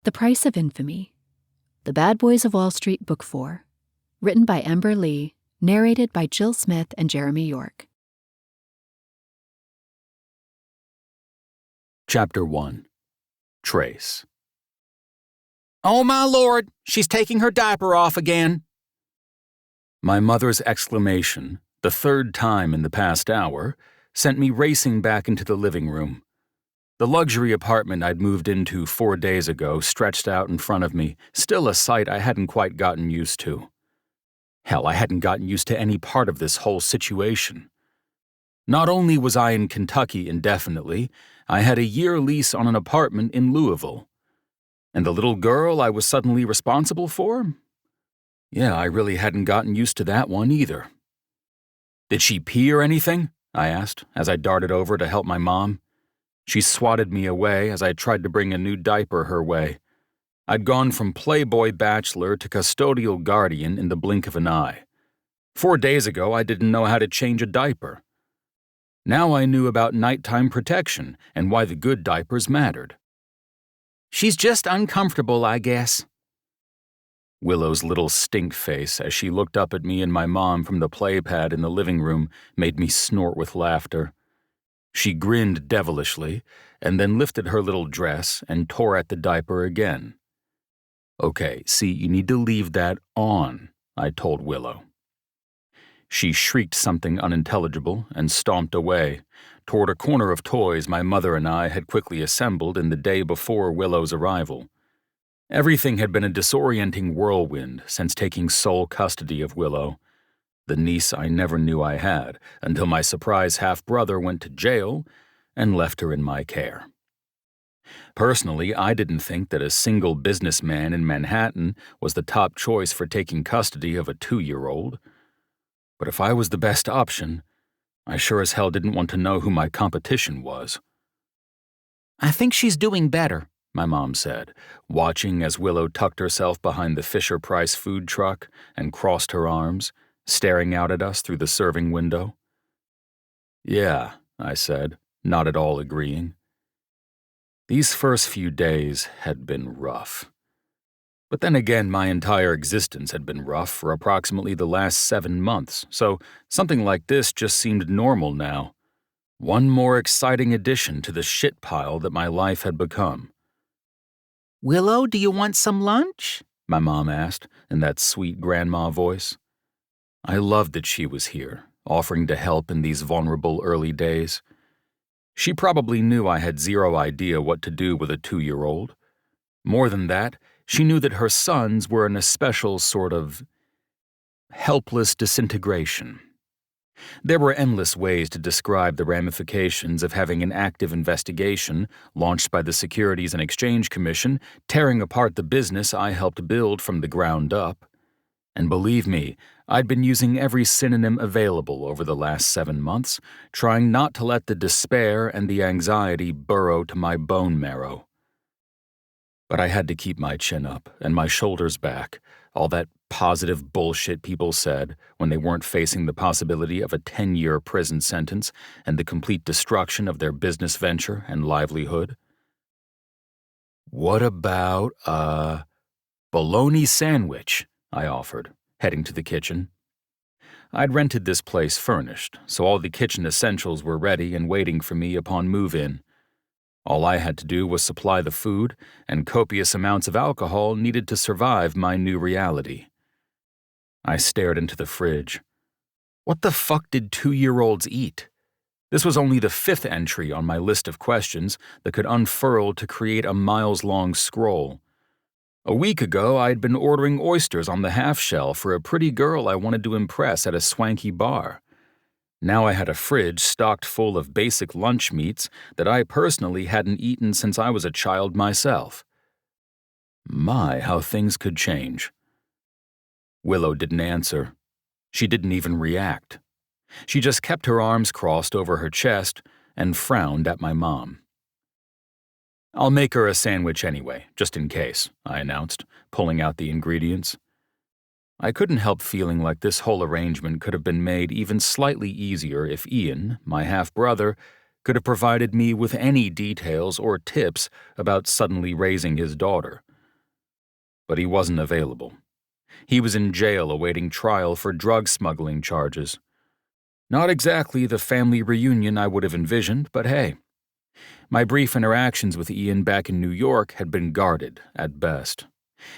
The Price of Infamy, The Bad Boys of Wall Street Book 4, written by Ember Leigh, narrated by Jill Smith and Jeremy York. Chapter 1. Trace. "Oh, my Lord, she's taking her diaper off again." My mother's exclamation, the third time in the past hour, sent me racing back into the living room. The luxury apartment I'd moved into 4 days ago stretched out in front of me, still a sight I hadn't quite gotten used to. Hell, I hadn't gotten used to any part of this whole situation. Not only was I in Kentucky indefinitely, I had a year lease on an apartment in Louisville. And the little girl I was suddenly responsible for? Yeah, I really hadn't gotten used to that one either. "Did she pee or anything?" I asked as I darted over to help my mom. She swatted me away as I tried to bring a new diaper her way. I'd gone from playboy bachelor to custodial guardian in the blink of an eye. 4 days ago, I didn't know how to change a diaper. Now I knew about nighttime protection and why the good diapers mattered. "She's just uncomfortable, I guess." Willow's little stink face as she looked up at me and my mom from the play pad in the living room made me snort with laughter. She grinned devilishly and then lifted her little dress and tore at the diaper again. "Okay, see, you need to leave that on," I told Willow. She shrieked something unintelligible and stomped away, toward a corner of toys my mother and I had quickly assembled in the day before Willow's arrival. Everything had been a disorienting whirlwind since taking sole custody of Willow, the niece I never knew I had, until my surprise half-brother went to jail and left her in my care. Personally, I didn't think that a single businessman in Manhattan was the top choice for taking custody of a 2-year-old. But if I was the best option, I sure as hell didn't want to know who my competition was. "I think she's doing better," my mom said, watching as Willow tucked herself behind the Fisher-Price food truck and crossed her arms, staring out at us through the serving window. "Yeah," I said, not at all agreeing. These first few days had been rough. But then again, my entire existence had been rough for approximately the last 7 months, so something like this just seemed normal now. One more exciting addition to the shit pile that my life had become. "Willow, do you want some lunch?" my mom asked in that sweet grandma voice. I loved that she was here, offering to help in these vulnerable early days. She probably knew I had zero idea what to do with a 2-year-old. More than that, she knew that her sons were in a special sort of helpless disintegration. There were endless ways to describe the ramifications of having an active investigation launched by the Securities and Exchange Commission tearing apart the business I helped build from the ground up. And believe me, I'd been using every synonym available over the last 7 months, trying not to let the despair and the anxiety burrow to my bone marrow. But I had to keep my chin up and my shoulders back, all that positive bullshit people said when they weren't facing the possibility of a 10-year prison sentence and the complete destruction of their business venture and livelihood. "What about a bologna sandwich?" I offered, heading to the kitchen. I'd rented this place furnished, so all the kitchen essentials were ready and waiting for me upon move-in. All I had to do was supply the food, and copious amounts of alcohol needed to survive my new reality. I stared into the fridge. What the fuck did 2-year-olds eat? This was only the 5th entry on my list of questions that could unfurl to create a miles-long scroll. A week ago, I had been ordering oysters on the half-shell for a pretty girl I wanted to impress at a swanky bar. Now I had a fridge stocked full of basic lunch meats that I personally hadn't eaten since I was a child myself. My, how things could change. Willow didn't answer. She didn't even react. She just kept her arms crossed over her chest and frowned at my mom. "I'll make her a sandwich anyway, just in case," I announced, pulling out the ingredients. I couldn't help feeling like this whole arrangement could have been made even slightly easier if Ian, my half-brother, could have provided me with any details or tips about suddenly raising his daughter, but he wasn't available. He was in jail awaiting trial for drug smuggling charges. Not exactly the family reunion I would have envisioned, but hey. My brief interactions with Ian back in New York had been guarded, at best.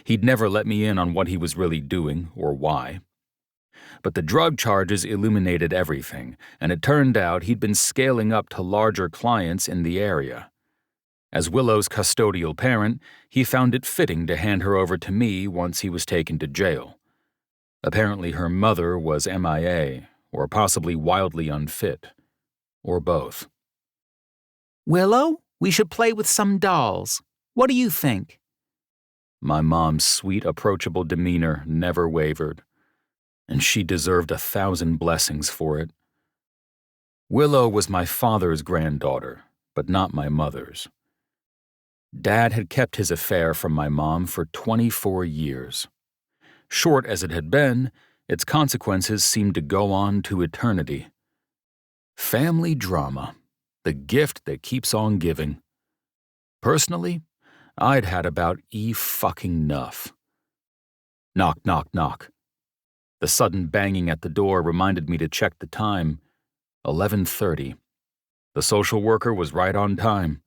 He'd never let me in on what he was really doing or why. But the drug charges illuminated everything, and it turned out he'd been scaling up to larger clients in the area. As Willow's custodial parent, he found it fitting to hand her over to me once he was taken to jail. Apparently her mother was MIA, or possibly wildly unfit. Or both. Willow, we should play with some dolls. What do you think? My mom's sweet, approachable demeanor never wavered, and she deserved 1,000 blessings for it. Willow was my father's granddaughter, but not my mother's. Dad had kept his affair from my mom for 24 years. Short as it had been, its consequences seemed to go on to eternity. Family drama, the gift that keeps on giving. Personally, I'd had about enough. Knock, knock, knock. The sudden banging at the door reminded me to check the time. 11:30. The social worker was right on time.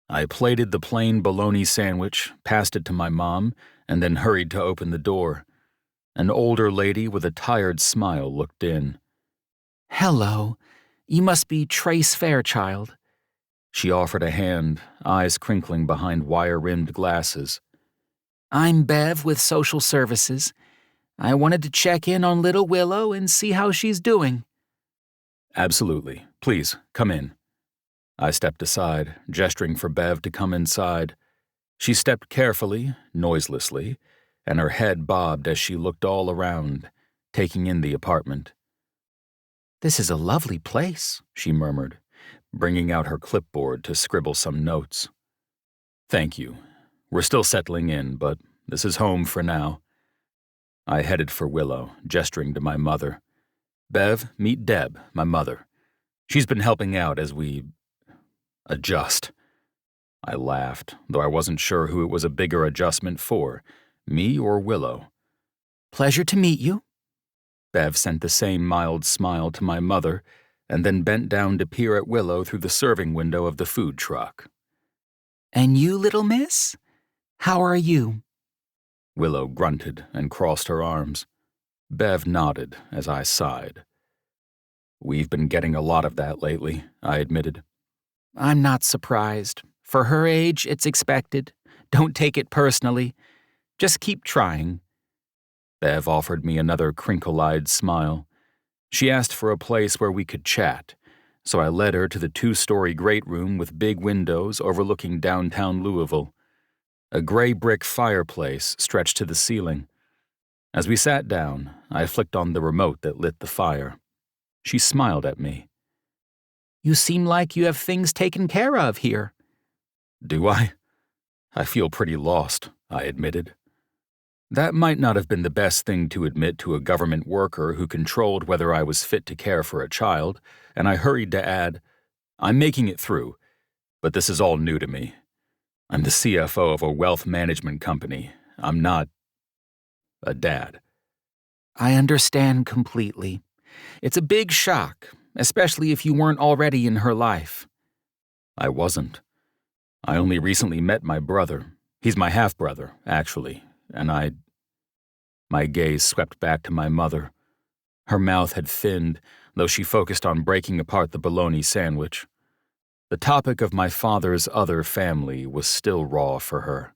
I plated the plain bologna sandwich, passed it to my mom, and then hurried to open the door. An older lady with a tired smile looked in. Hello. You must be Trace Fairchild. She offered a hand, eyes crinkling behind wire-rimmed glasses. I'm Bev with Social Services. I wanted to check in on little Willow and see how she's doing. Absolutely. Please, come in. I stepped aside, gesturing for Bev to come inside. She stepped carefully, noiselessly, and her head bobbed as she looked all around, taking in the apartment. This is a lovely place, she murmured, bringing out her clipboard to scribble some notes. Thank you. We're still settling in, but this is home for now. I headed for Willow, gesturing to my mother. Bev, meet Deb, my mother. She's been helping out as we adjust. I laughed, though I wasn't sure who it was a bigger adjustment for, me or Willow. Pleasure to meet you. Bev sent the same mild smile to my mother, and then bent down to peer at Willow through the serving window of the food truck. And you, little miss? How are you? Willow grunted and crossed her arms. Bev nodded as I sighed. We've been getting a lot of that lately, I admitted. I'm not surprised. For her age, it's expected. Don't take it personally. Just keep trying. Bev offered me another crinkle-eyed smile. She asked for a place where we could chat, so I led her to the 2-story great room with big windows overlooking downtown Louisville. A gray brick fireplace stretched to the ceiling. As we sat down, I flicked on the remote that lit the fire. She smiled at me. You seem like you have things taken care of here. Do I? I feel pretty lost, I admitted. That might not have been the best thing to admit to a government worker who controlled whether I was fit to care for a child, and I hurried to add, I'm making it through, but this is all new to me. I'm the CFO of a wealth management company. I'm not a dad. I understand completely. It's a big shock, especially if you weren't already in her life. I wasn't. I only recently met my brother. He's my half-brother, actually, and My gaze swept back to my mother. Her mouth had thinned, though she focused on breaking apart the bologna sandwich. The topic of my father's other family was still raw for her.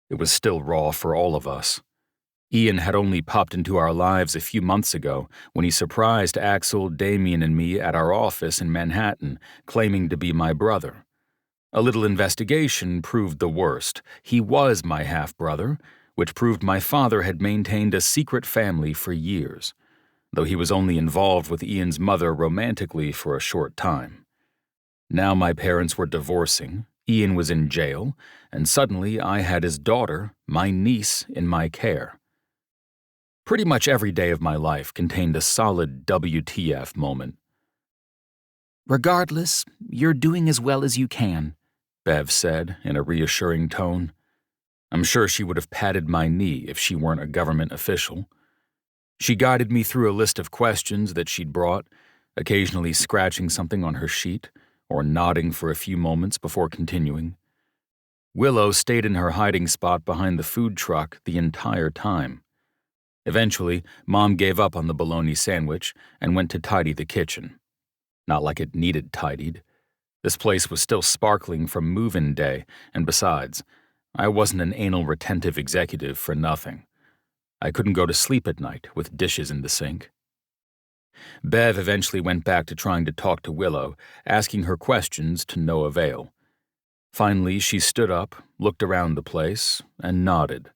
It was still raw for all of us. Ian had only popped into our lives a few months ago when he surprised Axel, Damien, and me at our office in Manhattan, claiming to be my brother. A little investigation proved the worst. He was my half-brother, which proved my father had maintained a secret family for years, though he was only involved with Ian's mother romantically for a short time. Now my parents were divorcing, Ian was in jail, and suddenly I had his daughter, my niece, in my care. Pretty much every day of my life contained a solid WTF moment. Regardless, you're doing as well as you can, Bev said in a reassuring tone. I'm sure she would have patted my knee if she weren't a government official. She guided me through a list of questions that she'd brought, occasionally scratching something on her sheet or nodding for a few moments before continuing. Willow stayed in her hiding spot behind the food truck the entire time. Eventually, Mom gave up on the bologna sandwich and went to tidy the kitchen. Not like it needed tidied. This place was still sparkling from move-in day, and besides, I wasn't an anal retentive executive for nothing. I couldn't go to sleep at night with dishes in the sink. Bev eventually went back to trying to talk to Willow, asking her questions to no avail. Finally, she stood up, looked around the place, and nodded.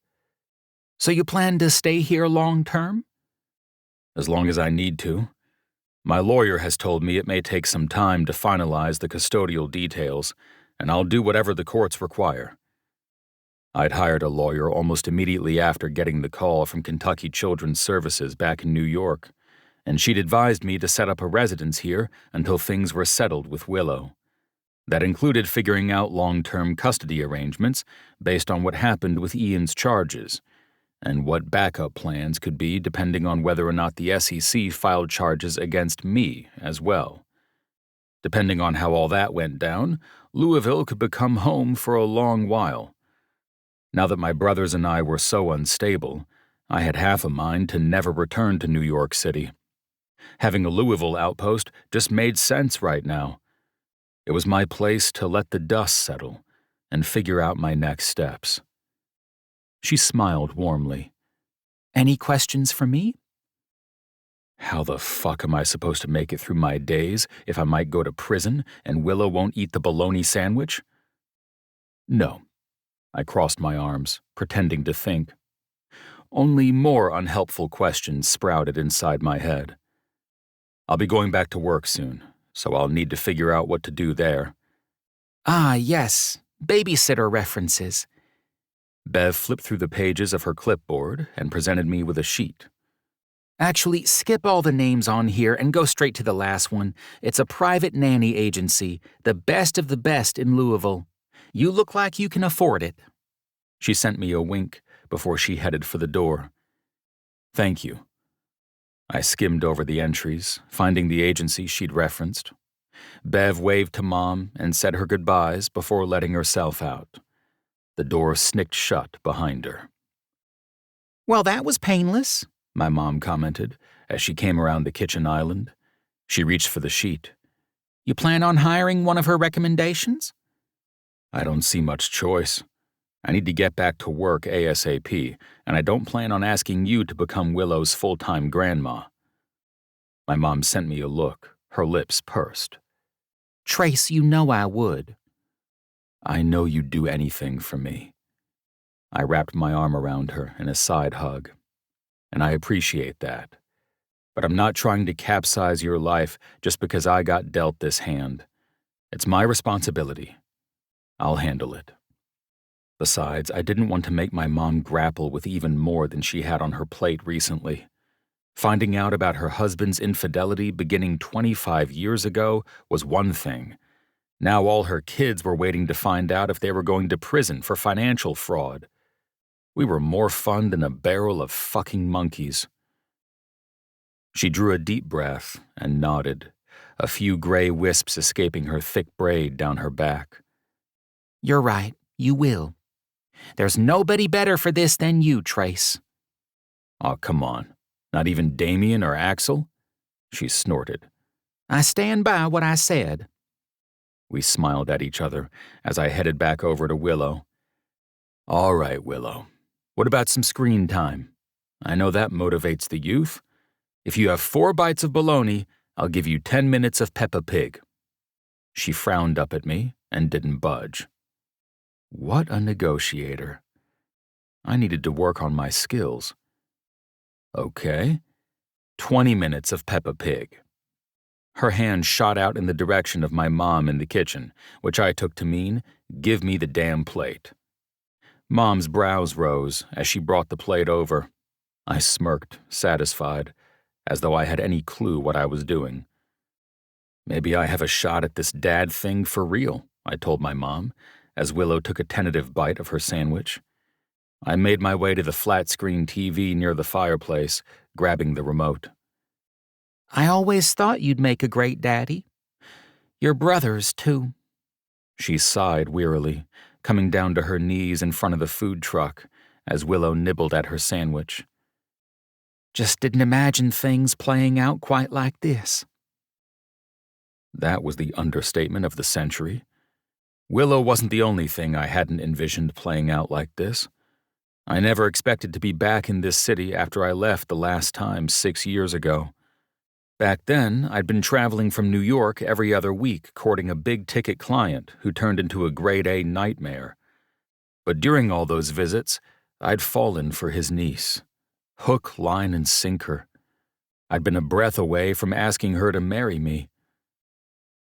So you plan to stay here long term? As long as I need to. My lawyer has told me it may take some time to finalize the custodial details, and I'll do whatever the courts require. I'd hired a lawyer almost immediately after getting the call from Kentucky Children's Services back in New York, and she'd advised me to set up a residence here until things were settled with Willow. That included figuring out long-term custody arrangements based on what happened with Ian's charges, and what backup plans could be depending on whether or not the SEC filed charges against me as well. Depending on how all that went down, Louisville could become home for a long while. Now that my brothers and I were so unstable, I had half a mind to never return to New York City. Having a Louisville outpost just made sense right now. It was my place to let the dust settle and figure out my next steps. She smiled warmly. Any questions for me? How the fuck am I supposed to make it through my days if I might go to prison and Willow won't eat the bologna sandwich? No. I crossed my arms, pretending to think. Only more unhelpful questions sprouted inside my head. I'll be going back to work soon, so I'll need to figure out what to do there. Ah, yes, babysitter references. Bev flipped through the pages of her clipboard and presented me with a sheet. Actually, skip all the names on here and go straight to the last one. It's a private nanny agency, the best of the best in Louisville. You look like you can afford it. She sent me a wink before she headed for the door. Thank you. I skimmed over the entries, finding the agency she'd referenced. Bev waved to Mom and said her goodbyes before letting herself out. The door snicked shut behind her. Well, that was painless, my mom commented as she came around the kitchen island. She reached for the sheet. You plan on hiring one of her recommendations? I don't see much choice. I need to get back to work ASAP, and I don't plan on asking you to become Willow's full-time grandma. My mom sent me a look, her lips pursed. Trace, you know I would. I know you'd do anything for me. I wrapped my arm around her in a side hug, and I appreciate that. But I'm not trying to capsize your life just because I got dealt this hand. It's my responsibility. I'll handle it. Besides, I didn't want to make my mom grapple with even more than she had on her plate recently. Finding out about her husband's infidelity beginning 25 years ago was one thing. Now all her kids were waiting to find out if they were going to prison for financial fraud. We were more fun than a barrel of fucking monkeys. She drew a deep breath and nodded, a few gray wisps escaping her thick braid down her back. You're right, you will. There's nobody better for this than you, Trace. Oh, come on. Not even Damien or Axel? She snorted. I stand by what I said. We smiled at each other as I headed back over to Willow. All right, Willow. What about some screen time? I know that motivates the youth. If you have 4 bites of bologna, I'll give you 10 minutes of Peppa Pig. She frowned up at me and didn't budge. What a negotiator. I needed to work on my skills. Okay. 20 minutes of Peppa Pig. Her hand shot out in the direction of my mom in the kitchen, which I took to mean, give me the damn plate. Mom's brows rose as she brought the plate over. I smirked, satisfied, as though I had any clue what I was doing. Maybe I have a shot at this dad thing for real, I told my mom, as Willow took a tentative bite of her sandwich. I made my way to the flat-screen TV near the fireplace, grabbing the remote. I always thought you'd make a great daddy. Your brothers, too. She sighed wearily, coming down to her knees in front of the food truck as Willow nibbled at her sandwich. Just didn't imagine things playing out quite like this. That was the understatement of the century. Willow wasn't the only thing I hadn't envisioned playing out like this. I never expected to be back in this city after I left the last time 6 years ago. Back then, I'd been traveling from New York every other week courting a big-ticket client who turned into a grade-A nightmare. But during all those visits, I'd fallen for his niece. Hook, line, and sinker. I'd been a breath away from asking her to marry me.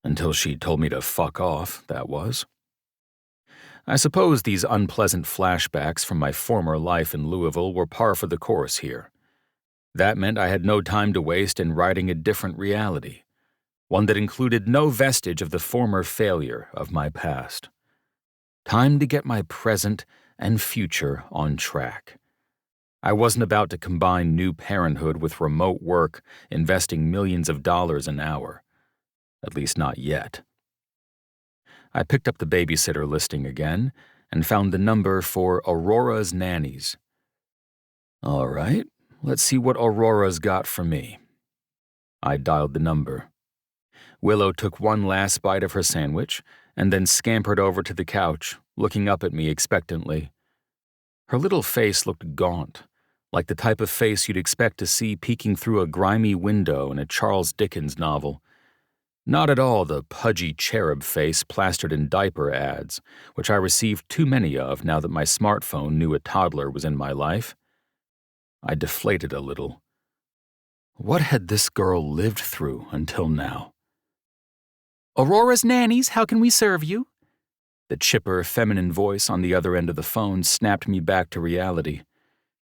Until she told me to fuck off, that was. I suppose these unpleasant flashbacks from my former life in Louisville were par for the course here. That meant I had no time to waste in writing a different reality, one that included no vestige of the former failure of my past. Time to get my present and future on track. I wasn't about to combine new parenthood with remote work, investing millions of dollars an hour. At least not yet. I picked up the babysitter listing again and found the number for Aurora's nannies. All right, let's see what Aurora's got for me. I dialed the number. Willow took one last bite of her sandwich and then scampered over to the couch, looking up at me expectantly. Her little face looked gaunt, like the type of face you'd expect to see peeking through a grimy window in a Charles Dickens novel. Not at all the pudgy cherub face plastered in diaper ads, which I received too many of now that my smartphone knew a toddler was in my life. I deflated a little. What had this girl lived through until now? Aurora's nannies, how can we serve you? The chipper, feminine voice on the other end of the phone snapped me back to reality.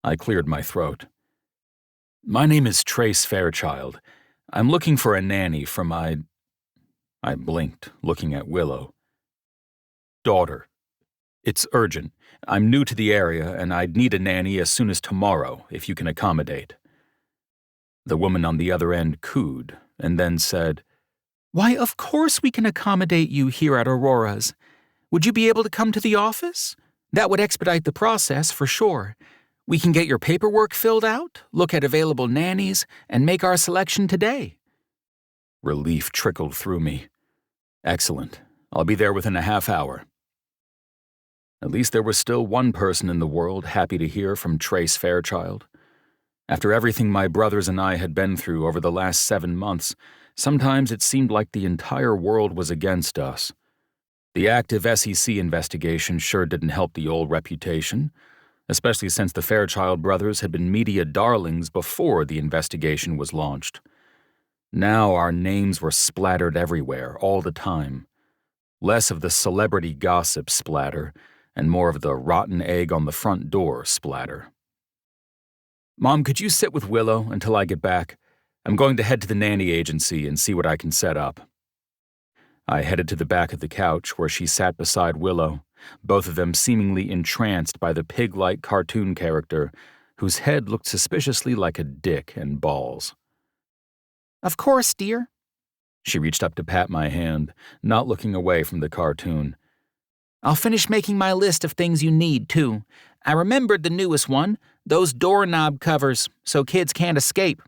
I cleared my throat. My name is Trace Fairchild. I'm looking for a nanny for my... I blinked, looking at Willow. Daughter. It's urgent. I'm new to the area, and I'd need a nanny as soon as tomorrow, if you can accommodate. The woman on the other end cooed, and then said, Why, of course we can accommodate you here at Aurora's. Would you be able to come to the office? That would expedite the process, for sure. We can get your paperwork filled out, look at available nannies, and make our selection today. Relief trickled through me. Excellent. I'll be there within a half hour. At least there was still one person in the world happy to hear from Trace Fairchild. After everything my brothers and I had been through over the last 7 months, sometimes it seemed like the entire world was against us. The active SEC investigation sure didn't help the old reputation, especially since the Fairchild brothers had been media darlings before the investigation was launched. Now our names were splattered everywhere, all the time. Less of the celebrity gossip splatter, and more of the rotten egg on the front door splatter. Mom, could you sit with Willow until I get back? I'm going to head to the nanny agency and see what I can set up. I headed to the back of the couch where she sat beside Willow, both of them seemingly entranced by the pig-like cartoon character whose head looked suspiciously like a dick and balls. Of course, dear. She reached up to pat my hand, not looking away from the cartoon. I'll finish making my list of things you need, too. I remembered the newest one, those doorknob covers, so kids can't escape.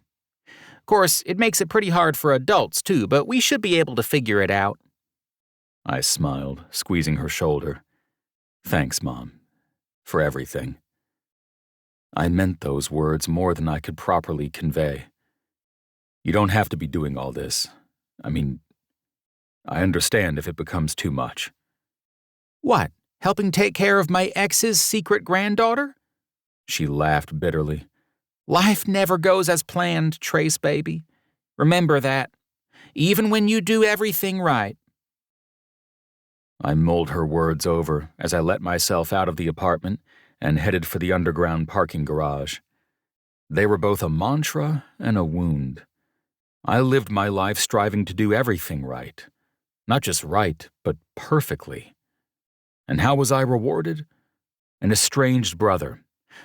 Of course, it makes it pretty hard for adults, too, but we should be able to figure it out. I smiled, squeezing her shoulder. Thanks, Mom, for everything. I meant those words more than I could properly convey. You don't have to be doing all this. I mean, I understand if it becomes too much. What, helping take care of my ex's secret granddaughter? She laughed bitterly. Life never goes as planned, Trace baby. Remember that, even when you do everything right. I mulled her words over as I let myself out of the apartment and headed for the underground parking garage. They were both a mantra and a wound. I lived my life striving to do everything right. Not just right, but perfectly. And how was I rewarded? An estranged brother,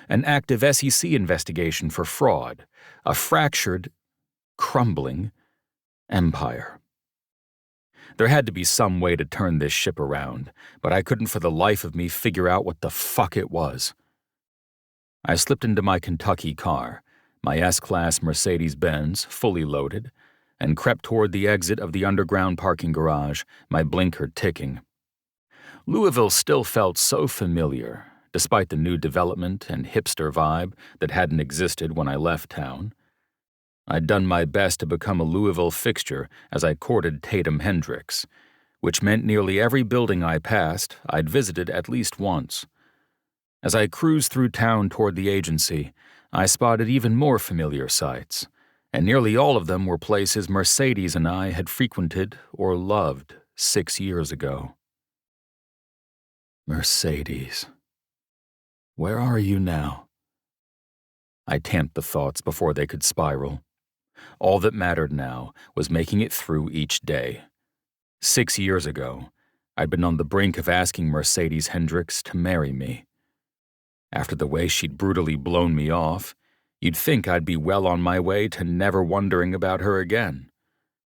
An active SEC investigation for fraud. A fractured, crumbling empire. There had to be some way to turn this ship around, but I couldn't for the life of me figure out what the fuck it was. I slipped into my Kentucky car, my S-Class Mercedes-Benz, fully loaded, and crept toward the exit of the underground parking garage, my blinker ticking. Louisville still felt so familiar, despite the new development and hipster vibe that hadn't existed when I left town. I'd done my best to become a Louisville fixture as I courted Tatum Hendricks, which meant nearly every building I passed I'd visited at least once. As I cruised through town toward the agency, I spotted even more familiar sights, and nearly all of them were places Mercedes and I had frequented or loved 6 years ago. Mercedes. Where are you now? I tamped the thoughts before they could spiral. All that mattered now was making it through each day. 6 years ago, I'd been on the brink of asking Mercedes Hendricks to marry me. After the way she'd brutally blown me off, you'd think I'd be well on my way to never wondering about her again.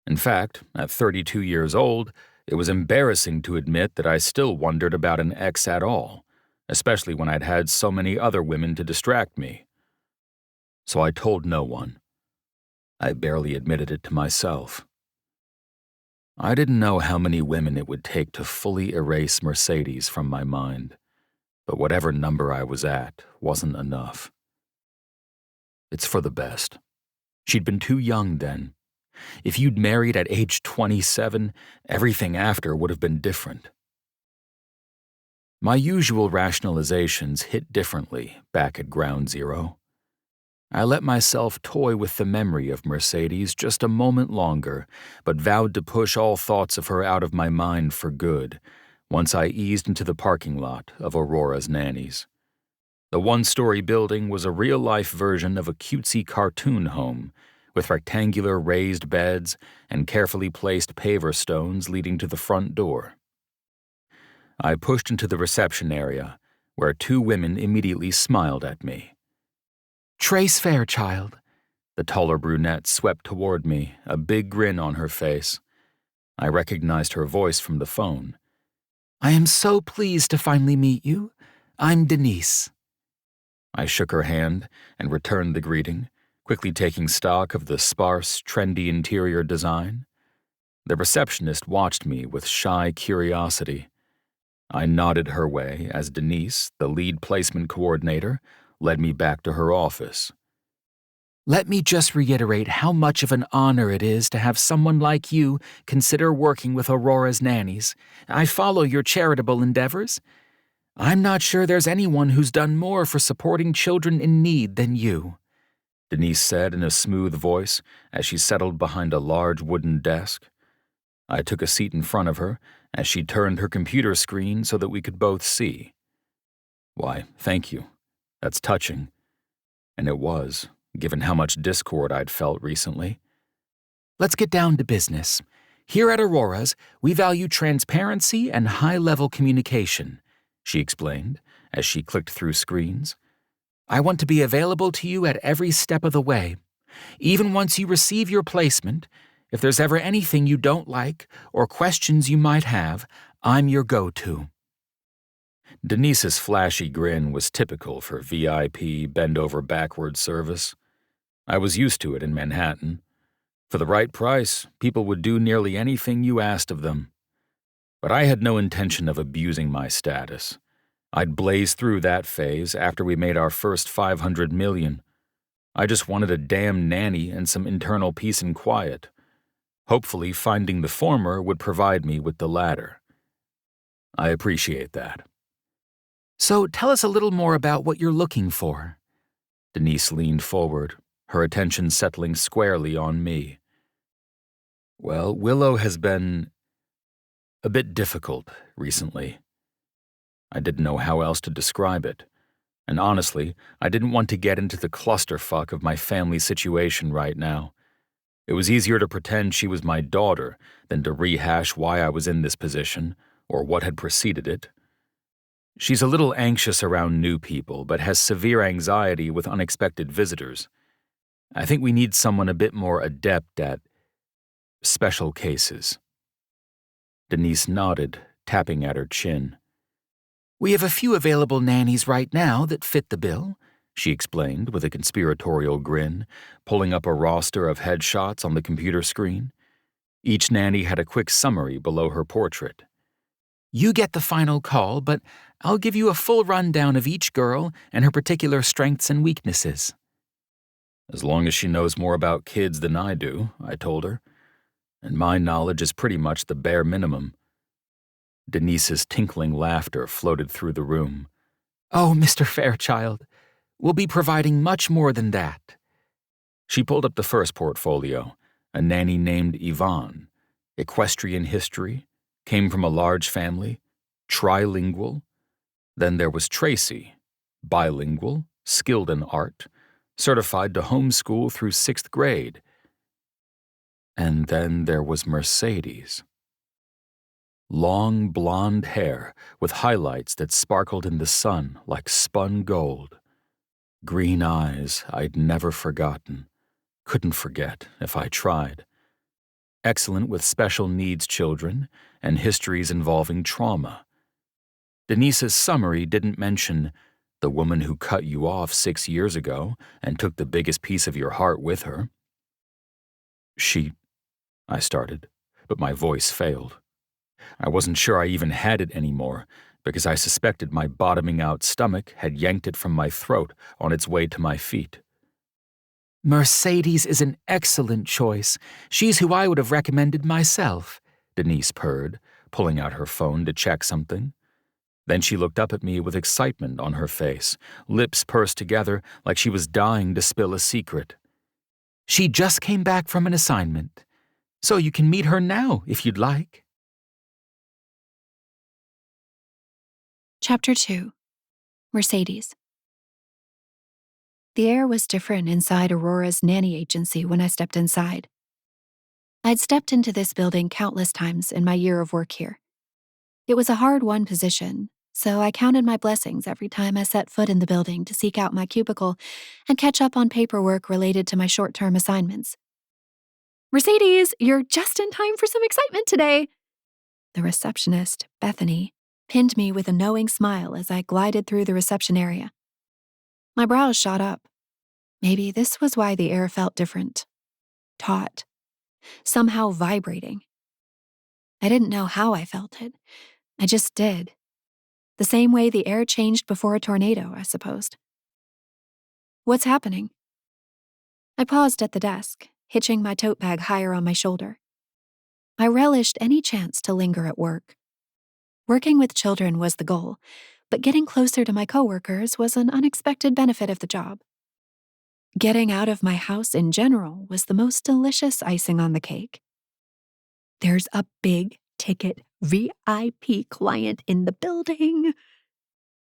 In fact, at 32 years old, it was embarrassing to admit that I still wondered about an ex at all, especially when I'd had so many other women to distract me. So I told no one. I barely admitted it to myself. I didn't know how many women it would take to fully erase Mercedes from my mind, but whatever number I was at wasn't enough. It's for the best. She'd been too young then. If you'd married at age 27, everything after would have been different. My usual rationalizations hit differently back at Ground Zero. I let myself toy with the memory of Mercedes just a moment longer, but vowed to push all thoughts of her out of my mind for good once I eased into the parking lot of Aurora's Nanny's. The one-story building was a real-life version of a cutesy cartoon home, with rectangular raised beds and carefully placed paver stones leading to the front door. I pushed into the reception area, where 2 women immediately smiled at me. Trace Fairchild. The taller brunette swept toward me, a big grin on her face. I recognized her voice from the phone. I am so pleased to finally meet you. I'm Denise. I shook her hand and returned the greeting, quickly taking stock of the sparse, trendy interior design. The receptionist watched me with shy curiosity. I nodded her way as Denise, the lead placement coordinator, led me back to her office. Let me just reiterate how much of an honor it is to have someone like you consider working with Aurora's Nannies. I follow your charitable endeavors. I'm not sure there's anyone who's done more for supporting children in need than you, Denise said in a smooth voice as she settled behind a large wooden desk. I took a seat in front of her as she turned her computer screen so that we could both see. Why, thank you. That's touching. And it was, given how much discord I'd felt recently. Let's get down to business. Here at Aurora's, we value transparency and high-level communication, she explained as she clicked through screens. I want to be available to you at every step of the way. Even once you receive your placement, if there's ever anything you don't like or questions you might have, I'm your go-to. Denise's flashy grin was typical for VIP bend-over-backward service. I was used to it in Manhattan. For the right price, people would do nearly anything you asked of them. But I had no intention of abusing my status. I'd blaze through that phase after we made our first $500 million. I just wanted a damn nanny and some internal peace and quiet. Hopefully, finding the former would provide me with the latter. I appreciate that. So tell us a little more about what you're looking for. Denise leaned forward, her attention settling squarely on me. Well, Willow has been a bit difficult recently. I didn't know how else to describe it, and honestly, I didn't want to get into the clusterfuck of my family situation right now. It was easier to pretend she was my daughter than to rehash why I was in this position or what had preceded it. She's a little anxious around new people, but has severe anxiety with unexpected visitors. I think we need someone a bit more adept at special cases." Denise nodded, tapping at her chin. "We have a few available nannies right now that fit the bill," she explained with a conspiratorial grin, pulling up a roster of headshots on the computer screen. Each nanny had a quick summary below her portrait. "You get the final call, but I'll give you a full rundown of each girl and her particular strengths and weaknesses." "As long as she knows more about kids than I do," I told her. "And my knowledge is pretty much the bare minimum." Denise's tinkling laughter floated through the room. "Oh, Mr. Fairchild, we'll be providing much more than that." She pulled up the first portfolio, a nanny named Yvonne, equestrian history, came from a large family, trilingual. Then there was Tracy, bilingual, skilled in art, certified to homeschool through 6th grade. And then there was Mercedes. Long blonde hair with highlights that sparkled in the sun like spun gold. Green eyes I'd never forgotten, couldn't forget if I tried. Excellent with special needs children and histories involving trauma. Denise's summary didn't mention the woman who cut you off 6 years ago and took the biggest piece of your heart with her. I started, but my voice failed. I wasn't sure I even had it anymore, because I suspected my bottoming-out stomach had yanked it from my throat on its way to my feet. "Mercedes is an excellent choice. She's who I would have recommended myself," Denise purred, pulling out her phone to check something. Then she looked up at me with excitement on her face, lips pursed together like she was dying to spill a secret. "She just came back from an assignment, so you can meet her now if you'd like." Chapter 2. Mercedes. The air was different inside Aurora's nanny agency when I stepped inside. I'd stepped into this building countless times in my year of work here. It was a hard-won position, so I counted my blessings every time I set foot in the building to seek out my cubicle and catch up on paperwork related to my short-term assignments. "Mercedes, you're just in time for some excitement today." The receptionist, Bethany, pinned me with a knowing smile as I glided through the reception area. My brows shot up. Maybe this was why the air felt different. Taut. Somehow vibrating. I didn't know how I felt it. I just did. The same way the air changed before a tornado, I supposed. "What's happening?" I paused at the desk, hitching my tote bag higher on my shoulder. I relished any chance to linger at work. Working with children was the goal, but getting closer to my coworkers was an unexpected benefit of the job. Getting out of my house in general was the most delicious icing on the cake. "There's a big-ticket VIP client in the building."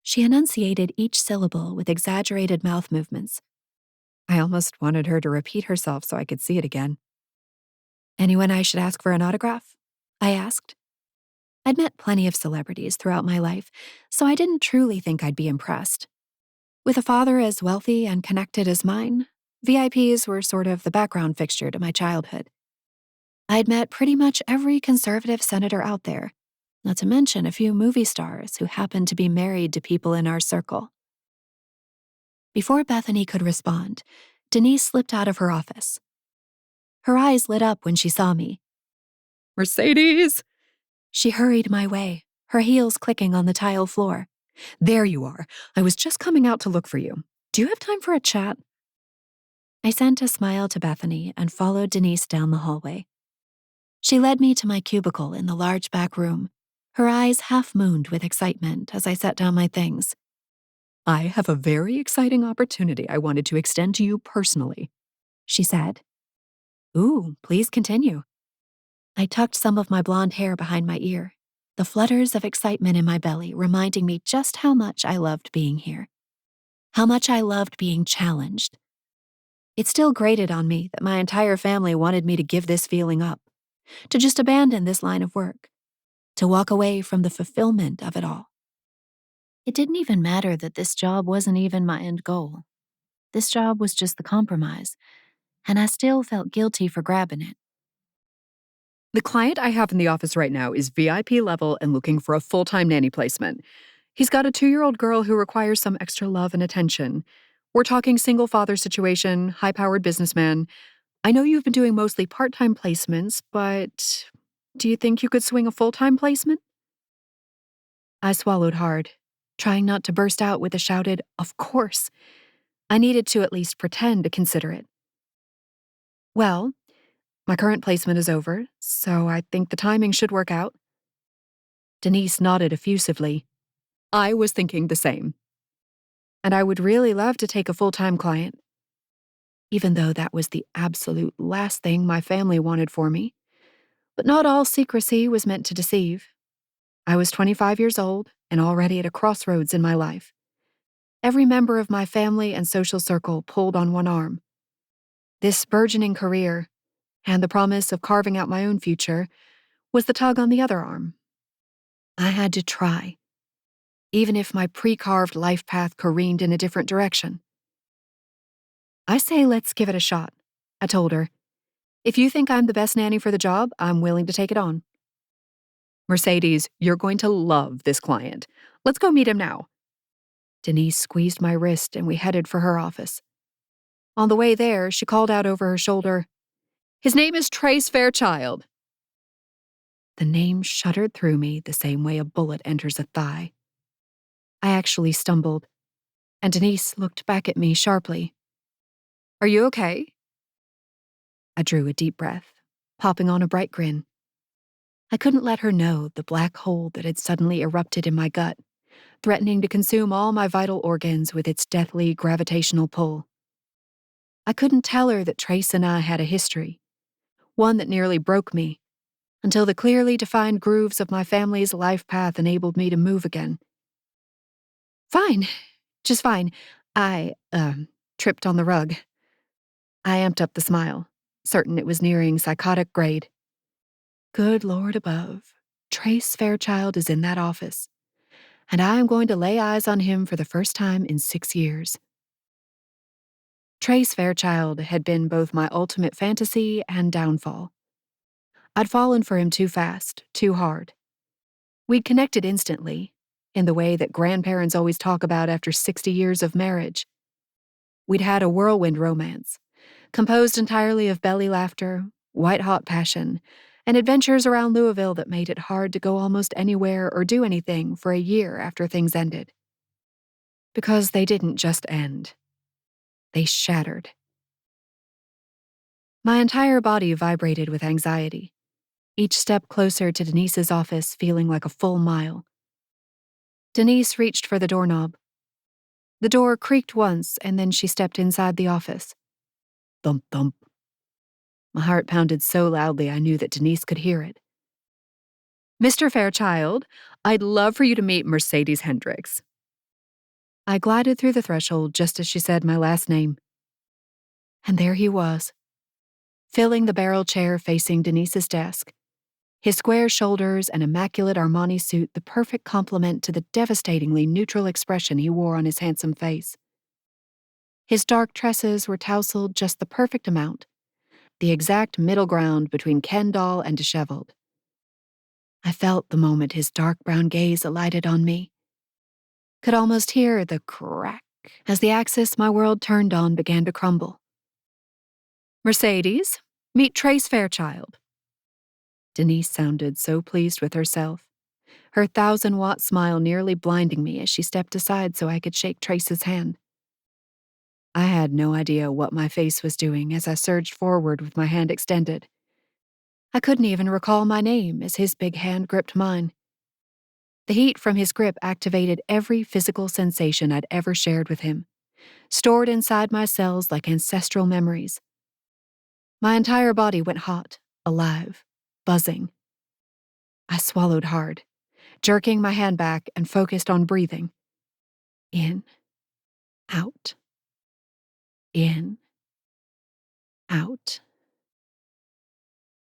She enunciated each syllable with exaggerated mouth movements. I almost wanted her to repeat herself so I could see it again. "Anyone I should ask for an autograph?" I asked. I'd met plenty of celebrities throughout my life, so I didn't truly think I'd be impressed. With a father as wealthy and connected as mine, VIPs were sort of the background fixture to my childhood. I'd met pretty much every conservative senator out there, not to mention a few movie stars who happened to be married to people in our circle. Before Bethany could respond, Denise slipped out of her office. Her eyes lit up when she saw me. "Mercedes!" She hurried my way, her heels clicking on the tile floor. "There you are. I was just coming out to look for you. Do you have time for a chat?" I sent a smile to Bethany and followed Denise down the hallway. She led me to my cubicle in the large back room, her eyes half-mooned with excitement as I set down my things. "I have a very exciting opportunity I wanted to extend to you personally," she said. "Ooh, please continue." I tucked some of my blonde hair behind my ear, the flutters of excitement in my belly reminding me just how much I loved being here. How much I loved being challenged. It still grated on me that my entire family wanted me to give this feeling up, to just abandon this line of work, to walk away from the fulfillment of it all. It didn't even matter that this job wasn't even my end goal. This job was just the compromise, and I still felt guilty for grabbing it. The client I have in the office right now is VIP level and looking for a full-time nanny placement. He's got a 2-year-old girl who requires some extra love and attention. We're talking single father situation, high-powered businessman. I know you've been doing mostly part-time placements, but do you think you could swing a full-time placement? I swallowed hard, trying not to burst out with a shouted, "Of course." I needed to at least pretend to consider it. Well, my current placement is over, so I think the timing should work out. Denise nodded effusively. I was thinking the same. And I would really love to take a full-time client, even though that was the absolute last thing my family wanted for me. But not all secrecy was meant to deceive. I was 25 years old and already at a crossroads in my life. Every member of my family and social circle pulled on one arm. This burgeoning career, and the promise of carving out my own future, was the tug on the other arm. I had to try, even if my pre-carved life path careened in a different direction. I say let's give it a shot, I told her. If you think I'm the best nanny for the job, I'm willing to take it on. Mercedes, you're going to love this client. Let's go meet him now. Denise squeezed my wrist and we headed for her office. On the way there, she called out over her shoulder, "His name is Trace Fairchild." The name shuddered through me the same way a bullet enters a thigh. I actually stumbled, and Denise looked back at me sharply. "Are you okay?" I drew a deep breath, popping on a bright grin. I couldn't let her know the black hole that had suddenly erupted in my gut, threatening to consume all my vital organs with its deathly gravitational pull. I couldn't tell her that Trace and I had a history, one that nearly broke me, until the clearly defined grooves of my family's life path enabled me to move again. Fine, just fine. I, tripped on the rug. I amped up the smile, certain it was nearing psychotic grade. Good Lord above, Trace Fairchild is in that office, and I am going to lay eyes on him for the first time in 6 years. Trace Fairchild had been both my ultimate fantasy and downfall. I'd fallen for him too fast, too hard. We'd connected instantly, in the way that grandparents always talk about after 60 years of marriage. We'd had a whirlwind romance, composed entirely of belly laughter, white-hot passion, and adventures around Louisville that made it hard to go almost anywhere or do anything for a year after things ended. Because they didn't just end. They shattered. My entire body vibrated with anxiety, each step closer to Denise's office feeling like a full mile. Denise reached for the doorknob. The door creaked once, and then she stepped inside the office. Thump, thump. My heart pounded so loudly I knew that Denise could hear it. "Mr. Fairchild, I'd love for you to meet Mercedes Hendricks." I glided through the threshold just as she said my last name. And there he was, filling the barrel chair facing Denise's desk, his square shoulders and immaculate Armani suit the perfect complement to the devastatingly neutral expression he wore on his handsome face. His dark tresses were tousled just the perfect amount, the exact middle ground between Ken doll and disheveled. I felt the moment his dark brown gaze alighted on me. Could almost hear the crack as the axis my world turned on began to crumble. "Mercedes, meet Trace Fairchild." Denise sounded so pleased with herself, her 1,000-watt smile nearly blinding me as she stepped aside so I could shake Trace's hand. I had no idea what my face was doing as I surged forward with my hand extended. I couldn't even recall my name as his big hand gripped mine. The heat from his grip activated every physical sensation I'd ever shared with him, stored inside my cells like ancestral memories. My entire body went hot, alive, buzzing. I swallowed hard, jerking my hand back and focused on breathing. In, out, in, out.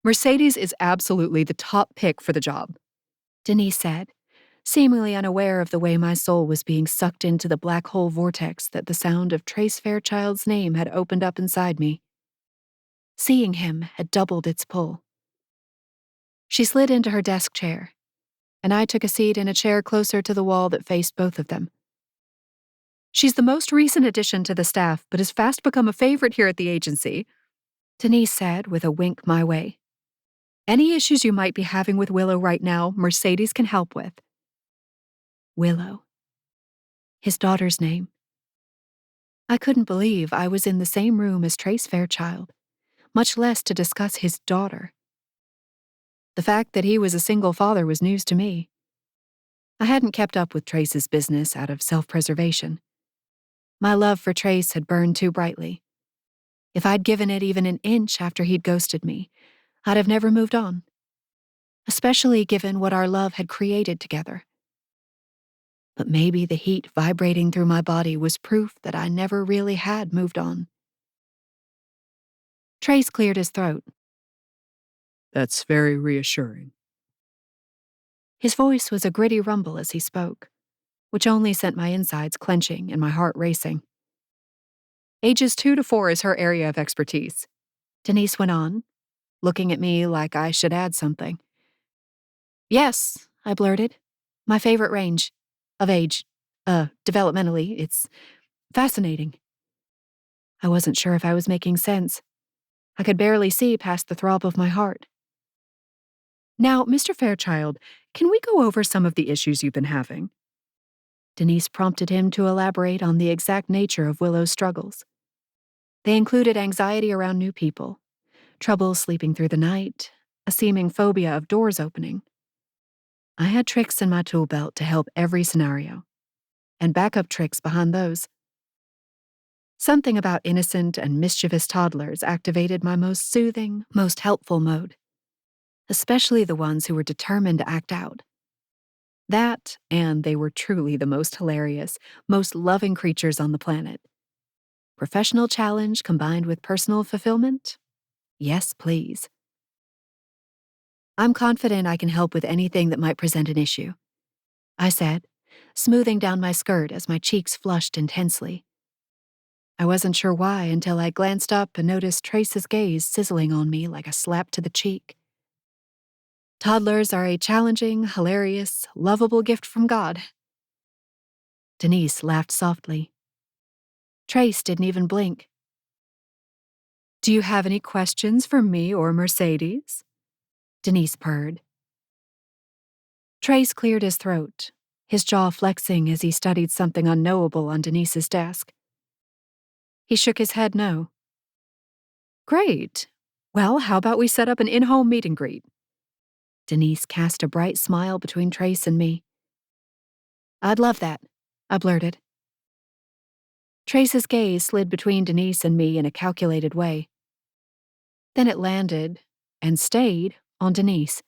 "Mercedes is absolutely the top pick for the job," Denise said, seemingly unaware of the way my soul was being sucked into the black hole vortex that the sound of Trace Fairchild's name had opened up inside me. Seeing him had doubled its pull. She slid into her desk chair, and I took a seat in a chair closer to the wall that faced both of them. She's the most recent addition to the staff, but has fast become a favorite here at the agency, Denise said with a wink my way. Any issues you might be having with Willow right now, Mercedes can help with. Willow. His daughter's name. I couldn't believe I was in the same room as Trace Fairchild, much less to discuss his daughter. The fact that he was a single father was news to me. I hadn't kept up with Trace's business out of self-preservation. My love for Trace had burned too brightly. If I'd given it even an inch after he'd ghosted me, I'd have never moved on, especially given what our love had created together. But maybe the heat vibrating through my body was proof that I never really had moved on. Trace cleared his throat. That's very reassuring. His voice was a gritty rumble as he spoke, which only sent my insides clenching and my heart racing. Ages 2 to 4 is her area of expertise, Denise went on, looking at me like I should add something. Yes, I blurted. My favorite range. Of age. Developmentally, it's fascinating. I wasn't sure if I was making sense. I could barely see past the throb of my heart. Now, Mr. Fairchild, can we go over some of the issues you've been having? Denise prompted him to elaborate on the exact nature of Willow's struggles. They included anxiety around new people, trouble sleeping through the night, a seeming phobia of doors opening. I had tricks in my tool belt to help every scenario, and backup tricks behind those. Something about innocent and mischievous toddlers activated my most soothing, most helpful mode, especially the ones who were determined to act out. That, and they were truly the most hilarious, most loving creatures on the planet. Professional challenge combined with personal fulfillment? Yes, please. I'm confident I can help with anything that might present an issue, I said, smoothing down my skirt as my cheeks flushed intensely. I wasn't sure why until I glanced up and noticed Trace's gaze sizzling on me like a slap to the cheek. Toddlers are a challenging, hilarious, lovable gift from God. Denise laughed softly. Trace didn't even blink. Do you have any questions for me or Mercedes? Denise purred. Trace cleared his throat, his jaw flexing as he studied something unknowable on Denise's desk. He shook his head no. Great. Well, how about we set up an in-home meet and greet? Denise cast a bright smile between Trace and me. I'd love that, I blurted. Trace's gaze slid between Denise and me in a calculated way. Then it landed, and stayed, on Denise.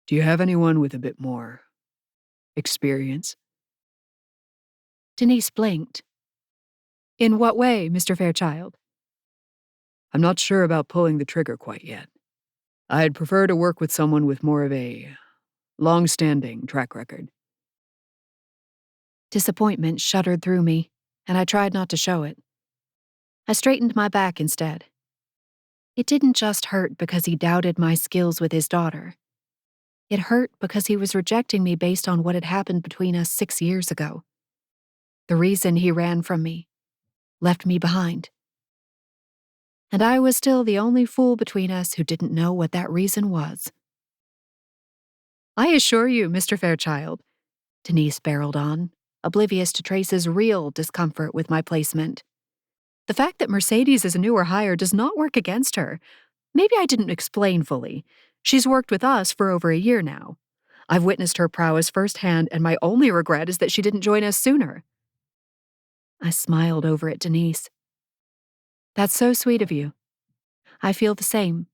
Do you have anyone with a bit more experience? Denise blinked. In what way, Mr. Fairchild? I'm not sure about pulling the trigger quite yet. I'd prefer to work with someone with more of a long-standing track record. Disappointment shuddered through me, and I tried not to show it. I straightened my back instead. It didn't just hurt because he doubted my skills with his daughter. It hurt because he was rejecting me based on what had happened between us 6 years ago. The reason he ran from me, left me behind. And I was still the only fool between us who didn't know what that reason was. I assure you, Mr. Fairchild, Denise barreled on, oblivious to Trace's real discomfort with my placement. The fact that Mercedes is a newer hire does not work against her. Maybe I didn't explain fully. She's worked with us for over a year now. I've witnessed her prowess firsthand, and my only regret is that she didn't join us sooner. I smiled over at Denise. That's so sweet of you. I feel the same.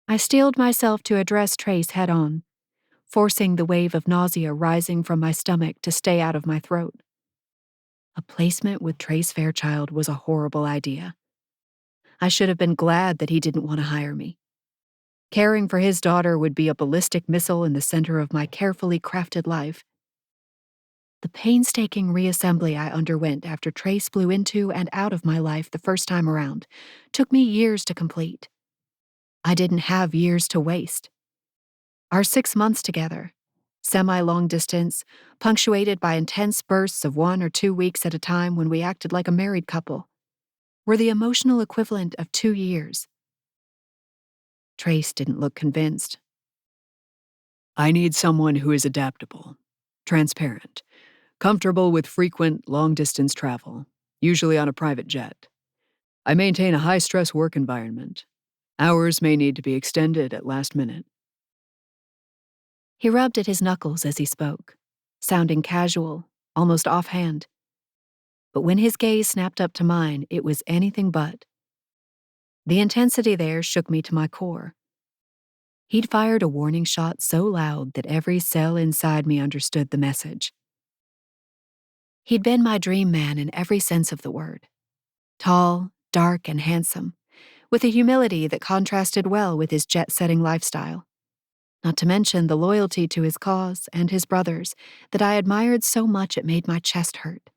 I steeled myself to address Trace head on, forcing the wave of nausea rising from my stomach to stay out of my throat. A placement with Trace Fairchild was a horrible idea. I should have been glad that he didn't want to hire me. Caring for his daughter would be a ballistic missile in the center of my carefully crafted life. The painstaking reassembly I underwent after Trace blew into and out of my life the first time around took me years to complete. I didn't have years to waste. Our 6 months together, semi-long distance, punctuated by intense bursts of 1 or 2 weeks at a time when we acted like a married couple, were the emotional equivalent of 2 years. Trace didn't look convinced. I need someone who is adaptable, transparent, comfortable with frequent, long-distance travel, usually on a private jet. I maintain a high-stress work environment. Hours may need to be extended at last minute. He rubbed at his knuckles as he spoke, sounding casual, almost offhand. But when his gaze snapped up to mine, it was anything but. The intensity there shook me to my core. He'd fired a warning shot so loud that every cell inside me understood the message. He'd been my dream man in every sense of the word. Tall, dark, and handsome, with a humility that contrasted well with his jet-setting lifestyle. Not to mention the loyalty to his cause and his brothers that I admired so much it made my chest hurt.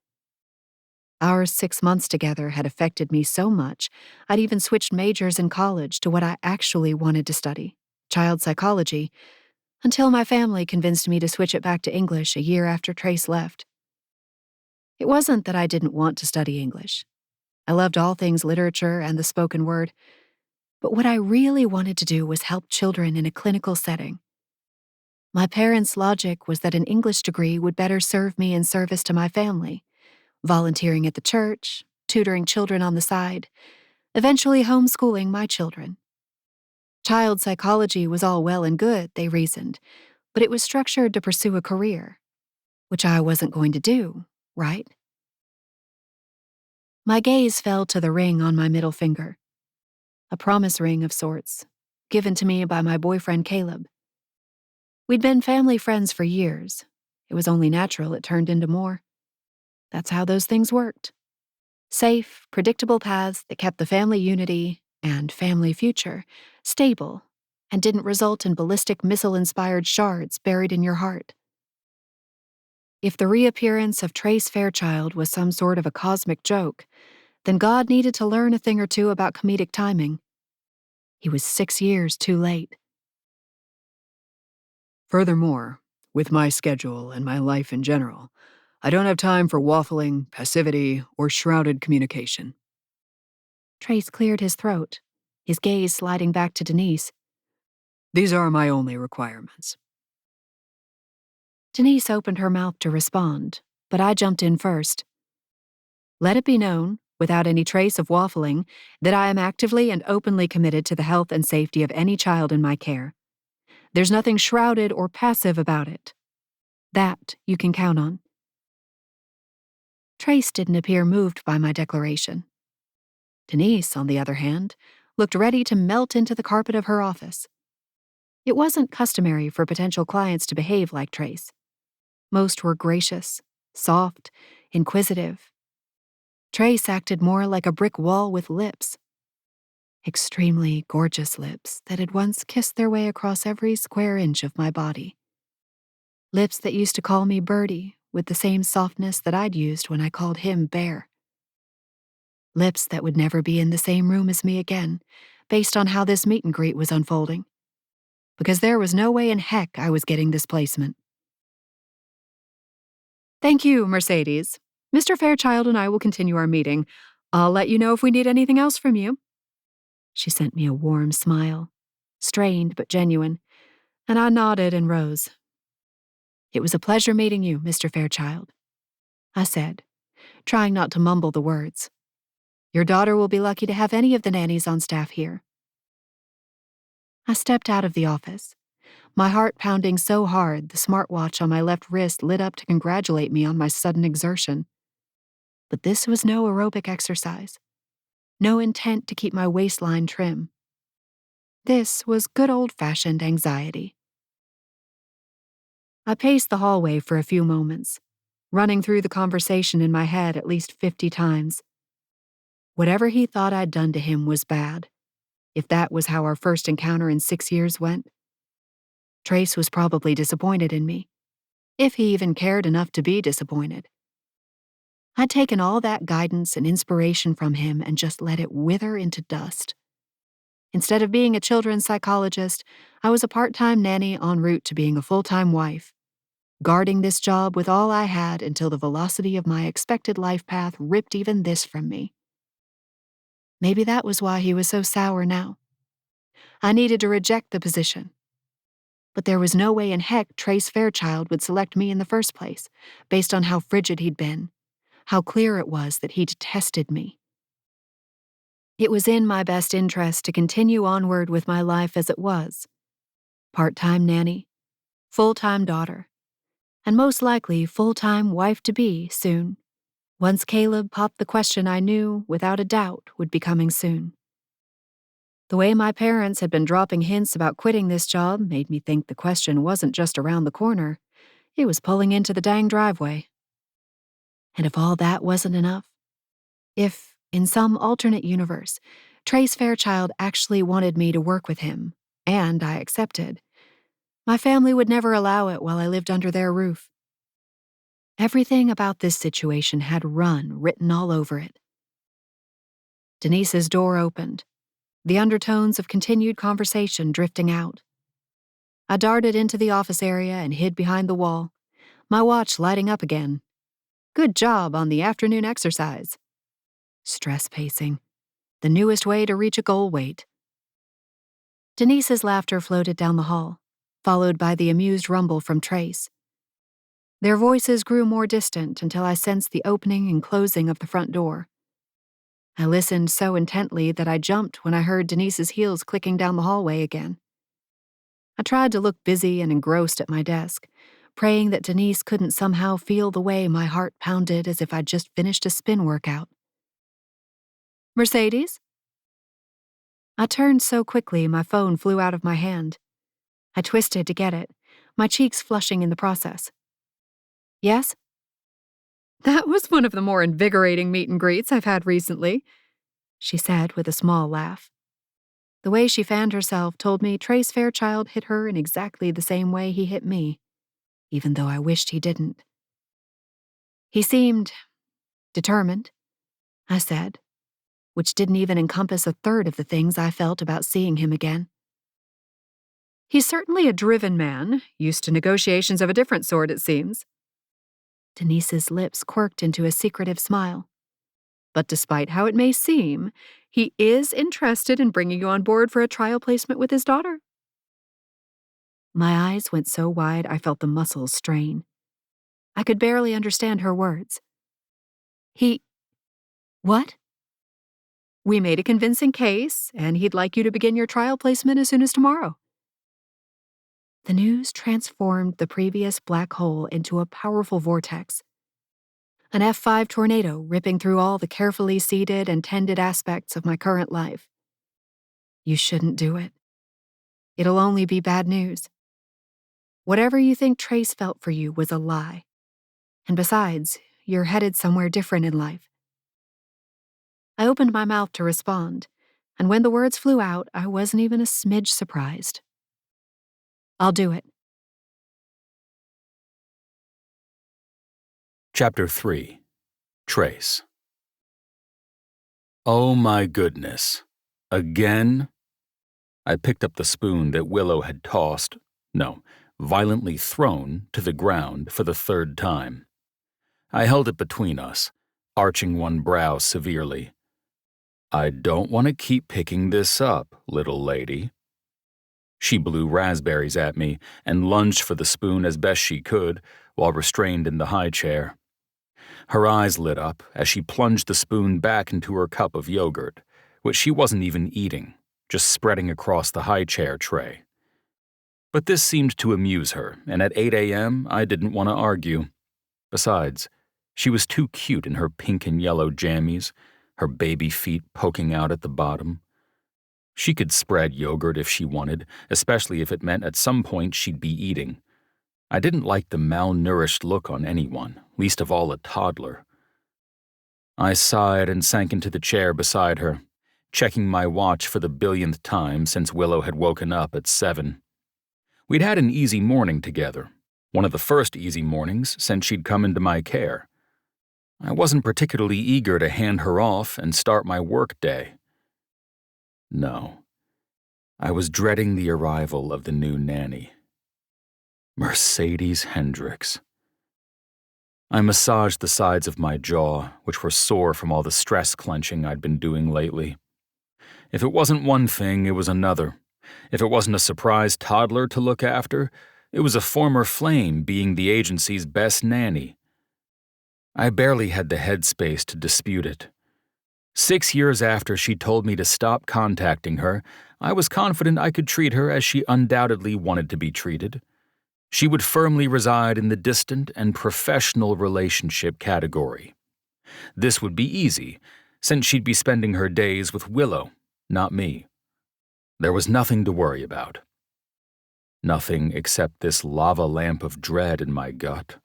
Our 6 months together had affected me so much, I'd even switched majors in college to what I actually wanted to study, child psychology, until my family convinced me to switch it back to English a year after Trace left. It wasn't that I didn't want to study English. I loved all things literature and the spoken word, but what I really wanted to do was help children in a clinical setting. My parents' logic was that an English degree would better serve me in service to my family, volunteering at the church, tutoring children on the side, eventually homeschooling my children. Child psychology was all well and good, they reasoned, but it was structured to pursue a career, which I wasn't going to do, right? My gaze fell to the ring on my middle finger, a promise ring of sorts, given to me by my boyfriend Caleb. We'd been family friends for years. It was only natural it turned into more. That's how those things worked. Safe, predictable paths that kept the family unity and family future stable and didn't result in ballistic missile-inspired shards buried in your heart. If the reappearance of Trace Fairchild was some sort of a cosmic joke, then God needed to learn a thing or two about comedic timing. He was 6 years too late. Furthermore, with my schedule and my life in general, I don't have time for waffling, passivity, or shrouded communication. Trace cleared his throat, his gaze sliding back to Denise. These are my only requirements. Denise opened her mouth to respond, but I jumped in first. Let it be known, without any trace of waffling, that I am actively and openly committed to the health and safety of any child in my care. There's nothing shrouded or passive about it. That you can count on. Trace didn't appear moved by my declaration. Denise, on the other hand, looked ready to melt into the carpet of her office. It wasn't customary for potential clients to behave like Trace. Most were gracious, soft, inquisitive. Trace acted more like a brick wall with lips. Extremely gorgeous lips that had once kissed their way across every square inch of my body. Lips that used to call me Birdie with the same softness that I'd used when I called him Bear. Lips that would never be in the same room as me again, based on how this meet and greet was unfolding. Because there was no way in heck I was getting this placement. Thank you, Mercedes. Mr. Fairchild and I will continue our meeting. I'll let you know if we need anything else from you. She sent me a warm smile, strained but genuine, and I nodded and rose. It was a pleasure meeting you, Mr. Fairchild, I said, trying not to mumble the words. Your daughter will be lucky to have any of the nannies on staff here. I stepped out of the office, my heart pounding so hard the smartwatch on my left wrist lit up to congratulate me on my sudden exertion. But this was no aerobic exercise, no intent to keep my waistline trim. This was good old-fashioned anxiety. I paced the hallway for a few moments, running through the conversation in my head at least 50 times. Whatever he thought I'd done to him was bad. if that was how our first encounter in 6 years went. Trace was probably disappointed in me, if he even cared enough to be disappointed. I'd taken all that guidance and inspiration from him and just let it wither into dust. Instead of being a children's psychologist, I was a part-time nanny en route to being a full-time wife, guarding this job with all I had until the velocity of my expected life path ripped even this from me. Maybe that was why he was so sour now. I needed to reject the position. But there was no way in heck Trace Fairchild would select me in the first place, based on how frigid he'd been, how clear it was that he detested me. It was in my best interest to continue onward with my life as it was. Part-time nanny, full-time daughter, and most likely full-time wife-to-be soon, once Caleb popped the question I knew, without a doubt, would be coming soon. The way my parents had been dropping hints about quitting this job made me think the question wasn't just around the corner, it was pulling into the dang driveway. And if all that wasn't enough, if, in some alternate universe, Trace Fairchild actually wanted me to work with him, and I accepted, my family would never allow it while I lived under their roof. Everything about this situation had run written all over it. Denise's door opened, the undertones of continued conversation drifting out. I darted into the office area and hid behind the wall, my watch lighting up again. Good job on the afternoon exercise. Stress pacing, the newest way to reach a goal weight. Denise's laughter floated down the hall, followed by the amused rumble from Trace. Their voices grew more distant until I sensed the opening and closing of the front door. I listened so intently that I jumped when I heard Denise's heels clicking down the hallway again. I tried to look busy and engrossed at my desk, praying that Denise couldn't somehow feel the way my heart pounded as if I'd just finished a spin workout. Mercedes? I turned so quickly my phone flew out of my hand. I twisted to get it, my cheeks flushing in the process. Yes? That was one of the more invigorating meet and greets I've had recently, she said with a small laugh. The way she fanned herself told me Trace Fairchild hit her in exactly the same way he hit me, even though I wished he didn't. He seemed determined, I said, which didn't even encompass a third of the things I felt about seeing him again. He's certainly a driven man, used to negotiations of a different sort, it seems. Denise's lips quirked into a secretive smile. But despite how it may seem, he is interested in bringing you on board for a trial placement with his daughter. My eyes went so wide I felt the muscles strain. I could barely understand her words. What? We made a convincing case, and he'd like you to begin your trial placement as soon as tomorrow. The news transformed the previous black hole into a powerful vortex. An F5 tornado ripping through all the carefully seeded and tended aspects of my current life. You shouldn't do it. It'll only be bad news. Whatever you think Trace felt for you was a lie. And besides, you're headed somewhere different in life. I opened my mouth to respond, and when the words flew out, I wasn't even a smidge surprised. I'll do it. Chapter 3. Trace. Oh my goodness. Again? I picked up the spoon that Willow had violently thrown to the ground for the third time. I held it between us, arching one brow severely. I don't want to keep picking this up, little lady. She blew raspberries at me and lunged for the spoon as best she could while restrained in the high chair. Her eyes lit up as she plunged the spoon back into her cup of yogurt, which she wasn't even eating, just spreading across the high chair tray. But this seemed to amuse her, and at 8 a.m. I didn't want to argue. Besides, she was too cute in her pink and yellow jammies, her baby feet poking out at the bottom. She could spread yogurt if she wanted, especially if it meant at some point she'd be eating. I didn't like the malnourished look on anyone, least of all a toddler. I sighed and sank into the chair beside her, checking my watch for the billionth time since Willow had woken up at 7. We'd had an easy morning together, one of the first easy mornings since she'd come into my care. I wasn't particularly eager to hand her off and start my work day. No, I was dreading the arrival of the new nanny. Mercedes Hendricks. I massaged the sides of my jaw, which were sore from all the stress clenching I'd been doing lately. If it wasn't one thing, it was another. If it wasn't a surprise toddler to look after, it was a former flame being the agency's best nanny. I barely had the headspace to dispute it. 6 years after she told me to stop contacting her, I was confident I could treat her as she undoubtedly wanted to be treated. She would firmly reside in the distant and professional relationship category. This would be easy, since she'd be spending her days with Willow, not me. There was nothing to worry about. Nothing except this lava lamp of dread in my gut.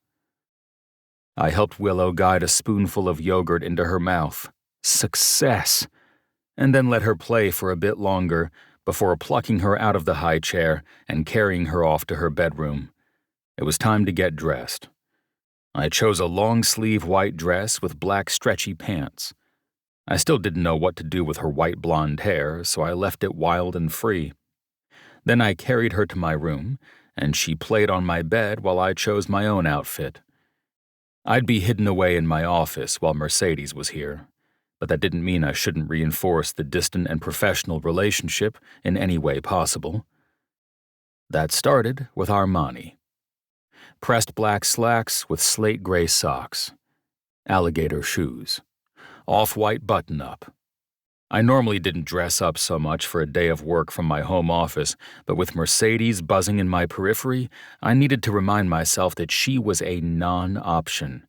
I helped Willow guide a spoonful of yogurt into her mouth. Success! And then let her play for a bit longer before plucking her out of the high chair and carrying her off to her bedroom. It was time to get dressed. I chose a long-sleeve white dress with black stretchy pants. I still didn't know what to do with her white blonde hair, so I left it wild and free. Then I carried her to my room, and she played on my bed while I chose my own outfit. I'd be hidden away in my office while Mercedes was here, but that didn't mean I shouldn't reinforce the distant and professional relationship in any way possible. That started with Armani. Pressed black slacks with slate gray socks, alligator shoes, off-white button-up. I normally didn't dress up so much for a day of work from my home office, but with Mercedes buzzing in my periphery, I needed to remind myself that she was a non-option.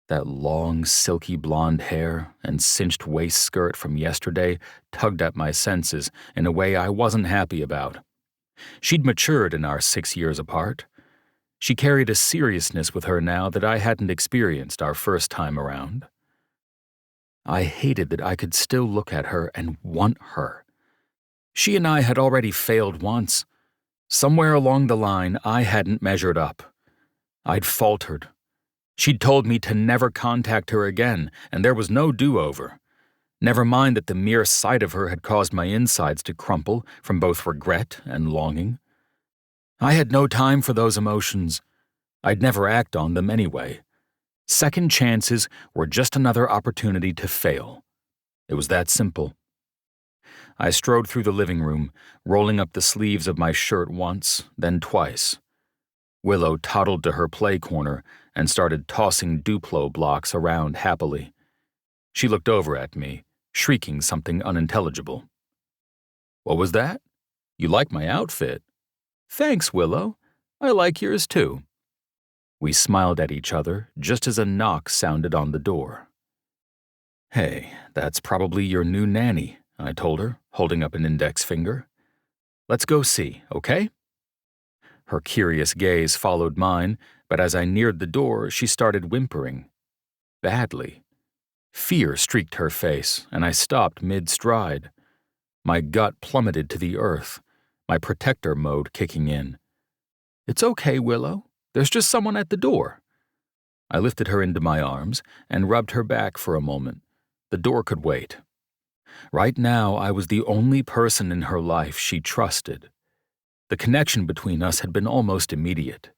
That long, silky blonde hair and cinched waist skirt from yesterday tugged at my senses in a way I wasn't happy about. She'd matured in our 6 years apart. She carried a seriousness with her now that I hadn't experienced our first time around. I hated that I could still look at her and want her. She and I had already failed once. Somewhere along the line, I hadn't measured up. I'd faltered. She'd told me to never contact her again, and there was no do-over. Never mind that the mere sight of her had caused my insides to crumple from both regret and longing. I had no time for those emotions. I'd never act on them anyway. Second chances were just another opportunity to fail. It was that simple. I strode through the living room, rolling up the sleeves of my shirt once, then twice. Willow toddled to her play corner and started tossing Duplo blocks around happily. She looked over at me, shrieking something unintelligible. "What was that? You like my outfit?" "Thanks, Willow. I like yours too." We smiled at each other just as a knock sounded on the door. "Hey, that's probably your new nanny," I told her, holding up an index finger. "Let's go see, okay?" Her curious gaze followed mine, but as I neared the door, she started whimpering. Badly. Fear streaked her face, and I stopped mid-stride. My gut plummeted to the earth, my protector mode kicking in. "It's okay, Willow. There's just someone at the door." I lifted her into my arms and rubbed her back for a moment. The door could wait. Right now, I was the only person in her life she trusted. The connection between us had been almost immediate.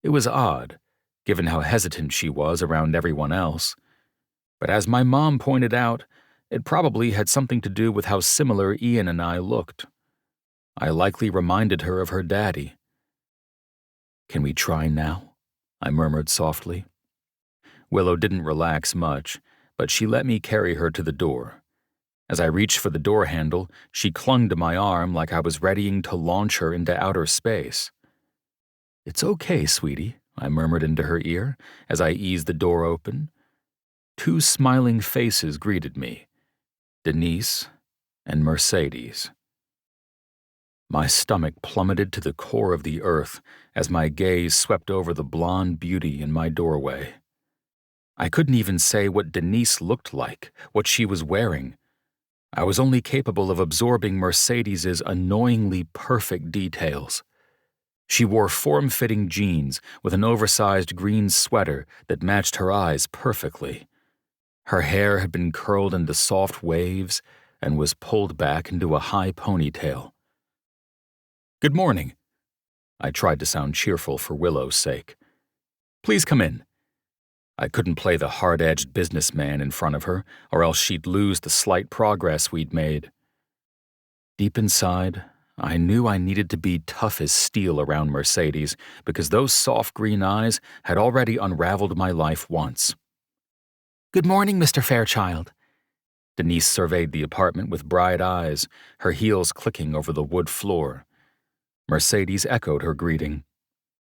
It was odd, given how hesitant she was around everyone else. But as my mom pointed out, it probably had something to do with how similar Ian and I looked. I likely reminded her of her daddy. "Can we try now?" I murmured softly. Willow didn't relax much, but she let me carry her to the door. As I reached for the door handle, she clung to my arm like I was readying to launch her into outer space. "It's okay, sweetie," I murmured into her ear as I eased the door open. 2 smiling faces greeted me, Denise and Mercedes. My stomach plummeted to the core of the earth as my gaze swept over the blonde beauty in my doorway. I couldn't even say what Denise looked like, what she was wearing. I was only capable of absorbing Mercedes's annoyingly perfect details. She wore form-fitting jeans with an oversized green sweater that matched her eyes perfectly. Her hair had been curled into soft waves and was pulled back into a high ponytail. "Good morning." I tried to sound cheerful for Willow's sake. "Please come in." I couldn't play the hard-edged businessman in front of her, or else she'd lose the slight progress we'd made. Deep inside, I knew I needed to be tough as steel around Mercedes because those soft green eyes had already unraveled my life once. Good morning, Mr. Fairchild. Denise surveyed the apartment with bright eyes, her heels clicking over the wood floor. Mercedes echoed her greeting.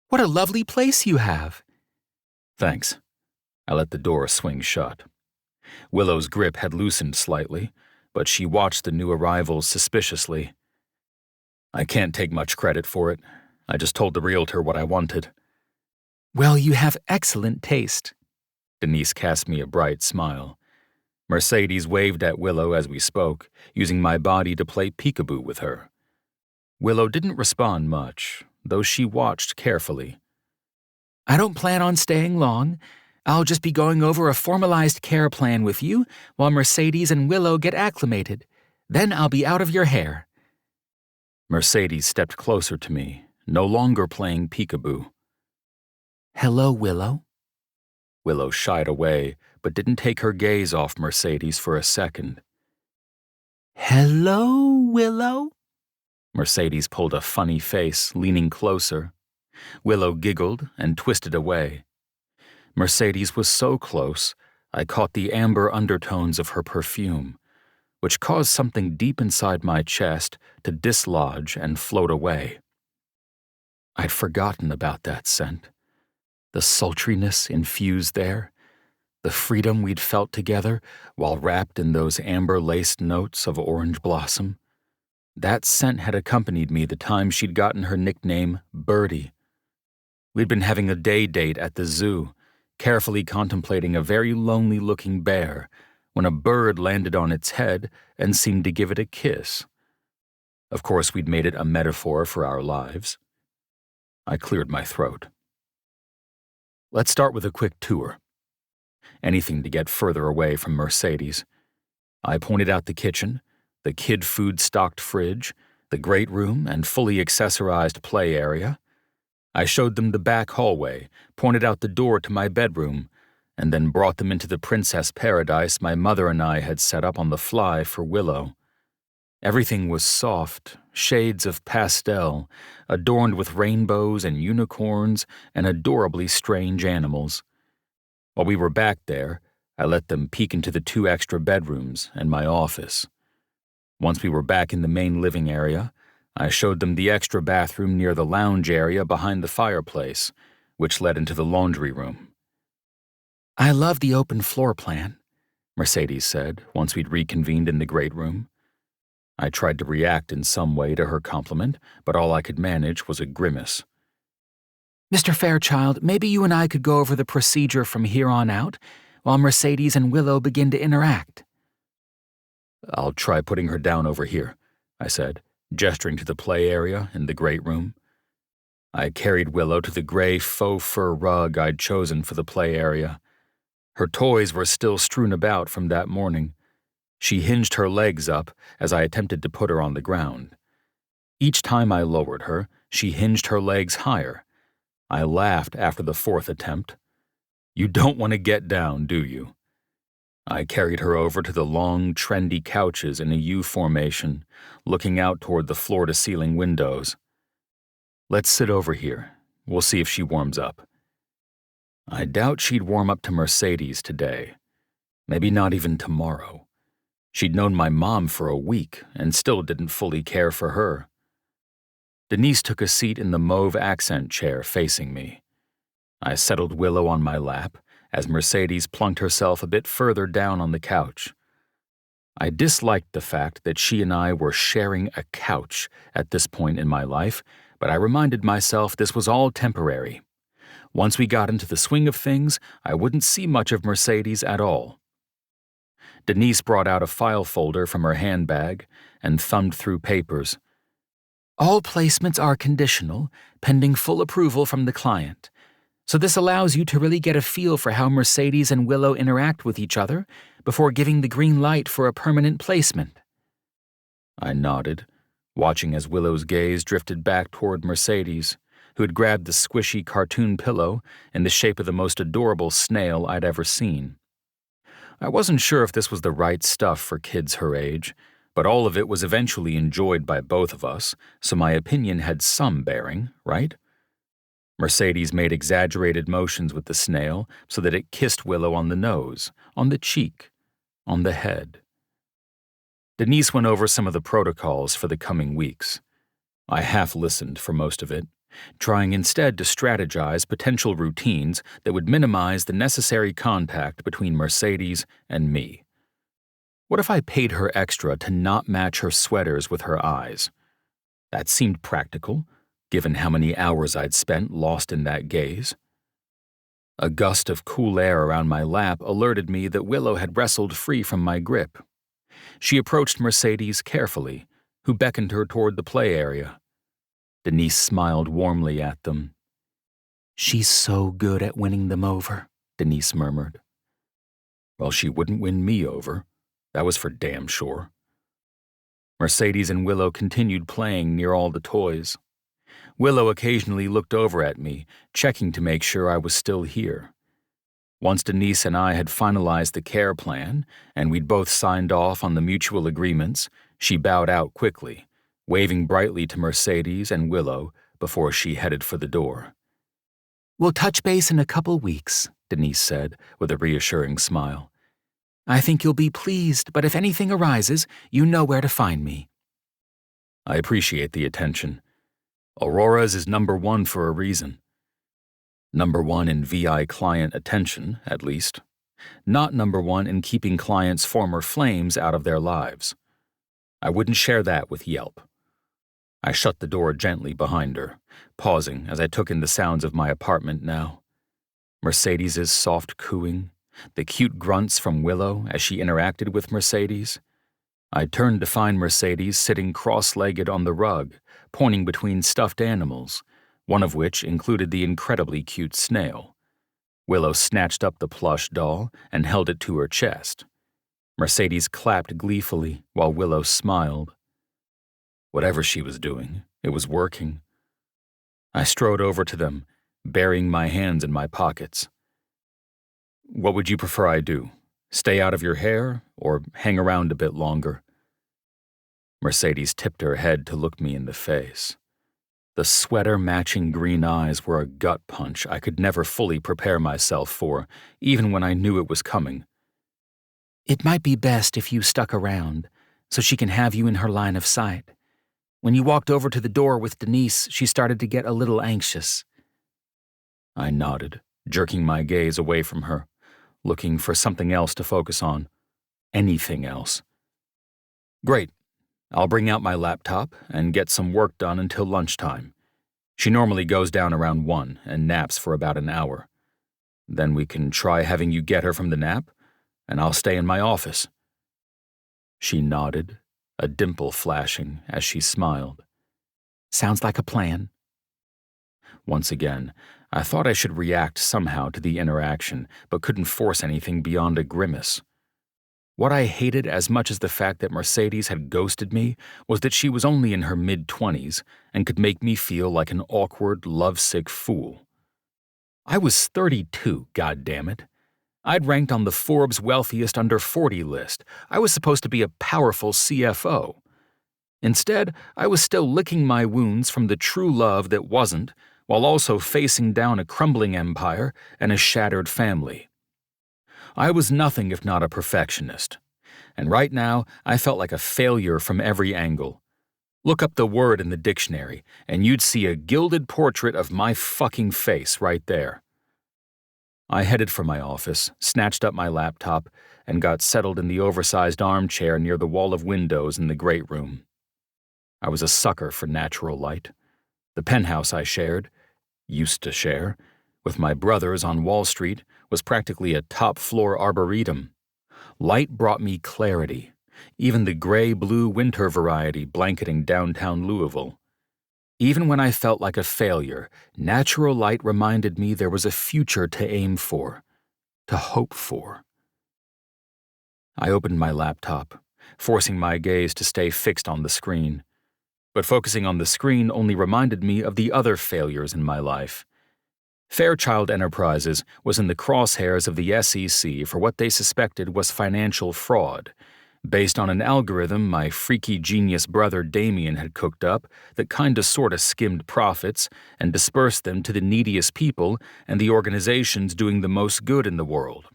What a lovely place you have. Thanks. I let the door swing shut. Willow's grip had loosened slightly, but she watched the new arrivals suspiciously. I can't take much credit for it. I just told the realtor what I wanted. Well, you have excellent taste. Denise cast me a bright smile. Mercedes waved at Willow as we spoke, using my body to play peekaboo with her. Willow didn't respond much, though she watched carefully. I don't plan on staying long. I'll just be going over a formalized care plan with you while Mercedes and Willow get acclimated. Then I'll be out of your hair. Mercedes stepped closer to me, no longer playing peekaboo. Hello, Willow. Willow shied away, but didn't take her gaze off Mercedes for a second. Hello, Willow? Mercedes pulled a funny face, leaning closer. Willow giggled and twisted away. Mercedes was so close, I caught the amber undertones of her perfume, which caused something deep inside my chest to dislodge and float away. I'd forgotten about that scent. The sultriness infused there, the freedom we'd felt together while wrapped in those amber-laced notes of orange blossom. That scent had accompanied me the time she'd gotten her nickname Birdie. We'd been having a day date at the zoo, carefully contemplating a very lonely-looking bear, when a bird landed on its head and seemed to give it a kiss. Of course, we'd made it a metaphor for our lives. I cleared my throat. Let's start with a quick tour. Anything to get further away from Mercedes. I pointed out the kitchen, the kid food-stocked fridge, the great room and fully accessorized play area. I showed them the back hallway, pointed out the door to my bedroom, and then brought them into the princess paradise my mother and I had set up on the fly for Willow. Everything was soft, shades of pastel, adorned with rainbows and unicorns and adorably strange animals. While we were back there, I let them peek into the 2 extra bedrooms and my office. Once we were back in the main living area, I showed them the extra bathroom near the lounge area behind the fireplace, which led into the laundry room. I love the open floor plan, Mercedes said once we'd reconvened in the great room. I tried to react in some way to her compliment, but all I could manage was a grimace. Mr. Fairchild, maybe you and I could go over the procedure from here on out while Mercedes and Willow begin to interact. I'll try putting her down over here, I said, gesturing to the play area in the great room. I carried Willow to the gray faux fur rug I'd chosen for the play area. Her toys were still strewn about from that morning. She hinged her legs up as I attempted to put her on the ground. Each time I lowered her, she hinged her legs higher. I laughed after the 4th attempt. You don't want to get down, do you? I carried her over to the long, trendy couches in a U formation, looking out toward the floor-to-ceiling windows. Let's sit over here. We'll see if she warms up. I doubt she'd warm up to Mercedes today. Maybe not even tomorrow. She'd known my mom for a week and still didn't fully care for her. Denise took a seat in the mauve accent chair facing me. I settled Willow on my lap as Mercedes plunked herself a bit further down on the couch. I disliked the fact that she and I were sharing a couch at this point in my life, but I reminded myself this was all temporary. Once we got into the swing of things, I wouldn't see much of Mercedes at all. Denise brought out a file folder from her handbag and thumbed through papers. All placements are conditional, pending full approval from the client. So this allows you to really get a feel for how Mercedes and Willow interact with each other before giving the green light for a permanent placement. I nodded, watching as Willow's gaze drifted back toward Mercedes, who had grabbed the squishy cartoon pillow in the shape of the most adorable snail I'd ever seen. I wasn't sure if this was the right stuff for kids her age, but all of it was eventually enjoyed by both of us, so my opinion had some bearing, right? Mercedes made exaggerated motions with the snail so that it kissed Willow on the nose, on the cheek, on the head. Denise went over some of the protocols for the coming weeks. I half-listened for most of it, trying instead to strategize potential routines that would minimize the necessary contact between Mercedes and me. What if I paid her extra to not match her sweaters with her eyes? That seemed practical, given how many hours I'd spent lost in that gaze. A gust of cool air around my lap alerted me that Willow had wrestled free from my grip. She approached Mercedes carefully, who beckoned her toward the play area. Denise smiled warmly at them. "She's so good at winning them over," Denise murmured. Well, she wouldn't win me over. That was for damn sure. Mercedes and Willow continued playing near all the toys. Willow occasionally looked over at me, checking to make sure I was still here. Once Denise and I had finalized the care plan, and we'd both signed off on the mutual agreements, she bowed out quickly, waving brightly to Mercedes and Willow before she headed for the door. "We'll touch base in a couple weeks," Denise said, with a reassuring smile. "I think you'll be pleased, but if anything arises, you know where to find me." I appreciate the attention. Aurora's is number one for a reason. Number one in VI client attention, at least. Not number one in keeping clients' former flames out of their lives. I wouldn't share that with Yelp. I shut the door gently behind her, pausing as I took in the sounds of my apartment now. Mercedes's soft cooing, the cute grunts from Willow as she interacted with Mercedes. I turned to find Mercedes sitting cross-legged on the rug, pointing between stuffed animals, one of which included the incredibly cute snail. Willow snatched up the plush doll and held it to her chest. Mercedes clapped gleefully while Willow smiled. Whatever she was doing, it was working. I strode over to them, burying my hands in my pockets. What would you prefer I do? Stay out of your hair, or hang around a bit longer? Mercedes tipped her head to look me in the face. The sweater-matching green eyes were a gut punch I could never fully prepare myself for, even when I knew it was coming. "It might be best if you stuck around, so she can have you in her line of sight. When you walked over to the door with Denise, she started to get a little anxious." I nodded, jerking my gaze away from her, looking for something else to focus on. Anything else. Great. I'll bring out my laptop and get some work done until lunchtime. She normally goes down around 1 and naps for about an hour. Then we can try having you get her from the nap, and I'll stay in my office. She nodded, a dimple flashing as she smiled. "Sounds like a plan." Once again, I thought I should react somehow to the interaction, but couldn't force anything beyond a grimace. What I hated as much as the fact that Mercedes had ghosted me was that she was only in her mid-20s and could make me feel like an awkward, lovesick fool. I was 32, goddammit. I'd ranked on the Forbes wealthiest under 40 list. I was supposed to be a powerful CFO. Instead, I was still licking my wounds from the true love that wasn't, while also facing down a crumbling empire and a shattered family. I was nothing if not a perfectionist, and right now I felt like a failure from every angle. Look up the word in the dictionary, and you'd see a gilded portrait of my fucking face right there. I headed for my office, snatched up my laptop, and got settled in the oversized armchair near the wall of windows in the great room. I was a sucker for natural light. The penthouse I used to share, with my brothers on Wall Street was practically a top-floor arboretum. Light brought me clarity, even the gray-blue winter variety blanketing downtown Louisville. Even when I felt like a failure, natural light reminded me there was a future to aim for, to hope for. I opened my laptop, forcing my gaze to stay fixed on the screen. But focusing on the screen only reminded me of the other failures in my life. Fairchild Enterprises was in the crosshairs of the SEC for what they suspected was financial fraud, based on an algorithm my freaky genius brother Damien had cooked up that kinda sorta skimmed profits and dispersed them to the neediest people and the organizations doing the most good in the world.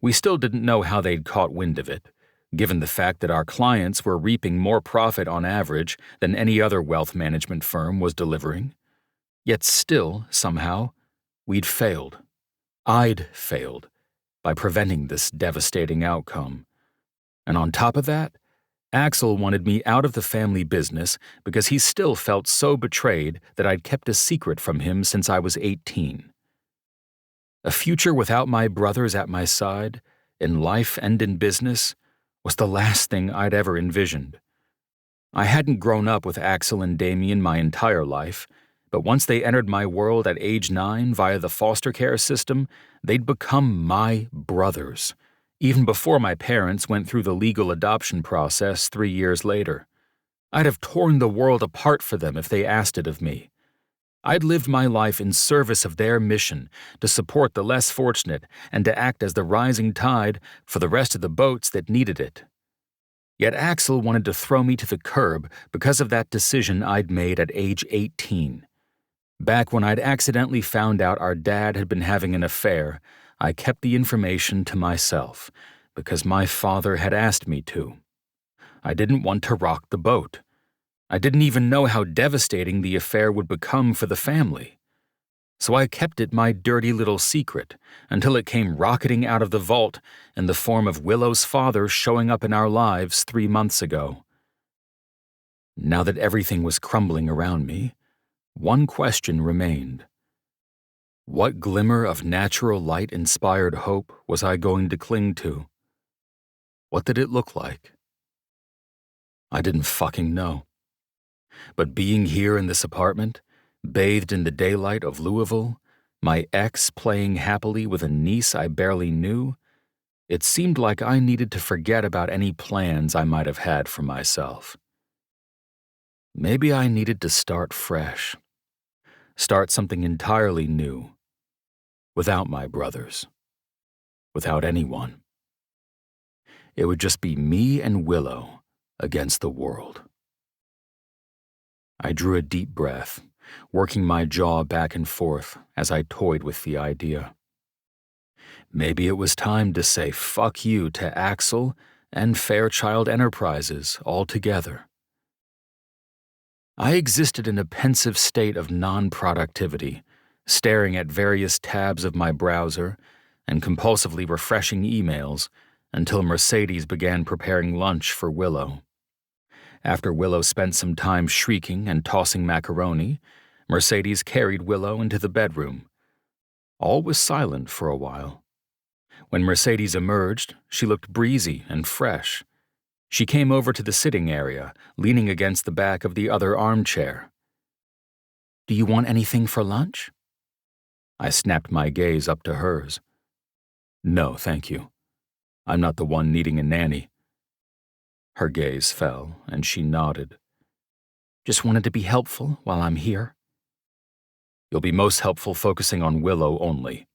We still didn't know how they'd caught wind of it, given the fact that our clients were reaping more profit on average than any other wealth management firm was delivering. Yet still, somehow, we'd failed. I'd failed by preventing this devastating outcome. And on top of that, Axel wanted me out of the family business because he still felt so betrayed that I'd kept a secret from him since I was 18. A future without my brothers at my side, in life and in business, was the last thing I'd ever envisioned. I hadn't grown up with Axel and Damien my entire life, but once they entered my world at age 9 via the foster care system, they'd become my brothers, even before my parents went through the legal adoption process 3 years later. I'd have torn the world apart for them if they asked it of me. I'd lived my life in service of their mission to support the less fortunate and to act as the rising tide for the rest of the boats that needed it. Yet Axel wanted to throw me to the curb because of that decision I'd made at age 18. Back when I'd accidentally found out our dad had been having an affair, I kept the information to myself because my father had asked me to. I didn't want to rock the boat. I didn't even know how devastating the affair would become for the family. So I kept it my dirty little secret until it came rocketing out of the vault in the form of Willow's father showing up in our lives 3 months ago. Now that everything was crumbling around me, one question remained. What glimmer of natural light-inspired hope was I going to cling to? What did it look like? I didn't fucking know. But being here in this apartment, bathed in the daylight of Louisville, my ex playing happily with a niece I barely knew, it seemed like I needed to forget about any plans I might have had for myself. Maybe I needed to start fresh. Start something entirely new. Without my brothers. Without anyone. It would just be me and Willow against the world. I drew a deep breath, working my jaw back and forth as I toyed with the idea. Maybe it was time to say fuck you to Axel and Fairchild Enterprises altogether. I existed in a pensive state of non-productivity, staring at various tabs of my browser and compulsively refreshing emails until Mercedes began preparing lunch for Willow. After Willow spent some time shrieking and tossing macaroni, Mercedes carried Willow into the bedroom. All was silent for a while. When Mercedes emerged, she looked breezy and fresh. She came over to the sitting area, leaning against the back of the other armchair. "Do you want anything for lunch?" I snapped my gaze up to hers. "No, thank you. I'm not the one needing a nanny." Her gaze fell, and she nodded. "Just wanted to be helpful while I'm here." "You'll be most helpful focusing on Willow only."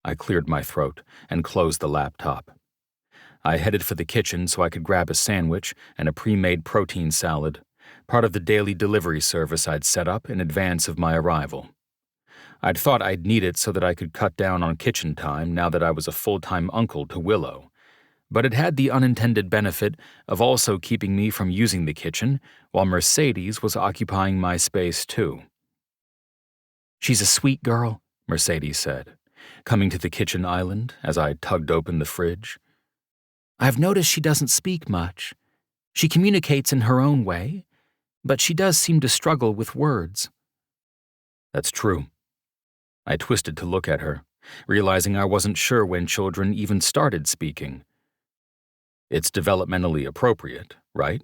I cleared my throat and closed the laptop. I headed for the kitchen so I could grab a sandwich and a pre-made protein salad, part of the daily delivery service I'd set up in advance of my arrival. I'd thought I'd need it so that I could cut down on kitchen time now that I was a full-time uncle to Willow. But it had the unintended benefit of also keeping me from using the kitchen while Mercedes was occupying my space too. "She's a sweet girl," Mercedes said, coming to the kitchen island as I tugged open the fridge. "I've noticed she doesn't speak much. She communicates in her own way, but she does seem to struggle with words." "That's true." I twisted to look at her, realizing I wasn't sure when children even started speaking. It's developmentally appropriate, right?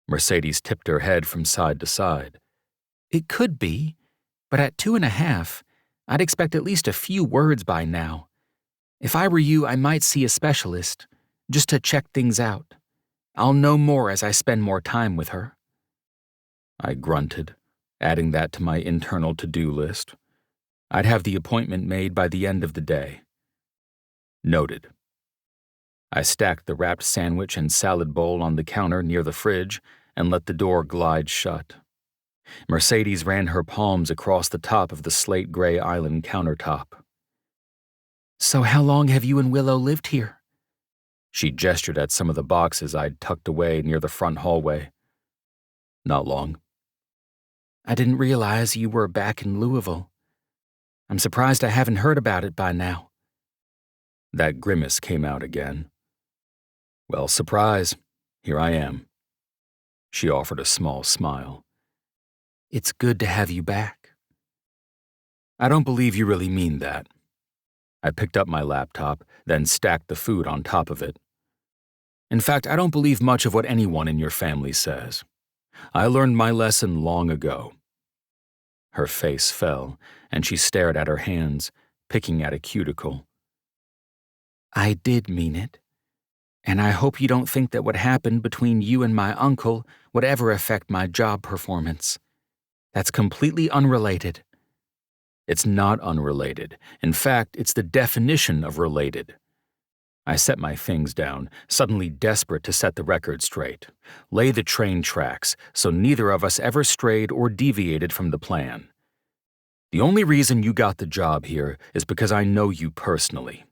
Mercedes tipped her head from side to side. It could be, but at 2.5, I'd expect at least a few words by now. If I were you, I might see a specialist, just to check things out. I'll know more as I spend more time with her. I grunted, adding that to my internal to-do list. I'd have the appointment made by the end of the day. Noted. I stacked the wrapped sandwich and salad bowl on the counter near the fridge and let the door glide shut. Mercedes ran her palms across the top of the slate-gray island countertop. So how long have you and Willow lived here? She gestured at some of the boxes I'd tucked away near the front hallway. Not long. I didn't realize you were back in Louisville. I'm surprised I haven't heard about it by now. That grimace came out again. Well, surprise, here I am. She offered a small smile. It's good to have you back. I don't believe you really mean that. I picked up my laptop, then stacked the food on top of it. In fact, I don't believe much of what anyone in your family says. I learned my lesson long ago. Her face fell, and she stared at her hands, picking at a cuticle. I did mean it. And I hope you don't think that what happened between you and my uncle would ever affect my job performance. That's completely unrelated. It's not unrelated. In fact, it's the definition of related. I set my things down, suddenly desperate to set the record straight, lay the train tracks so neither of us ever strayed or deviated from the plan. The only reason you got the job here is because I know you personally.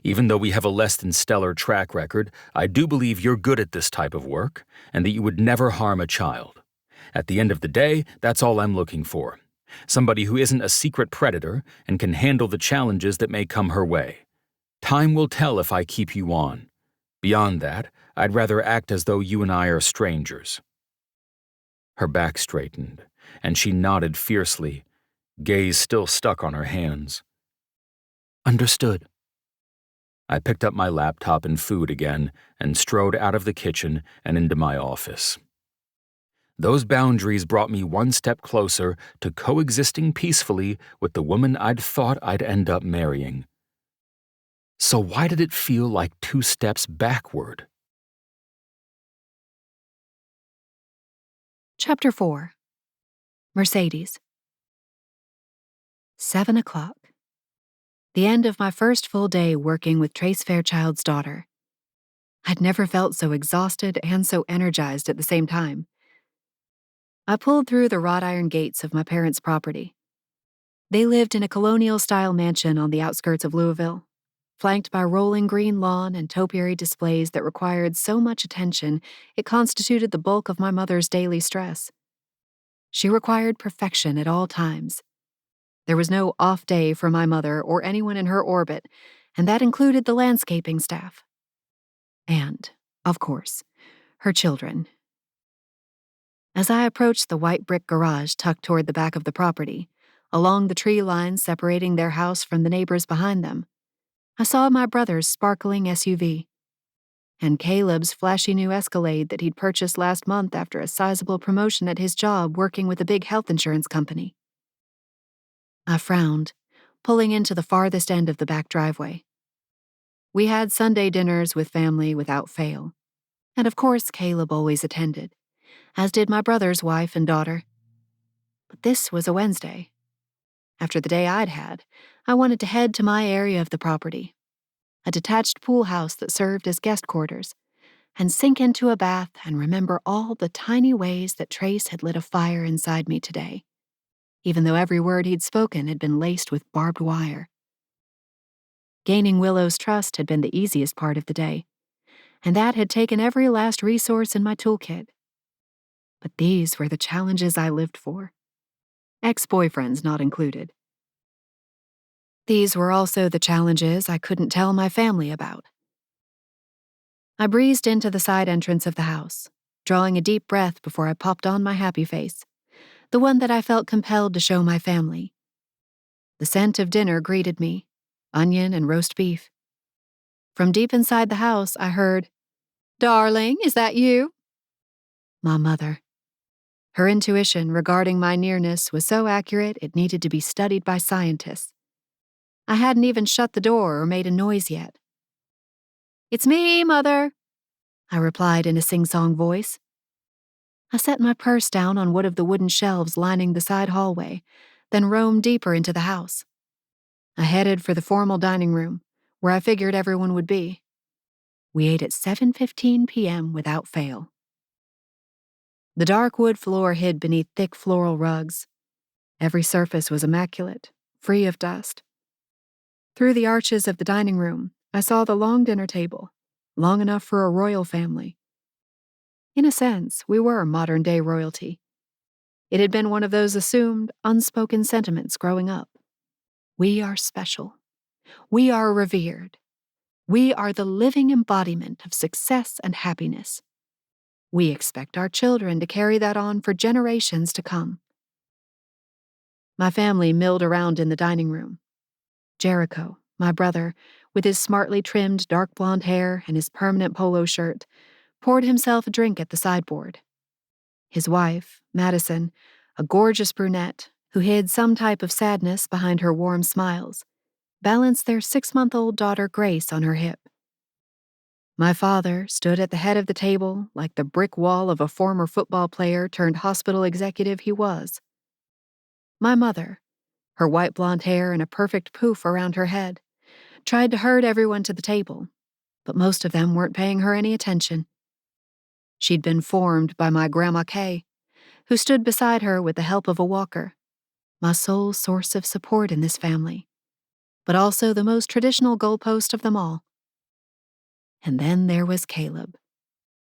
Even though we have a less than stellar track record, I do believe you're good at this type of work and that you would never harm a child. At the end of the day, that's all I'm looking for. Somebody who isn't a secret predator and can handle the challenges that may come her way. Time will tell if I keep you on. Beyond that, I'd rather act as though you and I are strangers. Her back straightened, and she nodded fiercely, gaze still stuck on her hands. Understood. I picked up my laptop and food again and strode out of the kitchen and into my office. Those boundaries brought me one step closer to coexisting peacefully with the woman I'd thought I'd end up marrying. So why did it feel like 2 steps backward? Chapter 4. Mercedes. 7 o'clock. The end of my first full day working with Trace Fairchild's daughter. I'd never felt so exhausted and so energized at the same time. I pulled through the wrought iron gates of my parents' property. They lived in a colonial-style mansion on the outskirts of Louisville, flanked by rolling green lawn and topiary displays that required so much attention it constituted the bulk of my mother's daily stress. She required perfection at all times. There was no off day for my mother or anyone in her orbit, and that included the landscaping staff. And, of course, her children. As I approached the white brick garage tucked toward the back of the property, along the tree lines separating their house from the neighbors behind them, I saw my brother's sparkling SUV and Caleb's flashy new Escalade that he'd purchased last month after a sizable promotion at his job working with a big health insurance company. I frowned, pulling into the farthest end of the back driveway. We had Sunday dinners with family without fail, and of course Caleb always attended, as did my brother's wife and daughter. But this was a Wednesday. After the day I'd had, I wanted to head to my area of the property, a detached pool house that served as guest quarters, and sink into a bath and remember all the tiny ways that Trace had lit a fire inside me today, even though every word he'd spoken had been laced with barbed wire. Gaining Willow's trust had been the easiest part of the day, and that had taken every last resource in my toolkit. But these were the challenges I lived for, ex-boyfriends not included. These were also the challenges I couldn't tell my family about. I breezed into the side entrance of the house, drawing a deep breath before I popped on my happy face, the one that I felt compelled to show my family. The scent of dinner greeted me, onion and roast beef. From deep inside the house, I heard, Darling, is that you? My mother. Her intuition regarding my nearness was so accurate it needed to be studied by scientists. I hadn't even shut the door or made a noise yet. It's me, Mother, I replied in a sing-song voice. I set my purse down on one of the wooden shelves lining the side hallway, then roamed deeper into the house. I headed for the formal dining room, where I figured everyone would be. We ate at 7:15 p.m. without fail. The dark wood floor hid beneath thick floral rugs. Every surface was immaculate, free of dust. Through the arches of the dining room, I saw the long dinner table, long enough for a royal family. In a sense, we were modern-day royalty. It had been one of those assumed, unspoken sentiments growing up. We are special. We are revered. We are the living embodiment of success and happiness. We expect our children to carry that on for generations to come. My family milled around in the dining room. Jericho, my brother, with his smartly trimmed dark blonde hair and his permanent polo shirt, poured himself a drink at the sideboard. His wife, Madison, a gorgeous brunette who hid some type of sadness behind her warm smiles, balanced their 6-month-old daughter Grace on her hip. My father stood at the head of the table like the brick wall of a former football player turned hospital executive he was. My mother, her white blonde hair in a perfect poof around her head, tried to herd everyone to the table, but most of them weren't paying her any attention. She'd been formed by my Grandma Kay, who stood beside her with the help of a walker, my sole source of support in this family, but also the most traditional goalpost of them all. And then there was Caleb,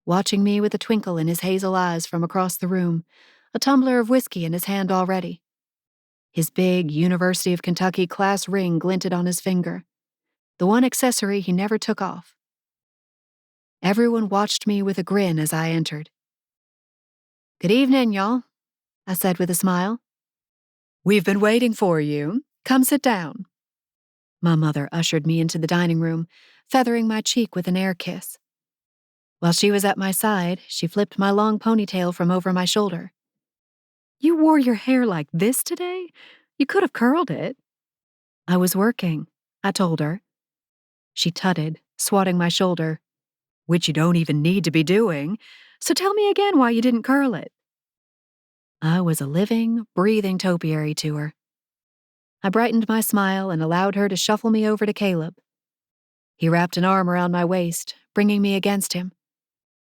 watching me with a twinkle in his hazel eyes from across the room, a tumbler of whiskey in his hand already. His big University of Kentucky class ring glinted on his finger, the one accessory he never took off. Everyone watched me with a grin as I entered. "Good evening, y'all," I said with a smile. "We've been waiting for you. Come sit down." My mother ushered me into the dining room, feathering my cheek with an air kiss. While she was at my side, she flipped my long ponytail from over my shoulder. "You wore your hair like this today? You could have curled it." "I was working," I told her. She tutted, swatting my shoulder. "Which you don't even need to be doing. So tell me again why you didn't curl it." I was a living, breathing topiary to her. I brightened my smile and allowed her to shuffle me over to Caleb. He wrapped an arm around my waist, bringing me against him.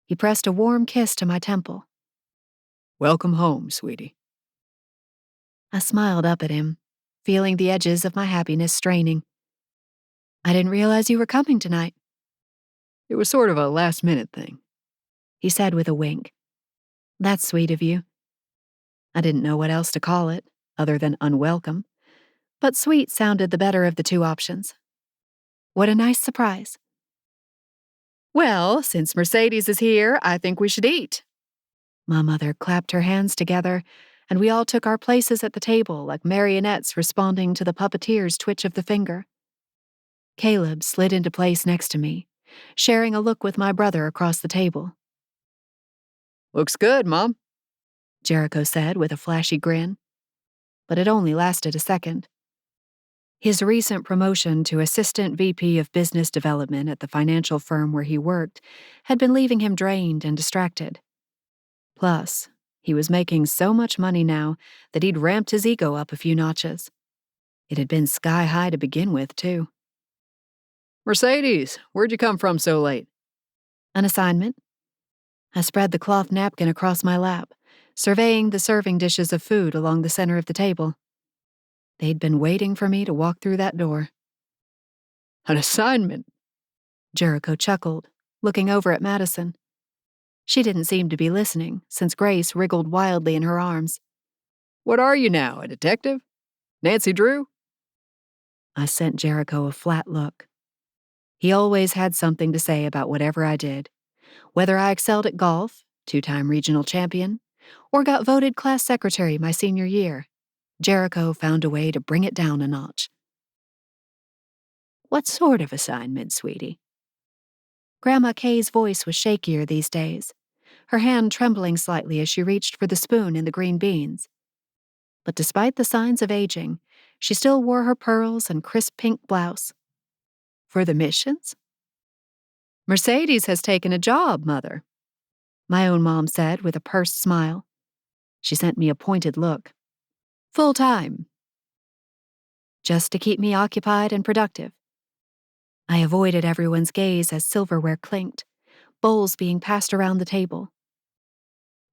He pressed a warm kiss to my temple. "Welcome home, sweetie." I smiled up at him, feeling the edges of my happiness straining. "I didn't realize you were coming tonight." "It was sort of a last-minute thing," he said with a wink. "That's sweet of you." I didn't know what else to call it, other than unwelcome, but sweet sounded the better of the two options. What a nice surprise. "Well, since Mercedes is here, I think we should eat." My mother clapped her hands together, and we all took our places at the table like marionettes responding to the puppeteer's twitch of the finger. Caleb slid into place next to me, sharing a look with my brother across the table. "Looks good, Mom," Jericho said with a flashy grin. But it only lasted a second. His recent promotion to Assistant VP of Business Development at the financial firm where he worked had been leaving him drained and distracted. Plus, he was making so much money now that he'd ramped his ego up a few notches. It had been sky high to begin with, too. "Mercedes, where'd you come from so late?" "An assignment." I spread the cloth napkin across my lap, surveying the serving dishes of food along the center of the table. They'd been waiting for me to walk through that door. "An assignment?" Jericho chuckled, looking over at Madison. She didn't seem to be listening, since Grace wriggled wildly in her arms. "What are you now, a detective? Nancy Drew?" I sent Jericho a flat look. He always had something to say about whatever I did. Whether I excelled at golf, 2-time regional champion, or got voted class secretary my senior year, Jericho found a way to bring it down a notch. "What sort of assignment, sweetie?" Grandma Kay's voice was shakier these days, her hand trembling slightly as she reached for the spoon and the green beans. But despite the signs of aging, she still wore her pearls and crisp pink blouse. For the missions? Mercedes has taken a job, Mother, my own mom said with a pursed smile. She sent me a pointed look. Full-time. Just to keep me occupied and productive. I avoided everyone's gaze as silverware clinked, bowls being passed around the table.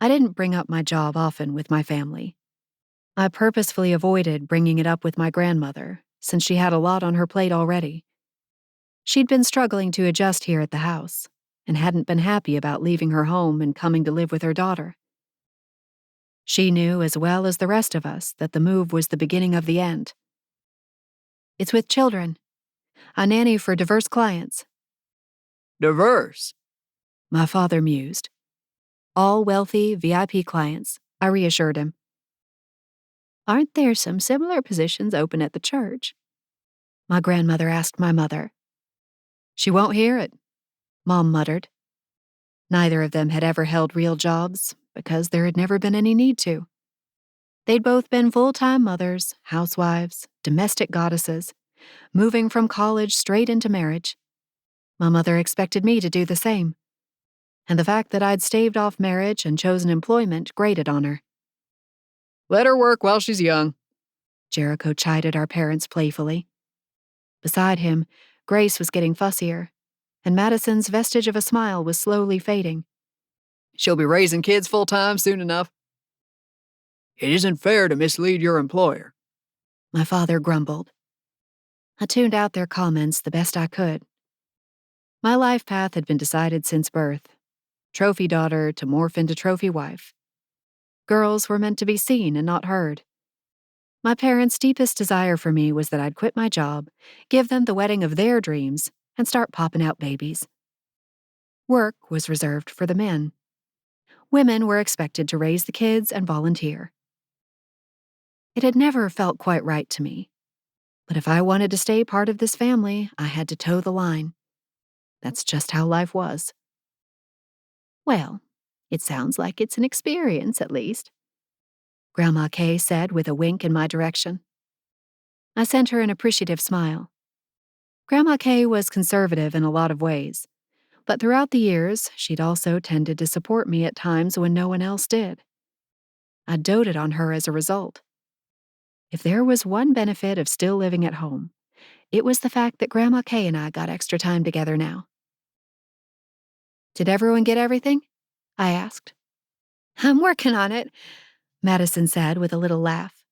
I didn't bring up my job often with my family. I purposefully avoided bringing it up with my grandmother, since she had a lot on her plate already. She'd been struggling to adjust here at the house, and hadn't been happy about leaving her home and coming to live with her daughter. She knew as well as the rest of us that the move was the beginning of the end. It's with children. I nanny for diverse clients. Diverse? My father mused. All wealthy, VIP clients, I reassured him. Aren't there some similar positions open at the church? My grandmother asked my mother. She won't hear it, Mom muttered. Neither of them had ever held real jobs, because there had never been any need to. They'd both been full-time mothers, housewives, domestic goddesses, moving from college straight into marriage. My mother expected me to do the same, and the fact that I'd staved off marriage and chosen employment grated on her. Let her work while she's young, Jericho chided our parents playfully. Beside him, Grace was getting fussier, and Madison's vestige of a smile was slowly fading. She'll be raising kids full-time soon enough. It isn't fair to mislead your employer, my father grumbled. I tuned out their comments the best I could. My life path had been decided since birth. Trophy daughter to morph into trophy wife. Girls were meant to be seen and not heard. My parents' deepest desire for me was that I'd quit my job, give them the wedding of their dreams, and start popping out babies. Work was reserved for the men. Women were expected to raise the kids and volunteer. It had never felt quite right to me. But if I wanted to stay part of this family, I had to toe the line. That's just how life was. Well, it sounds like it's an experience, at least, Grandma Kay said with a wink in my direction. I sent her an appreciative smile. Grandma Kay was conservative in a lot of ways, but throughout the years, she'd also tended to support me at times when no one else did. I doted on her as a result. If there was one benefit of still living at home, it was the fact that Grandma Kay and I got extra time together now. Did everyone get everything? I asked. I'm working on it, Madison said with a little laugh.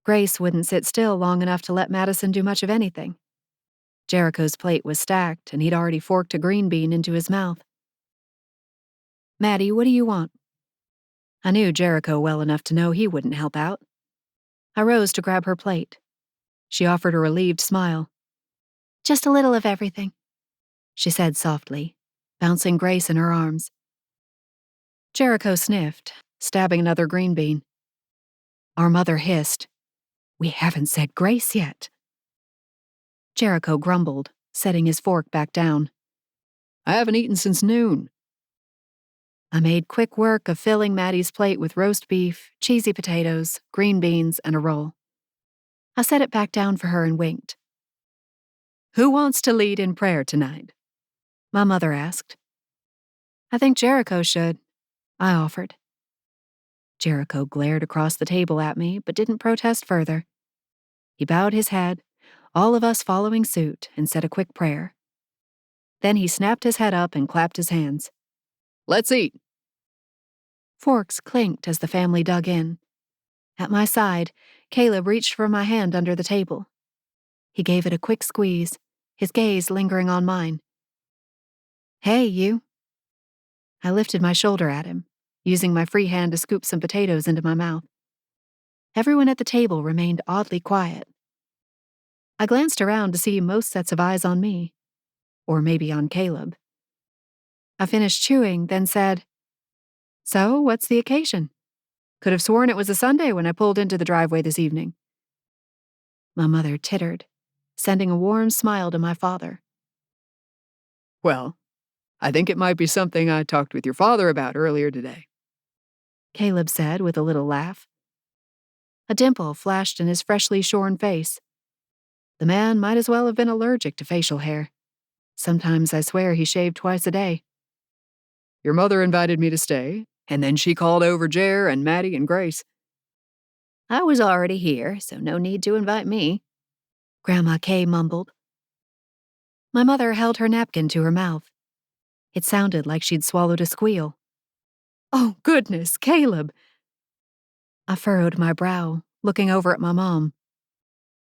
Grace wouldn't sit still long enough to let Madison do much of anything. Jericho's plate was stacked, and he'd already forked a green bean into his mouth. Maddie, what do you want? I knew Jericho well enough to know he wouldn't help out. I rose to grab her plate. She offered a relieved smile. Just a little of everything, she said softly, bouncing Grace in her arms. Jericho sniffed, stabbing another green bean. Our mother hissed, "We haven't said grace yet." Jericho grumbled, setting his fork back down. I haven't eaten since noon. I made quick work of filling Maddie's plate with roast beef, cheesy potatoes, green beans, and a roll. I set it back down for her and winked. Who wants to lead in prayer tonight? My mother asked. I think Jericho should, I offered. Jericho glared across the table at me, but didn't protest further. He bowed his head, all of us following suit, and said a quick prayer. Then he snapped his head up and clapped his hands. Let's eat. Forks clinked as the family dug in. At my side, Caleb reached for my hand under the table. He gave it a quick squeeze, his gaze lingering on mine. Hey, you. I lifted my shoulder at him, using my free hand to scoop some potatoes into my mouth. Everyone at the table remained oddly quiet. I glanced around to see most sets of eyes on me, or maybe on Caleb. I finished chewing, then said, So, what's the occasion? Could have sworn it was a Sunday when I pulled into the driveway this evening. My mother tittered, sending a warm smile to my father. Well, I think it might be something I talked with your father about earlier today. Caleb said with a little laugh. A dimple flashed in his freshly shorn face. The man might as well have been allergic to facial hair. Sometimes I swear he shaved twice a day. Your mother invited me to stay, and then she called over Jer and Maddie and Grace. I was already here, so no need to invite me, Grandma Kay mumbled. My mother held her napkin to her mouth. It sounded like she'd swallowed a squeal. Oh, goodness, Caleb! I furrowed my brow, looking over at my mom.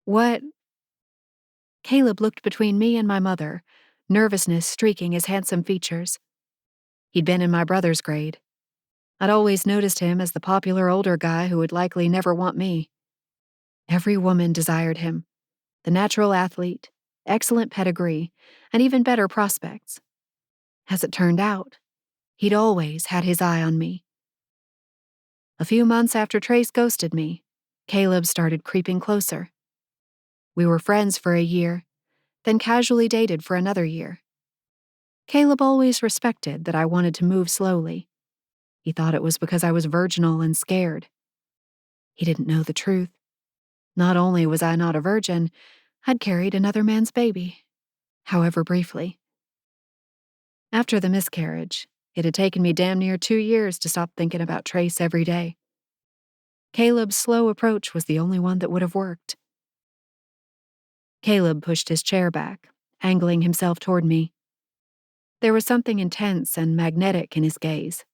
What? Caleb looked between me and my mother, nervousness streaking his handsome features. He'd been in my brother's grade. I'd always noticed him as the popular older guy who would likely never want me. Every woman desired him. The natural athlete, excellent pedigree, and even better prospects. As it turned out, he'd always had his eye on me. A few months after Trace ghosted me, Caleb started creeping closer. We were friends for a year, then casually dated for another year. Caleb always respected that I wanted to move slowly. He thought it was because I was virginal and scared. He didn't know the truth. Not only was I not a virgin, I'd carried another man's baby, however briefly. After the miscarriage, it had taken me damn near 2 years to stop thinking about Trace every day. Caleb's slow approach was the only one that would have worked. Caleb pushed his chair back, angling himself toward me. There was something intense and magnetic in his gaze.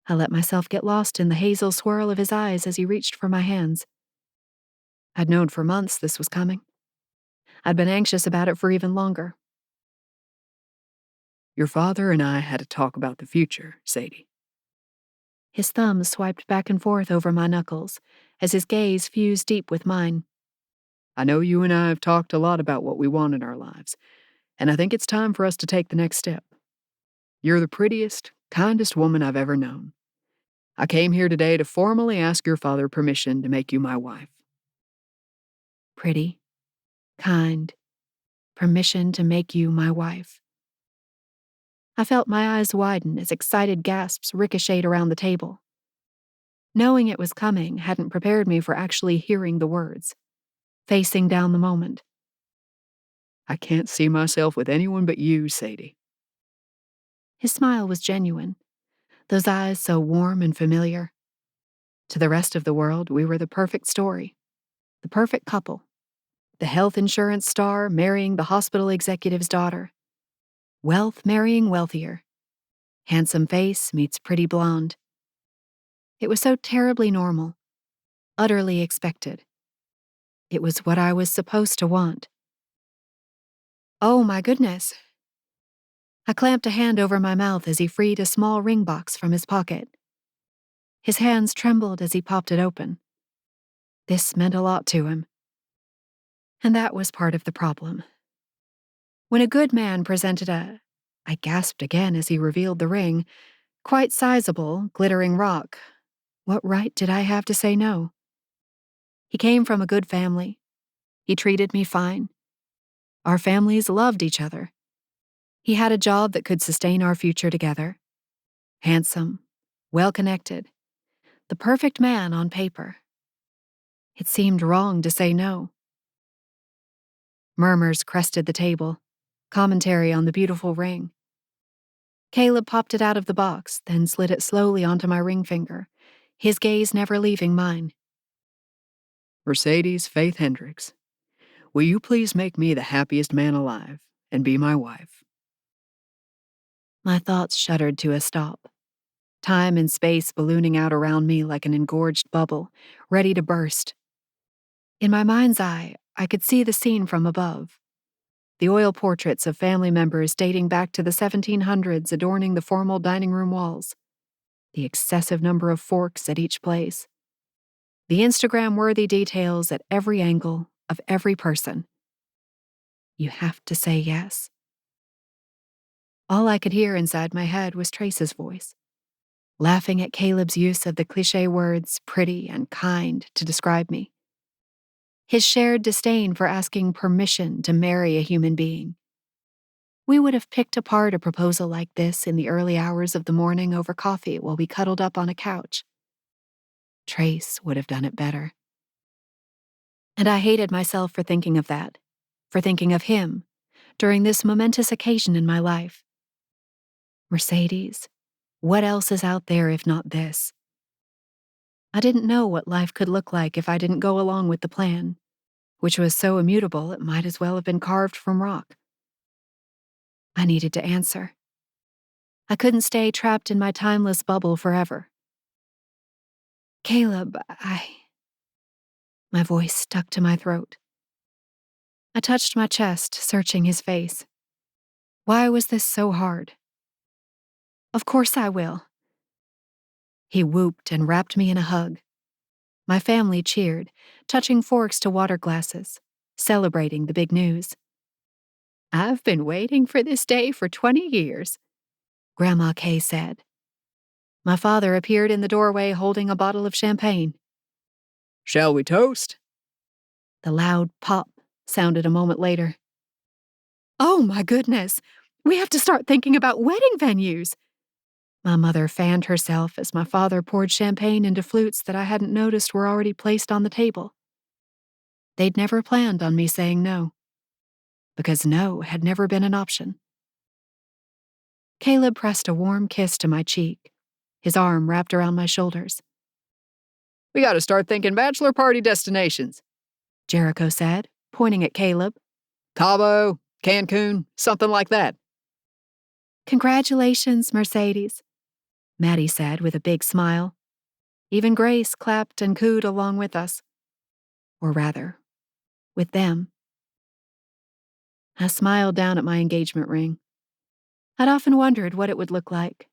I let myself get lost in the hazel swirl of his eyes as he reached for my hands. I'd known for months this was coming. I'd been anxious about it for even longer. Your father and I had a talk about the future, Sadie. His thumbs swiped back and forth over my knuckles as his gaze fused deep with mine. I know you and I have talked a lot about what we want in our lives, and I think it's time for us to take the next step. You're the prettiest, kindest woman I've ever known. I came here today to formally ask your father permission to make you my wife. Pretty, kind, permission to make you my wife. I felt my eyes widen as excited gasps ricocheted around the table. Knowing it was coming hadn't prepared me for actually hearing the words, facing down the moment. I can't see myself with anyone but you, Sadie. His smile was genuine, those eyes so warm and familiar. To the rest of the world, we were the perfect story, the perfect couple. The health insurance star marrying the hospital executive's daughter. Wealth marrying wealthier. Handsome face meets pretty blonde. It was so terribly normal, utterly expected. It was what I was supposed to want. Oh my goodness. I clamped a hand over my mouth as he freed a small ring box from his pocket. His hands trembled as he popped it open. This meant a lot to him. And that was part of the problem. When a good man presented I gasped again as he revealed the ring, quite sizable, glittering rock. What right did I have to say no? He came from a good family. He treated me fine. Our families loved each other. He had a job that could sustain our future together. Handsome, well-connected, the perfect man on paper. It seemed wrong to say no. Murmurs crested the table, commentary on the beautiful ring. Caleb popped it out of the box, then slid it slowly onto my ring finger, his gaze never leaving mine. Mercedes Faith Hendricks, will you please make me the happiest man alive and be my wife? My thoughts shuddered to a stop. Time and space ballooning out around me like an engorged bubble, ready to burst. In my mind's eye, I could see the scene from above. The oil portraits of family members dating back to the 1700s adorning the formal dining room walls. The excessive number of forks at each place. The Instagram-worthy details at every angle of every person. You have to say yes. All I could hear inside my head was Trace's voice, laughing at Caleb's use of the cliché words pretty and kind to describe me. His shared disdain for asking permission to marry a human being. We would have picked apart a proposal like this in the early hours of the morning over coffee while we cuddled up on a couch. Trace would have done it better. And I hated myself for thinking of that, for thinking of him, during this momentous occasion in my life. Mercedes, what else is out there if not this? I didn't know what life could look like if I didn't go along with the plan, which was so immutable it might as well have been carved from rock. I needed to answer. I couldn't stay trapped in my timeless bubble forever. Caleb, My voice stuck to my throat. I touched my chest, searching his face. Why was this so hard? Of course I will. He whooped and wrapped me in a hug. My family cheered, touching forks to water glasses, celebrating the big news. I've been waiting for this day for 20 years, Grandma Kay said. My father appeared in the doorway holding a bottle of champagne. Shall we toast? The loud pop sounded a moment later. Oh my goodness, we have to start thinking about wedding venues. My mother fanned herself as my father poured champagne into flutes that I hadn't noticed were already placed on the table. They'd never planned on me saying no, because no had never been an option. Caleb pressed a warm kiss to my cheek, his arm wrapped around my shoulders. We gotta start thinking bachelor party destinations, Jericho said, pointing at Caleb. Cabo, Cancun, something like that. Congratulations, Mercedes, Maddie said with a big smile. Even Grace clapped and cooed along with us. Or rather, with them. I smiled down at my engagement ring. I'd often wondered what it would look like,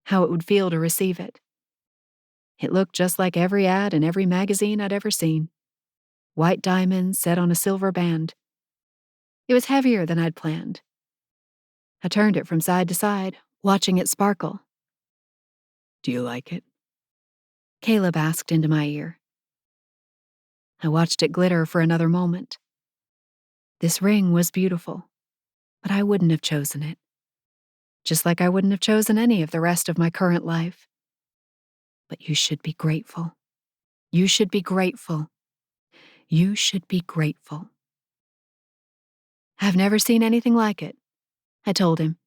how it would feel to receive it. It looked just like every ad in every magazine I'd ever seen. White diamonds set on a silver band. It was heavier than I'd planned. I turned it from side to side, watching it sparkle. Do you like it? Caleb asked into my ear. I watched it glitter for another moment. This ring was beautiful, but I wouldn't have chosen it. Just like I wouldn't have chosen any of the rest of my current life. But you should be grateful. You should be grateful. You should be grateful. I've never seen anything like it, I told him,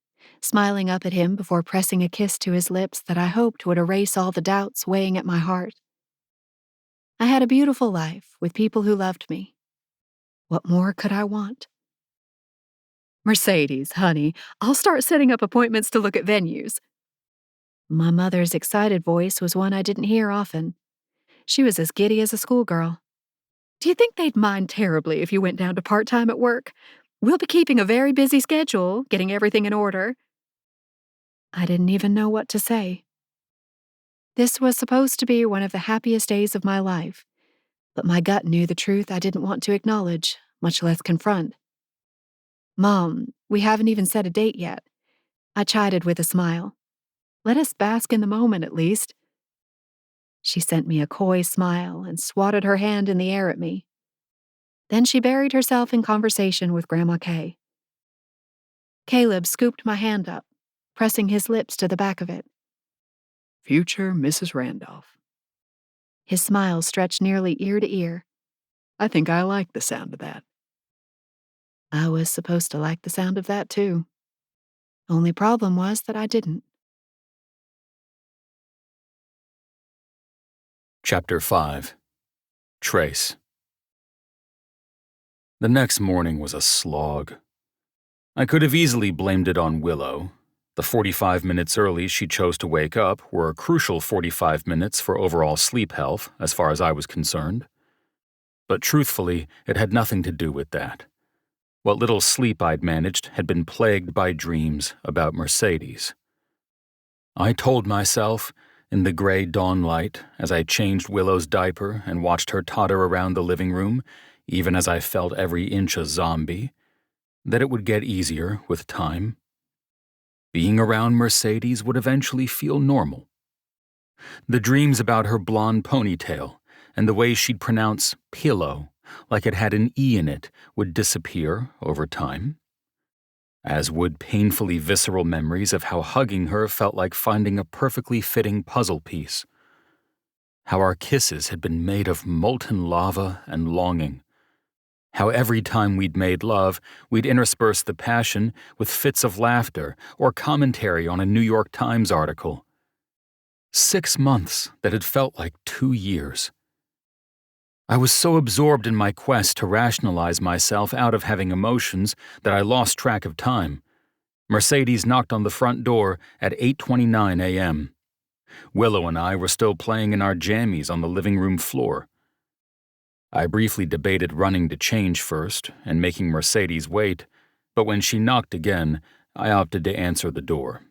smiling up at him before pressing a kiss to his lips that I hoped would erase all the doubts weighing at my heart. I had a beautiful life with people who loved me. What more could I want? Mercedes, honey, I'll start setting up appointments to look at venues. My mother's excited voice was one I didn't hear often. She was as giddy as a schoolgirl. Do you think they'd mind terribly if you went down to part-time at work? We'll be keeping a very busy schedule, getting everything in order. I didn't even know what to say. This was supposed to be one of the happiest days of my life, but my gut knew the truth I didn't want to acknowledge, much less confront. Mom, we haven't even set a date yet. I chided with a smile. Let us bask in the moment at least. She sent me a coy smile and swatted her hand in the air at me. Then she buried herself in conversation with Grandma Kay. Caleb scooped my hand up, pressing his lips to the back of it. Future Mrs. Randolph. His smile stretched nearly ear to ear. I think I like the sound of that. I was supposed to like the sound of that too. Only problem was that I didn't. Chapter 5. Trace. The next morning was a slog. I could have easily blamed it on Willow. The 45 minutes early she chose to wake up were a crucial 45 minutes for overall sleep health, as far as I was concerned. But truthfully, it had nothing to do with that. What little sleep I'd managed had been plagued by dreams about Mercedes. I told myself, in the gray dawn light, as I changed Willow's diaper and watched her totter around the living room, even as I felt every inch a zombie, that it would get easier with time. Being around Mercedes would eventually feel normal. The dreams about her blonde ponytail and the way she'd pronounce pillow, like it had an E in it, would disappear over time. as would painfully visceral memories of how hugging her felt like finding a perfectly fitting puzzle piece. How our kisses had been made of molten lava and longing. How every time we'd made love, we'd intersperse the passion with fits of laughter or commentary on a New York Times article. 6 months that had felt like 2 years. I was so absorbed in my quest to rationalize myself out of having emotions that I lost track of time. Mercedes knocked on the front door at 8:29 a.m. Willow and I were still playing in our jammies on the living room floor. I briefly debated running to change first and making Mercedes wait, but when she knocked again, I opted to answer the door.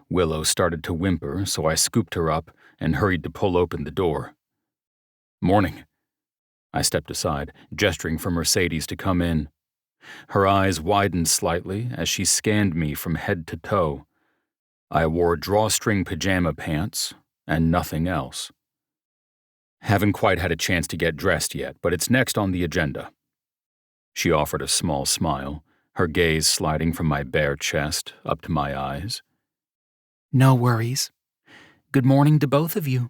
Willow started to whimper, so I scooped her up and hurried to pull open the door. "Morning." I stepped aside, gesturing for Mercedes to come in. Her eyes widened slightly as she scanned me from head to toe. I wore drawstring pajama pants and nothing else. "Haven't quite had a chance to get dressed yet, but it's next on the agenda." She offered a small smile, her gaze sliding from my bare chest up to my eyes. No worries. Good morning to both of you.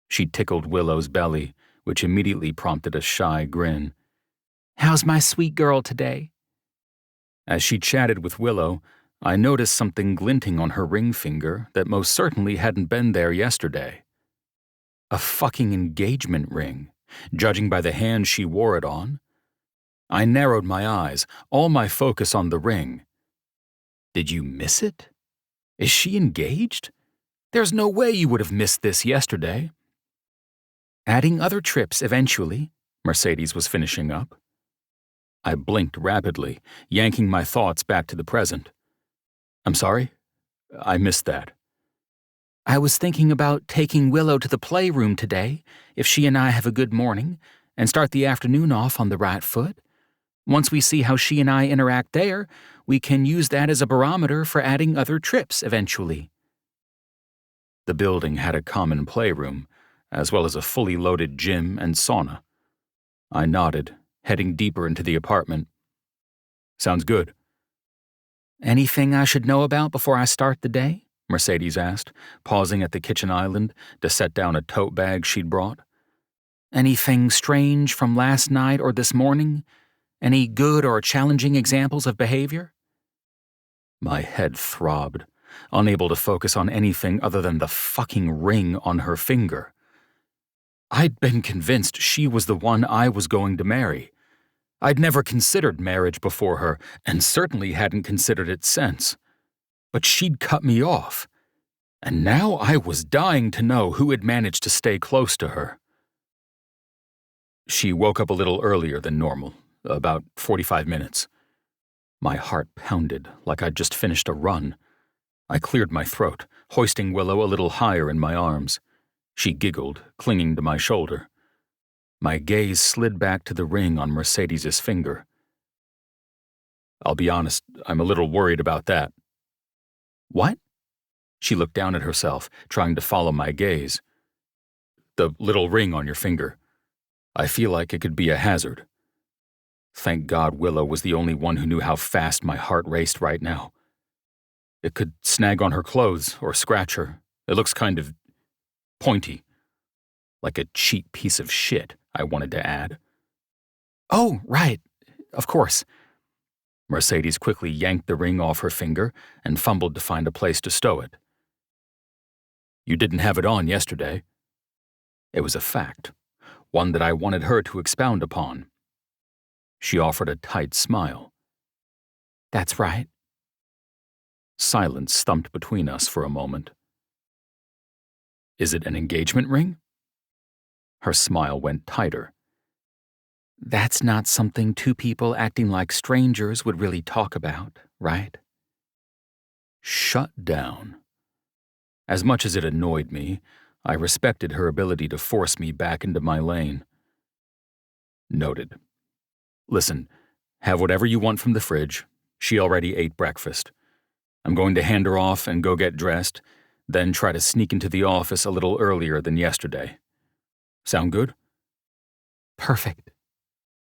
She tickled Willow's belly, which immediately prompted a shy grin. How's my sweet girl today? As she chatted with Willow, I noticed something glinting on her ring finger that most certainly hadn't been there yesterday. A fucking engagement ring, judging by the hand she wore it on. I narrowed my eyes, all my focus on the ring. Did you miss it? Is she engaged? There's no way you would have missed this yesterday. Adding other trips eventually, Mercedes was finishing up. I blinked rapidly, yanking my thoughts back to the present. I'm sorry? I missed that. I was thinking about taking Willow to the playroom today, if she and I have a good morning, and start the afternoon off on the right foot. Once we see how she and I interact there, we can use that as a barometer for adding other trips eventually. The building had a common playroom, as well as a fully loaded gym and sauna. I nodded, heading deeper into the apartment. Sounds good. Anything I should know about before I start the day? Mercedes asked, pausing at the kitchen island to set down a tote bag she'd brought. Anything strange from last night or this morning? Any good or challenging examples of behavior? My head throbbed, unable to focus on anything other than the fucking ring on her finger. I'd been convinced she was the one I was going to marry. I'd never considered marriage before her, and certainly hadn't considered it since. But she'd cut me off, and now I was dying to know who had managed to stay close to her. She woke up a little earlier than normal, about 45 minutes. My heart pounded like I'd just finished a run. I cleared my throat, hoisting Willow a little higher in my arms. She giggled, clinging to my shoulder. My gaze slid back to the ring on Mercedes's finger. I'll be honest, I'm a little worried about that. What? She looked down at herself, trying to follow my gaze. The little ring on your finger. I feel like it could be a hazard. Thank God Willow was the only one who knew how fast my heart raced right now. It could snag on her clothes or scratch her. It looks kind of pointy. Like a cheap piece of shit, I wanted to add. Oh, right. Of course. Mercedes quickly yanked the ring off her finger and fumbled to find a place to stow it. You didn't have it on yesterday. It was a fact, one that I wanted her to expound upon. She offered a tight smile. That's right. Silence thumped between us for a moment. Is it an engagement ring? Her smile went tighter. That's not something two people acting like strangers would really talk about, right? Shut down. As much as it annoyed me, I respected her ability to force me back into my lane. Noted. Listen, have whatever you want from the fridge. She already ate breakfast. I'm going to hand her off and go get dressed, then try to sneak into the office a little earlier than yesterday. Sound good? Perfect.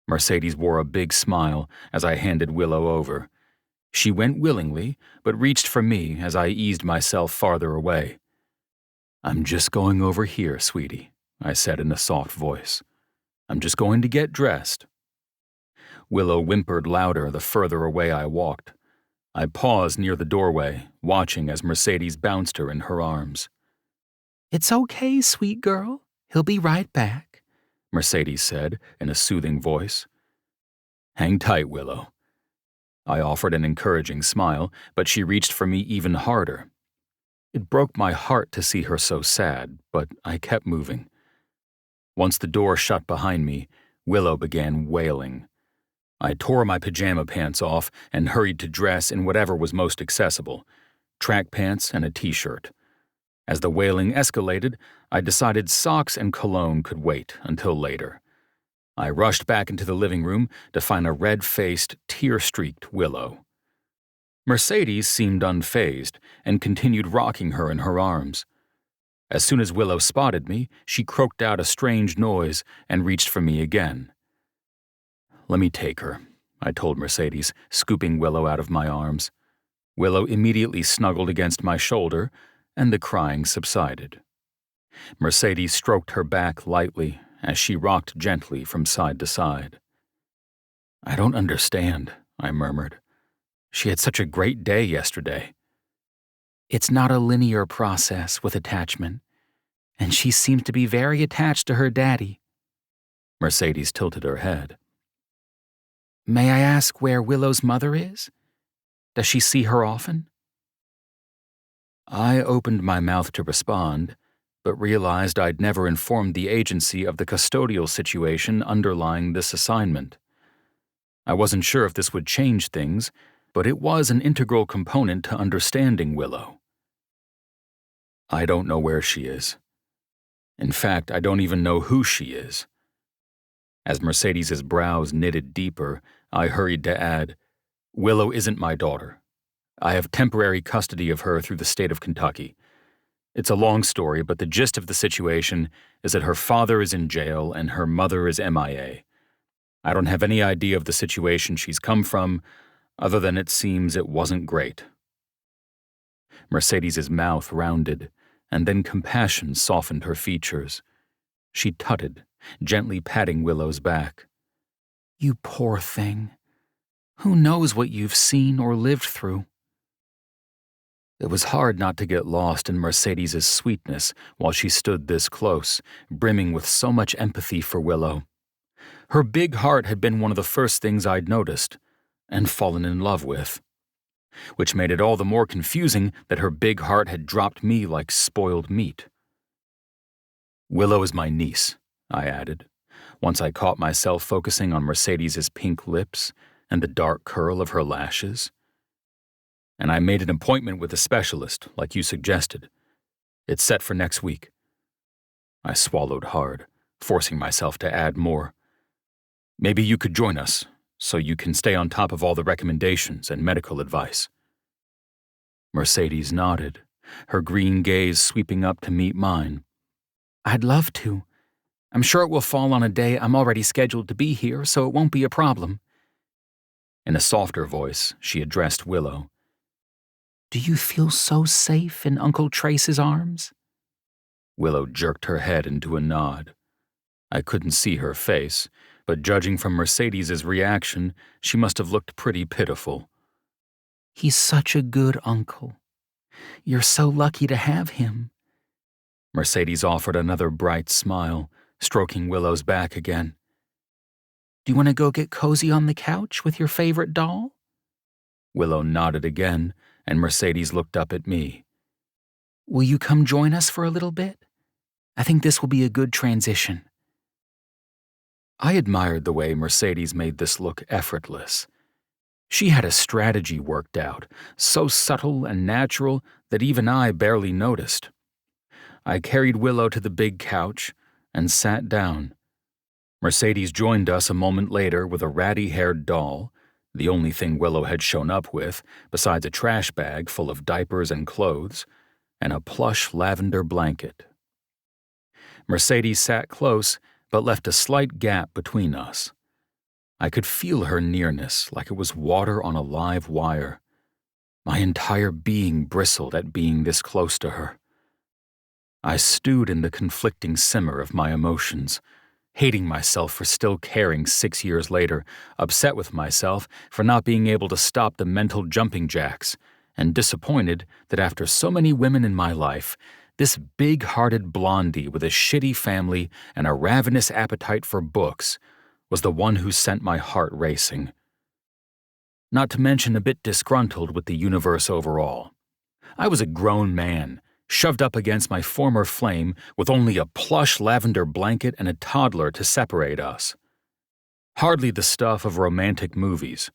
Mercedes wore a big smile as I handed Willow over. She went willingly, but reached for me as I eased myself farther away. "I'm just going over here, sweetie," I said in a soft voice. "I'm just going to get dressed." Willow whimpered louder the further away I walked. I paused near the doorway, watching as Mercedes bounced her in her arms. "It's okay, sweet girl. He'll be right back," Mercedes said in a soothing voice. "Hang tight, Willow." I offered an encouraging smile, but she reached for me even harder. It broke my heart to see her so sad, but I kept moving. Once the door shut behind me, Willow began wailing. I tore my pajama pants off and hurried to dress in whatever was most accessible, track pants and a t-shirt. As the wailing escalated, I decided socks and cologne could wait until later. I rushed back into the living room to find a red-faced, tear-streaked Willow. Mercedes seemed unfazed and continued rocking her in her arms. As soon as Willow spotted me, she croaked out a strange noise and reached for me again. "Let me take her," I told Mercedes, scooping Willow out of my arms. Willow immediately snuggled against my shoulder, and the crying subsided. Mercedes stroked her back lightly as she rocked gently from side to side. "I don't understand," I murmured. "She had such a great day yesterday." "It's not a linear process with attachment, and she seems to be very attached to her daddy." Mercedes tilted her head. "May I ask where Willow's mother is? Does she see her often?" I opened my mouth to respond, but realized I'd never informed the agency of the custodial situation underlying this assignment. I wasn't sure if this would change things, but it was an integral component to understanding Willow. "I don't know where she is. In fact, I don't even know who she is." As Mercedes's brows knitted deeper, I hurried to add, "Willow isn't my daughter. I have temporary custody of her through the state of Kentucky. It's a long story, but the gist of the situation is that her father is in jail and her mother is MIA. I don't have any idea of the situation she's come from, other than it seems it wasn't great." Mercedes's mouth rounded, and then compassion softened her features. She tutted, gently patting Willow's back. "You poor thing. Who knows what you've seen or lived through?" It was hard not to get lost in Mercedes's sweetness while she stood this close, brimming with so much empathy for Willow. Her big heart had been one of the first things I'd noticed, and fallen in love with. Which made it all the more confusing that her big heart had dropped me like spoiled meat. "Willow is my niece," I added, once I caught myself focusing on Mercedes's pink lips and the dark curl of her lashes. "And I made an appointment with a specialist, like you suggested. It's set for next week." I swallowed hard, forcing myself to add more. "Maybe you could join us, so you can stay on top of all the recommendations and medical advice." Mercedes nodded, her green gaze sweeping up to meet mine. "I'd love to. I'm sure it will fall on a day I'm already scheduled to be here, so it won't be a problem." In a softer voice, she addressed Willow. "Do you feel so safe in Uncle Trace's arms?" Willow jerked her head into a nod. I couldn't see her face, but judging from Mercedes's reaction, she must have looked pretty pitiful. "He's such a good uncle. You're so lucky to have him." Mercedes offered another bright smile, stroking Willow's back again. "Do you want to go get cozy on the couch with your favorite doll?" Willow nodded again, and Mercedes looked up at me. "Will you come join us for a little bit? I think this will be a good transition." I admired the way Mercedes made this look effortless. She had a strategy worked out, so subtle and natural that even I barely noticed. I carried Willow to the big couch and sat down. Mercedes joined us a moment later with a ratty-haired doll, the only thing Willow had shown up with, besides a trash bag full of diapers and clothes, and a plush lavender blanket. Mercedes sat close, but left a slight gap between us. I could feel her nearness like it was water on a live wire. My entire being bristled at being this close to her. I stewed in the conflicting simmer of my emotions, hating myself for still caring 6 years later, upset with myself for not being able to stop the mental jumping jacks, and disappointed that after so many women in my life, this big-hearted blondie with a shitty family and a ravenous appetite for books was the one who sent my heart racing. Not to mention a bit disgruntled with the universe overall. I was a grown man, shoved up against my former flame with only a plush lavender blanket and a toddler to separate us. Hardly the stuff of romantic movies.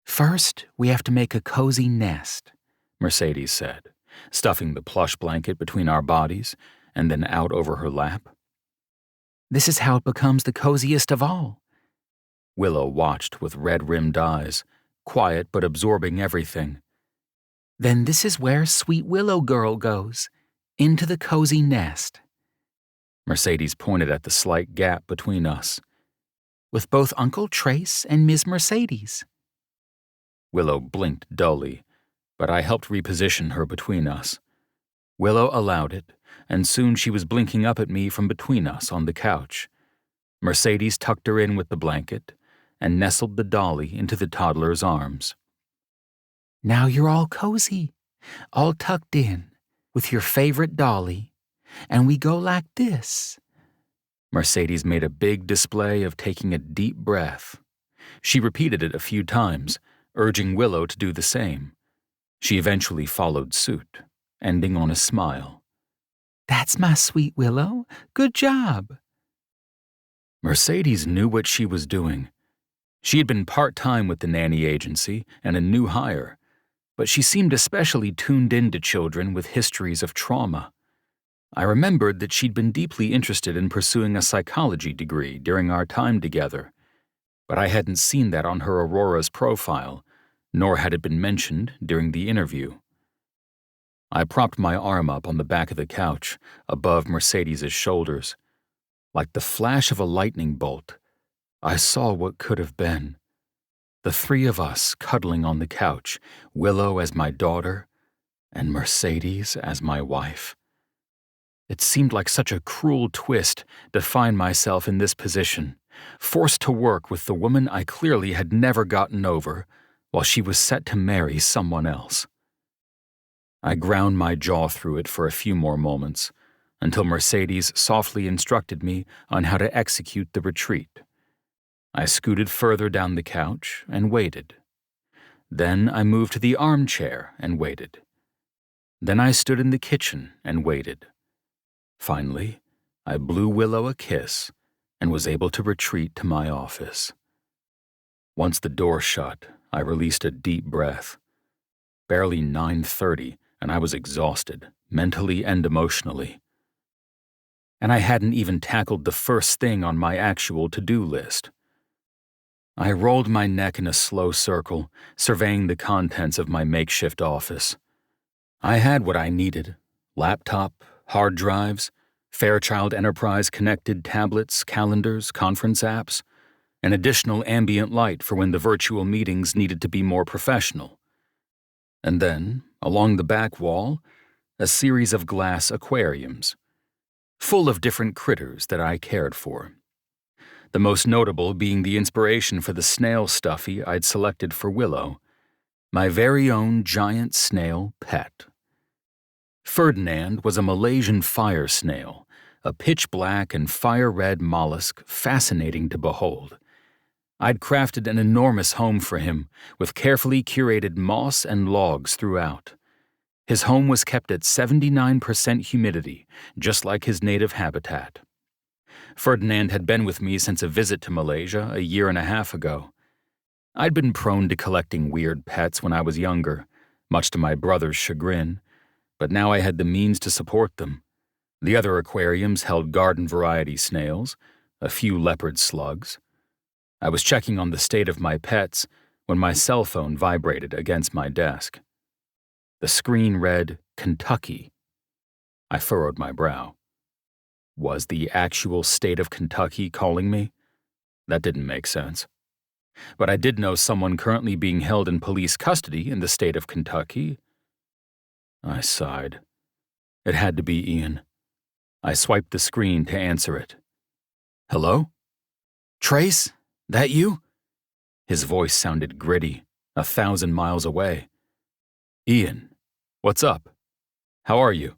"First, we have to make a cozy nest," Mercedes said, stuffing the plush blanket between our bodies and then out over her lap. "This is how it becomes the coziest of all." Willow watched with red-rimmed eyes, quiet but absorbing everything. "Then this is where sweet Willow girl goes, into the cozy nest." Mercedes pointed at the slight gap between us. "With both Uncle Trace and Ms. Mercedes." Willow blinked dully, but I helped reposition her between us. Willow allowed it, and soon she was blinking up at me from between us on the couch. Mercedes tucked her in with the blanket and nestled the dolly into the toddler's arms. "Now you're all cozy, all tucked in, with your favorite dolly, and we go like this." Mercedes made a big display of taking a deep breath. She repeated it a few times, urging Willow to do the same. She eventually followed suit, ending on a smile. "That's my sweet Willow. Good job." Mercedes knew what she was doing. She had been part-time with the nanny agency and a new hire, but she seemed especially tuned in to children with histories of trauma. I remembered that she'd been deeply interested in pursuing a psychology degree during our time together, but I hadn't seen that on her Aurora's profile, nor had it been mentioned during the interview. I propped my arm up on the back of the couch, above Mercedes's shoulders. Like the flash of a lightning bolt, I saw what could have been. The three of us cuddling on the couch, Willow as my daughter, and Mercedes as my wife. It seemed like such a cruel twist to find myself in this position, forced to work with the woman I clearly had never gotten over, while she was set to marry someone else. I ground my jaw through it for a few more moments, until Mercedes softly instructed me on how to execute the retreat. I scooted further down the couch and waited. Then I moved to the armchair and waited. Then I stood in the kitchen and waited. Finally, I blew Willow a kiss and was able to retreat to my office. Once the door shut, I released a deep breath. Barely 9:30, and I was exhausted, mentally and emotionally. And I hadn't even tackled the first thing on my actual to-do list. I rolled my neck in a slow circle, surveying the contents of my makeshift office. I had what I needed: laptop, hard drives, Fairchild Enterprise-connected tablets, calendars, conference apps, an additional ambient light for when the virtual meetings needed to be more professional. And then, along the back wall, a series of glass aquariums, full of different critters that I cared for. The most notable being the inspiration for the snail stuffy I'd selected for Willow, my very own giant snail pet. Ferdinand was a Malaysian fire snail, a pitch-black and fire-red mollusk fascinating to behold. I'd crafted an enormous home for him, with carefully curated moss and logs throughout. His home was kept at 79% humidity, just like his native habitat. Ferdinand had been with me since a visit to Malaysia a year and a half ago. I'd been prone to collecting weird pets when I was younger, much to my brother's chagrin, but now I had the means to support them. The other aquariums held garden-variety snails, a few leopard slugs. I was checking on the state of my pets when my cell phone vibrated against my desk. The screen read, Kentucky. I furrowed my brow. Was the actual state of Kentucky calling me? That didn't make sense. But I did know someone currently being held in police custody in the state of Kentucky. I sighed. It had to be Ian. I swiped the screen to answer it. Hello? Trace? That you? His voice sounded gritty, 1,000 miles away. Ian, what's up? How are you?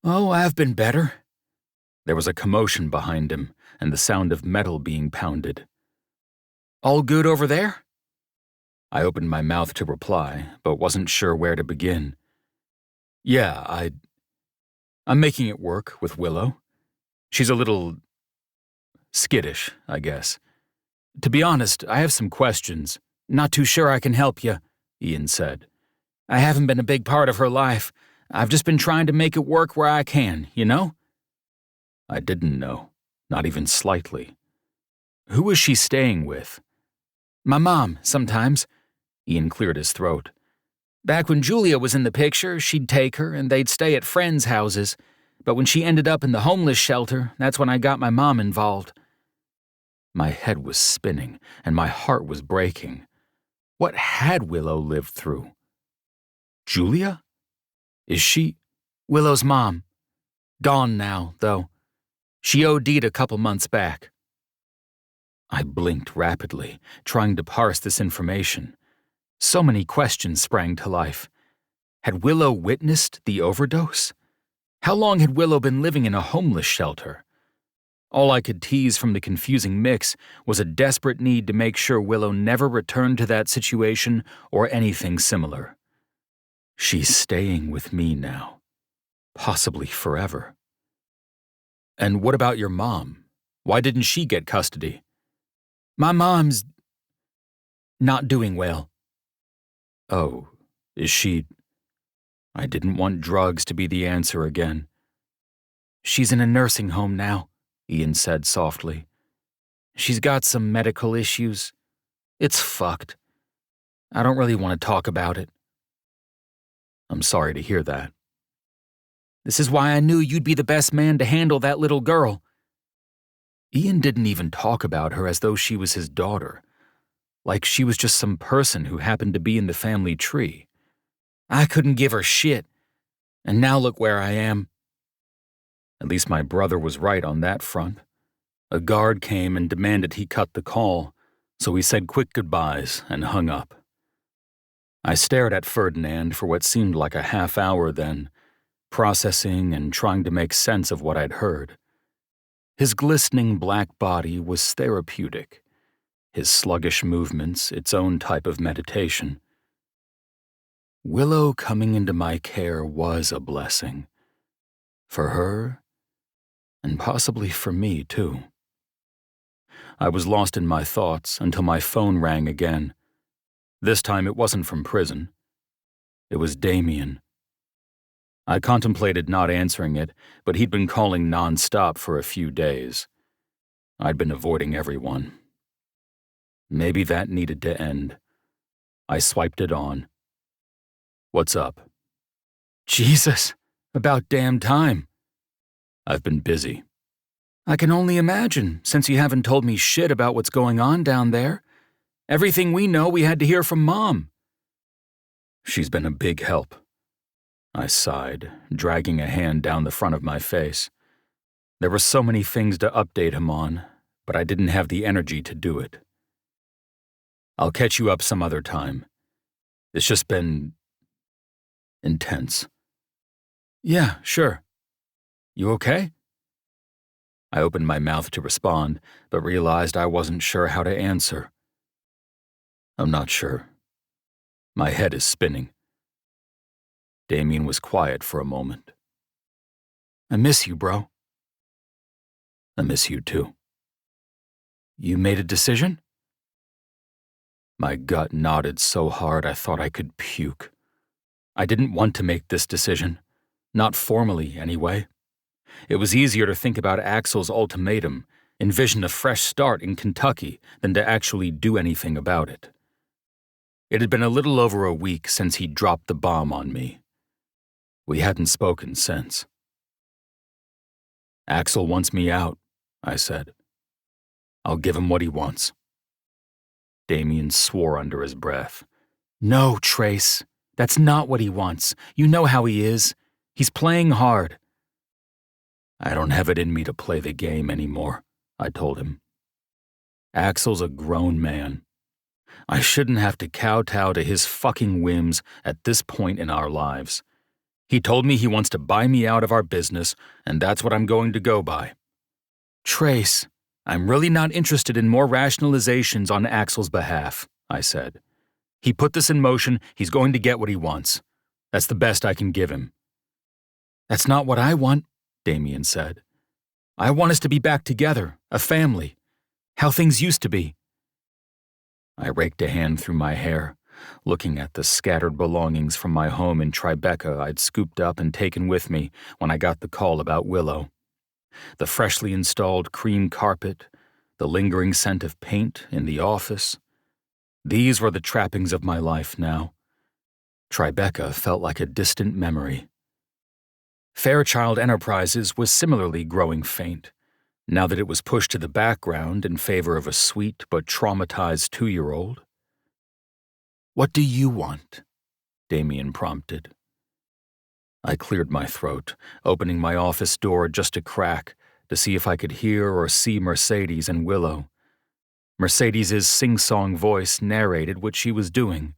Oh, I've been better. There was a commotion behind him and the sound of metal being pounded. All good over there? I opened my mouth to reply, but wasn't sure where to begin. Yeah, I'm making it work with Willow. She's a little skittish, I guess. To be honest, I have some questions. Not too sure I can help you, Ian said. I haven't been a big part of her life. I've just been trying to make it work where I can, you know? I didn't know, not even slightly. Who was she staying with? My mom, sometimes. Ian cleared his throat. Back when Julia was in the picture, she'd take her and they'd stay at friends' houses. But when she ended up in the homeless shelter, that's when I got my mom involved. My head was spinning and my heart was breaking. What had Willow lived through? Julia? Is she? Willow's mom. Gone now, though. She OD'd a couple months back. I blinked rapidly, trying to parse this information. So many questions sprang to life. Had Willow witnessed the overdose? How long had Willow been living in a homeless shelter? All I could tease from the confusing mix was a desperate need to make sure Willow never returned to that situation or anything similar. She's staying with me now. Possibly forever. And what about your mom? Why didn't she get custody? My mom's not doing well. Oh, is she? I didn't want drugs to be the answer again. She's in a nursing home now, Ian said softly. She's got some medical issues. It's fucked. I don't really want to talk about it. I'm sorry to hear that. This is why I knew you'd be the best man to handle that little girl. Ian didn't even talk about her as though she was his daughter, like she was just some person who happened to be in the family tree. I couldn't give her shit, and now look where I am. At least my brother was right on that front. A guard came and demanded he cut the call, so we said quick goodbyes and hung up. I stared at Ferdinand for what seemed like a half hour then, processing and trying to make sense of what I'd heard. His glistening black body was therapeutic, his sluggish movements its own type of meditation. Willow coming into my care was a blessing. For her, and possibly for me, too. I was lost in my thoughts until my phone rang again. This time it wasn't from prison. It was Damien. I contemplated not answering it, but he'd been calling non-stop for a few days. I'd been avoiding everyone. Maybe that needed to end. I swiped it on. What's up? Jesus, about damn time. I've been busy. I can only imagine, since you haven't told me shit about what's going on down there. Everything we know we had to hear from Mom. She's been a big help. I sighed, dragging a hand down the front of my face. There were so many things to update him on, but I didn't have the energy to do it. I'll catch you up some other time. It's just been intense. Yeah, sure. You okay? I opened my mouth to respond, but realized I wasn't sure how to answer. I'm not sure. My head is spinning. Damien was quiet for a moment. I miss you, bro. I miss you too. You made a decision? My gut nodded so hard I thought I could puke. I didn't want to make this decision. Not formally, anyway. It was easier to think about Axel's ultimatum, envision a fresh start in Kentucky, than to actually do anything about it. It had been a little over a week since he'd dropped the bomb on me. We hadn't spoken since. Axel wants me out, I said. I'll give him what he wants. Damien swore under his breath. No, Trace. That's not what he wants. You know how he is. He's playing hard. I don't have it in me to play the game anymore, I told him. Axel's a grown man. I shouldn't have to kowtow to his fucking whims at this point in our lives. He told me he wants to buy me out of our business, and that's what I'm going to go by. Trace, I'm really not interested in more rationalizations on Axel's behalf, I said. He put this in motion, he's going to get what he wants. That's the best I can give him. That's not what I want, Damien said. I want us to be back together, a family, how things used to be. I raked a hand through my hair, looking at the scattered belongings from my home in Tribeca I'd scooped up and taken with me when I got the call about Willow. The freshly installed cream carpet, the lingering scent of paint in the office. These were the trappings of my life now. Tribeca felt like a distant memory. Fairchild Enterprises was similarly growing faint, now that it was pushed to the background in favor of a sweet but traumatized 2-year-old. What do you want? Damien prompted. I cleared my throat, opening my office door just a crack to see if I could hear or see Mercedes and Willow. Mercedes's sing-song voice narrated what she was doing.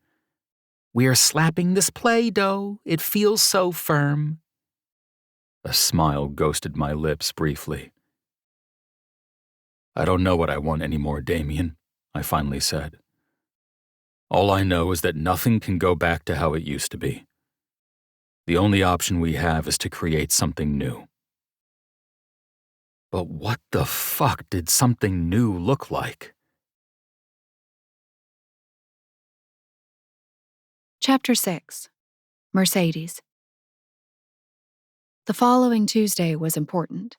We're slapping this Play-Doh. It feels so firm. A smile ghosted my lips briefly. I don't know what I want anymore, Damien, I finally said. All I know is that nothing can go back to how it used to be. The only option we have is to create something new. But what the fuck did something new look like? Chapter 6. Mercedes. The following Tuesday was important.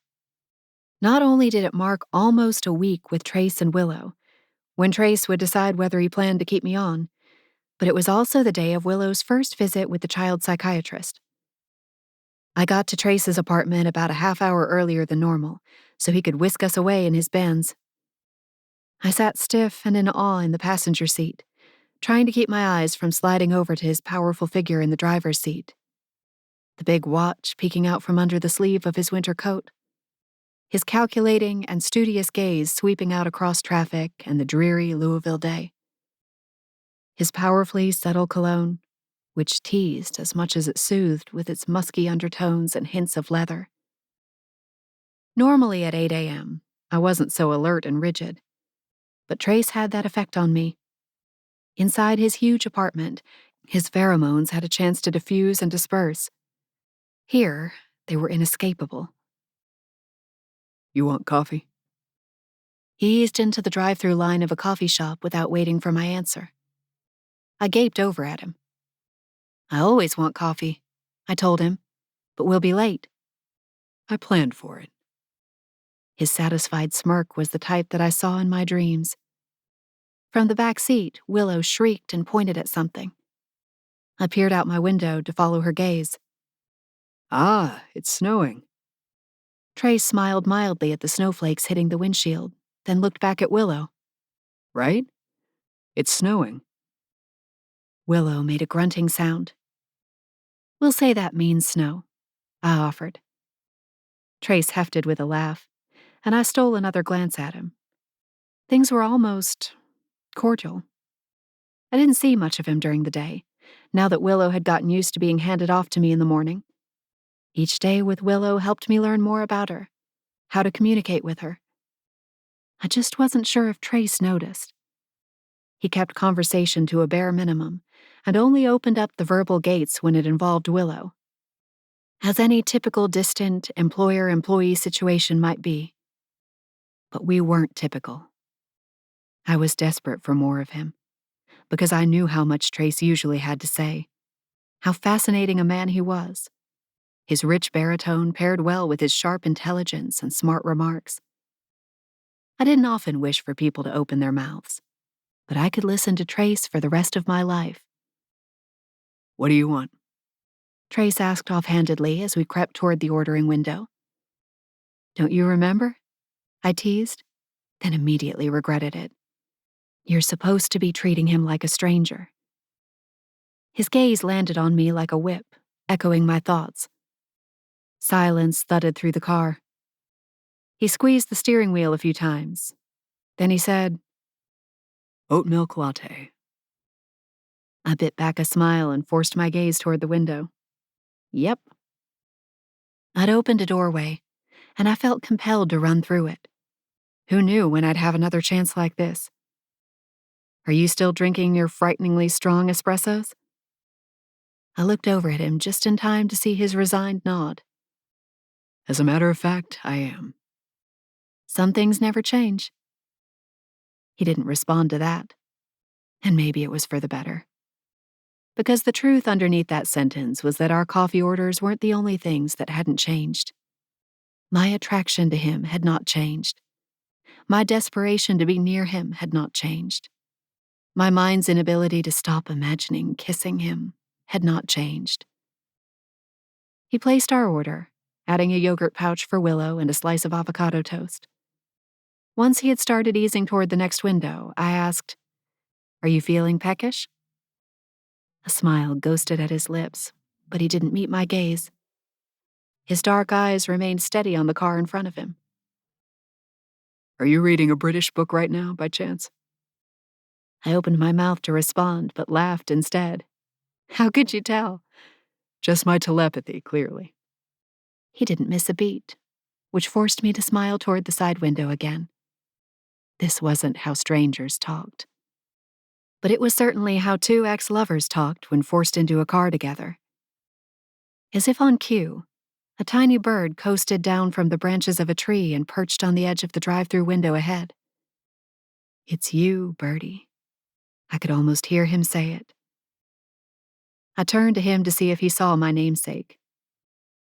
Not only did it mark almost a week with Trace and Willow, when Trace would decide whether he planned to keep me on, but it was also the day of Willow's first visit with the child psychiatrist. I got to Trace's apartment about a half hour earlier than normal, so he could whisk us away in his Benz. I sat stiff and in awe in the passenger seat, trying to keep my eyes from sliding over to his powerful figure in the driver's seat. The big watch peeking out from under the sleeve of his winter coat. His calculating and studious gaze sweeping out across traffic and the dreary Louisville day. His powerfully subtle cologne, which teased as much as it soothed with its musky undertones and hints of leather. Normally at 8 a.m., I wasn't so alert and rigid, but Trace had that effect on me. Inside his huge apartment, his pheromones had a chance to diffuse and disperse. Here, they were inescapable. You want coffee? He eased into the drive-through line of a coffee shop without waiting for my answer. I gaped over at him. I always want coffee, I told him, but we'll be late. I planned for it. His satisfied smirk was the type that I saw in my dreams. From the back seat, Willow shrieked and pointed at something. I peered out my window to follow her gaze. Ah, it's snowing. Trace smiled mildly at the snowflakes hitting the windshield, then looked back at Willow. Right? It's snowing. Willow made a grunting sound. We'll say that means snow, I offered. Trace hefted with a laugh, and I stole another glance at him. Things were almost cordial. I didn't see much of him during the day, now that Willow had gotten used to being handed off to me in the morning. Each day with Willow helped me learn more about her, how to communicate with her. I just wasn't sure if Trace noticed. He kept conversation to a bare minimum, and only opened up the verbal gates when it involved Willow. As any typical distant employer-employee situation might be. But we weren't typical. I was desperate for more of him, because I knew how much Trace usually had to say, how fascinating a man he was. His rich baritone paired well with his sharp intelligence and smart remarks. I didn't often wish for people to open their mouths, but I could listen to Trace for the rest of my life. What do you want? Trace asked offhandedly as we crept toward the ordering window. Don't you remember? I teased. then immediately regretted it. You're supposed to be treating him like a stranger. His gaze landed on me like a whip, echoing my thoughts. Silence thudded through the car. He squeezed the steering wheel a few times. Then he said, "Oat milk latte." I bit back a smile and forced my gaze toward the window. Yep. I'd opened a doorway, and I felt compelled to run through it. Who knew when I'd have another chance like this? Are you still drinking your frighteningly strong espressos? I looked over at him just in time to see his resigned nod. As a matter of fact, I am. Some things never change. He didn't respond to that. And maybe it was for the better. Because the truth underneath that sentence was that our coffee orders weren't the only things that hadn't changed. My attraction to him had not changed. My desperation to be near him had not changed. My mind's inability to stop imagining kissing him had not changed. He placed our order, adding a yogurt pouch for Willow and a slice of avocado toast. Once he had started easing toward the next window, I asked, "Are you feeling peckish?" A smile ghosted at his lips, but he didn't meet my gaze. His dark eyes remained steady on the car in front of him. "Are you reading a British book right now, by chance?" I opened my mouth to respond, but laughed instead. How could you tell? Just my telepathy, clearly. He didn't miss a beat, which forced me to smile toward the side window again. This wasn't how strangers talked. But it was certainly how two ex-lovers talked when forced into a car together. As if on cue, a tiny bird coasted down from the branches of a tree and perched on the edge of the drive-through window ahead. "It's you, Birdie." I could almost hear him say it. I turned to him to see if he saw my namesake.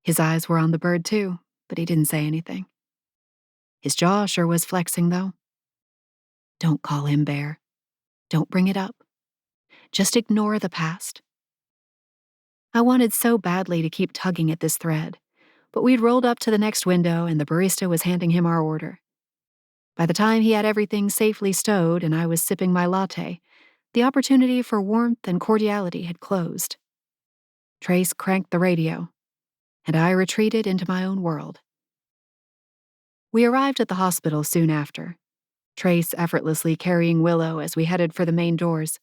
His eyes were on the bird too, but he didn't say anything. His jaw sure was flexing, though. Don't call him Bear. Don't bring it up. Just ignore the past. I wanted so badly to keep tugging at this thread, but we'd rolled up to the next window and the barista was handing him our order. By the time he had everything safely stowed and I was sipping my latte, the opportunity for warmth and cordiality had closed. Trace cranked the radio, and I retreated into my own world. We arrived at the hospital soon after, Trace effortlessly carrying Willow as we headed for the main doors.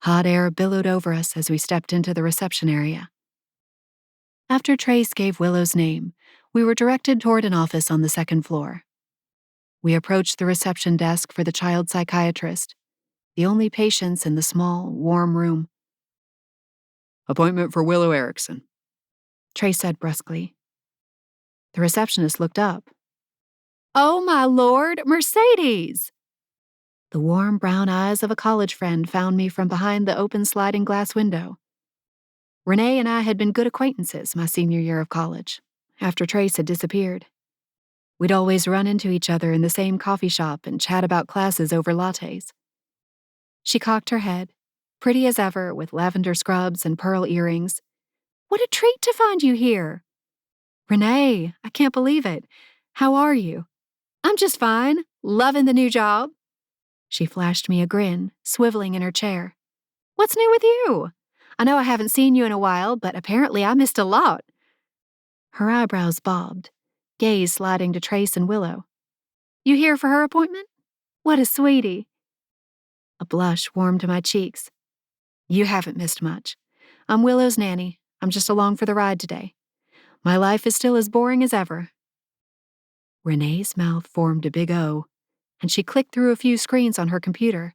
Hot air billowed over us as we stepped into the reception area. After Trace gave Willow's name, we were directed toward an office on the second floor. We approached the reception desk for the child psychiatrist, the only patients in the small, warm room. "Appointment for Willow Erickson," Trace said brusquely. The receptionist looked up. "Oh, my lord, Mercedes!" The warm brown eyes of a college friend found me from behind the open sliding glass window. Renee and I had been good acquaintances my senior year of college, after Trace had disappeared. We'd always run into each other in the same coffee shop and chat about classes over lattes. She cocked her head, pretty as ever with lavender scrubs and pearl earrings. "What a treat to find you here!" "Renee, I can't believe it. How are you?" "I'm just fine. Loving the new job." She flashed me a grin, swiveling in her chair. "What's new with you? I know I haven't seen you in a while, but apparently I missed a lot." Her eyebrows bobbed, gaze sliding to Trace and Willow. "You here for her appointment? What a sweetie." A blush warmed my cheeks. "You haven't missed much. I'm Willow's nanny. I'm just along for the ride today. My life is still as boring as ever." Renee's mouth formed a big O, and she clicked through a few screens on her computer.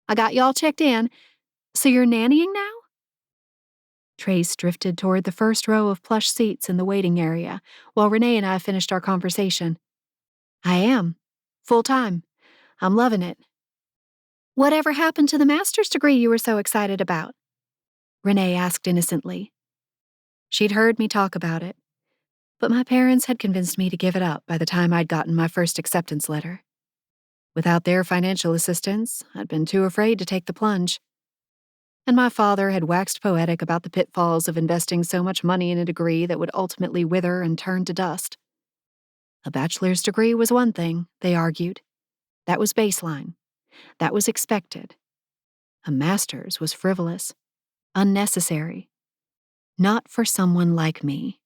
"I got y'all checked in. So you're nannying now?" Trace drifted toward the first row of plush seats in the waiting area, while Renee and I finished our conversation. "I am. Full time. I'm loving it." "Whatever happened to the master's degree you were so excited about?" Renee asked innocently. She'd heard me talk about it, but my parents had convinced me to give it up by the time I'd gotten my first acceptance letter. Without their financial assistance, I'd been too afraid to take the plunge. And my father had waxed poetic about the pitfalls of investing so much money in a degree that would ultimately wither and turn to dust. A bachelor's degree was one thing, they argued. That was baseline. That was expected. A master's was frivolous, unnecessary. Not for someone like me.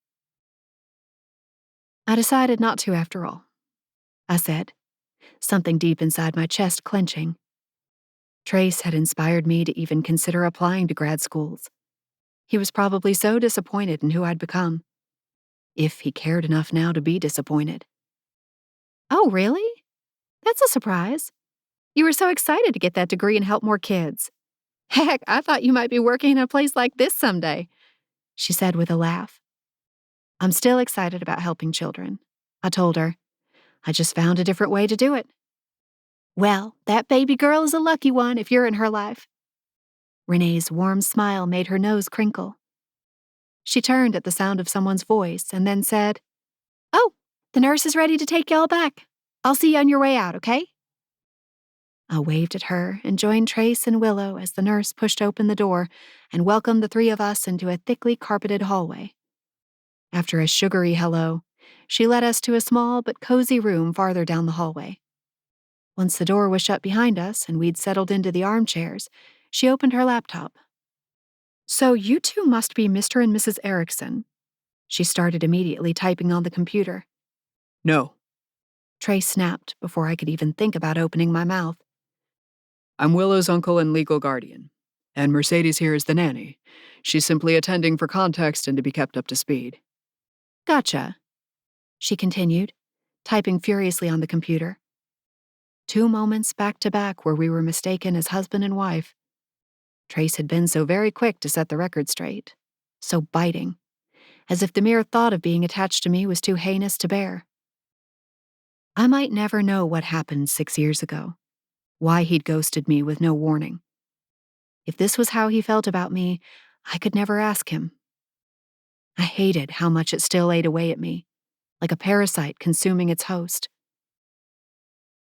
I decided not to after all, I said, something deep inside my chest clenching. Trace had inspired me to even consider applying to grad schools. He was probably so disappointed in who I'd become. If he cared enough now to be disappointed. Oh, really? That's a surprise. You were so excited to get that degree and help more kids. Heck, I thought you might be working in a place like this someday, she said with a laugh. I'm still excited about helping children, I told her. I just found a different way to do it. Well, that baby girl is a lucky one if you're in her life. Renee's warm smile made her nose crinkle. She turned at the sound of someone's voice and then said, Oh, the nurse is ready to take y'all back. I'll see you on your way out, okay? I waved at her and joined Trace and Willow as the nurse pushed open the door and welcomed the three of us into a thickly carpeted hallway. After a sugary hello, she led us to a small but cozy room farther down the hallway. Once the door was shut behind us and we'd settled into the armchairs, she opened her laptop. So you two must be Mr. and Mrs. Erickson. She started immediately typing on the computer. No. Trace snapped before I could even think about opening my mouth. I'm Willow's uncle and legal guardian. And Mercedes here is the nanny. She's simply attending for context and to be kept up to speed. Gotcha, she continued, typing furiously on the computer. 2 moments back to back where we were mistaken as husband and wife. Trace had been so very quick to set the record straight, so biting, as if the mere thought of being attached to me was too heinous to bear. I might never know what happened 6 years ago, why he'd ghosted me with no warning. If this was how he felt about me, I could never ask him. I hated how much it still ate away at me, like a parasite consuming its host.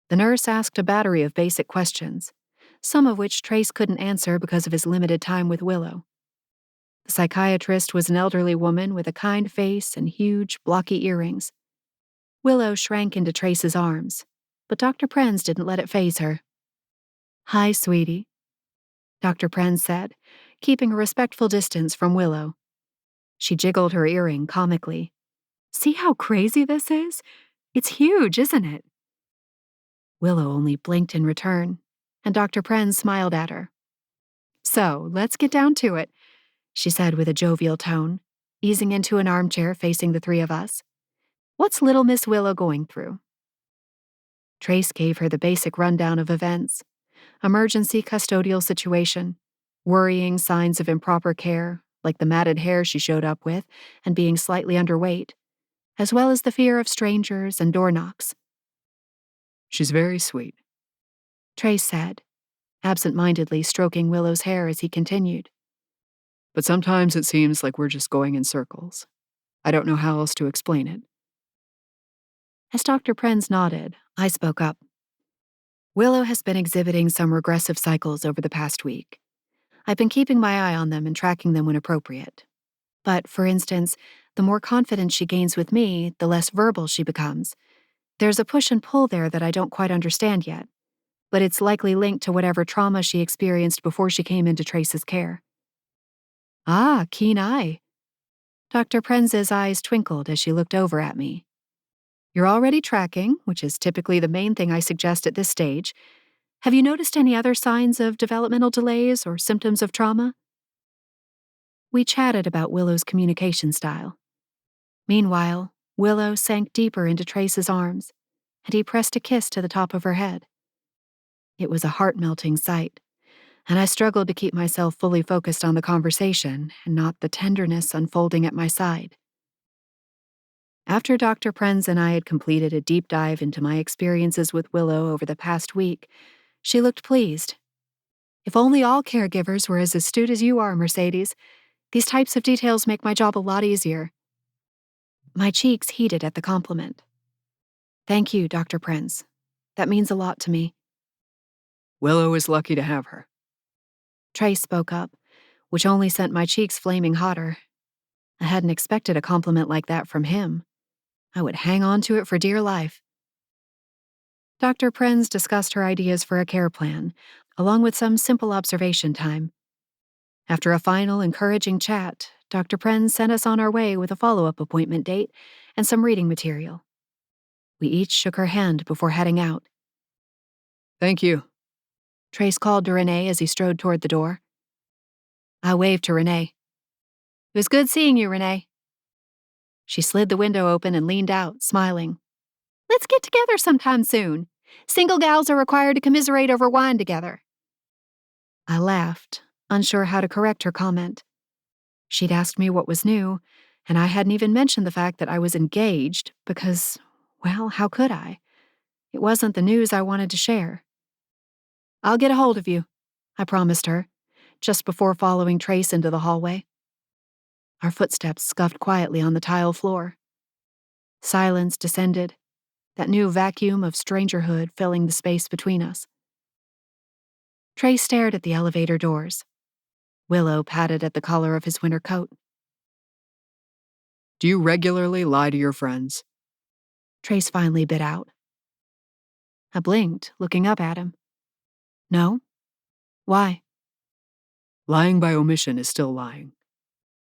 The nurse asked a battery of basic questions, some of which Trace couldn't answer because of his limited time with Willow. The psychiatrist was an elderly woman with a kind face and huge, blocky earrings. Willow shrank into Trace's arms, but Dr. Prenz didn't let it faze her. Hi, sweetie, Dr. Prenz said, keeping a respectful distance from Willow. She jiggled her earring comically. See how crazy this is? It's huge, isn't it? Willow only blinked in return, and Dr. Prenz smiled at her. So, let's get down to it, she said with a jovial tone, easing into an armchair facing the three of us. What's little Miss Willow going through? Trace gave her the basic rundown of events. Emergency custodial situation, worrying signs of improper care, like the matted hair she showed up with and being slightly underweight, as well as the fear of strangers and door knocks. She's very sweet, Trace said, absent-mindedly stroking Willow's hair as he continued. But sometimes it seems like we're just going in circles. I don't know how else to explain it. As Dr. Prenz nodded, I spoke up. Willow has been exhibiting some regressive cycles over the past week. I've been keeping my eye on them and tracking them when appropriate. But, for instance, the more confidence she gains with me, the less verbal she becomes. There's a push and pull there that I don't quite understand yet, but it's likely linked to whatever trauma she experienced before she came into Trace's care. Ah, keen eye. Dr. Prenz's eyes twinkled as she looked over at me. You're already tracking, which is typically the main thing I suggest at this stage. Have you noticed any other signs of developmental delays or symptoms of trauma? We chatted about Willow's communication style. Meanwhile, Willow sank deeper into Trace's arms, and he pressed a kiss to the top of her head. It was a heart-melting sight, and I struggled to keep myself fully focused on the conversation and not the tenderness unfolding at my side. After Dr. Prenz and I had completed a deep dive into my experiences with Willow over the past week, she looked pleased. If only all caregivers were as astute as you are, Mercedes. These types of details make my job a lot easier. My cheeks heated at the compliment. Thank you, Dr. Prenz. That means a lot to me. Willow is lucky to have her. Trace spoke up, which only sent my cheeks flaming hotter. I hadn't expected a compliment like that from him. I would hang on to it for dear life. Dr. Prenz discussed her ideas for a care plan, along with some simple observation time. After a final, encouraging chat, Dr. Prenz sent us on our way with a follow-up appointment date and some reading material. We each shook her hand before heading out. Thank you. Trace called to Renee as he strode toward the door. I waved to Renee. It was good seeing you, Renee. She slid the window open and leaned out, smiling. Let's get together sometime soon. Single gals are required to commiserate over wine together. I laughed, unsure how to correct her comment. She'd asked me what was new, and I hadn't even mentioned the fact that I was engaged because, well, how could I? It wasn't the news I wanted to share. I'll get a hold of you, I promised her, just before following Trace into the hallway. Our footsteps scuffed quietly on the tile floor. Silence descended, that new vacuum of strangerhood filling the space between us. Trace stared at the elevator doors. Willow patted at the collar of his winter coat. Do you regularly lie to your friends? Trace finally bit out. I blinked, looking up at him. No? Why? Lying by omission is still lying.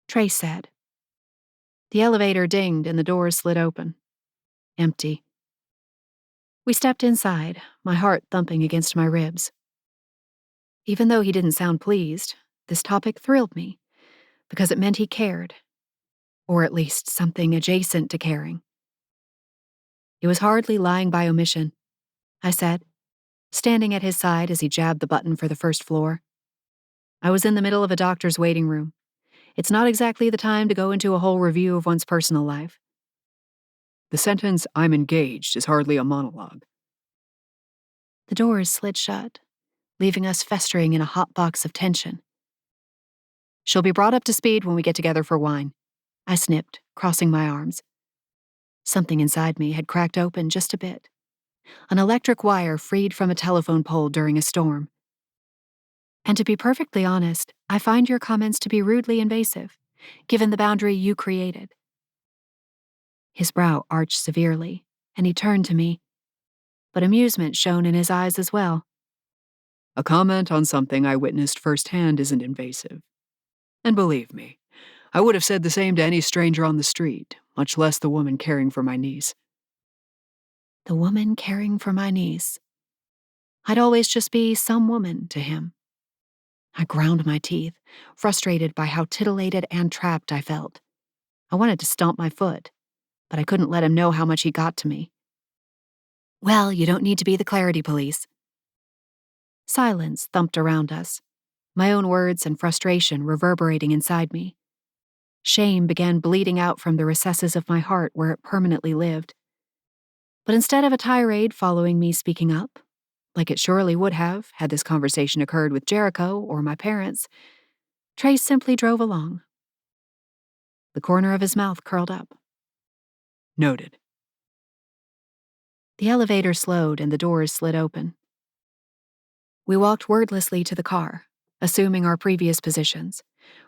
Trace said. The elevator dinged and the doors slid open. Empty. We stepped inside, my heart thumping against my ribs. Even though he didn't sound pleased, this topic thrilled me, because it meant he cared. Or at least something adjacent to caring. It was hardly lying by omission, I said, standing at his side as he jabbed the button for the first floor. I was in the middle of a doctor's waiting room. It's not exactly the time to go into a whole review of one's personal life. The sentence, "I'm engaged," is hardly a monologue. The doors slid shut, leaving us festering in a hot box of tension. She'll be brought up to speed when we get together for wine, I snipped, crossing my arms. Something inside me had cracked open just a bit. An electric wire freed from a telephone pole during a storm. And to be perfectly honest, I find your comments to be rudely invasive, given the boundary you created. His brow arched severely, and he turned to me, but amusement shone in his eyes as well. A comment on something I witnessed firsthand isn't invasive. And believe me, I would have said the same to any stranger on the street, much less the woman caring for my niece. The woman caring for my niece. I'd always just be some woman to him. I ground my teeth, frustrated by how titillated and trapped I felt. I wanted to stomp my foot, but I couldn't let him know how much he got to me. Well, you don't need to be the clarity police. Silence thumped around us, my own words and frustration reverberating inside me. Shame began bleeding out from the recesses of my heart where it permanently lived. But instead of a tirade following me speaking up, like it surely would have had this conversation occurred with Jericho or my parents, Trace simply drove along. The corner of his mouth curled up. Noted. The elevator slowed and the doors slid open. We walked wordlessly to the car, assuming our previous positions,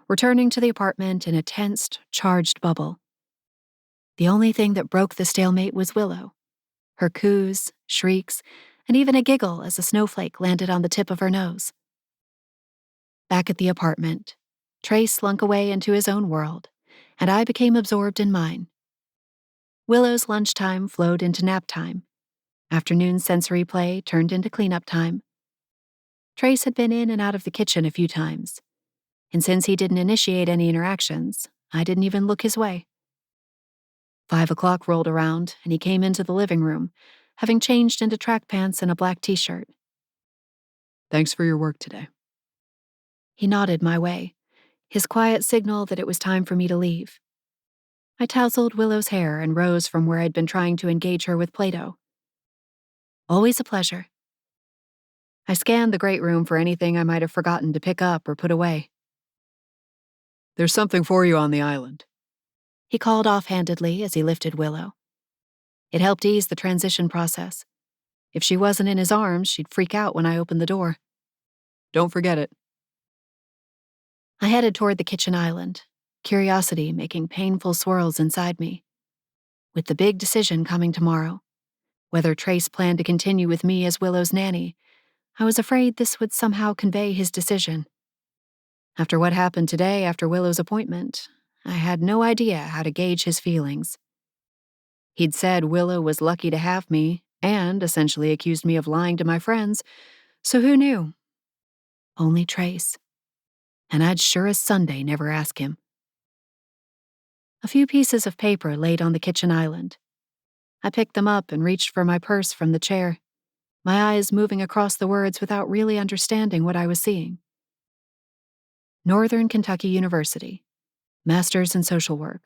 returning to the apartment in a tensed, charged bubble. The only thing that broke the stalemate was Willow. Her coos, shrieks, and even a giggle as a snowflake landed on the tip of her nose. Back at the apartment, Trace slunk away into his own world, and I became absorbed in mine. Willow's lunchtime flowed into nap time. Afternoon sensory play turned into cleanup time. Trace had been in and out of the kitchen a few times, and since he didn't initiate any interactions, I didn't even look his way. 5 o'clock rolled around, and he came into the living room, having changed into track pants and a black t-shirt. Thanks for your work today. He nodded my way, his quiet signal that it was time for me to leave. I tousled Willow's hair and rose from where I'd been trying to engage her with Play-Doh. Always a pleasure. I scanned the great room for anything I might have forgotten to pick up or put away. There's something for you on the island, he called offhandedly as he lifted Willow. It helped ease the transition process. If she wasn't in his arms, she'd freak out when I opened the door. Don't forget it. I headed toward the kitchen island, curiosity making painful swirls inside me. With the big decision coming tomorrow, Whether Trace planned to continue with me as Willow's nanny, I was afraid this would somehow convey his decision. After what happened today after Willow's appointment, I had no idea how to gauge his feelings. He'd said Willow was lucky to have me and essentially accused me of lying to my friends, so who knew? Only Trace. And I'd sure as Sunday never ask him. A few pieces of paper laid on the kitchen island. I picked them up and reached for my purse from the chair, my eyes moving across the words without really understanding what I was seeing. Northern Kentucky University, Masters in Social Work.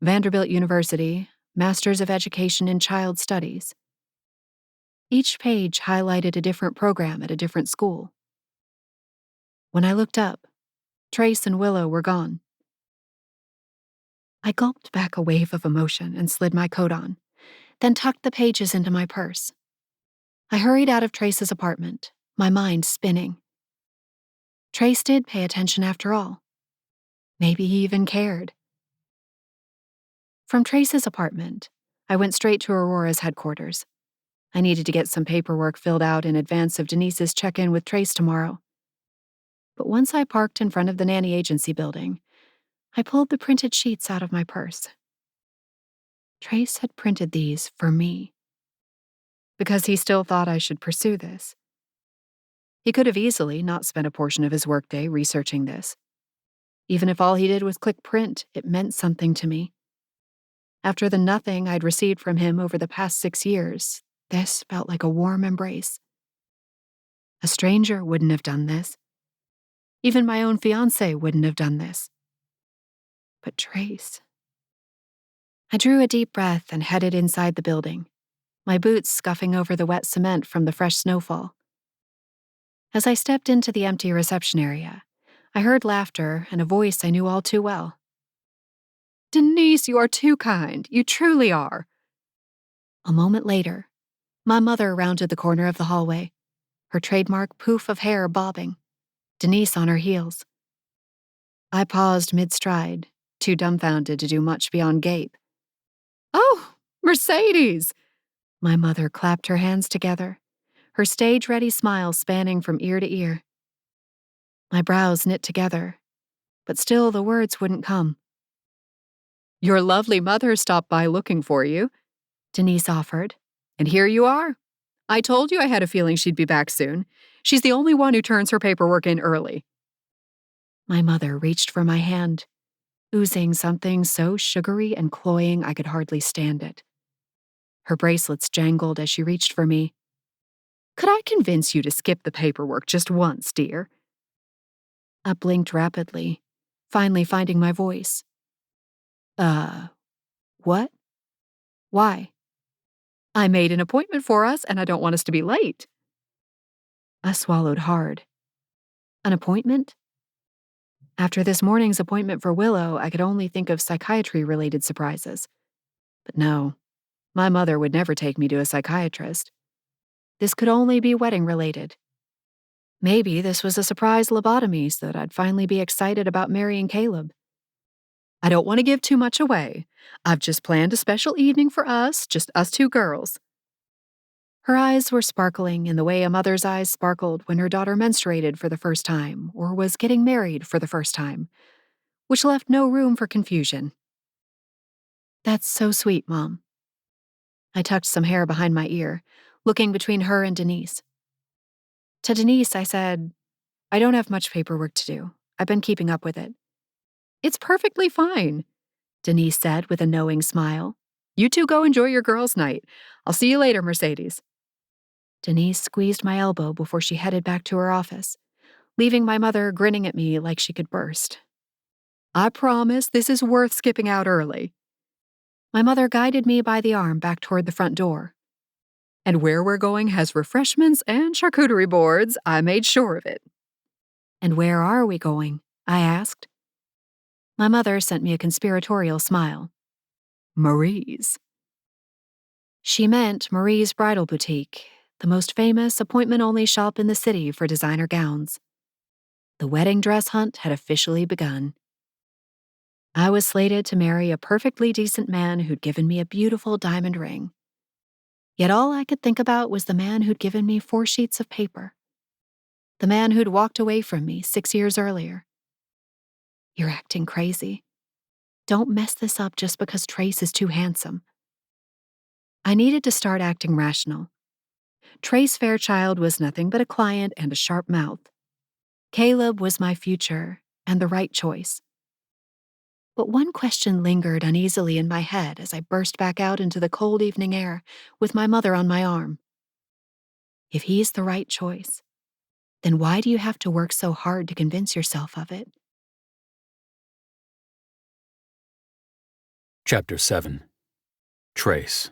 Vanderbilt University, Masters of Education in Child Studies. Each page highlighted a different program at a different school. When I looked up, Trace and Willow were gone. I gulped back a wave of emotion and slid my coat on, then tucked the pages into my purse. I hurried out of Trace's apartment, my mind spinning. Trace did pay attention after all. Maybe he even cared. From Trace's apartment, I went straight to Aurora's headquarters. I needed to get some paperwork filled out in advance of Denise's check-in with Trace tomorrow. But once I parked in front of the nanny agency building, I pulled the printed sheets out of my purse. Trace had printed these for me. Because he still thought I should pursue this. He could have easily not spent a portion of his workday researching this. Even if all he did was click print, it meant something to me. After the nothing I'd received from him over the past 6 years, this felt like a warm embrace. A stranger wouldn't have done this. Even my own fiancé wouldn't have done this. But Trace. I drew a deep breath and headed inside the building, my boots scuffing over the wet cement from the fresh snowfall. As I stepped into the empty reception area, I heard laughter and a voice I knew all too well. Denise, you are too kind. You truly are. A moment later, my mother rounded the corner of the hallway, her trademark poof of hair bobbing, Denise on her heels. I paused mid-stride, too dumbfounded to do much beyond gape. Oh, Mercedes! My mother clapped her hands together, her stage-ready smile spanning from ear to ear. My brows knit together, but still the words wouldn't come. Your lovely mother stopped by looking for you, Denise offered. And here you are. I told you I had a feeling she'd be back soon. She's the only one who turns her paperwork in early. My mother reached for my hand, oozing something so sugary and cloying I could hardly stand it. Her bracelets jangled as she reached for me. Could I convince you to skip the paperwork just once, dear? I blinked rapidly, finally finding my voice. What? Why? I made an appointment for us, and I don't want us to be late. I swallowed hard. An appointment? After this morning's appointment for Willow, I could only think of psychiatry-related surprises. But no, my mother would never take me to a psychiatrist. This could only be wedding-related. Maybe this was a surprise lobotomy so that I'd finally be excited about marrying Caleb. I don't want to give too much away. I've just planned a special evening for us, just us two girls. Her eyes were sparkling in the way a mother's eyes sparkled when her daughter menstruated for the first time or was getting married for the first time, which left no room for confusion. That's so sweet, Mom. I tucked some hair behind my ear, looking between her and Denise. To Denise, I said, I don't have much paperwork to do. I've been keeping up with it. It's perfectly fine, Denise said with a knowing smile. You two go enjoy your girls' night. I'll see you later, Mercedes. Denise squeezed my elbow before she headed back to her office, leaving my mother grinning at me like she could burst. I promise this is worth skipping out early. My mother guided me by the arm back toward the front door. And where we're going has refreshments and charcuterie boards. I made sure of it. And where are we going? I asked. My mother sent me a conspiratorial smile. Marie's. She meant Marie's Bridal Boutique, the most famous appointment-only shop in the city for designer gowns. The wedding dress hunt had officially begun. I was slated to marry a perfectly decent man who'd given me a beautiful diamond ring. Yet all I could think about was the man who'd given me 4 sheets of paper. The man who'd walked away from me 6 years earlier. You're acting crazy. Don't mess this up just because Trace is too handsome. I needed to start acting rational. Trace Fairchild was nothing but a client and a sharp mouth. Caleb was my future and the right choice. But one question lingered uneasily in my head as I burst back out into the cold evening air with my mother on my arm. If he's the right choice, then why do you have to work so hard to convince yourself of it? Chapter 7. Trace.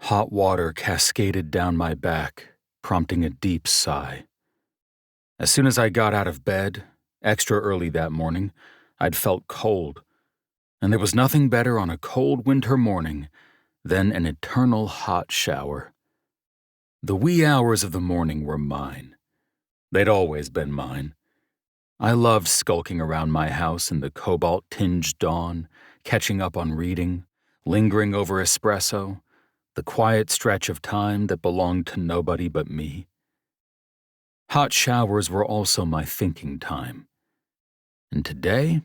Hot water cascaded down my back, prompting a deep sigh. As soon as I got out of bed, extra early that morning, I'd felt cold, and there was nothing better on a cold winter morning than an eternal hot shower. The wee hours of the morning were mine. They'd always been mine. I loved skulking around my house in the cobalt-tinged dawn, catching up on reading, lingering over espresso, the quiet stretch of time that belonged to nobody but me. Hot showers were also my thinking time. And today,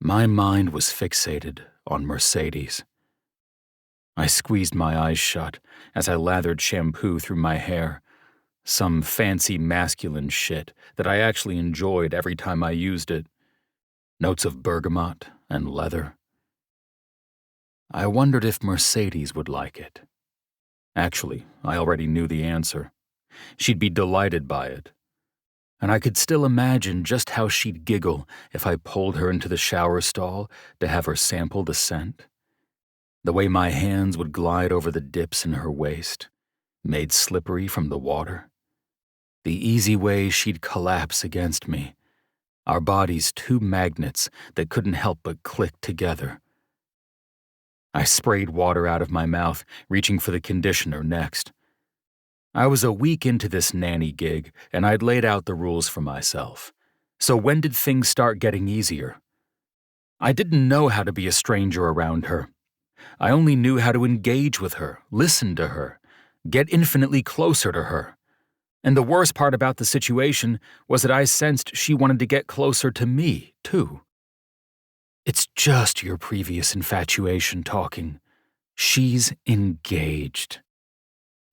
my mind was fixated on Mercedes. I squeezed my eyes shut as I lathered shampoo through my hair, some fancy masculine shit that I actually enjoyed every time I used it. Notes of bergamot and leather. I wondered if Mercedes would like it. Actually, I already knew the answer. She'd be delighted by it. And I could still imagine just how she'd giggle if I pulled her into the shower stall to have her sample the scent. The way my hands would glide over the dips in her waist, made slippery from the water. The easy way she'd collapse against me, our bodies two magnets that couldn't help but click together. I sprayed water out of my mouth, reaching for the conditioner next. I was a week into this nanny gig, and I'd laid out the rules for myself. So when did things start getting easier? I didn't know how to be a stranger around her. I only knew how to engage with her, listen to her, get infinitely closer to her. And the worst part about the situation was that I sensed she wanted to get closer to me, too. It's just your previous infatuation talking. She's engaged.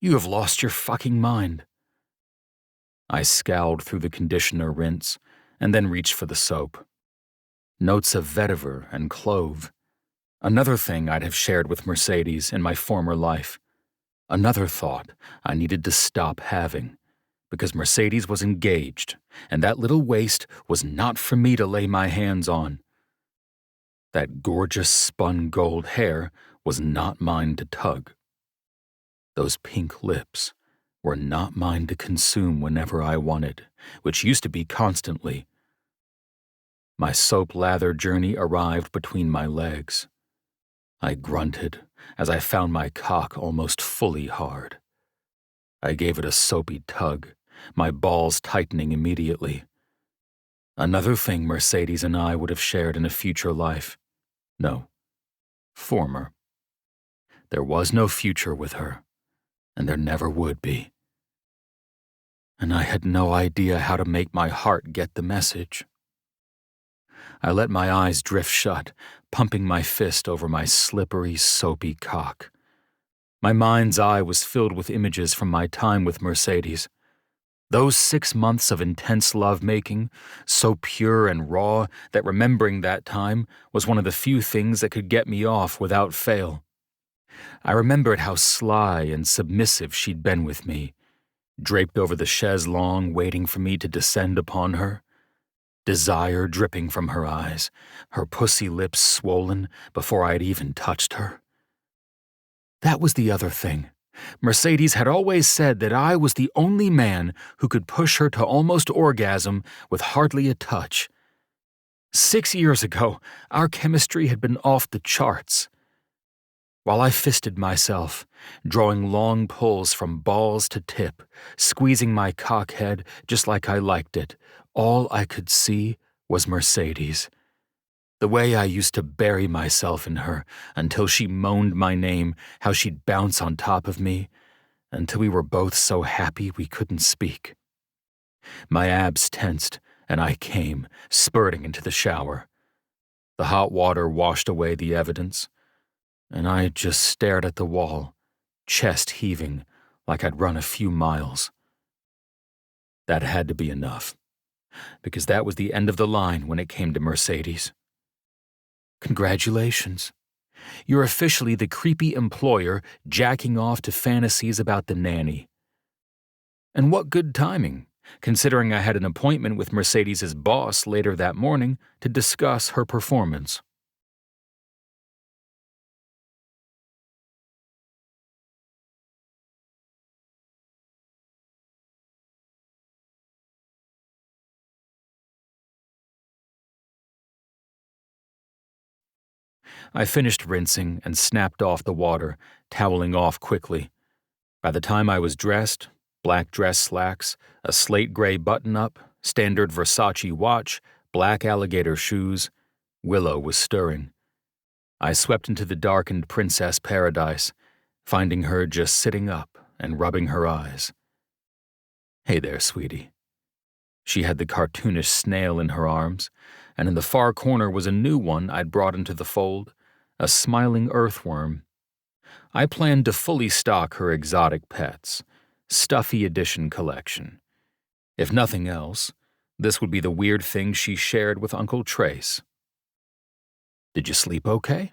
You have lost your fucking mind. I scowled through the conditioner rinse and then reached for the soap. Notes of vetiver and clove. Another thing I'd have shared with Mercedes in my former life. Another thought I needed to stop having, because Mercedes was engaged, and that little waist was not for me to lay my hands on. That gorgeous spun gold hair was not mine to tug. Those pink lips were not mine to consume whenever I wanted, which used to be constantly. My soap-lather journey arrived between my legs. I grunted as I found my cock almost fully hard. I gave it a soapy tug, my balls tightening immediately. Another thing Mercedes and I would have shared in a future life. No, former. There was no future with her, and there never would be. And I had no idea how to make my heart get the message. I let my eyes drift shut, pumping my fist over my slippery, soapy cock. My mind's eye was filled with images from my time with Mercedes. Those 6 months of intense lovemaking, so pure and raw that remembering that time was one of the few things that could get me off without fail. I remembered how sly and submissive she'd been with me, draped over the chaise longue waiting for me to descend upon her. Desire dripping from her eyes, her pussy lips swollen before I'd even touched her. That was the other thing. Mercedes had always said that I was the only man who could push her to almost orgasm with hardly a touch. 6 years ago, our chemistry had been off the charts. While I fisted myself, drawing long pulls from balls to tip, squeezing my cockhead just like I liked it, all I could see was Mercedes. The way I used to bury myself in her until she moaned my name, how she'd bounce on top of me, until we were both so happy we couldn't speak. My abs tensed, and I came, spurting into the shower. The hot water washed away the evidence, and I just stared at the wall, chest heaving like I'd run a few miles. That had to be enough, because that was the end of the line when it came to Mercedes. Congratulations. You're officially the creepy employer jacking off to fantasies about the nanny. And what good timing, considering I had an appointment with Mercedes's boss later that morning to discuss her performance. I finished rinsing and snapped off the water, toweling off quickly. By the time I was dressed, black dress slacks, a slate gray button-up, standard Versace watch, black alligator shoes, Willow was stirring. I swept into the darkened princess paradise, finding her just sitting up and rubbing her eyes. Hey there, sweetie. She had the cartoonish snail in her arms, and in the far corner was a new one I'd brought into the fold, a smiling earthworm. I planned to fully stock her exotic pets, stuffy edition collection. If nothing else, this would be the weird thing she shared with Uncle Trace. Did you sleep okay?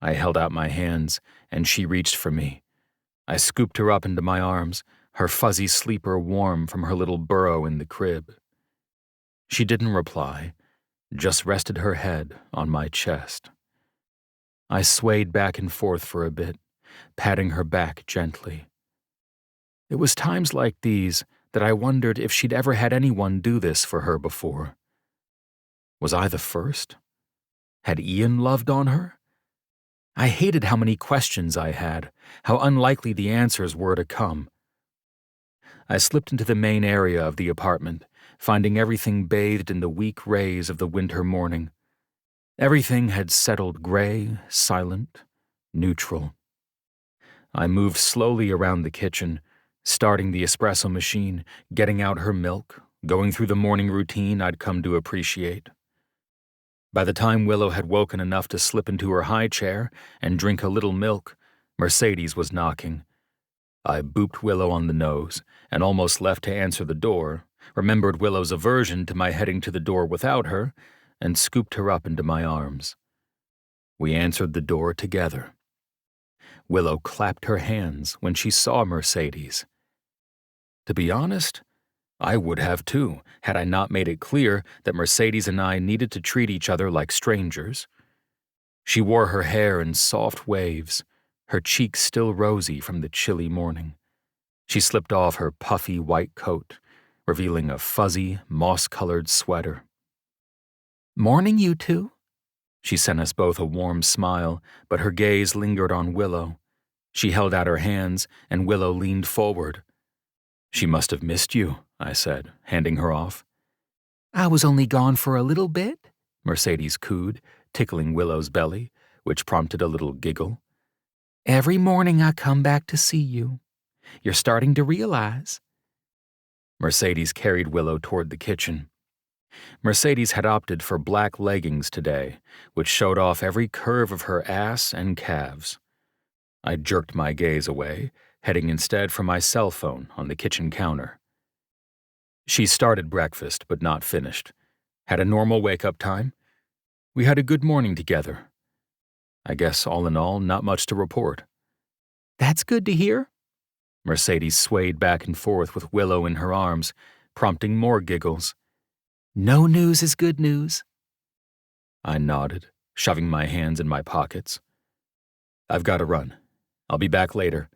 I held out my hands, and she reached for me. I scooped her up into my arms, her fuzzy sleeper warm from her little burrow in the crib. She didn't reply, just rested her head on my chest. I swayed back and forth for a bit, patting her back gently. It was times like these that I wondered if she'd ever had anyone do this for her before. Was I the first? Had Ian loved on her? I hated how many questions I had, how unlikely the answers were to come. I slipped into the main area of the apartment, finding everything bathed in the weak rays of the winter morning. Everything had settled gray, silent, neutral. I moved slowly around the kitchen, starting the espresso machine, getting out her milk, going through the morning routine I'd come to appreciate. By the time Willow had woken enough to slip into her high chair and drink a little milk, Mercedes was knocking. I booped Willow on the nose and almost left to answer the door, remembered Willow's aversion to my heading to the door without her, and scooped her up into my arms. We answered the door together. Willow clapped her hands when she saw Mercedes. To be honest, I would have too, had I not made it clear that Mercedes and I needed to treat each other like strangers. She wore her hair in soft waves, her cheeks still rosy from the chilly morning. She slipped off her puffy white coat, revealing a fuzzy, moss-colored sweater. "Morning, you two." She sent us both a warm smile, but her gaze lingered on Willow. She held out her hands, and Willow leaned forward. "She must have missed you," I said, handing her off. "I was only gone for a little bit," Mercedes cooed, tickling Willow's belly, which prompted a little giggle. "Every morning I come back to see you. You're starting to realize." Mercedes carried Willow toward the kitchen. Mercedes had opted for black leggings today, which showed off every curve of her ass and calves. I jerked my gaze away, heading instead for my cell phone on the kitchen counter. She started breakfast, but not finished. Had a normal wake-up time. We had a good morning together. I guess all in all, not much to report. "That's good to hear." Mercedes swayed back and forth with Willow in her arms, prompting more giggles. "No news is good news." I nodded, shoving my hands in my pockets. "I've got to run. I'll be back later."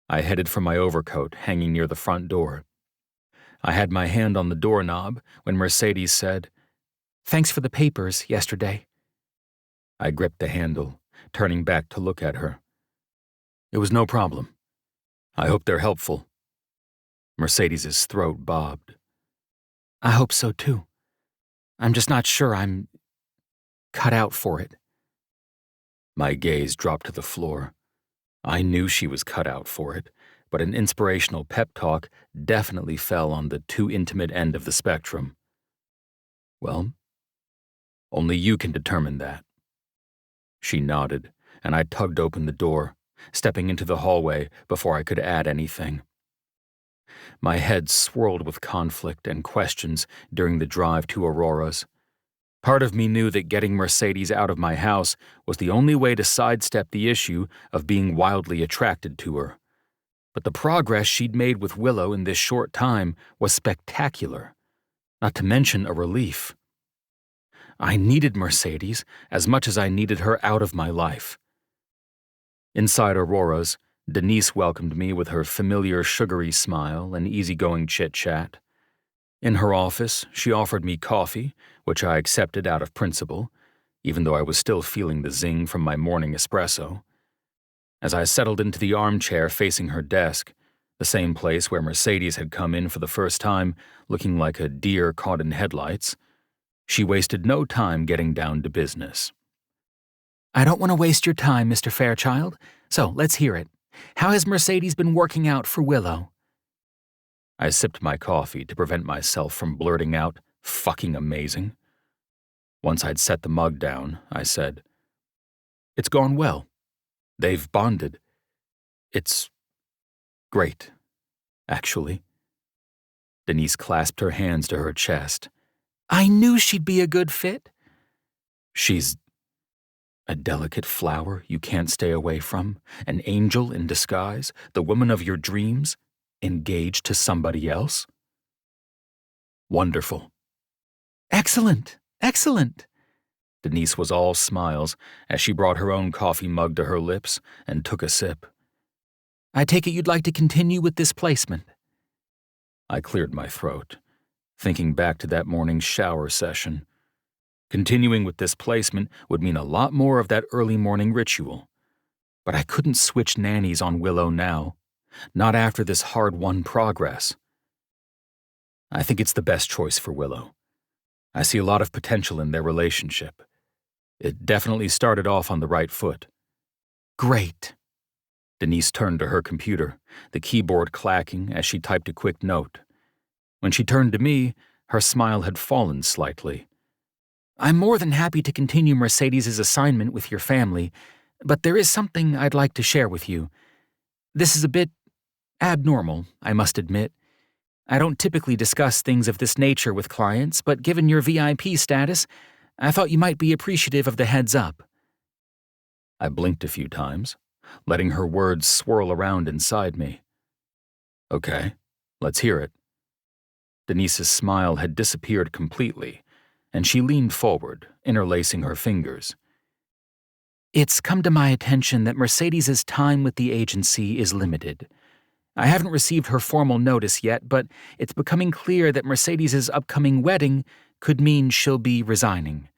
I headed for my overcoat hanging near the front door. I had my hand on the doorknob when Mercedes said, "Thanks for the papers yesterday." I gripped the handle, turning back to look at her. "It was no problem. I hope they're helpful." Mercedes's throat bobbed. "I hope so too. I'm just not sure I'm..." cut out for it. My gaze dropped to the floor. I knew she was cut out for it, but an inspirational pep talk definitely fell on the too intimate end of the spectrum. Well, only you can determine that. She nodded, and I tugged open the door, stepping into the hallway before I could add anything. My head swirled with conflict and questions during the drive to Aurora's. Part of me knew that getting Mercedes out of my house was the only way to sidestep the issue of being wildly attracted to her. But the progress she'd made with Willow in this short time was spectacular, not to mention a relief. I needed Mercedes as much as I needed her out of my life. Inside Aurora's, Denise welcomed me with her familiar sugary smile and easygoing chit-chat. In her office, she offered me coffee, which I accepted out of principle, even though I was still feeling the zing from my morning espresso. As I settled into the armchair facing her desk, the same place where Mercedes had come in for the first time, looking like a deer caught in headlights, she wasted no time getting down to business. I don't want to waste your time, Mr. Fairchild, so let's hear it. How has Mercedes been working out for Willow? I sipped my coffee to prevent myself from blurting out, "Fucking amazing." Once I'd set the mug down, I said, "It's gone well. They've bonded. It's great, actually." Denise clasped her hands to her chest. I knew she'd be a good fit. She's a delicate flower you can't stay away from, an angel in disguise, the woman of your dreams, engaged to somebody else. Wonderful. Excellent, excellent. Denise was all smiles as she brought her own coffee mug to her lips and took a sip. I take it you'd like to continue with this placement. I cleared my throat, thinking back to that morning's shower session. Continuing with this placement would mean a lot more of that early morning ritual. But I couldn't switch nannies on Willow now, not after this hard-won progress. I think it's the best choice for Willow. I see a lot of potential in their relationship. It definitely started off on the right foot. Great. Denise turned to her computer, the keyboard clacking as she typed a quick note. When she turned to me, her smile had fallen slightly. I'm more than happy to continue Mercedes' assignment with your family, but there is something I'd like to share with you. This is a bit abnormal, I must admit. I don't typically discuss things of this nature with clients, but given your VIP status, I thought you might be appreciative of the heads up. I blinked a few times, letting her words swirl around inside me. Okay, let's hear it. Denise's smile had disappeared completely, and she leaned forward, interlacing her fingers. It's come to my attention that Mercedes' time with the agency is limited. I haven't received her formal notice yet, but it's becoming clear that Mercedes' upcoming wedding could mean she'll be resigning.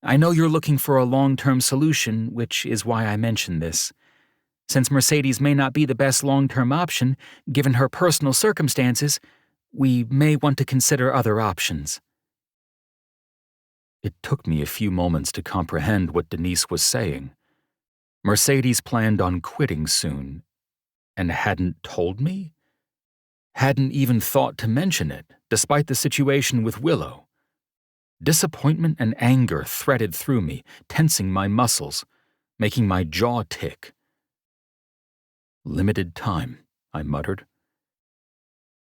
I know you're looking for a long-term solution, which is why I mention this. Since Mercedes may not be the best long-term option, given her personal circumstances, we may want to consider other options. It took me a few moments to comprehend what Denise was saying. Mercedes planned on quitting soon, and hadn't told me? Hadn't even thought to mention it, despite the situation with Willow. Disappointment and anger threaded through me, tensing my muscles, making my jaw tick. Limited time, I muttered.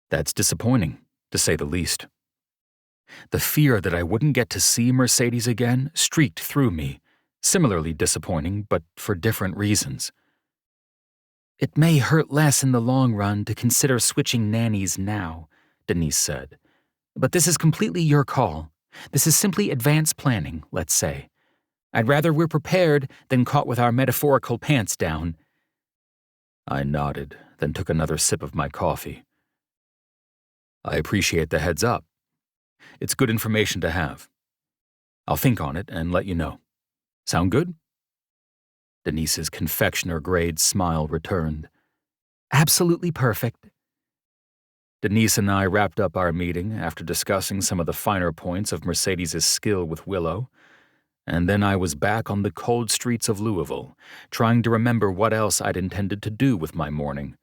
That's disappointing, to say the least. The fear that I wouldn't get to see Mercedes again streaked through me, similarly disappointing, but for different reasons. It may hurt less in the long run to consider switching nannies now, Denise said. But this is completely your call. This is simply advanced planning, let's say. I'd rather we're prepared than caught with our metaphorical pants down. I nodded, then took another sip of my coffee. I appreciate the heads up. It's good information to have. I'll think on it and let you know. Sound good? Denise's confectioner-grade smile returned. Absolutely perfect. Denise and I wrapped up our meeting after discussing some of the finer points of Mercedes' skill with Willow, And then I was back on the cold streets of Louisville, trying to remember what else I'd intended to do with my morning.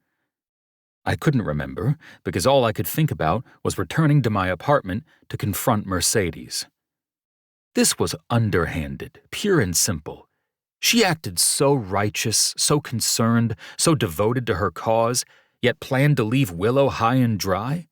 I couldn't remember, because all I could think about was returning to my apartment to confront Mercedes. This was underhanded, pure and simple. She acted so righteous, so concerned, so devoted to her cause, yet planned to leave Willow high and dry.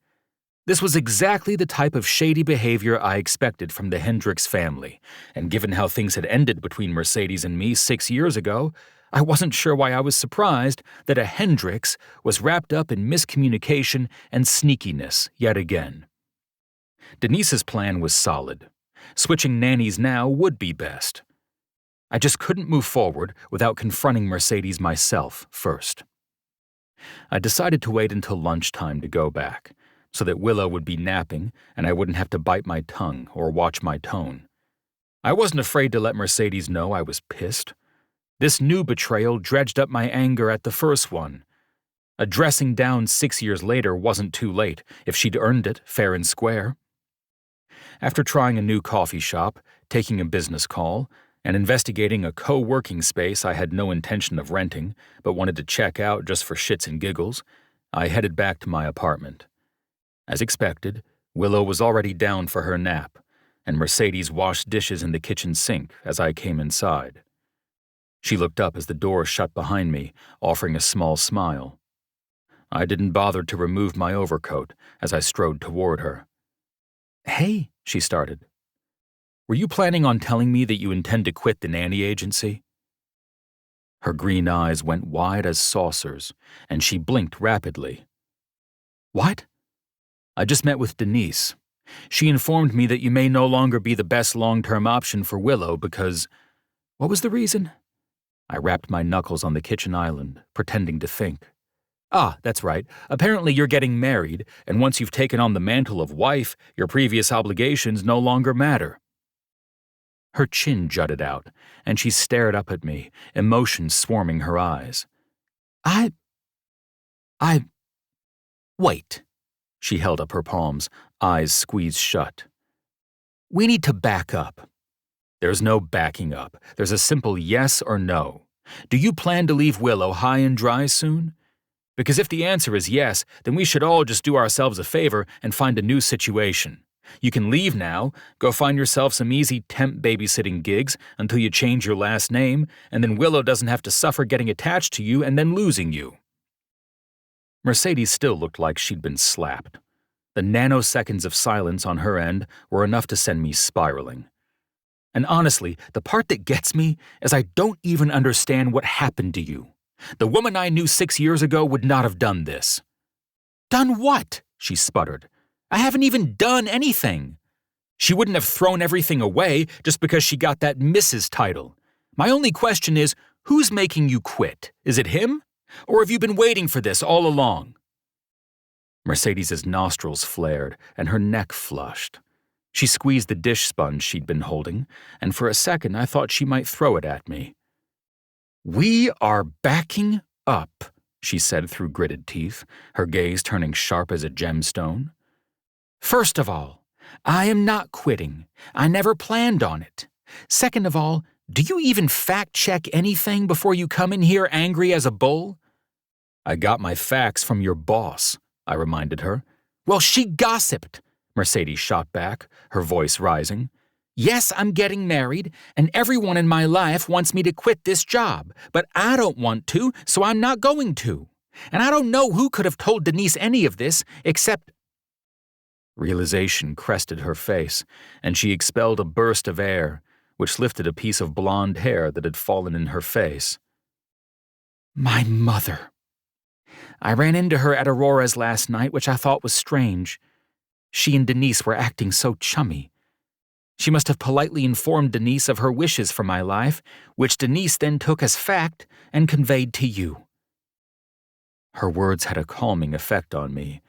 This was exactly the type of shady behavior I expected from the Hendricks family, and given how things had ended between Mercedes and me 6 years ago, I wasn't sure why I was surprised that a Hendricks was wrapped up in miscommunication and sneakiness yet again. Denise's plan was solid. Switching nannies now would be best. I just couldn't move forward without confronting Mercedes myself first. I decided to wait until lunchtime to go back, so that Willow would be napping and I wouldn't have to bite my tongue or watch my tone. I wasn't afraid to let Mercedes know I was pissed. This new betrayal dredged up my anger at the first one. A dressing down 6 years later wasn't too late if she'd earned it fair and square. After trying a new coffee shop, taking a business call, and investigating a co-working space I had no intention of renting but wanted to check out just for shits and giggles, I headed back to my apartment. As expected, Willow was already down for her nap, and Mercedes washed dishes in the kitchen sink as I came inside. She looked up as the door shut behind me, offering a small smile. I didn't bother to remove my overcoat as I strode toward her. "Hey," she started. "Were you planning on telling me that you intend to quit the nanny agency?" Her green eyes went wide as saucers, and she blinked rapidly. "What?" "I just met with Denise. She informed me that you may no longer be the best long-term option for Willow because... What was the reason?" I rapped my knuckles on the kitchen island, pretending to think. "Ah, that's right. Apparently you're getting married, and once you've taken on the mantle of wife, your previous obligations no longer matter." Her chin jutted out, and she stared up at me, emotion swarming her eyes. I... Wait." She held up her palms, eyes squeezed shut. "We need to back up." "There's no backing up. There's a simple yes or no. Do you plan to leave Willow high and dry soon? Because if the answer is yes, then we should all just do ourselves a favor and find a new situation. You can leave now, go find yourself some easy temp babysitting gigs until you change your last name, and then Willow doesn't have to suffer getting attached to you and then losing you." Mercedes still looked like she'd been slapped. The nanoseconds of silence on her end were enough to send me spiraling. And honestly, the part that gets me is I don't even understand what happened to you. The woman I knew 6 years ago would not have done this. "Done what?" she sputtered. "I haven't even done anything." "She wouldn't have thrown everything away just because she got that Mrs. title. My only question is, who's making you quit? Is it him? Or have you been waiting for this all along?" Mercedes's nostrils flared and her neck flushed. She squeezed the dish sponge she'd been holding, and for a second I thought she might throw it at me. "We are backing up," she said through gritted teeth, her gaze turning sharp as a gemstone. "First of all, I am not quitting. I never planned on it. Second of all, do you even fact-check anything before you come in here angry as a bull?" "I got my facts from your boss," I reminded her. "Well, she gossiped," Mercedes shot back, her voice rising. "Yes, I'm getting married, and everyone in my life wants me to quit this job, but I don't want to, so I'm not going to. And I don't know who could have told Denise any of this, except—" Realization crested her face, and she expelled a burst of air, which lifted a piece of blonde hair that had fallen in her face. "My mother. I ran into her at Aurora's last night, which I thought was strange. She and Denise were acting so chummy. She must have politely informed Denise of her wishes for my life, which Denise then took as fact and conveyed to you." Her words had a calming effect on me,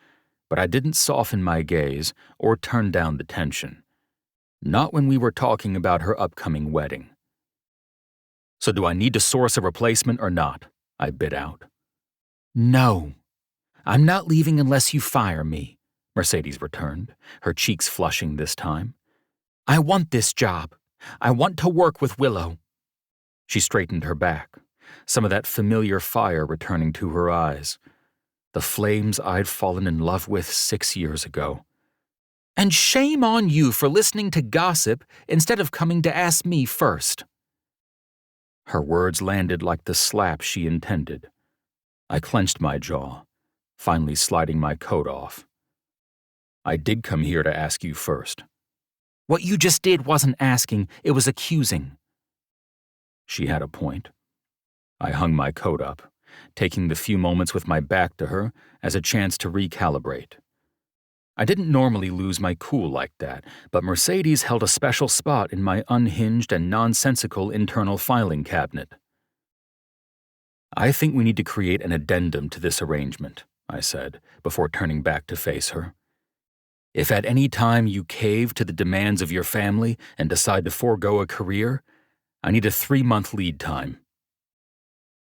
but I didn't soften my gaze or turn down the tension. Not when we were talking about her upcoming wedding. "So do I need to source a replacement or not?" I bit out. "No. I'm not leaving unless you fire me," Mercedes returned, her cheeks flushing this time. "I want this job. I want to work with Willow." She straightened her back, some of that familiar fire returning to her eyes. The flames I'd fallen in love with 6 years ago. "And shame on you for listening to gossip instead of coming to ask me first." Her words landed like the slap she intended. I clenched my jaw, finally sliding my coat off. "I did come here to ask you first." "What you just did wasn't asking, it was accusing." She had a point. I hung my coat up, taking the few moments with my back to her as a chance to recalibrate. I didn't normally lose my cool like that, but Mercedes held a special spot in my unhinged and nonsensical internal filing cabinet. "I think we need to create an addendum to this arrangement," I said, before turning back to face her. "If at any time you cave to the demands of your family and decide to forego a career, I need a 3-month lead time."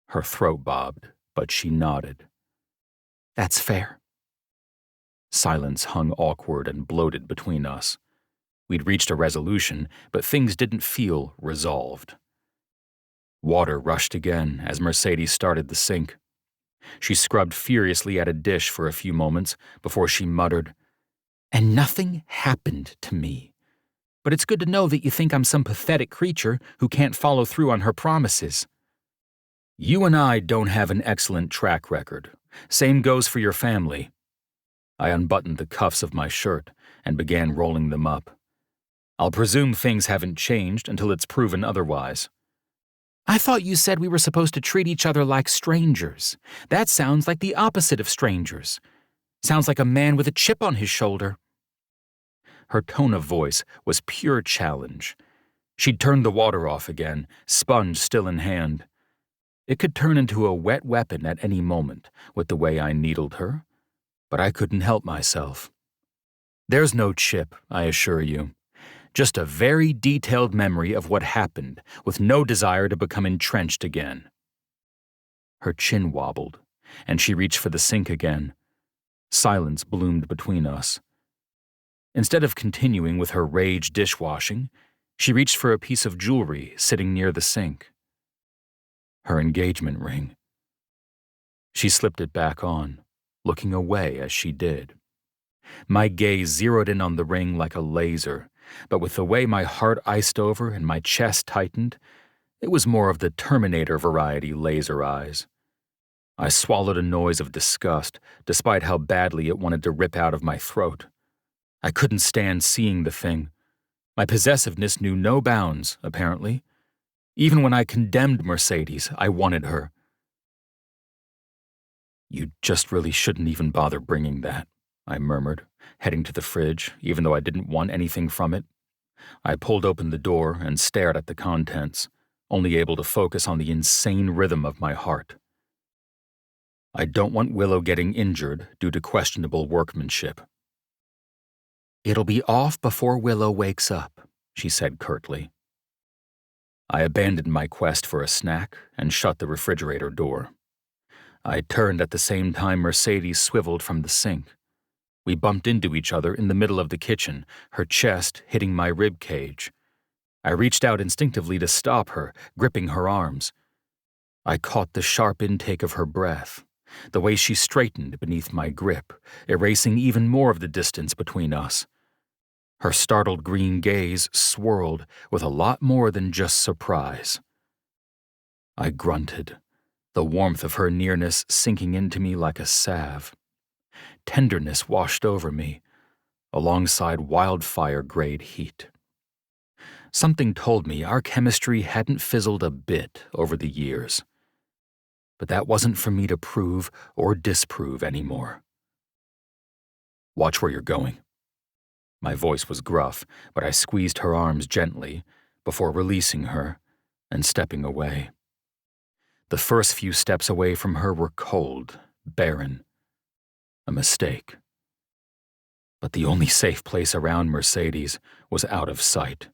Her throat bobbed, but she nodded. "That's fair." Silence hung awkward and bloated between us. We'd reached a resolution, but things didn't feel resolved. Water rushed again as Mercedes started the sink. She scrubbed furiously at a dish for a few moments before she muttered, "And nothing happened to me. But it's good to know that you think I'm some pathetic creature who can't follow through on her promises." "You and I don't have an excellent track record. Same goes for your family." I unbuttoned the cuffs of my shirt and began rolling them up. "I'll presume things haven't changed until it's proven otherwise." "I thought you said we were supposed to treat each other like strangers. That sounds like the opposite of strangers. Sounds like a man with a chip on his shoulder." Her tone of voice was pure challenge. She'd turned the water off again, sponge still in hand. It could turn into a wet weapon at any moment with the way I needled her, but I couldn't help myself. "There's no chip, I assure you. Just a very detailed memory of what happened, with no desire to become entrenched again." Her chin wobbled, and she reached for the sink again. Silence bloomed between us. Instead of continuing with her rage dishwashing, she reached for a piece of jewelry sitting near the sink. Her engagement ring. She slipped it back on, looking away as she did. My gaze zeroed in on the ring like a laser, but with the way my heart iced over and my chest tightened, it was more of the Terminator variety laser eyes. I swallowed a noise of disgust, despite how badly it wanted to rip out of my throat. I couldn't stand seeing the thing. My possessiveness knew no bounds, apparently. Even when I condemned Mercedes, I wanted her. "You just really shouldn't even bother bringing that," I murmured, heading to the fridge, even though I didn't want anything from it. I pulled open the door and stared at the contents, only able to focus on the insane rhythm of my heart. I don't want Willow getting injured due to questionable workmanship. "It'll be off before Willow wakes up," she said curtly. I abandoned my quest for a snack and shut the refrigerator door. I turned at the same time Mercedes swiveled from the sink. We bumped into each other in the middle of the kitchen, her chest hitting my rib cage. I reached out instinctively to stop her, gripping her arms. I caught the sharp intake of her breath, the way she straightened beneath my grip, erasing even more of the distance between us. Her startled green gaze swirled with a lot more than just surprise. I grunted, the warmth of her nearness sinking into me like a salve. Tenderness washed over me, alongside wildfire-grade heat. Something told me our chemistry hadn't fizzled a bit over the years. But that wasn't for me to prove or disprove anymore. "Watch where you're going." My voice was gruff, but I squeezed her arms gently before releasing her and stepping away. The first few steps away from her were cold, barren. A mistake. But the only safe place around Mercedes was out of sight.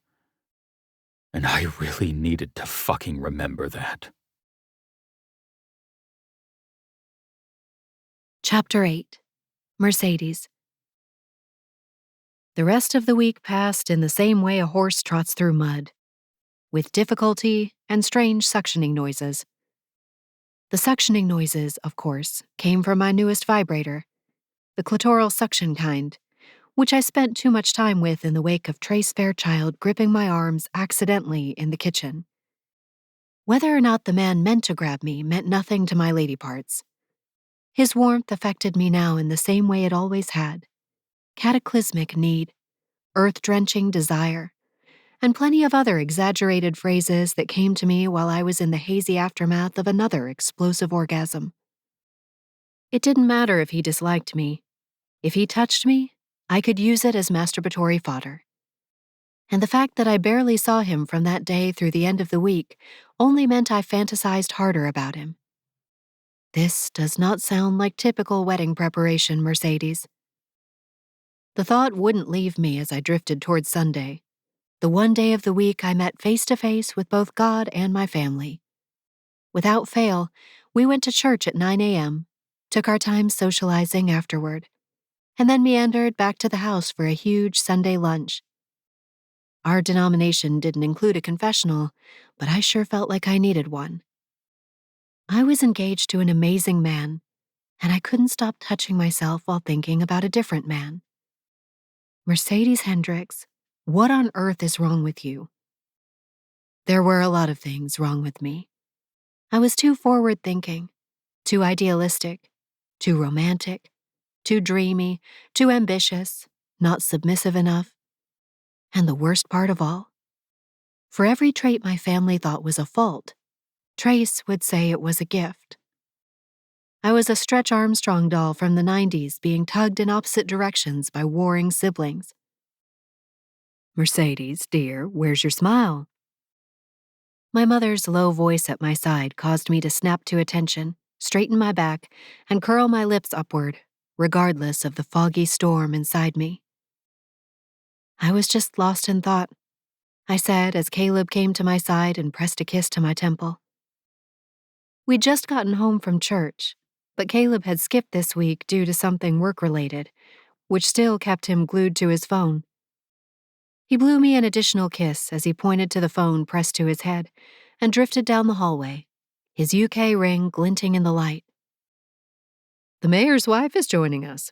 And I really needed to fucking remember that. Chapter 8. Mercedes. The rest of the week passed in the same way a horse trots through mud. with difficulty and strange suctioning noises. The suctioning noises, of course, came from my newest vibrator, the clitoral suction kind, which I spent too much time with in the wake of Trace Fairchild gripping my arms accidentally in the kitchen. Whether or not the man meant to grab me meant nothing to my lady parts. His warmth affected me now in the same way it always had: cataclysmic need, earth-drenching desire, and plenty of other exaggerated phrases that came to me while I was in the hazy aftermath of another explosive orgasm. It didn't matter if he disliked me. If he touched me, I could use it as masturbatory fodder. And the fact that I barely saw him from that day through the end of the week only meant I fantasized harder about him. This does not sound like typical wedding preparation, Mercedes. The thought wouldn't leave me as I drifted towards Sunday, the one day of the week I met face to face with both God and my family. Without fail, we went to church at 9 a.m., took our time socializing afterward, and then meandered back to the house for a huge Sunday lunch. Our denomination didn't include a confessional, but I sure felt like I needed one. I was engaged to an amazing man, and I couldn't stop touching myself while thinking about a different man. Mercedes Hendricks, what on earth is wrong with you? There were a lot of things wrong with me. I was too forward-thinking, too idealistic, too romantic, too dreamy, too ambitious, not submissive enough. And the worst part of all, for every trait my family thought was a fault, Trace would say it was a gift. I was a Stretch Armstrong doll from the 90s being tugged in opposite directions by warring siblings. Mercedes, dear, where's your smile? My mother's low voice at my side caused me to snap to attention, straighten my back, and curl my lips upward, regardless of the foggy storm inside me. I was just lost in thought, I said as Caleb came to my side and pressed a kiss to my temple. We'd just gotten home from church, but Caleb had skipped this week due to something work-related, which still kept him glued to his phone. He blew me an additional kiss as he pointed to the phone pressed to his head and drifted down the hallway, his UK ring glinting in the light. The mayor's wife is joining us,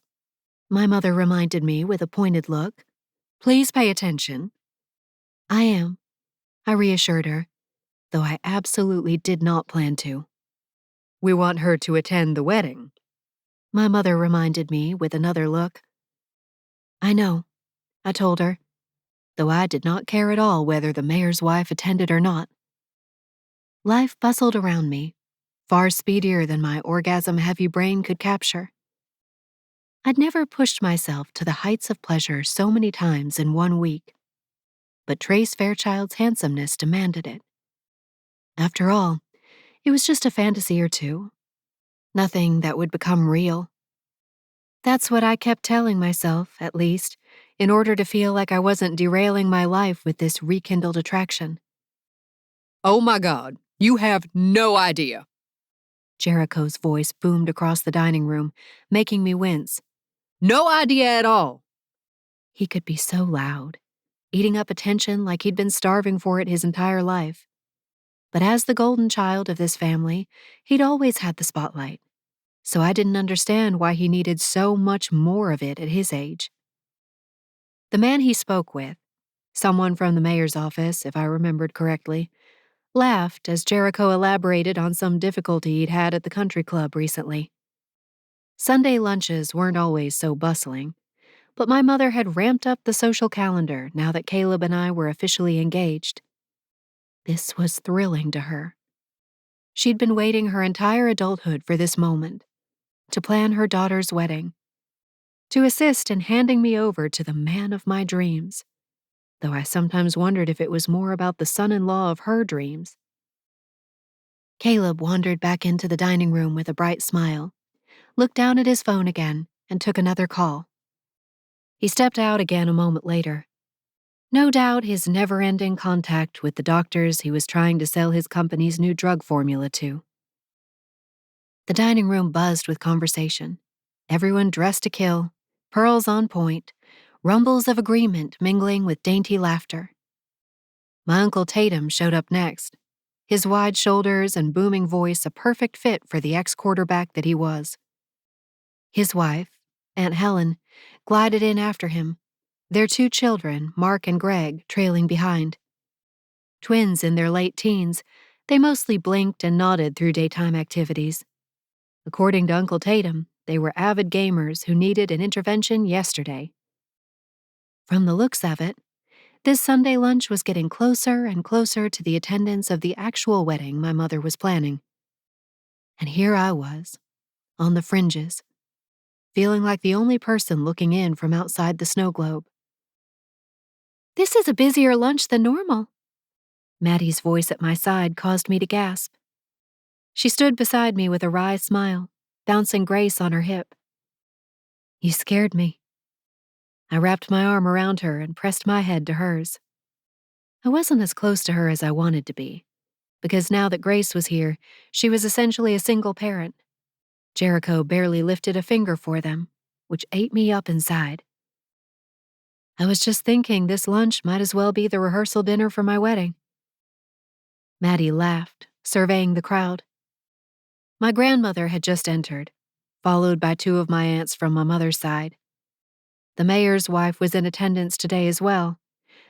my mother reminded me with a pointed look. Please pay attention. I am, I reassured her, though I absolutely did not plan to. We want her to attend the wedding, my mother reminded me with another look. I know, I told her, though I did not care at all whether the mayor's wife attended or not. Life bustled around me, far speedier than my orgasm-heavy brain could capture. I'd never pushed myself to the heights of pleasure so many times in 1 week, but Trace Fairchild's handsomeness demanded it. After all, it was just a fantasy or two, nothing that would become real. That's what I kept telling myself, at least, in order to feel like I wasn't derailing my life with this rekindled attraction. Oh my God, you have no idea. Jericho's voice boomed across the dining room, making me wince. No idea at all. He could be so loud, eating up attention like he'd been starving for it his entire life. But as the golden child of this family, he'd always had the spotlight, so I didn't understand why he needed so much more of it at his age. The man he spoke with, someone from the mayor's office, if I remembered correctly, laughed as Jericho elaborated on some difficulty he'd had at the country club recently. Sunday lunches weren't always so bustling, but my mother had ramped up the social calendar now that Caleb and I were officially engaged. This was thrilling to her. She'd been waiting her entire adulthood for this moment, to plan her daughter's wedding, to assist in handing me over to the man of my dreams, though I sometimes wondered if it was more about the son-in-law of her dreams. Caleb wandered back into the dining room with a bright smile, looked down at his phone again, and took another call. He stepped out again a moment later. No doubt his never-ending contact with the doctors he was trying to sell his company's new drug formula to. The dining room buzzed with conversation. Everyone dressed to kill, pearls on point, rumbles of agreement mingling with dainty laughter. My Uncle Tatum showed up next, his wide shoulders and booming voice a perfect fit for the ex-quarterback that he was. His wife, Aunt Helen, glided in after him, their 2 children, Mark and Greg, trailing behind. Twins in their late teens, they mostly blinked and nodded through daytime activities. According to Uncle Tatum, they were avid gamers who needed an intervention yesterday. From the looks of it, this Sunday lunch was getting closer and closer to the attendance of the actual wedding my mother was planning. And here I was, on the fringes, feeling like the only person looking in from outside the snow globe. "This is a busier lunch than normal." Maddie's voice at my side caused me to gasp. She stood beside me with a wry smile, bouncing Grace on her hip. "You scared me." I wrapped my arm around her and pressed my head to hers. I wasn't as close to her as I wanted to be, because now that Grace was here, she was essentially a single parent. Jericho barely lifted a finger for them, which ate me up inside. I was just thinking this lunch might as well be the rehearsal dinner for my wedding. Maddie laughed, surveying the crowd. My grandmother had just entered, followed by 2 of my aunts from my mother's side. The mayor's wife was in attendance today as well,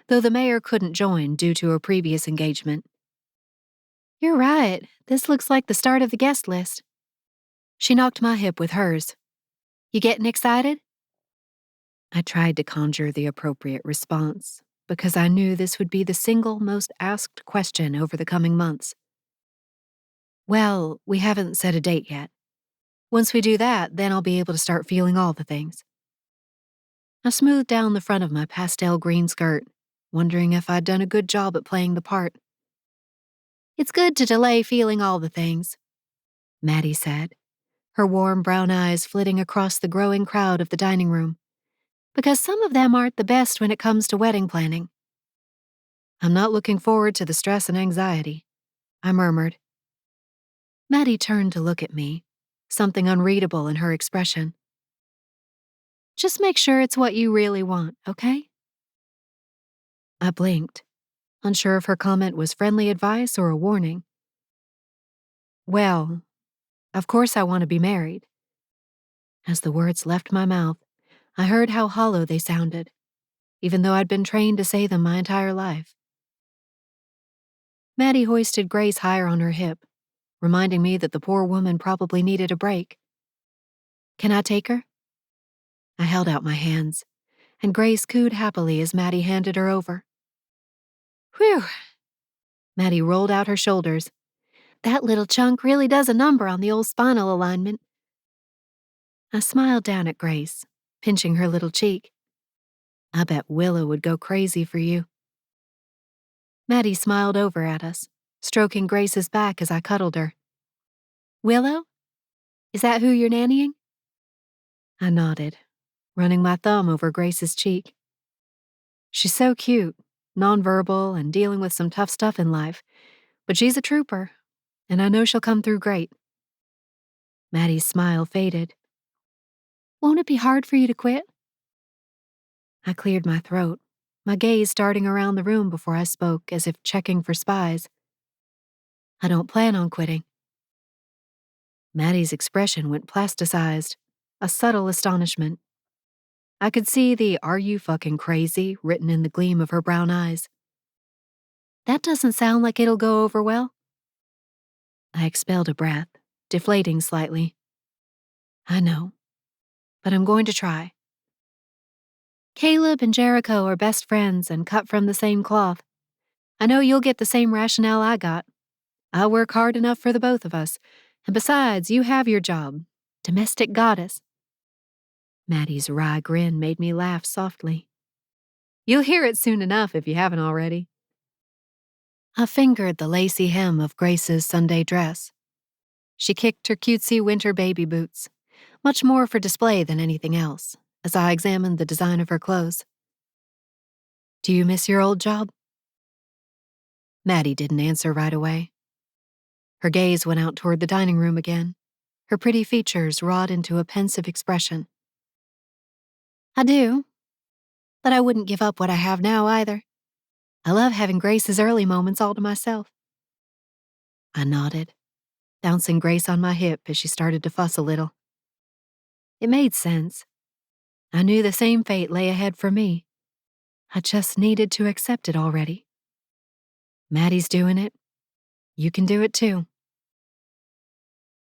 though the mayor couldn't join due to a previous engagement. "You're right, this looks like the start of the guest list." She knocked my hip with hers. "You getting excited?" I tried to conjure the appropriate response, because I knew this would be the single most asked question over the coming months. "Well, we haven't set a date yet. Once we do that, then I'll be able to start feeling all the things." I smoothed down the front of my pastel green skirt, wondering if I'd done a good job at playing the part. "It's good to delay feeling all the things," Maddie said, her warm brown eyes flitting across the growing crowd of the dining room, "because some of them aren't the best when it comes to wedding planning." "I'm not looking forward to the stress and anxiety," I murmured. Maddie turned to look at me, something unreadable in her expression. "Just make sure it's what you really want, okay?" I blinked, unsure if her comment was friendly advice or a warning. "Well, of course I want to be married." As the words left my mouth, I heard how hollow they sounded, even though I'd been trained to say them my entire life. Maddie hoisted Grace higher on her hip, reminding me that the poor woman probably needed a break. "Can I take her?" I held out my hands, and Grace cooed happily as Maddie handed her over. "Whew!" Maddie rolled out her shoulders. "That little chunk really does a number on the old spinal alignment." I smiled down at Grace, pinching her little cheek. "I bet Willow would go crazy for you." Maddie smiled over at us, stroking Grace's back as I cuddled her. "Willow? Is that who you're nannying?" I nodded, running my thumb over Grace's cheek. "She's so cute, nonverbal, and dealing with some tough stuff in life, but she's a trooper, and I know she'll come through great." Maddie's smile faded. "Won't it be hard for you to quit?" I cleared my throat, my gaze darting around the room before I spoke as if checking for spies. "I don't plan on quitting." Maddie's expression went plasticized, a subtle astonishment. I could see the "Are you fucking crazy?" written in the gleam of her brown eyes. "That doesn't sound like it'll go over well." I expelled a breath, deflating slightly. "I know, but I'm going to try." "Caleb and Jericho are best friends and cut from the same cloth. I know you'll get the same rationale I got. I'll work hard enough for the both of us, and besides, you have your job. Domestic goddess." Maddie's wry grin made me laugh softly. "You'll hear it soon enough if you haven't already." I fingered the lacy hem of Grace's Sunday dress. She kicked her cutesy winter baby boots, much more for display than anything else, as I examined the design of her clothes. "Do you miss your old job?" Maddie didn't answer right away. Her gaze went out toward the dining room again, her pretty features wrought into a pensive expression. "I do, but I wouldn't give up what I have now either." I love having Grace's early moments all to myself. I nodded, bouncing Grace on my hip as she started to fuss a little. It made sense. I knew the same fate lay ahead for me. I just needed to accept it already. Maddie's doing it. You can do it too.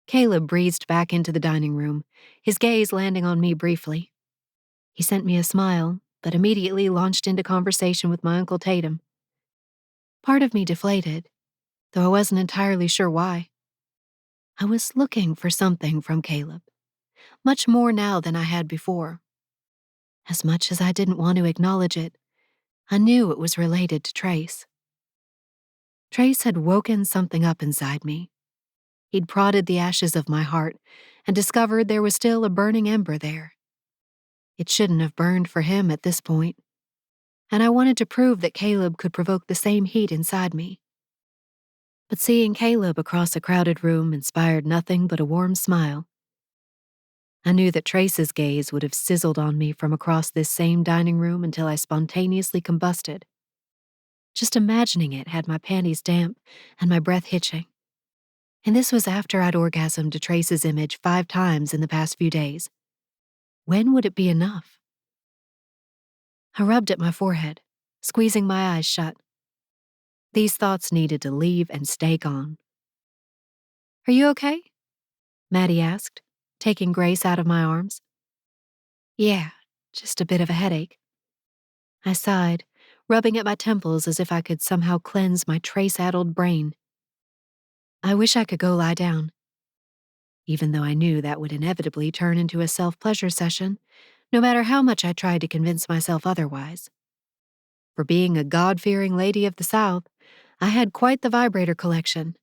Caleb breezed back into the dining room, his gaze landing on me briefly. He sent me a smile, but immediately launched into conversation with my Uncle Tatum. Part of me deflated, though I wasn't entirely sure why. I was looking for something from Caleb, much more now than I had before. As much as I didn't want to acknowledge it, I knew it was related to Trace. Trace had woken something up inside me. He'd prodded the ashes of my heart and discovered there was still a burning ember there. It shouldn't have burned for him at this point, and I wanted to prove that Caleb could provoke the same heat inside me. But seeing Caleb across a crowded room inspired nothing but a warm smile. I knew that Trace's gaze would have sizzled on me from across this same dining room until I spontaneously combusted. Just imagining it had my panties damp and my breath hitching. And this was after I'd orgasmed to Trace's image 5 times in the past few days. When would it be enough? I rubbed at my forehead, squeezing my eyes shut. These thoughts needed to leave and stay gone. "Are you okay?" Maddie asked, taking Grace out of my arms. "Yeah, just a bit of a headache." I sighed, rubbing at my temples as if I could somehow cleanse my Trace-addled brain. I wish I could go lie down. Even though I knew that would inevitably turn into a self-pleasure session, no matter how much I tried to convince myself otherwise. For being a God-fearing lady of the South, I had quite the vibrator collection,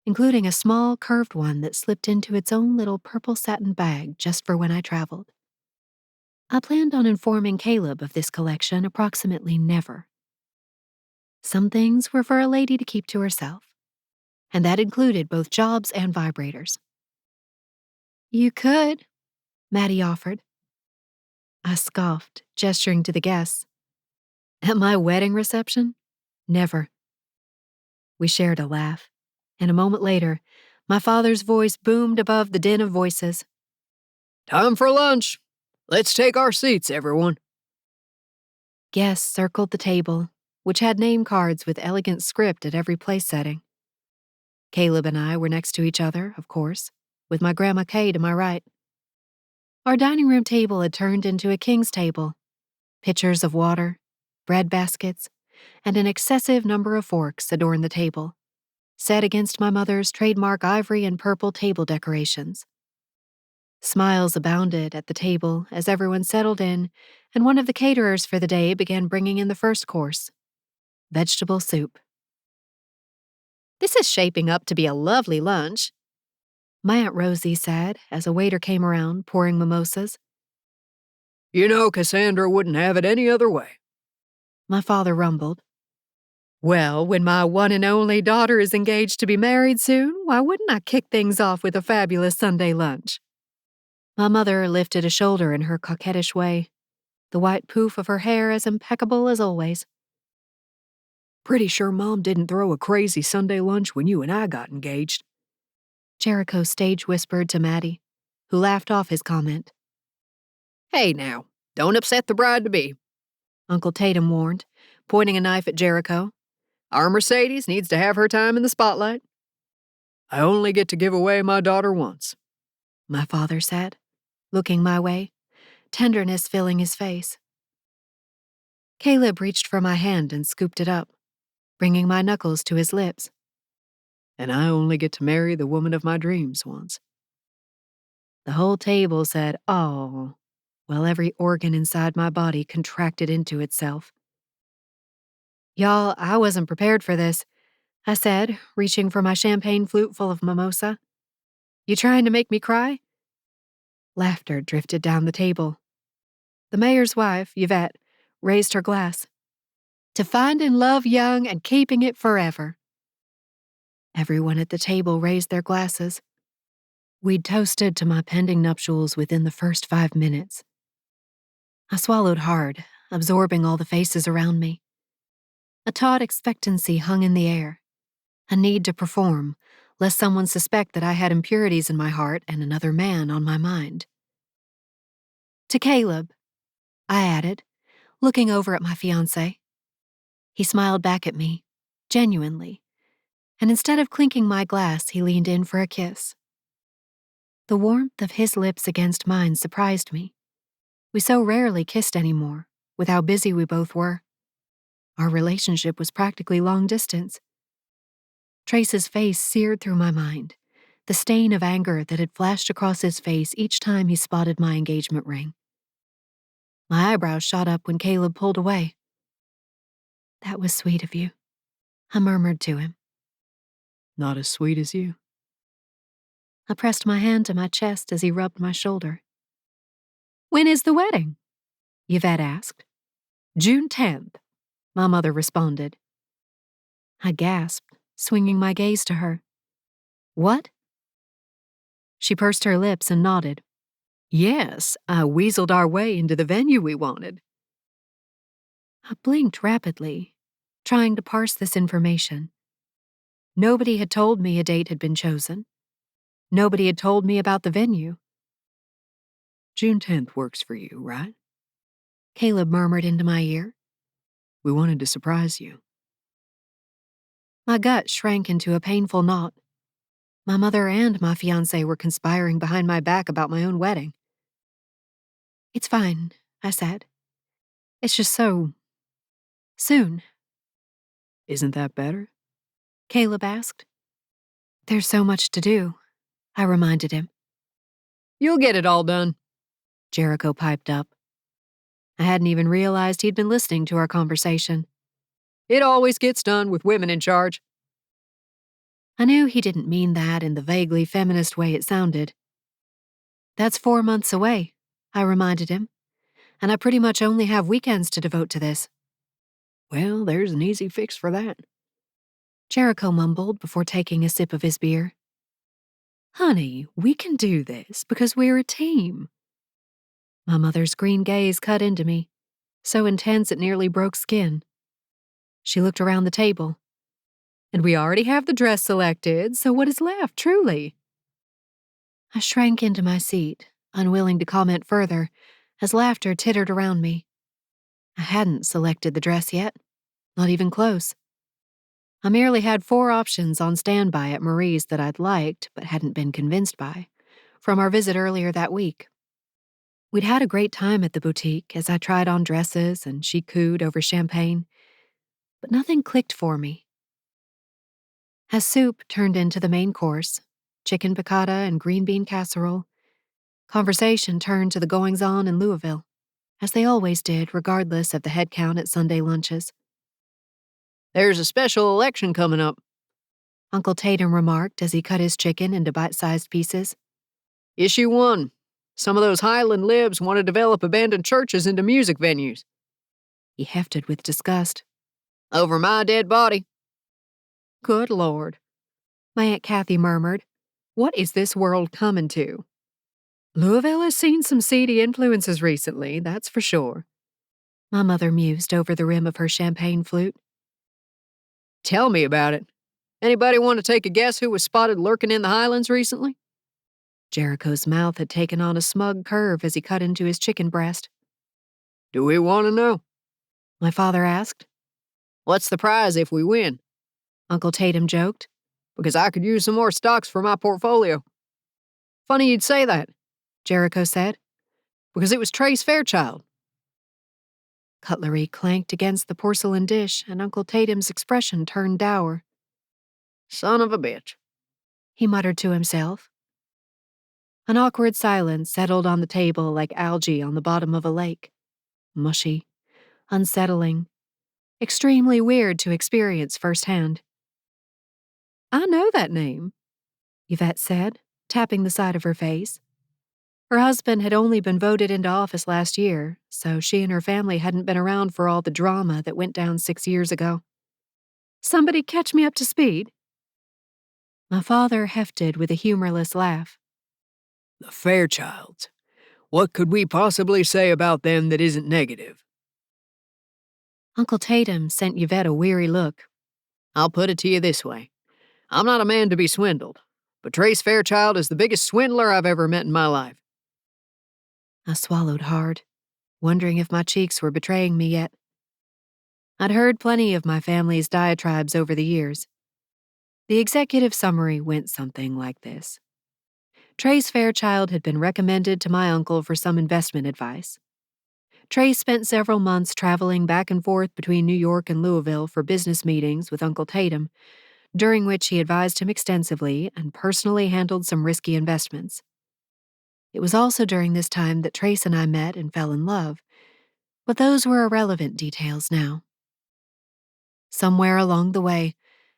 including a small, curved one that slipped into its own little purple satin bag just for when I traveled. I planned on informing Caleb of this collection approximately never. Some things were for a lady to keep to herself, and that included both jobs and vibrators. "You could," Maddie offered. I scoffed, gesturing to the guests. At my wedding reception? Never. We shared a laugh, and a moment later, my father's voice boomed above the din of voices. "Time for lunch. Let's take our seats, everyone." Guests circled the table, which had name cards with elegant script at every place setting. Caleb and I were next to each other, of course, with my Grandma Kay to my right. Our dining room table had turned into a king's table. Pitchers of water, bread baskets, and an excessive number of forks adorned the table, set against my mother's trademark ivory and purple table decorations. Smiles abounded at the table as everyone settled in, and one of the caterers for the day began bringing in the first course, vegetable soup. "This is shaping up to be a lovely lunch," my Aunt Rosie said as a waiter came around pouring mimosas. "You know Cassandra wouldn't have it any other way," my father rumbled. "Well, when my one and only daughter is engaged to be married soon, why wouldn't I kick things off with a fabulous Sunday lunch?" My mother lifted a shoulder in her coquettish way, the white poof of her hair as impeccable as always. "Pretty sure Mom didn't throw a crazy Sunday lunch when you and I got engaged," Jericho stage whispered to Maddie, who laughed off his comment. "Hey now, don't upset the bride-to-be," Uncle Tatum warned, pointing a knife at Jericho. "Our Mercedes needs to have her time in the spotlight." "I only get to give away my daughter once," my father said, looking my way, tenderness filling his face. Caleb reached for my hand and scooped it up, bringing my knuckles to his lips. "And I only get to marry the woman of my dreams once." The whole table said, "Oh," while every organ inside my body contracted into itself. "Y'all, I wasn't prepared for this," I said, reaching for my champagne flute full of mimosa. "You trying to make me cry?" Laughter drifted down the table. The mayor's wife, Yvette, raised her glass. "To find and love young and keeping it forever." Everyone at the table raised their glasses. We'd toasted to my pending nuptials within the first 5 minutes. I swallowed hard, absorbing all the faces around me. A taut expectancy hung in the air, a need to perform, lest someone suspect that I had impurities in my heart and another man on my mind. To Caleb, I added, looking over at my fiancé. He smiled back at me, genuinely, and instead of clinking my glass, he leaned in for a kiss. The warmth of his lips against mine surprised me. We so rarely kissed anymore, with how busy we both were. Our relationship was practically long distance. Trace's face seared through my mind, the stain of anger that had flashed across his face each time he spotted my engagement ring. My eyebrows shot up when Caleb pulled away. "That was sweet of you," I murmured to him. Not as sweet as you. I pressed my hand to my chest as he rubbed my shoulder. "When is the wedding?" Yvette asked. June 10th, my mother responded. I gasped, swinging my gaze to her. "What?" She pursed her lips and nodded. Yes, I weaseled our way into the venue we wanted. I blinked rapidly, trying to parse this information. Nobody had told me a date had been chosen. Nobody had told me about the venue. June 10th works for you, right? Caleb murmured into my ear. We wanted to surprise you. My gut shrank into a painful knot. My mother and my fiancé were conspiring behind my back about my own wedding. "It's fine," I said. "It's just so soon." Isn't that better? Caleb asked. "There's so much to do," I reminded him. You'll get it all done, Jericho piped up. I hadn't even realized he'd been listening to our conversation. It always gets done with women in charge. I knew he didn't mean that in the vaguely feminist way it sounded. "That's 4 months away," I reminded him, "and I pretty much only have weekends to devote to this." Well, there's an easy fix for that, Jericho mumbled before taking a sip of his beer. Honey, we can do this because we're a team. My mother's green gaze cut into me, so intense it nearly broke skin. She looked around the table. And we already have the dress selected, so what is left, truly? I shrank into my seat, unwilling to comment further, as laughter tittered around me. I hadn't selected the dress yet, not even close. I merely had 4 options on standby at Marie's that I'd liked but hadn't been convinced by, from our visit earlier that week. We'd had a great time at the boutique as I tried on dresses and she cooed over champagne, but nothing clicked for me. As soup turned into the main course, chicken piccata and green bean casserole, conversation turned to the goings-on in Louisville, as they always did regardless of the head count at Sunday lunches. There's a special election coming up, Uncle Tatum remarked as he cut his chicken into bite-sized pieces. Issue 1. Some of those Highland libs want to develop abandoned churches into music venues. He hefted with disgust. Over my dead body. Good Lord, my Aunt Kathy murmured. What is this world coming to? Louisville has seen some seedy influences recently, that's for sure. My mother mused over the rim of her champagne flute. Tell me about it. Anybody want to take a guess who was spotted lurking in the Highlands recently? Jericho's mouth had taken on a smug curve as he cut into his chicken breast. Do we want to know? My father asked. What's the prize if we win? Uncle Tatum joked. Because I could use some more stocks for my portfolio. Funny you'd say that, Jericho said. Because it was Trace Fairchild. Cutlery clanked against the porcelain dish, and Uncle Tatum's expression turned dour. Son of a bitch, he muttered to himself. An awkward silence settled on the table like algae on the bottom of a lake. Mushy, unsettling, extremely weird to experience firsthand. I know that name, Yvette said, tapping the side of her face. Her husband had only been voted into office last year, so she and her family hadn't been around for all the drama that went down 6 years ago. Somebody catch me up to speed. My father hefted with a humorless laugh. The Fairchilds. What could we possibly say about them that isn't negative? Uncle Tatum sent Yvette a weary look. I'll put it to you this way. I'm not a man to be swindled, but Trace Fairchild is the biggest swindler I've ever met in my life. I swallowed hard, wondering if my cheeks were betraying me yet. I'd heard plenty of my family's diatribes over the years. The executive summary went something like this. Trace Fairchild had been recommended to my uncle for some investment advice. Trace spent several months traveling back and forth between New York and Louisville for business meetings with Uncle Tatum, during which he advised him extensively and personally handled some risky investments. It was also during this time that Trace and I met and fell in love, but those were irrelevant details now. Somewhere along the way,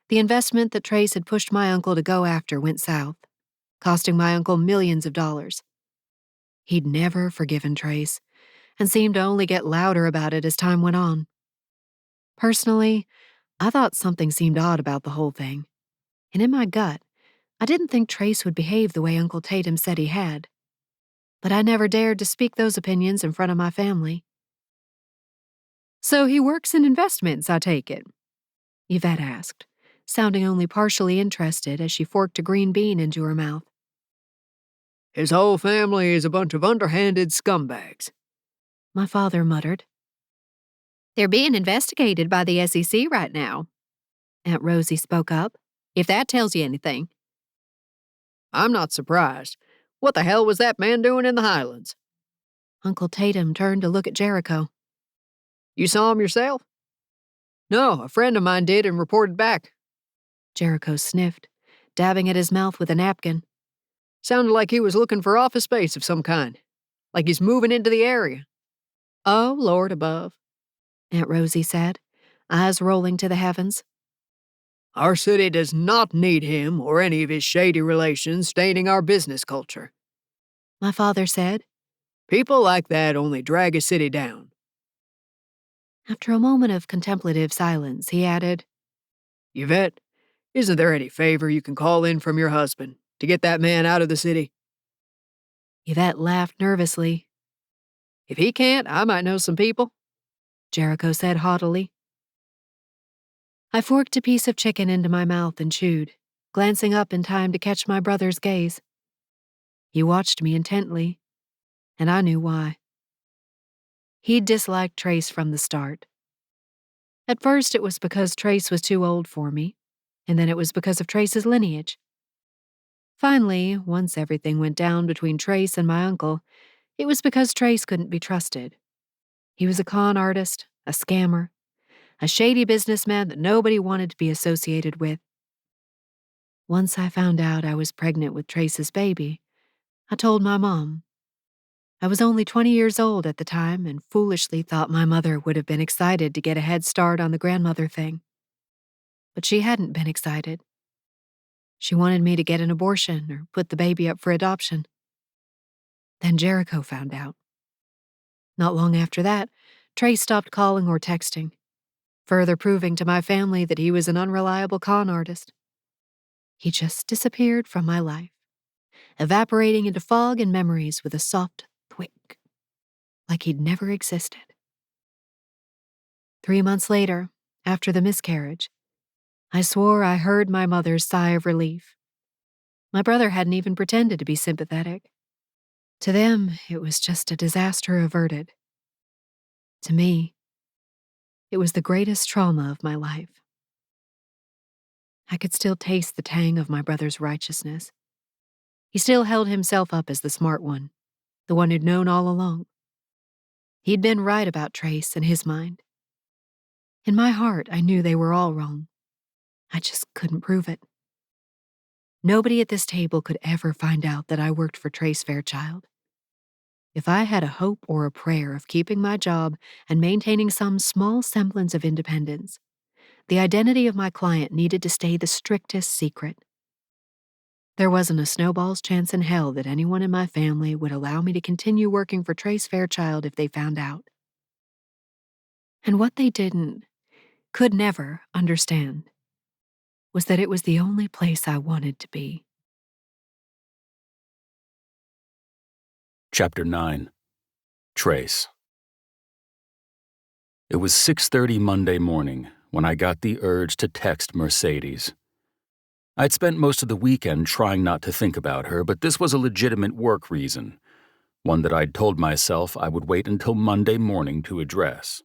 the investment that Trace had pushed my uncle to go after went south, costing my uncle millions of dollars. He'd never forgiven Trace, and seemed to only get louder about it as time went on. Personally, I thought something seemed odd about the whole thing, and in my gut, I didn't think Trace would behave the way Uncle Tatum said he had. But I never dared to speak those opinions in front of my family. So he works in investments, I take it? Yvette asked, sounding only partially interested as she forked a green bean into her mouth. His whole family is a bunch of underhanded scumbags, my father muttered. They're being investigated by the SEC right now. Aunt Rosie spoke up, if that tells you anything. I'm not surprised. What the hell was that man doing in the Highlands? Uncle Tatum turned to look at Jericho. You saw him yourself? No, a friend of mine did and reported back. Jericho sniffed, dabbing at his mouth with a napkin. Sounded like he was looking for office space of some kind. Like he's moving into the area. Oh, Lord above, Aunt Rosie said, eyes rolling to the heavens. Our city does not need him or any of his shady relations staining our business culture, my father said. People like that only drag a city down. After a moment of contemplative silence, he added, Yvette, isn't there any favor you can call in from your husband to get that man out of the city? Yvette laughed nervously. If he can't, I might know some people, Jericho said haughtily. I forked a piece of chicken into my mouth and chewed, glancing up in time to catch my brother's gaze. He watched me intently, and I knew why. He'd disliked Trace from the start. At first, it was because Trace was too old for me, and then it was because of Trace's lineage. Finally, once everything went down between Trace and my uncle, it was because Trace couldn't be trusted. He was a con artist, a scammer, a shady businessman that nobody wanted to be associated with. Once I found out I was pregnant with Trace's baby, I told my mom. I was only 20 years old at the time and foolishly thought my mother would have been excited to get a head start on the grandmother thing. But she hadn't been excited. She wanted me to get an abortion or put the baby up for adoption. Then Jericho found out. Not long after that, Trace stopped calling or texting, further proving to my family that he was an unreliable con artist. He just disappeared from my life, evaporating into fog and memories with a soft thwick, like he'd never existed. 3 months later, after the miscarriage, I swore I heard my mother's sigh of relief. My brother hadn't even pretended to be sympathetic. To them, it was just a disaster averted. To me, it was the greatest trauma of my life. I could still taste the tang of my brother's righteousness. He still held himself up as the smart one, the one who'd known all along. He'd been right about Trace in his mind. In my heart, I knew they were all wrong. I just couldn't prove it. Nobody at this table could ever find out that I worked for Trace Fairchild. If I had a hope or a prayer of keeping my job and maintaining some small semblance of independence, the identity of my client needed to stay the strictest secret. There wasn't a snowball's chance in hell that anyone in my family would allow me to continue working for Trace Fairchild if they found out. And what they could never understand, was that it was the only place I wanted to be. Chapter 9. Trace. It was 6:30 Monday morning when I got the urge to text Mercedes. I'd spent most of the weekend trying not to think about her, but this was a legitimate work reason, one that I'd told myself I would wait until Monday morning to address.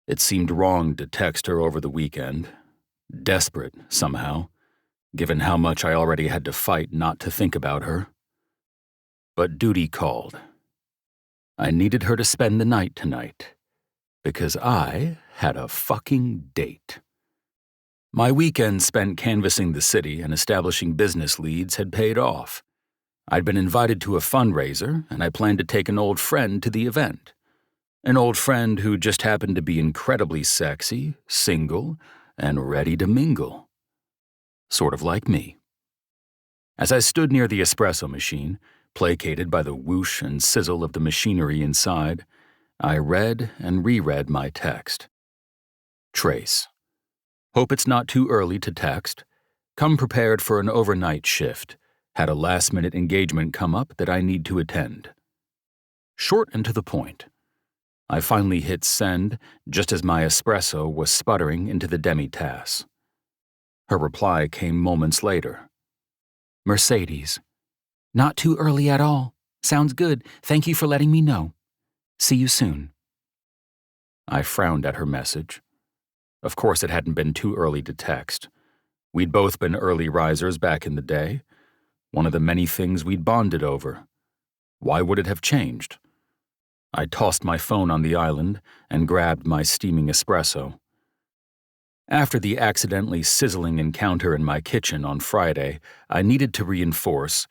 It seemed wrong to text her over the weekend, desperate somehow, given how much I already had to fight not to think about her. But duty called. I needed her to spend the night tonight, because I had a fucking date. My weekend spent canvassing the city and establishing business leads had paid off. I'd been invited to a fundraiser, and I planned to take an old friend to the event. An old friend who just happened to be incredibly sexy, single, and ready to mingle. Sort of like me. As I stood near the espresso machine, placated by the whoosh and sizzle of the machinery inside, I read and reread my text. Trace. Hope it's not too early to text. Come prepared for an overnight shift. Had a last-minute engagement come up that I need to attend. Short and to the point. I finally hit send just as my espresso was sputtering into the demi-tasse. Her reply came moments later. Mercedes. Not too early at all. Sounds good. Thank you for letting me know. See you soon. I frowned at her message. Of course it hadn't been too early to text. We'd both been early risers back in the day. One of the many things we'd bonded over. Why would it have changed? I tossed my phone on the island and grabbed my steaming espresso. After the accidentally sizzling encounter in my kitchen on Friday, I needed to reinforce,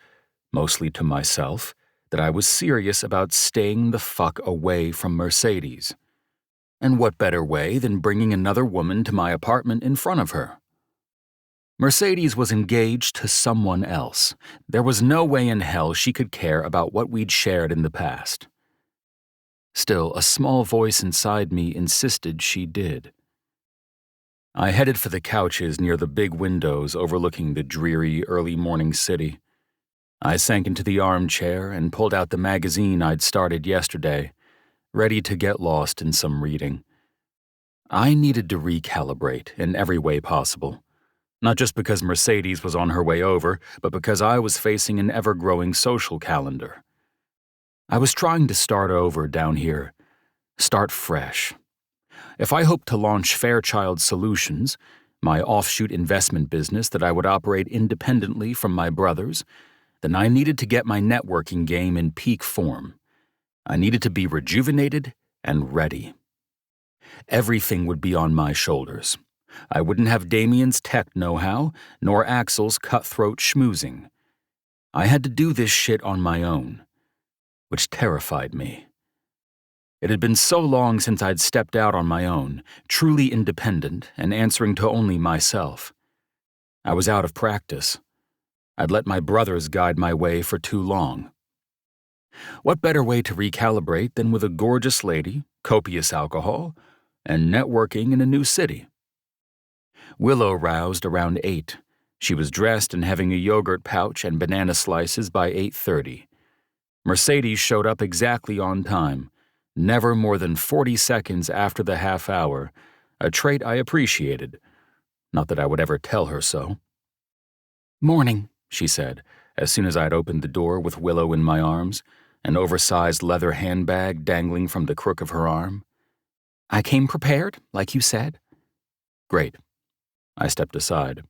mostly to myself, that I was serious about staying the fuck away from Mercedes. And what better way than bringing another woman to my apartment in front of her? Mercedes was engaged to someone else. There was no way in hell she could care about what we'd shared in the past. Still, a small voice inside me insisted she did. I headed for the couches near the big windows overlooking the dreary early morning city. I sank into the armchair and pulled out the magazine I'd started yesterday, ready to get lost in some reading. I needed to recalibrate in every way possible. Not just because Mercedes was on her way over, but because I was facing an ever-growing social calendar. I was trying to start over down here, start fresh. If I hoped to launch Fairchild Solutions, my offshoot investment business that I would operate independently from my brothers, then I needed to get my networking game in peak form. I needed to be rejuvenated and ready. Everything would be on my shoulders. I wouldn't have Damien's tech know-how, nor Axel's cutthroat schmoozing. I had to do this shit on my own, which terrified me. It had been so long since I'd stepped out on my own, truly independent and answering to only myself. I was out of practice. I'd let my brothers guide my way for too long. What better way to recalibrate than with a gorgeous lady, copious alcohol, and networking in a new city? Willow roused around 8. She was dressed and having a yogurt pouch and banana slices by 8:30. Mercedes showed up exactly on time, never more than 40 seconds after the half hour, a trait I appreciated. Not that I would ever tell her so. Morning, she said, as soon as I'd opened the door with Willow in my arms, an oversized leather handbag dangling from the crook of her arm. I came prepared, like you said. Great. I stepped aside.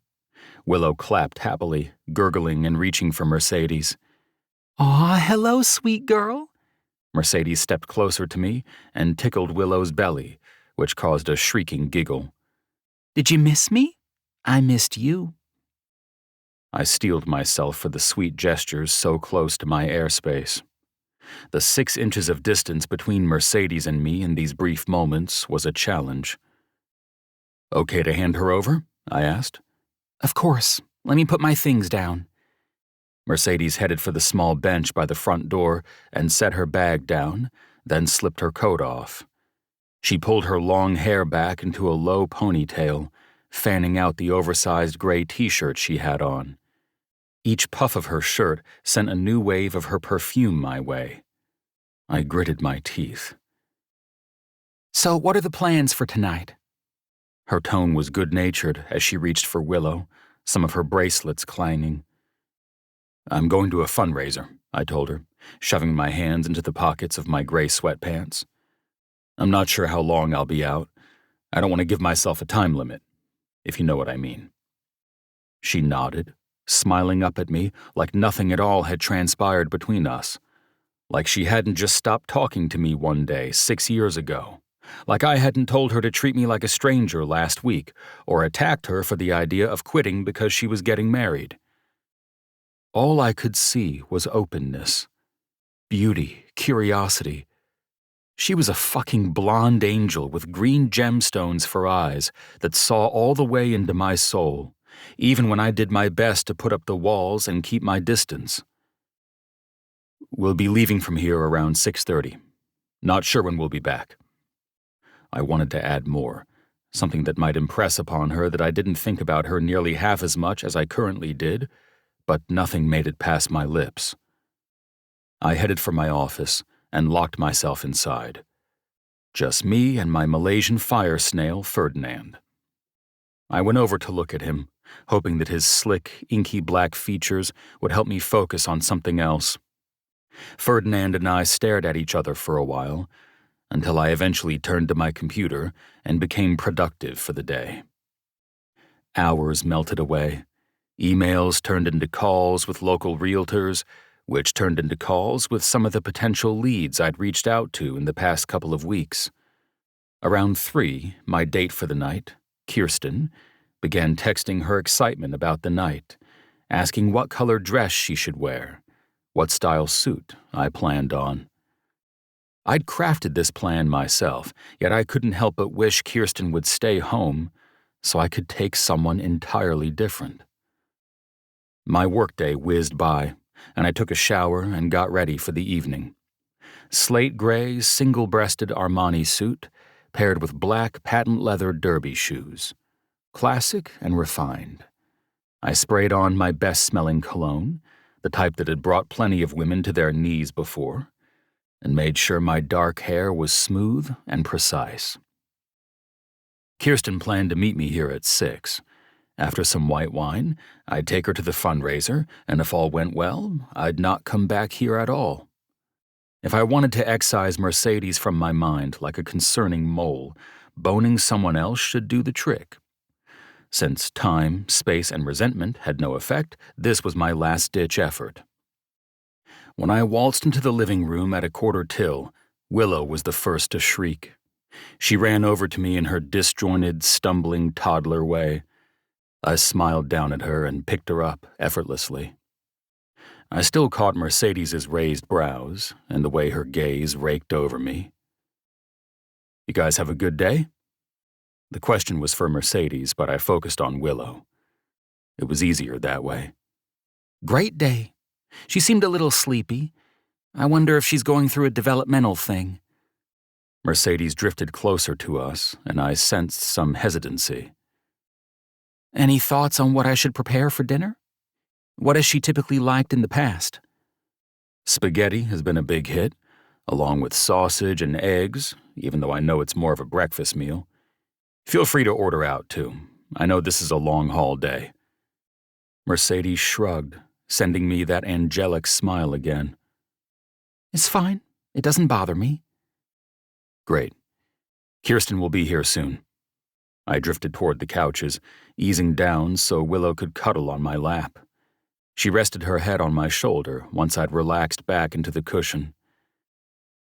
Willow clapped happily, gurgling and reaching for Mercedes. Aw, hello, sweet girl. Mercedes stepped closer to me and tickled Willow's belly, which caused a shrieking giggle. Did you miss me? I missed you. I steeled myself for the sweet gestures so close to my airspace. The 6 inches of distance between Mercedes and me in these brief moments was a challenge. Okay to hand her over? I asked. Of course. Let me put my things down. Mercedes headed for the small bench by the front door and set her bag down, then slipped her coat off. She pulled her long hair back into a low ponytail, fanning out the oversized gray t-shirt she had on. Each puff of her shirt sent a new wave of her perfume my way. I gritted my teeth. So what are the plans for tonight? Her tone was good-natured as she reached for Willow, some of her bracelets clanging. I'm going to a fundraiser, I told her, shoving my hands into the pockets of my gray sweatpants. I'm not sure how long I'll be out. I don't want to give myself a time limit, if you know what I mean. She nodded, smiling up at me like nothing at all had transpired between us, like she hadn't just stopped talking to me one day 6 years ago, like I hadn't told her to treat me like a stranger last week or attacked her for the idea of quitting because she was getting married. All I could see was openness, beauty, curiosity. She was a fucking blonde angel with green gemstones for eyes that saw all the way into my soul, even when I did my best to put up the walls and keep my distance. We'll be leaving from here around 6:30. Not sure when we'll be back. I wanted to add more, something that might impress upon her that I didn't think about her nearly half as much as I currently did, but nothing made it past my lips. I headed for my office and locked myself inside. Just me and my Malaysian fire snail, Ferdinand. I went over to look at him, hoping that his slick, inky black features would help me focus on something else. Ferdinand and I stared at each other for a while, until I eventually turned to my computer and became productive for the day. Hours melted away. Emails turned into calls with local realtors, which turned into calls with some of the potential leads I'd reached out to in the past couple of weeks. Around 3, my date for the night, Kirsten, began texting her excitement about the night, asking what color dress she should wear, what style suit I planned on. I'd crafted this plan myself, yet I couldn't help but wish Kirsten would stay home so I could take someone entirely different. My workday whizzed by, and I took a shower and got ready for the evening. Slate gray, single-breasted Armani suit, paired with black patent leather derby shoes. Classic and refined. I sprayed on my best-smelling cologne, the type that had brought plenty of women to their knees before, and made sure my dark hair was smooth and precise. Kirsten planned to meet me here at 6. After some white wine, I'd take her to the fundraiser, and if all went well, I'd not come back here at all. If I wanted to excise Mercedes from my mind like a concerning mole, boning someone else should do the trick. Since time, space, and resentment had no effect, this was my last-ditch effort. When I waltzed into the living room at a quarter till, Willow was the first to shriek. She ran over to me in her disjointed, stumbling toddler way. I smiled down at her and picked her up effortlessly. I still caught Mercedes's raised brows and the way her gaze raked over me. You guys have a good day? The question was for Mercedes, but I focused on Willow. It was easier that way. Great day. She seemed a little sleepy. I wonder if she's going through a developmental thing. Mercedes drifted closer to us, and I sensed some hesitancy. Any thoughts on what I should prepare for dinner? What has she typically liked in the past? Spaghetti has been a big hit, along with sausage and eggs, even though I know it's more of a breakfast meal. Feel free to order out, too. I know this is a long-haul day. Mercedes shrugged, sending me that angelic smile again. It's fine. It doesn't bother me. Great. Kirsten will be here soon. I drifted toward the couches, easing down so Willow could cuddle on my lap. She rested her head on my shoulder once I'd relaxed back into the cushion.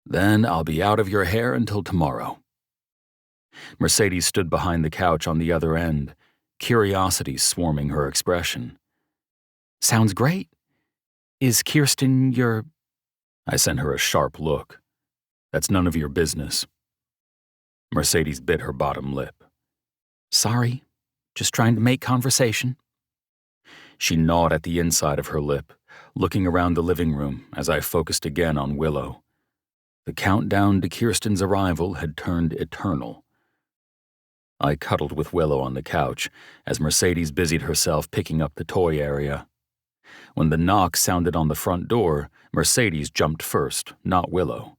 Then I'll be out of your hair until tomorrow. Mercedes stood behind the couch on the other end, curiosity swarming her expression. Sounds great. Is Kirsten your... I sent her a sharp look. That's none of your business. Mercedes bit her bottom lip. Sorry, just trying to make conversation. She gnawed at the inside of her lip, looking around the living room as I focused again on Willow. The countdown to Kirsten's arrival had turned eternal. I cuddled with Willow on the couch as Mercedes busied herself picking up the toy area. When the knock sounded on the front door, Mercedes jumped first, not Willow.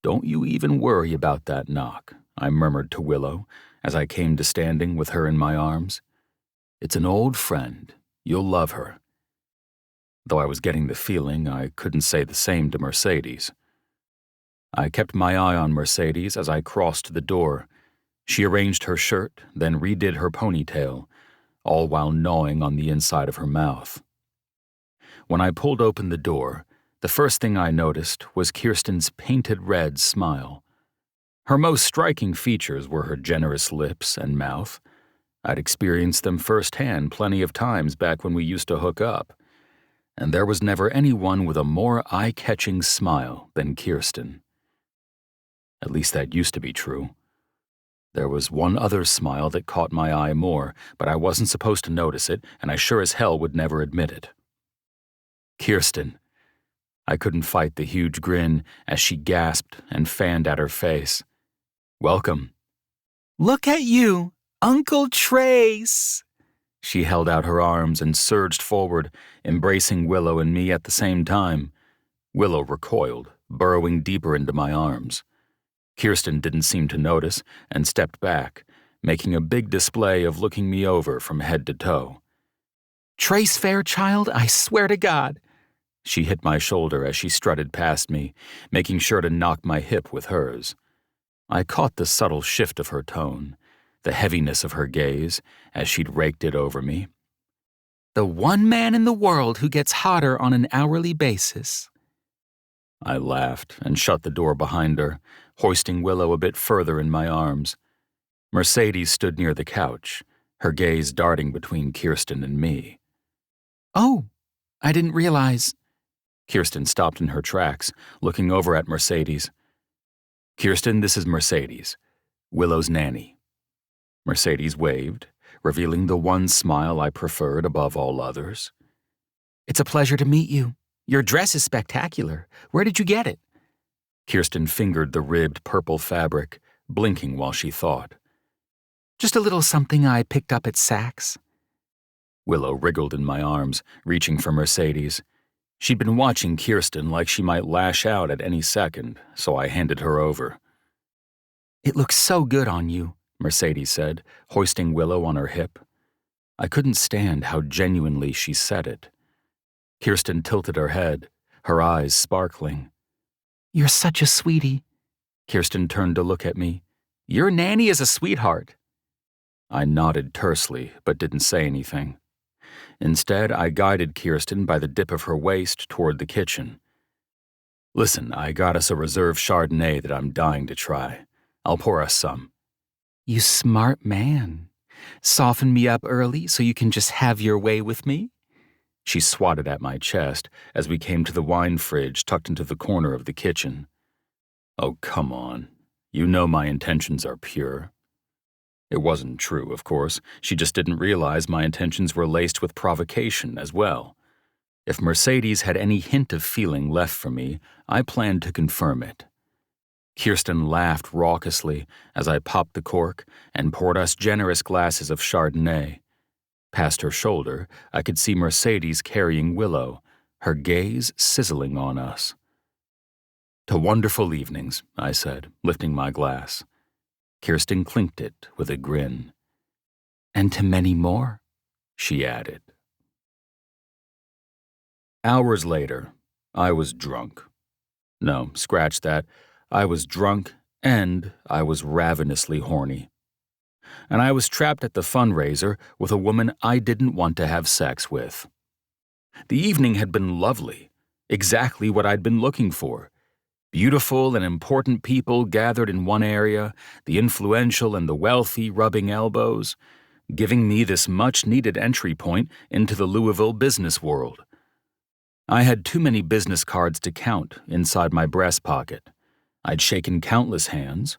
Don't you even worry about that knock, I murmured to Willow as I came to standing with her in my arms. It's an old friend. You'll love her. Though I was getting the feeling I couldn't say the same to Mercedes. I kept my eye on Mercedes as I crossed the door. She arranged her shirt, then redid her ponytail, all while gnawing on the inside of her mouth. When I pulled open the door, the first thing I noticed was Kirsten's painted red smile. Her most striking features were her generous lips and mouth. I'd experienced them firsthand plenty of times back when we used to hook up, and there was never anyone with a more eye-catching smile than Kirsten. At least that used to be true. There was one other smile that caught my eye more, but I wasn't supposed to notice it, and I sure as hell would never admit it. Kirsten. I couldn't fight the huge grin as she gasped and fanned at her face. Welcome. Look at you, Uncle Trace! She held out her arms and surged forward, embracing Willow and me at the same time. Willow recoiled, burrowing deeper into my arms. Kirsten didn't seem to notice and stepped back, making a big display of looking me over from head to toe. Trace Fairchild, I swear to God. She hit my shoulder as she strutted past me, making sure to knock my hip with hers. I caught the subtle shift of her tone, the heaviness of her gaze as she'd raked it over me. The one man in the world who gets hotter on an hourly basis. I laughed and shut the door behind her, hoisting Willow a bit further in my arms. Mercedes stood near the couch, her gaze darting between Kirsten and me. Oh, I didn't realize. Kirsten stopped in her tracks, looking over at Mercedes. Kirsten, this is Mercedes, Willow's nanny. Mercedes waved, revealing the one smile I preferred above all others. It's a pleasure to meet you. Your dress is spectacular. Where did you get it? Kirsten fingered the ribbed purple fabric, blinking while she thought. Just a little something I picked up at Saks. Willow wriggled in my arms, reaching for Mercedes. She'd been watching Kirsten like she might lash out at any second, so I handed her over. It looks so good on you, Mercedes said, hoisting Willow on her hip. I couldn't stand how genuinely she said it. Kirsten tilted her head, her eyes sparkling. You're such a sweetie. Kirsten turned to look at me. Your nanny is a sweetheart. I nodded tersely, but didn't say anything. Instead, I guided Kirsten by the dip of her waist toward the kitchen. Listen, I got us a reserve Chardonnay that I'm dying to try. I'll pour us some. You smart man. Soften me up early so you can just have your way with me? She swatted at my chest as we came to the wine fridge tucked into the corner of the kitchen. Oh, come on. You know my intentions are pure. It wasn't true, of course. She just didn't realize my intentions were laced with provocation as well. If Mercedes had any hint of feeling left for me, I planned to confirm it. Kirsten laughed raucously as I popped the cork and poured us generous glasses of Chardonnay. Past her shoulder, I could see Mercedes carrying Willow, her gaze sizzling on us. To wonderful evenings, I said, lifting my glass. Kirsten clinked it with a grin. And to many more, she added. Hours later, I was drunk. No, scratch that. I was drunk and I was ravenously horny. And I was trapped at the fundraiser with a woman I didn't want to have sex with. The evening had been lovely, exactly what I'd been looking for. Beautiful and important people gathered in one area, the influential and the wealthy rubbing elbows, giving me this much-needed entry point into the Louisville business world. I had too many business cards to count inside my breast pocket. I'd shaken countless hands,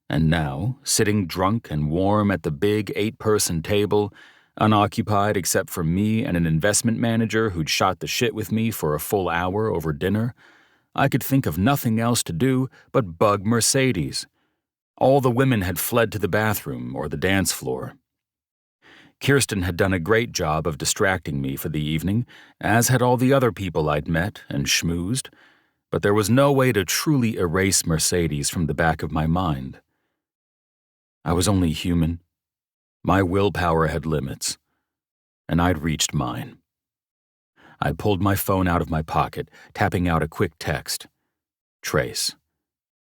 and now, sitting drunk and warm at the big 8-person table, unoccupied except for me and an investment manager who'd shot the shit with me for a full hour over dinner, I could think of nothing else to do but bug Mercedes. All the women had fled to the bathroom or the dance floor. Kirsten had done a great job of distracting me for the evening, as had all the other people I'd met and schmoozed, but there was no way to truly erase Mercedes from the back of my mind. I was only human. My willpower had limits, and I'd reached mine. I pulled my phone out of my pocket, tapping out a quick text. "Trace,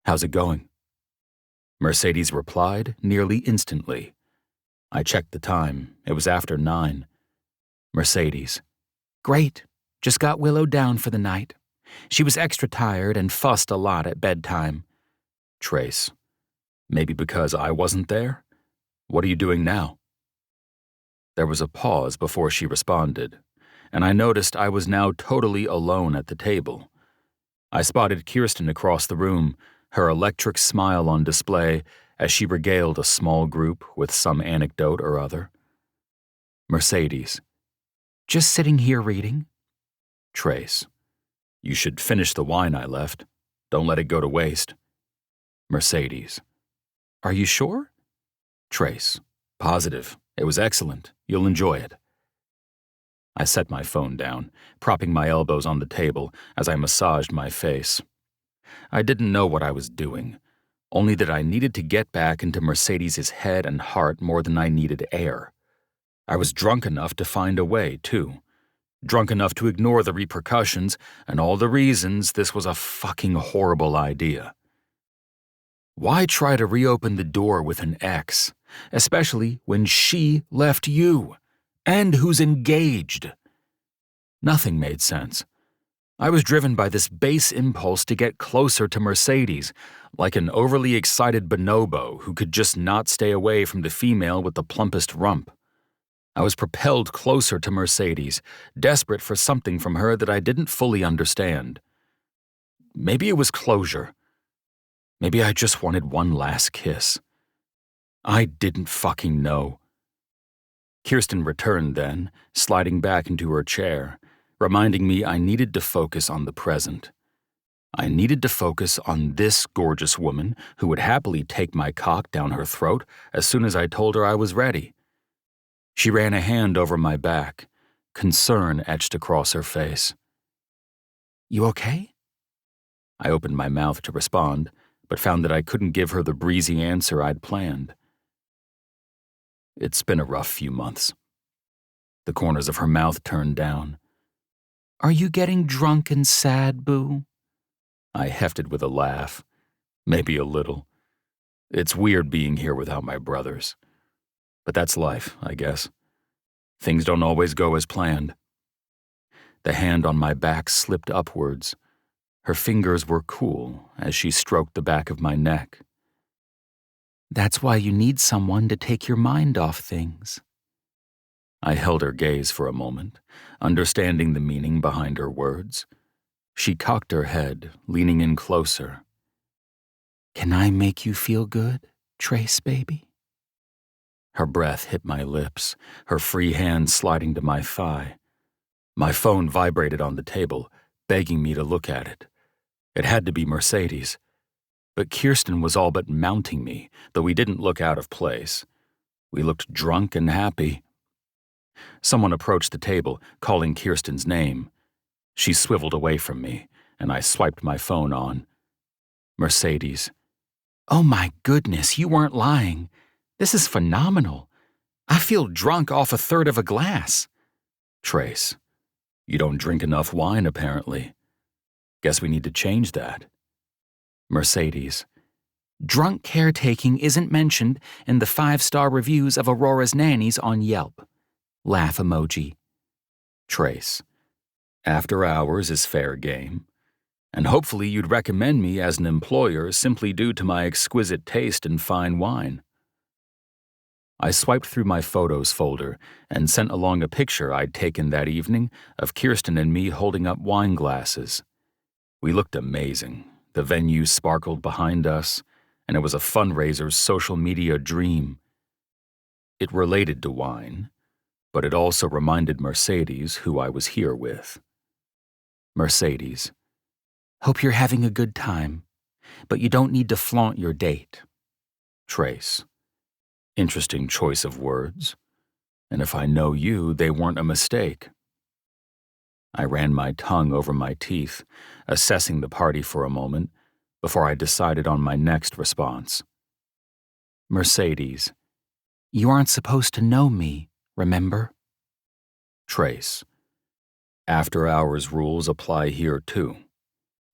how's it going?" Mercedes replied nearly instantly. I checked the time. It was after 9. Mercedes: "Great. Just got Willow down for the night. She was extra tired and fussed a lot at bedtime." Trace: "Maybe because I wasn't there? What are you doing now?" There was a pause before she responded, and I noticed I was now totally alone at the table. I spotted Kirsten across the room, her electric smile on display as she regaled a small group with some anecdote or other. Mercedes: "Just sitting here reading." Trace: "You should finish the wine I left. Don't let it go to waste." Mercedes: "Are you sure?" Trace: "Positive. It was excellent. You'll enjoy it." I set my phone down, propping my elbows on the table as I massaged my face. I didn't know what I was doing, only that I needed to get back into Mercedes's head and heart more than I needed air. I was drunk enough to find a way, too. Drunk enough to ignore the repercussions and all the reasons this was a fucking horrible idea. Why try to reopen the door with an ex, especially when she left you, and who's engaged? Nothing made sense. I was driven by this base impulse to get closer to Mercedes, like an overly excited bonobo who could just not stay away from the female with the plumpest rump. I was propelled closer to Mercedes, desperate for something from her that I didn't fully understand. Maybe it was closure. Maybe I just wanted one last kiss. I didn't fucking know. Kirsten returned then, sliding back into her chair, reminding me I needed to focus on the present. I needed to focus on this gorgeous woman who would happily take my cock down her throat as soon as I told her I was ready. She ran a hand over my back, concern etched across her face. "You okay?" I opened my mouth to respond, but found that I couldn't give her the breezy answer I'd planned. It's been a rough few months. The corners of her mouth turned down. "Are you getting drunk and sad, boo?" I hefted with a laugh. Maybe a little. It's weird being here without my brothers. But that's life, I guess. Things don't always go as planned. The hand on my back slipped upwards. Her fingers were cool as she stroked the back of my neck. "That's why you need someone to take your mind off things." I held her gaze for a moment, understanding the meaning behind her words. She cocked her head, leaning in closer. "Can I make you feel good, Trace, baby?" Her breath hit my lips, her free hand sliding to my thigh. My phone vibrated on the table, begging me to look at it. It had to be Mercedes. But Kirsten was all but mounting me, though we didn't look out of place. We looked drunk and happy. Someone approached the table, calling Kirsten's name. She swiveled away from me, and I swiped my phone on. Mercedes. "Oh my goodness, you weren't lying. This is phenomenal. I feel drunk off a third of a glass." Trace. You don't drink enough wine, apparently. Guess we need to change that. Mercedes. "Drunk caretaking isn't mentioned in the 5-star reviews of Aurora's nannies on Yelp." Laugh emoji. Trace. After hours is fair game. And hopefully you'd recommend me as an employer simply due to my exquisite taste in fine wine. I swiped through my photos folder and sent along a picture I'd taken that evening of Kirsten and me holding up wine glasses. We looked amazing. The venue sparkled behind us, and it was a fundraiser's social media dream. It related to wine, but it also reminded Mercedes who I was here with. Mercedes. "Hope you're having a good time, but you don't need to flaunt your date." Trace. Interesting choice of words. And if I know you, they weren't a mistake. I ran my tongue over my teeth, assessing the party for a moment, before I decided on my next response. Mercedes, you aren't supposed to know me, remember? Trace. After-hours rules apply here, too.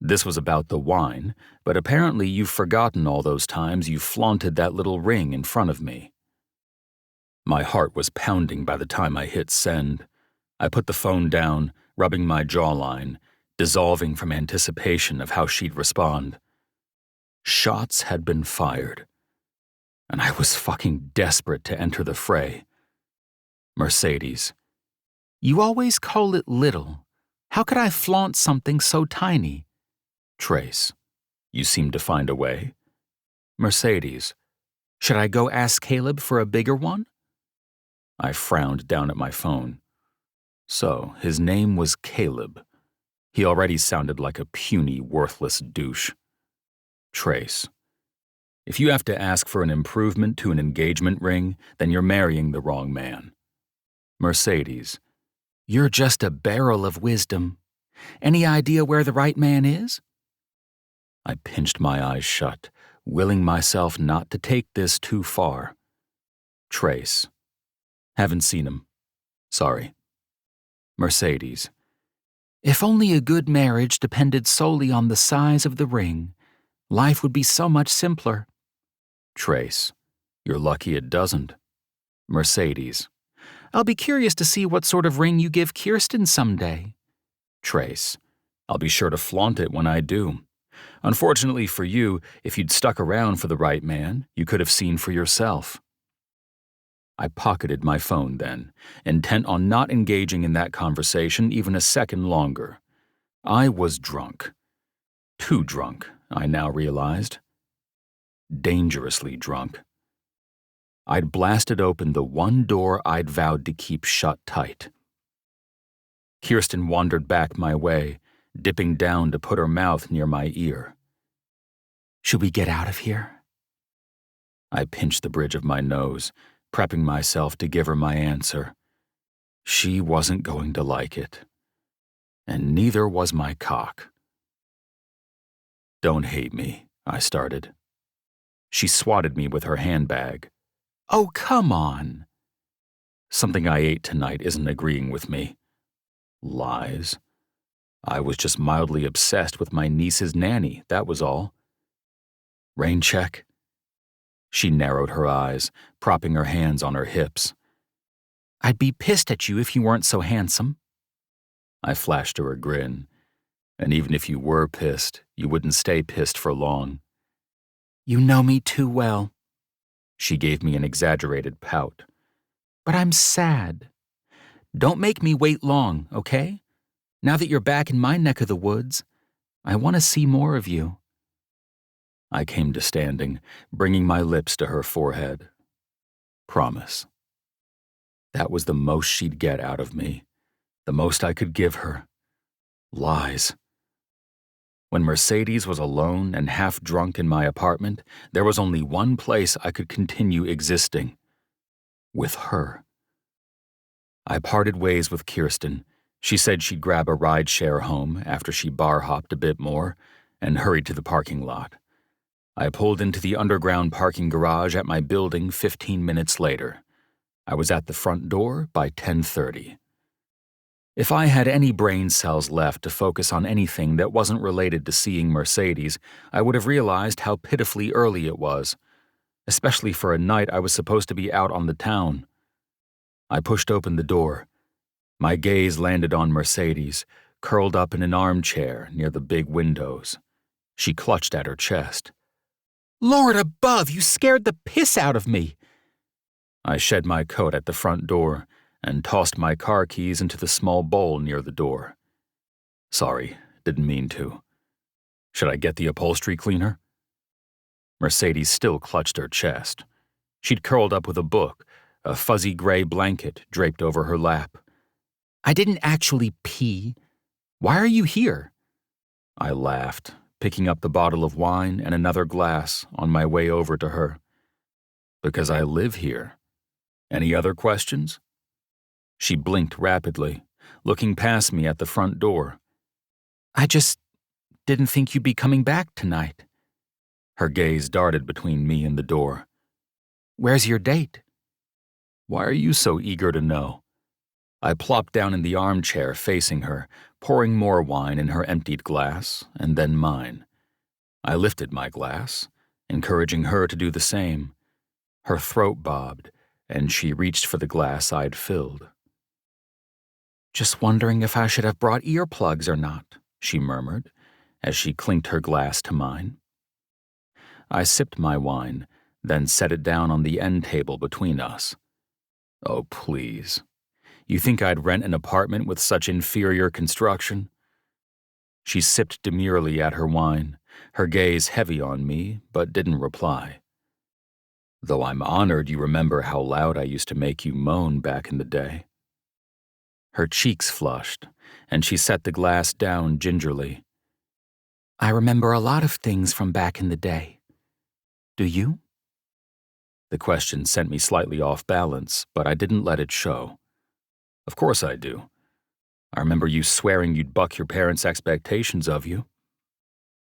This was about the wine, but apparently you've forgotten all those times you flaunted that little ring in front of me. My heart was pounding by the time I hit send. I put the phone down, rubbing my jawline, dissolving from anticipation of how she'd respond. Shots had been fired, and I was fucking desperate to enter the fray. Mercedes. You always call it little. How could I flaunt something so tiny? Trace. You seem to find a way. Mercedes. Should I go ask Caleb for a bigger one? I frowned down at my phone. So, his name was Caleb. He already sounded like a puny, worthless douche. Trace. If you have to ask for an improvement to an engagement ring, then you're marrying the wrong man. Mercedes. You're just a barrel of wisdom. Any idea where the right man is? I pinched my eyes shut, willing myself not to take this too far. Trace. Haven't seen him. Sorry. Mercedes. If only a good marriage depended solely on the size of the ring, life would be so much simpler. Trace. You're lucky it doesn't. Mercedes. I'll be curious to see what sort of ring you give Kirsten someday. Trace. I'll be sure to flaunt it when I do. Unfortunately for you, if you'd stuck around for the right man, you could have seen for yourself. I pocketed my phone then, intent on not engaging in that conversation even a second longer. I was drunk. Too drunk, I now realized. Dangerously drunk. I'd blasted open the one door I'd vowed to keep shut tight. Kirsten wandered back my way, dipping down to put her mouth near my ear. Should we get out of here? I pinched the bridge of my nose, prepping myself to give her my answer. She wasn't going to like it. And neither was my cock. Don't hate me, I started. She swatted me with her handbag. Oh, come on. Something I ate tonight isn't agreeing with me. Lies. I was just mildly obsessed with my niece's nanny, that was all. Rain check? She narrowed her eyes, propping her hands on her hips. I'd be pissed at you if you weren't so handsome. I flashed her a grin. And even if you were pissed, you wouldn't stay pissed for long. You know me too well. She gave me an exaggerated pout. But I'm sad. Don't make me wait long, okay? Now that you're back in my neck of the woods, I want to see more of you. I came to standing, bringing my lips to her forehead. Promise. That was the most she'd get out of me, the most I could give her. Lies. When Mercedes was alone and half drunk in my apartment, there was only one place I could continue existing. With her. I parted ways with Kirsten. She said she'd grab a ride-share home after she bar-hopped a bit more and hurried to the parking lot. I pulled into the underground parking garage at my building 15 minutes later. I was at the front door by 10:30. If I had any brain cells left to focus on anything that wasn't related to seeing Mercedes, I would have realized how pitifully early it was, especially for a night I was supposed to be out on the town. I pushed open the door. My gaze landed on Mercedes, curled up in an armchair near the big windows. She clutched at her chest. Lord above, you scared the piss out of me. I shed my coat at the front door and tossed my car keys into the small bowl near the door. Sorry, didn't mean to. Should I get the upholstery cleaner? Mercedes still clutched her chest. She'd curled up with a book, a fuzzy gray blanket draped over her lap. I didn't actually pee. Why are you here? I laughed, picking up the bottle of wine and another glass on my way over to her. Because I live here. Any other questions? She blinked rapidly, looking past me at the front door. I just didn't think you'd be coming back tonight. Her gaze darted between me and the door. Where's your date? Why are you so eager to know? I plopped down in the armchair facing her, pouring more wine in her emptied glass, and then mine. I lifted my glass, encouraging her to do the same. Her throat bobbed, and she reached for the glass I'd filled. Just wondering if I should have brought earplugs or not, she murmured, as she clinked her glass to mine. I sipped my wine, then set it down on the end table between us. Oh, please. You think I'd rent an apartment with such inferior construction? She sipped demurely at her wine, her gaze heavy on me, but didn't reply. Though I'm honored you remember how loud I used to make you moan back in the day. Her cheeks flushed, and she set the glass down gingerly. I remember a lot of things from back in the day. Do you? The question sent me slightly off balance, but I didn't let it show. Of course I do. I remember you swearing you'd buck your parents' expectations of you.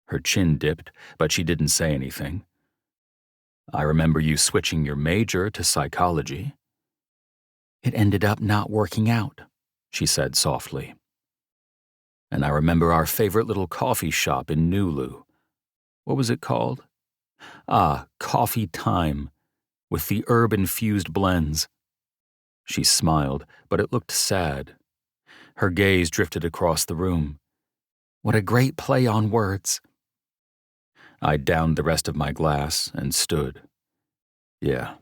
Her chin dipped, but she didn't say anything. I remember you switching your major to psychology. It ended up not working out, she said softly. And I remember our favorite little coffee shop in Nulu. What was it called? Ah, Coffee Time, with the herb-infused blends. She smiled, but it looked sad. Her gaze drifted across the room. What a great play on words. I downed the rest of my glass and stood. Yeah.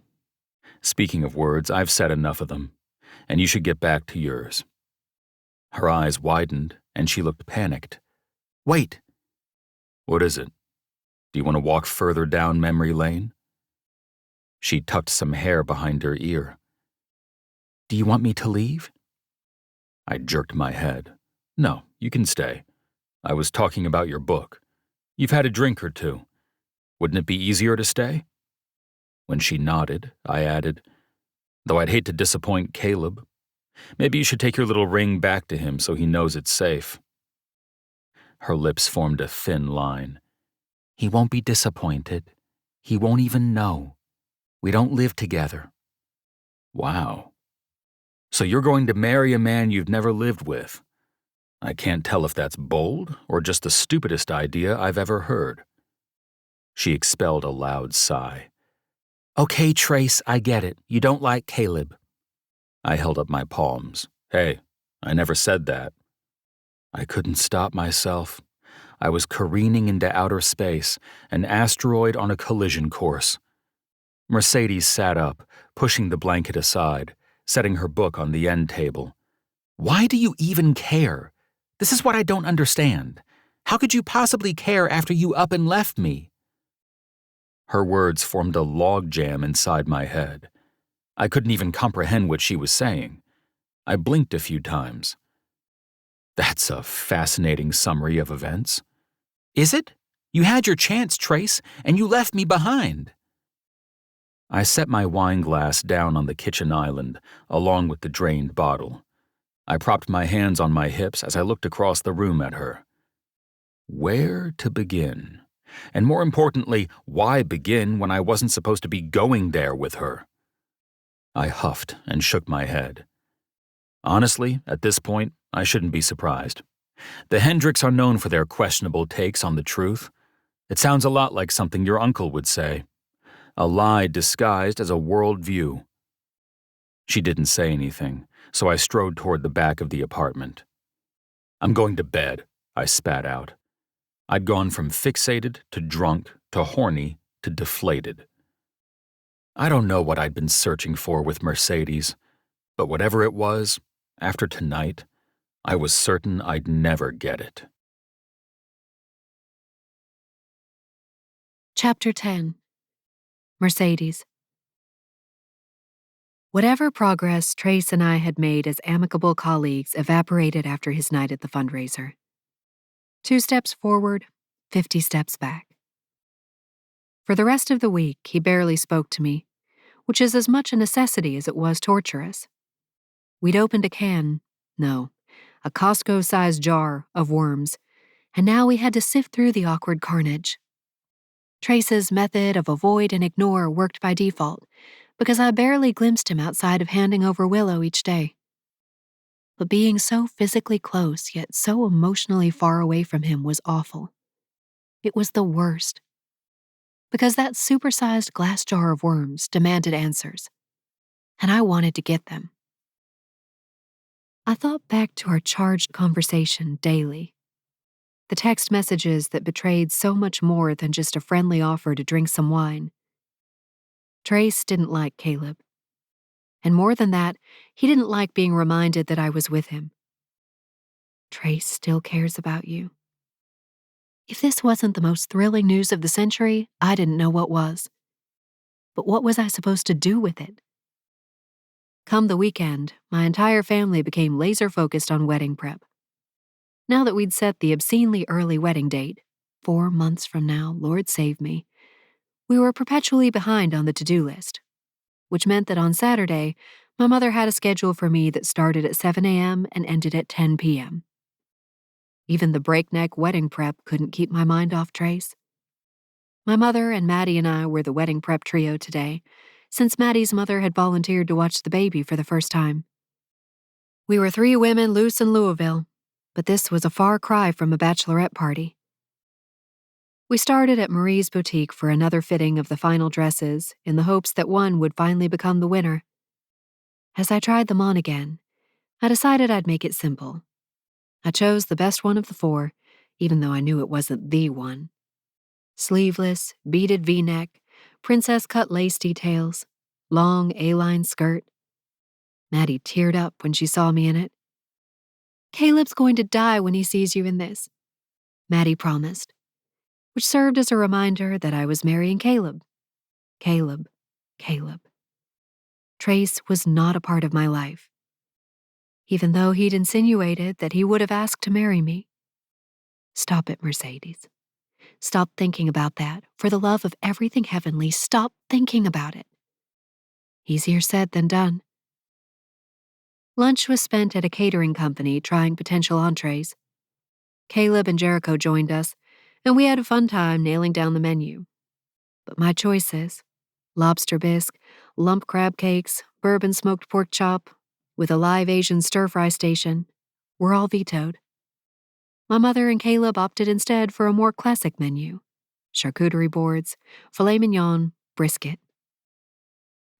Speaking of words, I've said enough of them, and you should get back to yours. Her eyes widened, and she looked panicked. Wait. What is it? Do you want to walk further down memory lane? She tucked some hair behind her ear. Do you want me to leave? I jerked my head. No, you can stay. I was talking about your book. You've had a drink or two. Wouldn't it be easier to stay? When she nodded, I added, though I'd hate to disappoint Caleb. Maybe you should take your little ring back to him so he knows it's safe. Her lips formed a thin line. He won't be disappointed. He won't even know. We don't live together. Wow. So you're going to marry a man you've never lived with. I can't tell if that's bold or just the stupidest idea I've ever heard. She expelled a loud sigh. Okay, Trace, I get it. You don't like Caleb. I held up my palms. Hey, I never said that. I couldn't stop myself. I was careening into outer space, an asteroid on a collision course. Mercedes sat up, pushing the blanket aside, setting her book on the end table. Why do you even care? This is what I don't understand. How could you possibly care after you up and left me? Her words formed a logjam inside my head. I couldn't even comprehend what she was saying. I blinked a few times. That's a fascinating summary of events. Is it? You had your chance, Trace, and you left me behind. I set my wine glass down on the kitchen island, along with the drained bottle. I propped my hands on my hips as I looked across the room at her. Where to begin? And more importantly, why begin when I wasn't supposed to be going there with her? I huffed and shook my head. Honestly, at this point, I shouldn't be surprised. The Hendricks are known for their questionable takes on the truth. It sounds a lot like something your uncle would say. A lie disguised as a worldview. She didn't say anything, so I strode toward the back of the apartment. I'm going to bed, I spat out. I'd gone from fixated to drunk to horny to deflated. I don't know what I'd been searching for with Mercedes, but whatever it was, after tonight, I was certain I'd never get it. Chapter 10. Mercedes. Whatever progress Trace and I had made as amicable colleagues evaporated after his night at the fundraiser. 2 steps forward, 50 steps back. For the rest of the week, he barely spoke to me, which is as much a necessity as it was torturous. We'd opened a can, no, a Costco-sized jar of worms, and now we had to sift through the awkward carnage. Trace's method of avoid and ignore worked by default, because I barely glimpsed him outside of handing over Willow each day. But being so physically close yet so emotionally far away from him was awful. It was the worst. Because that supersized glass jar of worms demanded answers, and I wanted to get them. I thought back to our charged conversation daily. The text messages that betrayed so much more than just a friendly offer to drink some wine. Trace didn't like Caleb. And more than that, he didn't like being reminded that I was with him. Trace still cares about you. If this wasn't the most thrilling news of the century, I didn't know what was. But what was I supposed to do with it? Come the weekend, my entire family became laser-focused on wedding prep. Now that we'd set the obscenely early wedding date, 4 months from now, Lord save me, we were perpetually behind on the to-do list, which meant that on Saturday, my mother had a schedule for me that started at 7 a.m. and ended at 10 p.m. Even the breakneck wedding prep couldn't keep my mind off Trace. My mother and Maddie and I were the wedding prep trio today, since Maddie's mother had volunteered to watch the baby for the first time. We were 3 women loose in Louisville, but this was a far cry from a bachelorette party. We started at Marie's boutique for another fitting of the final dresses in the hopes that one would finally become the winner. As I tried them on again, I decided I'd make it simple. I chose the best one of the 4, even though I knew it wasn't the one. Sleeveless, beaded V-neck, princess-cut lace details, long A-line skirt. Maddie teared up when she saw me in it. "Caleb's going to die when he sees you in this," Maddie promised, which served as a reminder that I was marrying Caleb. Caleb. Trace was not a part of my life, even though he'd insinuated that he would have asked to marry me. Stop it, Mercedes. Stop thinking about that. For the love of everything heavenly, stop thinking about it. Easier said than done. Lunch was spent at a catering company trying potential entrees. Caleb and Jericho joined us, and we had a fun time nailing down the menu. But my choices, lobster bisque, lump crab cakes, bourbon smoked pork chop, with a live Asian stir-fry station, were all vetoed. My mother and Caleb opted instead for a more classic menu: charcuterie boards, filet mignon, brisket.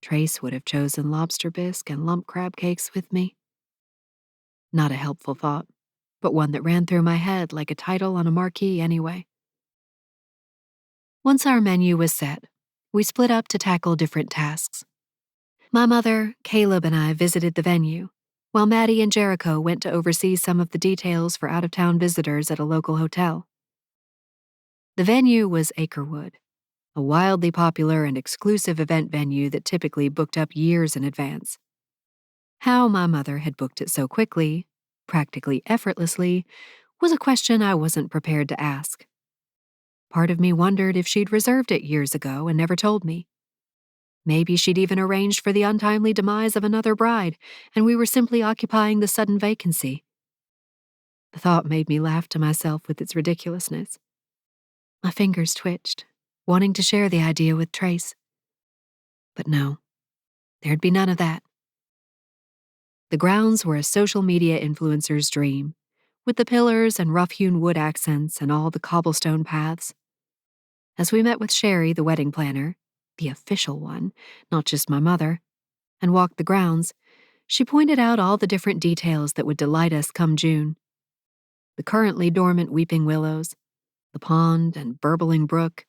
Trace would have chosen lobster bisque and lump crab cakes with me. Not a helpful thought, but one that ran through my head like a title on a marquee anyway. Once our menu was set, we split up to tackle different tasks. My mother, Caleb, and I visited the venue, while Maddie and Jericho went to oversee some of the details for out-of-town visitors at a local hotel. The venue was Acrewood, a wildly popular and exclusive event venue that typically booked up years in advance. How my mother had booked it so quickly, practically effortlessly, was a question I wasn't prepared to ask. Part of me wondered if she'd reserved it years ago and never told me. Maybe she'd even arranged for the untimely demise of another bride, and we were simply occupying the sudden vacancy. The thought made me laugh to myself with its ridiculousness. My fingers twitched, wanting to share the idea with Trace. But no, there'd be none of that. The grounds were a social media influencer's dream, with the pillars and rough-hewn wood accents and all the cobblestone paths. As we met with Sherry, the wedding planner, the official one, not just my mother, and walked the grounds, she pointed out all the different details that would delight us come June. The currently dormant weeping willows, the pond and burbling brook,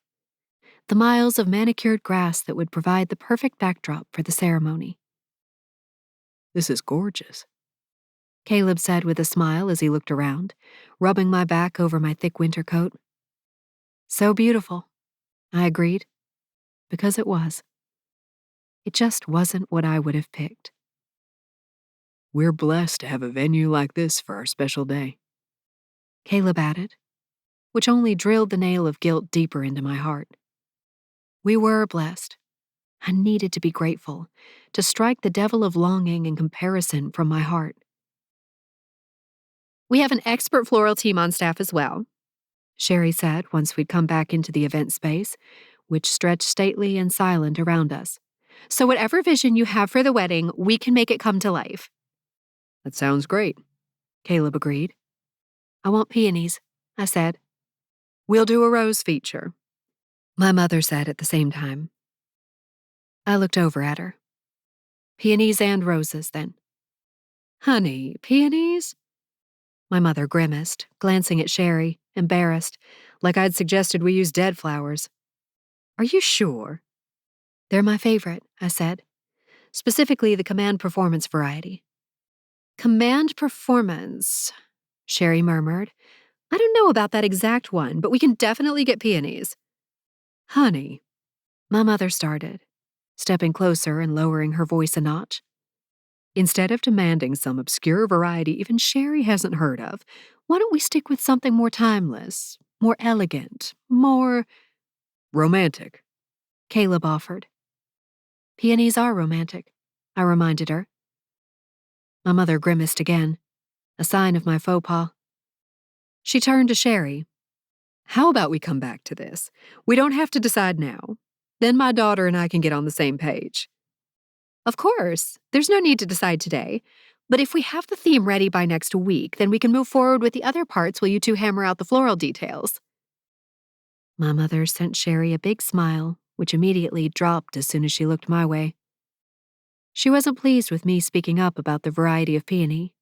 the miles of manicured grass that would provide the perfect backdrop for the ceremony. This is gorgeous, Caleb said with a smile as he looked around, rubbing my back over my thick winter coat. So beautiful, I agreed, because it was. It just wasn't what I would have picked. We're blessed to have a venue like this for our special day, Caleb added, which only drilled the nail of guilt deeper into my heart. We were blessed. I needed to be grateful, to strike the devil of longing and comparison from my heart. We have an expert floral team on staff as well, Sherry said once we'd come back into the event space, which stretched stately and silent around us. So whatever vision you have for the wedding, we can make it come to life. That sounds great, Caleb agreed. I want peonies, I said. We'll do a rose feature, my mother said at the same time. I looked over at her. Peonies and roses, then. Honey, peonies? My mother grimaced, glancing at Sherry, embarrassed, like I'd suggested we use dead flowers. Are you sure? They're my favorite, I said. Specifically the command performance variety. Command performance, Sherry murmured. I don't know about that exact one, but we can definitely get peonies. Honey, my mother started, stepping closer and lowering her voice a notch. Instead of demanding some obscure variety even Sherry hasn't heard of, why don't we stick with something more timeless, more elegant, more romantic, Caleb offered. Peonies are romantic, I reminded her. My mother grimaced again, a sign of my faux pas. She turned to Sherry. How about we come back to this? We don't have to decide now. Then my daughter and I can get on the same page. Of course, there's no need to decide today. But if we have the theme ready by next week, then we can move forward with the other parts while you two hammer out the floral details. My mother sent Sherry a big smile, which immediately dropped as soon as she looked my way. She wasn't pleased with me speaking up about the variety of peony.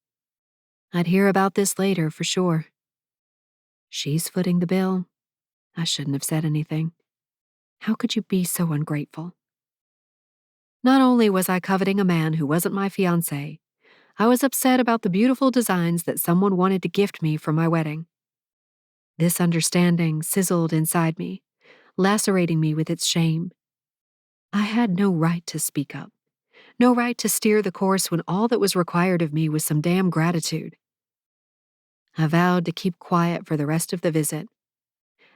I'd hear about this later for sure. She's footing the bill. I shouldn't have said anything. How could you be so ungrateful? Not only was I coveting a man who wasn't my fiancé, I was upset about the beautiful designs that someone wanted to gift me for my wedding. This understanding sizzled inside me, lacerating me with its shame. I had no right to speak up, no right to steer the course when all that was required of me was some damn gratitude. I vowed to keep quiet for the rest of the visit,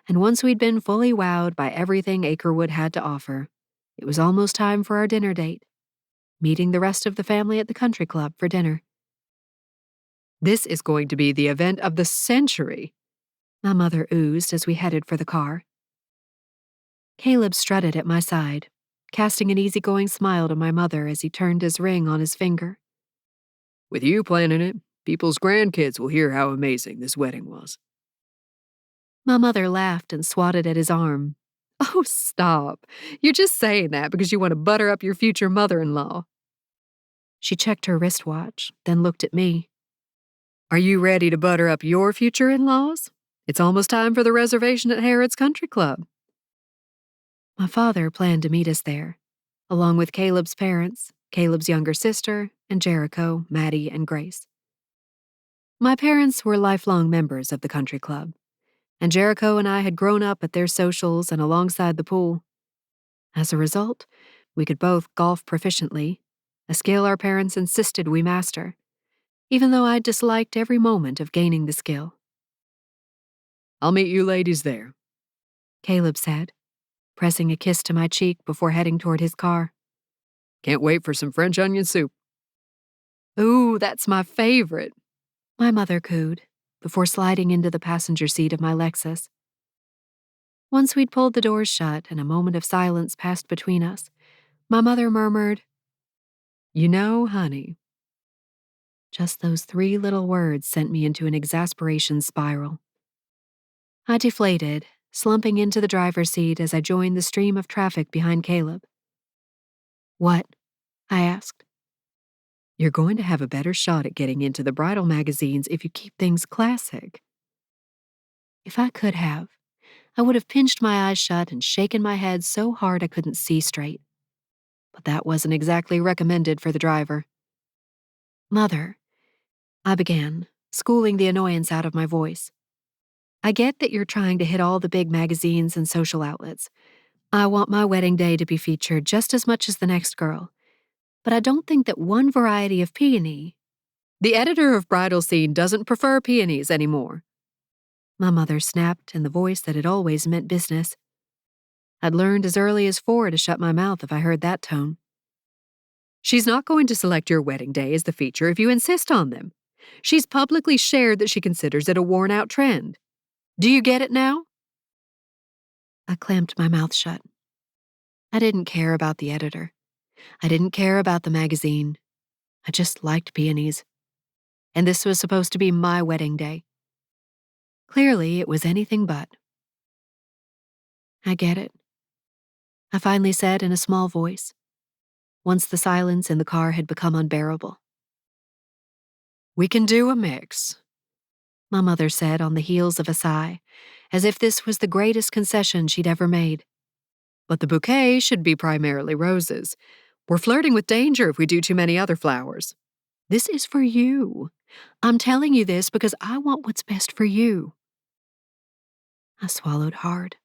and once we'd been fully wowed by everything Acrewood had to offer, it was almost time for our dinner date, meeting the rest of the family at the country club for dinner. This is going to be the event of the century, my mother oozed as we headed for the car. Caleb strutted at my side, casting an easygoing smile to my mother as he turned his ring on his finger. With you planning it, people's grandkids will hear how amazing this wedding was. My mother laughed and swatted at his arm. Oh, stop. You're just saying that because you want to butter up your future mother-in-law. She checked her wristwatch, then looked at me. Are you ready to butter up your future in-laws? It's almost time for the reservation at Harrod's Country Club. My father planned to meet us there, along with Caleb's parents, Caleb's younger sister, and Jericho, Maddie, and Grace. My parents were lifelong members of the country club, and Jericho and I had grown up at their socials and alongside the pool. As a result, we could both golf proficiently, a skill our parents insisted we master, even though I disliked every moment of gaining the skill. I'll meet you ladies there, Caleb said, pressing a kiss to my cheek before heading toward his car. Can't wait for some French onion soup. Ooh, that's my favorite, my mother cooed, before sliding into the passenger seat of my Lexus. Once we'd pulled the doors shut and a moment of silence passed between us, my mother murmured, You know, honey. Just those 3 little words sent me into an exasperation spiral. I deflated, slumping into the driver's seat as I joined the stream of traffic behind Caleb. What? I asked. You're going to have a better shot at getting into the bridal magazines if you keep things classic. If I could have, I would have pinched my eyes shut and shaken my head so hard I couldn't see straight. But that wasn't exactly recommended for the driver. Mother, I began, schooling the annoyance out of my voice. I get that you're trying to hit all the big magazines and social outlets. I want my wedding day to be featured just as much as the next girl. But I don't think that one variety of peony... The editor of Bridal Scene doesn't prefer peonies anymore. My mother snapped in the voice that had always meant business. I'd learned as early as 4 to shut my mouth if I heard that tone. She's not going to select your wedding day as the feature if you insist on them. She's publicly shared that she considers it a worn-out trend. Do you get it now? I clamped my mouth shut. I didn't care about the editor. I didn't care about the magazine. I just liked peonies. And this was supposed to be my wedding day. Clearly, it was anything but. I get it, I finally said in a small voice, once the silence in the car had become unbearable. We can do a mix, My mother said on the heels of a sigh, as if this was the greatest concession she'd ever made. But the bouquet should be primarily roses. We're flirting with danger if we do too many other flowers. This is for you. I'm telling you this because I want what's best for you. I swallowed hard,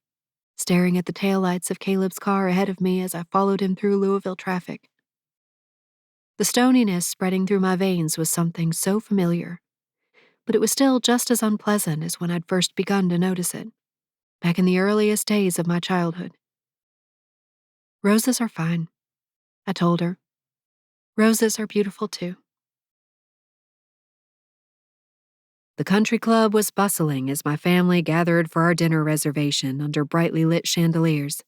staring at the taillights of Caleb's car ahead of me as I followed him through Louisville traffic. The stoniness spreading through my veins was something so familiar, but it was still just as unpleasant as when I'd first begun to notice it, back in the earliest days of my childhood. Roses are fine, I told her. Roses are beautiful too. The country club was bustling as my family gathered for our dinner reservation under brightly lit chandeliers.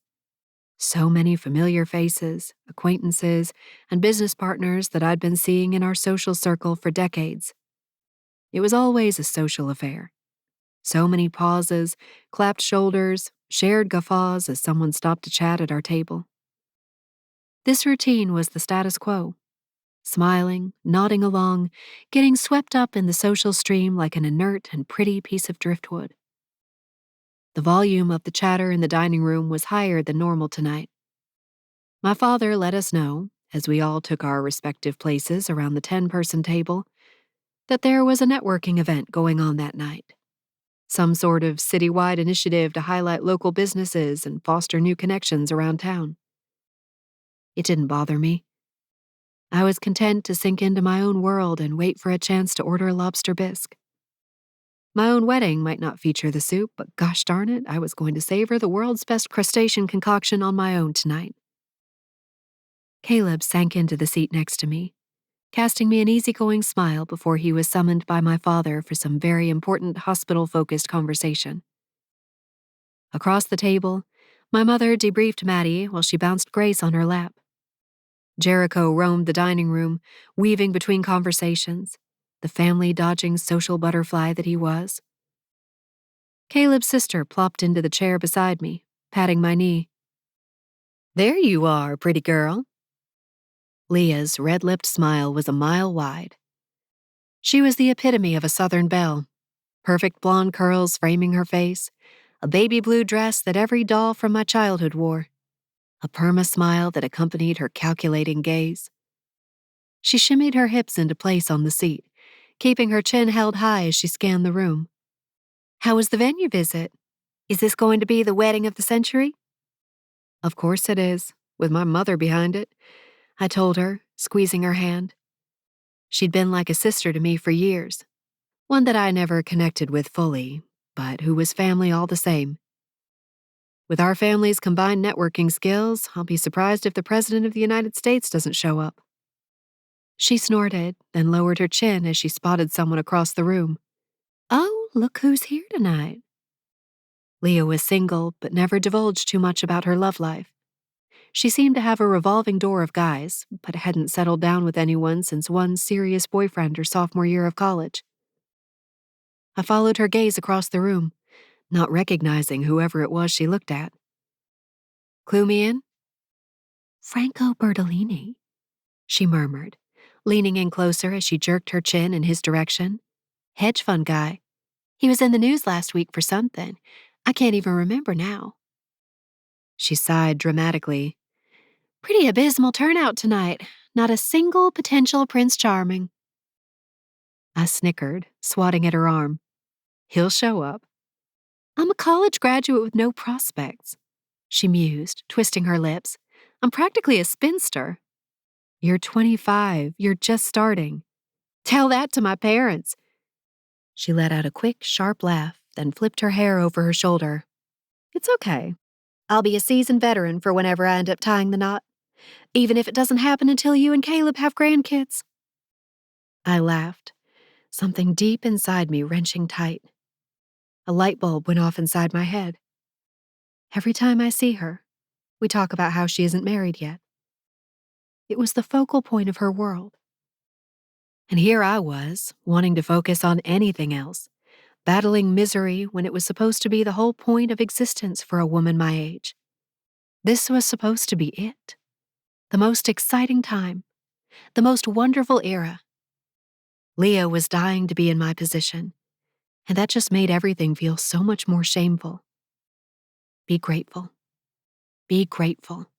So many familiar faces, acquaintances, and business partners that I'd been seeing in our social circle for decades. It was always a social affair. So many pauses, clapped shoulders, shared guffaws as someone stopped to chat at our table. This routine was the status quo. Smiling, nodding along, getting swept up in the social stream like an inert and pretty piece of driftwood. The volume of the chatter in the dining room was higher than normal tonight. My father let us know, as we all took our respective places around the 10-person table, that there was a networking event going on that night. Some sort of citywide initiative to highlight local businesses and foster new connections around town. It didn't bother me. I was content to sink into my own world and wait for a chance to order a lobster bisque. My own wedding might not feature the soup, but gosh darn it, I was going to savor the world's best crustacean concoction on my own tonight. Caleb sank into the seat next to me, casting me an easygoing smile before he was summoned by my father for some very important hospital-focused conversation. Across the table, my mother debriefed Maddie while she bounced Grace on her lap. Jericho roamed the dining room, weaving between conversations, the family-dodging social butterfly that he was. Caleb's sister plopped into the chair beside me, patting my knee. There you are, pretty girl. Leah's red-lipped smile was a mile wide. She was the epitome of a Southern belle, perfect blonde curls framing her face, a baby blue dress that every doll from my childhood wore, a perma smile that accompanied her calculating gaze. She shimmied her hips into place on the seat, keeping her chin held high as she scanned the room. How was the venue visit? Is this going to be the wedding of the century? Of course it is, with my mother behind it, I told her, squeezing her hand. She'd been like a sister to me for years, one that I never connected with fully, but who was family all the same. With our family's combined networking skills, I'll be surprised if the President of the United States doesn't show up. She snorted, then lowered her chin as she spotted someone across the room. Oh, look who's here tonight. Leah was single, but never divulged too much about her love life. She seemed to have a revolving door of guys, but hadn't settled down with anyone since one serious boyfriend her sophomore year of college. I followed her gaze across the room, not recognizing whoever it was she looked at. Clue me in? Franco Bertolini, she murmured, leaning in closer as she jerked her chin in his direction. Hedge fund guy. He was in the news last week for something. I can't even remember now. She sighed dramatically. Pretty abysmal turnout tonight. Not a single potential Prince Charming. I snickered, swatting at her arm. He'll show up. I'm a college graduate with no prospects, she mused, twisting her lips. I'm practically a spinster. You're 25. You're just starting. Tell that to my parents. She let out a quick, sharp laugh, then flipped her hair over her shoulder. It's okay. I'll be a seasoned veteran for whenever I end up tying the knot, even if it doesn't happen until you and Caleb have grandkids. I laughed, something deep inside me wrenching tight. A light bulb went off inside my head. Every time I see her, we talk about how she isn't married yet. It was the focal point of her world. And here I was, wanting to focus on anything else, battling misery when it was supposed to be the whole point of existence for a woman my age. This was supposed to be it. The most exciting time. The most wonderful era. Leah was dying to be in my position, and that just made everything feel so much more shameful. Be grateful. Be grateful.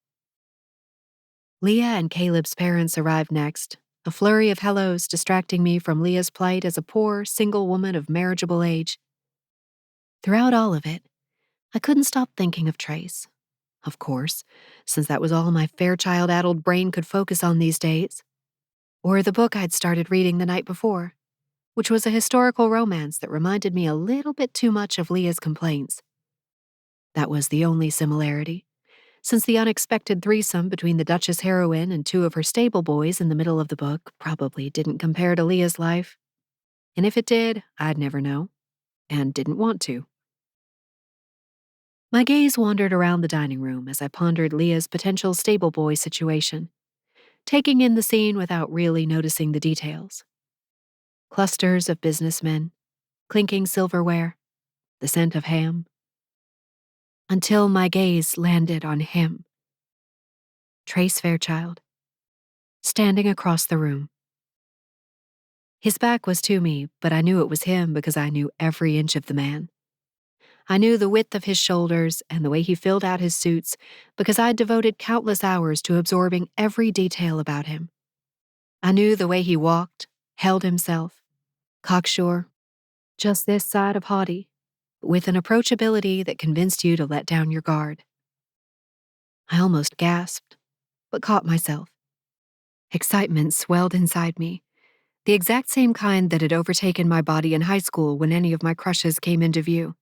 Leah and Caleb's parents arrived next, a flurry of hellos distracting me from Leah's plight as a poor, single woman of marriageable age. Throughout all of it, I couldn't stop thinking of Trace. Of course, since that was all my Fairchild-addled brain could focus on these days. Or the book I'd started reading the night before, which was a historical romance that reminded me a little bit too much of Leah's complaints. That was the only similarity, since the unexpected threesome between the Duchess heroine and two of her stable boys in the middle of the book probably didn't compare to Leah's life. And if it did, I'd never know, and didn't want to. My gaze wandered around the dining room as I pondered Leah's potential stable boy situation, taking in the scene without really noticing the details. Clusters of businessmen, clinking silverware, the scent of ham. Until my gaze landed on him. Trace Fairchild, standing across the room. His back was to me, but I knew it was him because I knew every inch of the man. I knew the width of his shoulders and the way he filled out his suits because I'd devoted countless hours to absorbing every detail about him. I knew the way he walked, held himself, cocksure, just this side of haughty, with an approachability that convinced you to let down your guard. I almost gasped, but caught myself. Excitement swelled inside me, the exact same kind that had overtaken my body in high school when any of my crushes came into view.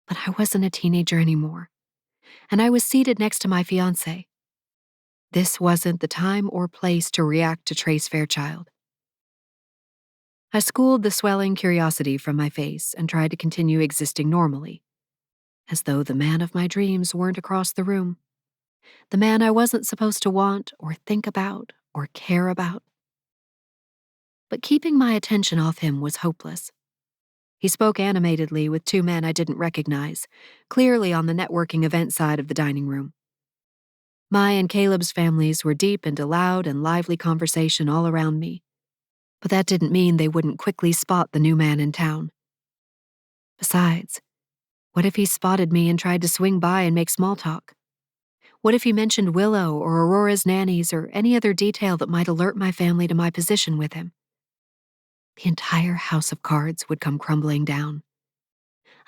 But I wasn't a teenager anymore, and I was seated next to my fiancé. This wasn't the time or place to react to Trace Fairchild. I schooled the swelling curiosity from my face and tried to continue existing normally, as though the man of my dreams weren't across the room. The man I wasn't supposed to want or think about or care about. But keeping my attention off him was hopeless. He spoke animatedly with two men I didn't recognize, clearly on the networking event side of the dining room. My and Caleb's families were deep into loud and lively conversation all around me, but that didn't mean they wouldn't quickly spot the new man in town. Besides, what if he spotted me and tried to swing by and make small talk? What if he mentioned Willow or Aurora's nannies or any other detail that might alert my family to my position with him? The entire house of cards would come crumbling down.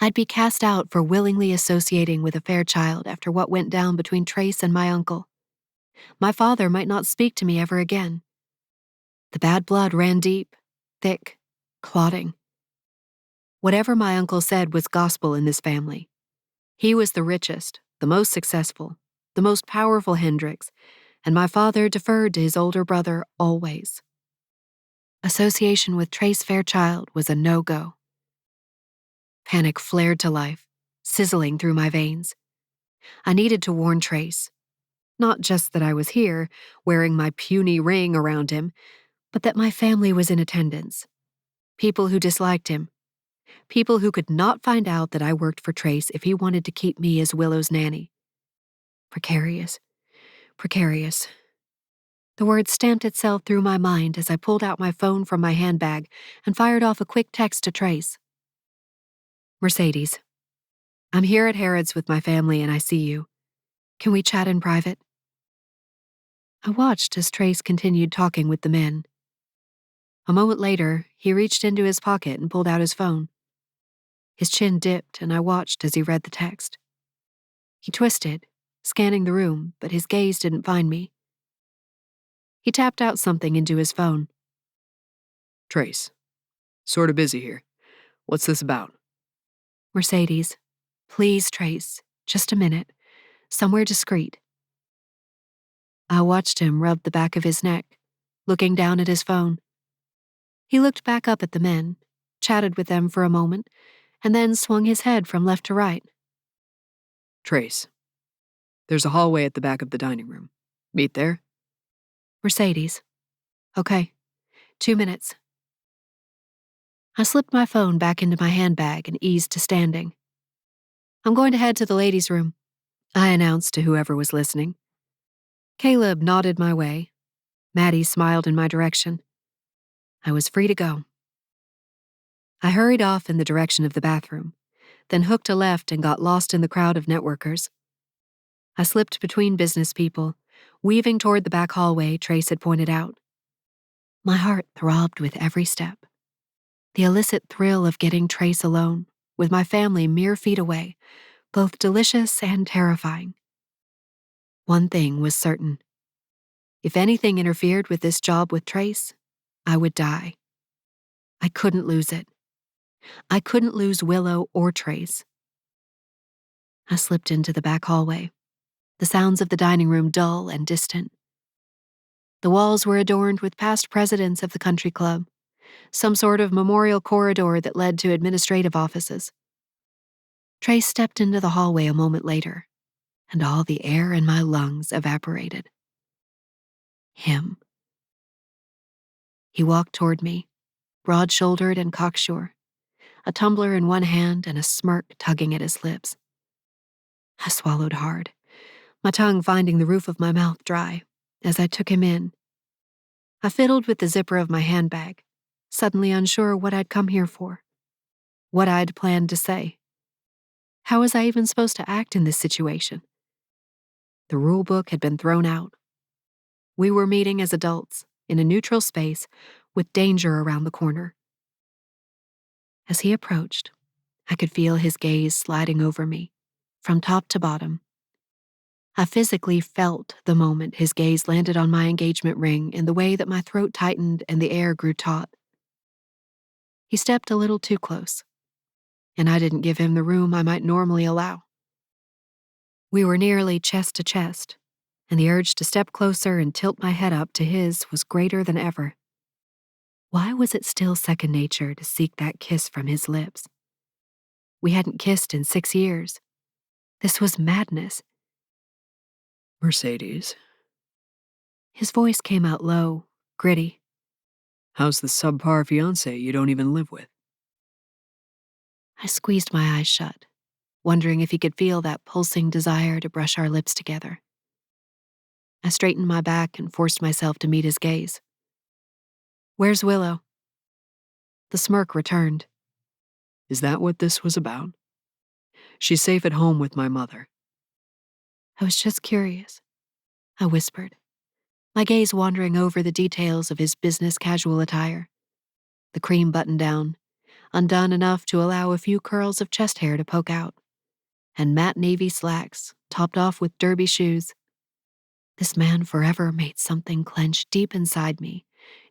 I'd be cast out for willingly associating with a Fairchild after what went down between Trace and my uncle. My father might not speak to me ever again. The bad blood ran deep, thick, clotting. Whatever my uncle said was gospel in this family. He was the richest, the most successful, the most powerful Hendricks, and my father deferred to his older brother always. Association with Trace Fairchild was a no-go. Panic flared to life, sizzling through my veins. I needed to warn Trace. Not just that I was here, wearing my puny ring around him, but that my family was in attendance. People who disliked him. People who could not find out that I worked for Trace if he wanted to keep me as Willow's nanny. Precarious. Precarious. The word stamped itself through my mind as I pulled out my phone from my handbag and fired off a quick text to Trace. Mercedes, I'm here at Harrods with my family and I see you. Can we chat in private? I watched as Trace continued talking with the men. A moment later, he reached into his pocket and pulled out his phone. His chin dipped and I watched as he read the text. He twisted, scanning the room, but his gaze didn't find me. He tapped out something into his phone. Trace. Sorta busy here. What's this about? Mercedes. Please, Trace. Just a minute. Somewhere discreet. I watched him rub the back of his neck, looking down at his phone. He looked back up at the men, chatted with them for a moment, and then swung his head from left to right. Trace, there's a hallway at the back of the dining room. Meet there? Mercedes. Okay, 2 minutes. I slipped my phone back into my handbag and eased to standing. I'm going to head to the ladies' room, I announced to whoever was listening. Caleb nodded my way. Maddie smiled in my direction. I was free to go. I hurried off in the direction of the bathroom, then hooked a left and got lost in the crowd of networkers. I slipped between business people, weaving toward the back hallway Trace had pointed out. My heart throbbed with every step. The illicit thrill of getting Trace alone, with my family mere feet away, both delicious and terrifying. One thing was certain. If anything interfered with this job with Trace, I would die. I couldn't lose it. I couldn't lose Willow or Trace. I slipped into the back hallway, the sounds of the dining room dull and distant. The walls were adorned with past presidents of the country club, some sort of memorial corridor that led to administrative offices. Trace stepped into the hallway a moment later, and all the air in my lungs evaporated. Him. He walked toward me, broad-shouldered and cocksure, a tumbler in one hand and a smirk tugging at his lips. I swallowed hard, my tongue finding the roof of my mouth dry, as I took him in. I fiddled with the zipper of my handbag, suddenly unsure what I'd come here for, what I'd planned to say. How was I even supposed to act in this situation? The rule book had been thrown out. We were meeting as adults, in a neutral space, with danger around the corner. As he approached, I could feel his gaze sliding over me, from top to bottom. I physically felt the moment his gaze landed on my engagement ring in the way that my throat tightened and the air grew taut. He stepped a little too close, and I didn't give him the room I might normally allow. We were nearly chest to chest, and the urge to step closer and tilt my head up to his was greater than ever. Why was it still second nature to seek that kiss from his lips? We hadn't kissed in 6 years. This was madness. Mercedes. His voice came out low, gritty. How's the subpar fiancé you don't even live with? I squeezed my eyes shut, wondering if he could feel that pulsing desire to brush our lips together. I straightened my back and forced myself to meet his gaze. Where's Willow? The smirk returned. Is that what this was about? She's safe at home with my mother. I was just curious, I whispered, my gaze wandering over the details of his business casual attire. The cream button-down, undone enough to allow a few curls of chest hair to poke out, and matte navy slacks topped off with derby shoes. This man forever made something clench deep inside me,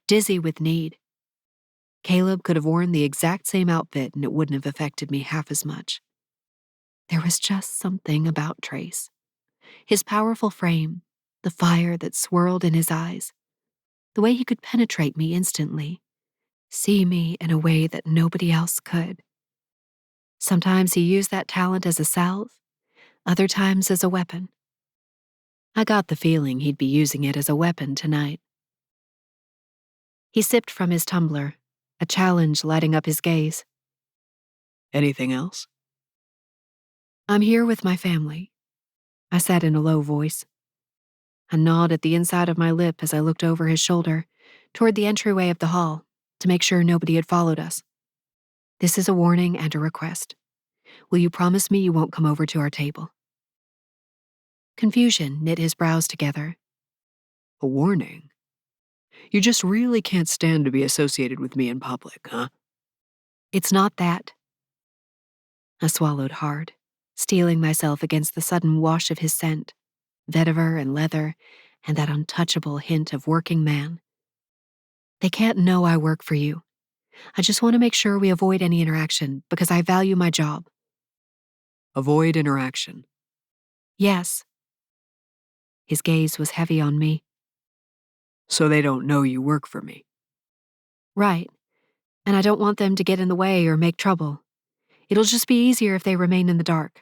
dizzy with need. Caleb could have worn the exact same outfit and it wouldn't have affected me half as much. There was just something about Trace. His powerful frame, the fire that swirled in his eyes, the way he could penetrate me instantly, see me in a way that nobody else could. Sometimes he used that talent as a salve, other times as a weapon. I got the feeling he'd be using it as a weapon tonight. He sipped from his tumbler, a challenge lighting up his gaze. Anything else? I'm here with my family, I said in a low voice. A nod at the inside of my lip as I looked over his shoulder, toward the entryway of the hall, to make sure nobody had followed us. This is a warning and a request. Will you promise me you won't come over to our table? Confusion knit his brows together. A warning? You just really can't stand to be associated with me in public, huh? It's not that. I swallowed hard, steeling myself against the sudden wash of his scent, vetiver and leather, and that untouchable hint of working man. They can't know I work for you. I just want to make sure we avoid any interaction because I value my job. Avoid interaction. Yes. His gaze was heavy on me. So they don't know you work for me. Right. and I don't want them to get in the way or make trouble. It'll just be easier if they remain in the dark.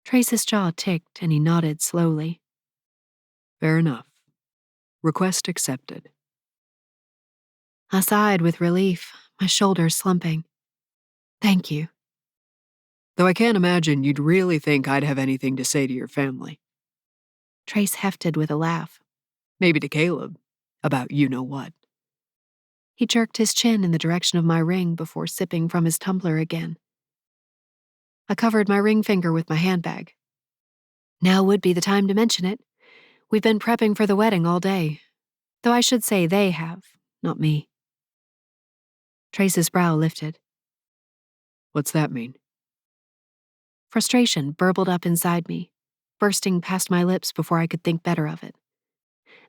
Trace's jaw ticked and he nodded slowly. Fair enough. Request accepted. I sighed with relief, my shoulders slumping. Thank you. Though I can't imagine you'd really think I'd have anything to say to your family. Trace hefted with a laugh. Maybe to Caleb, about you-know-what. He jerked his chin in the direction of my ring before sipping from his tumbler again. I covered my ring finger with my handbag. Now would be the time to mention it. We've been prepping for the wedding all day. Though I should say they have, not me. Trace's brow lifted. What's that mean? Frustration burbled up inside me, bursting past my lips before I could think better of it.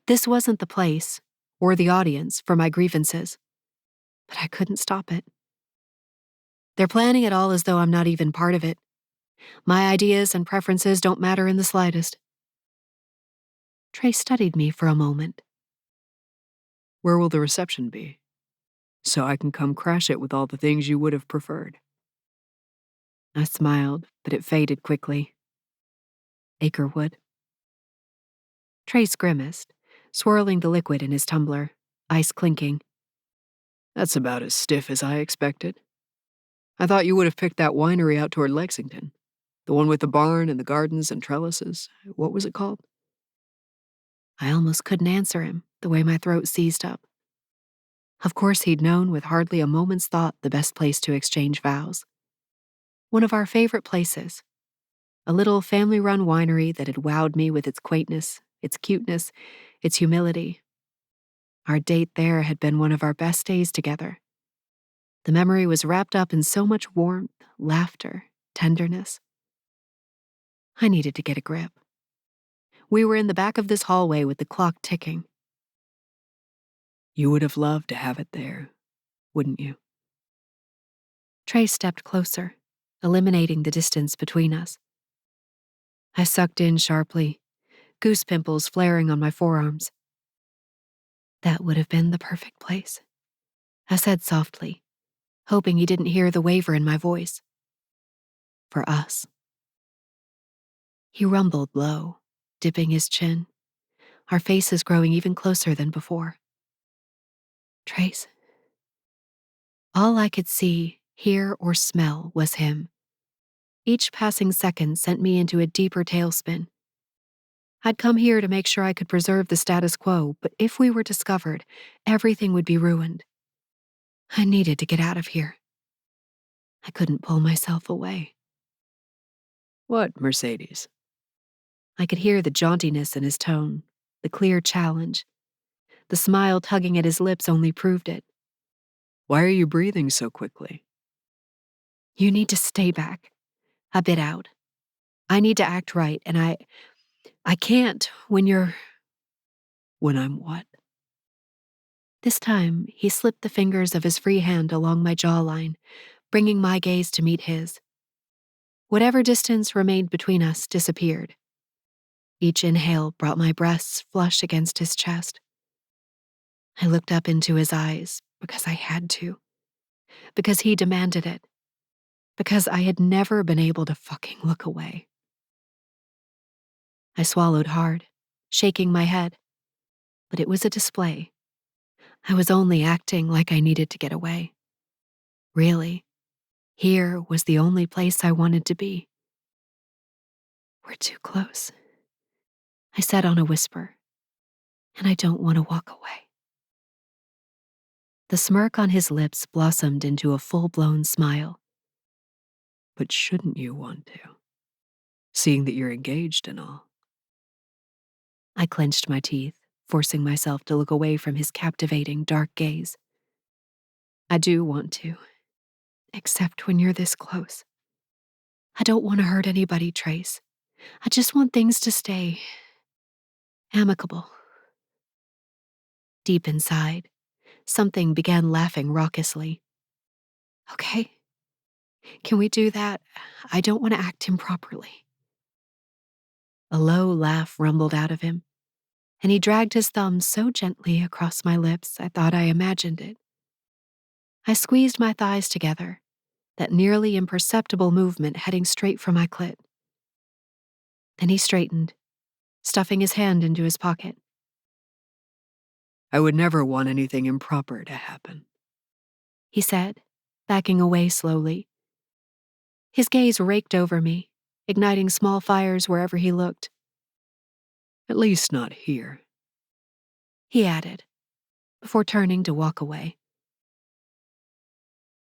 This wasn't the place, or the audience, for my grievances. But I couldn't stop it. They're planning it all as though I'm not even part of it. My ideas and preferences don't matter in the slightest. Trace studied me for a moment. Where will the reception be? So I can come crash it with all the things you would have preferred. I smiled, but it faded quickly. Acrewood. Trace grimaced, swirling the liquid in his tumbler, ice clinking. That's about as stiff as I expected. I thought you would have picked that winery out toward Lexington. The one with the barn and the gardens and trellises. What was it called? I almost couldn't answer him, the way my throat seized up. Of course he'd known with hardly a moment's thought the best place to exchange vows. One of our favorite places. A little family-run winery that had wowed me with its quaintness, its cuteness, its humility. Our date there had been one of our best days together. The memory was wrapped up in so much warmth, laughter, tenderness. I needed to get a grip. We were in the back of this hallway with the clock ticking. You would have loved to have it there, wouldn't you? Trace stepped closer, eliminating the distance between us. I sucked in sharply, goose pimples flaring on my forearms. That would have been the perfect place, I said softly, hoping he didn't hear the waver in my voice. For us. He rumbled low, dipping his chin, our faces growing even closer than before. Trace. All I could see, hear, or smell was him. Each passing second sent me into a deeper tailspin. I'd come here to make sure I could preserve the status quo, but if we were discovered, everything would be ruined. I needed to get out of here. I couldn't pull myself away. What, Mercedes? I could hear the jauntiness in his tone, the clear challenge. The smile tugging at his lips only proved it. Why are you breathing so quickly? You need to stay back. I bit out. I need to act right, and I can't when you're... When I'm what? This time, he slipped the fingers of his free hand along my jawline, bringing my gaze to meet his. Whatever distance remained between us disappeared. Each inhale brought my breasts flush against his chest. I looked up into his eyes because I had to. Because he demanded it. Because I had never been able to fucking look away. I swallowed hard, shaking my head. But it was a display. I was only acting like I needed to get away. Really, here was the only place I wanted to be. We're too close, I said on a whisper, and I don't want to walk away. The smirk on his lips blossomed into a full-blown smile. But shouldn't you want to? Seeing that you're engaged and all. I clenched my teeth, forcing myself to look away from his captivating, dark gaze. I do want to, except when you're this close. I don't want to hurt anybody, Trace. I just want things to stay amicable. Deep inside, something began laughing raucously. Okay, can we do that? I don't want to act improperly. A low laugh rumbled out of him, and he dragged his thumb so gently across my lips I thought I imagined it. I squeezed my thighs together, that nearly imperceptible movement heading straight for my clit. Then he straightened, stuffing his hand into his pocket. I would never want anything improper to happen, he said, backing away slowly. His gaze raked over me, igniting small fires wherever he looked. At least not here, he added, before turning to walk away.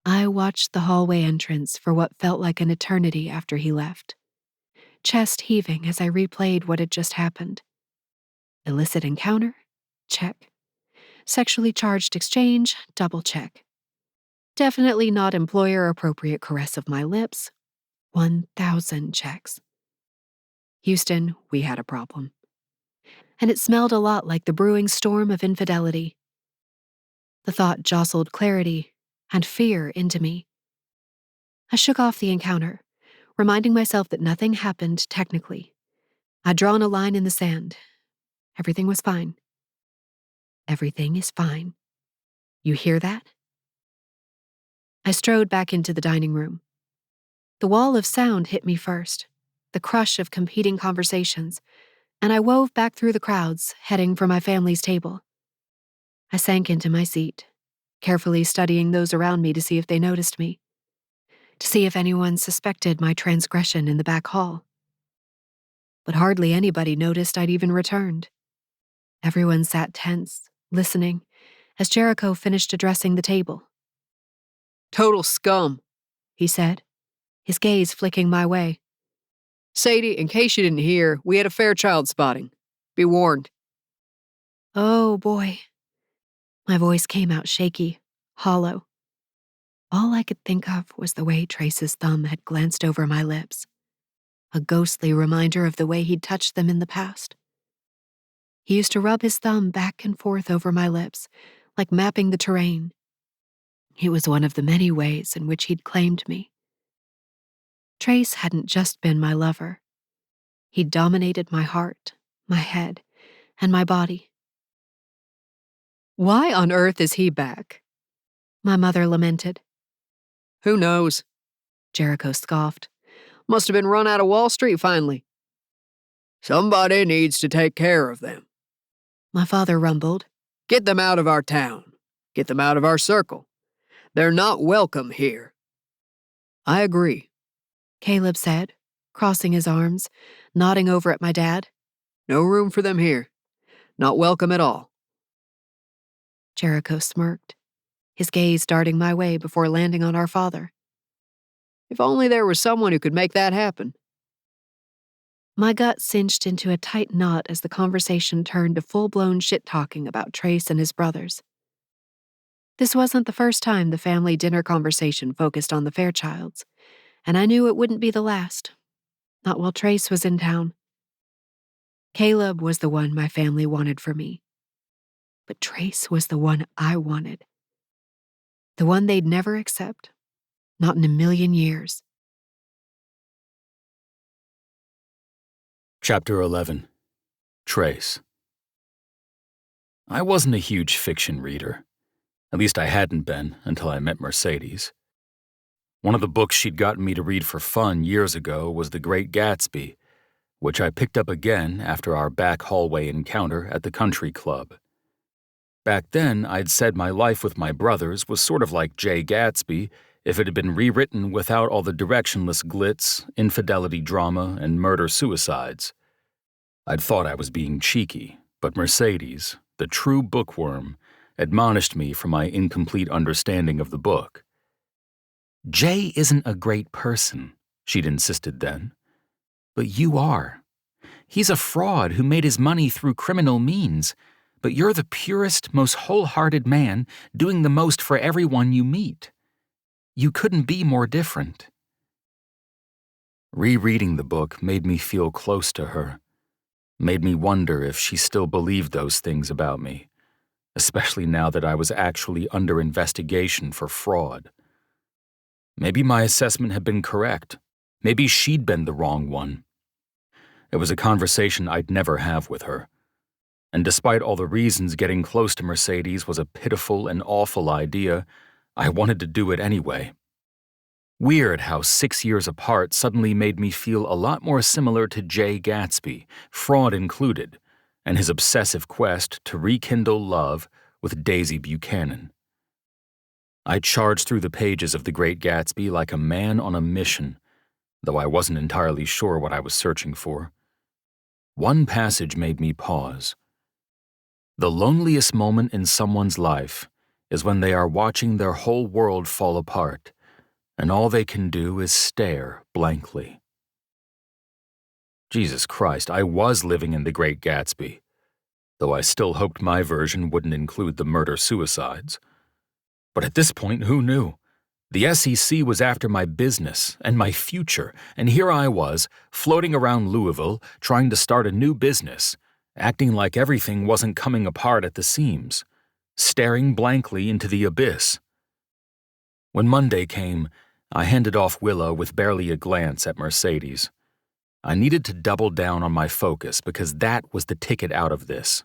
I watched the hallway entrance for what felt like an eternity after he left, chest heaving as I replayed what had just happened. Illicit encounter? Check. Sexually charged exchange? Double check. Definitely not employer-appropriate caress of my lips? 1,000 checks. Houston, we had a problem. And it smelled a lot like the brewing storm of infidelity. The thought jostled clarity and fear into me. I shook off the encounter, reminding myself that nothing happened technically. I'd drawn a line in the sand. Everything was fine. Everything is fine. You hear that? I strode back into the dining room. The wall of sound hit me first, the crush of competing conversations, and I wove back through the crowds, heading for my family's table. I sank into my seat, carefully studying those around me to see if they noticed me, to see if anyone suspected my transgression in the back hall. But hardly anybody noticed I'd even returned. Everyone sat tense, listening, as Jericho finished addressing the table. Total scum, he said, his gaze flicking my way. Sadie, in case you didn't hear, we had a Fairchild spotting. Be warned. Oh, boy. My voice came out shaky, hollow. All I could think of was the way Trace's thumb had glanced over my lips, a ghostly reminder of the way he'd touched them in the past. He used to rub his thumb back and forth over my lips, like mapping the terrain. It was one of the many ways in which he'd claimed me. Trace hadn't just been my lover. He'd dominated my heart, my head, and my body. Why on earth is he back? My mother lamented. Who knows? Jericho scoffed. Must have been run out of Wall Street finally. Somebody needs to take care of them. My father rumbled. Get them out of our town. Get them out of our circle. They're not welcome here. I agree, Caleb said, crossing his arms, nodding over at my dad. No room for them here. Not welcome at all. Jericho smirked, his gaze darting my way before landing on our father. If only there was someone who could make that happen. My gut cinched into a tight knot as the conversation turned to full-blown shit-talking about Trace and his brothers. This wasn't the first time the family dinner conversation focused on the Fairchilds, and I knew it wouldn't be the last. Not while Trace was in town. Caleb was the one my family wanted for me. But Trace was the one I wanted. The one they'd never accept. Not in a million years. Chapter 11. Trace. I wasn't a huge fiction reader. At least I hadn't been until I met Mercedes. One of the books she'd gotten me to read for fun years ago was The Great Gatsby, which I picked up again after our back hallway encounter at the country club. Back then, I'd said my life with my brothers was sort of like Jay Gatsby if it had been rewritten without all the directionless glitz, infidelity drama, and murder-suicides. I'd thought I was being cheeky, but Mercedes, the true bookworm, admonished me for my incomplete understanding of the book. Jay isn't a great person, she'd insisted then. But you are. He's a fraud who made his money through criminal means, but you're the purest, most wholehearted man doing the most for everyone you meet. You couldn't be more different. Rereading the book made me feel close to her, made me wonder if she still believed those things about me, especially now that I was actually under investigation for fraud. Maybe my assessment had been correct. Maybe she'd been the wrong one. It was a conversation I'd never have with her. And despite all the reasons getting close to Mercedes was a pitiful and awful idea, I wanted to do it anyway. Weird how 6 years apart suddenly made me feel a lot more similar to Jay Gatsby, fraud included, and his obsessive quest to rekindle love with Daisy Buchanan. I charged through the pages of The Great Gatsby like a man on a mission, though I wasn't entirely sure what I was searching for. One passage made me pause. The loneliest moment in someone's life is when they are watching their whole world fall apart, and all they can do is stare blankly. Jesus Christ, I was living in The Great Gatsby, though I still hoped my version wouldn't include the murder-suicides. But at this point, who knew? The SEC was after my business and my future, and here I was, floating around Louisville, trying to start a new business, acting like everything wasn't coming apart at the seams, staring blankly into the abyss. When Monday came, I handed off Willow with barely a glance at Mercedes. I needed to double down on my focus because that was the ticket out of this.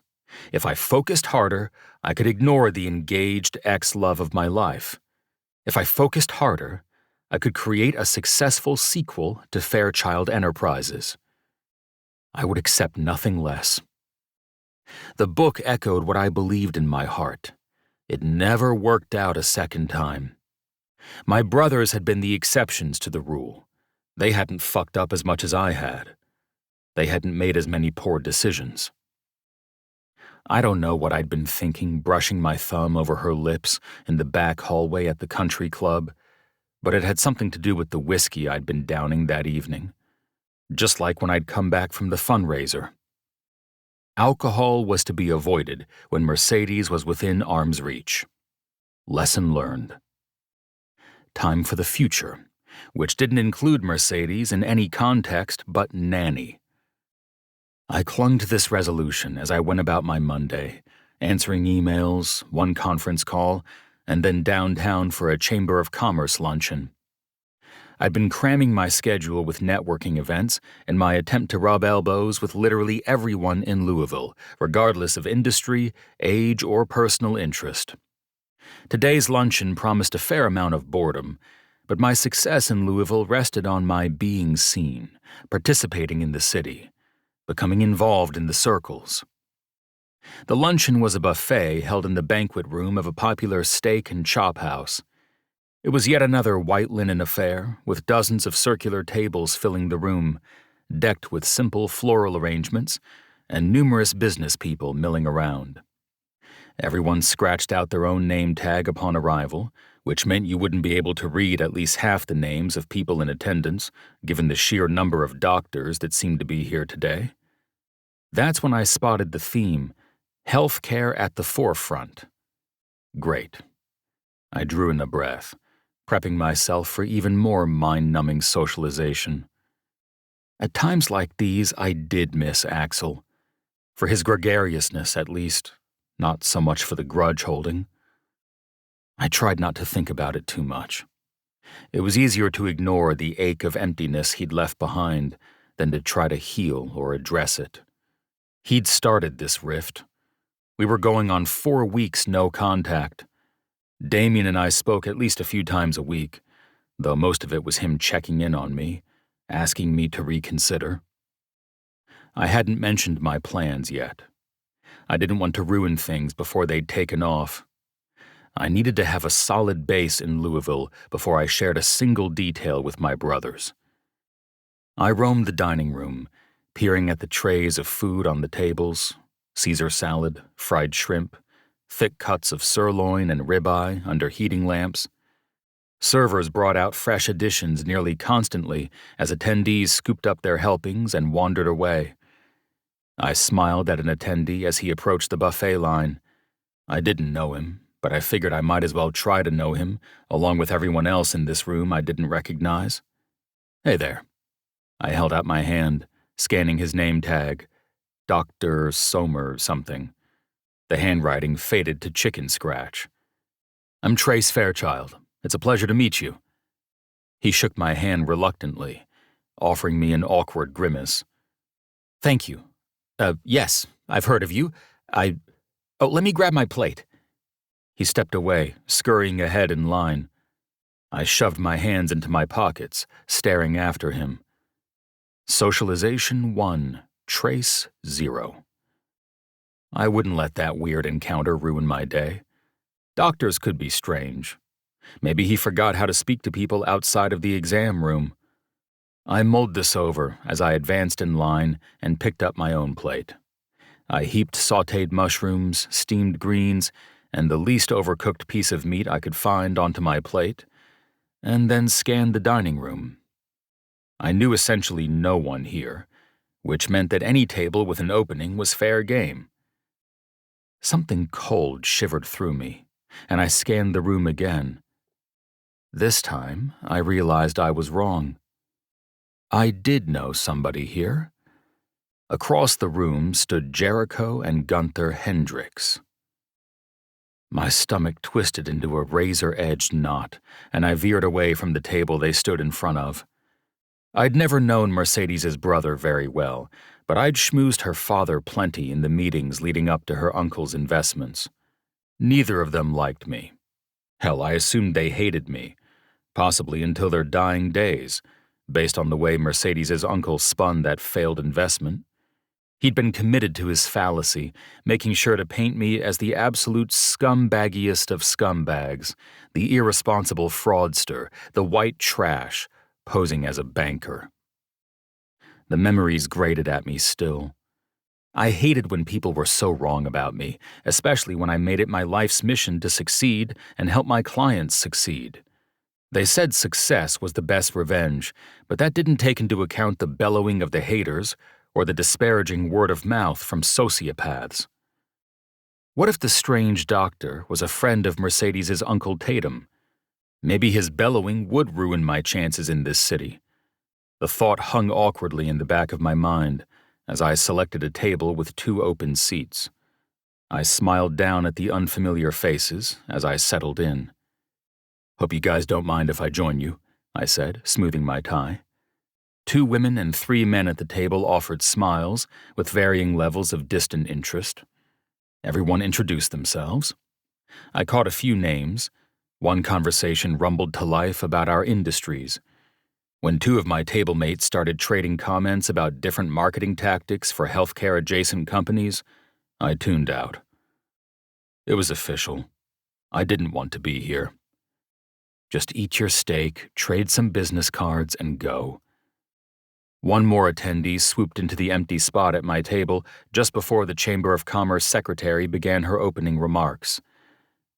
If I focused harder, I could ignore the engaged ex-love of my life. If I focused harder, I could create a successful sequel to Fairchild Enterprises. I would accept nothing less. The book echoed what I believed in my heart. It never worked out a second time. My brothers had been the exceptions to the rule. They hadn't fucked up as much as I had. They hadn't made as many poor decisions. I don't know what I'd been thinking, brushing my thumb over her lips in the back hallway at the country club, but it had something to do with the whiskey I'd been downing that evening, just like when I'd come back from the fundraiser. Alcohol was to be avoided when Mercedes was within arm's reach. Lesson learned. Time for the future, which didn't include Mercedes in any context but Nanny. I clung to this resolution as I went about my Monday, answering emails, one conference call, and then downtown for a Chamber of Commerce luncheon. I'd been cramming my schedule with networking events and my attempt to rub elbows with literally everyone in Louisville, regardless of industry, age, or personal interest. Today's luncheon promised a fair amount of boredom, but my success in Louisville rested on my being seen, participating in the city, becoming involved in the circles. The luncheon was a buffet held in the banquet room of a popular steak and chop house. It was yet another white linen affair, with dozens of circular tables filling the room, decked with simple floral arrangements, and numerous business people milling around. Everyone scratched out their own name tag upon arrival, which meant you wouldn't be able to read at least half the names of people in attendance, given the sheer number of doctors that seemed to be here today. That's when I spotted the theme, healthcare at the forefront. Great. I drew in a breath, prepping myself for even more mind-numbing socialization. At times like these, I did miss Axel. For his gregariousness, at least, not so much for the grudge-holding. I tried not to think about it too much. It was easier to ignore the ache of emptiness he'd left behind than to try to heal or address it. He'd started this rift. We were going on 4 weeks no contact. Damien and I spoke at least a few times a week, though most of it was him checking in on me, asking me to reconsider. I hadn't mentioned my plans yet. I didn't want to ruin things before they'd taken off. I needed to have a solid base in Louisville before I shared a single detail with my brothers. I roamed the dining room, peering at the trays of food on the tables, Caesar salad, fried shrimp, thick cuts of sirloin and ribeye under heating lamps. Servers brought out fresh additions nearly constantly as attendees scooped up their helpings and wandered away. I smiled at an attendee as he approached the buffet line. I didn't know him, but I figured I might as well try to know him, along with everyone else in this room I didn't recognize. Hey there. I held out my hand, scanning his name tag, Dr. Somer something. The handwriting faded to chicken scratch. I'm Trace Fairchild. It's a pleasure to meet you. He shook my hand reluctantly, offering me an awkward grimace. Thank you. Yes, I've heard of you. Oh, let me grab my plate. He stepped away, scurrying ahead in line. I shoved my hands into my pockets, staring after him. Socialization 1, trace 0. I wouldn't let that weird encounter ruin my day. Doctors could be strange. Maybe he forgot how to speak to people outside of the exam room. I mulled this over as I advanced in line and picked up my own plate. I heaped sautéed mushrooms, steamed greens, and the least overcooked piece of meat I could find onto my plate, and then scanned the dining room. I knew essentially no one here, which meant that any table with an opening was fair game. Something cold shivered through me, and I scanned the room again. This time, I realized I was wrong. I did know somebody here. Across the room stood Jericho and Gunther Hendricks. My stomach twisted into a razor-edged knot, and I veered away from the table they stood in front of. I'd never known Mercedes's brother very well, but I'd schmoozed her father plenty in the meetings leading up to her uncle's investments. Neither of them liked me. Hell, I assumed they hated me, possibly until their dying days, based on the way Mercedes's uncle spun that failed investment. He'd been committed to his fallacy, making sure to paint me as the absolute scumbaggiest of scumbags, the irresponsible fraudster, the white trash, posing as a banker. The memories grated at me still. I hated when people were so wrong about me, especially when I made it my life's mission to succeed and help my clients succeed. They said success was the best revenge, but that didn't take into account the bellowing of the haters or the disparaging word of mouth from sociopaths. What if the strange doctor was a friend of Mercedes's Uncle Tatum? Maybe his bellowing would ruin my chances in this city. The thought hung awkwardly in the back of my mind as I selected a table with 2 open seats. I smiled down at the unfamiliar faces as I settled in. "Hope you guys don't mind if I join you," I said, smoothing my tie. 2 women and 3 men at the table offered smiles with varying levels of distant interest. Everyone introduced themselves. I caught a few names. One conversation rumbled to life about our industries. When 2 of my table mates started trading comments about different marketing tactics for healthcare-adjacent companies, I tuned out. It was official. I didn't want to be here. Just eat your steak, trade some business cards, and go. One more attendee swooped into the empty spot at my table just before the Chamber of Commerce secretary began her opening remarks.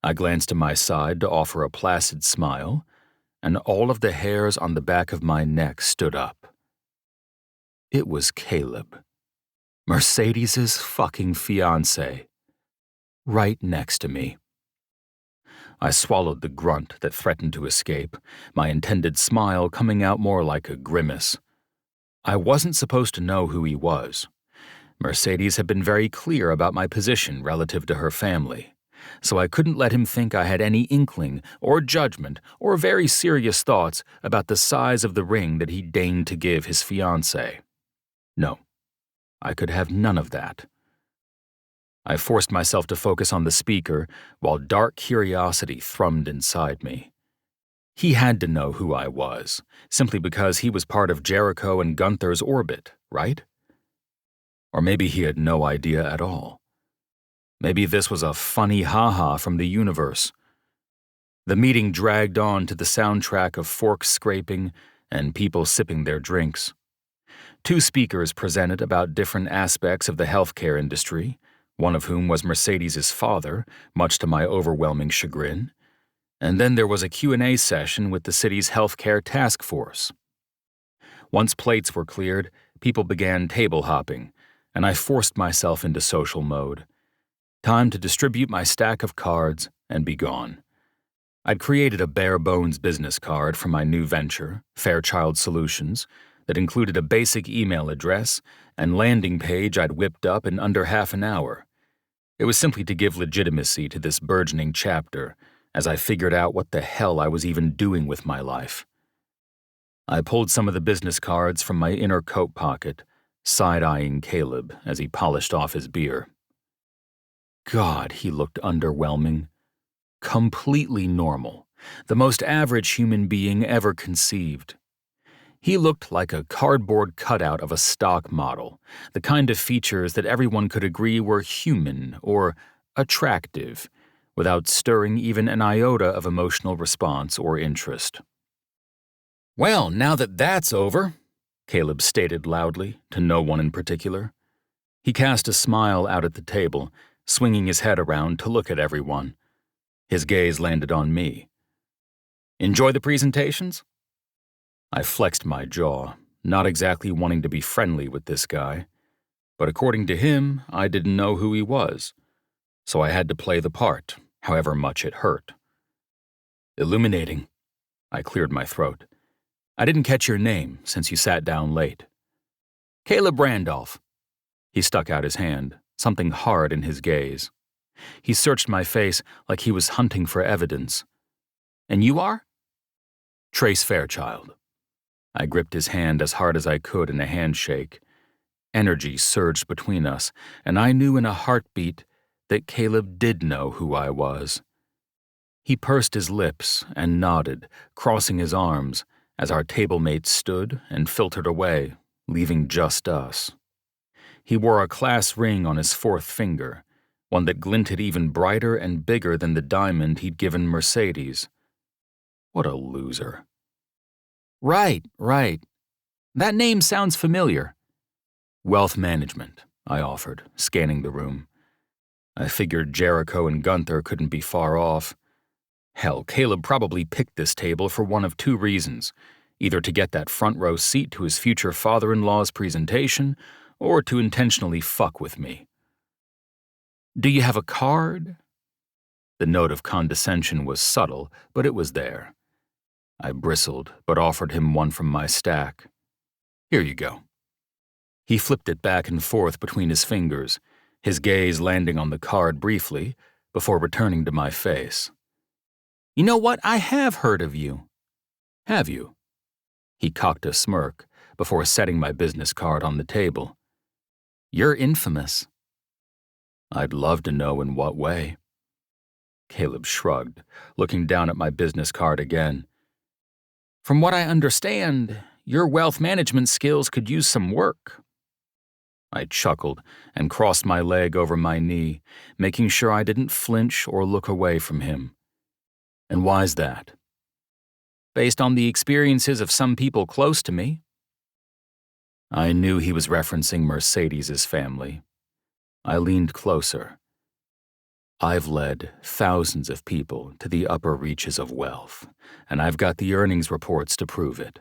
I glanced to my side to offer a placid smile, and all of the hairs on the back of my neck stood up. It was Caleb, Mercedes's fucking fiancé, right next to me. I swallowed the grunt that threatened to escape, my intended smile coming out more like a grimace. I wasn't supposed to know who he was. Mercedes had been very clear about my position relative to her family, so I couldn't let him think I had any inkling or judgment or very serious thoughts about the size of the ring that he deigned to give his fiancée. No, I could have none of that. I forced myself to focus on the speaker while dark curiosity thrummed inside me. He had to know who I was, simply because he was part of Jericho and Gunther's orbit, right? Or maybe he had no idea at all. Maybe this was a funny ha-ha from the universe. The meeting dragged on to the soundtrack of forks scraping and people sipping their drinks. 2 speakers presented about different aspects of the healthcare industry, one of whom was Mercedes's father, much to my overwhelming chagrin. And then there was a Q&A session with the city's healthcare task force. Once plates were cleared, people began table hopping, and I forced myself into social mode. Time to distribute my stack of cards and be gone. I'd created a bare-bones business card for my new venture, Fairchild Solutions, that included a basic email address and landing page I'd whipped up in under half an hour. It was simply to give legitimacy to this burgeoning chapter as I figured out what the hell I was even doing with my life. I pulled some of the business cards from my inner coat pocket, side-eyeing Caleb as he polished off his beer. God, he looked underwhelming. Completely normal. The most average human being ever conceived. He looked like a cardboard cutout of a stock model, the kind of features that everyone could agree were human or attractive, without stirring even an iota of emotional response or interest. "Well, now that that's over," Caleb stated loudly, to no one in particular. He cast a smile out at the table, swinging his head around to look at everyone. His gaze landed on me. "Enjoy the presentations?" I flexed my jaw, not exactly wanting to be friendly with this guy. But according to him, I didn't know who he was, so I had to play the part, however much it hurt. "Illuminating." I cleared my throat. "I didn't catch your name since you sat down late." "Caleb Randolph." He stuck out his hand, something hard in his gaze. He searched my face like he was hunting for evidence. "And you are?" "Trace Fairchild." I gripped his hand as hard as I could in a handshake. Energy surged between us, and I knew in a heartbeat that Caleb did know who I was. He pursed his lips and nodded, crossing his arms, as our table mates stood and filtered away, leaving just us. He wore a class ring on his fourth finger, one that glinted even brighter and bigger than the diamond he'd given Mercedes. What a loser. Right. That name sounds familiar." "Wealth management," I offered, scanning the room. I figured Jericho and Gunther couldn't be far off. Hell, Caleb probably picked this table for one of two reasons, either to get that front row seat to his future father-in-law's presentation, or to intentionally fuck with me. "Do you have a card?" The note of condescension was subtle, but it was there. I bristled, but offered him one from my stack. "Here you go." He flipped it back and forth between his fingers, his gaze landing on the card briefly, before returning to my face. "You know what? I have heard of you." "Have you?" He cocked a smirk, before setting my business card on the table. "You're infamous." "I'd love to know in what way." Caleb shrugged, looking down at my business card again. "From what I understand, your wealth management skills could use some work." I chuckled and crossed my leg over my knee, making sure I didn't flinch or look away from him. "And why's that?" "Based on the experiences of some people close to me." I knew he was referencing Mercedes's family. I leaned closer. "I've led thousands of people to the upper reaches of wealth, and I've got the earnings reports to prove it."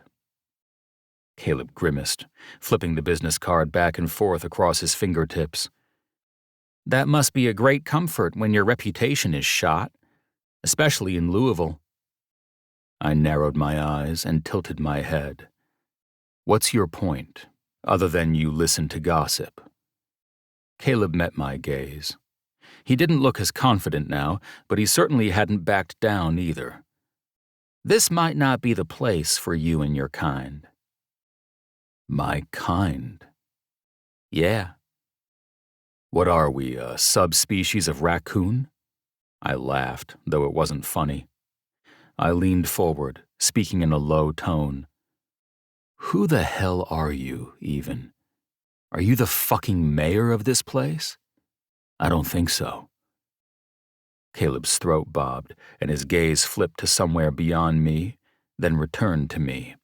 Caleb grimaced, flipping the business card back and forth across his fingertips. "That must be a great comfort when your reputation is shot, especially in Louisville." I narrowed my eyes and tilted my head. "What's your point, other than you listen to gossip?" Caleb met my gaze. He didn't look as confident now, but he certainly hadn't backed down either. "This might not be the place for you and your kind." "My kind?" "Yeah." "What are we, a subspecies of raccoon?" I laughed, though it wasn't funny. I leaned forward, speaking in a low tone. "Who the hell are you, even? Are you the fucking mayor of this place? I don't think so." Caleb's throat bobbed, and his gaze flipped to somewhere beyond me, then returned to me.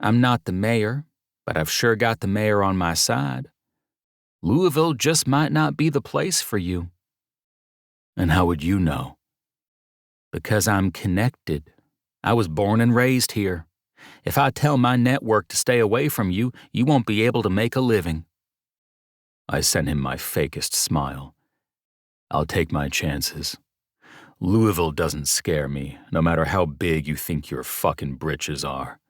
"I'm not the mayor, but I've sure got the mayor on my side. Louisville just might not be the place for you." "And how would you know?" "Because I'm connected. I was born and raised here. If I tell my network to stay away from you, you won't be able to make a living." I sent him my fakest smile. "I'll take my chances. Louisville doesn't scare me, no matter how big you think your fucking britches are."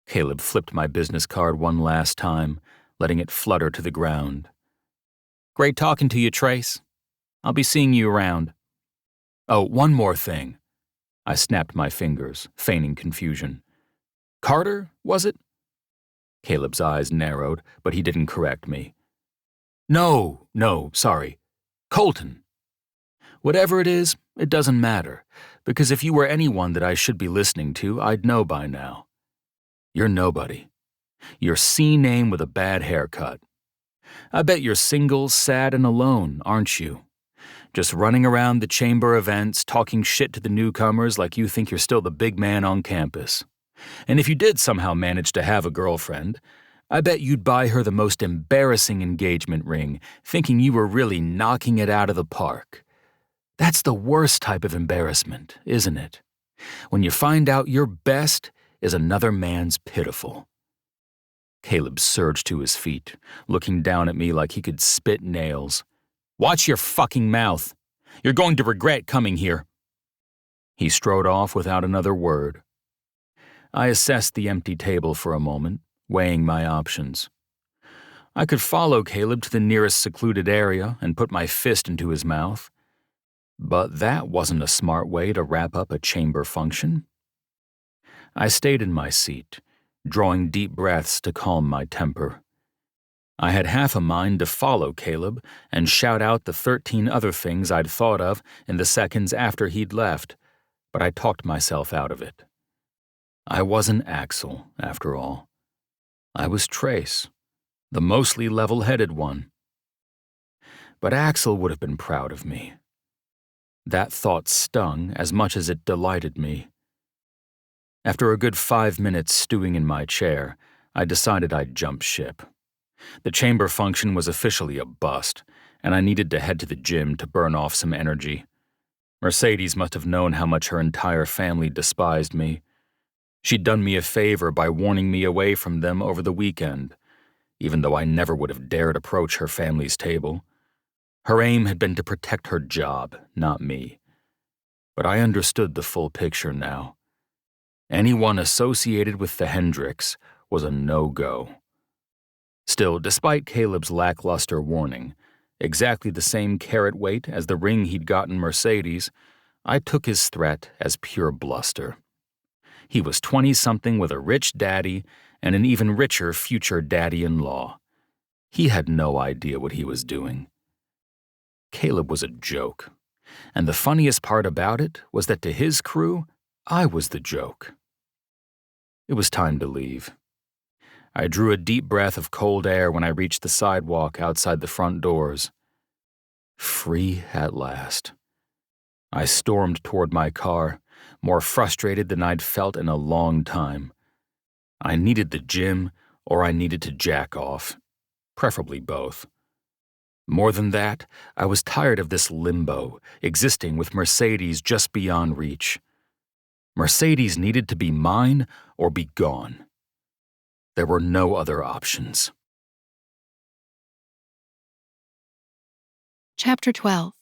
Caleb flipped my business card one last time, letting it flutter to the ground. "Great talking to you, Trace. I'll be seeing you around." "Oh, one more thing." I snapped my fingers, feigning confusion. "Carter, was it?" Caleb's eyes narrowed, but he didn't correct me. No, sorry. Colton." Whatever it is, it doesn't matter, because if you were anyone that I should be listening to, I'd know by now. You're nobody. You're C-name with a bad haircut. I bet you're single, sad, and alone, aren't you? Just running around the chamber events, talking shit to the newcomers like you think you're still the big man on campus. And if you did somehow manage to have a girlfriend, I bet you'd buy her the most embarrassing engagement ring, thinking you were really knocking it out of the park. That's the worst type of embarrassment, isn't it? When you find out your best is another man's pitiful. Caleb surged to his feet, looking down at me like he could spit nails. Watch your fucking mouth. You're going to regret coming here. He strode off without another word. I assessed the empty table for a moment, weighing my options. I could follow Caleb to the nearest secluded area and put my fist into his mouth, but that wasn't a smart way to wrap up a chamber function. I stayed in my seat, drawing deep breaths to calm my temper. I had half a mind to follow Caleb and shout out the 13 other things I'd thought of in the seconds after he'd left, but I talked myself out of it. I wasn't Axel, after all. I was Trace, the mostly level-headed one. But Axel would have been proud of me. That thought stung as much as it delighted me. After a good 5 minutes stewing in my chair, I decided I'd jump ship. The chamber function was officially a bust, and I needed to head to the gym to burn off some energy. Mercedes must have known how much her entire family despised me. She'd done me a favor by warning me away from them over the weekend, even though I never would have dared approach her family's table. Her aim had been to protect her job, not me. But I understood the full picture now. Anyone associated with the Hendricks was a no-go. Still, despite Caleb's lackluster warning, exactly the same carat weight as the ring he'd gotten Mercedes, I took his threat as pure bluster. He was 20-something with a rich daddy and an even richer future daddy-in-law. He had no idea what he was doing. Caleb was a joke, and the funniest part about it was that to his crew, I was the joke. It was time to leave. I drew a deep breath of cold air when I reached the sidewalk outside the front doors. Free at last. I stormed toward my car, more frustrated than I'd felt in a long time. I needed the gym, or I needed to jack off, preferably both. More than that, I was tired of this limbo, existing with Mercedes just beyond reach. Mercedes needed to be mine or be gone. There were no other options. Chapter 12.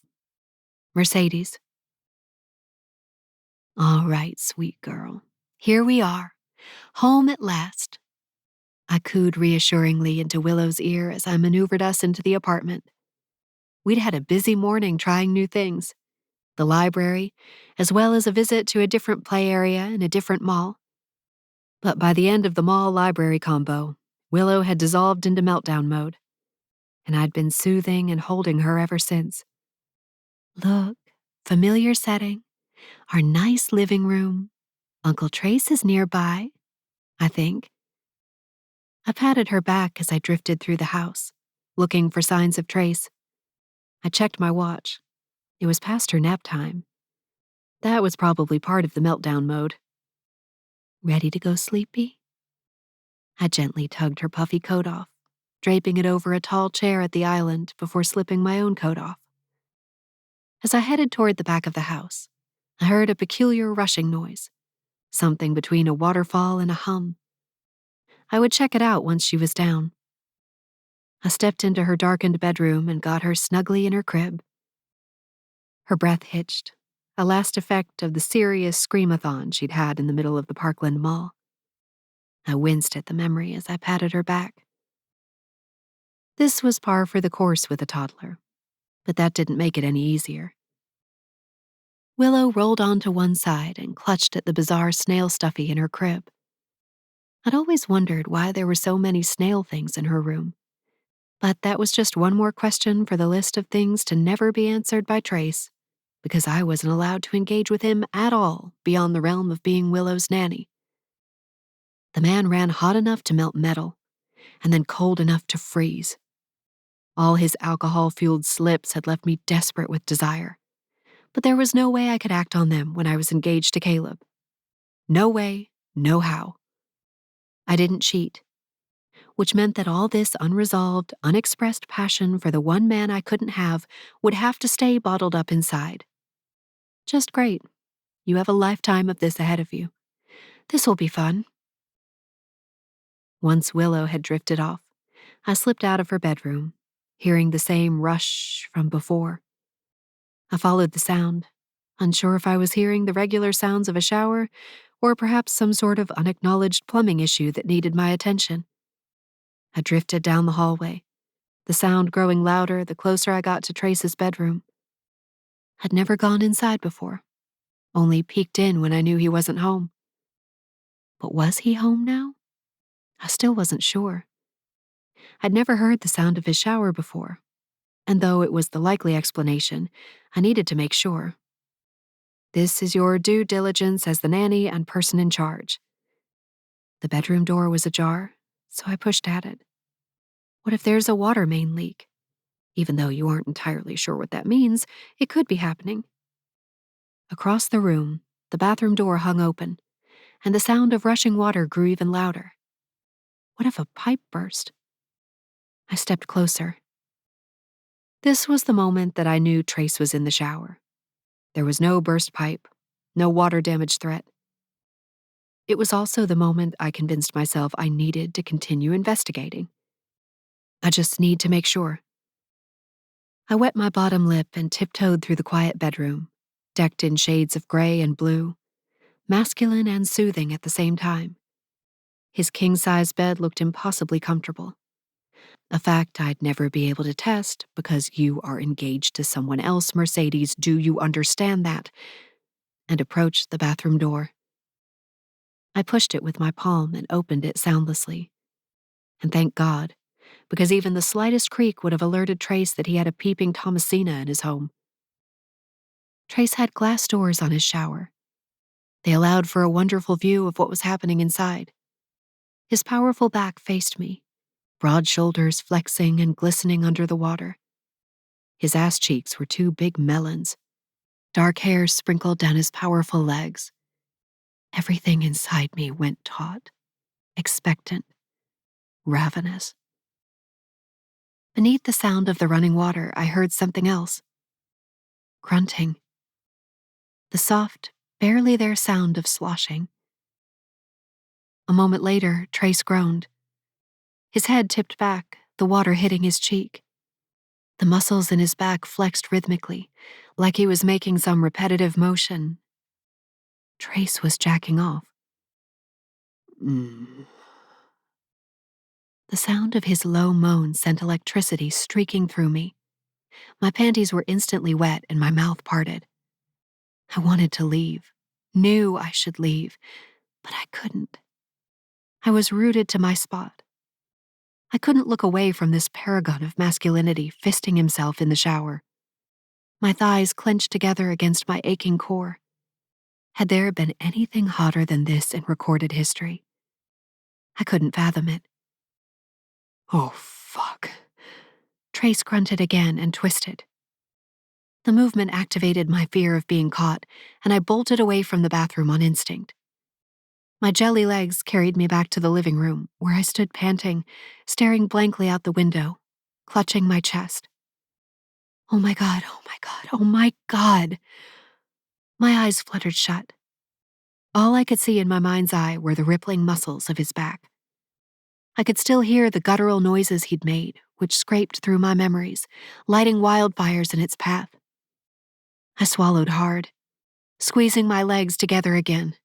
Mercedes. All right, sweet girl. Here we are, home at last. I cooed reassuringly into Willow's ear as I maneuvered us into the apartment. We'd had a busy morning trying new things. The library, as well as a visit to a different play area in a different mall. But by the end of the mall-library combo, Willow had dissolved into meltdown mode, and I'd been soothing and holding her ever since. Look, familiar setting, our nice living room. Uncle Trace is nearby, I think. I patted her back as I drifted through the house, looking for signs of Trace. I checked my watch. It was past her nap time. That was probably part of the meltdown mode. Ready to go sleepy? I gently tugged her puffy coat off, draping it over a tall chair at the island before slipping my own coat off. As I headed toward the back of the house, I heard a peculiar rushing noise, something between a waterfall and a hum. I would check it out once she was down. I stepped into her darkened bedroom and got her snugly in her crib. Her breath hitched, a last effect of the serious scream-a-thon she'd had in the middle of the Parkland Mall. I winced at the memory as I patted her back. This was par for the course with a toddler, but that didn't make it any easier. Willow rolled onto one side and clutched at the bizarre snail stuffy in her crib. I'd always wondered why there were so many snail things in her room, but that was just one more question for the list of things to never be answered by Trace. because I wasn't allowed to engage with him at all beyond the realm of being Willow's nanny. The man ran hot enough to melt metal, and then cold enough to freeze. All his alcohol-fueled slips had left me desperate with desire, but there was no way I could act on them when I was engaged to Caleb. No way, no how. I didn't cheat, which meant that all this unresolved, unexpressed passion for the one man I couldn't have would have to stay bottled up inside. Just great. You have a lifetime of this ahead of you. This will be fun. Once Willow had drifted off, I slipped out of her bedroom, hearing the same rush from before. I followed the sound, unsure if I was hearing the regular sounds of a shower or perhaps some sort of unacknowledged plumbing issue that needed my attention. I drifted down the hallway, the sound growing louder the closer I got to Trace's bedroom. I'd never gone inside before, only peeked in when I knew he wasn't home. But was he home now? I still wasn't sure. I'd never heard the sound of his shower before, and though it was the likely explanation, I needed to make sure. This is your due diligence as the nanny and person in charge. The bedroom door was ajar, so I pushed at it. What if there's a water main leak? Even though you aren't entirely sure what that means, it could be happening. Across the room, the bathroom door hung open, and the sound of rushing water grew even louder. What if a pipe burst? I stepped closer. This was the moment that I knew Trace was in the shower. There was no burst pipe, no water damage threat. It was also the moment I convinced myself I needed to continue investigating. I just need to make sure. I wet my bottom lip and tiptoed through the quiet bedroom, decked in shades of gray and blue, masculine and soothing at the same time. His king-size bed looked impossibly comfortable, a fact I'd never be able to test because you are engaged to someone else, Mercedes. Do you understand that? And approached the bathroom door. I pushed it with my palm and opened it soundlessly. And thank God, because even the slightest creak would have alerted Trace that he had a peeping Thomasina in his home. Trace had glass doors on his shower. They allowed for a wonderful view of what was happening inside. His powerful back faced me, broad shoulders flexing and glistening under the water. His ass cheeks were two big melons. Dark hair sprinkled down his powerful legs. Everything inside me went taut, expectant, ravenous. Beneath the sound of the running water, I heard something else. Grunting. The soft, barely there sound of sloshing. A moment later, Trace groaned. His head tipped back, the water hitting his cheek. The muscles in his back flexed rhythmically, like he was making some repetitive motion. Trace was jacking off. The sound of his low moan sent electricity streaking through me. My panties were instantly wet and my mouth parted. I wanted to leave, knew I should leave, but I couldn't. I was rooted to my spot. I couldn't look away from this paragon of masculinity fisting himself in the shower. My thighs clenched together against my aching core. Had there been anything hotter than this in recorded history? I couldn't fathom it. Oh, fuck. Trace grunted again and twisted. The movement activated my fear of being caught, and I bolted away from the bathroom on instinct. My jelly legs carried me back to the living room, where I stood panting, staring blankly out the window, clutching my chest. Oh my God, oh my God, oh my God. My eyes fluttered shut. All I could see in my mind's eye were the rippling muscles of his back. I could still hear the guttural noises he'd made, which scraped through my memories, lighting wildfires in its path. I swallowed hard, squeezing my legs together again.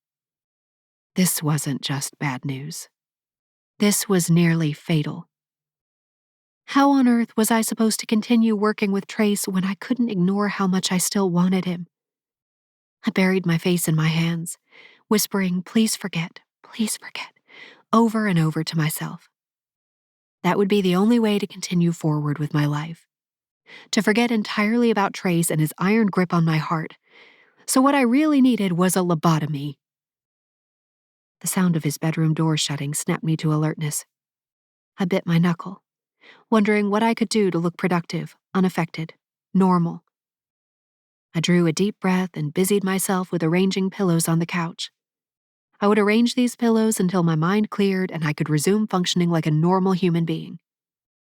This wasn't just bad news. This was nearly fatal. How on earth was I supposed to continue working with Trace when I couldn't ignore how much I still wanted him? I buried my face in my hands, whispering, please forget, over and over to myself. That would be the only way to continue forward with my life. to forget entirely about Trace and his iron grip on my heart. So what I really needed was a lobotomy. The sound of his bedroom door shutting snapped me to alertness. I bit my knuckle, wondering what I could do to look productive, unaffected, normal. I drew a deep breath and busied myself with arranging pillows on the couch. I would arrange these pillows until my mind cleared and I could resume functioning like a normal human being.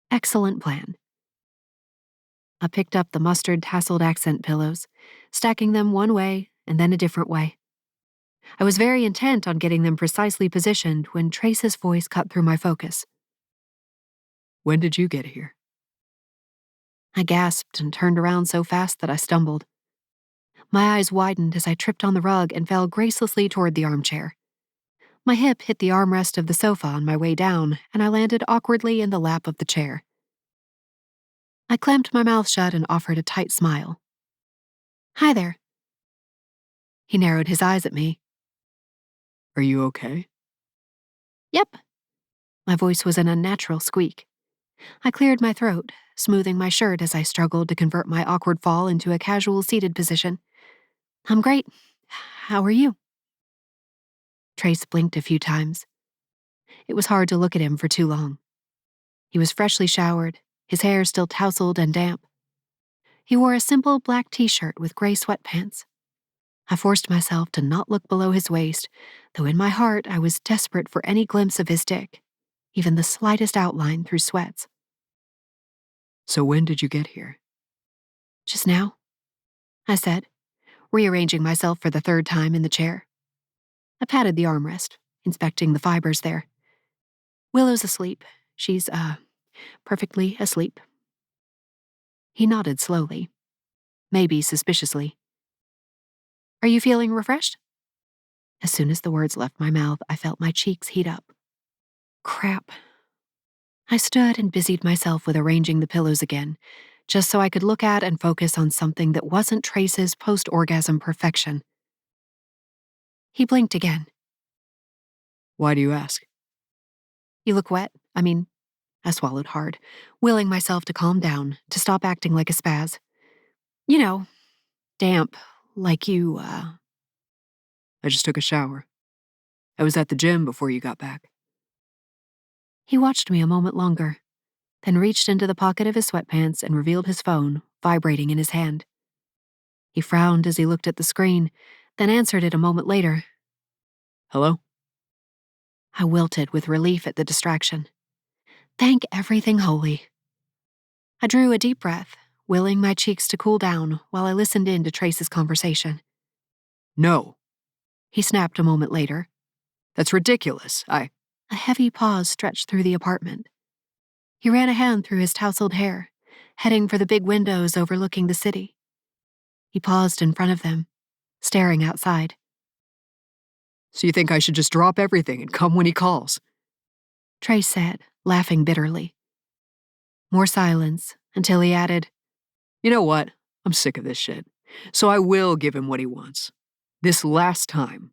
Excellent plan. I picked up the mustard tasseled accent pillows, stacking them one way and then a different way. I was very intent on getting them precisely positioned when Trace's voice cut through my focus. When did you get here? I gasped and turned around so fast that I stumbled. My eyes widened as I tripped on the rug and fell gracelessly toward the armchair. My hip hit the armrest of the sofa on my way down, and I landed awkwardly in the lap of the chair. I clamped my mouth shut and offered a tight smile. "Hi there." He narrowed his eyes at me. Are you okay? "Yep." My voice was an unnatural squeak. I cleared my throat, smoothing my shirt as I struggled to convert my awkward fall into a casual seated position. "I'm great. How are you?" Trace blinked a few times. It was hard to look at him for too long. He was freshly showered, his hair still tousled and damp. He wore a simple black t-shirt with gray sweatpants. I forced myself to not look below his waist, though in my heart I was desperate for any glimpse of his dick, even the slightest outline through sweats. So when did you get here? "Just now," I said, rearranging myself for the third time in the chair. I patted the armrest, inspecting the fibers there. "Willow's asleep. She's, perfectly asleep." He nodded slowly, maybe suspiciously. "Are you feeling refreshed?" As soon as the words left my mouth, I felt my cheeks heat up. Crap. I stood and busied myself with arranging the pillows again, just so I could look at and focus on something that wasn't Trace's post-orgasm perfection. He blinked again. Why do you ask? "You look wet. I swallowed hard, willing myself to calm down, to stop acting like a spaz. You know, damp, like you, I just took a shower. I was at the gym before you got back. He watched me a moment longer, then reached into the pocket of his sweatpants and revealed his phone, vibrating in his hand. He frowned as he looked at the screen, then answered it a moment later. Hello? I wilted with relief at the distraction. Thank everything holy. I drew a deep breath, willing my cheeks to cool down while I listened in to Trace's conversation. No. He snapped a moment later. That's ridiculous. A heavy pause stretched through the apartment. He ran a hand through his tousled hair, heading for the big windows overlooking the city. He paused in front of them, staring outside. So you think I should just drop everything and come when he calls? Trace said, laughing bitterly. More silence, until he added, You know what? I'm sick of this shit. So I will give him what he wants. This last time.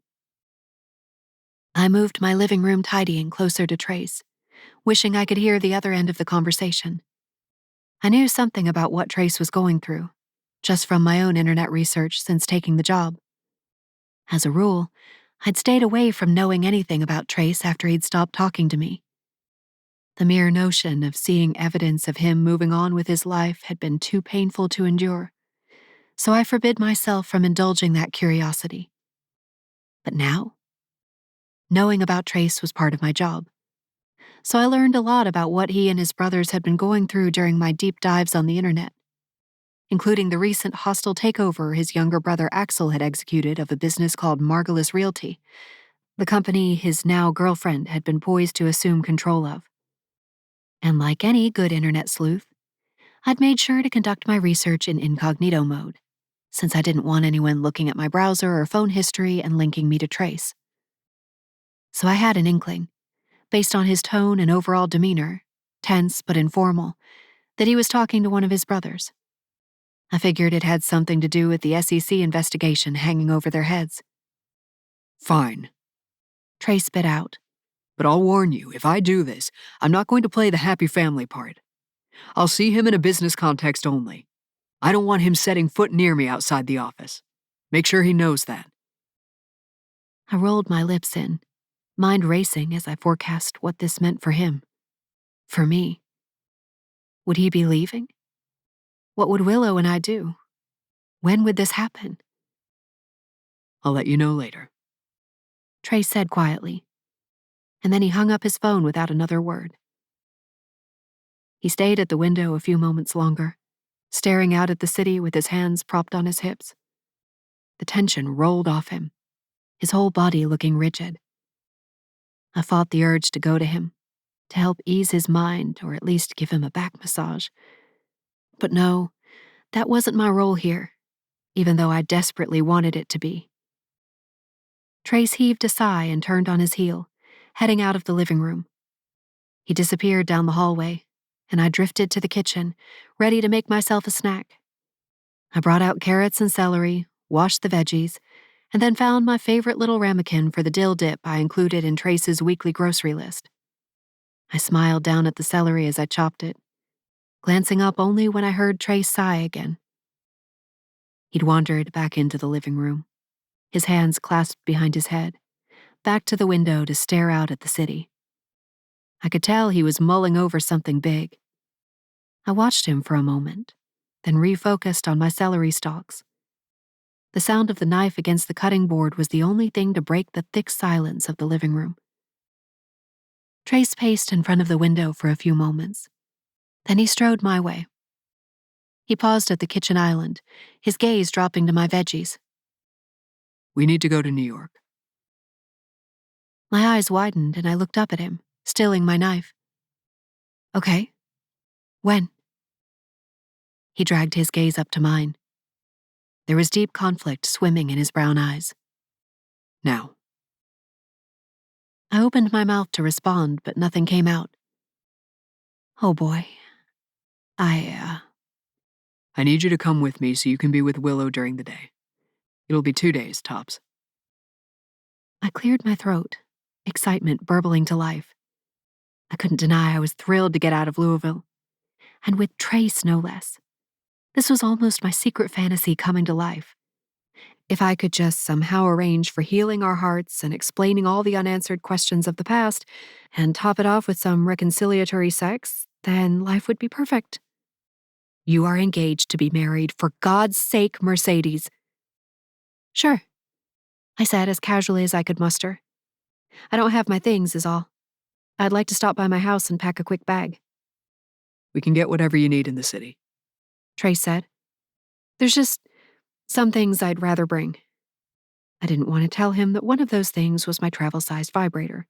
I moved my living room tidying closer to Trace, wishing I could hear the other end of the conversation. I knew something about what Trace was going through, just from my own internet research since taking the job. As a rule, I'd stayed away from knowing anything about Trace after he'd stopped talking to me. The mere notion of seeing evidence of him moving on with his life had been too painful to endure, so I forbid myself from indulging that curiosity. But now, knowing about Trace was part of my job, so I learned a lot about what he and his brothers had been going through during my deep dives on the internet, including the recent hostile takeover his younger brother Axel had executed of a business called Margulis Realty, the company his now girlfriend had been poised to assume control of. And like any good internet sleuth, I'd made sure to conduct my research in incognito mode, since I didn't want anyone looking at my browser or phone history and linking me to Trace. So I had an inkling, based on his tone and overall demeanor, tense but informal, that he was talking to one of his brothers. I figured it had something to do with the SEC investigation hanging over their heads. Fine. Trace spit out. But I'll warn you, if I do this, I'm not going to play the happy family part. I'll see him in a business context only. I don't want him setting foot near me outside the office. Make sure he knows that. I rolled my lips in, mind racing as I forecast what this meant for him. For me. Would he be leaving? What would Willow and I do? When would this happen? I'll let you know later, Trace said quietly, and then he hung up his phone without another word. He stayed at the window a few moments longer, staring out at the city with his hands propped on his hips. The tension rolled off him, his whole body looking rigid. I fought the urge to go to him, to help ease his mind or at least give him a back massage. But no, that wasn't my role here, even though I desperately wanted it to be. Trace heaved a sigh and turned on his heel, heading out of the living room. He disappeared down the hallway, and I drifted to the kitchen, ready to make myself a snack. I brought out carrots and celery, washed the veggies, and then found my favorite little ramekin for the dill dip I included in Trace's weekly grocery list. I smiled down at the celery as I chopped it, glancing up only when I heard Trace sigh again. He'd wandered back into the living room, his hands clasped behind his head, back to the window to stare out at the city. I could tell he was mulling over something big. I watched him for a moment, then refocused on my celery stalks. The sound of the knife against the cutting board was the only thing to break the thick silence of the living room. Trace paced in front of the window for a few moments. Then he strode my way. He paused at the kitchen island, his gaze dropping to my veggies. We need to go to New York. My eyes widened and I looked up at him, stilling my knife. Okay. When? He dragged his gaze up to mine. There was deep conflict swimming in his brown eyes. Now. I opened my mouth to respond, but nothing came out. Oh boy. I need you to come with me so you can be with Willow during the day. It'll be 2 days, tops. I cleared my throat, excitement burbling to life. I couldn't deny I was thrilled to get out of Louisville. And with Trace, no less. This was almost my secret fantasy coming to life. If I could just somehow arrange for healing our hearts and explaining all the unanswered questions of the past, and top it off with some reconciliatory sex, then life would be perfect. You are engaged to be married, for God's sake, Mercedes. Sure, I said as casually as I could muster. I don't have my things, is all. I'd like to stop by my house and pack a quick bag. We can get whatever you need in the city, Trace said. There's just some things I'd rather bring. I didn't want to tell him that one of those things was my travel-sized vibrator.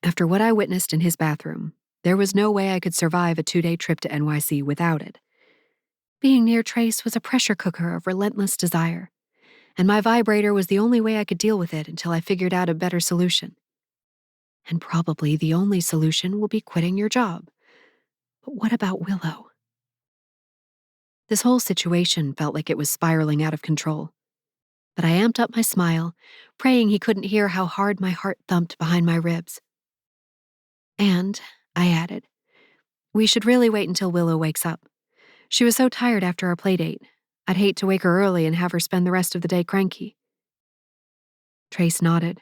After what I witnessed in his bathroom, there was no way I could survive a 2-day trip to NYC without it. Being near Trace was a pressure cooker of relentless desire, and my vibrator was the only way I could deal with it until I figured out a better solution. And probably the only solution will be quitting your job. But what about Willow? This whole situation felt like it was spiraling out of control. But I amped up my smile, praying he couldn't hear how hard my heart thumped behind my ribs. And, I added, we should really wait until Willow wakes up. She was so tired after our playdate. I'd hate to wake her early and have her spend the rest of the day cranky. Trace nodded,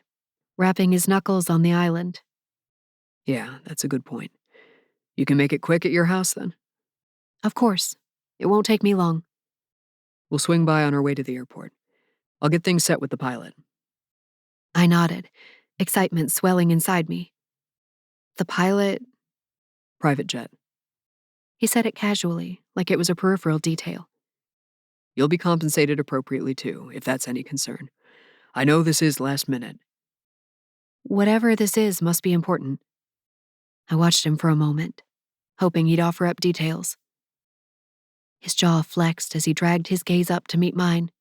rapping his knuckles on the island. Yeah, that's a good point. You can make it quick at your house, then? Of course. It won't take me long. We'll swing by on our way to the airport. I'll get things set with the pilot. I nodded, excitement swelling inside me. The pilot? Private jet. He said it casually, like it was a peripheral detail. You'll be compensated appropriately, too, if that's any concern. I know this is last minute. Whatever this is must be important. I watched him for a moment, hoping he'd offer up details. His jaw flexed as he dragged his gaze up to meet mine.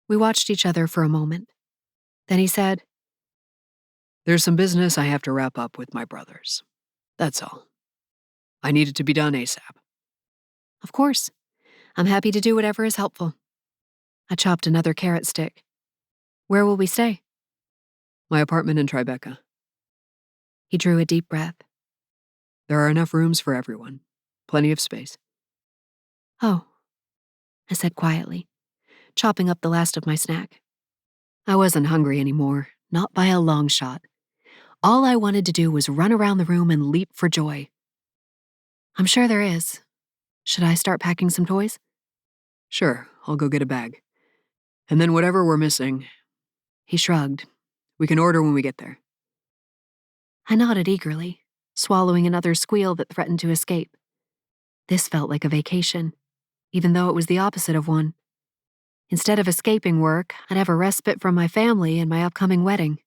We watched each other for a moment. Then he said, There's some business I have to wrap up with my brothers. That's all. I need it to be done ASAP. Of course. I'm happy to do whatever is helpful. I chopped another carrot stick. Where will we stay? My apartment in Tribeca. He drew a deep breath. There are enough rooms for everyone. Plenty of space. Oh, I said quietly, chopping up the last of my snack. I wasn't hungry anymore, not by a long shot. All I wanted to do was run around the room and leap for joy. I'm sure there is. Should I start packing some toys? Sure, I'll go get a bag. And then whatever we're missing. He shrugged. We can order when we get there. I nodded eagerly, swallowing another squeal that threatened to escape. This felt like a vacation, even though it was the opposite of one. Instead of escaping work, I'd have a respite from my family and my upcoming wedding.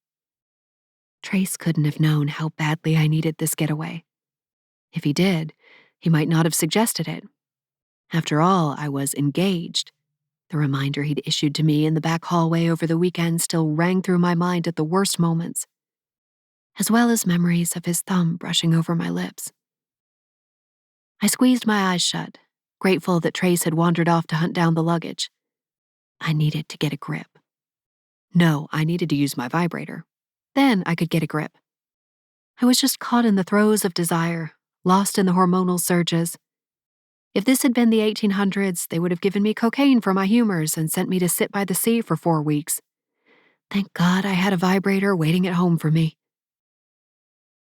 Trace couldn't have known how badly I needed this getaway. If he did, he might not have suggested it. After all, I was engaged. The reminder he'd issued to me in the back hallway over the weekend still rang through my mind at the worst moments, as well as memories of his thumb brushing over my lips. I squeezed my eyes shut, grateful that Trace had wandered off to hunt down the luggage. I needed to get a grip. No, I needed to use my vibrator. Then I could get a grip. I was just caught in the throes of desire, lost in the hormonal surges. If this had been the 1800s, they would have given me cocaine for my humors and sent me to sit by the sea for 4 weeks. Thank God I had a vibrator waiting at home for me.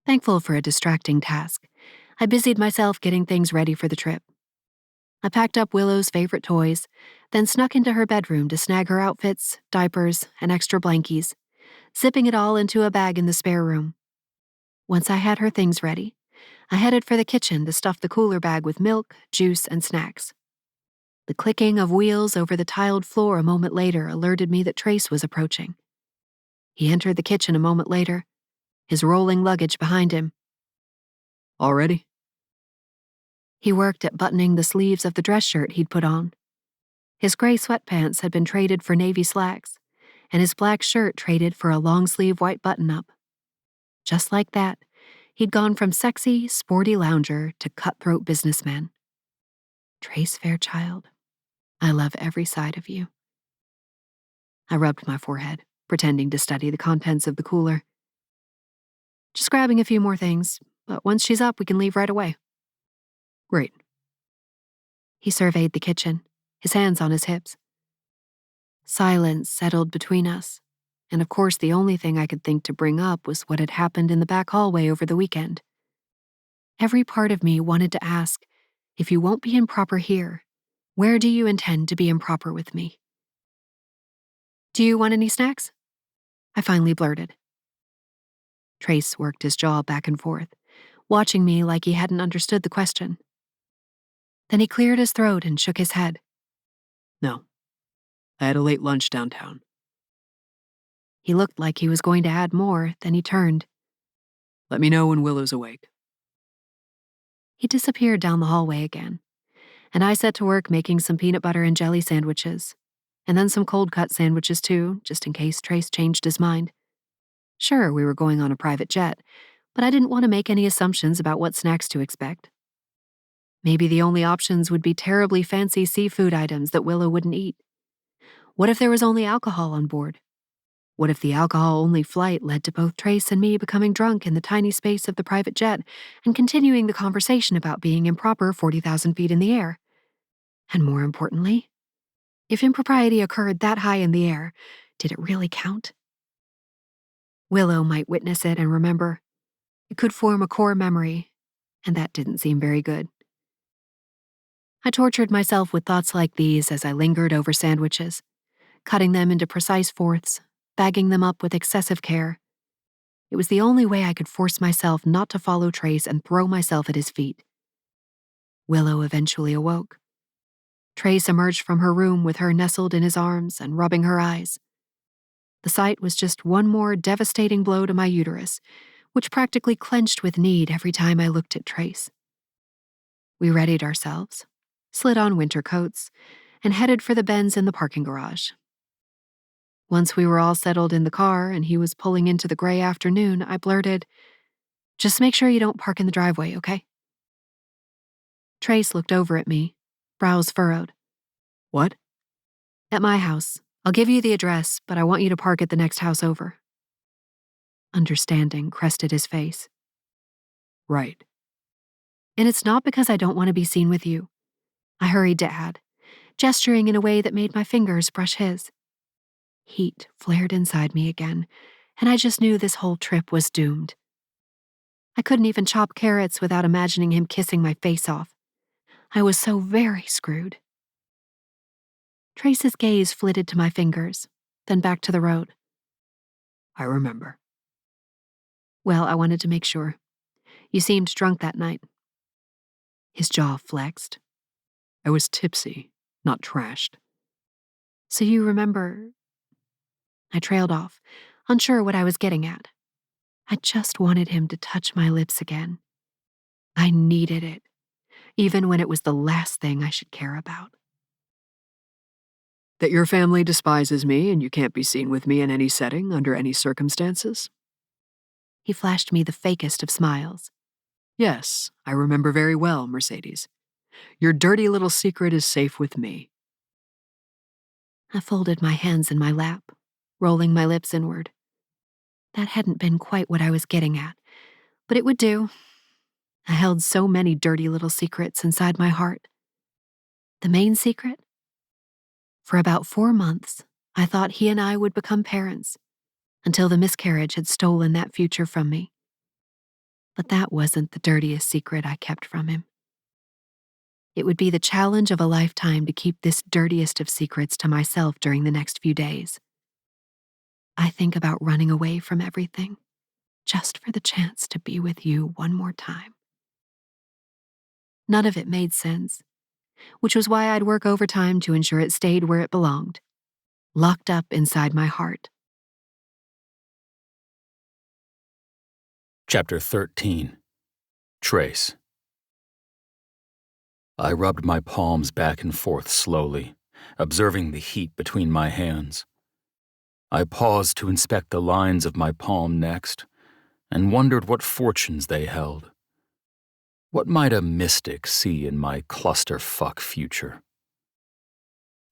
Thankful for a distracting task, I busied myself getting things ready for the trip. I packed up Willow's favorite toys, then snuck into her bedroom to snag her outfits, diapers, and extra blankies, zipping it all into a bag in the spare room. Once I had her things ready, I headed for the kitchen to stuff the cooler bag with milk, juice, and snacks. The clicking of wheels over the tiled floor a moment later alerted me that Trace was approaching. He entered the kitchen a moment later, his rolling luggage behind him. All ready? He worked at buttoning the sleeves of the dress shirt he'd put on. His gray sweatpants had been traded for navy slacks, and his black shirt traded for a long-sleeve white button-up. Just like that, he'd gone from sexy, sporty lounger to cutthroat businessman. Trace Fairchild, I love every side of you. I rubbed my forehead, pretending to study the contents of the cooler. Just grabbing a few more things, but once she's up, we can leave right away. Great. He surveyed the kitchen, his hands on his hips. Silence settled between us, and of course the only thing I could think to bring up was what had happened in the back hallway over the weekend. Every part of me wanted to ask, if you won't be improper here, where do you intend to be improper with me? Do you want any snacks? I finally blurted. Trace worked his jaw back and forth, watching me like he hadn't understood the question. Then he cleared his throat and shook his head. No. I had a late lunch downtown. He looked like he was going to add more, then he turned. Let me know when Willow's awake. He disappeared down the hallway again, and I set to work making some peanut butter and jelly sandwiches, and then some cold-cut sandwiches too, just in case Trace changed his mind. Sure, we were going on a private jet, but I didn't want to make any assumptions about what snacks to expect. Maybe the only options would be terribly fancy seafood items that Willow wouldn't eat. What if there was only alcohol on board? What if the alcohol-only flight led to both Trace and me becoming drunk in the tiny space of the private jet and continuing the conversation about being improper 40,000 feet in the air? And more importantly, if impropriety occurred that high in the air, did it really count? Willow might witness it and remember. It could form a core memory, and that didn't seem very good. I tortured myself with thoughts like these as I lingered over sandwiches, cutting them into precise fourths, bagging them up with excessive care. It was the only way I could force myself not to follow Trace and throw myself at his feet. Willow eventually awoke. Trace emerged from her room with her nestled in his arms and rubbing her eyes. The sight was just one more devastating blow to my uterus, which practically clenched with need every time I looked at Trace. We readied ourselves, slid on winter coats, and headed for the Benz in the parking garage. Once we were all settled in the car and he was pulling into the gray afternoon, I blurted, "Just make sure you don't park in the driveway, okay?" Trace looked over at me, brows furrowed. What? At my house. I'll give you the address, but I want you to park at the next house over. Understanding crested his face. Right. And it's not because I don't want to be seen with you. I hurried to add, gesturing in a way that made my fingers brush his. Heat flared inside me again, and I just knew this whole trip was doomed. I couldn't even chop carrots without imagining him kissing my face off. I was so very screwed. Trace's gaze flitted to my fingers, then back to the road. I remember. Well, I wanted to make sure. You seemed drunk that night. His jaw flexed. I was tipsy, not trashed. So you remember... I trailed off, unsure what I was getting at. I just wanted him to touch my lips again. I needed it, even when it was the last thing I should care about. That your family despises me and you can't be seen with me in any setting, under any circumstances? He flashed me the fakest of smiles. Yes, I remember very well, Mercedes. Your dirty little secret is safe with me. I folded my hands in my lap, rolling my lips inward. That hadn't been quite what I was getting at, but it would do. I held so many dirty little secrets inside my heart. The main secret? For about 4 months, I thought he and I would become parents, until the miscarriage had stolen that future from me. But that wasn't the dirtiest secret I kept from him. It would be the challenge of a lifetime to keep this dirtiest of secrets to myself during the next few days. I think about running away from everything, just for the chance to be with you one more time. None of it made sense, which was why I'd work overtime to ensure it stayed where it belonged, locked up inside my heart. Chapter 13. Trace. I rubbed my palms back and forth slowly, observing the heat between my hands. I paused to inspect the lines of my palm next, and wondered what fortunes they held. What might a mystic see in my clusterfuck future?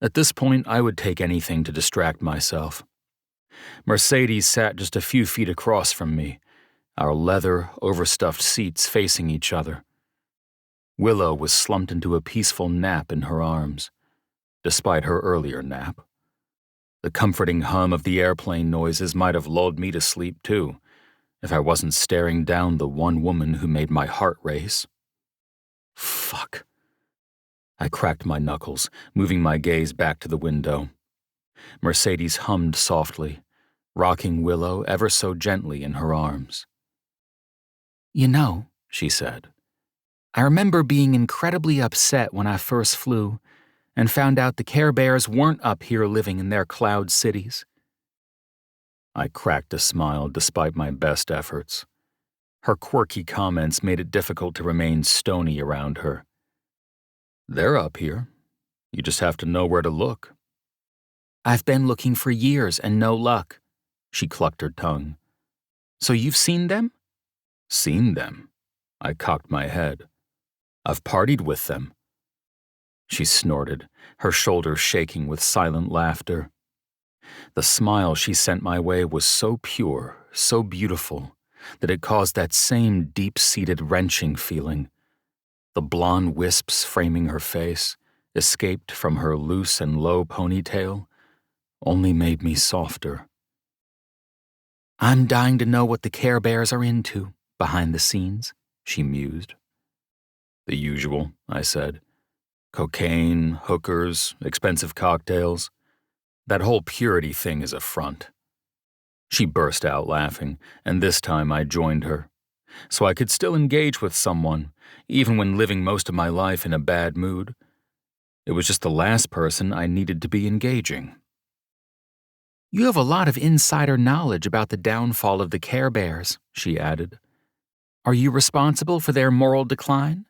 At this point, I would take anything to distract myself. Mercedes sat just a few feet across from me, our leather, overstuffed seats facing each other. Willow was slumped into a peaceful nap in her arms, despite her earlier nap. The comforting hum of the airplane noises might have lulled me to sleep, too, if I wasn't staring down the one woman who made my heart race. Fuck. I cracked my knuckles, moving my gaze back to the window. Mercedes hummed softly, rocking Willow ever so gently in her arms. You know, she said, I remember being incredibly upset when I first flew and found out the Care Bears weren't up here living in their cloud cities. I cracked a smile despite my best efforts. Her quirky comments made it difficult to remain stony around her. They're up here. You just have to know where to look. I've been looking for years and no luck. She clucked her tongue. So you've seen them? Seen them? I cocked my head. I've partied with them. She snorted, her shoulders shaking with silent laughter. The smile she sent my way was so pure, so beautiful, that it caused that same deep-seated wrenching feeling. The blonde wisps framing her face, escaped from her loose and low ponytail, only made me softer. I'm dying to know what the Care Bears are into, behind the scenes, she mused. The usual, I said. Cocaine, hookers, expensive cocktails. That whole purity thing is a front. She burst out laughing, and this time I joined her. So I could still engage with someone, even when living most of my life in a bad mood. It was just the last person I needed to be engaging. You have a lot of insider knowledge about the downfall of the Care Bears, she added. Are you responsible for their moral decline?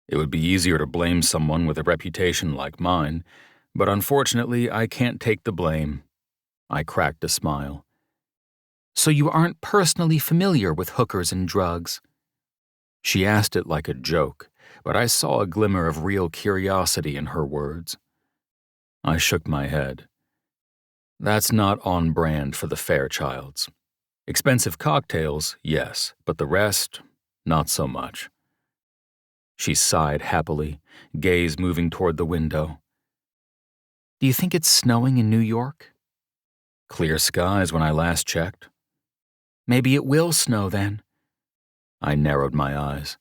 It would be easier to blame someone with a reputation like mine, but unfortunately I can't take the blame. I cracked a smile. So you aren't personally familiar with hookers and drugs? She asked it like a joke, but I saw a glimmer of real curiosity in her words. I shook my head. That's not on brand for the Fairchilds. Expensive cocktails, yes, but the rest, not so much. She sighed happily, gaze moving toward the window. Do you think it's snowing in New York? Clear skies when I last checked. Maybe it will snow then. I narrowed my eyes.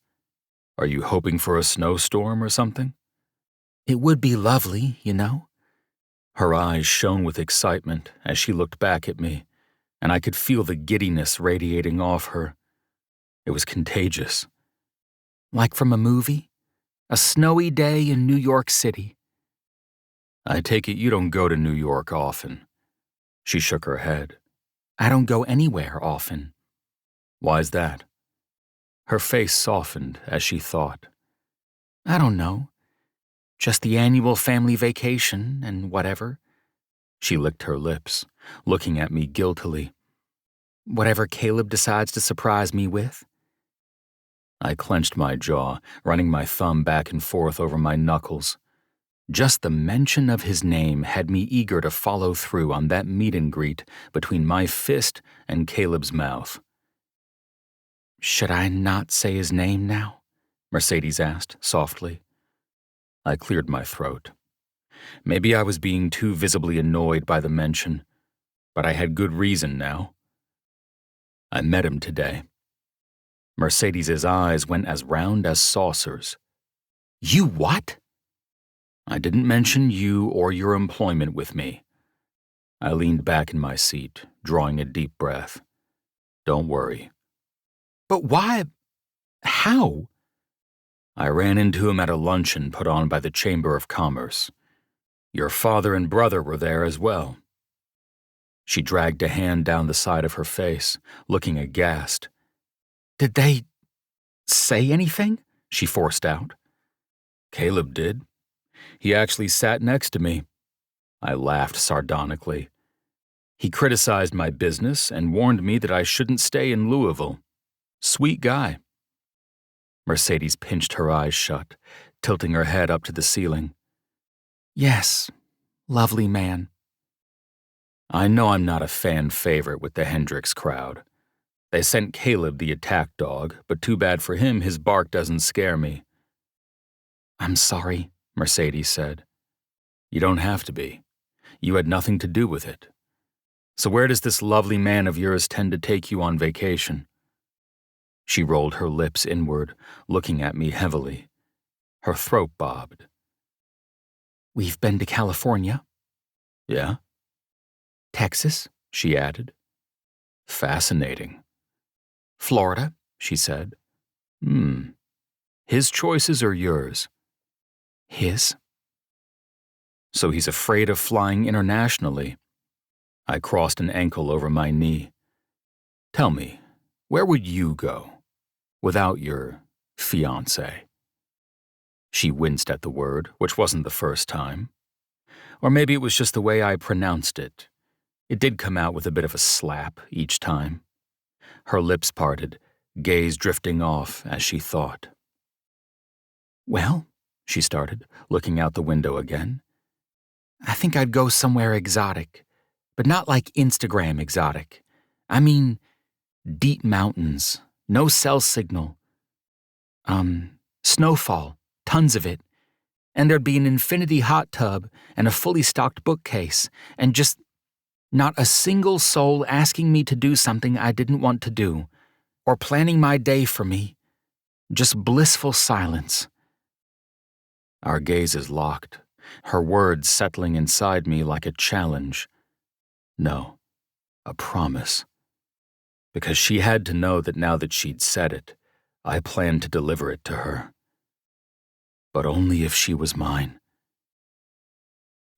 Are you hoping for a snowstorm or something? It would be lovely, you know. Her eyes shone with excitement as she looked back at me, and I could feel the giddiness radiating off her. It was contagious. Like from a movie? A snowy day in New York City. I take it you don't go to New York often. She shook her head. I don't go anywhere often. Why's that? Her face softened as she thought. I don't know. Just the annual family vacation and whatever. She licked her lips, looking at me guiltily. Whatever Caleb decides to surprise me with. I clenched my jaw, running my thumb back and forth over my knuckles. Just the mention of his name had me eager to follow through on that meet and greet between my fist and Caleb's mouth. Should I not say his name now? Mercedes asked softly. I cleared my throat. Maybe I was being too visibly annoyed by the mention, but I had good reason now. I met him today. Mercedes's eyes went as round as saucers. You what? I didn't mention you or your employment with me. I leaned back in my seat, drawing a deep breath. Don't worry. But why? How? I ran into him at a luncheon put on by the Chamber of Commerce. Your father and brother were there as well. She dragged a hand down the side of her face, looking aghast. Did they say anything? She forced out. Caleb did. He actually sat next to me. I laughed sardonically. He criticized my business and warned me that I shouldn't stay in Louisville. Sweet guy. Mercedes pinched her eyes shut, tilting her head up to the ceiling. Yes, lovely man. I know I'm not a fan favorite with the Hendricks crowd. They sent Caleb the attack dog, but too bad for him his bark doesn't scare me. I'm sorry, Mercedes said. You don't have to be. You had nothing to do with it. So where does this lovely man of yours tend to take you on vacation? She rolled her lips inward, looking at me heavily. Her throat bobbed. We've been to California. Yeah? Texas, she added. Fascinating. Florida, she said. His choices or yours? His. So he's afraid of flying internationally. I crossed an ankle over my knee. Tell me, where would you go without your fiancé? She winced at the word, which wasn't the first time. Or maybe it was just the way I pronounced it. It did come out with a bit of a slap each time. Her lips parted, gaze drifting off as she thought. Well, she started, looking out the window again. I think I'd go somewhere exotic, but not like Instagram exotic. I mean, deep mountains, no cell signal. Snowfall, tons of it. And there'd be an infinity hot tub and a fully stocked bookcase, and just not a single soul asking me to do something I didn't want to do, or planning my day for me. Just blissful silence. Our gazes locked, her words settling inside me like a challenge. No, a promise. Because she had to know that now that she'd said it, I planned to deliver it to her. But only if she was mine.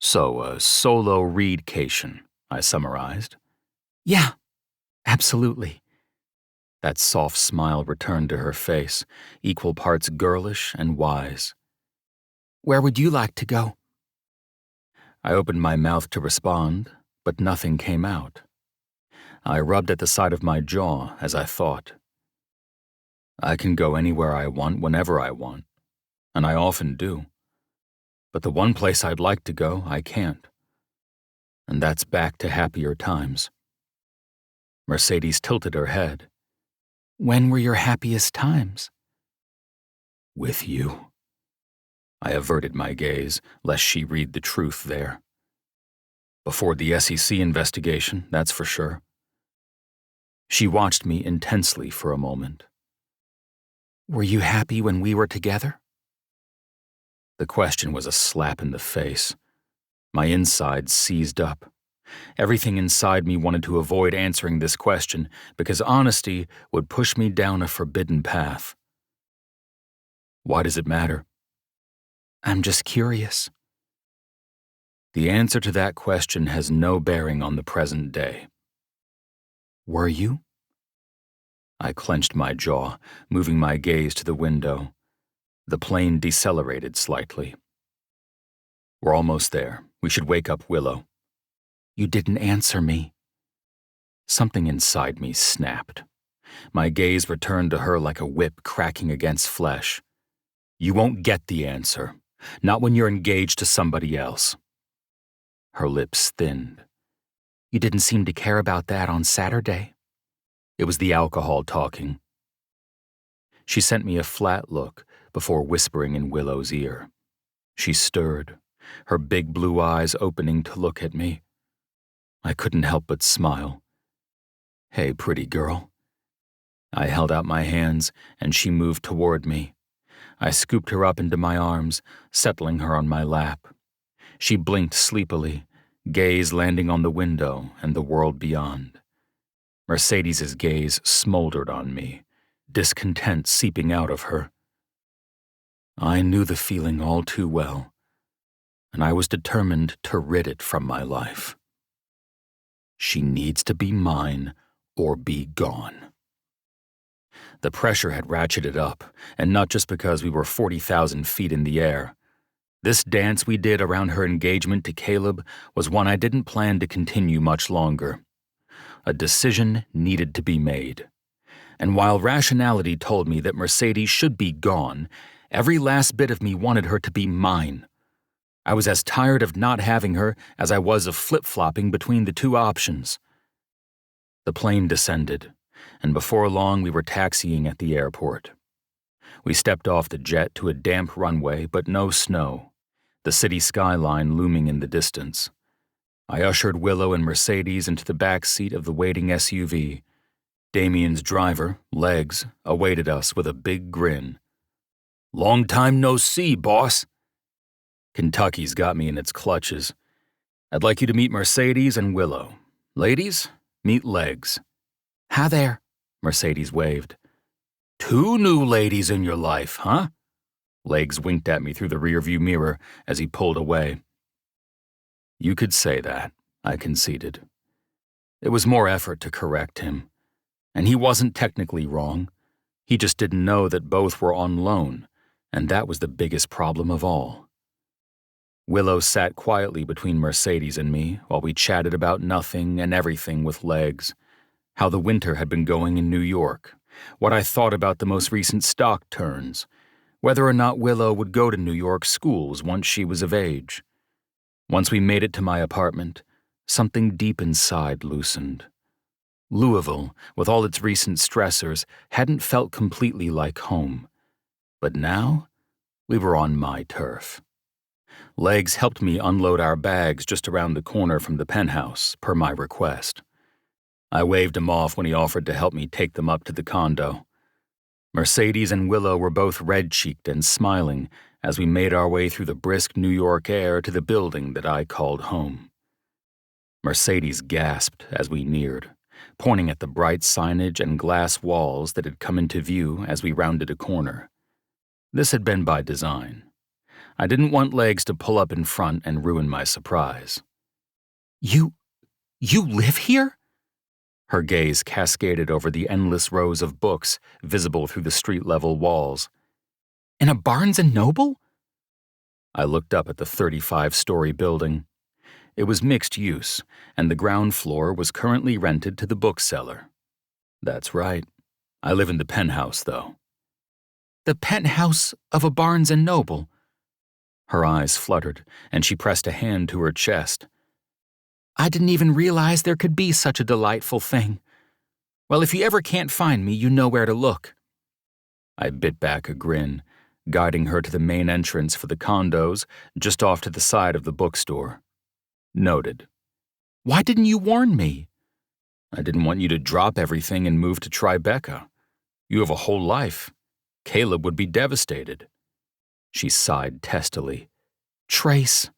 So, a solo readcation, I summarized. Yeah, absolutely. That soft smile returned to her face, equal parts girlish and wise. Where would you like to go? I opened my mouth to respond, but nothing came out. I rubbed at the side of my jaw as I thought. I can go anywhere I want whenever I want, and I often do. But the one place I'd like to go, I can't. And that's back to happier times. Mercedes tilted her head. When were your happiest times? With you. I averted my gaze, lest she read the truth there. Before the SEC investigation, that's for sure. She watched me intensely for a moment. Were you happy when we were together? The question was a slap in the face. My insides seized up. Everything inside me wanted to avoid answering this question because honesty would push me down a forbidden path. Why does it matter? I'm just curious. The answer to that question has no bearing on the present day. Were you? I clenched my jaw, moving my gaze to the window. The plane decelerated slightly. We're almost there. We should wake up Willow. You didn't answer me. Something inside me snapped. My gaze returned to her like a whip cracking against flesh. You won't get the answer, not when you're engaged to somebody else. Her lips thinned. You didn't seem to care about that on Saturday. It was the alcohol talking. She sent me a flat look before whispering in Willow's ear. She stirred, her big blue eyes opening to look at me. I couldn't help but smile. Hey, pretty girl. I held out my hands, and she moved toward me. I scooped her up into my arms, settling her on my lap. She blinked sleepily, gaze landing on the window and the world beyond. Mercedes's gaze smoldered on me, discontent seeping out of her. I knew the feeling all too well, and I was determined to rid it from my life. She needs to be mine or be gone. The pressure had ratcheted up, and not just because we were 40,000 feet in the air. This dance we did around her engagement to Caleb was one I didn't plan to continue much longer. A decision needed to be made. And while rationality told me that Mercedes should be gone, every last bit of me wanted her to be mine. I was as tired of not having her as I was of flip-flopping between the two options. The plane descended, and before long we were taxiing at the airport. We stepped off the jet to a damp runway, but no snow, the city skyline looming in the distance. I ushered Willow and Mercedes into the back seat of the waiting SUV. Damien's driver, Legs, awaited us with a big grin. "Long time no see, boss." Kentucky's got me in its clutches. "I'd like you to meet Mercedes and Willow. Ladies, meet Legs." Hi there, Mercedes waved. "Two new ladies in your life, huh?" Legs winked at me through the rearview mirror as he pulled away. You could say that, I conceded. It was more effort to correct him. And he wasn't technically wrong. He just didn't know that both were on loan, and that was the biggest problem of all. Willow sat quietly between Mercedes and me while we chatted about nothing and everything with Legs. How the winter had been going in New York, what I thought about the most recent stock turns, whether or not Willow would go to New York schools once she was of age. Once we made it to my apartment, something deep inside loosened. Louisville, with all its recent stressors, hadn't felt completely like home. But now, we were on my turf. Legs helped me unload our bags just around the corner from the penthouse, per my request. I waved him off when he offered to help me take them up to the condo. Mercedes and Willow were both red-cheeked and smiling as we made our way through the brisk New York air to the building that I called home. Mercedes gasped as we neared, pointing at the bright signage and glass walls that had come into view as we rounded a corner. This had been by design. I didn't want Legs to pull up in front and ruin my surprise. You live here? Her gaze cascaded over the endless rows of books visible through the street-level walls. In a Barnes & Noble? I looked up at the 35-story building. It was mixed use, and the ground floor was currently rented to the bookseller. That's right. I live in the penthouse, though. The penthouse of a Barnes & Noble? Her eyes fluttered, and she pressed a hand to her chest. I didn't even realize there could be such a delightful thing. Well, if you ever can't find me, you know where to look. I bit back a grin, guiding her to the main entrance for the condos just off to the side of the bookstore. Noted. Why didn't you warn me? I didn't want you to drop everything and move to Tribeca. You have a whole life. Caleb would be devastated. She sighed testily. Trace.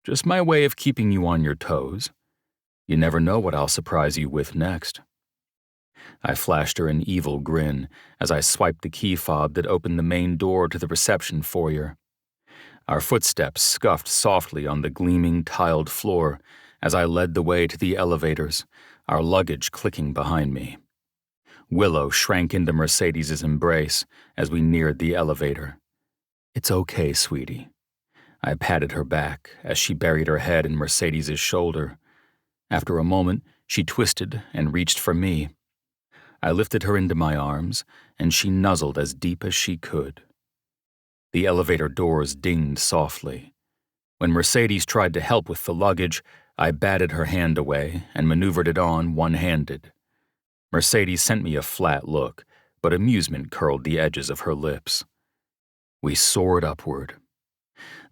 Just my way of keeping you on your toes. You never know what I'll surprise you with next. I flashed her an evil grin as I swiped the key fob that opened the main door to the reception foyer. Our footsteps scuffed softly on the gleaming tiled floor as I led the way to the elevators, our luggage clicking behind me. Willow shrank into Mercedes' embrace as we neared the elevator. It's okay, sweetie. I patted her back as she buried her head in Mercedes' shoulder. After a moment, she twisted and reached for me. I lifted her into my arms, and she nuzzled as deep as she could. The elevator doors dinged softly. When Mercedes tried to help with the luggage, I batted her hand away and maneuvered it on one-handed. Mercedes sent me a flat look, but amusement curled the edges of her lips. We soared upward.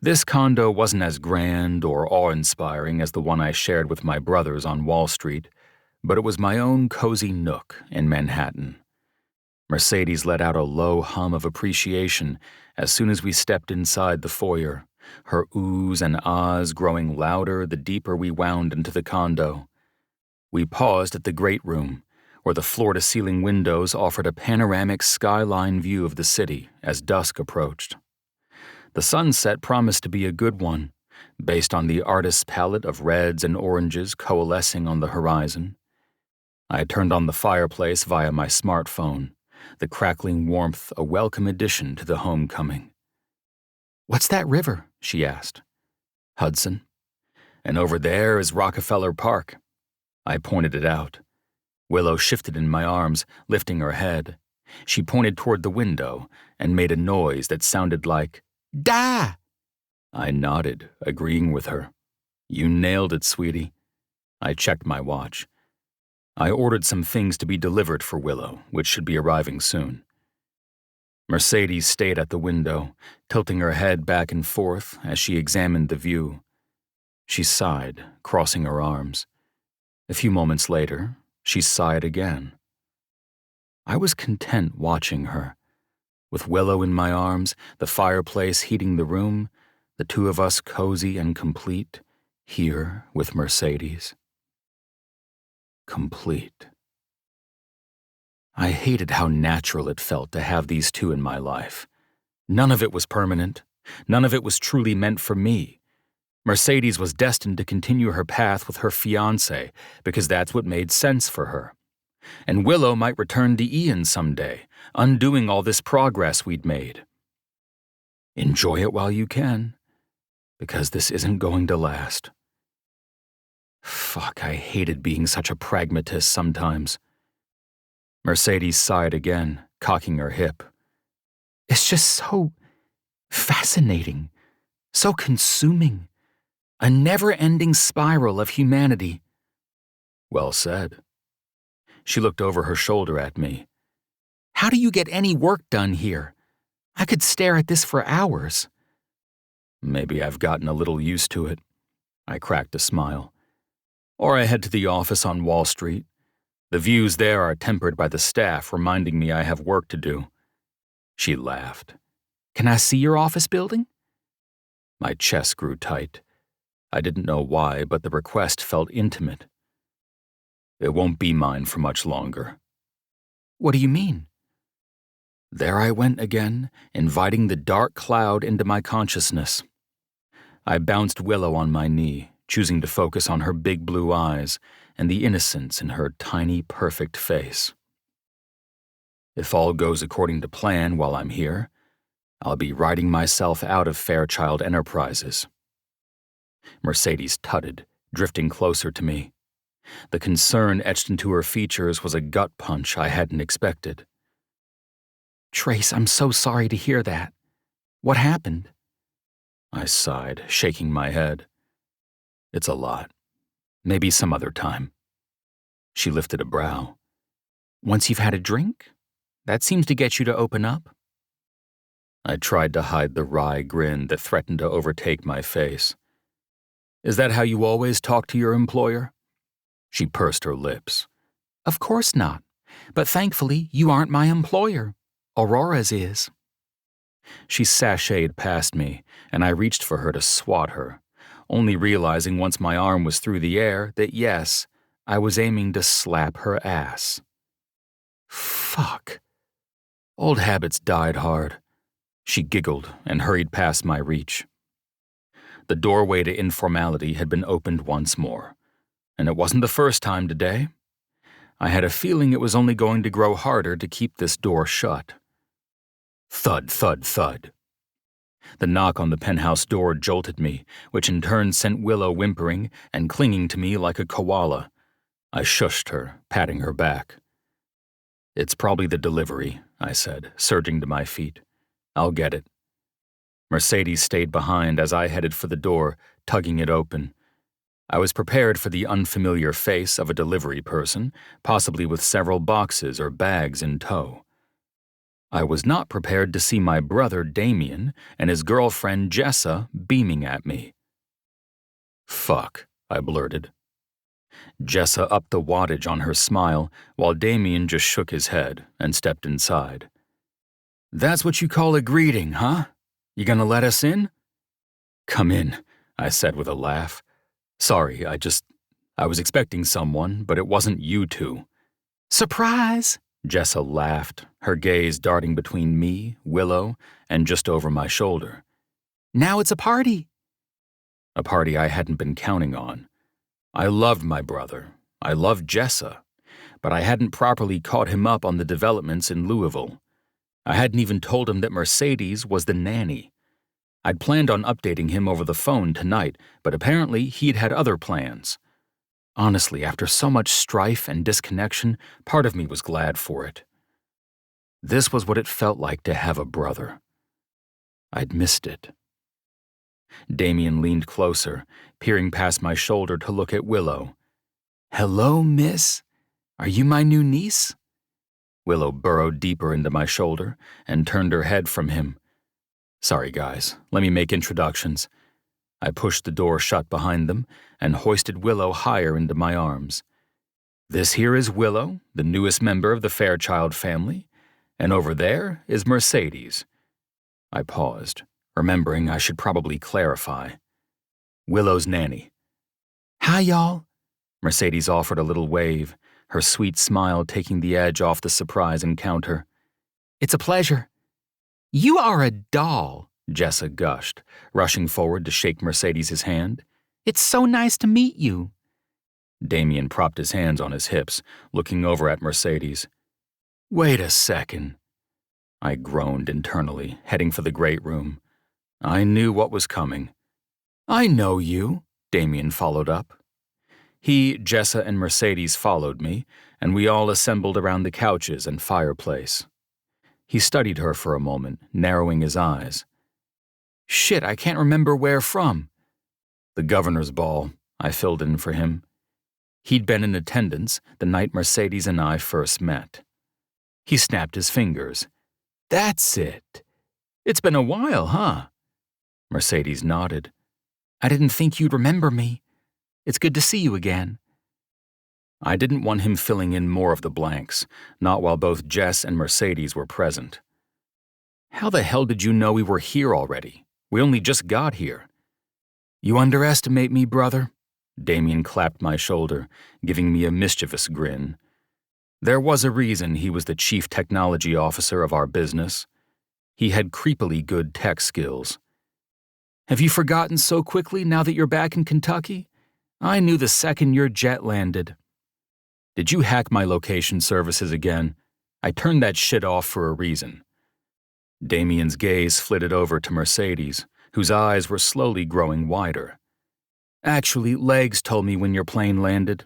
This condo wasn't as grand or awe-inspiring as the one I shared with my brothers on Wall Street, but it was my own cozy nook in Manhattan. Mercedes let out a low hum of appreciation as soon as we stepped inside the foyer, her oohs and ahs growing louder the deeper we wound into the condo. We paused at the great room, where the floor-to-ceiling windows offered a panoramic skyline view of the city as dusk approached. The sunset promised to be a good one, based on the artist's palette of reds and oranges coalescing on the horizon. I turned on the fireplace via my smartphone, the crackling warmth a welcome addition to the homecoming. What's that river? She asked. Hudson. And over there is Rockefeller Park. I pointed it out. Willow shifted in my arms, lifting her head. She pointed toward the window and made a noise that sounded like, "Da!" I nodded, agreeing with her. You nailed it, sweetie. I checked my watch. I ordered some things to be delivered for Willow, which should be arriving soon. Mercedes stayed at the window, tilting her head back and forth as she examined the view. She sighed, crossing her arms. A few moments later, she sighed again. I was content watching her. With Willow in my arms, the fireplace heating the room, the two of us cozy and complete, here with Mercedes. Complete. I hated how natural it felt to have these two in my life. None of it was permanent. None of it was truly meant for me. Mercedes was destined to continue her path with her fiancé because that's what made sense for her. And Willow might return to Ian someday, undoing all this progress we'd made. Enjoy it while you can, because this isn't going to last. Fuck, I hated being such a pragmatist sometimes. Mercedes sighed again, cocking her hip. It's just so fascinating, so consuming. A never-ending spiral of humanity. Well said. She looked over her shoulder at me. How do you get any work done here? I could stare at this for hours. Maybe I've gotten a little used to it. I cracked a smile. Or I head to the office on Wall Street. The views there are tempered by the staff reminding me I have work to do. She laughed. Can I see your office building? My chest grew tight. I didn't know why, but the request felt intimate. It won't be mine for much longer. What do you mean? There I went again, inviting the dark cloud into my consciousness. I bounced Willow on my knee, choosing to focus on her big blue eyes and the innocence in her tiny, perfect face. If all goes according to plan while I'm here, I'll be writing myself out of Fairchild Enterprises. Mercedes tutted, drifting closer to me. The concern etched into her features was a gut punch I hadn't expected. Trace, I'm so sorry to hear that. What happened? I sighed, shaking my head. It's a lot. Maybe some other time. She lifted a brow. Once you've had a drink? That seems to get you to open up. I tried to hide the wry grin that threatened to overtake my face. Is that how you always talk to your employer? She pursed her lips. Of course not. But thankfully, you aren't my employer. Aurora's is. She sashayed past me, and I reached for her to swat her, only realizing once my arm was through the air that yes, I was aiming to slap her ass. Fuck. Old habits died hard. She giggled and hurried past my reach. The doorway to informality had been opened once more, and it wasn't the first time today. I had a feeling it was only going to grow harder to keep this door shut. Thud, thud, thud. The knock on the penthouse door jolted me, which in turn sent Willow whimpering and clinging to me like a koala. I shushed her, patting her back. It's probably the delivery, I said, surging to my feet. I'll get it. Mercedes stayed behind as I headed for the door, tugging it open. I was prepared for the unfamiliar face of a delivery person, possibly with several boxes or bags in tow. I was not prepared to see my brother Damien and his girlfriend Jessa beaming at me. Fuck, I blurted. Jessa upped the wattage on her smile while Damien just shook his head and stepped inside. That's what you call a greeting, huh? You gonna let us in? Come in, I said with a laugh. Sorry, I was expecting someone, but it wasn't you two. Surprise! Jessa laughed, her gaze darting between me, Willow, and just over my shoulder. Now it's a party. A party I hadn't been counting on. I loved my brother. I loved Jessa. But I hadn't properly caught him up on the developments in Louisville. I hadn't even told him that Mercedes was the nanny. I'd planned on updating him over the phone tonight, but apparently he'd had other plans. Honestly, after so much strife and disconnection, part of me was glad for it. This was what it felt like to have a brother. I'd missed it. Damien leaned closer, peering past my shoulder to look at Willow. Hello, miss. Are you my new niece? Willow burrowed deeper into my shoulder and turned her head from him. Sorry, guys. Let me make introductions. I pushed the door shut behind them and hoisted Willow higher into my arms. This here is Willow, the newest member of the Fairchild family, and over there is Mercedes. I paused, remembering I should probably clarify. Willow's nanny. Hi, y'all. Mercedes offered a little wave, her sweet smile taking the edge off the surprise encounter. It's a pleasure. You are a doll, Jessa gushed, rushing forward to shake Mercedes' hand. It's so nice to meet you. Damien propped his hands on his hips, looking over at Mercedes. Wait a second. I groaned internally, heading for the great room. I knew what was coming. I know you, Damien followed up. He, Jessa, and Mercedes followed me, and we all assembled around the couches and fireplace. He studied her for a moment, narrowing his eyes. Shit, I can't remember where from. The governor's ball, I filled in for him. He'd been in attendance the night Mercedes and I first met. He snapped his fingers. That's it. It's been a while, huh? Mercedes nodded. I didn't think you'd remember me. It's good to see you again. I didn't want him filling in more of the blanks, not while both Jess and Mercedes were present. How the hell did you know we were here already? We only just got here. You underestimate me, brother. Damien clapped my shoulder, giving me a mischievous grin. There was a reason he was the chief technology officer of our business. He had creepily good tech skills. Have you forgotten so quickly now that you're back in Kentucky? I knew the second your jet landed. Did you hack my location services again? I turned that shit off for a reason. Damien's gaze flitted over to Mercedes, whose eyes were slowly growing wider. Actually, Legs told me when your plane landed.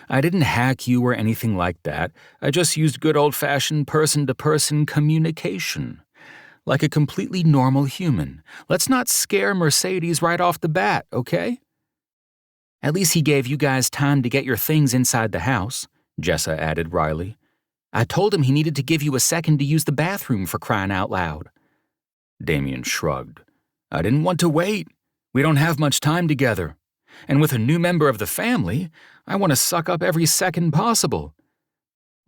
I didn't hack you or anything like that. I just used good old-fashioned person-to-person communication. Like a completely normal human. Let's not scare Mercedes right off the bat, okay? At least he gave you guys time to get your things inside the house, Jessa added wryly. I told him he needed to give you a second to use the bathroom for crying out loud. Damien shrugged. I didn't want to wait. We don't have much time together. And with a new member of the family, I want to suck up every second possible.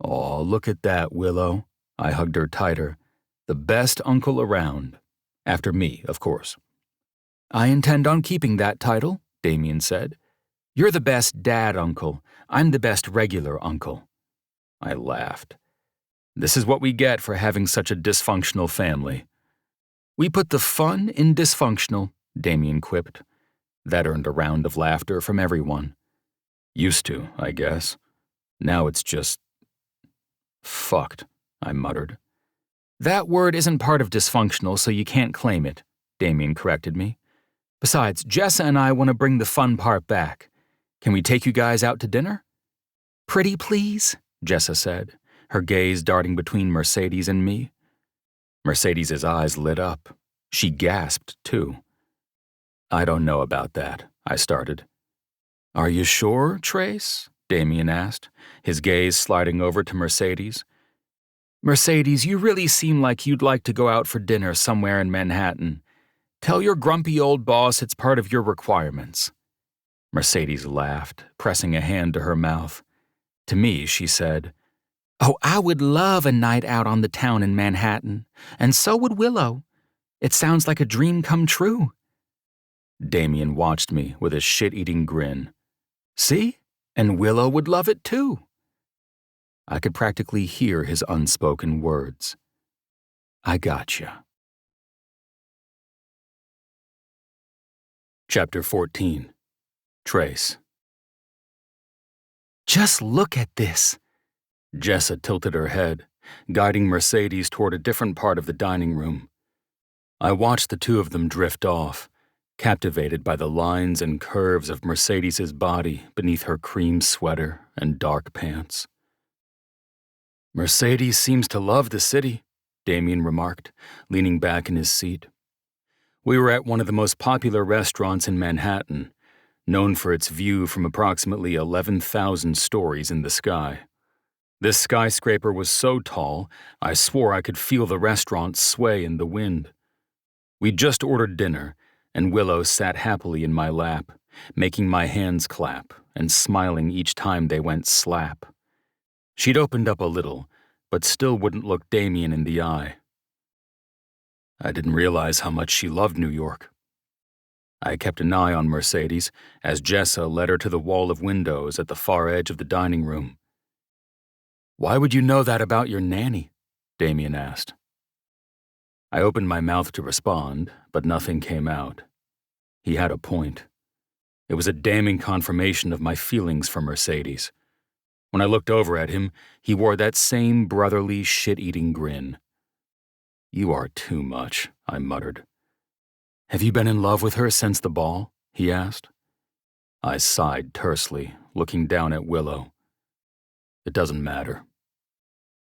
Aw, look at that, Willow. I hugged her tighter. The best uncle around. After me, of course. I intend on keeping that title, Damien said. You're the best dad uncle. I'm the best regular uncle. I laughed. This is what we get for having such a dysfunctional family. We put the fun in dysfunctional, Damien quipped. That earned a round of laughter from everyone. Used to, I guess. Now it's just... fucked, I muttered. That word isn't part of dysfunctional, so you can't claim it, Damien corrected me. Besides, Jessa and I want to bring the fun part back. Can we take you guys out to dinner? Pretty please, Jessa said, her gaze darting between Mercedes and me. Mercedes' eyes lit up. She gasped, too. I don't know about that, I started. Are you sure, Trace? Damien asked, his gaze sliding over to Mercedes. Mercedes, you really seem like you'd like to go out for dinner somewhere in Manhattan. Tell your grumpy old boss it's part of your requirements. Mercedes laughed, pressing a hand to her mouth. To me, she said, Oh, I would love a night out on the town in Manhattan, and so would Willow. It sounds like a dream come true. Damien watched me with a shit-eating grin. See? And Willow would love it too. I could practically hear his unspoken words. I gotcha. Chapter 14. Trace. Just look at this. Jessa tilted her head, guiding Mercedes toward a different part of the dining room. I watched the two of them drift off, captivated by the lines and curves of Mercedes' body beneath her cream sweater and dark pants. Mercedes seems to love the city, Damien remarked, leaning back in his seat. We were at one of the most popular restaurants in Manhattan, known for its view from approximately 11,000 stories in the sky. This skyscraper was so tall, I swore I could feel the restaurant sway in the wind. We'd just ordered dinner, and Willow sat happily in my lap, making my hands clap and smiling each time they went slap. She'd opened up a little, but still wouldn't look Damien in the eye. I didn't realize how much she loved New York. I kept an eye on Mercedes as Jessa led her to the wall of windows at the far edge of the dining room. Why would you know that about your nanny? Damien asked. I opened my mouth to respond, but nothing came out. He had a point. It was a damning confirmation of my feelings for Mercedes. When I looked over at him, he wore that same brotherly, shit-eating grin. You are too much, I muttered. Have you been in love with her since the ball? He asked. I sighed tersely, looking down at Willow. It doesn't matter.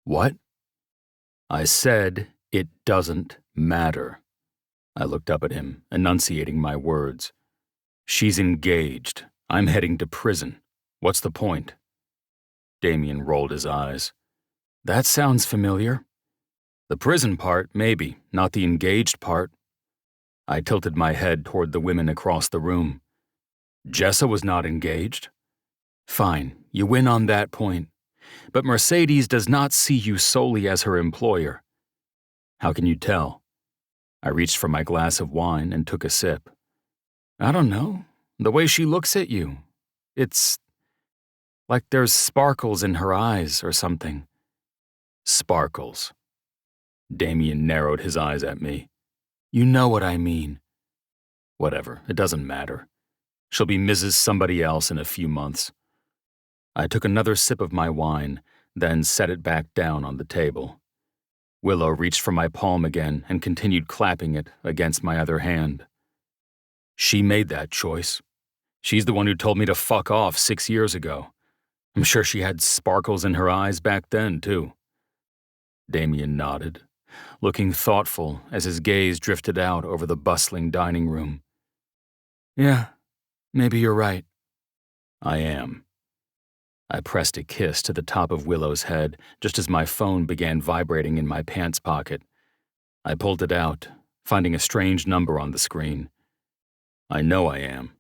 What? I said it doesn't matter. I looked up at him, enunciating my words. She's engaged. I'm heading to prison. What's the point? Damien rolled his eyes. That sounds familiar. The prison part, maybe, not the engaged part. I tilted my head toward the women across the room. Jessa was not engaged. Fine, you win on that point. But Mercedes does not see you solely as her employer. How can you tell? I reached for my glass of wine and took a sip. I don't know. The way she looks at you. It's like there's sparkles in her eyes or something. Sparkles. Damien narrowed his eyes at me. You know what I mean. Whatever, it doesn't matter. She'll be Mrs. Somebody else in a few months. I took another sip of my wine, then set it back down on the table. Willow reached for my palm again and continued clapping it against my other hand. She made that choice. She's the one who told me to fuck off 6 years ago. I'm sure she had sparkles in her eyes back then, too. Damien nodded, looking thoughtful as his gaze drifted out over the bustling dining room. Yeah, maybe you're right. I am. I pressed a kiss to the top of Willow's head just as my phone began vibrating in my pants pocket. I pulled it out, finding a strange number on the screen. I know I am.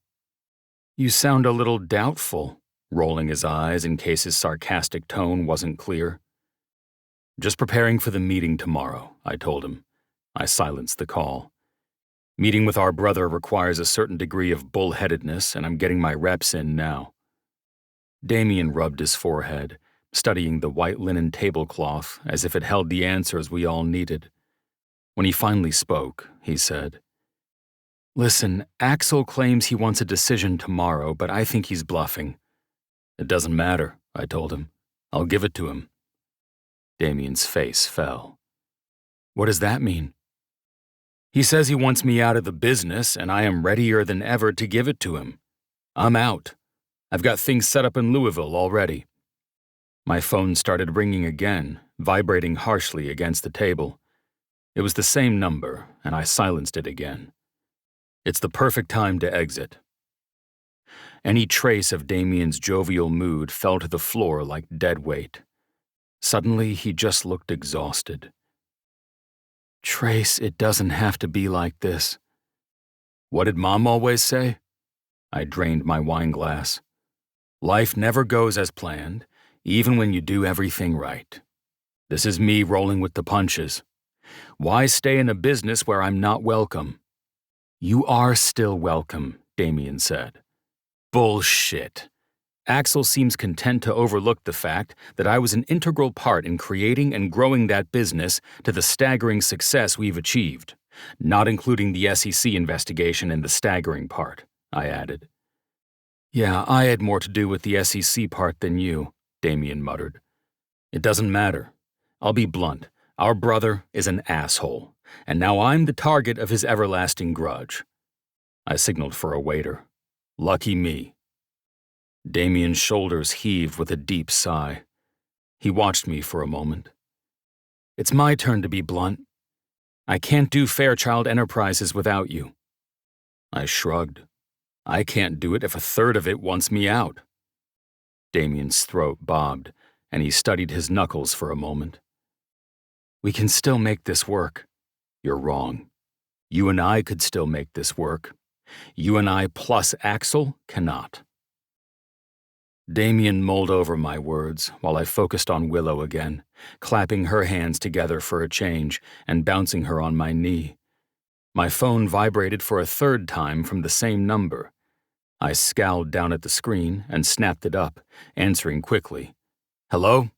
You sound a little doubtful, rolling his eyes in case his sarcastic tone wasn't clear. Just preparing for the meeting tomorrow, I told him. I silenced the call. Meeting with our brother requires a certain degree of bullheadedness, and I'm getting my reps in now. Damien rubbed his forehead, studying the white linen tablecloth as if it held the answers we all needed. When he finally spoke, he said, "Listen, Axel claims he wants a decision tomorrow, but I think he's bluffing." "It doesn't matter," I told him. "I'll give it to him." Damien's face fell. "What does that mean?" "He says he wants me out of the business, and I am readier than ever to give it to him. I'm out. I've got things set up in Louisville already." My phone started ringing again, vibrating harshly against the table. It was the same number, and I silenced it again. It's the perfect time to exit. Any trace of Damien's jovial mood fell to the floor like dead weight. Suddenly, he just looked exhausted. "Trace, it doesn't have to be like this." "What did Mom always say?" I drained my wine glass. "Life never goes as planned, even when you do everything right. This is me rolling with the punches. Why stay in a business where I'm not welcome?" "You are still welcome," Damien said. "Bullshit. Axel seems content to overlook the fact that I was an integral part in creating and growing that business to the staggering success we've achieved, not including the SEC investigation and the staggering part," I added. "Yeah, I had more to do with the SEC part than you," Damien muttered. "It doesn't matter. I'll be blunt. Our brother is an asshole, and now I'm the target of his everlasting grudge." I signaled for a waiter. "Lucky me." Damien's shoulders heaved with a deep sigh. He watched me for a moment. "It's my turn to be blunt. I can't do Fairchild Enterprises without you." I shrugged. "I can't do it if a third of it wants me out." Damien's throat bobbed, and he studied his knuckles for a moment. "We can still make this work." "You're wrong. You and I could still make this work. You and I plus Axel cannot." Damien mulled over my words while I focused on Willow again, clapping her hands together for a change and bouncing her on my knee. My phone vibrated for a third time from the same number. I scowled down at the screen and snapped it up, answering quickly. "Hello?"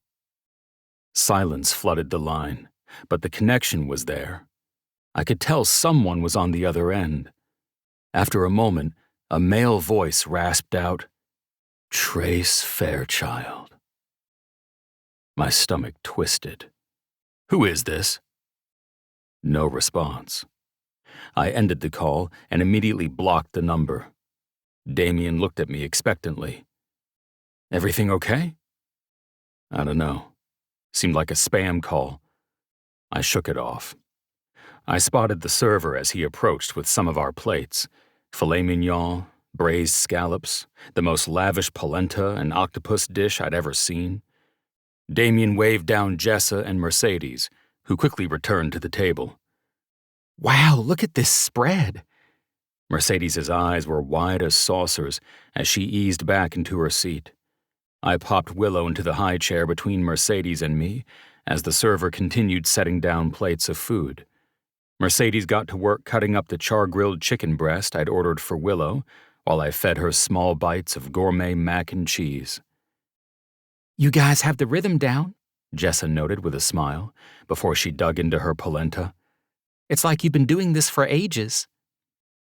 Silence flooded the line, but the connection was there. I could tell someone was on the other end. After a moment, a male voice rasped out, "Trace Fairchild." My stomach twisted. "Who is this?" No response. I ended the call and immediately blocked the number. Damien looked at me expectantly. "Everything okay?" "I don't know. Seemed like a spam call." I shook it off. I spotted the server as he approached with some of our plates: filet mignon, braised scallops, the most lavish polenta and octopus dish I'd ever seen. Damien waved down Jessa and Mercedes, who quickly returned to the table. Wow, look at this spread. Mercedes' eyes were wide as saucers as she eased back into her seat. I popped Willow into the high chair between Mercedes and me as the server continued setting down plates of food. Mercedes got to work cutting up the char-grilled chicken breast I'd ordered for Willow, while I fed her small bites of gourmet mac and cheese. You guys have the rhythm down, Jessa noted with a smile, before she dug into her polenta. It's like you've been doing this for ages.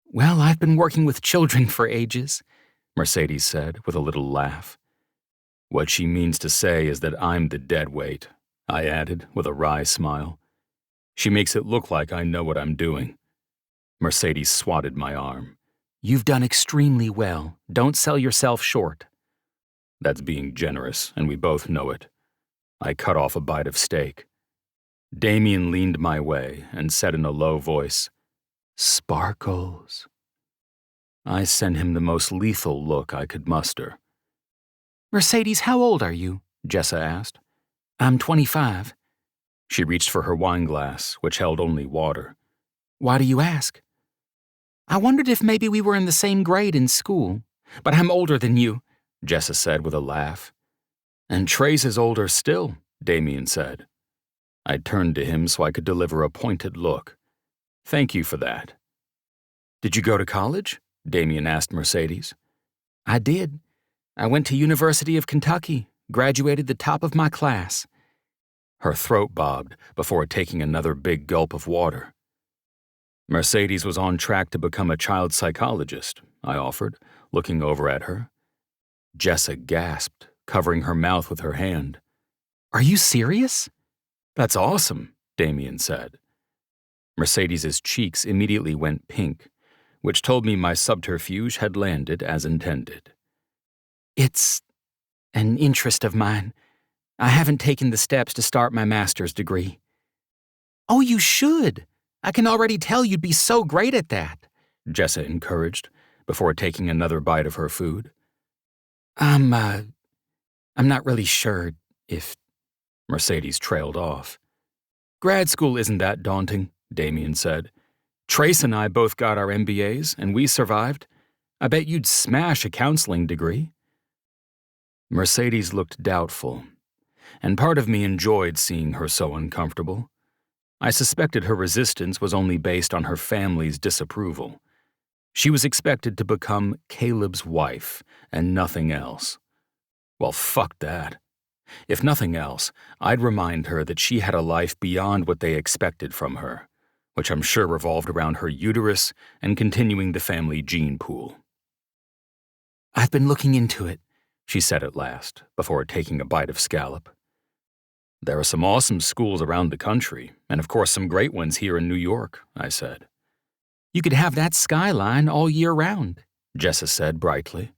Well, I've been working with children for ages, Mercedes said with a little laugh. What she means to say is that I'm the deadweight, I added with a wry smile. She makes it look like I know what I'm doing. Mercedes swatted my arm. You've done extremely well. Don't sell yourself short. That's being generous, and we both know it. I cut off a bite of steak. Damien leaned my way and said in a low voice, "Sparkles." I sent him the most lethal look I could muster. Mercedes, how old are you? Jessa asked. I'm 25. She reached for her wine glass, which held only water. Why do you ask? I wondered if maybe we were in the same grade in school, but I'm older than you, Jessa said with a laugh. And Trace is older still, Damien said. I turned to him so I could deliver a pointed look. Thank you for that. Did you go to college? Damien asked Mercedes. I did. I went to University of Kentucky, graduated the top of my class. Her throat bobbed before taking another big gulp of water. Mercedes was on track to become a child psychologist, I offered, looking over at her. Jessa gasped, covering her mouth with her hand. Are you serious? That's awesome, Damien said. Mercedes's cheeks immediately went pink, which told me my subterfuge had landed as intended. It's an interest of mine. I haven't taken the steps to start my master's degree. Oh, you should. I can already tell you'd be so great at that, Jessa encouraged, before taking another bite of her food. I'm not really sure if... Mercedes trailed off. Grad school isn't that daunting, Damien said. Trace and I both got our MBAs, and we survived. I bet you'd smash a counseling degree. Mercedes looked doubtful, and part of me enjoyed seeing her so uncomfortable. I suspected her resistance was only based on her family's disapproval. She was expected to become Caleb's wife and nothing else. Well, fuck that. If nothing else, I'd remind her that she had a life beyond what they expected from her, which I'm sure revolved around her uterus and continuing the family gene pool. I've been looking into it, she said at last, before taking a bite of scallop. There are some awesome schools around the country, and of course some great ones here in New York, I said. You could have that skyline all year round, Jessa said brightly.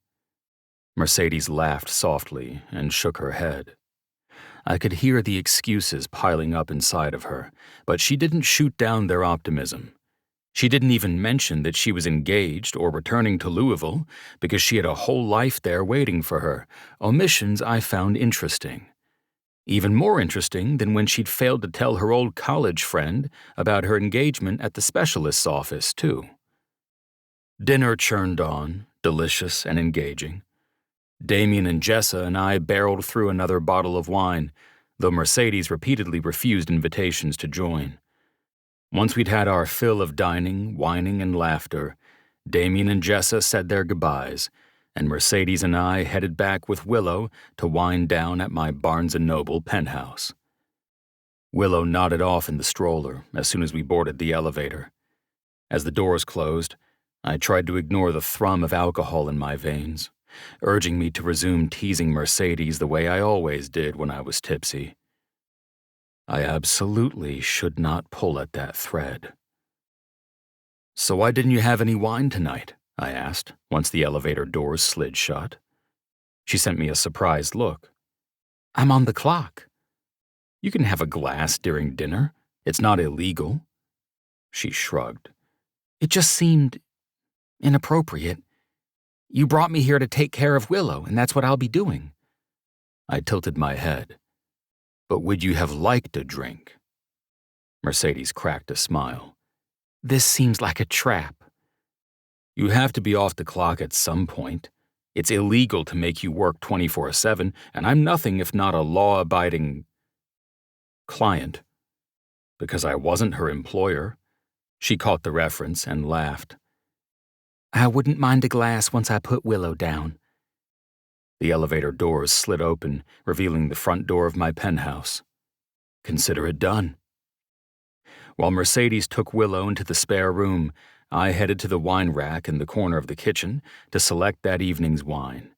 Mercedes laughed softly and shook her head. I could hear the excuses piling up inside of her, but she didn't shoot down their optimism. She didn't even mention that she was engaged or returning to Louisville because she had a whole life there waiting for her, omissions I found interesting. Even more interesting than when she'd failed to tell her old college friend about her engagement at the specialist's office, too. Dinner churned on, delicious and engaging. Damien and Jessa and I barreled through another bottle of wine, though Mercedes repeatedly refused invitations to join. Once we'd had our fill of dining, whining, and laughter, Damien and Jessa said their goodbyes, and Mercedes and I headed back with Willow to wind down at my Barnes & Noble penthouse. Willow nodded off in the stroller as soon as we boarded the elevator. As the doors closed, I tried to ignore the thrum of alcohol in my veins, urging me to resume teasing Mercedes the way I always did when I was tipsy. I absolutely should not pull at that thread. "So why didn't you have any wine tonight?" I asked, once the elevator doors slid shut. She sent me a surprised look. "I'm on the clock." "You can have a glass during dinner. It's not illegal." She shrugged. "It just seemed inappropriate. You brought me here to take care of Willow, and that's what I'll be doing." I tilted my head. "But would you have liked a drink?" Mercedes cracked a smile. "This seems like a trap." "You have to be off the clock at some point. It's illegal to make you work 24/7, and I'm nothing if not a law-abiding client." Because I wasn't her employer. She caught the reference and laughed. "I wouldn't mind a glass once I put Willow down." The elevator doors slid open, revealing the front door of my penthouse. Consider it done. While Mercedes took Willow into the spare room, I headed to the wine rack in the corner of the kitchen to select that evening's wine.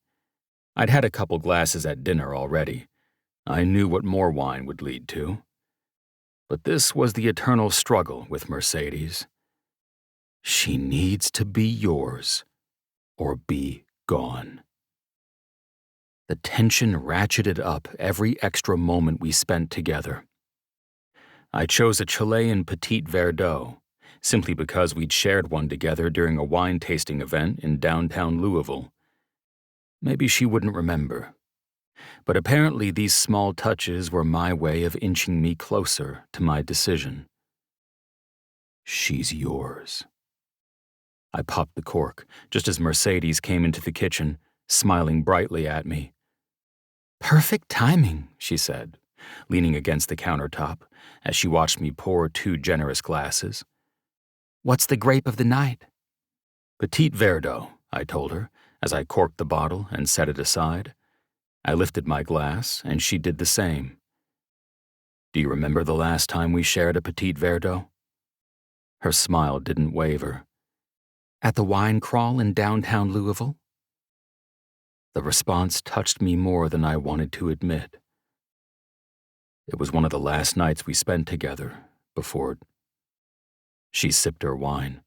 I'd had a couple glasses at dinner already. I knew what more wine would lead to. But this was the eternal struggle with Mercedes. She needs to be yours, or be gone. The tension ratcheted up every extra moment we spent together. I chose a Chilean Petite Verdot, simply because we'd shared one together during a wine tasting event in downtown Louisville. Maybe she wouldn't remember. But apparently these small touches were my way of inching me closer to my decision. She's yours. I popped the cork just as Mercedes came into the kitchen, smiling brightly at me. Perfect timing, she said, leaning against the countertop as she watched me pour 2 generous glasses. What's the grape of the night? Petit Verdot, I told her as I corked the bottle and set it aside. I lifted my glass, and she did the same. Do you remember the last time we shared a Petit Verdot? Her smile didn't waver. At the wine crawl in downtown Louisville? The response touched me more than I wanted to admit. It was one of the last nights we spent together before. She sipped her wine.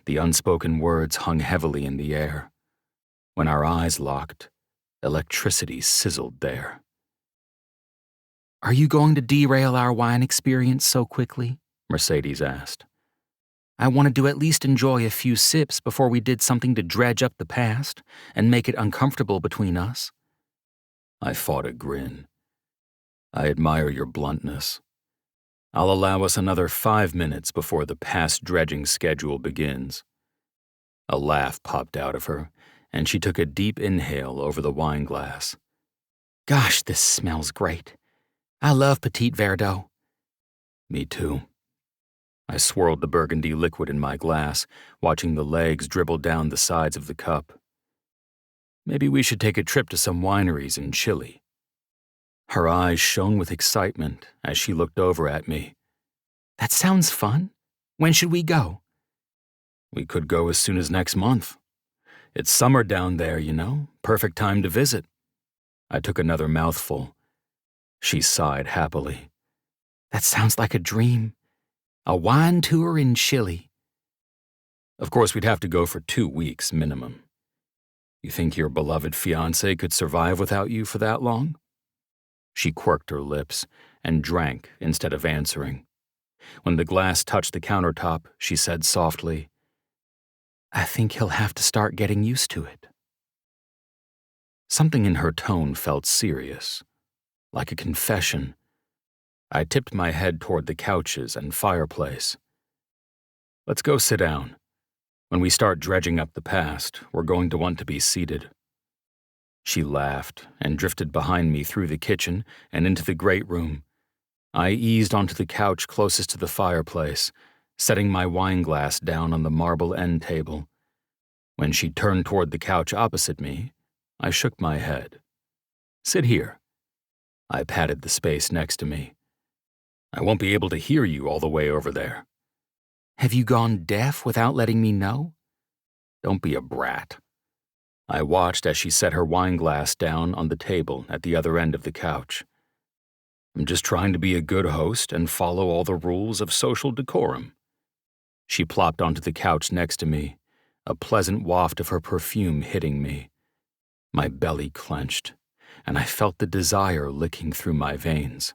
The unspoken words hung heavily in the air. When our eyes locked, electricity sizzled there. Are you going to derail our wine experience so quickly? Mercedes asked. I wanted to at least enjoy a few sips before we did something to dredge up the past and make it uncomfortable between us. I fought a grin. I admire your bluntness. I'll allow us another 5 minutes before the past dredging schedule begins. A laugh popped out of her, and she took a deep inhale over the wine glass. Gosh, this smells great. I love Petit Verdot. Me too. I swirled the burgundy liquid in my glass, watching the legs dribble down the sides of the cup. Maybe we should take a trip to some wineries in Chile. Her eyes shone with excitement as she looked over at me. That sounds fun. When should we go? We could go as soon as next month. It's summer down there, you know. Perfect time to visit. I took another mouthful. She sighed happily. That sounds like a dream. A wine tour in Chile. Of course, we'd have to go for 2 weeks minimum. You think your beloved fiancé could survive without you for that long? She quirked her lips and drank instead of answering. When the glass touched the countertop, she said softly, I think he'll have to start getting used to it. Something in her tone felt serious, like a confession. I tipped my head toward the couches and fireplace. Let's go sit down. When we start dredging up the past, we're going to want to be seated. She laughed and drifted behind me through the kitchen and into the great room. I eased onto the couch closest to the fireplace, setting my wine glass down on the marble end table. When she turned toward the couch opposite me, I shook my head. Sit here. I patted the space next to me. I won't be able to hear you all the way over there. Have you gone deaf without letting me know? Don't be a brat. I watched as she set her wine glass down on the table at the other end of the couch. I'm just trying to be a good host and follow all the rules of social decorum. She plopped onto the couch next to me, a pleasant waft of her perfume hitting me. My belly clenched, and I felt the desire licking through my veins.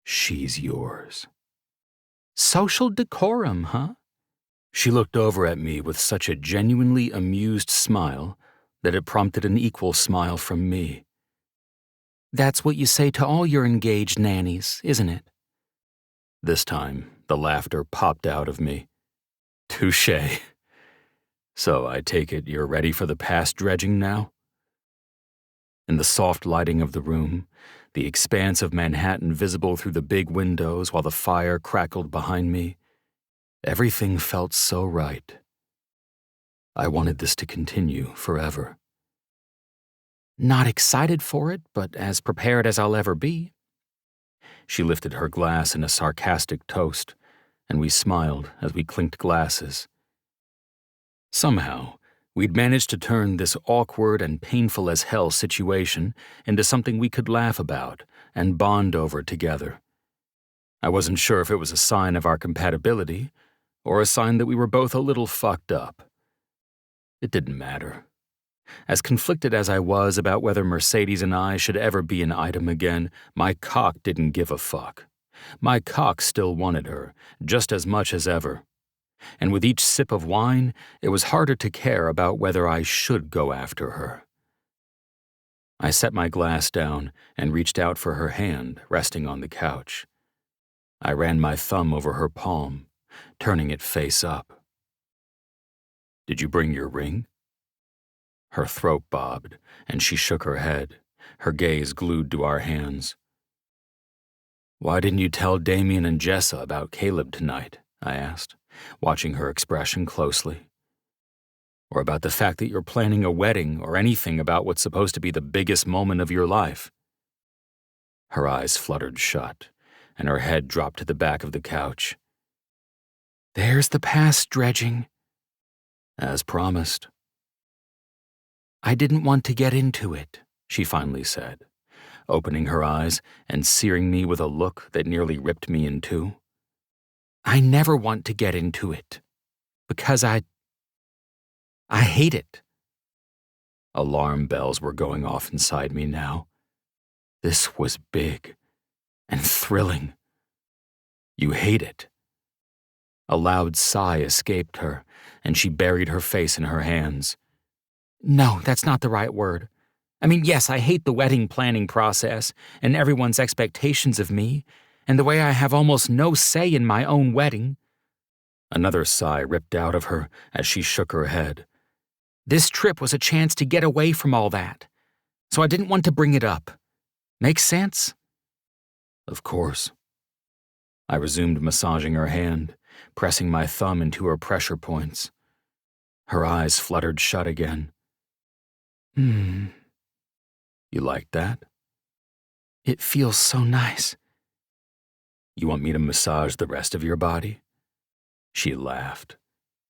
She's yours. Social decorum, huh? She looked over at me with such a genuinely amused smile that it prompted an equal smile from me. That's what you say to all your engaged nannies, isn't it? This time, the laughter popped out of me. Touché. So I take it you're ready for the past dredging now? In the soft lighting of the room, the expanse of Manhattan visible through the big windows while the fire crackled behind me, everything felt so right. I wanted this to continue forever. Not excited for it, but as prepared as I'll ever be. She lifted her glass in a sarcastic toast, and we smiled as we clinked glasses. Somehow, we'd managed to turn this awkward and painful as hell situation into something we could laugh about and bond over together. I wasn't sure if it was a sign of our compatibility or a sign that we were both a little fucked up. It didn't matter. As conflicted as I was about whether Mercedes and I should ever be an item again, my cock didn't give a fuck. My cock still wanted her, just as much as ever. And with each sip of wine, it was harder to care about whether I should go after her. I set my glass down and reached out for her hand resting on the couch. I ran my thumb over her palm, turning it face up. "Did you bring your ring?" Her throat bobbed, and she shook her head, her gaze glued to our hands. "Why didn't you tell Damien and Jessa about Caleb tonight?" I asked, watching her expression closely. "Or about the fact that you're planning a wedding, or anything about what's supposed to be the biggest moment of your life?" Her eyes fluttered shut, and her head dropped to the back of the couch. "There's the past dredging." "As promised." "I didn't want to get into it," she finally said, opening her eyes and searing me with a look that nearly ripped me in two. "I never want to get into it. Because I hate it." Alarm bells were going off inside me now. This was big and thrilling. "You hate it?" A loud sigh escaped her, and she buried her face in her hands. "No, that's not the right word. I mean, yes, I hate the wedding planning process and everyone's expectations of me, and the way I have almost no say in my own wedding." Another sigh ripped out of her as she shook her head. "This trip was a chance to get away from all that, so I didn't want to bring it up. Make sense?" "Of course." I resumed massaging her hand, pressing my thumb into her pressure points. Her eyes fluttered shut again. You like that?" "It feels so nice." "You want me to massage the rest of your body?" She laughed.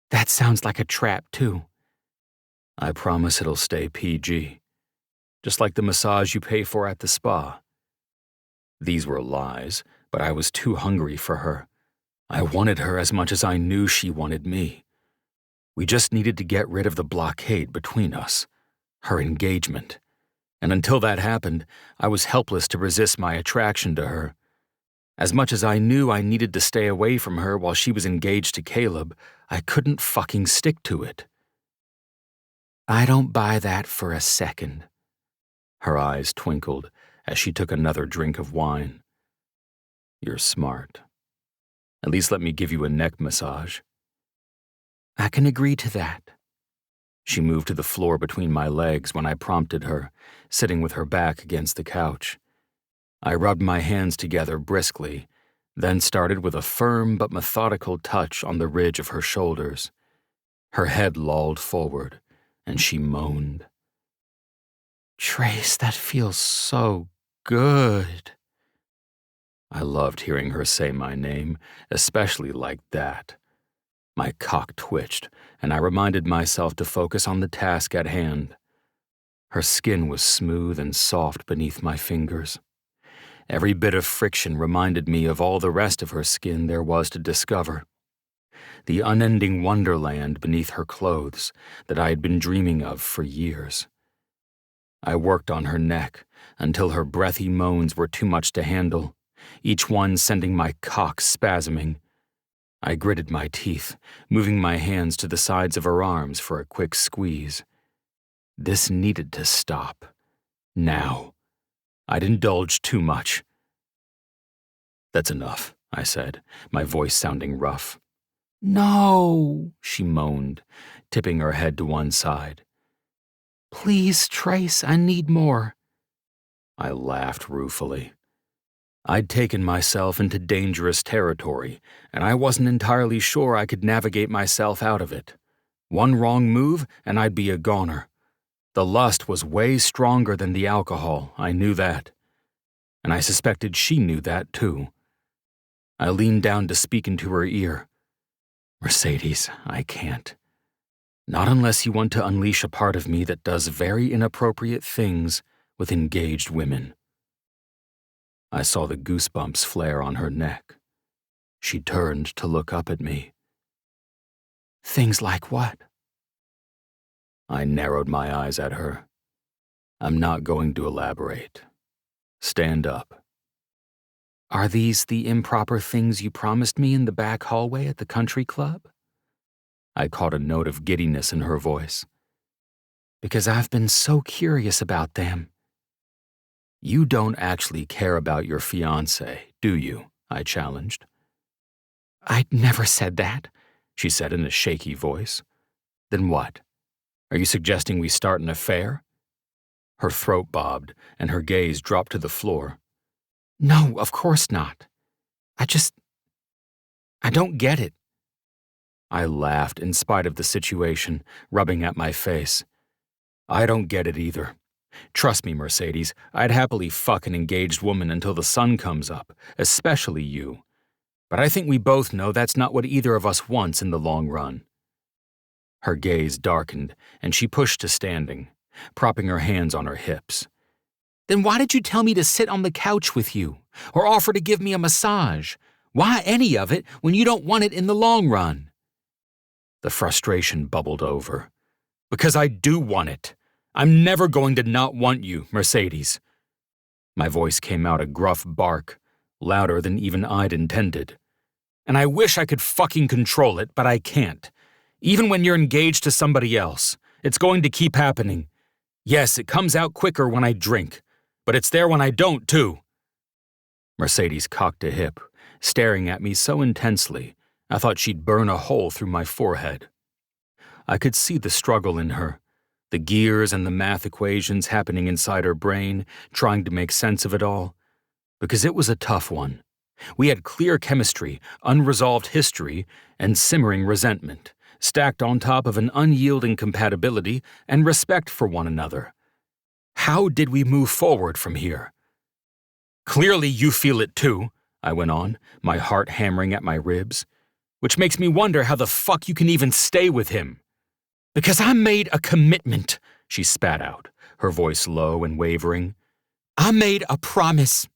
"That sounds like a trap, too." "I promise it'll stay PG. Just like the massage you pay for at the spa." These were lies, but I was too hungry for her. I wanted her as much as I knew she wanted me. We just needed to get rid of the blockade between us, her engagement. And until that happened, I was helpless to resist my attraction to her. As much as I knew I needed to stay away from her while she was engaged to Caleb, I couldn't fucking stick to it. "I don't buy that for a second." Her eyes twinkled as she took another drink of wine. "You're smart. At least let me give you a neck massage." "I can agree to that." She moved to the floor between my legs when I prompted her, sitting with her back against the couch. I rubbed my hands together briskly, then started with a firm but methodical touch on the ridge of her shoulders. Her head lolled forward, and she moaned. "Trace, that feels so good." I loved hearing her say my name, especially like that. My cock twitched, and I reminded myself to focus on the task at hand. Her skin was smooth and soft beneath my fingers. Every bit of friction reminded me of all the rest of her skin there was to discover. The unending wonderland beneath her clothes that I had been dreaming of for years. I worked on her neck until her breathy moans were too much to handle, each one sending my cock spasming. I gritted my teeth, moving my hands to the sides of her arms for a quick squeeze. This needed to stop. Now. I'd indulged too much. "That's enough," I said, my voice sounding rough. "No," she moaned, tipping her head to one side. "Please, Trace, I need more." I laughed ruefully. I'd taken myself into dangerous territory, and I wasn't entirely sure I could navigate myself out of it. One wrong move, and I'd be a goner. The lust was way stronger than the alcohol, I knew that. And I suspected she knew that, too. I leaned down to speak into her ear. "Mercedes, I can't. Not unless you want to unleash a part of me that does very inappropriate things with engaged women." I saw the goosebumps flare on her neck. She turned to look up at me. "Things like what?" I narrowed my eyes at her. "I'm not going to elaborate. Stand up." "Are these the improper things you promised me in the back hallway at the country club?" I caught a note of giddiness in her voice. "Because I've been so curious about them." "You don't actually care about your fiancé, do you?" I challenged. "I'd never said that," she said in a shaky voice. Then what? Are you suggesting we start an affair? Her throat bobbed, and her gaze dropped to the floor. "No, of course not. I don't get it." I laughed in spite of the situation, rubbing at my face. I don't get it either. Trust me, Mercedes, I'd happily fuck an engaged woman until the sun comes up, especially you. But I think we both know that's not what either of us wants in the long run. Her gaze darkened, and she pushed to standing, propping her hands on her hips. "Then why did you tell me to sit on the couch with you, or offer to give me a massage? Why any of it when you don't want it in the long run?" The frustration bubbled over. Because I do want it. I'm never going to not want you, Mercedes. My voice came out a gruff bark, louder than even I'd intended. And I wish I could fucking control it, but I can't. Even when you're engaged to somebody else, it's going to keep happening. Yes, it comes out quicker when I drink, but it's there when I don't, too. Mercedes cocked a hip, staring at me so intensely, I thought she'd burn a hole through my forehead. I could see the struggle in her, the gears and the math equations happening inside her brain, trying to make sense of it all. Because it was a tough one. We had clear chemistry, unresolved history, and simmering resentment, stacked on top of an unyielding compatibility and respect for one another. How did we move forward from here? Clearly you feel it too, I went on, my heart hammering at my ribs, which makes me wonder how the fuck you can even stay with him. Because I made a commitment, she spat out, her voice low and wavering. I made a promise.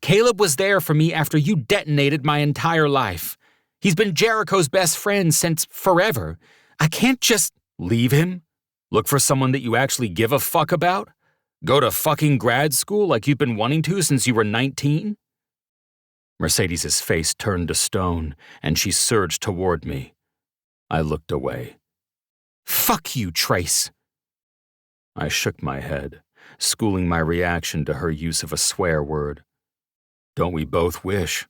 Caleb was there for me after you detonated my entire life. He's been Jericho's best friend since forever. I can't just leave him? Look for someone that you actually give a fuck about? Go to fucking grad school like you've been wanting to since you were 19? Mercedes's face turned to stone, and she surged toward me. I looked away. Fuck you, Trace. I shook my head, schooling my reaction to her use of a swear word. Don't we both wish?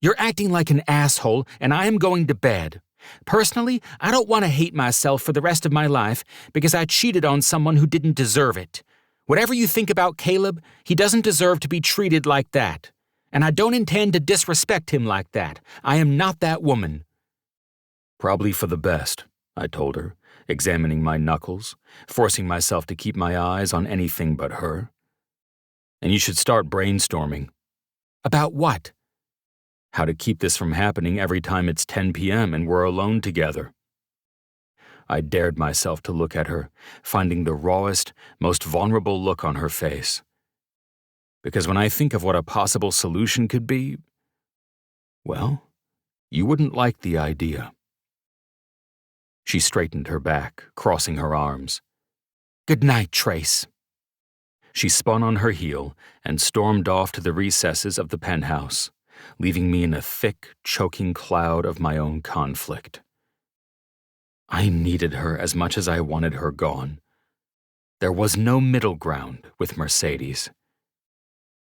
You're acting like an asshole, and I am going to bed. Personally, I don't want to hate myself for the rest of my life because I cheated on someone who didn't deserve it. Whatever you think about Caleb, he doesn't deserve to be treated like that. And I don't intend to disrespect him like that. I am not that woman. Probably for the best, I told her, examining my knuckles, forcing myself to keep my eyes on anything but her. And you should start brainstorming. About what? How to keep this from happening every time it's 10 p.m. and we're alone together. I dared myself to look at her, finding the rawest, most vulnerable look on her face. Because when I think of what a possible solution could be, well, you wouldn't like the idea. She straightened her back, crossing her arms. Good night, Trace. She spun on her heel and stormed off to the recesses of the penthouse, leaving me in a thick, choking cloud of my own conflict. I needed her as much as I wanted her gone. There was no middle ground with Mercedes.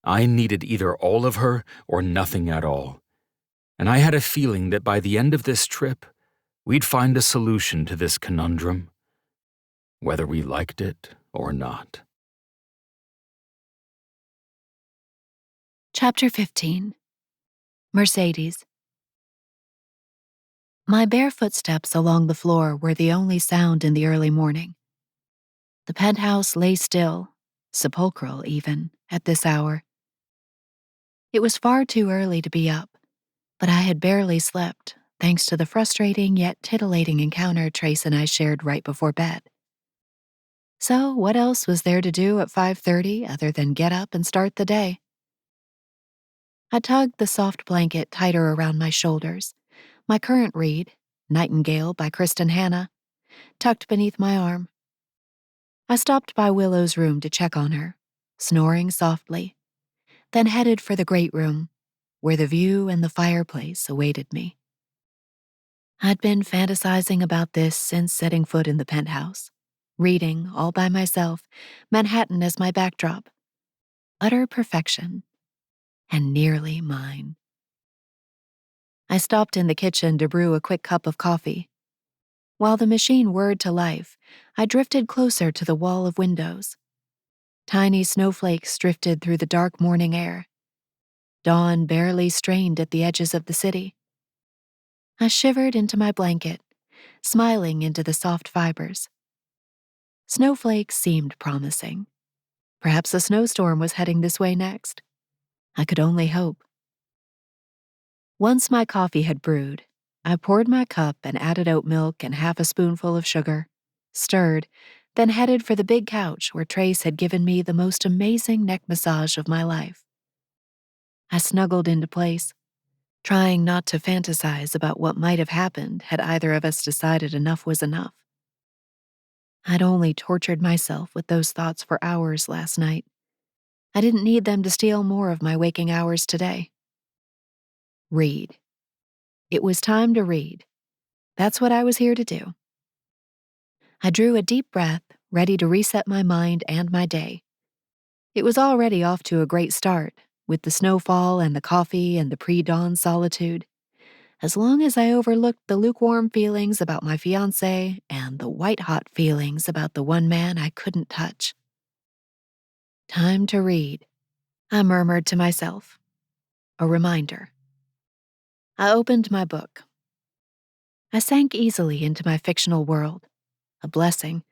I needed either all of her or nothing at all, and I had a feeling that by the end of this trip, we'd find a solution to this conundrum, whether we liked it or not. Chapter 15. Mercedes. My bare footsteps along the floor were the only sound in the early morning. The penthouse lay still, sepulchral even, at this hour. It was far too early to be up, but I had barely slept, thanks to the frustrating yet titillating encounter Trace and I shared right before bed. So what else was there to do at 5:30 other than get up and start the day? I tugged the soft blanket tighter around my shoulders, my current read, Nightingale by Kristen Hanna, tucked beneath my arm. I stopped by Willow's room to check on her, snoring softly, then headed for the great room, where the view and the fireplace awaited me. I'd been fantasizing about this since setting foot in the penthouse, reading, all by myself, Manhattan as my backdrop. Utter perfection, and nearly mine. I stopped in the kitchen to brew a quick cup of coffee. While the machine whirred to life, I drifted closer to the wall of windows. Tiny snowflakes drifted through the dark morning air. Dawn barely strained at the edges of the city. I shivered into my blanket, smiling into the soft fibers. Snowflakes seemed promising. Perhaps a snowstorm was heading this way next. I could only hope. Once my coffee had brewed, I poured my cup and added oat milk and half a spoonful of sugar, stirred, then headed for the big couch where Trace had given me the most amazing neck massage of my life. I snuggled into place, trying not to fantasize about what might have happened had either of us decided enough was enough. I'd only tortured myself with those thoughts for hours last night. I didn't need them to steal more of my waking hours today. Read. It was time to read. That's what I was here to do. I drew a deep breath, ready to reset my mind and my day. It was already off to a great start, with the snowfall and the coffee and the pre-dawn solitude, as long as I overlooked the lukewarm feelings about my fiancé and the white-hot feelings about the one man I couldn't touch. Time to read, I murmured to myself. A reminder. I opened my book. I sank easily into my fictional world, a blessing,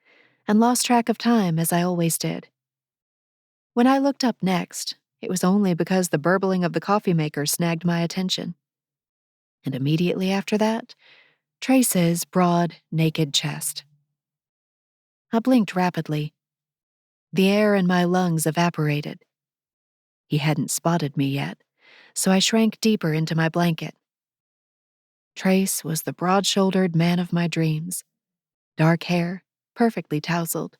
and lost track of time as I always did. When I looked up next, it was only because the burbling of the coffee maker snagged my attention. And immediately after that, Trace's broad, naked chest. I blinked rapidly. The air in my lungs evaporated. He hadn't spotted me yet, so I shrank deeper into my blanket. Trace was the broad-shouldered man of my dreams. Dark hair, perfectly tousled,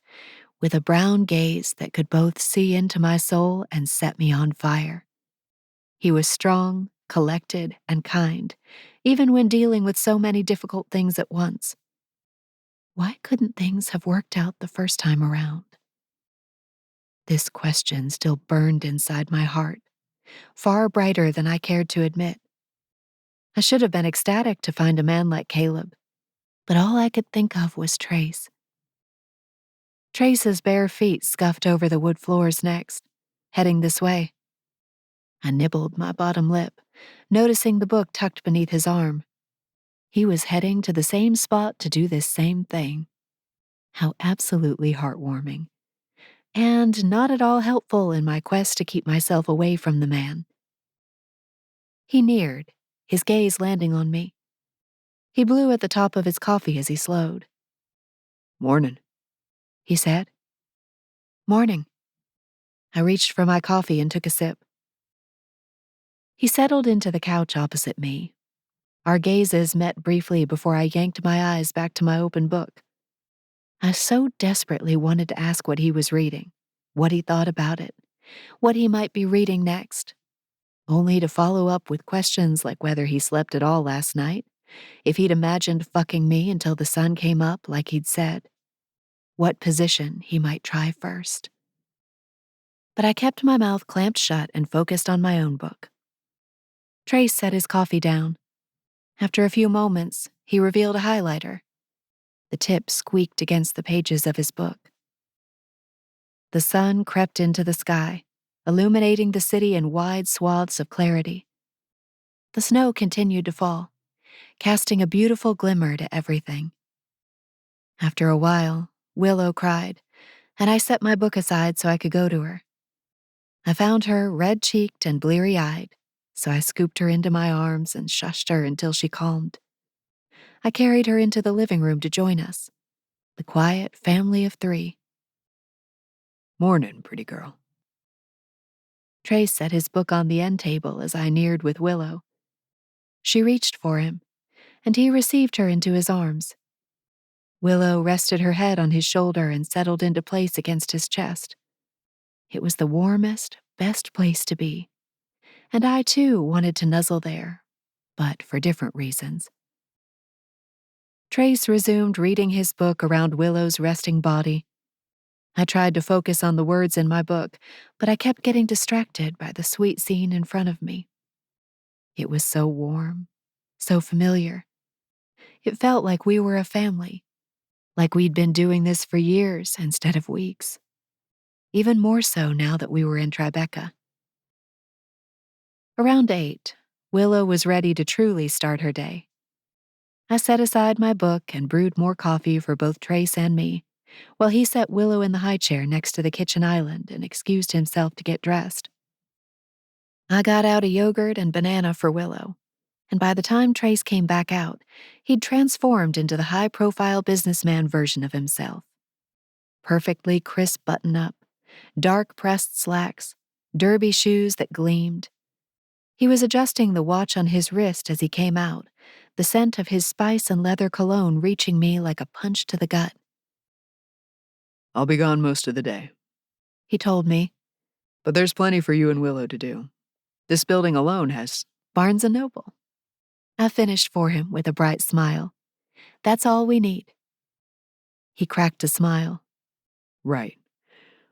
with a brown gaze that could both see into my soul and set me on fire. He was strong, collected, and kind, even when dealing with so many difficult things at once. Why couldn't things have worked out the first time around? This question still burned inside my heart, far brighter than I cared to admit. I should have been ecstatic to find a man like Caleb, but all I could think of was Trace. Trace's bare feet scuffed over the wood floors next, heading this way. I nibbled my bottom lip, noticing the book tucked beneath his arm. He was heading to the same spot to do this same thing. How absolutely heartwarming. And not at all helpful in my quest to keep myself away from the man. He neared, his gaze landing on me. He blew at the top of his coffee as he slowed. "Morning," he said. "Morning." I reached for my coffee and took a sip. He settled into the couch opposite me. Our gazes met briefly before I yanked my eyes back to my open book. I so desperately wanted to ask what he was reading, what he thought about it, what he might be reading next, only to follow up with questions like whether he slept at all last night, if he'd imagined fucking me until the sun came up like he'd said, what position he might try first. But I kept my mouth clamped shut and focused on my own book. Trace set his coffee down. After a few moments, he revealed a highlighter. The tip squeaked against the pages of his book. The sun crept into the sky, illuminating the city in wide swaths of clarity. The snow continued to fall, casting a beautiful glimmer to everything. After a while, Willow cried, and I set my book aside so I could go to her. I found her red-cheeked and bleary-eyed, so I scooped her into my arms and shushed her until she calmed. I carried her into the living room to join us, the quiet family of 3. "Morning, pretty girl." Trace set his book on the end table as I neared with Willow. She reached for him, and he received her into his arms. Willow rested her head on his shoulder and settled into place against his chest. It was the warmest, best place to be, and I too wanted to nuzzle there, but for different reasons. Trace resumed reading his book around Willow's resting body. I tried to focus on the words in my book, but I kept getting distracted by the sweet scene in front of me. It was so warm, so familiar. It felt like we were a family, like we'd been doing this for years instead of weeks. Even more so now that we were in Tribeca. Around 8, Willow was ready to truly start her day. I set aside my book and brewed more coffee for both Trace and me, while he set Willow in the high chair next to the kitchen island and excused himself to get dressed. I got out a yogurt and banana for Willow, and by the time Trace came back out, he'd transformed into the high-profile businessman version of himself. Perfectly crisp button-up, dark pressed slacks, derby shoes that gleamed. He was adjusting the watch on his wrist as he came out, the scent of his spice and leather cologne reaching me like a punch to the gut. I'll be gone most of the day, He told me. but there's plenty for you and Willow to do. This building alone has Barnes & Noble. I finished for him with a bright smile. That's all we need. He cracked a smile. Right.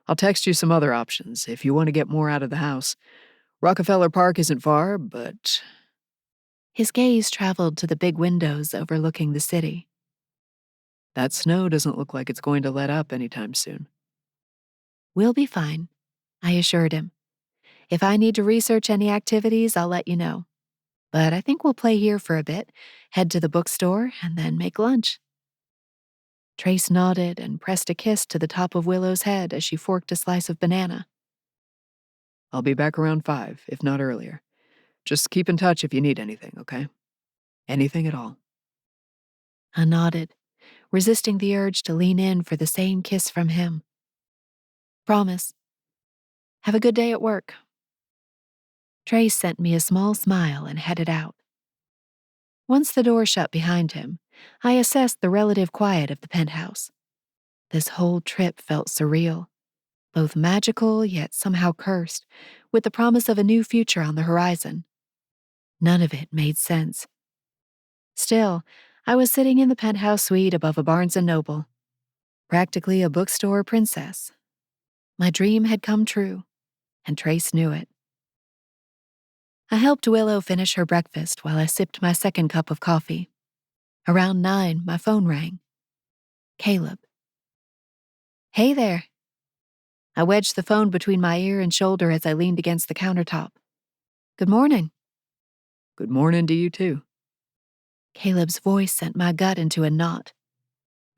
I'll text you some other options if you want to get more out of the house. Rockefeller Park isn't far, but His gaze traveled to the big windows overlooking the city. that snow doesn't look like it's going to let up anytime soon. We'll be fine, I assured him. If I need to research any activities, I'll let you know. But I think we'll play here for a bit, head to the bookstore, and then make lunch. Trace nodded and pressed a kiss to the top of Willow's head as she forked a slice of banana. I'll be back around 5, if not earlier. Just keep in touch if you need anything, okay? Anything at all. I nodded, resisting the urge to lean in for the same kiss from him. Promise. Have a good day at work. Trace sent me a small smile and headed out. Once the door shut behind him, I assessed the relative quiet of the penthouse. This whole trip felt surreal, both magical yet somehow cursed, with the promise of a new future on the horizon. None of it made sense. Still, I was sitting in the penthouse suite above a Barnes & Noble, practically a bookstore princess. My dream had come true, and Trace knew it. I helped Willow finish her breakfast while I sipped my second cup of coffee. Around 9, my phone rang. Caleb. Hey there. I wedged the phone between my ear and shoulder as I leaned against the countertop. Good morning. Good morning to you, too. Caleb's voice sent my gut into a knot.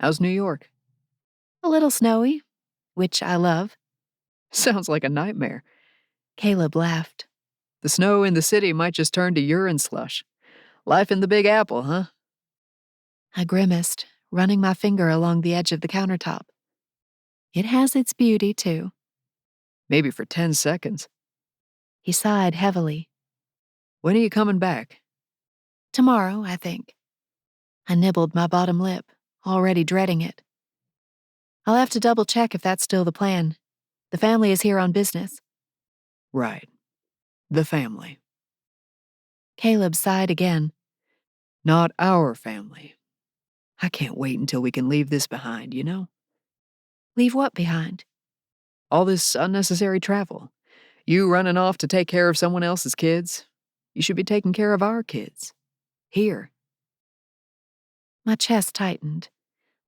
How's New York? A little snowy, which I love. Sounds like a nightmare. Caleb laughed. The snow in the city might just turn to urine slush. Life in the Big Apple, huh? I grimaced, running my finger along the edge of the countertop. It has its beauty, too. Maybe for 10 seconds. He sighed heavily. When are you coming back? Tomorrow, I think. I nibbled my bottom lip, already dreading it. I'll have to double-check if that's still the plan. The family is here on business. Right. The family. Caleb sighed again. Not our family. I can't wait until we can leave this behind, you know? Leave what behind? All this unnecessary travel. You running off to take care of someone else's kids. You should be taking care of our kids. Here. My chest tightened,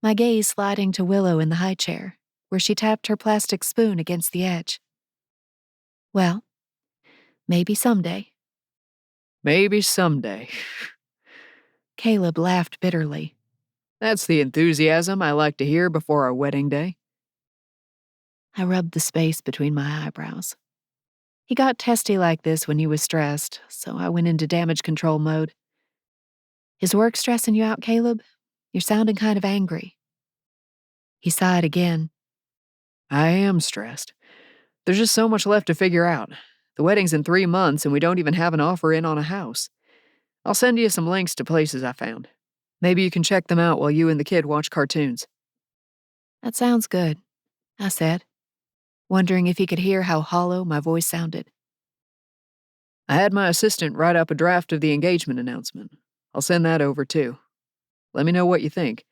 my gaze sliding to Willow in the high chair, where she tapped her plastic spoon against the edge. Well, maybe someday. Maybe someday. Caleb laughed bitterly. That's the enthusiasm I like to hear before our wedding day. I rubbed the space between my eyebrows. He got testy like this when he was stressed, so I went into damage control mode. Is work stressing you out, Caleb? You're sounding kind of angry. He sighed again. I am stressed. There's just so much left to figure out. The wedding's in 3 months and we don't even have an offer in on a house. I'll send you some links to places I found. Maybe you can check them out while you and the kid watch cartoons. That sounds good, I said, wondering if he could hear how hollow my voice sounded. I had my assistant write up a draft of the engagement announcement. I'll send that over too. Let me know what you think.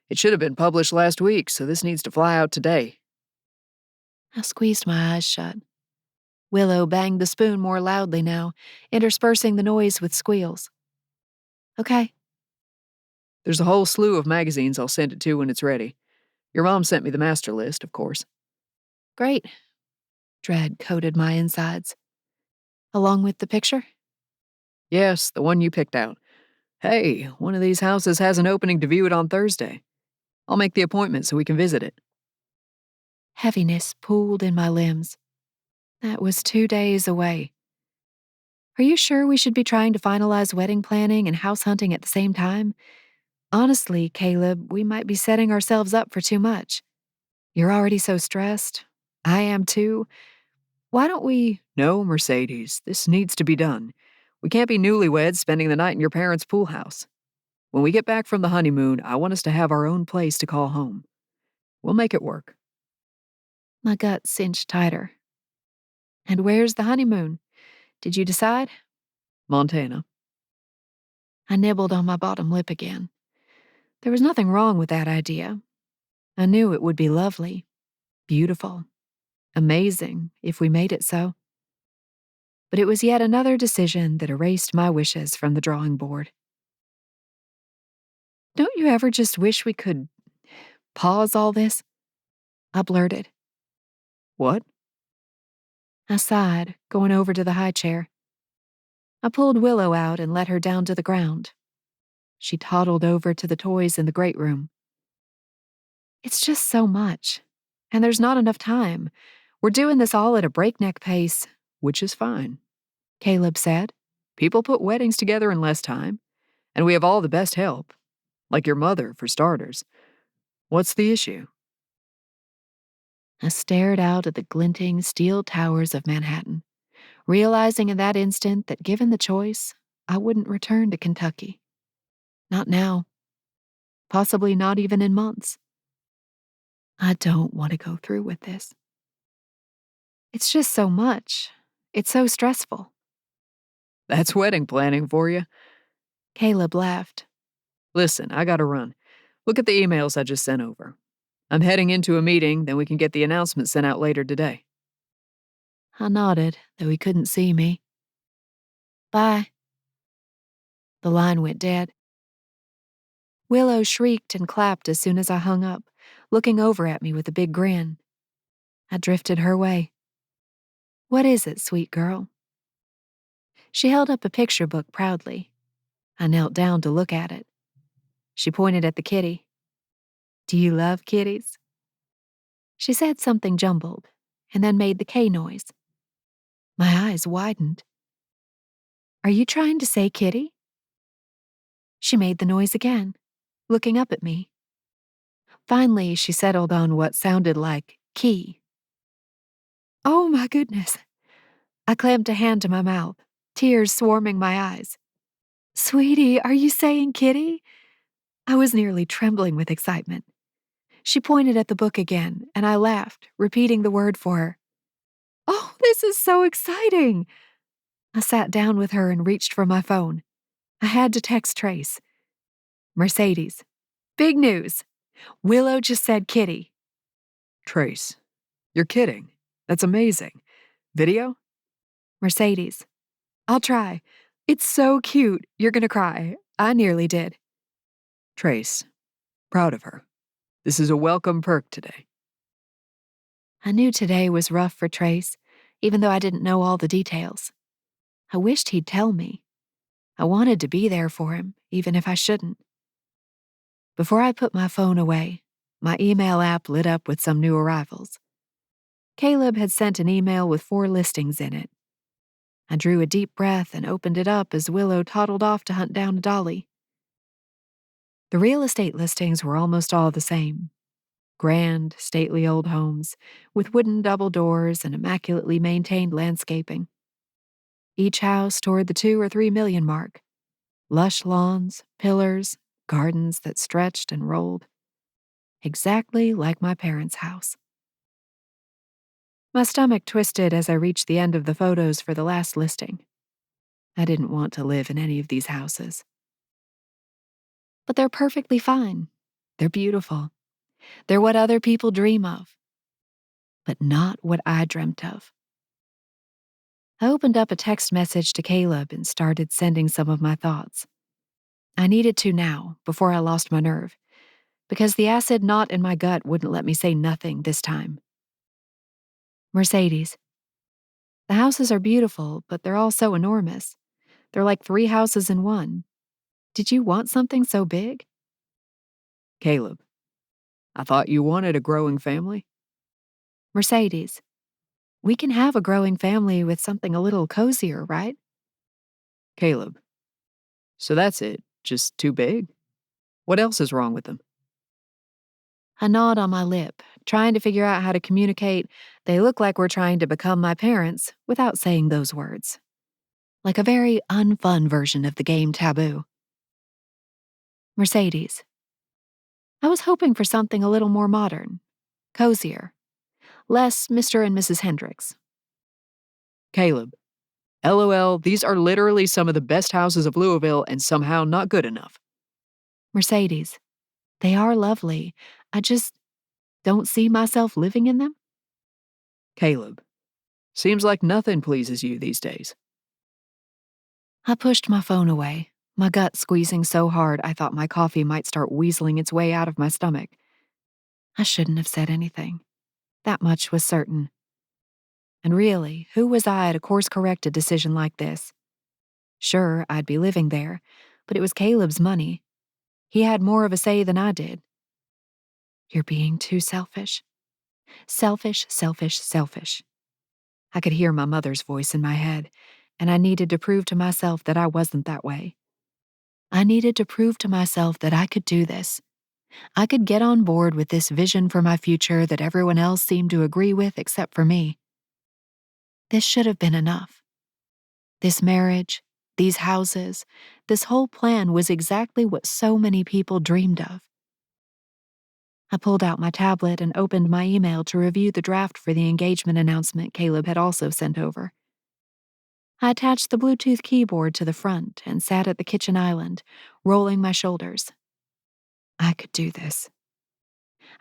It should have been published last week, so this needs to fly out today. I squeezed my eyes shut. Willow banged the spoon more loudly now, interspersing the noise with squeals. Okay. There's a whole slew of magazines I'll send it to when it's ready. Your mom sent me the master list, of course. Great. Dread coated my insides. Along with the picture? Yes, the one you picked out. Hey, one of these houses has an opening to view it on Thursday. I'll make the appointment so we can visit it. Heaviness pooled in my limbs. That was 2 days away. Are you sure we should be trying to finalize wedding planning and house hunting at the same time? Honestly, Caleb, we might be setting ourselves up for too much. You're already so stressed. I am too. Why don't we— No, Mercedes, this needs to be done. We can't be newlyweds spending the night in your parents' pool house. When we get back from the honeymoon, I want us to have our own place to call home. We'll make it work. My gut cinched tighter. And where's the honeymoon? Did you decide? Montana. I nibbled on my bottom lip again. There was nothing wrong with that idea. I knew it would be lovely, beautiful, amazing if we made it so. But it was yet another decision that erased my wishes from the drawing board. Don't you ever just wish we could pause all this? I blurted. What? I sighed, going over to the high chair. I pulled Willow out and let her down to the ground. She toddled over to the toys in the great room. It's just so much, and there's not enough time. We're doing this all at a breakneck pace, Which is fine. Caleb said. People put weddings together in less time, and we have all the best help. Like your mother, for starters. What's the issue? I stared out at the glinting steel towers of Manhattan, realizing in that instant that given the choice, I wouldn't return to Kentucky. Not now. Possibly not even in months. I don't want to go through with this. It's just so much. It's so stressful. That's wedding planning for you. Caleb laughed. Listen, I gotta run. Look at the emails I just sent over. I'm heading into a meeting, then we can get the announcement sent out later today. I nodded, though he couldn't see me. Bye. The line went dead. Willow shrieked and clapped as soon as I hung up, looking over at me with a big grin. I drifted her way. What is it, sweet girl? She held up a picture book proudly. I knelt down to look at it. She pointed at the kitty. Do you love kitties? She said something jumbled, and then made the K noise. My eyes widened. Are you trying to say kitty? She made the noise again, looking up at me. Finally, she settled on what sounded like key. Oh my goodness. I clamped a hand to my mouth, tears swarming my eyes. Sweetie, are you saying kitty? I was nearly trembling with excitement. She pointed at the book again, and I laughed, repeating the word for her. Oh, this is so exciting! I sat down with her and reached for my phone. I had to text Trace. Mercedes. Big news. Willow just said kitty. Trace, you're kidding. That's amazing. Video? Mercedes. I'll try. It's so cute. You're gonna cry. I nearly did. Trace, proud of her. This is a welcome perk today. I knew today was rough for Trace, even though I didn't know all the details. I wished he'd tell me. I wanted to be there for him, even if I shouldn't. Before I put my phone away, my email app lit up with some new arrivals. Caleb had sent an email with 4 listings in it. I drew a deep breath and opened it up as Willow toddled off to hunt down a dolly. The real estate listings were almost all the same. Grand, stately old homes with wooden double doors and immaculately maintained landscaping. Each house toward the 2 or 3 million mark. Lush lawns, pillars, gardens that stretched and rolled. Exactly like my parents' house. My stomach twisted as I reached the end of the photos for the last listing. I didn't want to live in any of these houses. But they're perfectly fine. They're beautiful. They're what other people dream of. But not what I dreamt of. I opened up a text message to Caleb and started sending some of my thoughts. I needed to now, before I lost my nerve, because the acid knot in my gut wouldn't let me say nothing this time. Mercedes. The houses are beautiful, but they're all so enormous. They're like 3 houses in one. Did you want something so big? Caleb, I thought you wanted a growing family. Mercedes. We can have a growing family with something a little cozier, right? Caleb, so that's it, just too big? What else is wrong with them? A nod on my lip, trying to figure out how to communicate. They look like we're trying to become my parents without saying those words. Like a very unfun version of the game Taboo. Mercedes. I was hoping for something a little more modern, cozier, less Mr. and Mrs. Hendricks. Caleb, LOL, these are literally some of the best houses of Louisville and somehow not good enough. Mercedes. They are lovely. I just don't see myself living in them. Caleb, seems like nothing pleases you these days. I pushed my phone away, my gut squeezing so hard I thought my coffee might start weaseling its way out of my stomach. I shouldn't have said anything. That much was certain. And really, who was I to course-correct a decision like this? Sure, I'd be living there, but it was Caleb's money. He had more of a say than I did. You're being too selfish. Selfish, selfish, selfish. I could hear my mother's voice in my head, and I needed to prove to myself that I wasn't that way. I needed to prove to myself that I could do this. I could get on board with this vision for my future that everyone else seemed to agree with except for me. This should have been enough. This marriage, these houses, this whole plan was exactly what so many people dreamed of. I pulled out my tablet and opened my email to review the draft for the engagement announcement Caleb had also sent over. I attached the Bluetooth keyboard to the front and sat at the kitchen island, rolling my shoulders. I could do this.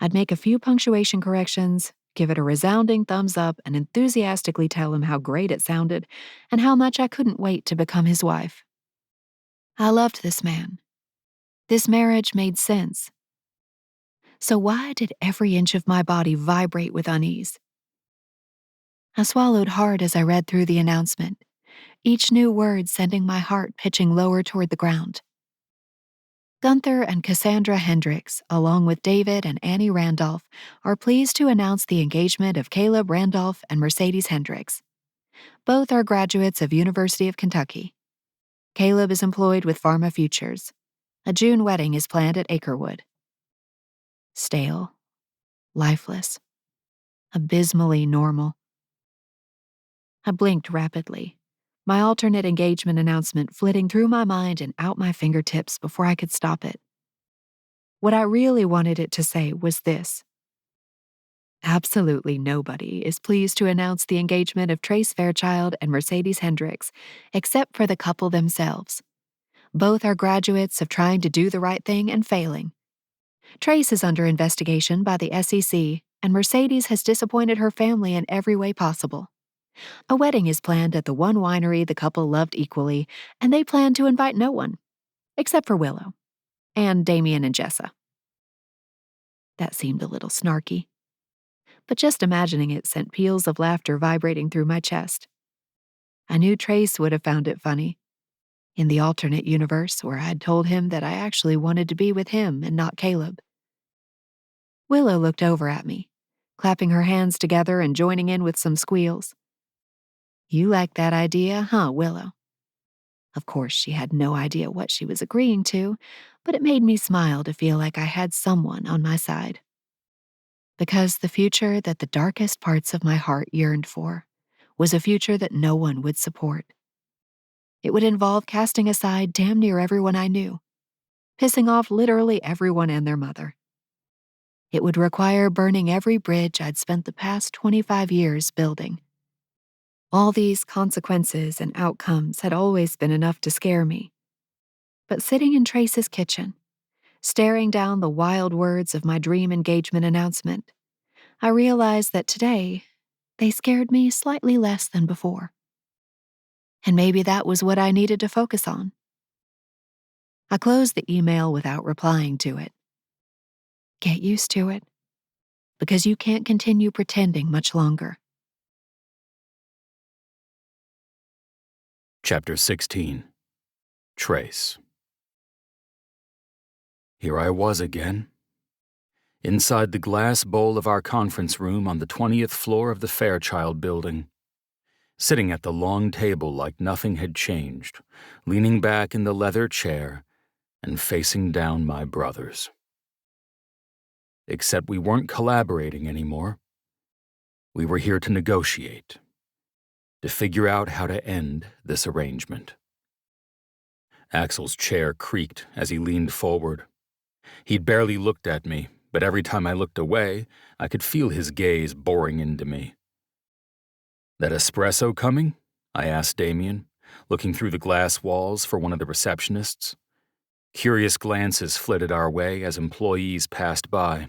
I'd make a few punctuation corrections, give it a resounding thumbs up, and enthusiastically tell him how great it sounded and how much I couldn't wait to become his wife. I loved this man. This marriage made sense. So why did every inch of my body vibrate with unease? I swallowed hard as I read through the announcement, each new word sending my heart pitching lower toward the ground. Gunther and Cassandra Hendricks, along with David and Annie Randolph, are pleased to announce the engagement of Caleb Randolph and Mercedes Hendricks. Both are graduates of University of Kentucky. Caleb is employed with Pharma Futures. A June wedding is planned at Acrewood. Stale, lifeless, abysmally normal. I blinked rapidly, my alternate engagement announcement flitting through my mind and out my fingertips before I could stop it. What I really wanted it to say was this. Absolutely nobody is pleased to announce the engagement of Trace Fairchild and Mercedes Hendricks, except for the couple themselves. Both are graduates of trying to do the right thing and failing. Trace is under investigation by the SEC, and Mercedes has disappointed her family in every way possible. A wedding is planned at the one winery the couple loved equally, and they plan to invite no one, except for Willow, and Damien and Jessa. That seemed a little snarky, but just imagining it sent peals of laughter vibrating through my chest. I knew Trace would have found it funny. In the alternate universe where I'd told him that I actually wanted to be with him and not Caleb. Willow looked over at me, clapping her hands together and joining in with some squeals. You like that idea, huh, Willow? Of course, she had no idea what she was agreeing to, but it made me smile to feel like I had someone on my side. Because the future that the darkest parts of my heart yearned for was a future that no one would support. It would involve casting aside damn near everyone I knew, pissing off literally everyone and their mother. It would require burning every bridge I'd spent the past 25 years building. All these consequences and outcomes had always been enough to scare me. But sitting in Trace's kitchen, staring down the wild words of my dream engagement announcement, I realized that today, they scared me slightly less than before. And maybe that was what I needed to focus on. I closed the email without replying to it. Get used to it, because you can't continue pretending much longer. Chapter 16. Trace. Here I was again, inside the glass bowl of our conference room on the 20th floor of the Fairchild Building, sitting at the long table like nothing had changed, leaning back in the leather chair and facing down my brothers. Except we weren't collaborating anymore. We were here to negotiate, to figure out how to end this arrangement. Axel's chair creaked as he leaned forward. He'd barely looked at me, but every time I looked away, I could feel his gaze boring into me. "That espresso coming?" I asked Damien, looking through the glass walls for one of the receptionists. Curious glances flitted our way as employees passed by.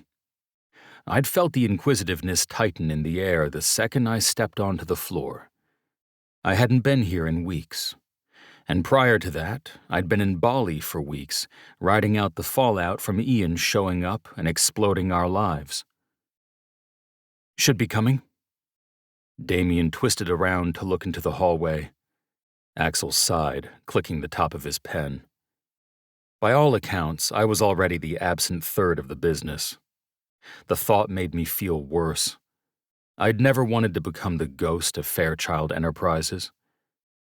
I'd felt the inquisitiveness tighten in the air the second I stepped onto the floor. I hadn't been here in weeks. And prior to that, I'd been in Bali for weeks, riding out the fallout from Ian showing up and exploding our lives. "Should be coming." Damien twisted around to look into the hallway. Axel sighed, clicking the top of his pen. By all accounts, I was already the absent third of the business. The thought made me feel worse. I'd never wanted to become the ghost of Fairchild Enterprises.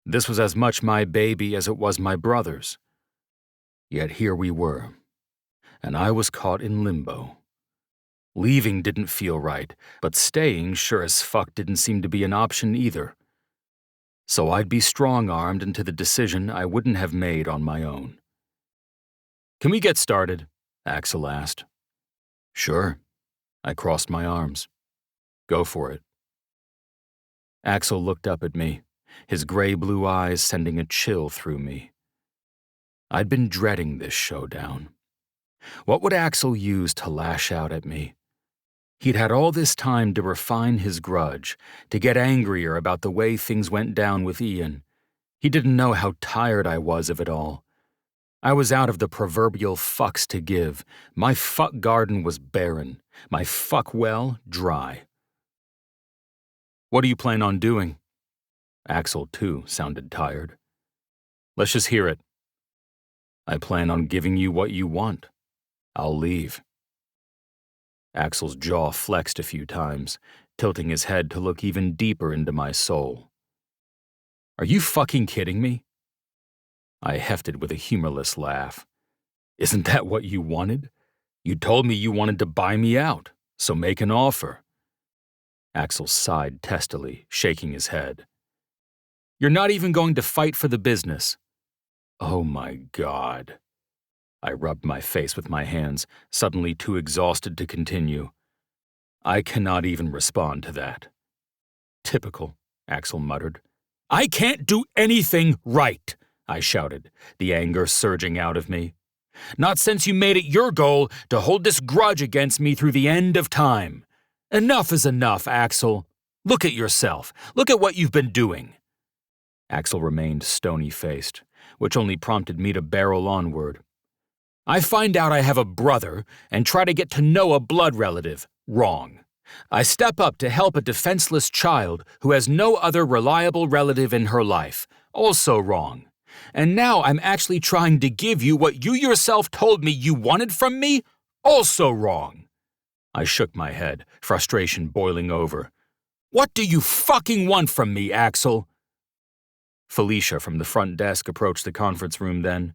This was as much my baby as it was my brother's. Yet here we were, and I was caught in limbo. Leaving didn't feel right, but staying sure as fuck didn't seem to be an option either. So I'd be strong-armed into the decision I wouldn't have made on my own. "Can we get started?" Axel asked. "Sure." I crossed my arms. "Go for it." Axel looked up at me, his gray-blue eyes sending a chill through me. I'd been dreading this showdown. What would Axel use to lash out at me? He'd had all this time to refine his grudge, to get angrier about the way things went down with Ian. He didn't know how tired I was of it all. I was out of the proverbial fucks to give. My fuck garden was barren, my fuck well dry. "What do you plan on doing?" Axel, too, sounded tired. "Let's just hear it." "I plan on giving you what you want. I'll leave." Axel's jaw flexed a few times, tilting his head to look even deeper into my soul. "Are you fucking kidding me?" I hefted with a humorless laugh. "Isn't that what you wanted? You told me you wanted to buy me out, so make an offer." Axel sighed testily, shaking his head. "You're not even going to fight for the business." "Oh my God." I rubbed my face with my hands, suddenly too exhausted to continue. "I cannot even respond to that." "Typical," Axel muttered. "I can't do anything right," I shouted, the anger surging out of me. "Not since you made it your goal to hold this grudge against me through the end of time. Enough is enough, Axel. Look at yourself. Look at what you've been doing." Axel remained stony-faced, which only prompted me to barrel onward. "I find out I have a brother and try to get to know a blood relative. Wrong. I step up to help a defenseless child who has no other reliable relative in her life. Also wrong. And now I'm actually trying to give you what you yourself told me you wanted from me? Also wrong." I shook my head, frustration boiling over. "What do you fucking want from me, Axel?" Felicia from the front desk approached the conference room then,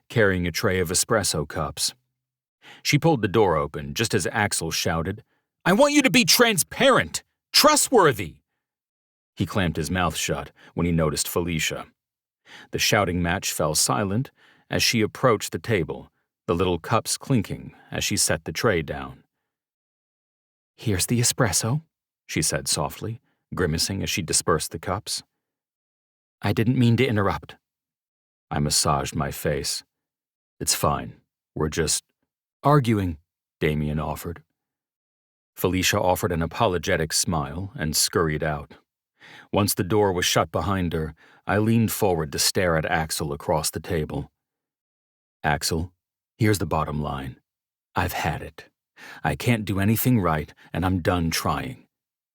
carrying a tray of espresso cups. She pulled the door open just as Axel shouted, "I want you to be transparent, trustworthy." He clamped his mouth shut when he noticed Felicia. The shouting match fell silent as she approached the table, the little cups clinking as she set the tray down. "Here's the espresso," she said softly, grimacing as she dispersed the cups. "I didn't mean to interrupt." I massaged my face. "It's fine. We're just arguing," Damien offered. Felicia offered an apologetic smile and scurried out. Once the door was shut behind her, I leaned forward to stare at Axel across the table. Axel, here's the bottom line. I've had it. I can't do anything right, and I'm done trying.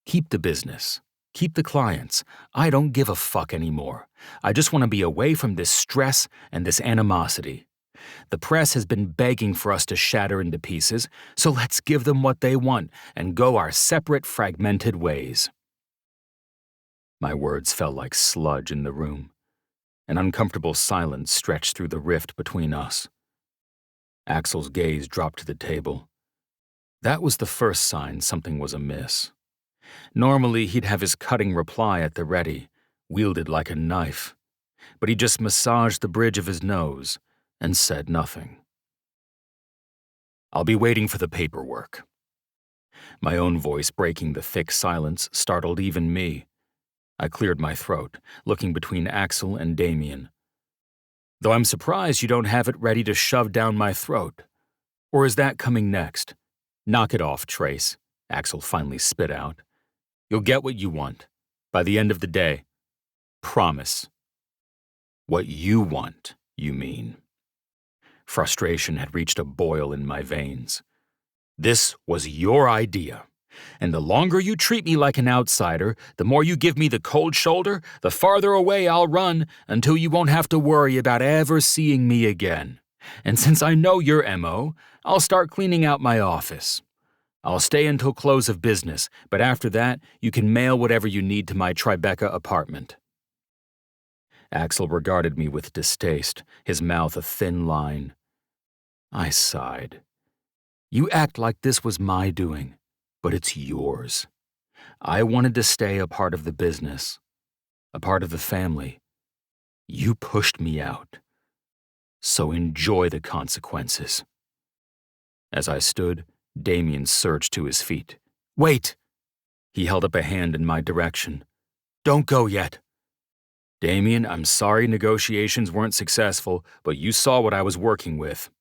Keep the business. Keep the clients. I don't give a fuck anymore. I just want to be away from this stress and this animosity. The press has been begging for us to shatter into pieces, so let's give them what they want and go our separate, fragmented ways. My words fell like sludge in the room. An uncomfortable silence stretched through the rift between us. Axel's gaze dropped to the table. That was the first sign something was amiss. Normally, he'd have his cutting reply at the ready, wielded like a knife, but he just massaged the bridge of his nose and said nothing. I'll be waiting for the paperwork. My own voice breaking the thick silence startled even me. I cleared my throat, looking between Axel and Damien. Though I'm surprised you don't have it ready to shove down my throat. Or is that coming next? Knock it off, Trace, Axel finally spit out. You'll get what you want. By the end of the day. Promise. What you want, you mean. Frustration had reached a boil in my veins. This was your idea. And the longer you treat me like an outsider, the more you give me the cold shoulder, the farther away I'll run until you won't have to worry about ever seeing me again. And since I know your MO, I'll start cleaning out my office. I'll stay until close of business, but after that, you can mail whatever you need to my Tribeca apartment. Axel regarded me with distaste, his mouth a thin line. I sighed. You act like this was my doing. But it's yours. I wanted to stay a part of the business, a part of the family. You pushed me out. So enjoy the consequences. As I stood, Damien surged to his feet. Wait! He held up a hand in my direction. Don't go yet. Damien, I'm sorry negotiations weren't successful, but you saw what I was working with.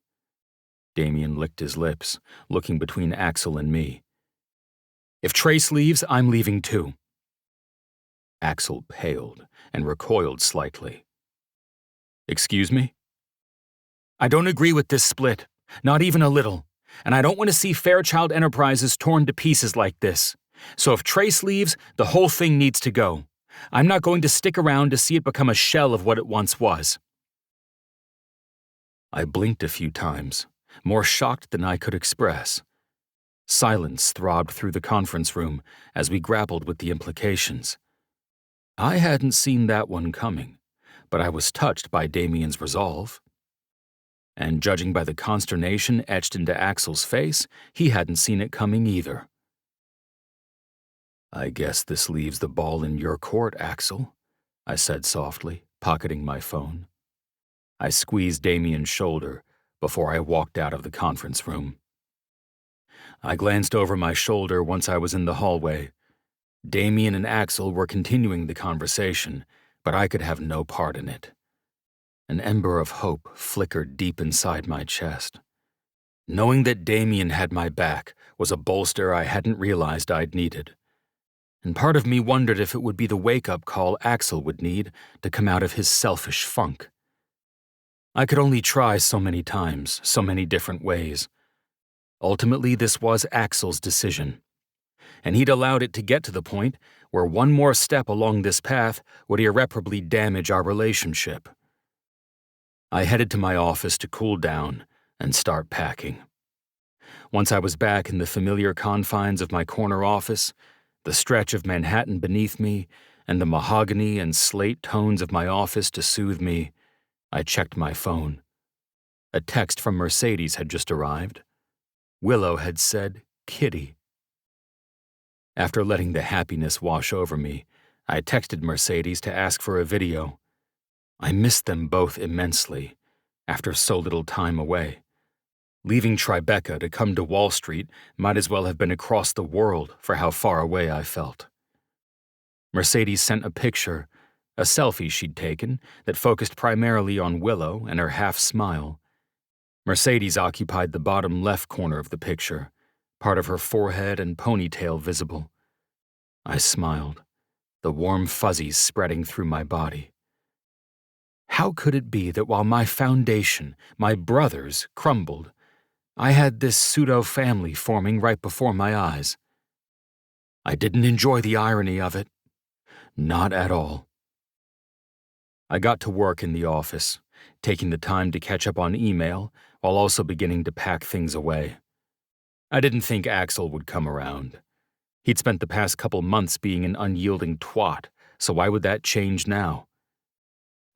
Damien licked his lips, looking between Axel and me. If Trace leaves, I'm leaving too. Axel paled and recoiled slightly. Excuse me? I don't agree with this split, not even a little, and I don't want to see Fairchild Enterprises torn to pieces like this. So if Trace leaves, the whole thing needs to go. I'm not going to stick around to see it become a shell of what it once was. I blinked a few times, more shocked than I could express. Silence throbbed through the conference room as we grappled with the implications. I hadn't seen that one coming, but I was touched by Damien's resolve. And judging by the consternation etched into Axel's face, he hadn't seen it coming either. I guess this leaves the ball in your court, Axel, I said softly, pocketing my phone. I squeezed Damien's shoulder before I walked out of the conference room. I glanced over my shoulder once I was in the hallway. Damien and Axel were continuing the conversation, but I could have no part in it. An ember of hope flickered deep inside my chest. Knowing that Damien had my back was a bolster I hadn't realized I'd needed. And part of me wondered if it would be the wake-up call Axel would need to come out of his selfish funk. I could only try so many times, so many different ways. Ultimately, this was Axel's decision, and he'd allowed it to get to the point where one more step along this path would irreparably damage our relationship. I headed to my office to cool down and start packing. Once I was back in the familiar confines of my corner office, the stretch of Manhattan beneath me, and the mahogany and slate tones of my office to soothe me, I checked my phone. A text from Mercedes had just arrived. Willow had said, "Kitty." After letting the happiness wash over me, I texted Mercedes to ask for a video. I missed them both immensely, after so little time away. Leaving Tribeca to come to Wall Street might as well have been across the world for how far away I felt. Mercedes sent a picture, a selfie she'd taken that focused primarily on Willow and her half-smile. Mercedes occupied the bottom left corner of the picture, part of her forehead and ponytail visible. I smiled, the warm fuzzies spreading through my body. How could it be that while my foundation, my brothers, crumbled, I had this pseudo-family forming right before my eyes? I didn't enjoy the irony of it. Not at all. I got to work in the office, taking the time to catch up on email while also beginning to pack things away. I didn't think Axel would come around. He'd spent the past couple months being an unyielding twat, so why would that change now?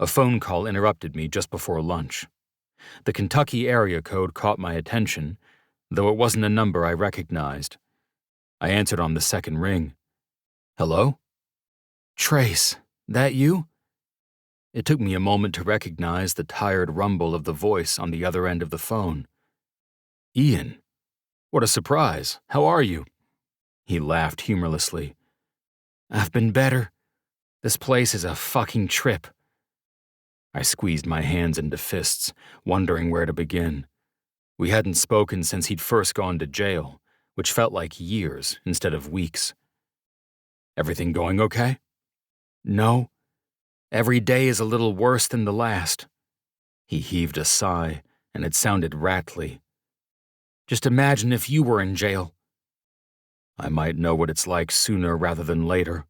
A phone call interrupted me just before lunch. The Kentucky area code caught my attention, though it wasn't a number I recognized. I answered on the second ring. Hello? Trace, that you? It took me a moment to recognize the tired rumble of the voice on the other end of the phone. Ian. What a surprise. How are you? He laughed humorlessly. I've been better. This place is a fucking trip. I squeezed my hands into fists, wondering where to begin. We hadn't spoken since he'd first gone to jail, which felt like years instead of weeks. Everything going okay? No. Every day is a little worse than the last. He heaved a sigh, and it sounded rattly. Just imagine if you were in jail. I might know what it's like sooner rather than later.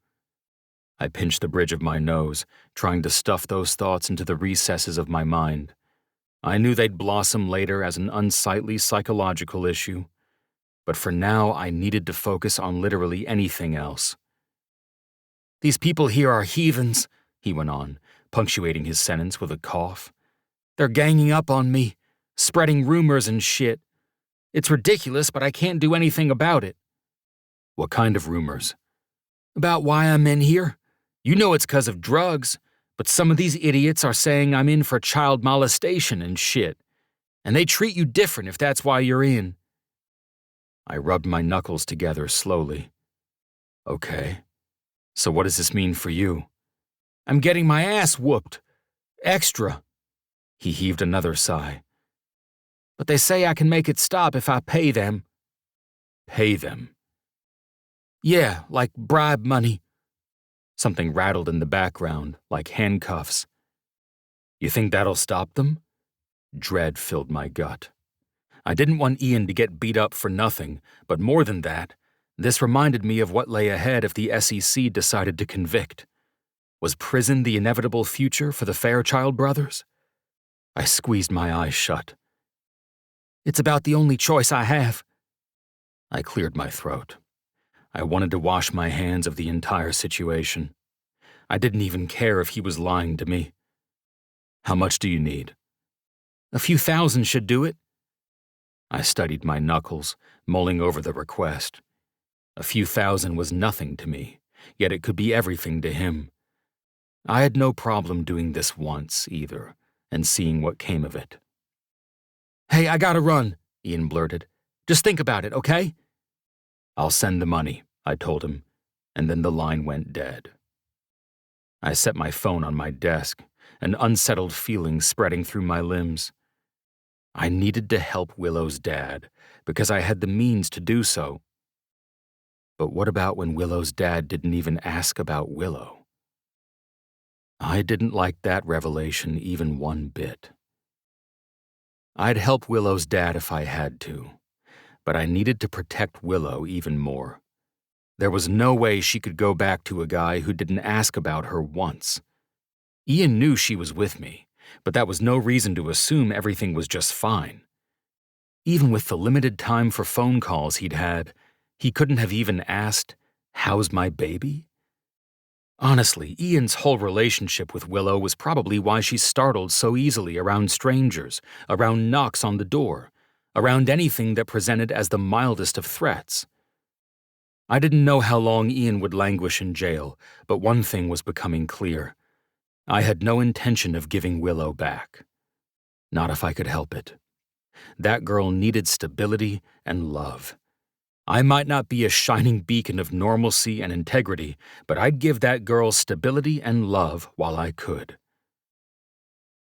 I pinched the bridge of my nose, trying to stuff those thoughts into the recesses of my mind. I knew they'd blossom later as an unsightly psychological issue, but for now I needed to focus on literally anything else. These people here are heathens, he went on, punctuating his sentence with a cough. They're ganging up on me, spreading rumors and shit. It's ridiculous, but I can't do anything about it. What kind of rumors? About why I'm in here? You know it's 'cause of drugs, but some of these idiots are saying I'm in for child molestation and shit. And they treat you different if that's why you're in. I rubbed my knuckles together slowly. Okay. So what does this mean for you? I'm getting my ass whooped. Extra. He heaved another sigh. But they say I can make it stop if I pay them. Pay them? Yeah, like bribe money. Something rattled in the background, like handcuffs. You think that'll stop them? Dread filled my gut. I didn't want Ian to get beat up for nothing, but more than that, this reminded me of what lay ahead if the SEC decided to convict. Was prison the inevitable future for the Fairchild brothers? I squeezed my eyes shut. It's about the only choice I have. I cleared my throat. I wanted to wash my hands of the entire situation. I didn't even care if he was lying to me. How much do you need? A few thousand should do it. I studied my knuckles, mulling over the request. A few thousand was nothing to me, yet it could be everything to him. I had no problem doing this once, either, and seeing what came of it. Hey, I gotta run, Ian blurted. Just think about it, okay? I'll send the money, I told him, and then the line went dead. I set my phone on my desk, an unsettled feeling spreading through my limbs. I needed to help Willow's dad, because I had the means to do so. But what about when Willow's dad didn't even ask about Willow? I didn't like that revelation even one bit. I'd help Willow's dad if I had to, but I needed to protect Willow even more. There was no way she could go back to a guy who didn't ask about her once. Ian knew she was with me, but that was no reason to assume everything was just fine. Even with the limited time for phone calls he'd had, he couldn't have even asked, "How's my baby?" Honestly, Ian's whole relationship with Willow was probably why she startled so easily around strangers, around knocks on the door, around anything that presented as the mildest of threats. I didn't know how long Ian would languish in jail, but one thing was becoming clear. I had no intention of giving Willow back. Not if I could help it. That girl needed stability and love. I might not be a shining beacon of normalcy and integrity, but I'd give that girl stability and love while I could.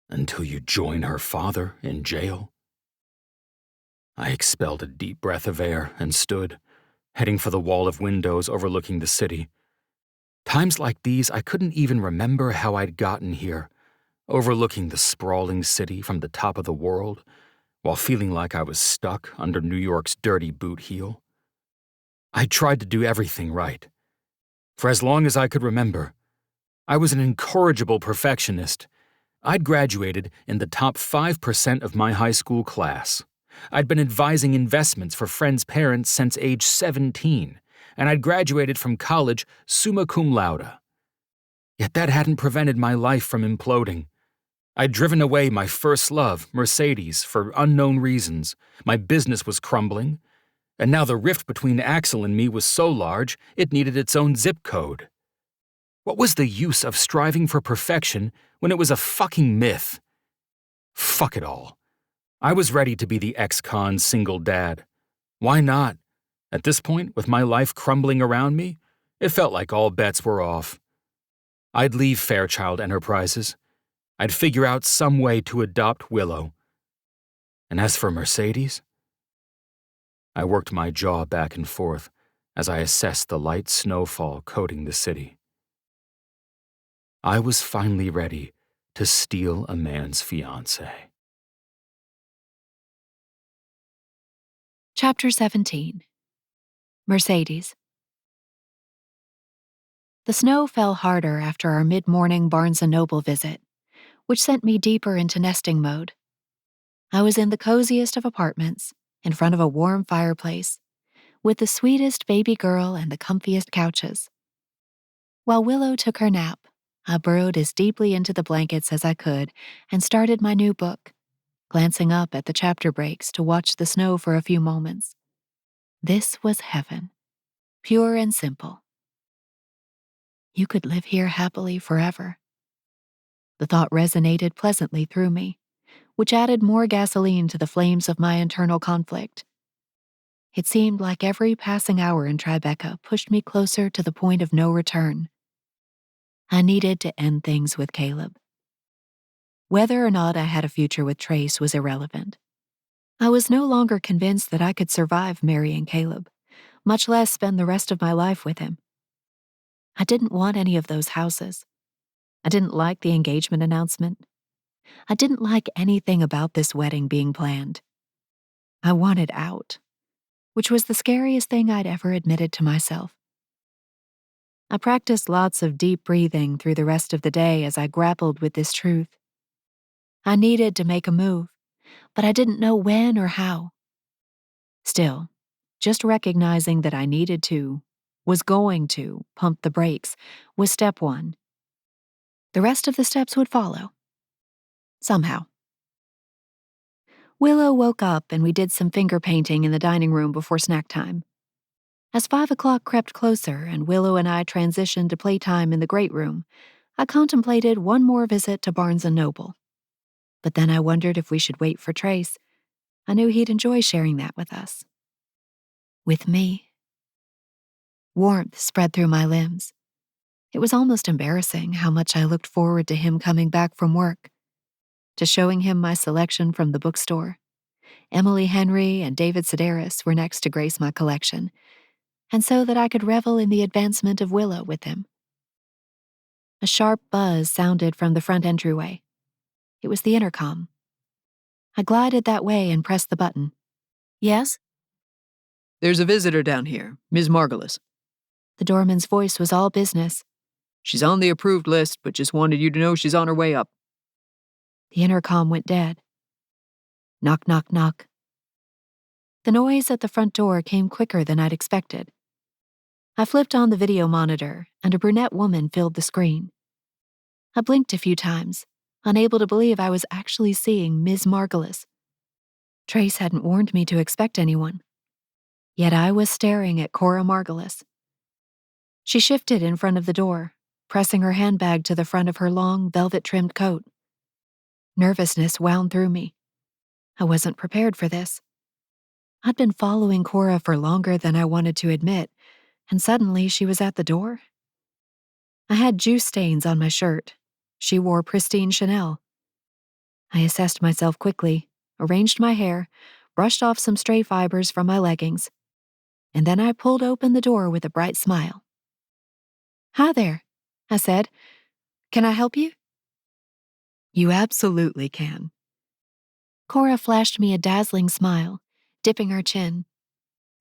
Until you join her father in jail? I expelled a deep breath of air and stood, heading for the wall of windows overlooking the city. Times like these, I couldn't even remember how I'd gotten here, overlooking the sprawling city from the top of the world, while feeling like I was stuck under New York's dirty boot heel. I tried to do everything right. For as long as I could remember, I was an incorrigible perfectionist. I'd graduated in the top 5% of my high school class. I'd been advising investments for friends' parents since age 17, and I'd graduated from college summa cum laude. Yet that hadn't prevented my life from imploding. I'd driven away my first love, Mercedes, for unknown reasons. My business was crumbling, and now the rift between Axel and me was so large it needed its own zip code. What was the use of striving for perfection when it was a fucking myth? Fuck it all. I was ready to be the ex-con single dad. Why not? At this point, with my life crumbling around me, it felt like all bets were off. I'd leave Fairchild Enterprises. I'd figure out some way to adopt Willow. And as for Mercedes, I worked my jaw back and forth as I assessed the light snowfall coating the city. I was finally ready to steal a man's fiancée. Chapter 17. Mercedes. The snow fell harder after our mid-morning Barnes & Noble visit, which sent me deeper into nesting mode. I was in the coziest of apartments, in front of a warm fireplace, with the sweetest baby girl and the comfiest couches. While Willow took her nap, I burrowed as deeply into the blankets as I could and started my new book, glancing up at the chapter breaks to watch the snow for a few moments. This was heaven, pure and simple. You could live here happily forever. The thought resonated pleasantly through me, which added more gasoline to the flames of my internal conflict. It seemed like every passing hour in Tribeca pushed me closer to the point of no return. I needed to end things with Caleb. Whether or not I had a future with Trace was irrelevant. I was no longer convinced that I could survive marrying Caleb, much less spend the rest of my life with him. I didn't want any of those houses. I didn't like the engagement announcement. I didn't like anything about this wedding being planned. I wanted out, which was the scariest thing I'd ever admitted to myself. I practiced lots of deep breathing through the rest of the day as I grappled with this truth. I needed to make a move, but I didn't know when or how. Still, just recognizing that I needed to, was going to, pump the brakes was step one. The rest of the steps would follow. Somehow. Willow woke up and we did some finger painting in the dining room before snack time. As 5 o'clock crept closer and Willow and I transitioned to playtime in the great room, I contemplated one more visit to Barnes & Noble. But then I wondered if we should wait for Trace. I knew he'd enjoy sharing that with us. With me. Warmth spread through my limbs. It was almost embarrassing how much I looked forward to him coming back from work, to showing him my selection from the bookstore. Emily Henry and David Sedaris were next to grace my collection, and so that I could revel in the advancement of Willow with him. A sharp buzz sounded from the front entryway. It was the intercom. I glided that way and pressed the button. Yes? There's a visitor down here, Ms. Margulis. The doorman's voice was all business. She's on the approved list, but just wanted you to know she's on her way up. The intercom went dead. Knock, knock, knock. The noise at the front door came quicker than I'd expected. I flipped on the video monitor, and a brunette woman filled the screen. I blinked a few times, unable to believe I was actually seeing Ms. Margulis. Trace hadn't warned me to expect anyone. Yet I was staring at Cora Margulis. She shifted in front of the door, pressing her handbag to the front of her long, velvet-trimmed coat. Nervousness wound through me. I wasn't prepared for this. I'd been following Cora for longer than I wanted to admit, and suddenly she was at the door. I had juice stains on my shirt. She wore pristine Chanel. I assessed myself quickly, arranged my hair, brushed off some stray fibers from my leggings, and then I pulled open the door with a bright smile. "Hi there," I said. "Can I help you?" You absolutely can. Cora flashed me a dazzling smile, dipping her chin.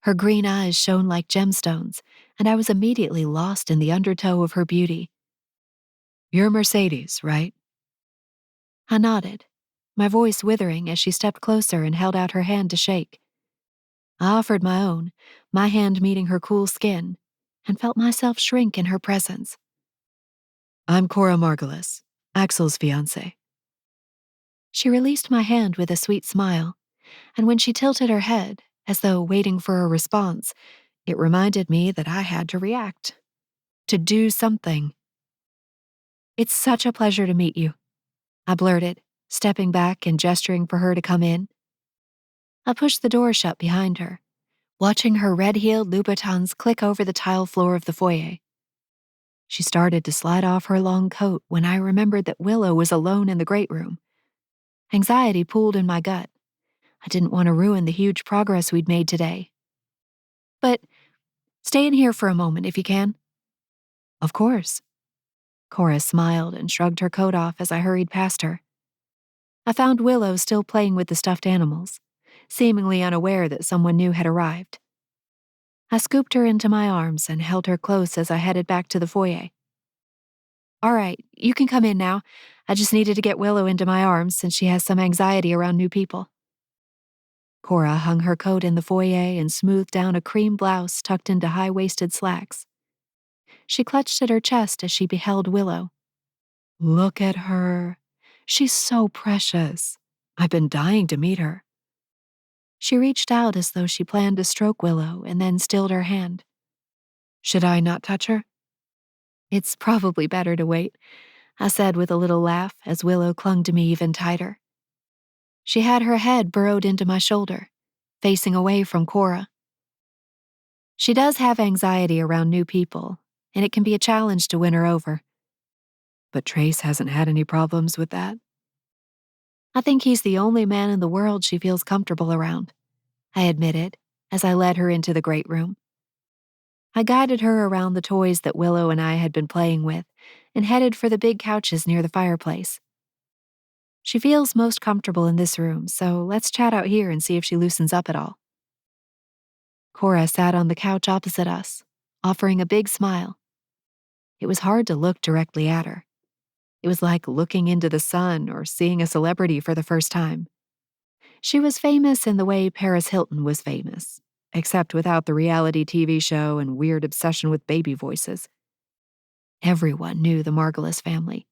Her green eyes shone like gemstones, and I was immediately lost in the undertow of her beauty. You're Mercedes, right? I nodded, my voice withering as she stepped closer and held out her hand to shake. I offered my own, my hand meeting her cool skin, and felt myself shrink in her presence. I'm Cora Margulis, Axel's fiancé. She released my hand with a sweet smile, and when she tilted her head, as though waiting for a response, it reminded me that I had to react. To do something. It's such a pleasure to meet you, I blurted, stepping back and gesturing for her to come in. I pushed the door shut behind her, watching her red-heeled Louboutins click over the tile floor of the foyer. She started to slide off her long coat when I remembered that Willow was alone in the great room. Anxiety pooled in my gut. I didn't want to ruin the huge progress we'd made today. But stay in here for a moment if you can. Of course. Cora smiled and shrugged her coat off as I hurried past her. I found Willow still playing with the stuffed animals, seemingly unaware that someone new had arrived. I scooped her into my arms and held her close as I headed back to the foyer. All right, you can come in now. I just needed to get Willow into my arms since she has some anxiety around new people. Cora hung her coat in the foyer and smoothed down a cream blouse tucked into high-waisted slacks. She clutched at her chest as she beheld Willow. Look at her. She's so precious. I've been dying to meet her. She reached out as though she planned to stroke Willow and then stilled her hand. Should I not touch her? It's probably better to wait, I said with a little laugh as Willow clung to me even tighter. She had her head burrowed into my shoulder, facing away from Cora. She does have anxiety around new people, and it can be a challenge to win her over. But Trace hasn't had any problems with that. I think he's the only man in the world she feels comfortable around, I admitted as I led her into the great room. I guided her around the toys that Willow and I had been playing with and headed for the big couches near the fireplace. She feels most comfortable in this room, so let's chat out here and see if she loosens up at all. Cora sat on the couch opposite us, offering a big smile. It was hard to look directly at her. It was like looking into the sun or seeing a celebrity for the first time. She was famous in the way Paris Hilton was famous, except without the reality TV show and weird obsession with baby voices. Everyone knew the Margulis family.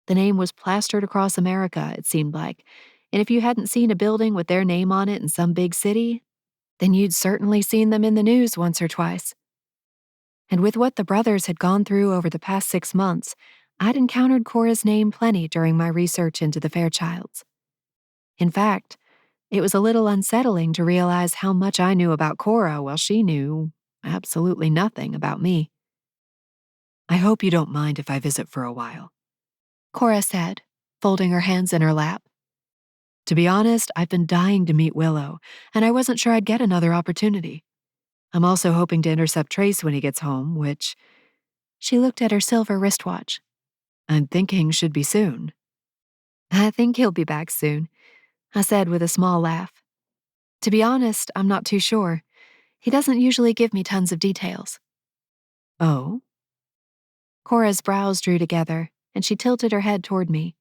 The name was plastered across America, it seemed like, and if you hadn't seen a building with their name on it in some big city, then you'd certainly seen them in the news once or twice. And with what the brothers had gone through over the past 6 months, I'd encountered Cora's name plenty during my research into the Fairchilds. In fact, it was a little unsettling to realize how much I knew about Cora while she knew absolutely nothing about me. I hope you don't mind if I visit for a while, Cora said, folding her hands in her lap. To be honest, I've been dying to meet Willow, and I wasn't sure I'd get another opportunity. I'm also hoping to intercept Trace when he gets home, which, she looked at her silver wristwatch, I'm thinking should be soon. I think he'll be back soon, I said with a small laugh. To be honest, I'm not too sure. He doesn't usually give me tons of details. Oh? Cora's brows drew together, and she tilted her head toward me.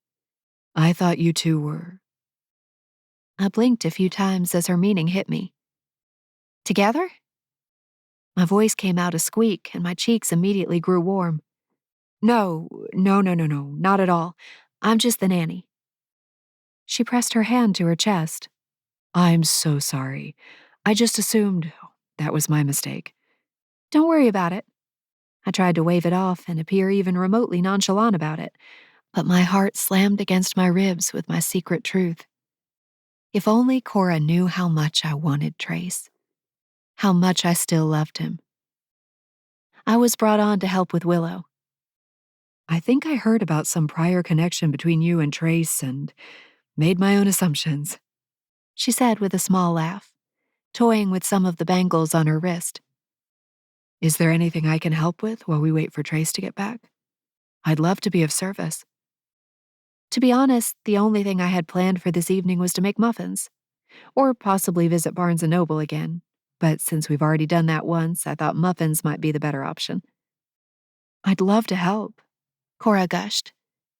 I thought you two were. I blinked a few times as her meaning hit me. Together? My voice came out a squeak, and my cheeks immediately grew warm. No, not at all. I'm just the nanny. She pressed her hand to her chest. I'm so sorry. I just assumed that was my mistake. Don't worry about it. I tried to wave it off and appear even remotely nonchalant about it, but my heart slammed against my ribs with my secret truth. If only Cora knew how much I wanted Trace. How much I still loved him. I was brought on to help with Willow. I think I heard about some prior connection between you and Trace and made my own assumptions, she said with a small laugh, toying with some of the bangles on her wrist. Is there anything I can help with while we wait for Trace to get back? I'd love to be of service. To be honest, the only thing I had planned for this evening was to make muffins, or possibly visit Barnes & Noble again. But since we've already done that once, I thought muffins might be the better option. I'd love to help, Cora gushed.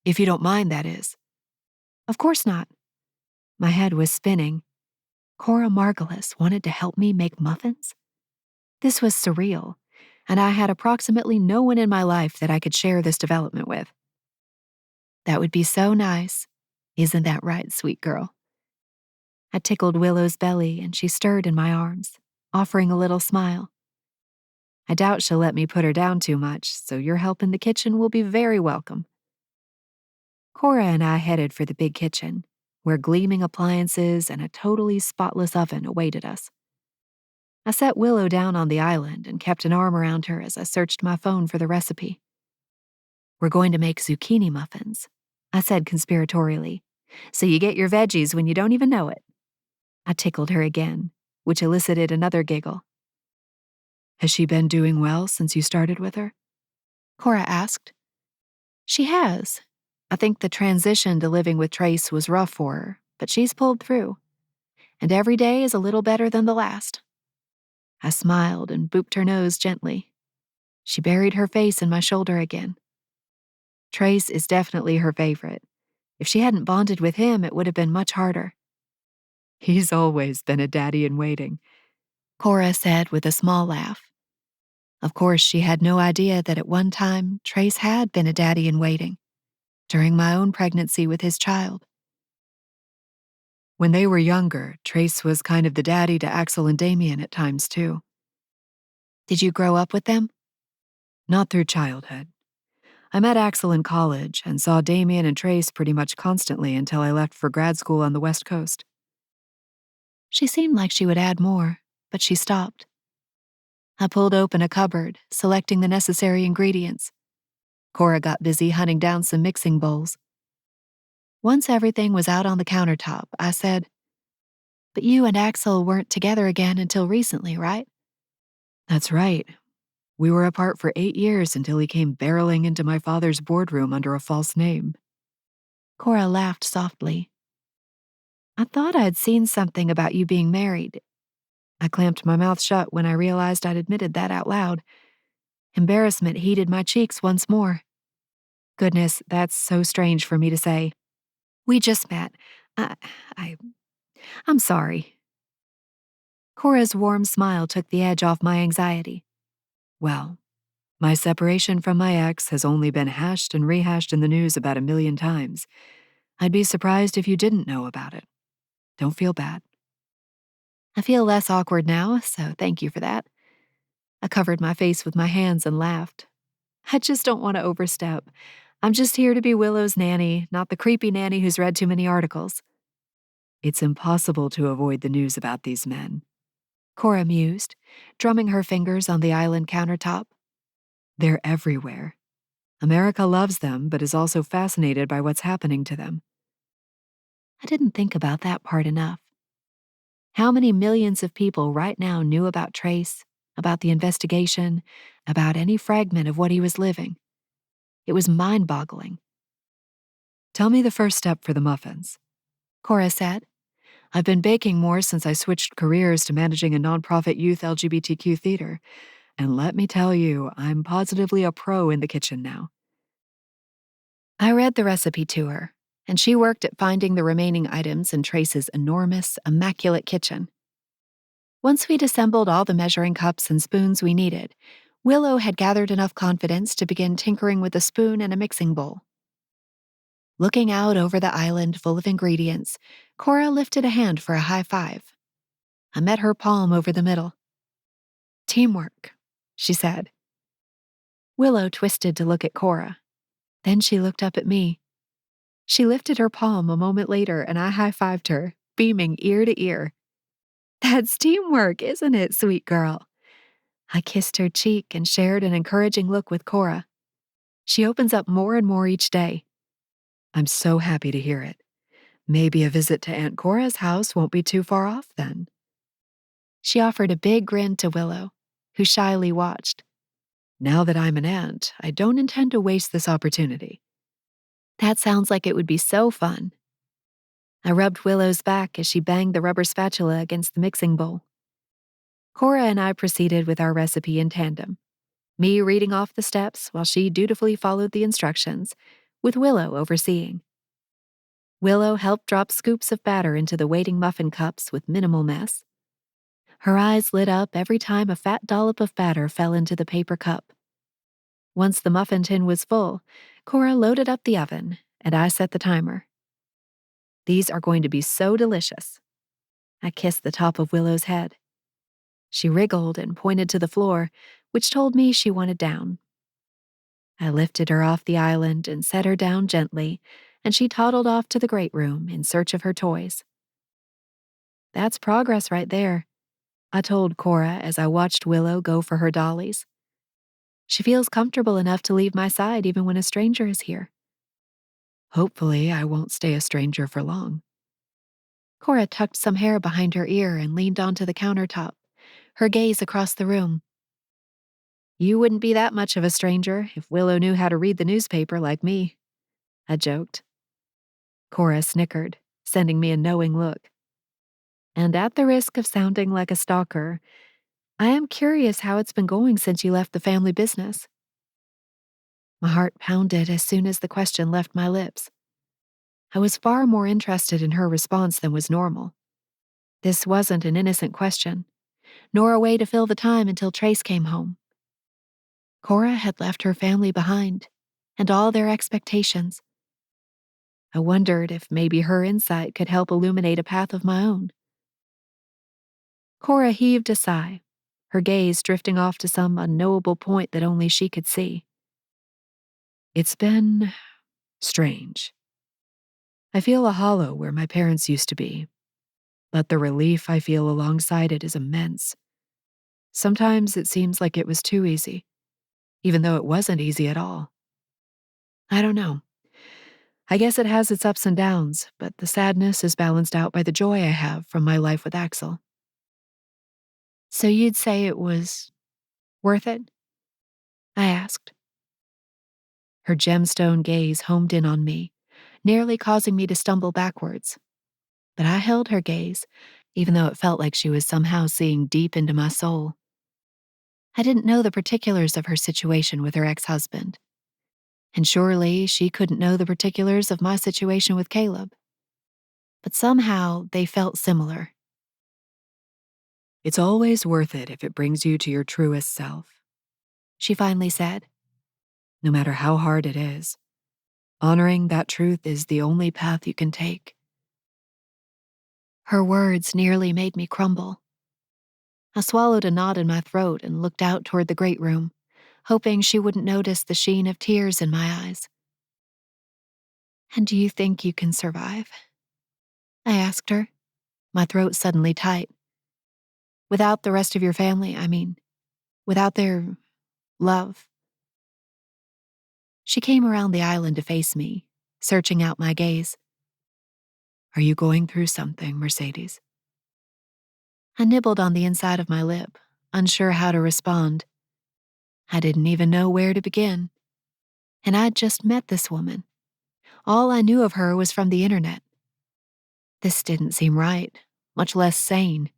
If you don't mind, that is. Of course not. My head was spinning. Cora Margolis wanted to help me make muffins? This was surreal, and I had approximately no one in my life that I could share this development with. That would be so nice. Isn't that right, sweet girl? I tickled Willow's belly, and she stirred in my arms, offering a little smile. I doubt she'll let me put her down too much, so your help in the kitchen will be very welcome. Cora and I headed for the big kitchen, where gleaming appliances and a totally spotless oven awaited us. I set Willow down on the island and kept an arm around her as I searched my phone for the recipe. We're going to make zucchini muffins, I said conspiratorially, so you get your veggies when you don't even know it. I tickled her again, which elicited another giggle. Has she been doing well since you started with her? Cora asked. She has. I think the transition to living with Trace was rough for her, but she's pulled through. And every day is a little better than the last. I smiled and booped her nose gently. She buried her face in my shoulder again. Trace is definitely her favorite. If she hadn't bonded with him, it would have been much harder. He's always been a daddy in waiting, Cora said with a small laugh. Of course, she had no idea that at one time, Trace had been a daddy in waiting, during my own pregnancy with his child. When they were younger, Trace was kind of the daddy to Axel and Damien at times, too. Did you grow up with them? Not through childhood. I met Axel in college and saw Damien and Trace pretty much constantly until I left for grad school on the West Coast. She seemed like she would add more, but she stopped. I pulled open a cupboard, selecting the necessary ingredients. Cora got busy hunting down some mixing bowls. Once everything was out on the countertop, I said, "But you and Axel weren't together again until recently, right?" That's right. We were apart for 8 years until he came barreling into my father's boardroom under a false name. Cora laughed softly. I thought I'd seen something about you being married. I clamped my mouth shut when I realized I'd admitted that out loud. Embarrassment heated my cheeks once more. Goodness, that's so strange for me to say. We just met. I'm sorry. Cora's warm smile took the edge off my anxiety. Well, my separation from my ex has only been hashed and rehashed in the news about 1,000,000 times. I'd be surprised if you didn't know about it. Don't feel bad. I feel less awkward now, so thank you for that. I covered my face with my hands and laughed. I just don't want to overstep. I'm just here to be Willow's nanny, not the creepy nanny who's read too many articles. It's impossible to avoid the news about these men, Cora mused, drumming her fingers on the island countertop. They're everywhere. America loves them, but is also fascinated by what's happening to them. I didn't think about that part enough. How many millions of people right now knew about Trace, about the investigation, about any fragment of what he was living? It was mind-boggling. Tell me the first step for the muffins, Cora said. I've been baking more since I switched careers to managing a nonprofit youth LGBTQ theater, and let me tell you, I'm positively a pro in the kitchen now. I read the recipe to her, and she worked at finding the remaining items in Trace's enormous, immaculate kitchen. Once we'd assembled all the measuring cups and spoons we needed, Willow had gathered enough confidence to begin tinkering with a spoon and a mixing bowl. Looking out over the island full of ingredients, Cora lifted a hand for a high five. I met her palm over the middle. Teamwork, she said. Willow twisted to look at Cora. Then she looked up at me. She lifted her palm a moment later and I high-fived her, beaming ear to ear. That's teamwork, isn't it, sweet girl? I kissed her cheek and shared an encouraging look with Cora. She opens up more and more each day. I'm so happy to hear it. Maybe a visit to Aunt Cora's house won't be too far off then. She offered a big grin to Willow, who shyly watched. Now that I'm an aunt, I don't intend to waste this opportunity. That sounds like it would be so fun. I rubbed Willow's back as she banged the rubber spatula against the mixing bowl. Cora and I proceeded with our recipe in tandem, me reading off the steps while she dutifully followed the instructions, with Willow overseeing. Willow helped drop scoops of batter into the waiting muffin cups with minimal mess. Her eyes lit up every time a fat dollop of batter fell into the paper cup. Once the muffin tin was full, Cora loaded up the oven, and I set the timer. These are going to be so delicious. I kissed the top of Willow's head. She wriggled and pointed to the floor, which told me she wanted down. I lifted her off the island and set her down gently, and she toddled off to the great room in search of her toys. That's progress right there, I told Cora as I watched Willow go for her dollies. She feels comfortable enough to leave my side even when a stranger is here. Hopefully, I won't stay a stranger for long. Cora tucked some hair behind her ear and leaned onto the countertop, her gaze across the room. You wouldn't be that much of a stranger if Willow knew how to read the newspaper like me, I joked. Cora snickered, sending me a knowing look. And at the risk of sounding like a stalker, I am curious how it's been going since you left the family business. My heart pounded as soon as the question left my lips. I was far more interested in her response than was normal. This wasn't an innocent question, nor a way to fill the time until Trace came home. Cora had left her family behind, and all their expectations. I wondered if maybe her insight could help illuminate a path of my own. Cora heaved a sigh, her gaze drifting off to some unknowable point that only she could see. It's been strange. I feel a hollow where my parents used to be, but the relief I feel alongside it is immense. Sometimes it seems like it was too easy, even though it wasn't easy at all. I don't know. I guess it has its ups and downs, but the sadness is balanced out by the joy I have from my life with Axel. So you'd say it was worth it? I asked. Her gemstone gaze homed in on me, nearly causing me to stumble backwards. But I held her gaze, even though it felt like she was somehow seeing deep into my soul. I didn't know the particulars of her situation with her ex-husband. And surely she couldn't know the particulars of my situation with Caleb. But somehow they felt similar. It's always worth it if it brings you to your truest self, she finally said. No matter how hard it is, honoring that truth is the only path you can take. Her words nearly made me crumble. I swallowed a knot in my throat and looked out toward the great room, hoping she wouldn't notice the sheen of tears in my eyes. And do you think you can survive? I asked her, my throat suddenly tight. Without the rest of your family, I mean. Without their love. She came around the island to face me, searching out my gaze. Are you going through something, Mercedes? I nibbled on the inside of my lip, unsure how to respond. I didn't even know where to begin. And I'd just met this woman. All I knew of her was from the internet. This didn't seem right, much less sane.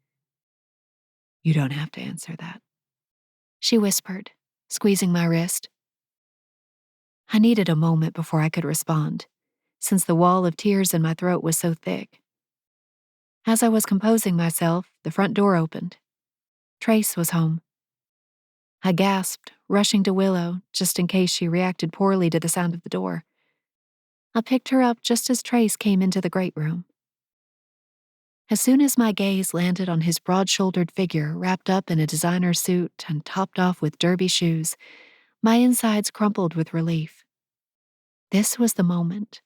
You don't have to answer that, she whispered, squeezing my wrist. I needed a moment before I could respond, since the wall of tears in my throat was so thick. As I was composing myself, the front door opened. Trace was home. I gasped, rushing to Willow, just in case she reacted poorly to the sound of the door. I picked her up just as Trace came into the great room. As soon as my gaze landed on his broad-shouldered figure wrapped up in a designer suit and topped off with derby shoes, my insides crumpled with relief. This was the moment,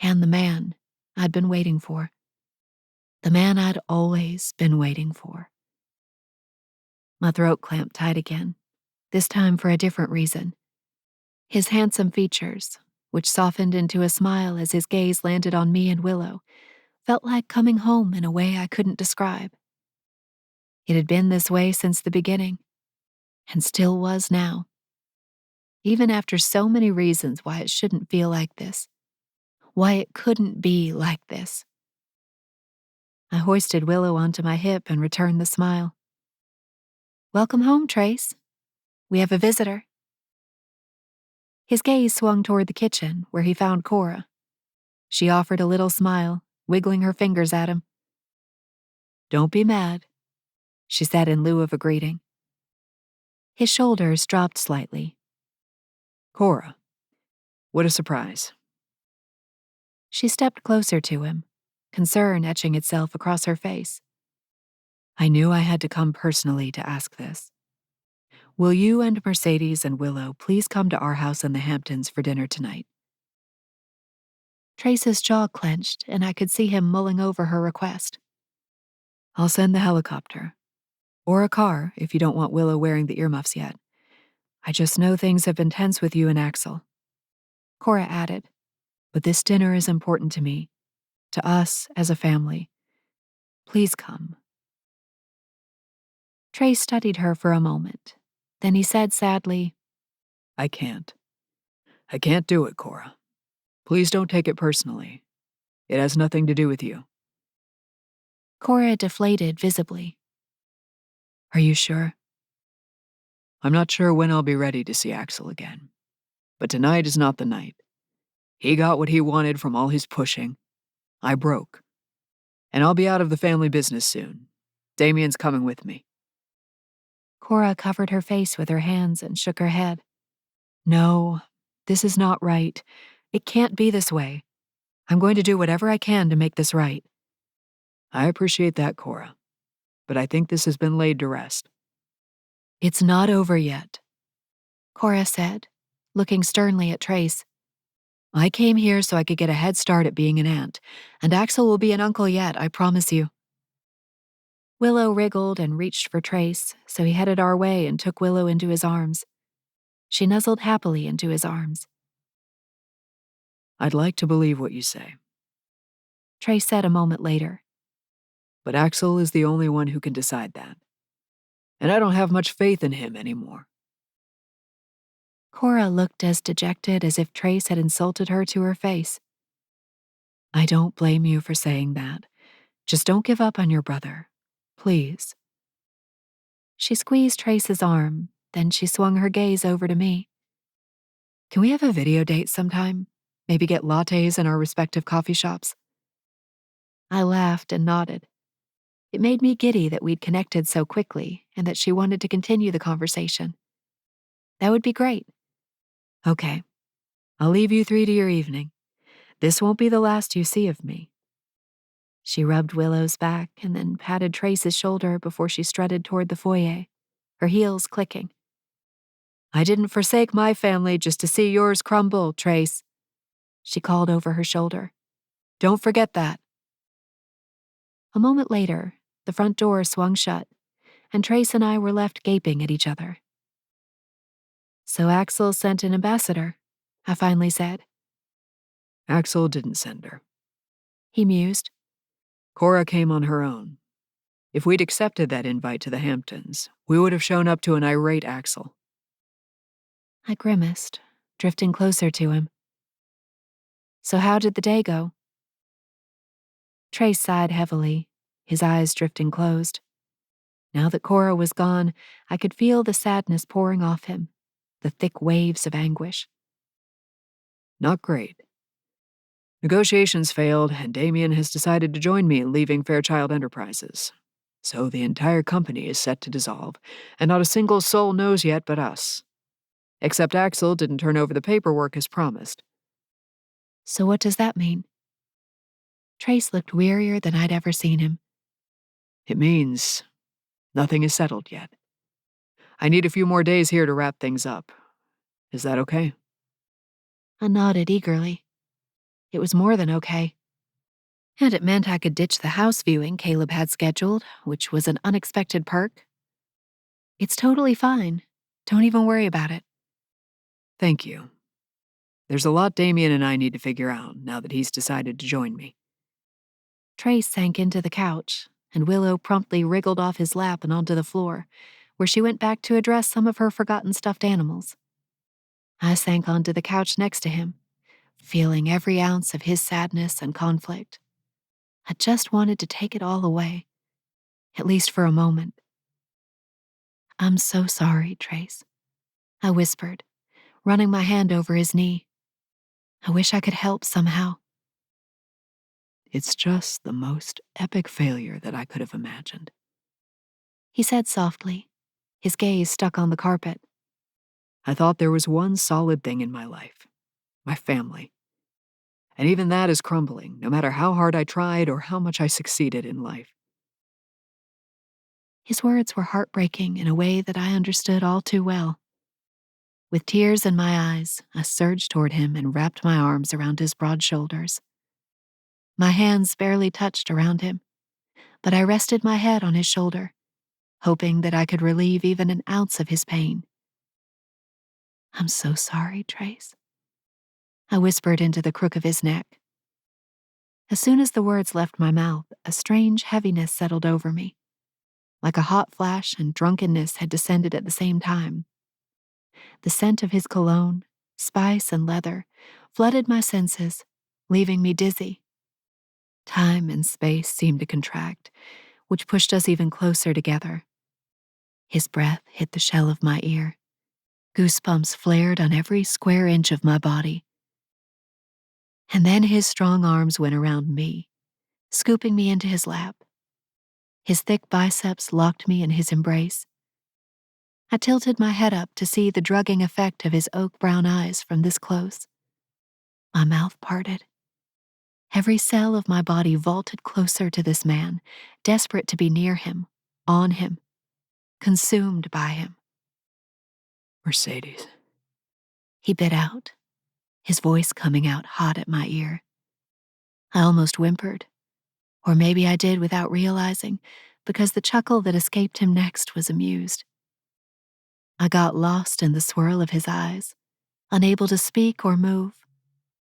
and the man I'd been waiting for. The man I'd always been waiting for. My throat clamped tight again, this time for a different reason. His handsome features, which softened into a smile as his gaze landed on me and Willow, felt like coming home in a way I couldn't describe. It had been this way since the beginning, and still was now. Even after so many reasons why it shouldn't feel like this, why it couldn't be like this. I hoisted Willow onto my hip and returned the smile. Welcome home, Trace. We have a visitor. His gaze swung toward the kitchen, where he found Cora. She offered a little smile, wiggling her fingers at him. Don't be mad, she said in lieu of a greeting. His shoulders dropped slightly. Cora, what a surprise. She stepped closer to him, concern etching itself across her face. I knew I had to come personally to ask this. Will you and Mercedes and Willow please come to our house in the Hamptons for dinner tonight? Trace's jaw clenched, and I could see him mulling over her request. I'll send the helicopter. Or a car, if you don't want Willow wearing the earmuffs yet. I just know things have been tense with you and Axel. Cora added, but this dinner is important to me, to us as a family. Please come. Trace studied her for a moment. Then he said sadly, I can't. I can't do it, Cora. Please don't take it personally. It has nothing to do with you. Cora deflated visibly. Are you sure? I'm not sure when I'll be ready to see Axel again. But tonight is not the night. He got what he wanted from all his pushing. I broke. And I'll be out of the family business soon. Damien's coming with me. Cora covered her face with her hands and shook her head. No, this is not right. It can't be this way. I'm going to do whatever I can to make this right. I appreciate that, Cora. But I think this has been laid to rest. It's not over yet, Cora said, looking sternly at Trace. I came here so I could get a head start at being an aunt, and Axel will be an uncle yet, I promise you. Willow wriggled and reached for Trace, so he headed our way and took Willow into his arms. She nuzzled happily into his arms. I'd like to believe what you say, Trace said a moment later. But Axel is the only one who can decide that. And I don't have much faith in him anymore. Cora looked as dejected as if Trace had insulted her to her face. I don't blame you for saying that. Just don't give up on your brother. Please. She squeezed Trace's arm, then she swung her gaze over to me. Can we have a video date sometime? Maybe get lattes in our respective coffee shops? I laughed and nodded. It made me giddy that we'd connected so quickly and that she wanted to continue the conversation. That would be great. Okay, I'll leave you three to your evening. This won't be the last you see of me. She rubbed Willow's back and then patted Trace's shoulder before she strutted toward the foyer, her heels clicking. I didn't forsake my family just to see yours crumble, Trace, she called over her shoulder. Don't forget that. A moment later, the front door swung shut, and Trace and I were left gaping at each other. So Axel sent an ambassador, I finally said. Axel didn't send her, he mused. Cora came on her own. If we'd accepted that invite to the Hamptons, we would have shown up to an irate Axel. I grimaced, drifting closer to him. So how did the day go? Trace sighed heavily, his eyes drifting closed. Now that Cora was gone, I could feel the sadness pouring off him, the thick waves of anguish. Not great. Negotiations failed, and Damien has decided to join me in leaving Fairchild Enterprises. So the entire company is set to dissolve, and not a single soul knows yet but us. Except Axel didn't turn over the paperwork as promised. So what does that mean? Trace looked wearier than I'd ever seen him. It means nothing is settled yet. I need a few more days here to wrap things up. Is that okay? I nodded eagerly. It was more than okay. And it meant I could ditch the house viewing Caleb had scheduled, which was an unexpected perk. It's totally fine. Don't even worry about it. Thank you. There's a lot Damien and I need to figure out now that he's decided to join me. Trace sank into the couch, and Willow promptly wriggled off his lap and onto the floor, where she went back to address some of her forgotten stuffed animals. I sank onto the couch next to him, feeling every ounce of his sadness and conflict. I just wanted to take it all away, at least for a moment. "I'm so sorry, Trace," I whispered, running my hand over his knee. "I wish I could help somehow." It's just the most epic failure that I could have imagined. He said softly, his gaze stuck on the carpet. I thought there was one solid thing in my life, my family. And even that is crumbling, no matter how hard I tried or how much I succeeded in life. His words were heartbreaking in a way that I understood all too well. With tears in my eyes, I surged toward him and wrapped my arms around his broad shoulders. My hands barely touched around him, but I rested my head on his shoulder, hoping that I could relieve even an ounce of his pain. "I'm so sorry, Trace," I whispered into the crook of his neck. As soon as the words left my mouth, a strange heaviness settled over me. Like a hot flash and drunkenness had descended at the same time. The scent of his cologne, spice and leather, flooded my senses, leaving me dizzy. Time and space seemed to contract, which pushed us even closer together. His breath hit the shell of my ear. Goosebumps flared on every square inch of my body. And then his strong arms went around me, scooping me into his lap. His thick biceps locked me in his embrace. I tilted my head up to see the drugging effect of his oak brown eyes from this close. My mouth parted. Every cell of my body vaulted closer to this man, desperate to be near him, on him, consumed by him. Mercedes. He bit out, his voice coming out hot at my ear. I almost whimpered, or maybe I did without realizing, because the chuckle that escaped him next was amused. I got lost in the swirl of his eyes, unable to speak or move,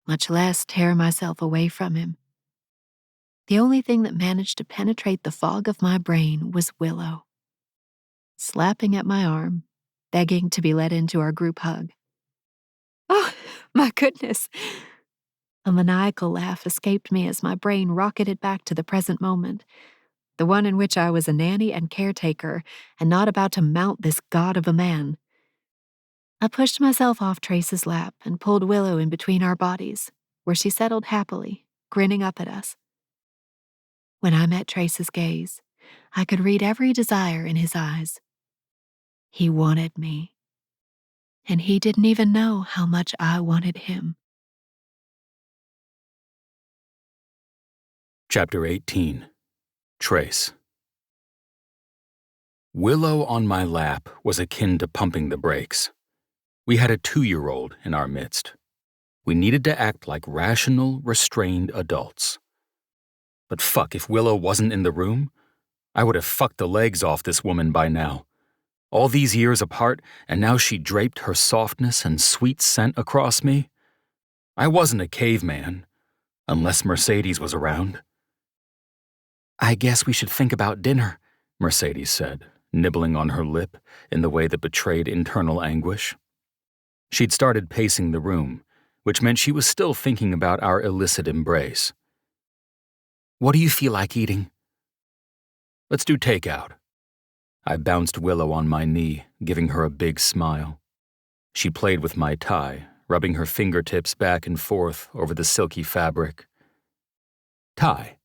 much less tear myself away from him. The only thing that managed to penetrate the fog of my brain was Willow, slapping at my arm, begging to be let into our group hug. "Oh, my goodness!" A maniacal laugh escaped me as my brain rocketed back to the present moment, the one in which I was a nanny and caretaker and not about to mount this god of a man. I pushed myself off Trace's lap and pulled Willow in between our bodies, where she settled happily, grinning up at us. When I met Trace's gaze, I could read every desire in his eyes. He wanted me, and he didn't even know how much I wanted him. Chapter 18. Trace. Willow on my lap was akin to pumping the brakes. We had a 2-year-old in our midst. We needed to act like rational, restrained adults. But fuck, if Willow wasn't in the room, I would have fucked the legs off this woman by now. All these years apart, and now she draped her softness and sweet scent across me. I wasn't a caveman, unless Mercedes was around. "I guess we should think about dinner," Mercedes said, nibbling on her lip in the way that betrayed internal anguish. She'd started pacing the room, which meant she was still thinking about our illicit embrace. "What do you feel like eating?" "Let's do takeout." I bounced Willow on my knee, giving her a big smile. She played with my tie, rubbing her fingertips back and forth over the silky fabric. "Tie."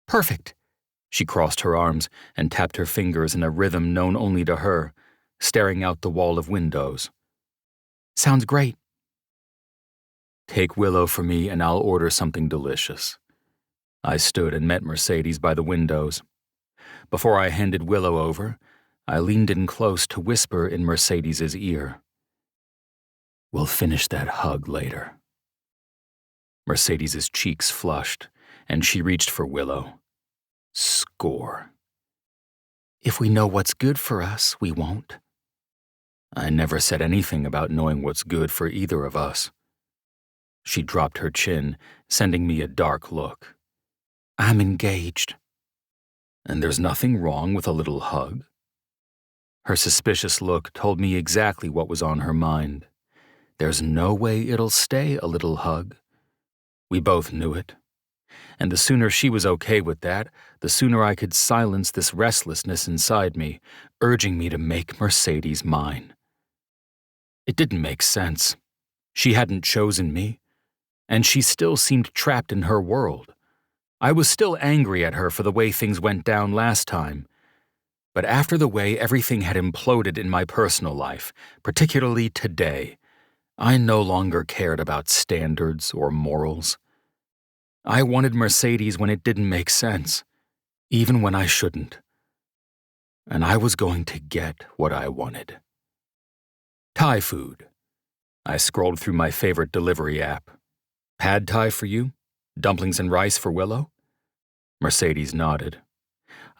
"Perfect." She crossed her arms and tapped her fingers in a rhythm known only to her, staring out the wall of windows. "Sounds great." "Take Willow for me and I'll order something delicious." I stood and met Mercedes by the windows. Before I handed Willow over, I leaned in close to whisper in Mercedes's ear. "We'll finish that hug later." Mercedes's cheeks flushed, and she reached for Willow. Score. "If we know what's good for us, we won't." I never said anything about knowing what's good for either of us. She dropped her chin, sending me a dark look. "I'm engaged." "And there's nothing wrong with a little hug?" Her suspicious look told me exactly what was on her mind. There's no way it'll stay a little hug. We both knew it. And the sooner she was okay with that, the sooner I could silence this restlessness inside me, urging me to make Mercedes mine. It didn't make sense. She hadn't chosen me, and she still seemed trapped in her world. I was still angry at her for the way things went down last time. But after the way everything had imploded in my personal life, particularly today, I no longer cared about standards or morals. I wanted Mercedes when it didn't make sense, even when I shouldn't. And I was going to get what I wanted. Thai food. I scrolled through my favorite delivery app. Pad Thai for you? Dumplings and rice for Willow? Mercedes nodded.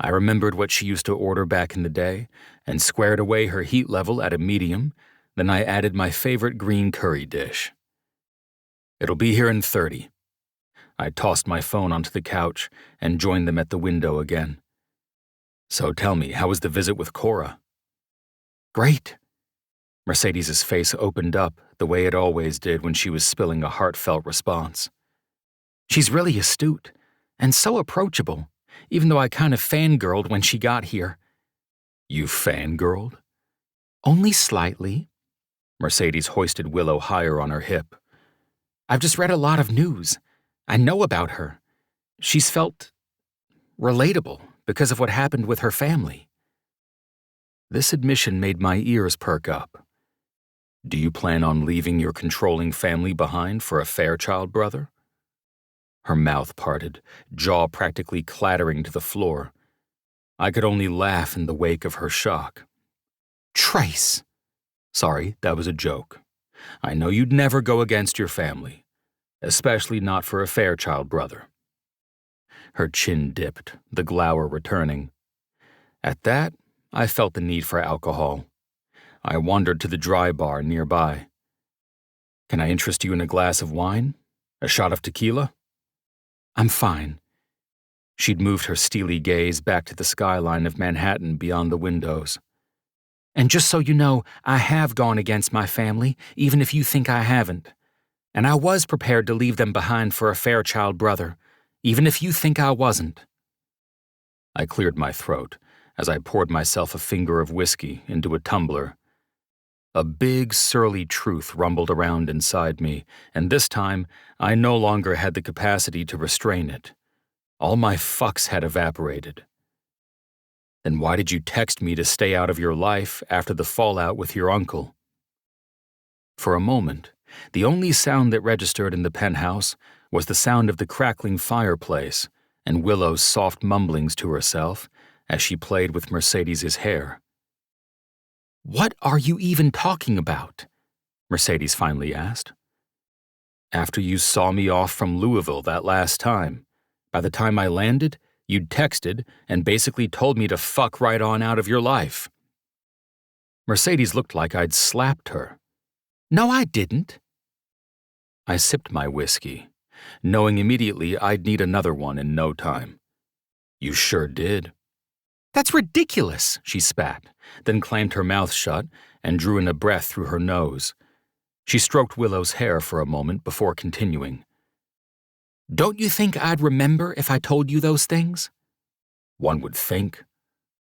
I remembered what she used to order back in the day and squared away her heat level at a medium. Then I added my favorite green curry dish. It'll be here in 30. I tossed my phone onto the couch and joined them at the window again. So tell me, how was the visit with Cora? Great. Mercedes's face opened up the way it always did when she was spilling a heartfelt response. She's really astute and so approachable, even though I kind of fangirled when she got here. You fangirled? Only slightly. Mercedes hoisted Willow higher on her hip. I've just read a lot of news. I know about her. She's felt relatable because of what happened with her family. This admission made my ears perk up. Do you plan on leaving your controlling family behind for a Fairchild brother? Her mouth parted, jaw practically clattering to the floor. I could only laugh in the wake of her shock. Trace! Sorry, that was a joke. I know you'd never go against your family, especially not for a Fairchild brother. Her chin dipped, the glower returning. At that, I felt the need for alcohol. I wandered to the dry bar nearby. Can I interest you in a glass of wine? A shot of tequila? I'm fine. She'd moved her steely gaze back to the skyline of Manhattan beyond the windows. And just so you know, I have gone against my family, even if you think I haven't. And I was prepared to leave them behind for a Fairchild brother, even if you think I wasn't. I cleared my throat as I poured myself a finger of whiskey into a tumbler. A big, surly truth rumbled around inside me, and this time I no longer had the capacity to restrain it. All my fucks had evaporated. Then why did you text me to stay out of your life after the fallout with your uncle? For a moment, the only sound that registered in the penthouse was the sound of the crackling fireplace and Willow's soft mumblings to herself as she played with Mercedes's hair. What are you even talking about? Mercedes finally asked. After you saw me off from Louisville that last time, by the time I landed, you'd texted and basically told me to fuck right on out of your life. Mercedes looked like I'd slapped her. No, I didn't. I sipped my whiskey, knowing immediately I'd need another one in no time. You sure did. That's ridiculous, she spat, then clamped her mouth shut and drew in a breath through her nose. She stroked Willow's hair for a moment before continuing. Don't you think I'd remember if I told you those things? One would think.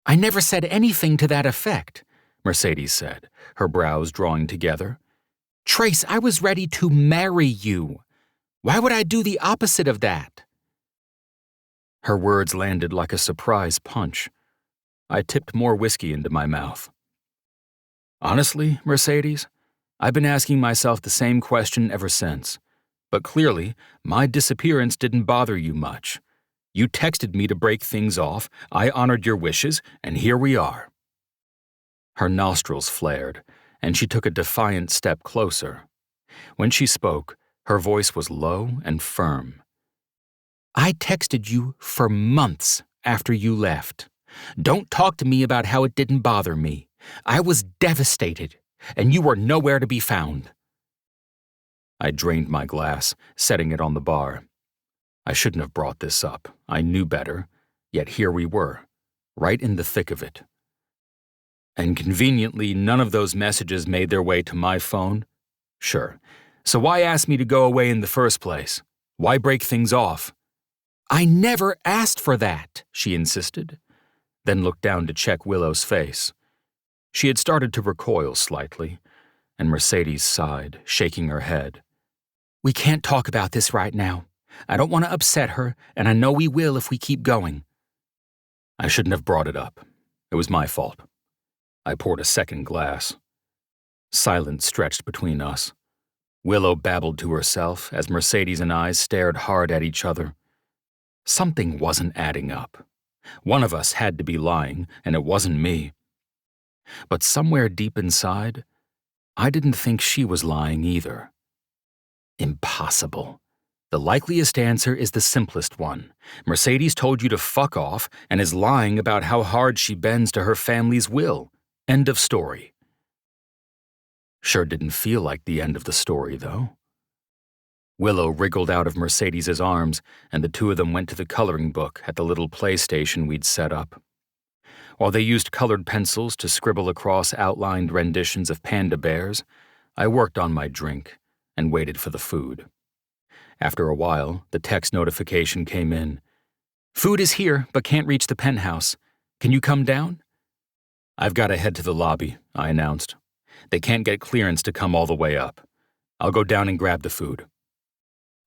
I never said anything to that effect, Mercedes said, her brows drawing together. Trace, I was ready to marry you. Why would I do the opposite of that? Her words landed like a surprise punch. I tipped more whiskey into my mouth. Honestly, Mercedes, I've been asking myself the same question ever since. But clearly, my disappearance didn't bother you much. You texted me to break things off, I honored your wishes, and here we are. Her nostrils flared, and she took a defiant step closer. When she spoke, her voice was low and firm. I texted you for months after you left. Don't talk to me about how it didn't bother me. I was devastated, and you were nowhere to be found. I drained my glass, setting it on the bar. I shouldn't have brought this up. I knew better, yet here we were, right in the thick of it. And conveniently, none of those messages made their way to my phone. Sure. So why ask me to go away in the first place? Why break things off? I never asked for that, she insisted, Then looked down to check Willow's face. She had started to recoil slightly, and Mercedes sighed, shaking her head. We can't talk about this right now. I don't want to upset her, and I know we will if we keep going. I shouldn't have brought it up. It was my fault. I poured a second glass. Silence stretched between us. Willow babbled to herself as Mercedes and I stared hard at each other. Something wasn't adding up. One of us had to be lying, and it wasn't me. But somewhere deep inside, I didn't think she was lying either. Impossible. The likeliest answer is the simplest one. Mercedes told you to fuck off and is lying about how hard she bends to her family's will. End of story. Sure didn't feel like the end of the story, though. Willow wriggled out of Mercedes's arms, and the two of them went to the coloring book at the little play station we'd set up. While they used colored pencils to scribble across outlined renditions of panda bears, I worked on my drink and waited for the food. After a while, the text notification came in. Food is here, but can't reach the penthouse. Can you come down? I've got to head to the lobby, I announced. They can't get clearance to come all the way up. I'll go down and grab the food.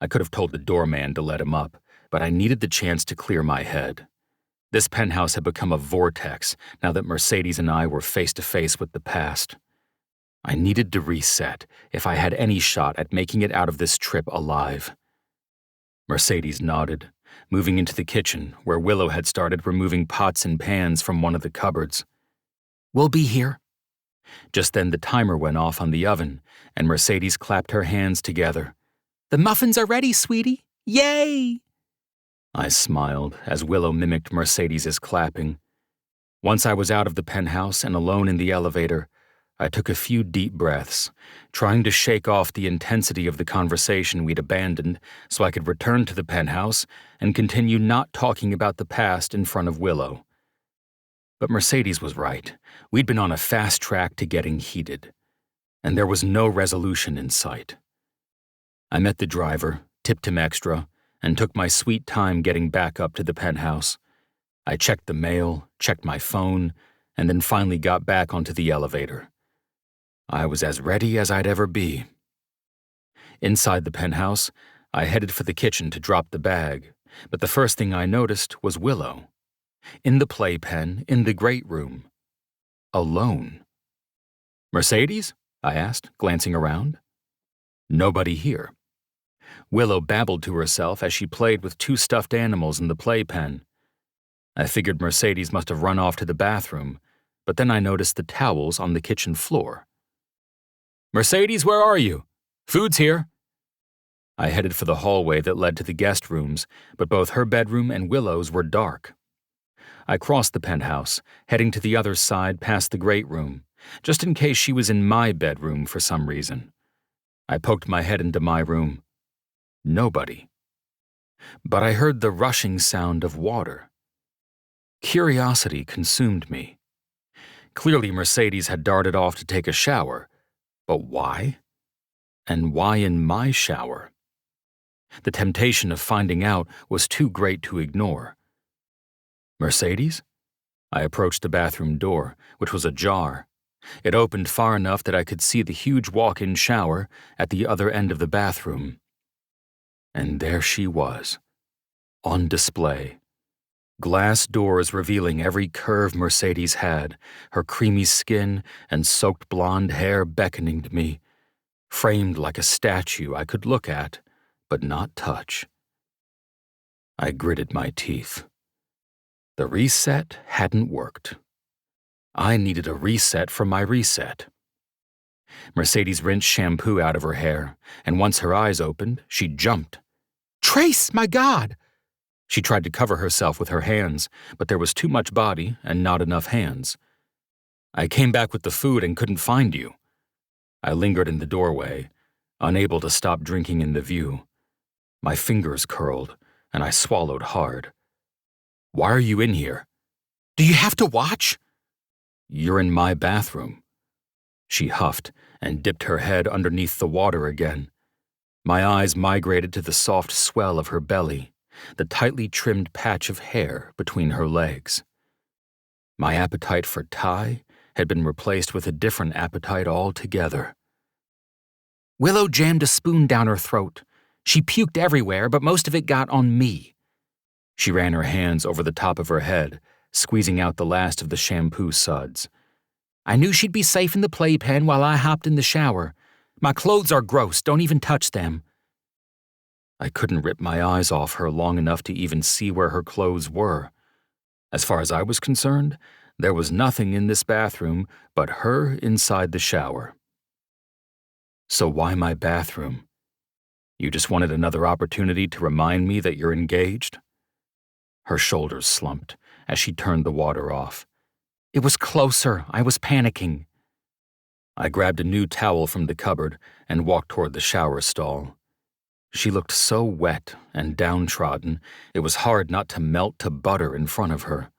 I could have told the doorman to let him up, but I needed the chance to clear my head. This penthouse had become a vortex now that Mercedes and I were face to face with the past. I needed to reset if I had any shot at making it out of this trip alive. Mercedes nodded, moving into the kitchen where Willow had started removing pots and pans from one of the cupboards. We'll be here. Just then the timer went off on the oven, and Mercedes clapped her hands together. The muffins are ready, sweetie. Yay! I smiled as Willow mimicked Mercedes's clapping. Once I was out of the penthouse and alone in the elevator, I took a few deep breaths, trying to shake off the intensity of the conversation we'd abandoned so I could return to the penthouse and continue not talking about the past in front of Willow. But Mercedes was right. We'd been on a fast track to getting heated, and there was no resolution in sight. I met the driver, tipped him extra, and took my sweet time getting back up to the penthouse. I checked the mail, checked my phone, and then finally got back onto the elevator. I was as ready as I'd ever be. Inside the penthouse, I headed for the kitchen to drop the bag, but the first thing I noticed was Willow. In the playpen, in the great room. Alone. Mercedes? I asked, glancing around. Nobody here. Willow babbled to herself as she played with two stuffed animals in the playpen. I figured Mercedes must have run off to the bathroom, but then I noticed the towels on the kitchen floor. Mercedes, where are you? Food's here. I headed for the hallway that led to the guest rooms, but both her bedroom and Willow's were dark. I crossed the penthouse, heading to the other side past the great room, just in case she was in my bedroom for some reason. I poked my head into my room. Nobody. But I heard the rushing sound of water. Curiosity consumed me. Clearly Mercedes had darted off to take a shower, but why? And why in my shower? The temptation of finding out was too great to ignore. Mercedes? I approached the bathroom door, which was ajar. It opened far enough that I could see the huge walk-in shower at the other end of the bathroom. And there she was, on display. Glass doors revealing every curve Mercedes had, her creamy skin and soaked blonde hair beckoning to me, framed like a statue I could look at, but not touch. I gritted my teeth. The reset hadn't worked. I needed a reset for my reset. Mercedes rinsed shampoo out of her hair, and once her eyes opened, she jumped. Trace, my God! She tried to cover herself with her hands, but there was too much body and not enough hands. I came back with the food and couldn't find you. I lingered in the doorway, unable to stop drinking in the view. My fingers curled, and I swallowed hard. Why are you in here? Do you have to watch? You're in my bathroom. She huffed and dipped her head underneath the water again. My eyes migrated to the soft swell of her belly, the tightly trimmed patch of hair between her legs. My appetite for Thai had been replaced with a different appetite altogether. Willow jammed a spoon down her throat. She puked everywhere, but most of it got on me. She ran her hands over the top of her head, squeezing out the last of the shampoo suds. I knew she'd be safe in the playpen while I hopped in the shower. My clothes are gross, don't even touch them. I couldn't rip my eyes off her long enough to even see where her clothes were. As far as I was concerned, there was nothing in this bathroom but her inside the shower. So why my bathroom? You just wanted another opportunity to remind me that you're engaged? Her shoulders slumped as she turned the water off. It was closer. I was panicking. I grabbed a new towel from the cupboard and walked toward the shower stall. She looked so wet and downtrodden, it was hard not to melt to butter in front of her.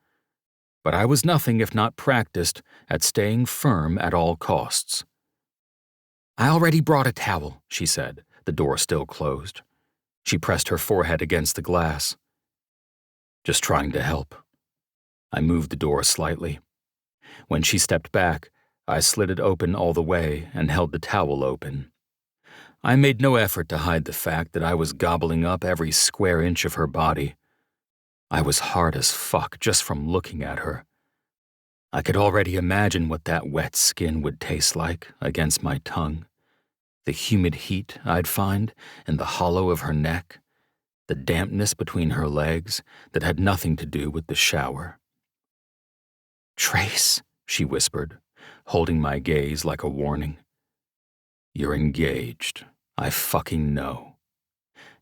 But I was nothing if not practiced at staying firm at all costs. I already brought a towel, she said, the door still closed. She pressed her forehead against the glass. Just trying to help. I moved the door slightly. When she stepped back, I slid it open all the way and held the towel open. I made no effort to hide the fact that I was gobbling up every square inch of her body. I was hard as fuck just from looking at her. I could already imagine what that wet skin would taste like against my tongue. The humid heat I'd find in the hollow of her neck, the dampness between her legs that had nothing to do with the shower. "Trace," she whispered, holding my gaze like a warning. "You're engaged. I fucking know.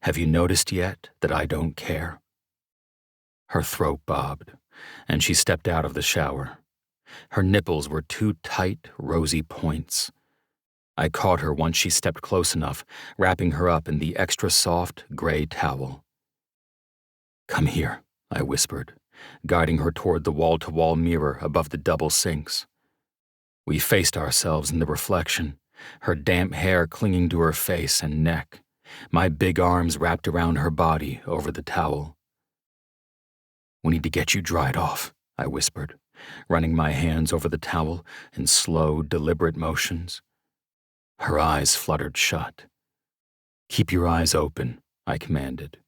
Have you noticed yet that I don't care?" Her throat bobbed, and she stepped out of the shower. Her nipples were two tight, rosy points. I caught her once she stepped close enough, wrapping her up in the extra soft, gray towel. "Come here," I whispered, guiding her toward the wall-to-wall mirror above the double sinks. We faced ourselves in the reflection, her damp hair clinging to her face and neck, my big arms wrapped around her body over the towel. "We need to get you dried off," I whispered, running my hands over the towel in slow, deliberate motions. Her eyes fluttered shut. "Keep your eyes open," I commanded,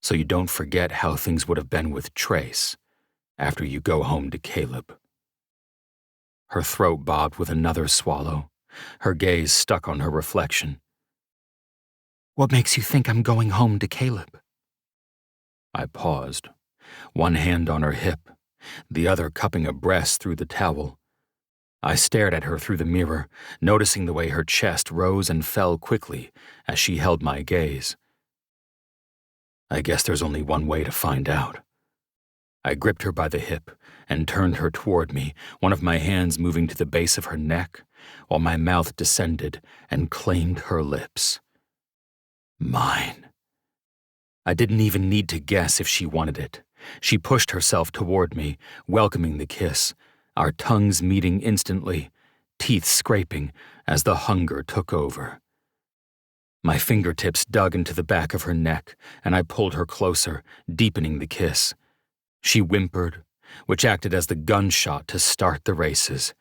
"so you don't forget how things would have been with Trace after you go home to Caleb." Her throat bobbed with another swallow, her gaze stuck on her reflection. "What makes you think I'm going home to Caleb?" I paused, one hand on her hip, the other cupping a breast through the towel. I stared at her through the mirror, noticing the way her chest rose and fell quickly as she held my gaze. I guess there's only one way to find out. I gripped her by the hip and turned her toward me, one of my hands moving to the base of her neck, while my mouth descended and claimed her lips. Mine. I didn't even need to guess if she wanted it. She pushed herself toward me, welcoming the kiss, our tongues meeting instantly, teeth scraping as the hunger took over. My fingertips dug into the back of her neck, and I pulled her closer, deepening the kiss. She whimpered, which acted as the gunshot to start the races.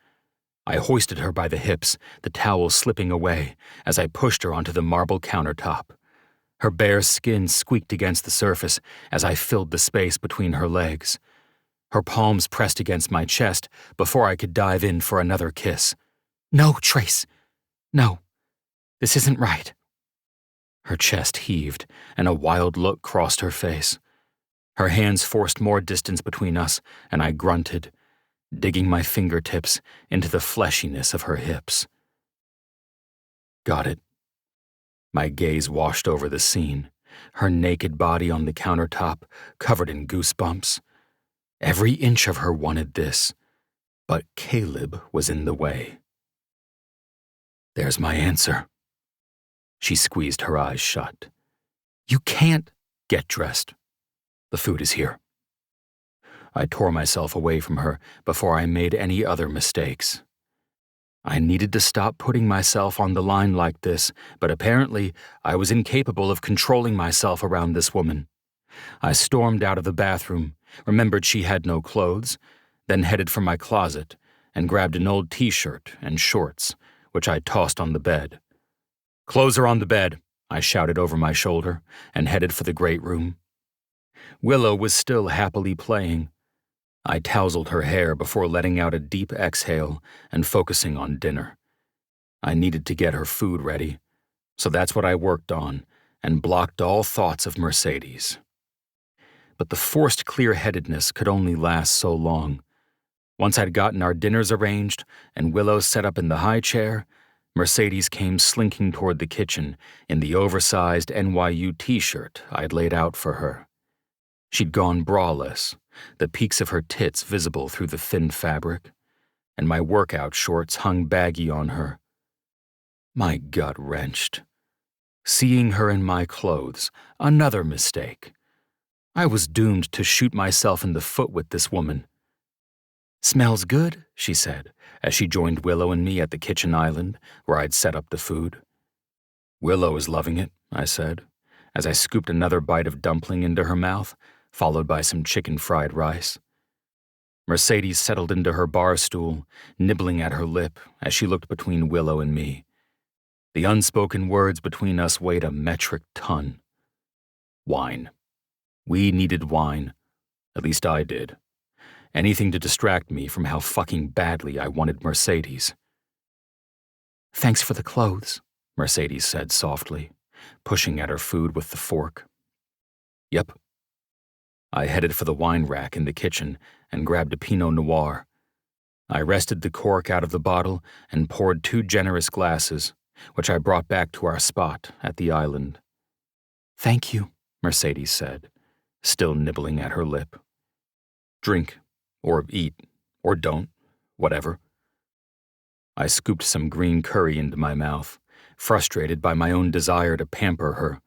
I hoisted her by the hips, the towel slipping away as I pushed her onto the marble countertop. Her bare skin squeaked against the surface as I filled the space between her legs. Her palms pressed against my chest before I could dive in for another kiss. "No, Trace. No. This isn't right." Her chest heaved, and a wild look crossed her face. Her hands forced more distance between us, and I grunted, digging my fingertips into the fleshiness of her hips. Got it. My gaze washed over the scene, her naked body on the countertop, covered in goosebumps. Every inch of her wanted this, but Caleb was in the way. There's my answer. She squeezed her eyes shut. You can't get dressed. The food is here. I tore myself away from her before I made any other mistakes. I needed to stop putting myself on the line like this, but apparently I was incapable of controlling myself around this woman. I stormed out of the bathroom, remembered she had no clothes, then headed for my closet and grabbed an old t-shirt and shorts, which I tossed on the bed. "Clothes are on the bed," I shouted over my shoulder, and headed for the great room. Willow was still happily playing. I tousled her hair before letting out a deep exhale and focusing on dinner. I needed to get her food ready, so that's what I worked on and blocked all thoughts of Mercedes. But the forced clear-headedness could only last so long. Once I'd gotten our dinners arranged and Willow set up in the high chair, Mercedes came slinking toward the kitchen in the oversized NYU t-shirt I'd laid out for her. She'd gone braless, the peaks of her tits visible through the thin fabric, and my workout shorts hung baggy on her. My gut wrenched. Seeing her in my clothes, another mistake. I was doomed to shoot myself in the foot with this woman. "Smells good," she said, as she joined Willow and me at the kitchen island where I'd set up the food. "Willow is loving it," I said, as I scooped another bite of dumpling into her mouth, followed by some chicken fried rice. Mercedes settled into her bar stool, nibbling at her lip as she looked between Willow and me. The unspoken words between us weighed a metric ton. Wine. We needed wine. At least I did. Anything to distract me from how fucking badly I wanted Mercedes. "Thanks for the clothes," Mercedes said softly, pushing at her food with the fork. "Yep." I headed for the wine rack in the kitchen and grabbed a Pinot Noir. I wrested the cork out of the bottle and poured 2 generous glasses, which I brought back to our spot at the island. "Thank you," Mercedes said, still nibbling at her lip. "Drink, or eat, or don't, whatever." I scooped some green curry into my mouth, frustrated by my own desire to pamper her.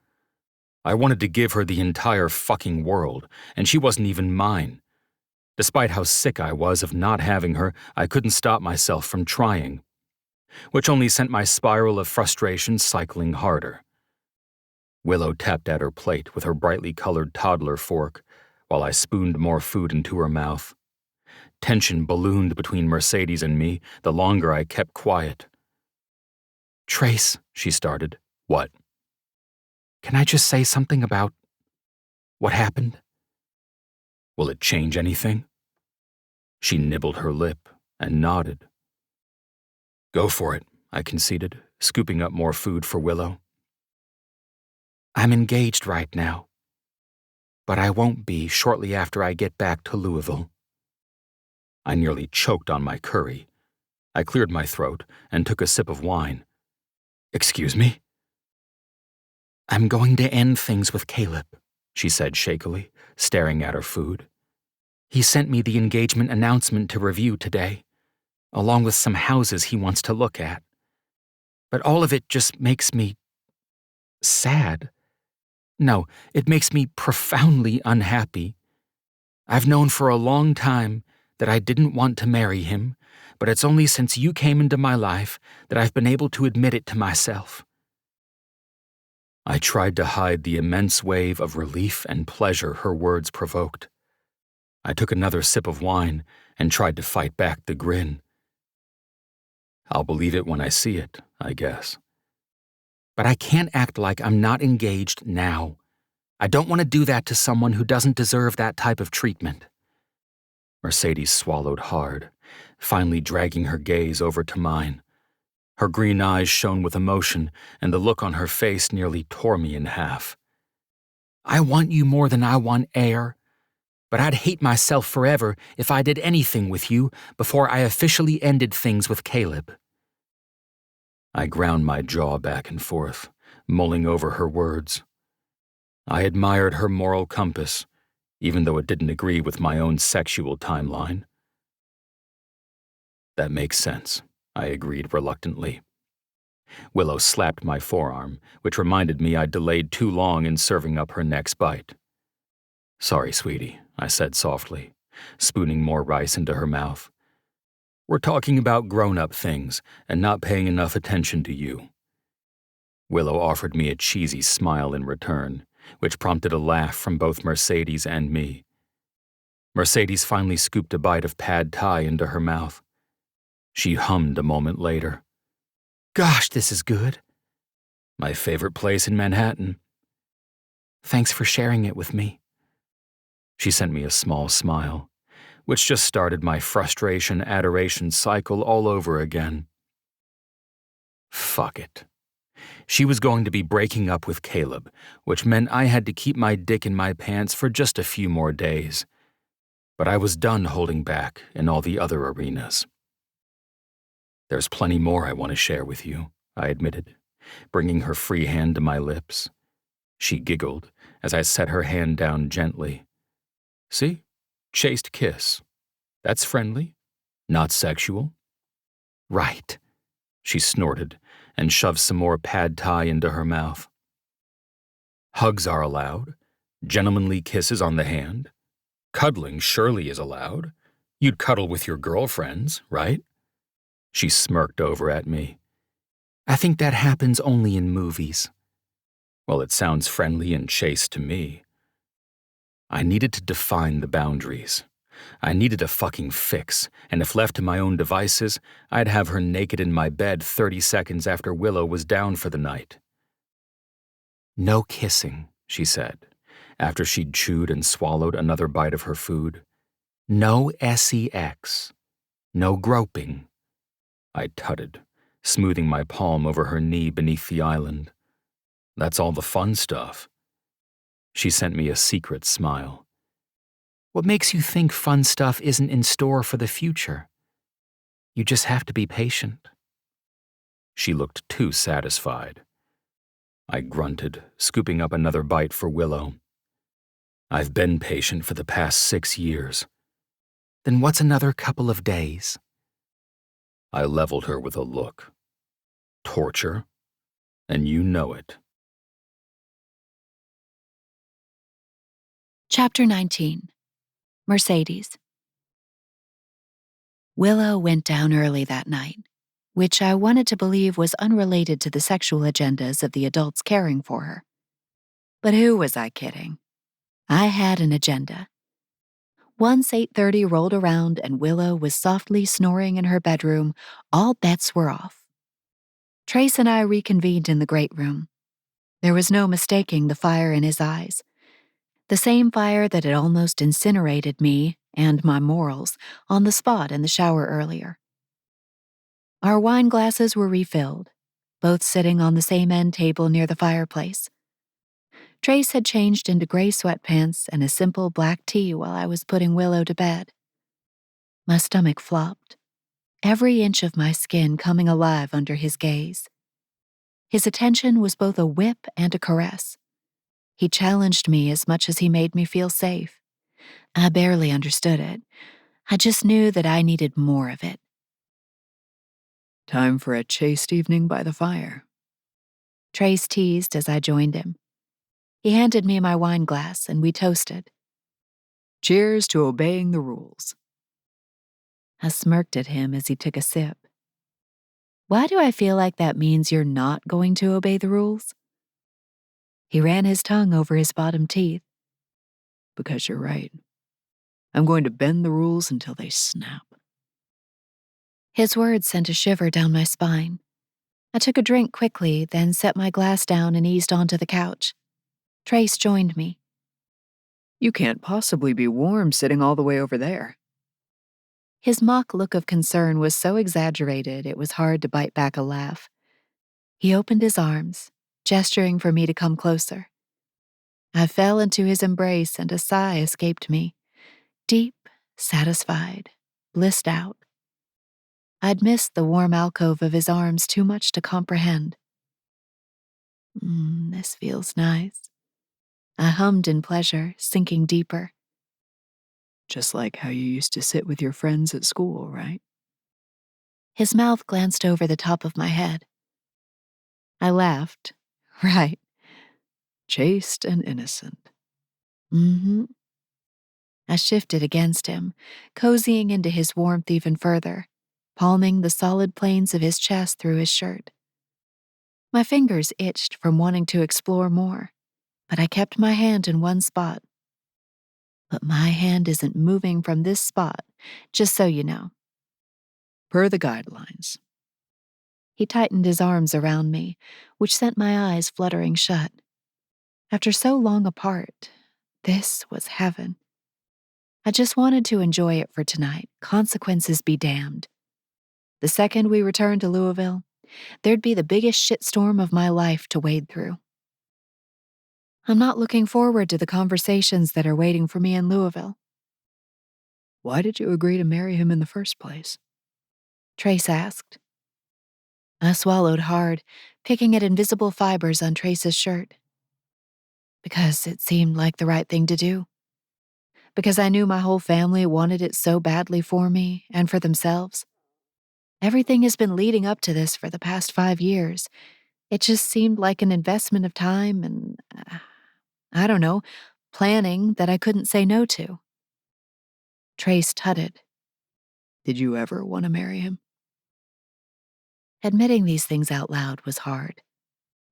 I wanted to give her the entire fucking world, and she wasn't even mine. Despite how sick I was of not having her, I couldn't stop myself from trying, which only sent my spiral of frustration cycling harder. Willow tapped at her plate with her brightly colored toddler fork, while I spooned more food into her mouth. Tension ballooned between Mercedes and me the longer I kept quiet. "Trace," she started. "What?" "Can I just say something about what happened?" "Will it change anything?" She nibbled her lip and nodded. "Go for it," I conceded, scooping up more food for Willow. "I'm engaged right now, but I won't be shortly after I get back to Louisville." I nearly choked on my curry. I cleared my throat and took a sip of wine. "Excuse me?" "I'm going to end things with Caleb," she said shakily, staring at her food. "He sent me the engagement announcement to review today, along with some houses he wants to look at. But all of it just makes me sad. No, it makes me profoundly unhappy. I've known for a long time that I didn't want to marry him, but it's only since you came into my life that I've been able to admit it to myself." I tried to hide the immense wave of relief and pleasure her words provoked. I took another sip of wine and tried to fight back the grin. I'll believe it when I see it, I guess. But I can't act like I'm not engaged now. I don't want to do that to someone who doesn't deserve that type of treatment. Mercedes swallowed hard, finally dragging her gaze over to mine. Her green eyes shone with emotion, and the look on her face nearly tore me in half. "I want you more than I want air, but I'd hate myself forever if I did anything with you before I officially ended things with Caleb." I ground my jaw back and forth, mulling over her words. I admired her moral compass, even though it didn't agree with my own sexual timeline. "That makes sense," I agreed reluctantly. Willow slapped my forearm, which reminded me I'd delayed too long in serving up her next bite. "Sorry, sweetie," I said softly, spooning more rice into her mouth. We're talking about grown-up things and not paying enough attention to you." Willow offered me a cheesy smile in return, which prompted a laugh from both Mercedes and me. Mercedes finally scooped a bite of pad thai into her mouth. She hummed a moment later. Gosh, this is good. "My favorite place in Manhattan." Thanks for sharing it with me. She sent me a small smile, which just started my frustration-adoration cycle all over again. Fuck it. She was going to be breaking up with Caleb, which meant I had to keep my dick in my pants for just a few more days. But I was done holding back in all the other arenas. "There's plenty more I want to share with you," I admitted, bringing her free hand to my lips. She giggled as I set her hand down gently. "See? Chaste kiss. That's friendly, not sexual." Right. She snorted and shoved some more pad thai into her mouth. "Hugs are allowed. Gentlemanly kisses on the hand. Cuddling surely is allowed. You'd cuddle with your girlfriends, right?" She smirked over at me. I think that happens only in movies. "Well, it sounds friendly and chaste to me." I needed to define the boundaries. I needed a fucking fix, and if left to my own devices, I'd have her naked in my bed 30 seconds after Willow was down for the night. No kissing, she said, after she'd chewed and swallowed another bite of her food. No sex. No groping. I tutted, smoothing my palm over her knee beneath the island. "That's all the fun stuff." She sent me a secret smile. What makes you think fun stuff isn't in store for the future? You just have to be patient. She looked too satisfied. I grunted, scooping up another bite for Willow. "I've been patient for the past 6 years." Then what's another couple of days? I leveled her with a look. "Torture? And you know it." Chapter 19. Mercedes. Willow went down early that night, which I wanted to believe was unrelated to the sexual agendas of the adults caring for her. But who was I kidding? I had an agenda. Once 8:30 rolled around and Willow was softly snoring in her bedroom, all bets were off. Trace and I reconvened in the great room. There was no mistaking the fire in his eyes. The same fire that had almost incinerated me and my morals on the spot in the shower earlier. Our wine glasses were refilled, both sitting on the same end table near the fireplace. Trace had changed into gray sweatpants and a simple black tea while I was putting Willow to bed. My stomach flopped, every inch of my skin coming alive under his gaze. His attention was both a whip and a caress. He challenged me as much as he made me feel safe. I barely understood it. I just knew that I needed more of it. Time for a chaste evening by the fire. Trace teased as I joined him. He handed me my wine glass and we toasted. Cheers to obeying the rules. I smirked at him as he took a sip. Why do I feel like that means you're not going to obey the rules? He ran his tongue over his bottom teeth. Because you're right. I'm going to bend the rules until they snap. His words sent a shiver down my spine. I took a drink quickly, then set my glass down and eased onto the couch. Trace joined me. You can't possibly be warm sitting all the way over there. His mock look of concern was so exaggerated it was hard to bite back a laugh. He opened his arms, gesturing for me to come closer. I fell into his embrace and a sigh escaped me. Deep, satisfied, blissed out. I'd missed the warm alcove of his arms too much to comprehend. This feels nice. I hummed in pleasure, sinking deeper. Just like how you used to sit with your friends at school, right? His mouth glanced over the top of my head. I laughed. Right. Chaste and innocent. Mm-hmm. I shifted against him, cozying into his warmth even further. palming the solid planes of his chest through his shirt. My fingers itched from wanting to explore more, but I kept my hand in one spot. But my hand isn't moving from this spot, just so you know. Per the guidelines. He tightened his arms around me, which sent my eyes fluttering shut. After so long apart, this was heaven. I just wanted to enjoy it for tonight, consequences be damned. The second we returned to Louisville, there'd be the biggest shitstorm of my life to wade through. I'm not looking forward to the conversations that are waiting for me in Louisville. Why did you agree to marry him in the first place? Trace asked. I swallowed hard, picking at invisible fibers on Trace's shirt. Because it seemed like the right thing to do. Because I knew my whole family wanted it so badly for me and for themselves. Everything has been leading up to this for the past 5 years. It just seemed like an investment of time and, I don't know, planning that I couldn't say no to. Trace tutted. Did you ever want to marry him? Admitting these things out loud was hard.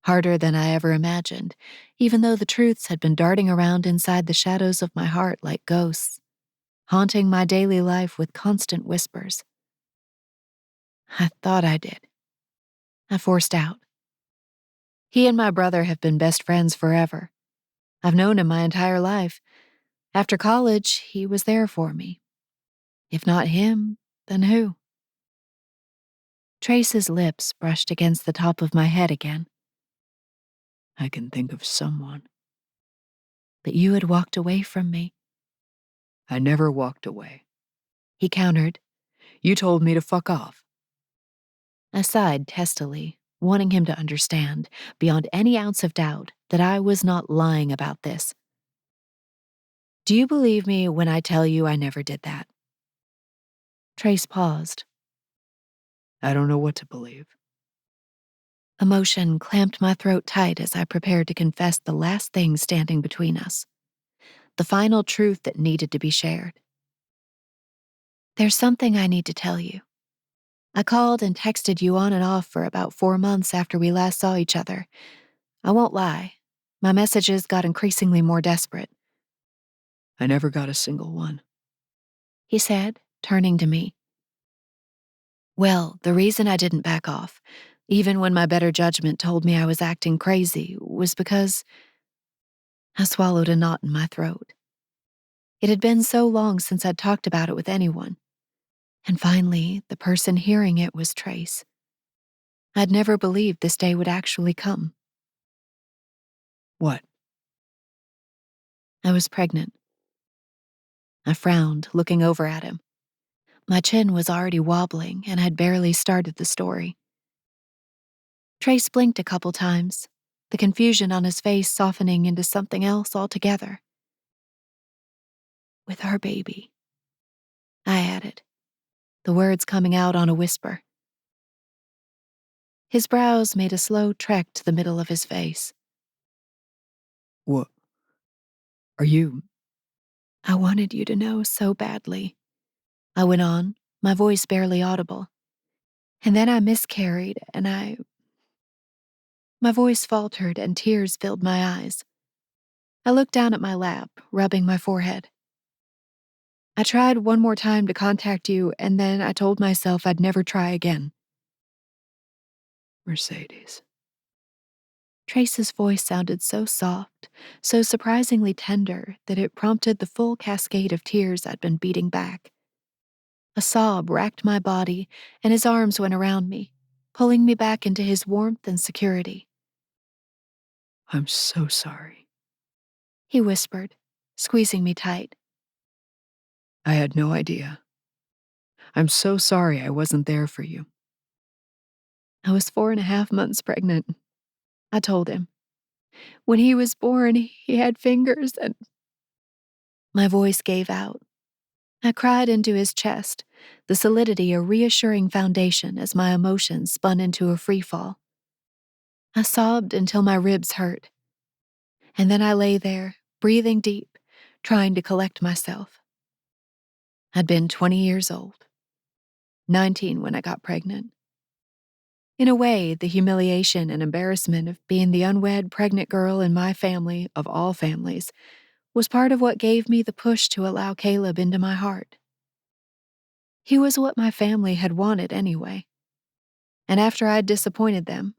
Harder than I ever imagined, even though the truths had been darting around inside the shadows of my heart like ghosts, haunting my daily life with constant whispers. I thought I did. I forced out. He and my brother have been best friends forever. I've known him my entire life. After college, he was there for me. If not him, then who? Trace's lips brushed against the top of my head again. I can think of someone. But you had walked away from me. I never walked away. He countered. You told me to fuck off. I sighed testily, wanting him to understand, beyond any ounce of doubt, that I was not lying about this. Do you believe me when I tell you I never did that? Trace paused. I don't know what to believe. Emotion clamped my throat tight as I prepared to confess the last thing standing between us. The final truth that needed to be shared. There's something I need to tell you. I called and texted you on and off for about 4 months after we last saw each other. I won't lie. My messages got increasingly more desperate. I never got a single one. He said, turning to me. Well, the reason I didn't back off, even when my better judgment told me I was acting crazy, was because I swallowed a knot in my throat. It had been so long since I'd talked about it with anyone. And finally, the person hearing it was Trace. I'd never believed this day would actually come. What? I was pregnant. I frowned, looking over at him. My chin was already wobbling, and I'd barely started the story. Trace blinked a couple times, the confusion on his face softening into something else altogether. With our baby, I added, the words coming out on a whisper. His brows made a slow trek to the middle of his face. What? Are you? I wanted you to know so badly. I went on, my voice barely audible. And then I miscarried, and My voice faltered and tears filled my eyes. I looked down at my lap, rubbing my forehead. I tried one more time to contact you, and then I told myself I'd never try again. Mercedes. Trace's voice sounded so soft, so surprisingly tender that it prompted the full cascade of tears I'd been beating back. A sob racked my body, and his arms went around me, pulling me back into his warmth and security. I'm so sorry. He whispered, squeezing me tight. I had no idea. I'm so sorry I wasn't there for you. I was 4.5 months pregnant, I told him. When he was born, he had fingers and... My voice gave out. I cried into his chest, the solidity a reassuring foundation as my emotions spun into a freefall. I sobbed until my ribs hurt. And then I lay there, breathing deep, trying to collect myself. I'd been 20 years old. 19 when I got pregnant. In a way, the humiliation and embarrassment of being the unwed pregnant girl in my family, of all families, was part of what gave me the push to allow Caleb into my heart. He was what my family had wanted anyway. And after I'd disappointed them,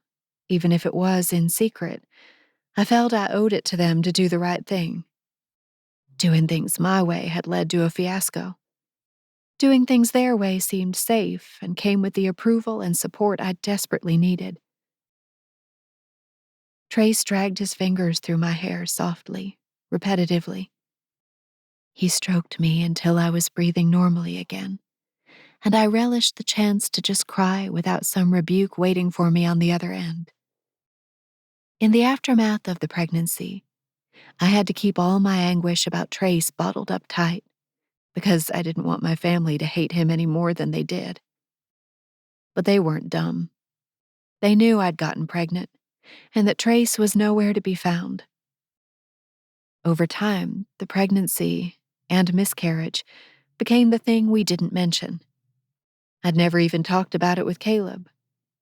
even if it was in secret, I felt I owed it to them to do the right thing. Doing things my way had led to a fiasco. Doing things their way seemed safe and came with the approval and support I desperately needed. Trace dragged his fingers through my hair softly, repetitively. He stroked me until I was breathing normally again, and I relished the chance to just cry without some rebuke waiting for me on the other end. In the aftermath of the pregnancy, I had to keep all my anguish about Trace bottled up tight, because I didn't want my family to hate him any more than they did. But they weren't dumb. They knew I'd gotten pregnant, and that Trace was nowhere to be found. Over time, the pregnancy and miscarriage became the thing we didn't mention. I'd never even talked about it with Caleb,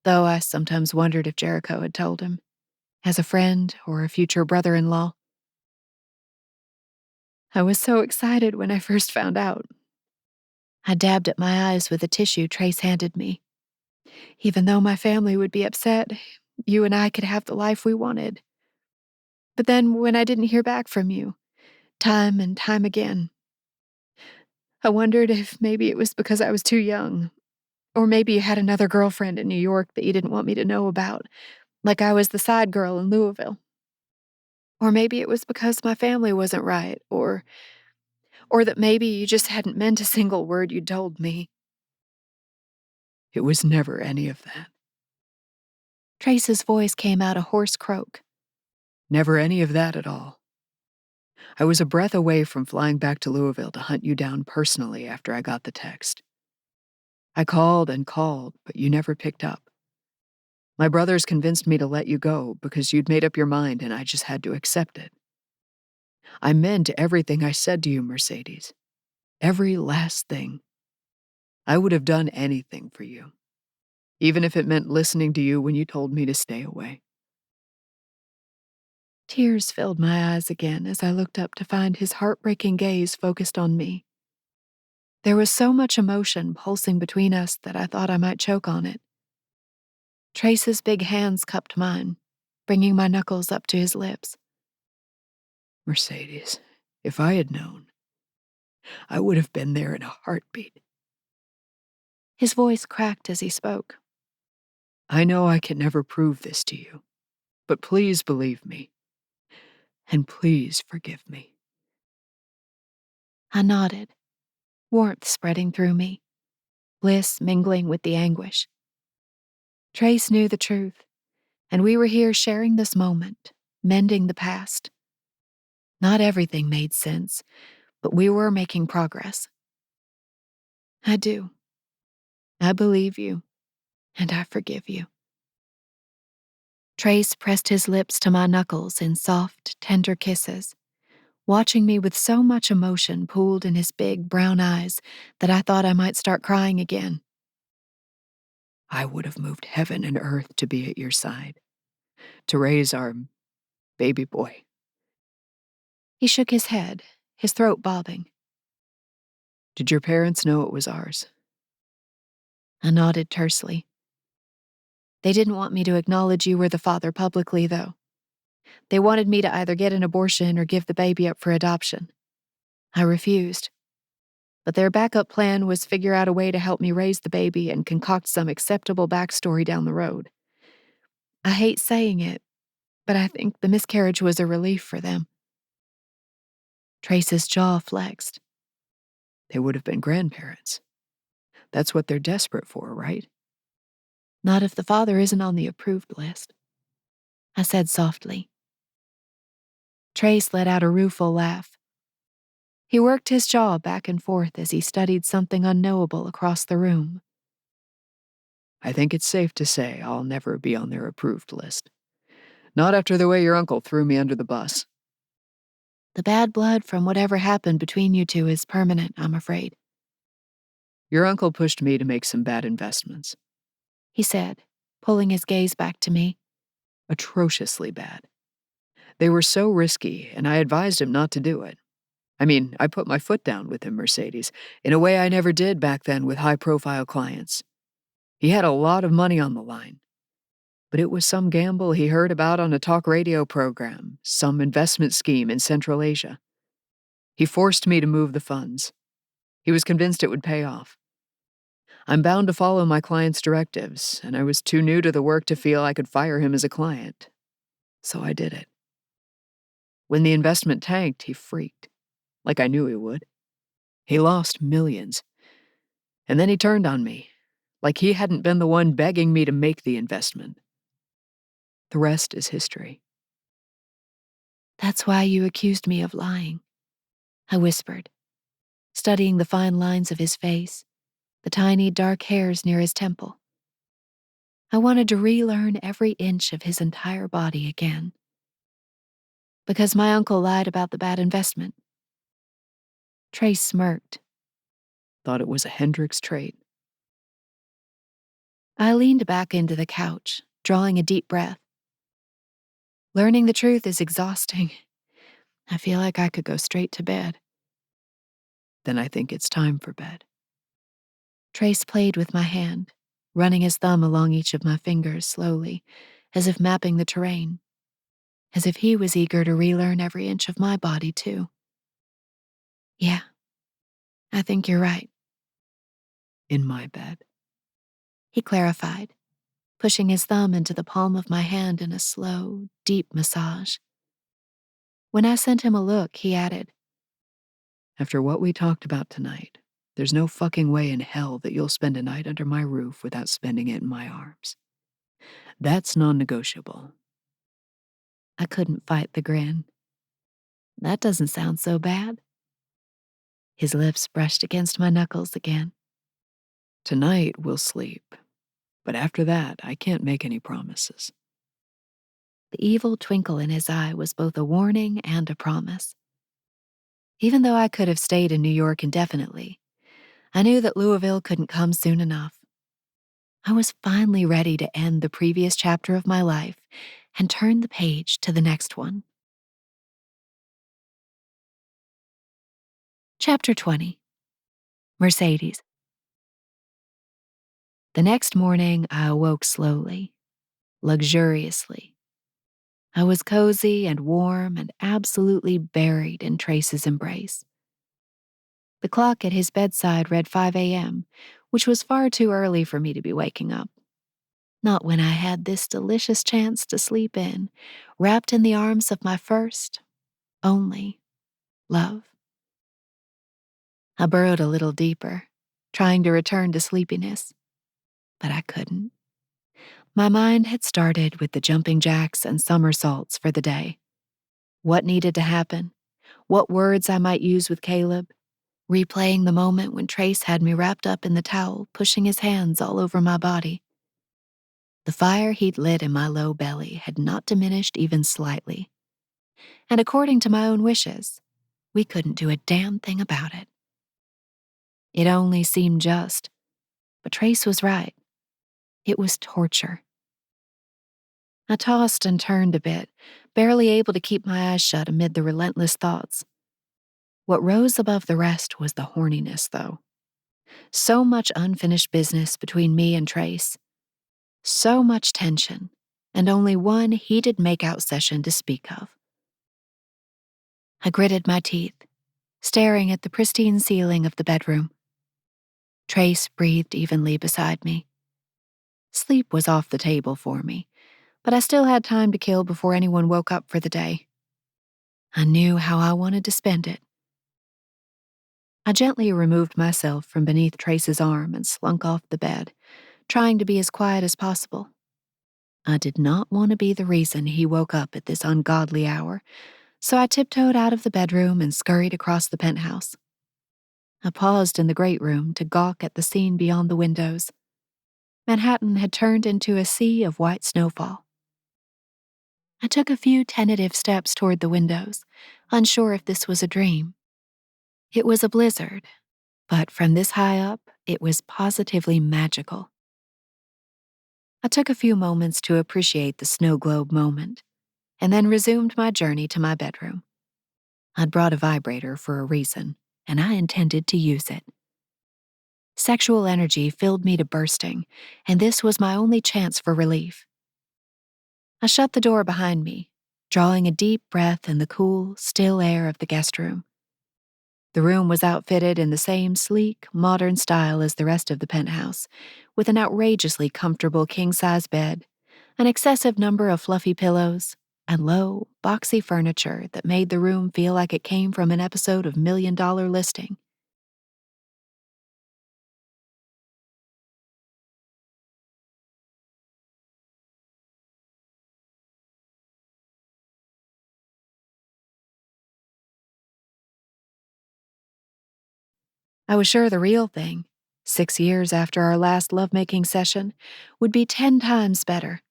though I sometimes wondered if Jericho had told him, as a friend or a future brother-in-law. I was so excited when I first found out. I dabbed at my eyes with the tissue Trace handed me. Even though my family would be upset, you and I could have the life we wanted. But then when I didn't hear back from you, time and time again, I wondered if maybe it was because I was too young, or maybe you had another girlfriend in New York that you didn't want me to know about, like I was the side girl in Louisville. Or maybe it was because my family wasn't right, or that maybe you just hadn't meant a single word you'd told me. It was never any of that. Trace's voice came out a hoarse croak. Never any of that at all. I was a breath away from flying back to Louisville to hunt you down personally after I got the text. I called and called, but you never picked up. My brothers convinced me to let you go because you'd made up your mind and I just had to accept it. I meant everything I said to you, Mercedes. Every last thing. I would have done anything for you, even if it meant listening to you when you told me to stay away. Tears filled my eyes again as I looked up to find his heartbreaking gaze focused on me. There was so much emotion pulsing between us that I thought I might choke on it. Trace's big hands cupped mine, bringing my knuckles up to his lips. Mercedes, if I had known, I would have been there in a heartbeat. His voice cracked as he spoke. I know I can never prove this to you, but please believe me. And please forgive me. I nodded, warmth spreading through me, bliss mingling with the anguish. Trace knew the truth, and we were here sharing this moment, mending the past. Not everything made sense, but we were making progress. I do. I believe you, and I forgive you. Trace pressed his lips to my knuckles in soft, tender kisses, watching me with so much emotion pooled in his big brown eyes that I thought I might start crying again. I would have moved heaven and earth to be at your side, to raise our baby boy. He shook his head, his throat bobbing. Did your parents know it was ours? I nodded tersely. They didn't want me to acknowledge you were the father publicly, though. They wanted me to either get an abortion or give the baby up for adoption. I refused. But their backup plan was figure out a way to help me raise the baby and concoct some acceptable backstory down the road. I hate saying it, but I think the miscarriage was a relief for them. Trace's jaw flexed. They would have been grandparents. That's what they're desperate for, right? Not if the father isn't on the approved list, I said softly. Trace let out a rueful laugh. He worked his jaw back and forth as he studied something unknowable across the room. I think it's safe to say I'll never be on their approved list. Not after the way your uncle threw me under the bus. The bad blood from whatever happened between you two is permanent, I'm afraid. Your uncle pushed me to make some bad investments. He said, pulling his gaze back to me. Atrociously bad. They were so risky, and I advised him not to do it. I mean, I put my foot down with him, Mercedes, in a way I never did back then with high-profile clients. He had a lot of money on the line. But it was some gamble he heard about on a talk radio program, some investment scheme in Central Asia. He forced me to move the funds. He was convinced it would pay off. I'm bound to follow my client's directives, and I was too new to the work to feel I could fire him as a client. So I did it. When the investment tanked, he freaked, like I knew he would. He lost millions. And then he turned on me, like he hadn't been the one begging me to make the investment. The rest is history. That's why you accused me of lying, I whispered, studying the fine lines of his face, the tiny dark hairs near his temple. I wanted to relearn every inch of his entire body again. Because my uncle lied about the bad investment. Trace smirked. Thought it was a Hendricks trait. I leaned back into the couch, drawing a deep breath. Learning the truth is exhausting. I feel like I could go straight to bed. Then I think it's time for bed. Trace played with my hand, running his thumb along each of my fingers slowly, as if mapping the terrain. As if he was eager to relearn every inch of my body, too. Yeah, I think you're right. In my bed. He clarified, pushing his thumb into the palm of my hand in a slow, deep massage. When I sent him a look, he added, After what we talked about tonight, there's no fucking way in hell that you'll spend a night under my roof without spending it in my arms. That's non-negotiable. I couldn't fight the grin. That doesn't sound so bad. His lips brushed against my knuckles again. Tonight we'll sleep, but after that I can't make any promises. The evil twinkle in his eye was both a warning and a promise. Even though I could have stayed in New York indefinitely, I knew that Louisville couldn't come soon enough. I was finally ready to end the previous chapter of my life and turn the page to the next one. Chapter 20. Mercedes. The next morning, I awoke slowly, luxuriously. I was cozy and warm and absolutely buried in Trace's embrace. The clock at his bedside read 5 a.m., which was far too early for me to be waking up. Not when I had this delicious chance to sleep in, wrapped in the arms of my first, only, love. I burrowed a little deeper, trying to return to sleepiness, but I couldn't. My mind had started with the jumping jacks and somersaults for the day. What needed to happen, what words I might use with Caleb, replaying the moment when Trace had me wrapped up in the towel, pushing his hands all over my body. The fire he'd lit in my low belly had not diminished even slightly. And according to my own wishes, we couldn't do a damn thing about it. It only seemed just, but Trace was right. It was torture. I tossed and turned a bit, barely able to keep my eyes shut amid the relentless thoughts. What rose above the rest was the horniness, though. So much unfinished business between me and Trace. So much tension, and only one heated make-out session to speak of. I gritted my teeth, staring at the pristine ceiling of the bedroom. Trace breathed evenly beside me. Sleep was off the table for me, but I still had time to kill before anyone woke up for the day. I knew how I wanted to spend it. I gently removed myself from beneath Trace's arm and slunk off the bed, trying to be as quiet as possible. I did not want to be the reason he woke up at this ungodly hour, so I tiptoed out of the bedroom and scurried across the penthouse. I paused in the great room to gawk at the scene beyond the windows. Manhattan had turned into a sea of white snowfall. I took a few tentative steps toward the windows, unsure if this was a dream. It was a blizzard, but from this high up, It was positively magical. I took a few moments to appreciate the snow globe moment, and then resumed my journey to my bedroom. I'd brought a vibrator for a reason, and I intended to use it. Sexual energy filled me to bursting, and this was my only chance for relief. I shut the door behind me, drawing a deep breath in the cool, still air of the guest room. The room was outfitted in the same sleek, modern style as the rest of the penthouse, with an outrageously comfortable king-size bed, an excessive number of fluffy pillows, and low, boxy furniture that made the room feel like it came from an episode of $1 Million Listing. I was sure the real thing, 6 years after our last lovemaking session, would be 10 times better.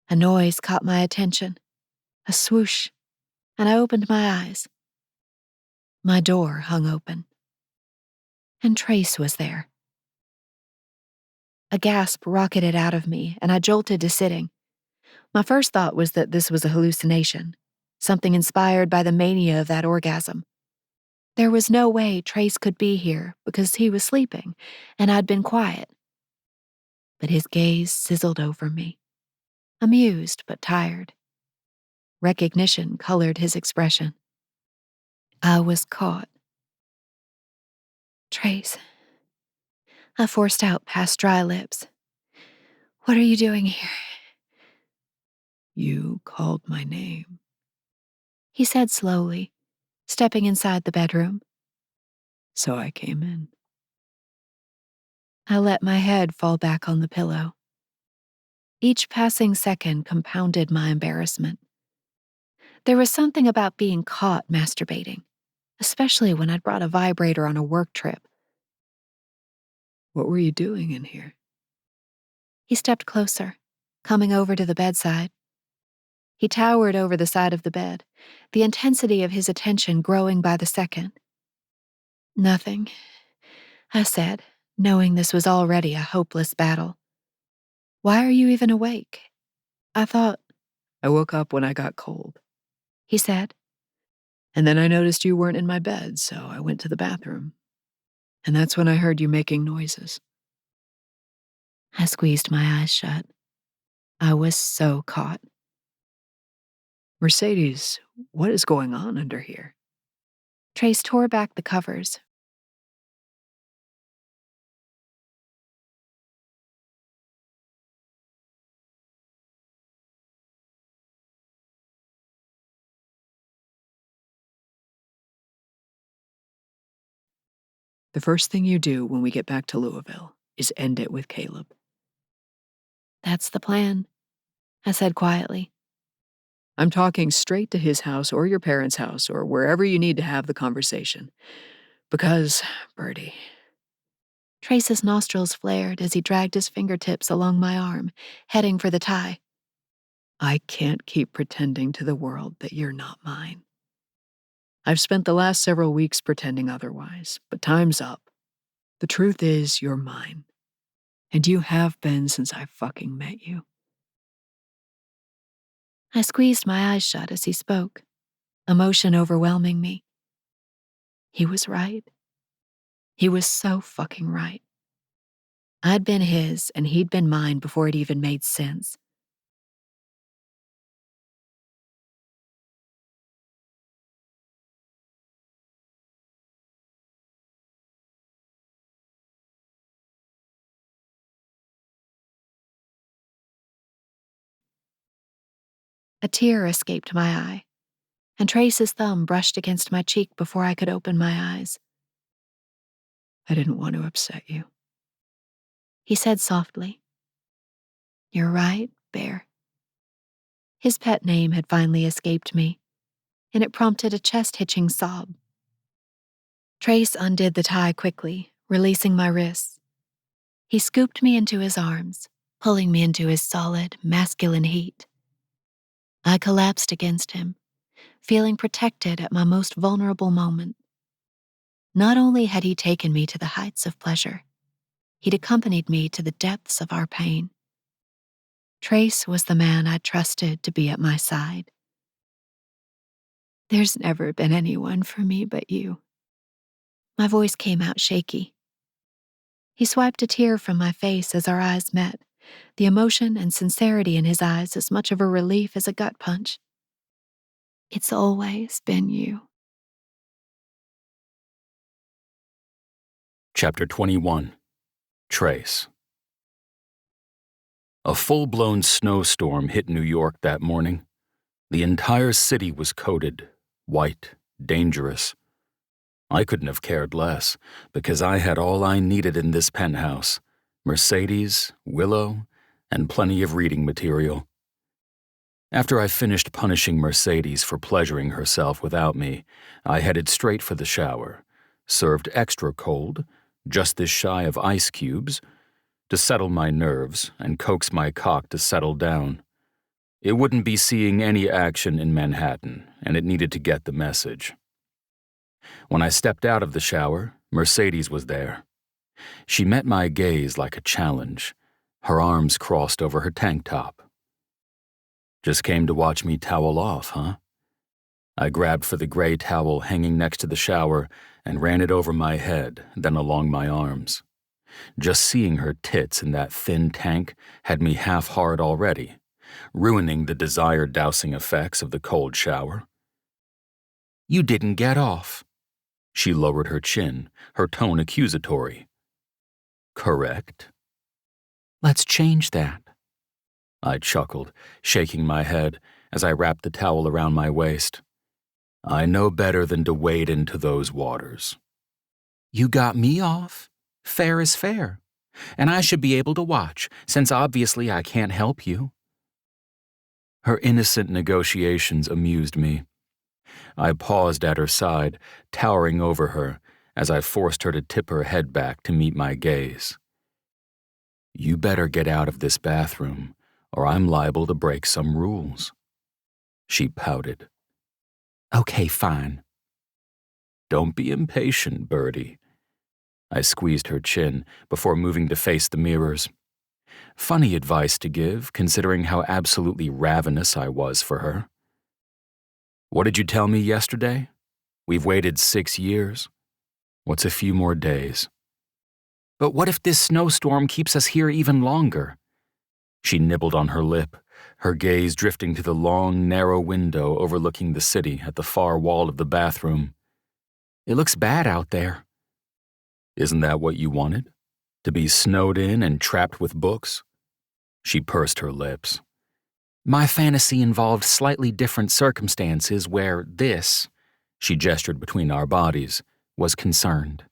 A noise caught my attention, a swoosh, and I opened my eyes. My door hung open, and Trace was there. A gasp rocketed out of me, and I jolted to sitting. My first thought was that this was a hallucination, something inspired by the mania of that orgasm. There was no way Trace could be here because he was sleeping, and I'd been quiet. But his gaze sizzled over me, amused but tired. Recognition colored his expression. I was caught. Trace. I forced out past dry lips. What are you doing here? You called my name. He said slowly, stepping inside the bedroom. So I came in. I let my head fall back on the pillow. Each passing second compounded my embarrassment. There was something about being caught masturbating, especially when I'd brought a vibrator on a work trip. What were you doing in here? He stepped closer, coming over to the bedside. He towered over the side of the bed, the intensity of his attention growing by the second. Nothing, I said, knowing this was already a hopeless battle. Why are you even awake? I thought, I woke up when I got cold. he said. And then I noticed you weren't in my bed, so I went to the bathroom. And that's when I heard you making noises. I squeezed my eyes shut. I was so caught. Mercedes, what is going on under here? Trace tore back the covers. The first thing you do when we get back to Louisville is end it with Caleb. That's the plan, I said quietly. I'm talking straight to his house or your parents' house or wherever you need to have the conversation. Because, Bertie. Trace's nostrils flared as he dragged his fingertips along my arm, heading for the tie. I can't keep pretending to the world that you're not mine. I've spent the last several weeks pretending otherwise, but time's up. The truth is, you're mine. And you have been since I fucking met you. I squeezed my eyes shut as he spoke, emotion overwhelming me. He was right. He was so fucking right. I'd been his and he'd been mine before it even made sense. A tear escaped my eye, and Trace's thumb brushed against my cheek before I could open my eyes. I didn't want to upset you. He said softly, "You're right, Bear." His pet name had finally escaped me, and it prompted a chest-hitching sob. Trace undid the tie quickly, releasing my wrists. He scooped me into his arms, pulling me into his solid, masculine heat. I collapsed against him, feeling protected at my most vulnerable moment. Not only had he taken me to the heights of pleasure, he'd accompanied me to the depths of our pain. Trace was the man I'd trusted to be at my side. There's never been anyone for me but you. My voice came out shaky. He swiped a tear from my face as our eyes met, the emotion and sincerity in his eyes as much of a relief as a gut punch. It's always been you. Chapter 21. Trace. A full-blown snowstorm hit New York that morning. The entire city was coated, white, dangerous. I couldn't have cared less, because I had all I needed in this penthouse: Mercedes, Willow, and plenty of reading material. After I finished punishing Mercedes for pleasuring herself without me, I headed straight for the shower, served extra cold, just this shy of ice cubes, to settle my nerves and coax my cock to settle down. It wouldn't be seeing any action in Manhattan, and it needed to get the message. When I stepped out of the shower, Mercedes was there. She met my gaze like a challenge, her arms crossed over her tank top. Just came to watch me towel off, huh? I grabbed for the gray towel hanging next to the shower and ran it over my head, then along my arms. Just seeing her tits in that thin tank had me half hard already, ruining the desired dousing effects of the cold shower. You didn't get off. She lowered her chin, her tone accusatory. Correct. Let's change that. I chuckled, shaking my head as I wrapped the towel around my waist. I know better than to wade into those waters. You got me off. Fair is fair. And I should be able to watch, since obviously I can't help you. Her innocent negotiations amused me. I paused at her side, towering over her, as I forced her to tip her head back to meet my gaze. You better get out of this bathroom, or I'm liable to break some rules. She pouted. Okay, fine. Don't be impatient, Birdie. I squeezed her chin before moving to face the mirrors. Funny advice to give, considering how absolutely ravenous I was for her. What did you tell me yesterday? We've waited 6 years. What's a few more days? But what if this snowstorm keeps us here even longer? She nibbled on her lip, her gaze drifting to the long, narrow window overlooking the city at the far wall of the bathroom. It looks bad out there. Isn't that what you wanted? To be snowed in and trapped with books? She pursed her lips. My fantasy involved slightly different circumstances where this, she gestured between our bodies, was concerned.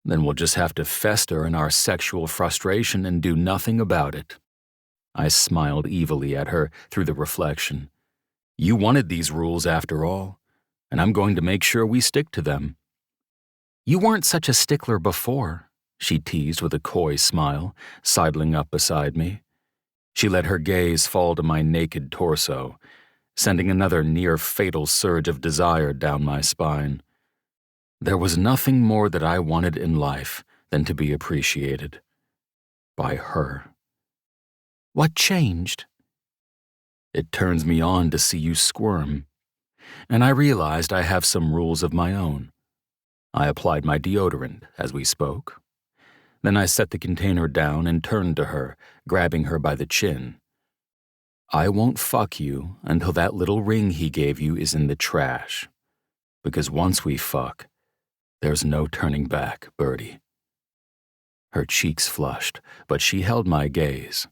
Then we'll just have to fester in our sexual frustration and do nothing about it. I smiled evilly at her through the reflection. You wanted these rules after all, and I'm going to make sure we stick to them. You weren't such a stickler before, she teased with a coy smile, sidling up beside me. She let her gaze fall to my naked torso, sending another near-fatal surge of desire down my spine. There was nothing more that I wanted in life than to be appreciated. By her. What changed? It turns me on to see you squirm. And I realized I have some rules of my own. I applied my deodorant as we spoke. Then I set the container down and turned to her, grabbing her by the chin. I won't fuck you until that little ring he gave you is in the trash. Because once we fuck, there's no turning back, Birdie. Her cheeks flushed, but she held my gaze.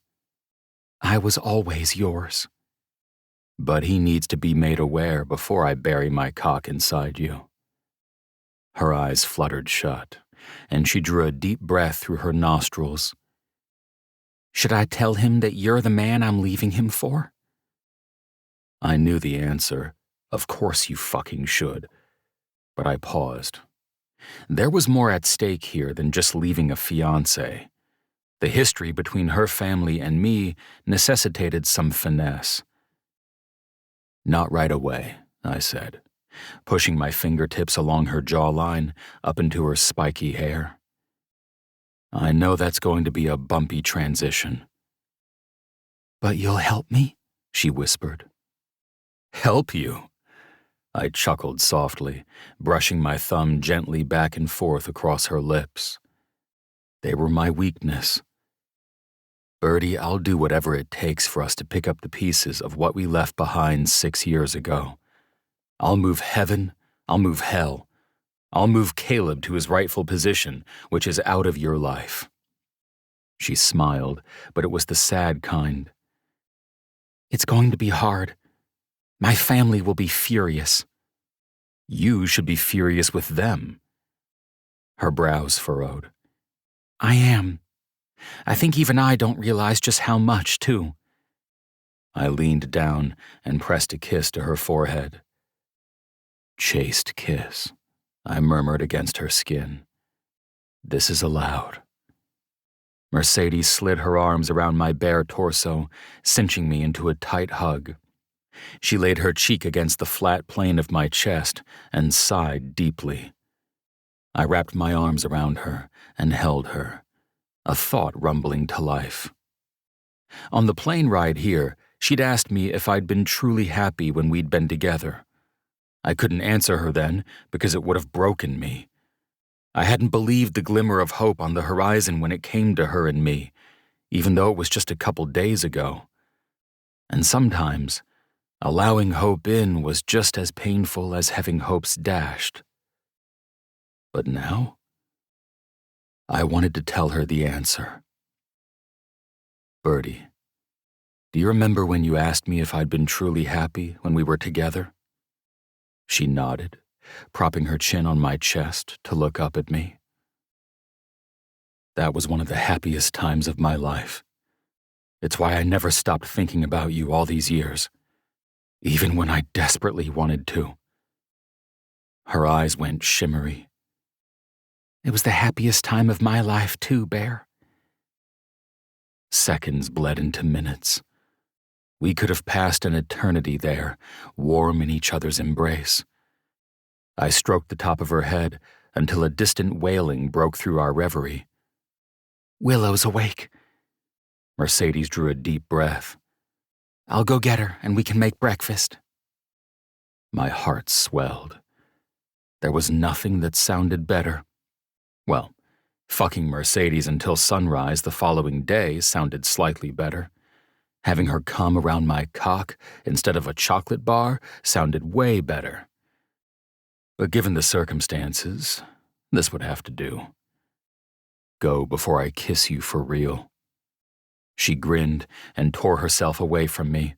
I was always yours. But he needs to be made aware before I bury my cock inside you. Her eyes fluttered shut, and she drew a deep breath through her nostrils. Should I tell him that you're the man I'm leaving him for? I knew the answer. Of course you fucking should. But I paused. There was more at stake here than just leaving a fiancé. The history between her family and me necessitated some finesse. Not right away, I said. pushing my fingertips along her jawline up into her spiky hair. I know that's going to be a bumpy transition. "But you'll help me?" she whispered. Help you? I chuckled softly, brushing my thumb gently back and forth across her lips. They were my weakness. Birdie, I'll do whatever it takes for us to pick up the pieces of what we left behind 6 years ago. I'll move heaven, I'll move hell. I'll move Caleb to his rightful position, which is out of your life. She smiled, but it was the sad kind. "It's going to be hard. My family will be furious." You should be furious with them. Her brows furrowed. "I am. I think even I don't realize just how much, too." I leaned down and pressed a kiss to her forehead. Chaste kiss, I murmured against her skin. This is allowed. Mercedes slid her arms around my bare torso, cinching me into a tight hug. She laid her cheek against the flat plane of my chest and sighed deeply. I wrapped my arms around her and held her, a thought rumbling to life. On the plane ride here, she'd asked me if I'd been truly happy when we'd been together. I couldn't answer her then because it would have broken me. I hadn't believed the glimmer of hope on the horizon when it came to her and me, even though it was just a couple days ago. And sometimes, allowing hope in was just as painful as having hopes dashed. But now, I wanted to tell her the answer. Birdie, do you remember when you asked me if I'd been truly happy when we were together? She nodded, propping her chin on my chest to look up at me. That was one of the happiest times of my life. It's why I never stopped thinking about you all these years, even when I desperately wanted to. Her eyes went shimmery. "It was the happiest time of my life, too, Bear." Seconds bled into minutes. We could have passed an eternity there, warm in each other's embrace. I stroked the top of her head until a distant wailing broke through our reverie. "Willow's awake." Mercedes drew a deep breath. "I'll go get her and we can make breakfast." My heart swelled. There was nothing that sounded better. Well, fucking Mercedes until sunrise the following day sounded slightly better. Having her come around my cock instead of a chocolate bar sounded way better. But given the circumstances, this would have to do. Go before I kiss you for real. She grinned and tore herself away from me,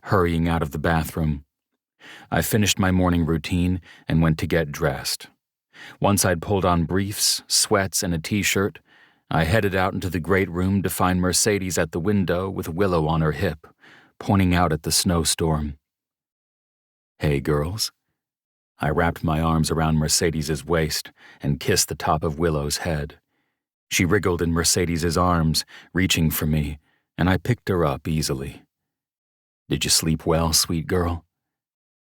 hurrying out of the bathroom. I finished my morning routine and went to get dressed. Once I'd pulled on briefs, sweats, and a t-shirt, I headed out into the great room to find Mercedes at the window with Willow on her hip, pointing out at the snowstorm. Hey, girls. I wrapped my arms around Mercedes's waist and kissed the top of Willow's head. She wriggled in Mercedes's arms, reaching for me, and I picked her up easily. Did you sleep well, sweet girl?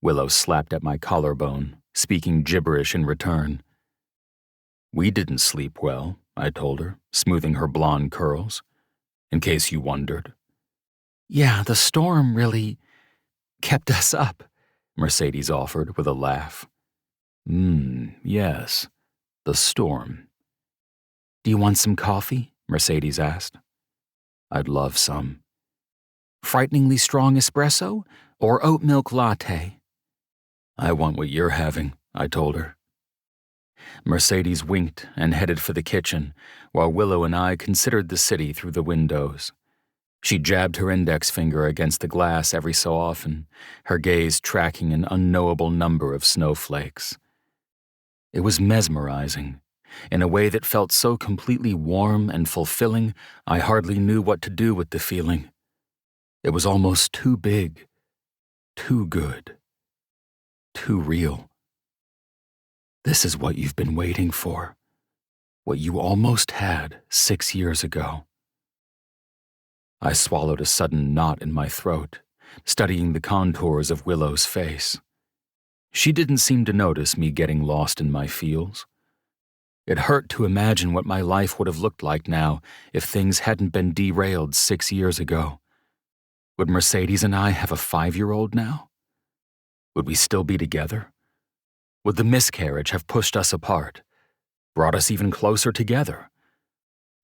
Willow slapped at my collarbone, speaking gibberish in return. We didn't sleep well, I told her, smoothing her blonde curls. In case you wondered. "Yeah, the storm really kept us up," Mercedes offered with a laugh. Yes, the storm. "Do you want some coffee?" Mercedes asked. I'd love some. "Frighteningly strong espresso or oat milk latte?" I want what you're having, I told her. Mercedes winked and headed for the kitchen, while Willow and I considered the city through the windows. She jabbed her index finger against the glass every so often, her gaze tracking an unknowable number of snowflakes. It was mesmerizing, in a way that felt so completely warm and fulfilling, I hardly knew what to do with the feeling. It was almost too big, too good, too real. This is what you've been waiting for, what you almost had 6 years ago. I swallowed a sudden knot in my throat, studying the contours of Willow's face. She didn't seem to notice me getting lost in my feels. It hurt to imagine what my life would have looked like now if things hadn't been derailed 6 years ago. Would Mercedes and I have a 5-year-old now? Would we still be together? Would the miscarriage have pushed us apart, brought us even closer together?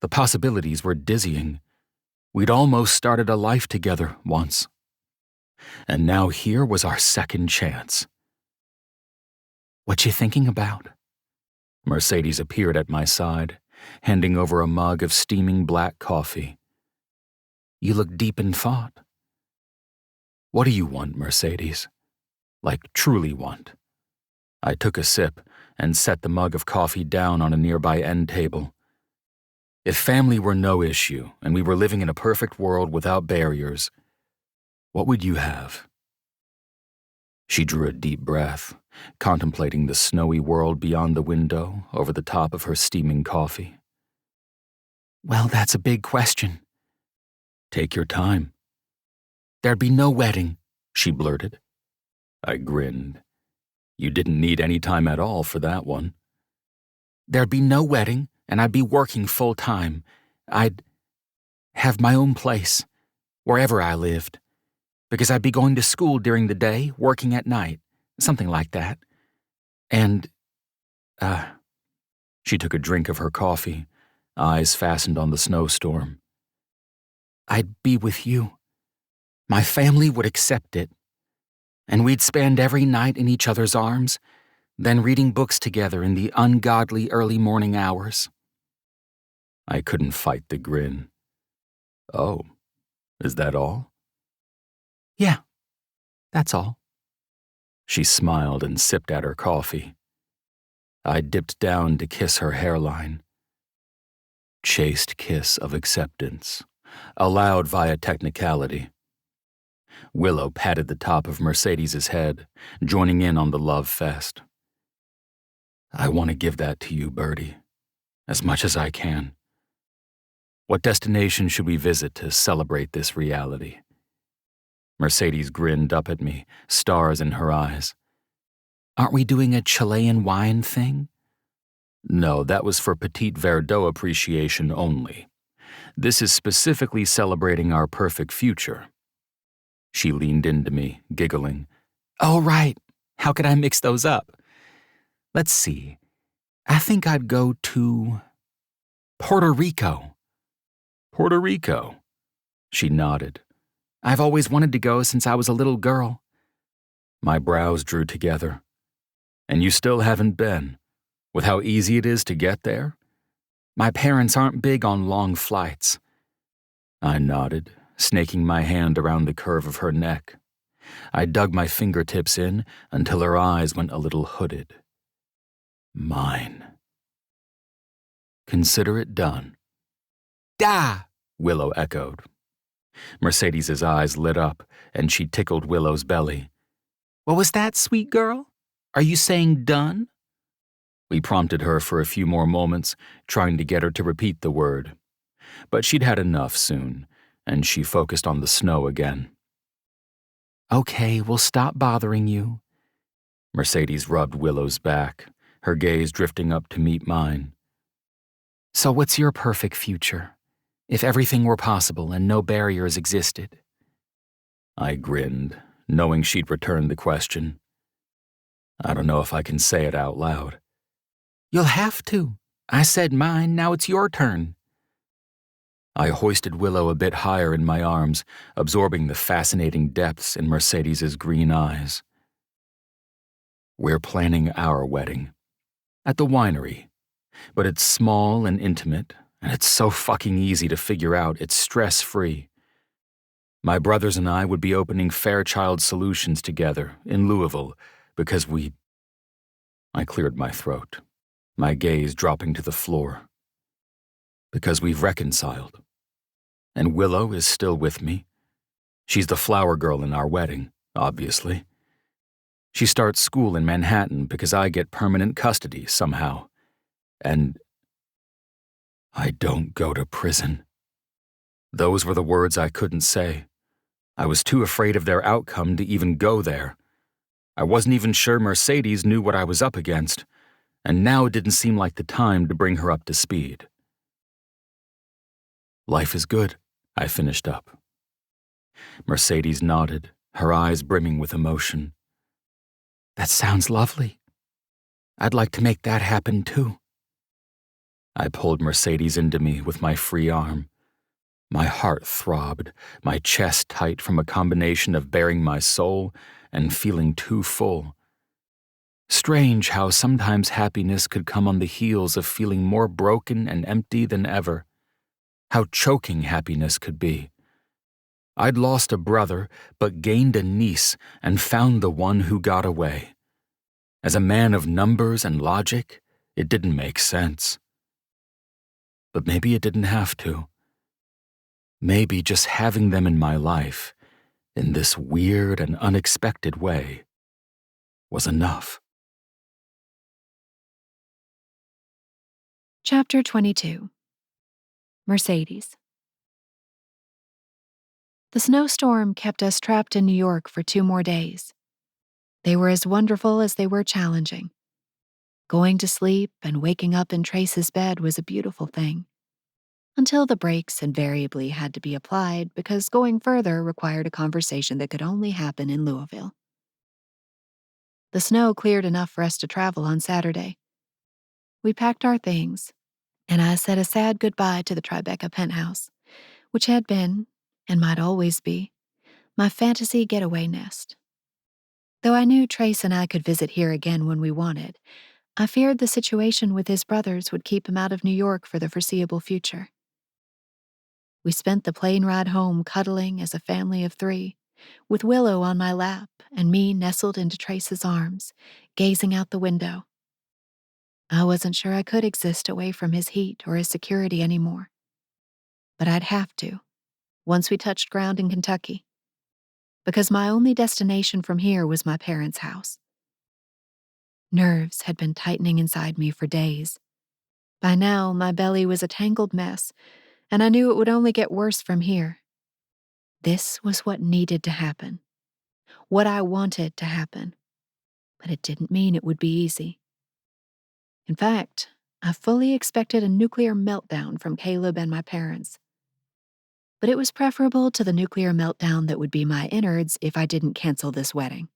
The possibilities were dizzying. We'd almost started a life together once. And now here was our second chance. What you thinking about? Mercedes appeared at my side, handing over a mug of steaming black coffee. You look deep in thought. What do you want, Mercedes? Like, truly want? I took a sip and set the mug of coffee down on a nearby end table. If family were no issue and we were living in a perfect world without barriers, what would you have? She drew a deep breath, contemplating the snowy world beyond the window over the top of her steaming coffee. Well, that's a big question. Take your time. There'd be no wedding, she blurted. I grinned. You didn't need any time at all for that one. There'd be no wedding, and I'd be working full-time. I'd have my own place, wherever I lived, because I'd be going to school during the day, working at night, something like that. And, She took a drink of her coffee, eyes fastened on the snowstorm. I'd be with you. My family would accept it. And we'd spend every night in each other's arms, then reading books together in the ungodly early morning hours. I couldn't fight the grin. Oh, is that all? Yeah, that's all. She smiled and sipped at her coffee. I dipped down to kiss her hairline. Chaste kiss of acceptance, allowed via technicality. Willow patted the top of Mercedes's head, joining in on the love fest. I want to give that to you, Birdie, as much as I can. What destination should we visit to celebrate this reality? Mercedes grinned up at me, stars in her eyes. Aren't we doing a Chilean wine thing? No, that was for Petit Verdot appreciation only. This is specifically celebrating our perfect future. She leaned into me, giggling. Oh, right. How could I mix those up? Let's see. I think I'd go to Puerto Rico. Puerto Rico? She nodded. I've always wanted to go since I was a little girl. My brows drew together. And you still haven't been, with how easy it is to get there? My parents aren't big on long flights. I nodded, snaking my hand around the curve of her neck. I dug my fingertips in until her eyes went a little hooded. Mine. Consider it done. Da! Willow echoed. Mercedes's eyes lit up, and she tickled Willow's belly. What was that, sweet girl? Are you saying done? We prompted her for a few more moments, trying to get her to repeat the word. But she'd had enough soon, and she focused on the snow again. Okay, we'll stop bothering you. Mercedes rubbed Willow's back, her gaze drifting up to meet mine. So what's your perfect future, if everything were possible and no barriers existed? I grinned, knowing she'd return the question. I don't know if I can say it out loud. You'll have to. I said mine, now it's your turn. I hoisted Willow a bit higher in my arms, absorbing the fascinating depths in Mercedes's green eyes. We're planning our wedding. At the winery. But it's small and intimate, and it's so fucking easy to figure out it's stress-free. My brothers and I would be opening Fairchild Solutions together in Louisville because I cleared my throat, my gaze dropping to the floor. Because we've reconciled. And Willow is still with me. She's the flower girl in our wedding, obviously. She starts school in Manhattan because I get permanent custody somehow. And I don't go to prison. Those were the words I couldn't say. I was too afraid of their outcome to even go there. I wasn't even sure Mercedes knew what I was up against, and now it didn't seem like the time to bring her up to speed. "Life is good," I finished up. Mercedes nodded, her eyes brimming with emotion. That sounds lovely. I'd like to make that happen too. I pulled Mercedes into me with my free arm. My heart throbbed, my chest tight from a combination of bearing my soul and feeling too full. Strange how sometimes happiness could come on the heels of feeling more broken and empty than ever. How choking happiness could be. I'd lost a brother, but gained a niece and found the one who got away. As a man of numbers and logic, it didn't make sense. But maybe it didn't have to. Maybe just having them in my life, in this weird and unexpected way, was enough. Chapter 22. Mercedes. The snowstorm kept us trapped in New York for 2 more days. They were as wonderful as they were challenging. Going to sleep and waking up in Trace's bed was a beautiful thing. Until the brakes invariably had to be applied because going further required a conversation that could only happen in Louisville. The snow cleared enough for us to travel on Saturday. We packed our things, and I said a sad goodbye to the Tribeca penthouse, which had been, and might always be, my fantasy getaway nest. Though I knew Trace and I could visit here again when we wanted, I feared the situation with his brothers would keep him out of New York for the foreseeable future. We spent the plane ride home cuddling as a family of 3, with Willow on my lap and me nestled into Trace's arms, gazing out the window. I wasn't sure I could exist away from his heat or his security anymore. But I'd have to, once we touched ground in Kentucky, because my only destination from here was my parents' house. Nerves had been tightening inside me for days. By now, my belly was a tangled mess, and I knew it would only get worse from here. This was what needed to happen, what I wanted to happen, but it didn't mean it would be easy. In fact, I fully expected a nuclear meltdown from Caleb and my parents. But it was preferable to the nuclear meltdown that would be my innards if I didn't cancel this wedding.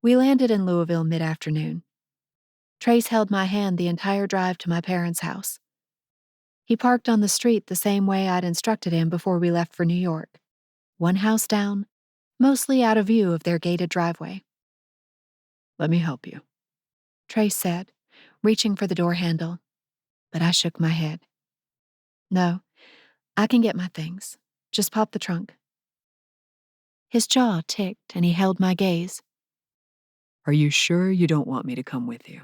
We landed in Louisville mid-afternoon. Trace held my hand the entire drive to my parents' house. He parked on the street the same way I'd instructed him before we left for New York, one house down, mostly out of view of their gated driveway. Let me help you, Trace said, reaching for the door handle, but I shook my head. No, I can get my things. Just pop the trunk. His jaw ticked and he held my gaze. Are you sure you don't want me to come with you?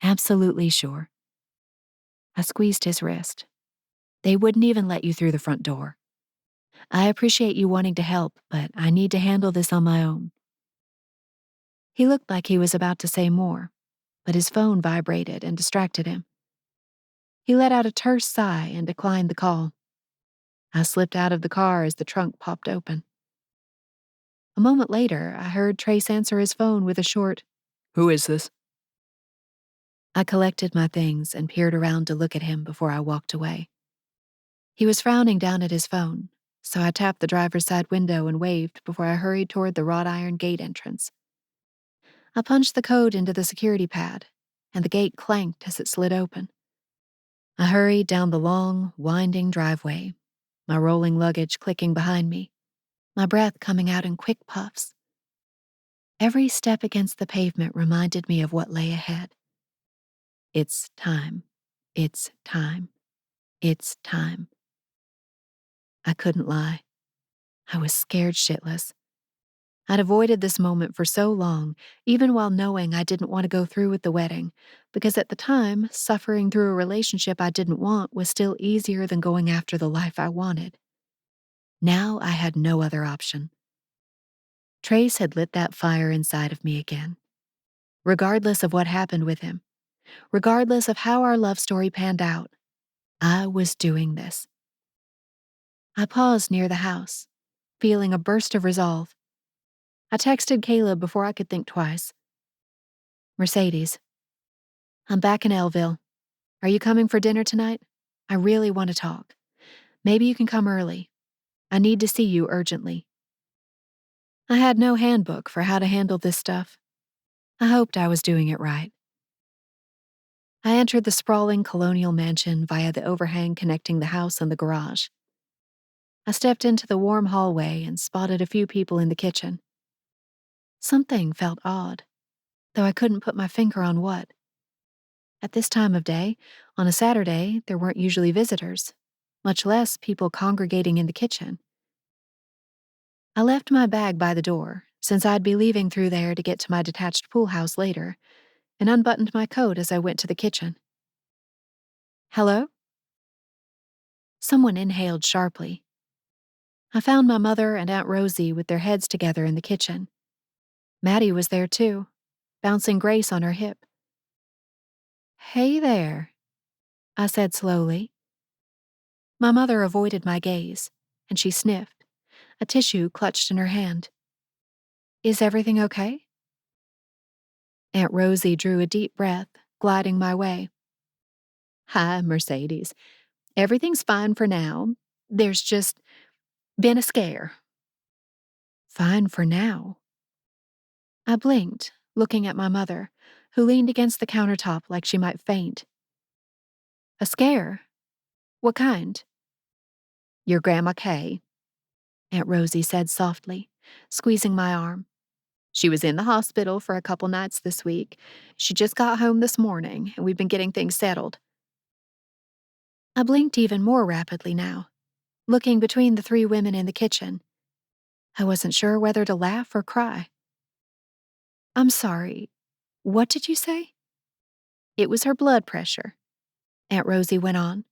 Absolutely sure. I squeezed his wrist. They wouldn't even let you through the front door. I appreciate you wanting to help, but I need to handle this on my own. He looked like he was about to say more, but his phone vibrated and distracted him. He let out a terse sigh and declined the call. I slipped out of the car as the trunk popped open. A moment later, I heard Trace answer his phone with a short, Who is this? I collected my things and peered around to look at him before I walked away. He was frowning down at his phone, so I tapped the driver's side window and waved before I hurried toward the wrought iron gate entrance. I punched the code into the security pad, and the gate clanked as it slid open. I hurried down the long, winding driveway, my rolling luggage clicking behind me, my breath coming out in quick puffs. Every step against the pavement reminded me of what lay ahead. It's time. It's time. It's time. I couldn't lie. I was scared shitless. I'd avoided this moment for so long, even while knowing I didn't want to go through with the wedding, because at the time, suffering through a relationship I didn't want was still easier than going after the life I wanted. Now I had no other option. Trace had lit that fire inside of me again. Regardless of what happened with him, regardless of how our love story panned out, I was doing this. I paused near the house, feeling a burst of resolve. I texted Caleb before I could think twice. Mercedes, I'm back in Elville. Are you coming for dinner tonight? I really want to talk. Maybe you can come early. I need to see you urgently. I had no handbook for how to handle this stuff. I hoped I was doing it right. I entered the sprawling colonial mansion via the overhang connecting the house and the garage. I stepped into the warm hallway and spotted a few people in the kitchen. Something felt odd, though I couldn't put my finger on what. At this time of day, on a Saturday, there weren't usually visitors, much less people congregating in the kitchen. I left my bag by the door, since I'd be leaving through there to get to my detached pool house later, and unbuttoned my coat as I went to the kitchen. Hello? Someone inhaled sharply. I found my mother and Aunt Rosie with their heads together in the kitchen. Maddie was there too, bouncing Grace on her hip. Hey there, I said slowly. My mother avoided my gaze, and she sniffed, a tissue clutched in her hand. Is everything okay? Aunt Rosie drew a deep breath, gliding my way. Hi, Mercedes. Everything's fine for now. There's just been a scare. Fine for now. I blinked, looking at my mother, who leaned against the countertop like she might faint. A scare? What kind? Your Grandma Kay, Aunt Rosie said softly, squeezing my arm. She was in the hospital for a couple nights this week. She just got home this morning, and we've been getting things settled. I blinked even more rapidly now, looking between the three women in the kitchen. I wasn't sure whether to laugh or cry. I'm sorry. What did you say? It was her blood pressure, Aunt Rosie went on.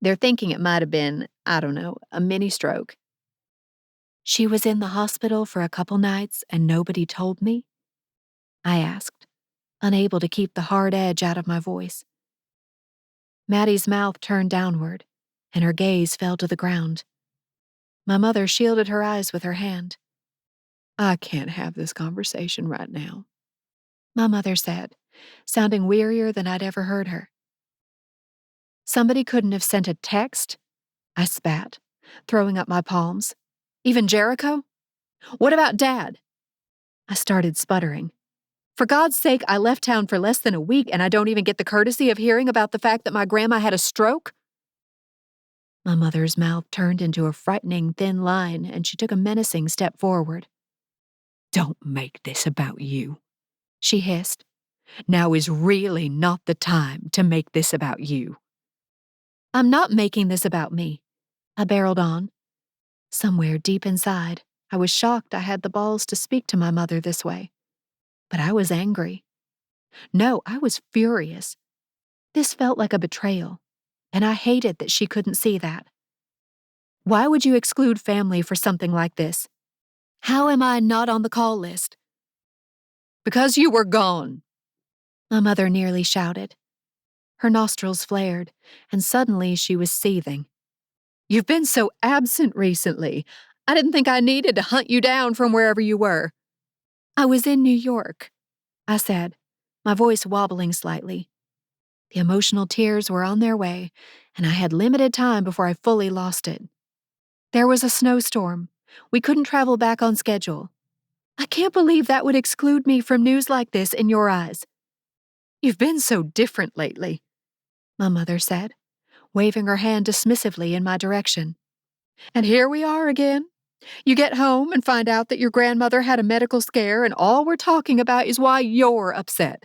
They're thinking it might have been, I don't know, a mini stroke. She was in the hospital for a couple nights and nobody told me? I asked, unable to keep the hard edge out of my voice. Maddie's mouth turned downward, and her gaze fell to the ground. My mother shielded her eyes with her hand. I can't have this conversation right now, my mother said, sounding wearier than I'd ever heard her. Somebody couldn't have sent a text? I spat, throwing up my palms. Even Jericho? What about Dad? I started sputtering. For God's sake, I left town for less than a week and I don't even get the courtesy of hearing about the fact that my grandma had a stroke? My mother's mouth turned into a frightening thin line and she took a menacing step forward. Don't make this about you, she hissed. Now is really not the time to make this about you. I'm not making this about me, I barreled on. Somewhere deep inside, I was shocked I had the balls to speak to my mother this way. But I was angry. No, I was furious. This felt like a betrayal, and I hated that she couldn't see that. Why would you exclude family for something like this? How am I not on the call list? Because you were gone, my mother nearly shouted. Her nostrils flared, and suddenly she was seething. You've been so absent recently. I didn't think I needed to hunt you down from wherever you were. I was in New York, I said, my voice wobbling slightly. The emotional tears were on their way, and I had limited time before I fully lost it. There was a snowstorm. We couldn't travel back on schedule. I can't believe that would exclude me from news like this in your eyes. You've been so different lately, my mother said, waving her hand dismissively in my direction. And here we are again. You get home and find out that your grandmother had a medical scare and all we're talking about is why you're upset.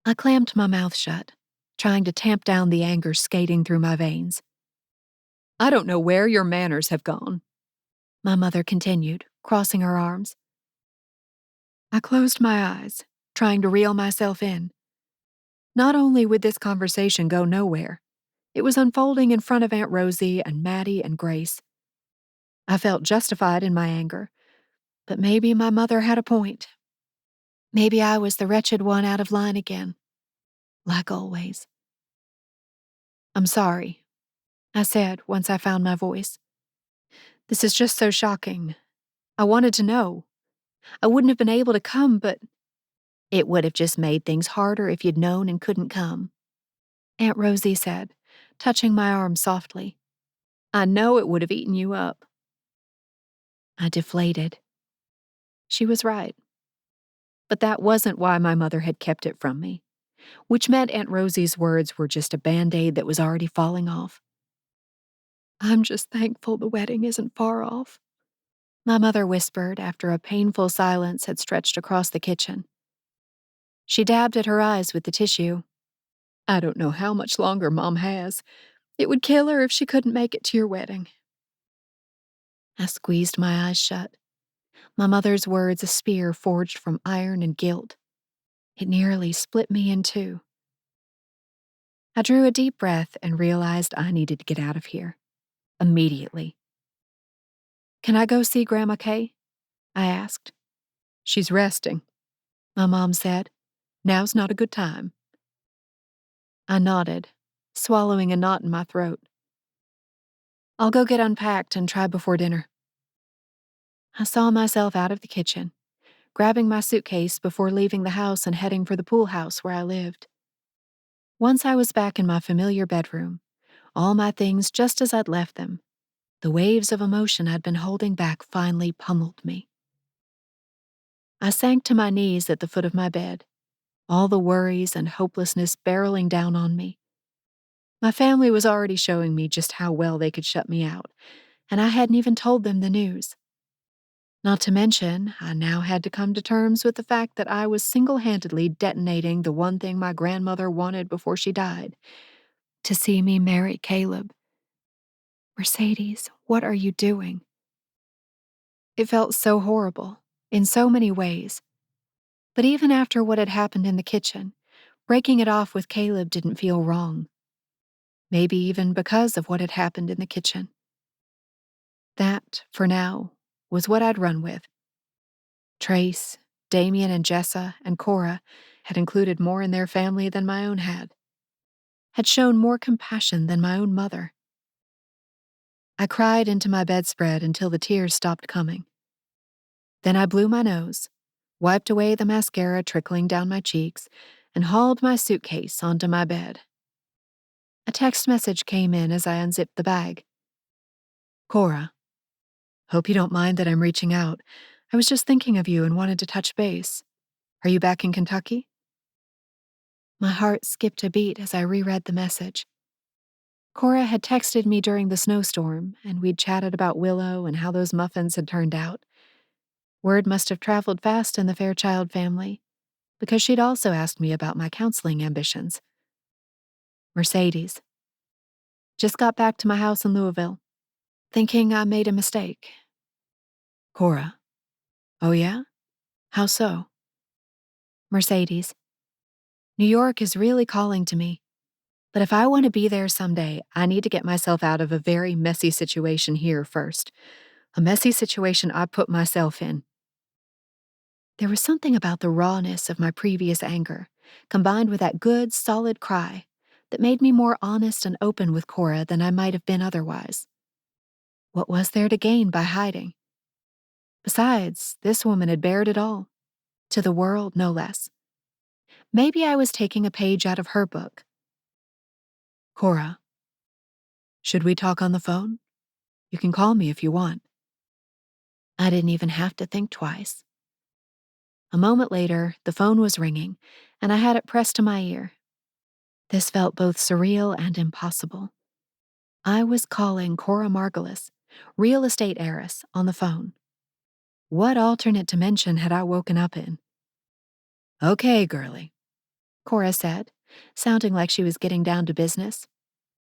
I clamped my mouth shut, trying to tamp down the anger skating through my veins. I don't know where your manners have gone, my mother continued, crossing her arms. I closed my eyes, trying to reel myself in. Not only would this conversation go nowhere, it was unfolding in front of Aunt Rosie and Maddie and Grace. I felt justified in my anger, but maybe my mother had a point. Maybe I was the wretched one out of line again, like always. I'm sorry, I said once I found my voice. This is just so shocking. I wanted to know. I wouldn't have been able to come, but it would have just made things harder if you'd known and couldn't come," Aunt Rosie said, touching my arm softly. "I know it would have eaten you up." I deflated. She was right. But that wasn't why my mother had kept it from me, which meant Aunt Rosie's words were just a Band-Aid that was already falling off. "I'm just thankful the wedding isn't far off," my mother whispered after a painful silence had stretched across the kitchen. She dabbed at her eyes with the tissue. "I don't know how much longer Mom has. It would kill her if she couldn't make it to your wedding." I squeezed my eyes shut, my mother's words a spear forged from iron and guilt. It nearly split me in two. I drew a deep breath and realized I needed to get out of here. Immediately. "Can I go see Grandma Kay?" I asked. "She's resting," my mom said. "Now's not a good time." I nodded, swallowing a knot in my throat. "I'll go get unpacked and try before dinner." I saw myself out of the kitchen, grabbing my suitcase before leaving the house and heading for the pool house where I lived. Once I was back in my familiar bedroom, all my things just as I'd left them, the waves of emotion I'd been holding back finally pummeled me. I sank to my knees at the foot of my bed, all the worries and hopelessness barreling down on me. My family was already showing me just how well they could shut me out, and I hadn't even told them the news. Not to mention, I now had to come to terms with the fact that I was single-handedly detonating the one thing my grandmother wanted before she died, to see me marry Caleb. "Mercedes, what are you doing?" It felt so horrible, in so many ways. But even after what had happened in the kitchen, breaking it off with Caleb didn't feel wrong. Maybe even because of what had happened in the kitchen. That, for now, was what I'd run with. Trace, Damien and Jessa, and Cora had included more in their family than my own had shown more compassion than my own mother. I cried into my bedspread until the tears stopped coming. Then I blew my nose, wiped away the mascara trickling down my cheeks, and hauled my suitcase onto my bed. A text message came in as I unzipped the bag. "Cora, hope you don't mind that I'm reaching out. I was just thinking of you and wanted to touch base. Are you back in Kentucky?" My heart skipped a beat as I reread the message. Cora had texted me during the snowstorm, and we'd chatted about Willow and how those muffins had turned out. Word must have traveled fast in the Fairchild family, because she'd also asked me about my counseling ambitions. "Mercedes. Just got back to my house in Louisville, thinking I made a mistake." Cora. "Oh yeah? How so?" Mercedes. "New York is really calling to me. But if I want to be there someday, I need to get myself out of a very messy situation here first. A messy situation I put myself in." There was something about the rawness of my previous anger, combined with that good, solid cry, that made me more honest and open with Cora than I might have been otherwise. What was there to gain by hiding? Besides, this woman had bared it all. To the world, no less. Maybe I was taking a page out of her book. "Cora, should we talk on the phone? You can call me if you want." I didn't even have to think twice. A moment later, the phone was ringing, and I had it pressed to my ear. This felt both surreal and impossible. I was calling Cora Margolis, real estate heiress, on the phone. What alternate dimension had I woken up in? "Okay, girlie," Cora said, sounding like she was getting down to business.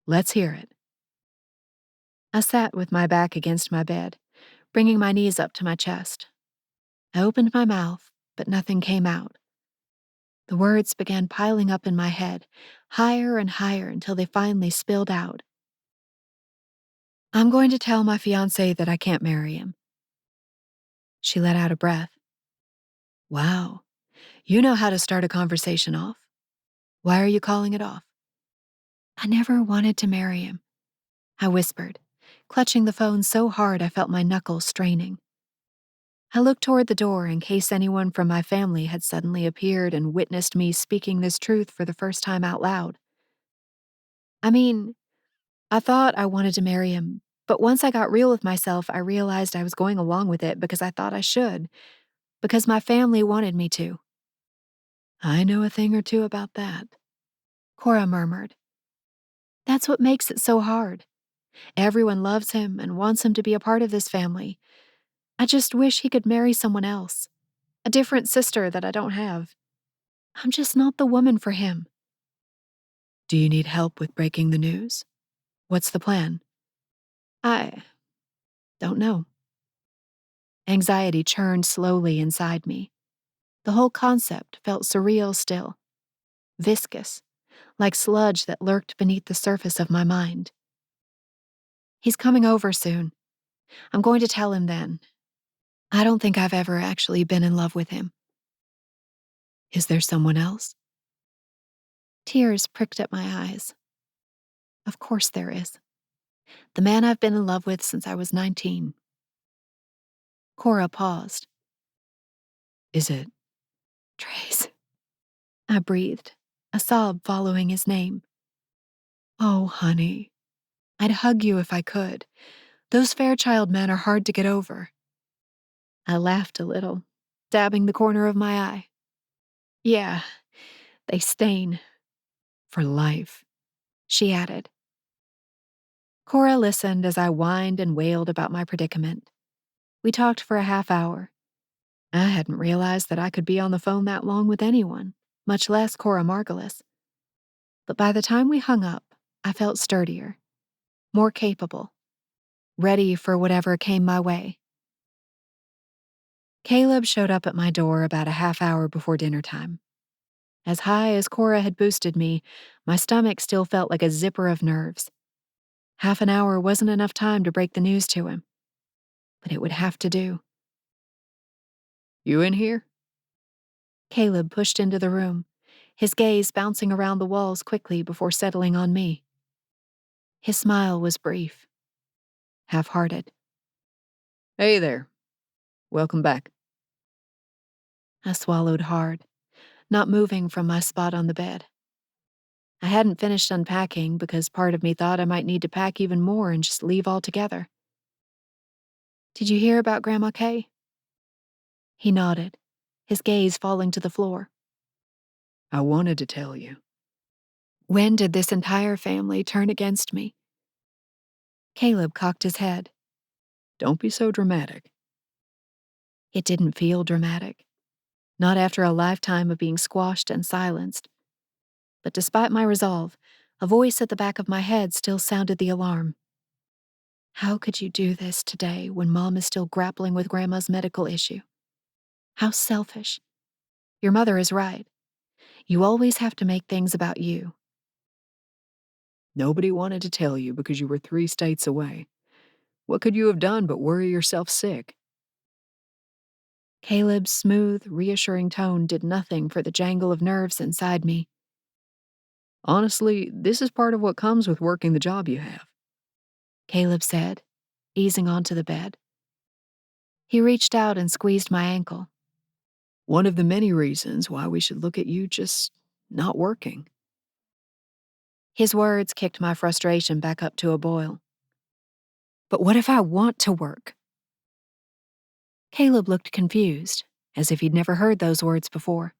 "Let's hear it." I sat with my back against my bed, bringing my knees up to my chest. I opened my mouth, but nothing came out. The words began piling up in my head, higher and higher until they finally spilled out. "I'm going to tell my fiancé that I can't marry him." She let out a breath. "Wow, you know how to start a conversation off. Why are you calling it off?" "I never wanted to marry him," I whispered, clutching the phone so hard I felt my knuckles straining. I looked toward the door in case anyone from my family had suddenly appeared and witnessed me speaking this truth for the first time out loud. I mean, I thought I wanted to marry him, but once I got real with myself, I realized I was going along with it because I thought I should, because my family wanted me to. I know a thing or two about that. Cora murmured. That's what makes it so hard. Everyone loves him and wants him to be a part of this family. I just wish he could marry someone else, a different sister that I don't have. I'm just not the woman for him. Do you need help with breaking the news? What's the plan? I don't know. Anxiety churned slowly inside me. The whole concept felt surreal still, viscous, like sludge that lurked beneath the surface of my mind. He's coming over soon. I'm going to tell him then. I don't think I've ever actually been in love with him. Is there someone else? Tears pricked at my eyes. Of course there is. The man I've been in love with since I was 19. Cora paused. Is it? Trace. I breathed, a sob following his name. Oh, honey. I'd hug you if I could. Those Fairchild men are hard to get over. I laughed a little, dabbing the corner of my eye. Yeah, they stain. For life, she added. Cora listened as I whined and wailed about my predicament. We talked for a half hour. I hadn't realized that I could be on the phone that long with anyone, much less Cora Margolis. But by the time we hung up, I felt sturdier, more capable, ready for whatever came my way. Caleb showed up at my door about a half hour before dinner time. As high as Cora had boosted me, my stomach still felt like a zipper of nerves. Half an hour wasn't enough time to break the news to him, but it would have to do. You in here? Caleb pushed into the room, his gaze bouncing around the walls quickly before settling on me. His smile was brief, half-hearted. Hey there. Welcome back. I swallowed hard, not moving from my spot on the bed. I hadn't finished unpacking because part of me thought I might need to pack even more and just leave altogether. Did you hear about Grandma Kay? He nodded, his gaze falling to the floor. I wanted to tell you. When did this entire family turn against me? Caleb cocked his head. Don't be so dramatic. It didn't feel dramatic, not after a lifetime of being squashed and silenced. But despite my resolve, a voice at the back of my head still sounded the alarm. How could you do this today when Mom is still grappling with Grandma's medical issue? How selfish. Your mother is right. You always have to make things about you. Nobody wanted to tell you because you were 3 states away. What could you have done but worry yourself sick? Caleb's smooth, reassuring tone did nothing for the jangle of nerves inside me. Honestly, this is part of what comes with working the job you have, Caleb said, easing onto the bed. He reached out and squeezed my ankle. One of the many reasons why we should look at you just not working. His words kicked my frustration back up to a boil. But what if I want to work? Caleb looked confused, as if he'd never heard those words before.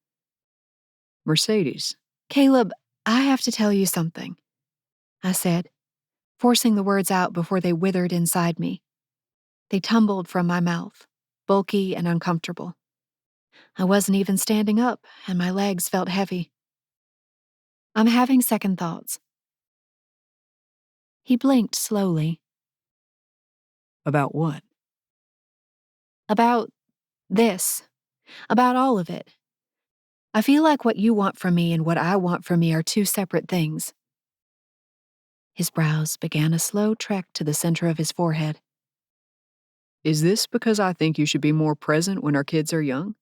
Mercedes. Caleb, I have to tell you something, I said, forcing the words out before they withered inside me. They tumbled from my mouth, bulky and uncomfortable. I wasn't even standing up, and my legs felt heavy. I'm having second thoughts. He blinked slowly. About what? About this. About all of it. I feel like what you want from me and what I want from me are two separate things. His brows began a slow trek to the center of his forehead. Is this because I think you should be more present when our kids are young?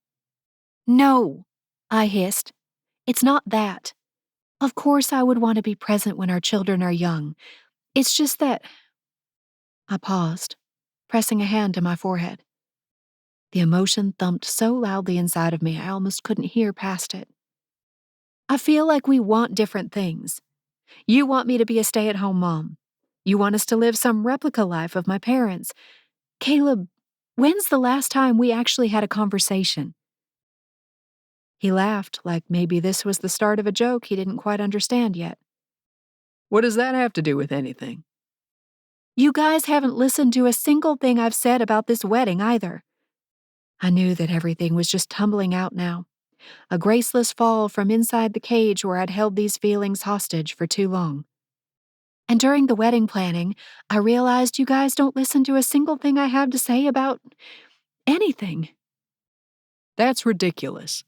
No, I hissed. It's not that. Of course I would want to be present when our children are young. It's just that... I paused, pressing a hand to my forehead. The emotion thumped so loudly inside of me I almost couldn't hear past it. I feel like we want different things. You want me to be a stay-at-home mom. You want us to live some replica life of my parents. Caleb, when's the last time we actually had a conversation? He laughed like maybe this was the start of a joke he didn't quite understand yet. What does that have to do with anything? You guys haven't listened to a single thing I've said about this wedding either. I knew that everything was just tumbling out now. A graceless fall from inside the cage where I'd held these feelings hostage for too long. And during the wedding planning, I realized you guys don't listen to a single thing I have to say about anything. That's ridiculous,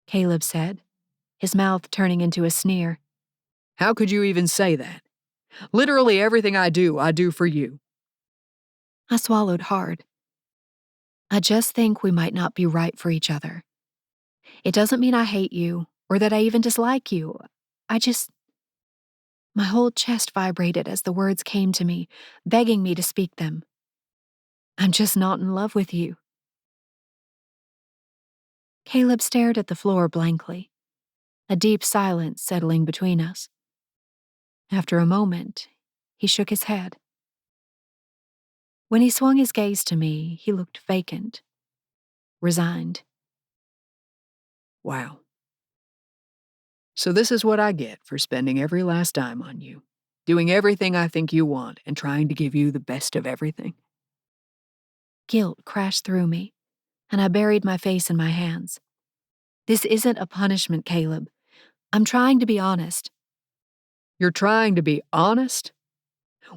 Caleb said, his mouth turning into a sneer. How could you even say that? Literally everything I do for you. I swallowed hard. I just think we might not be right for each other. It doesn't mean I hate you or that I even dislike you. My whole chest vibrated as the words came to me, begging me to speak them. I'm just not in love with you. Caleb stared at the floor blankly, a deep silence settling between us. After a moment, he shook his head. When he swung his gaze to me, he looked vacant, resigned. Wow. So this is what I get for spending every last dime on you, doing everything I think you want and trying to give you the best of everything. Guilt crashed through me, and I buried my face in my hands. This isn't a punishment, Caleb. I'm trying to be honest. You're trying to be honest?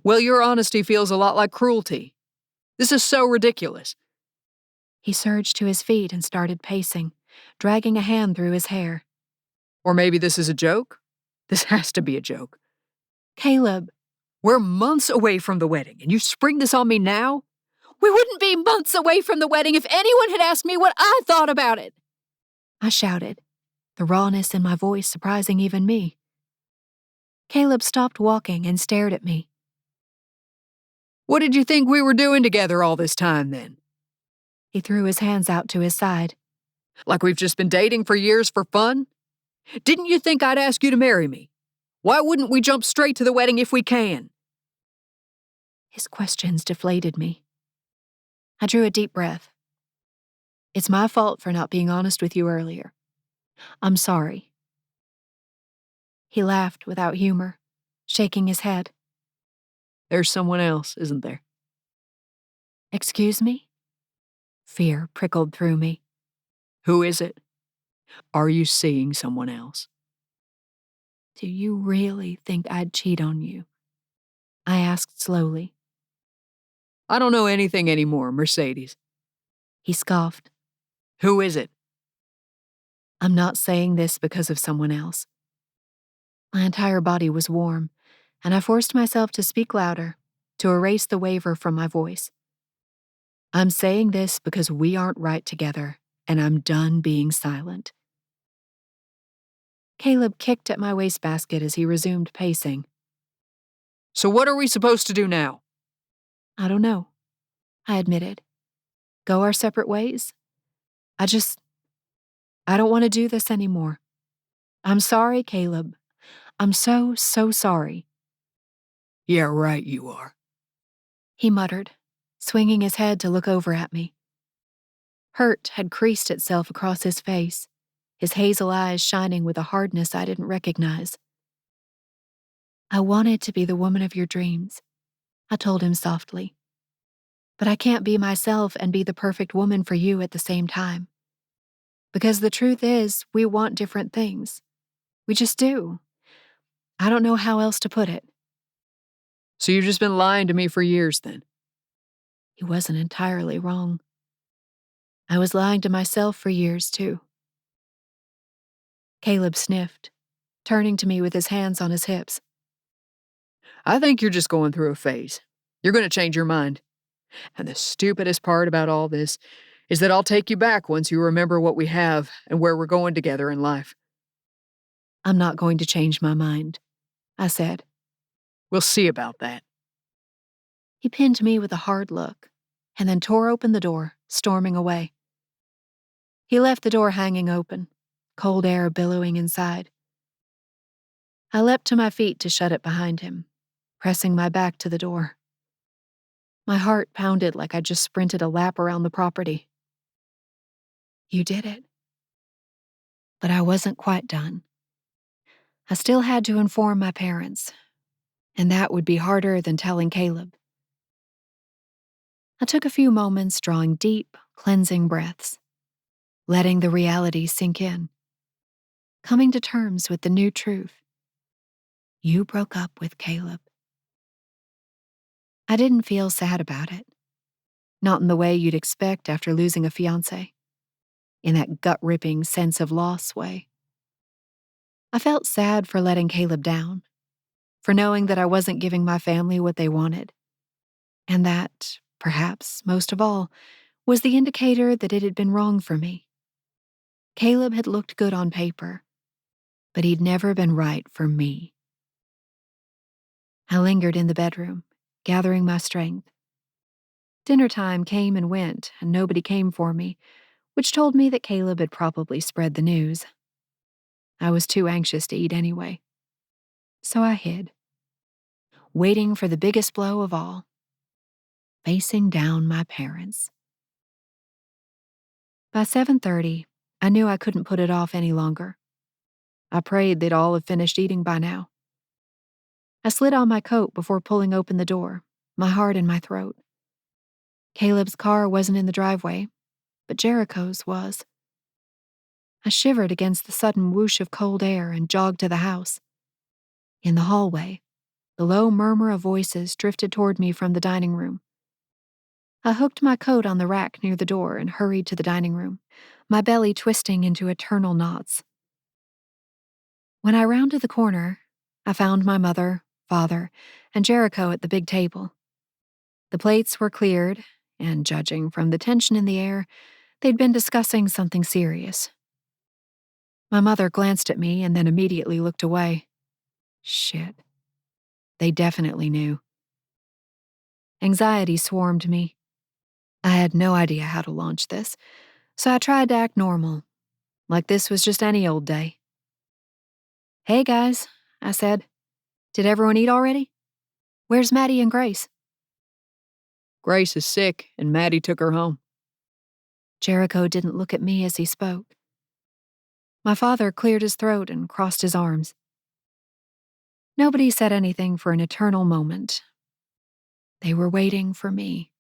Well, your honesty feels a lot like cruelty. This is so ridiculous. He surged to his feet and started pacing, dragging a hand through his hair. Or maybe this is a joke? This has to be a joke. Caleb, we're months away from the wedding, and you spring this on me now? We wouldn't be months away from the wedding if anyone had asked me what I thought about it, I shouted, the rawness in my voice surprising even me. Caleb stopped walking and stared at me. What did you think we were doing together all this time, then? He threw his hands out to his side. Like we've just been dating for years for fun? Didn't you think I'd ask you to marry me? Why wouldn't we jump straight to the wedding if we can? His questions deflated me. I drew a deep breath. It's my fault for not being honest with you earlier. I'm sorry. He laughed without humor, shaking his head. There's someone else, isn't there? Excuse me? Fear prickled through me. Who is it? Are you seeing someone else? Do you really think I'd cheat on you? I asked slowly. I don't know anything anymore, Mercedes. He scoffed. Who is it? I'm not saying this because of someone else. My entire body was warm, and I forced myself to speak louder, to erase the waver from my voice. I'm saying this because we aren't right together, and I'm done being silent. Caleb kicked at my wastebasket as he resumed pacing. So what are we supposed to do now? I don't know, I admitted. Go our separate ways? I don't want to do this anymore. I'm sorry, Caleb. I'm so sorry. Yeah, right, you are. He muttered, swinging his head to look over at me. Hurt had creased itself across his face, his hazel eyes shining with a hardness I didn't recognize. I wanted to be the woman of your dreams, I told him softly. But I can't be myself and be the perfect woman for you at the same time. Because the truth is, we want different things. We just do. I don't know how else to put it. So you've just been lying to me for years, then? He wasn't entirely wrong. I was lying to myself for years, too. Caleb sniffed, turning to me with his hands on his hips. I think you're just going through a phase. You're going to change your mind. And the stupidest part about all this is that I'll take you back once you remember what we have and where we're going together in life. I'm not going to change my mind, I said. We'll see about that. He pinned me with a hard look, and then tore open the door, storming away. He left the door hanging open, cold air billowing inside. I leapt to my feet to shut it behind him, pressing my back to the door. My heart pounded like I just sprinted a lap around the property. You did it. But I wasn't quite done. I still had to inform my parents, and that would be harder than telling Caleb. I took a few moments drawing deep, cleansing breaths, letting the reality sink in, coming to terms with the new truth. You broke up with Caleb. I didn't feel sad about it. Not in the way you'd expect after losing a fiancé. In that gut-ripping sense of loss way. I felt sad for letting Caleb down, for knowing that I wasn't giving my family what they wanted, and that, perhaps most of all, was the indicator that it had been wrong for me. Caleb had looked good on paper, but he'd never been right for me. I lingered in the bedroom, gathering my strength. Dinner time came and went, and nobody came for me, which told me that Caleb had probably spread the news. I was too anxious to eat anyway. So I hid, waiting for the biggest blow of all, facing down my parents. By 7:30, I knew I couldn't put it off any longer. I prayed they'd all have finished eating by now. I slid on my coat before pulling open the door, my heart in my throat. Caleb's car wasn't in the driveway, but Jericho's was. I shivered against the sudden whoosh of cold air and jogged to the house. In the hallway, the low murmur of voices drifted toward me from the dining room. I hooked my coat on the rack near the door and hurried to the dining room, my belly twisting into eternal knots. When I rounded the corner, I found my mother, father, and Jericho at the big table. The plates were cleared, and judging from the tension in the air, they'd been discussing something serious. My mother glanced at me and then immediately looked away. Shit. They definitely knew. Anxiety swarmed me. I had no idea how to launch this, so I tried to act normal, like this was just any old day. Hey guys, I said. Did everyone eat already? Where's Maddie and Grace? Grace is sick, and Maddie took her home. Jericho didn't look at me as he spoke. My father cleared his throat and crossed his arms. Nobody said anything for an eternal moment. They were waiting for me.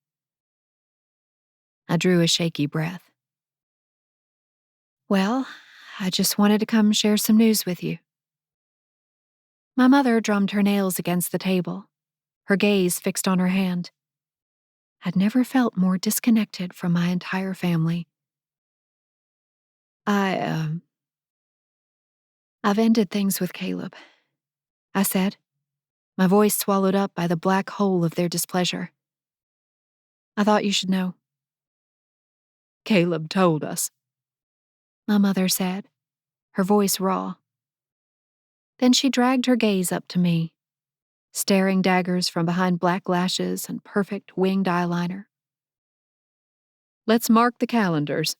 I drew a shaky breath. Well, I just wanted to come share some news with you. My mother drummed her nails against the table, her gaze fixed on her hand. I'd never felt more disconnected from my entire family. I've ended things with Caleb, I said, my voice swallowed up by the black hole of their displeasure. I thought you should know. Caleb told us, my mother said, her voice raw. Then she dragged her gaze up to me, staring daggers from behind black lashes and perfect winged eyeliner. Let's mark the calendars,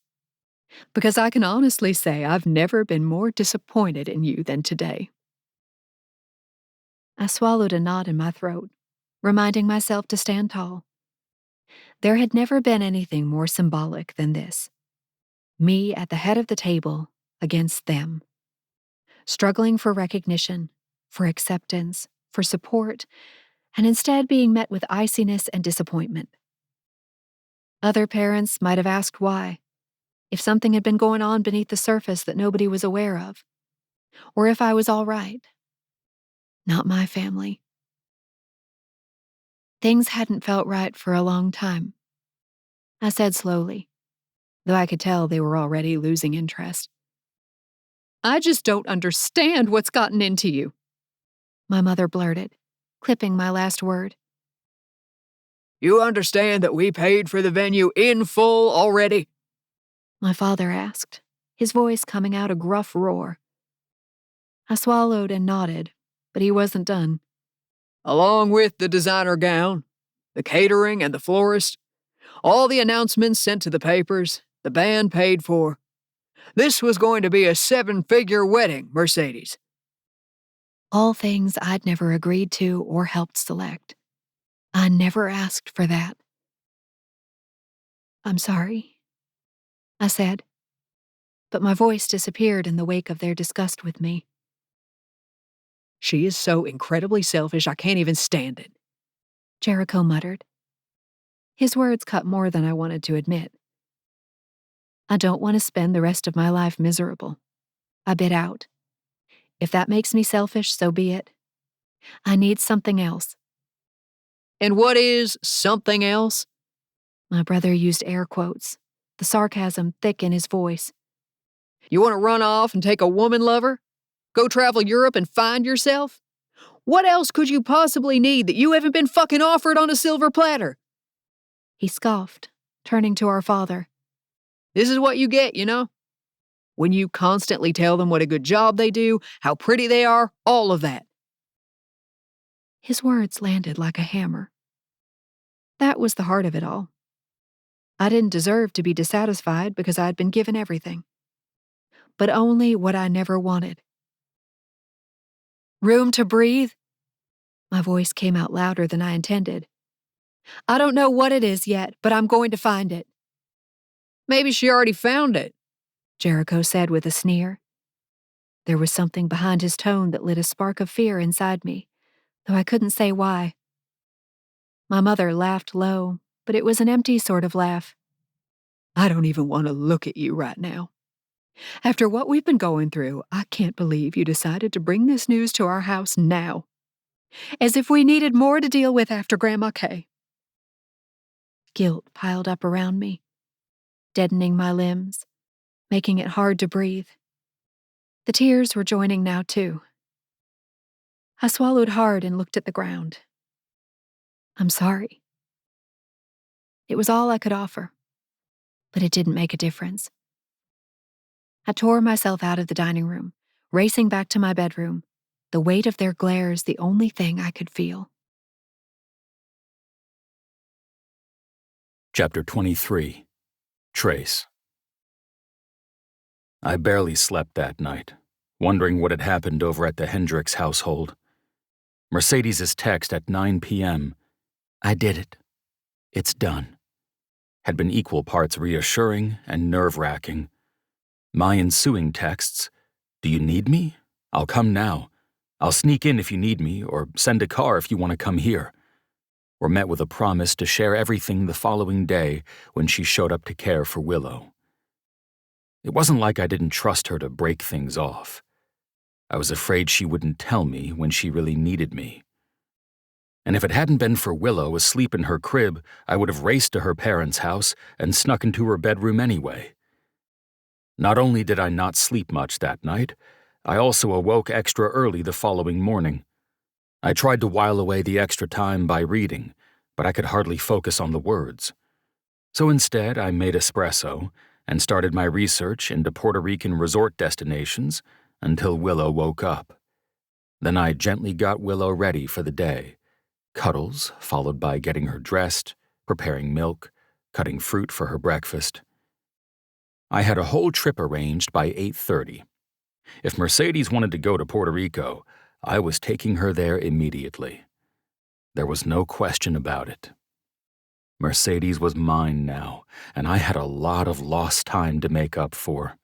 because I can honestly say I've never been more disappointed in you than today. I swallowed a knot in my throat, reminding myself to stand tall. There had never been anything more symbolic than this. Me at the head of the table against them. Struggling for recognition, for acceptance, for support, and instead being met with iciness and disappointment. Other parents might have asked why, if something had been going on beneath the surface that nobody was aware of, or if I was all right. Not my family. Things hadn't felt right for a long time, I said slowly, though I could tell they were already losing interest. I just don't understand what's gotten into you, my mother blurted, clipping my last word. You understand that we paid for the venue in full already? My father asked, his voice coming out a gruff roar. I swallowed and nodded, but he wasn't done. Along with the designer gown, the catering and the florist, all the announcements sent to the papers, the band paid for, This was going to be a 7-figure wedding, Mercedes. All things I'd never agreed to or helped select. I never asked for that. I'm sorry, I said, but my voice disappeared in the wake of their disgust with me. She is so incredibly selfish, I can't even stand it, Jericho muttered. His words cut more than I wanted to admit. I don't want to spend the rest of my life miserable, I bit out. If that makes me selfish, so be it. I need something else. And what is something else? My brother used air quotes, the sarcasm thick in his voice. You want to run off and take a woman lover? Go travel Europe and find yourself? What else could you possibly need that you haven't been fucking offered on a silver platter? He scoffed, turning to our father. This is what you get, you know? When you constantly tell them what a good job they do, how pretty they are, all of that. His words landed like a hammer. That was the heart of it all. I didn't deserve to be dissatisfied because I'd been given everything, but only what I never wanted. Room to breathe? My voice came out louder than I intended. I don't know what it is yet, but I'm going to find it. Maybe she already found it, Jericho said with a sneer. There was something behind his tone that lit a spark of fear inside me, though I couldn't say why. My mother laughed low, but it was an empty sort of laugh. I don't even want to look at you right now. After what we've been going through, I can't believe you decided to bring this news to our house now. As if we needed more to deal with after Grandma Kay. Guilt piled up around me, deadening my limbs, making it hard to breathe. The tears were joining now, too. I swallowed hard and looked at the ground. I'm sorry. It was all I could offer, but it didn't make a difference. I tore myself out of the dining room, racing back to my bedroom, the weight of their glares the only thing I could feel. Chapter 23. Trace. I barely slept that night, wondering what had happened over at the Hendricks household. Mercedes' text at 9 p.m., "I did it. It's done," had been equal parts reassuring and nerve-wracking. My ensuing texts, "Do you need me? I'll come now. I'll sneak in if you need me, or send a car if you want to come here," were met with a promise to share everything the following day when she showed up to care for Willow. It wasn't like I didn't trust her to break things off. I was afraid she wouldn't tell me when she really needed me. And if it hadn't been for Willow asleep in her crib, I would have raced to her parents' house and snuck into her bedroom anyway. Not only did I not sleep much that night, I also awoke extra early the following morning. I tried to while away the extra time by reading, but I could hardly focus on the words. So instead, I made espresso and started my research into Puerto Rican resort destinations until Willow woke up. Then I gently got Willow ready for the day. Cuddles, followed by getting her dressed, preparing milk, cutting fruit for her breakfast. I had a whole trip arranged by 8:30. If Mercedes wanted to go to Puerto Rico, I was taking her there immediately. There was no question about it. Mercedes was mine now, and I had a lot of lost time to make up for.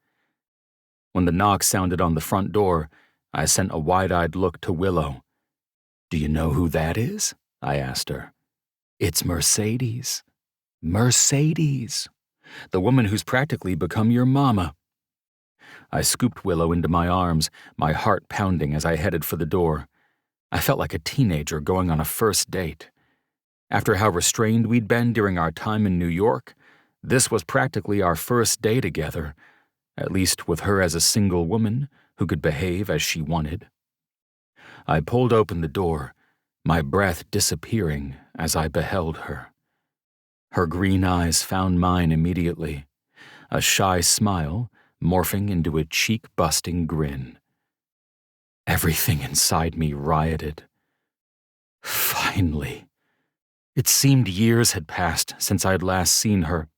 When the knock sounded on the front door, I sent a wide-eyed look to Willow. "Do you know who that is?" I asked her. "It's Mercedes. Mercedes. The woman who's practically become your mama." I scooped Willow into my arms, my heart pounding as I headed for the door. I felt like a teenager going on a first date. After how restrained we'd been during our time in New York, this was practically our first day together, at least with her as a single woman who could behave as she wanted. I pulled open the door, my breath disappearing as I beheld her. Her green eyes found mine immediately, a shy smile morphing into a cheek-busting grin. Everything inside me rioted. Finally. It seemed years had passed since I'd last seen her.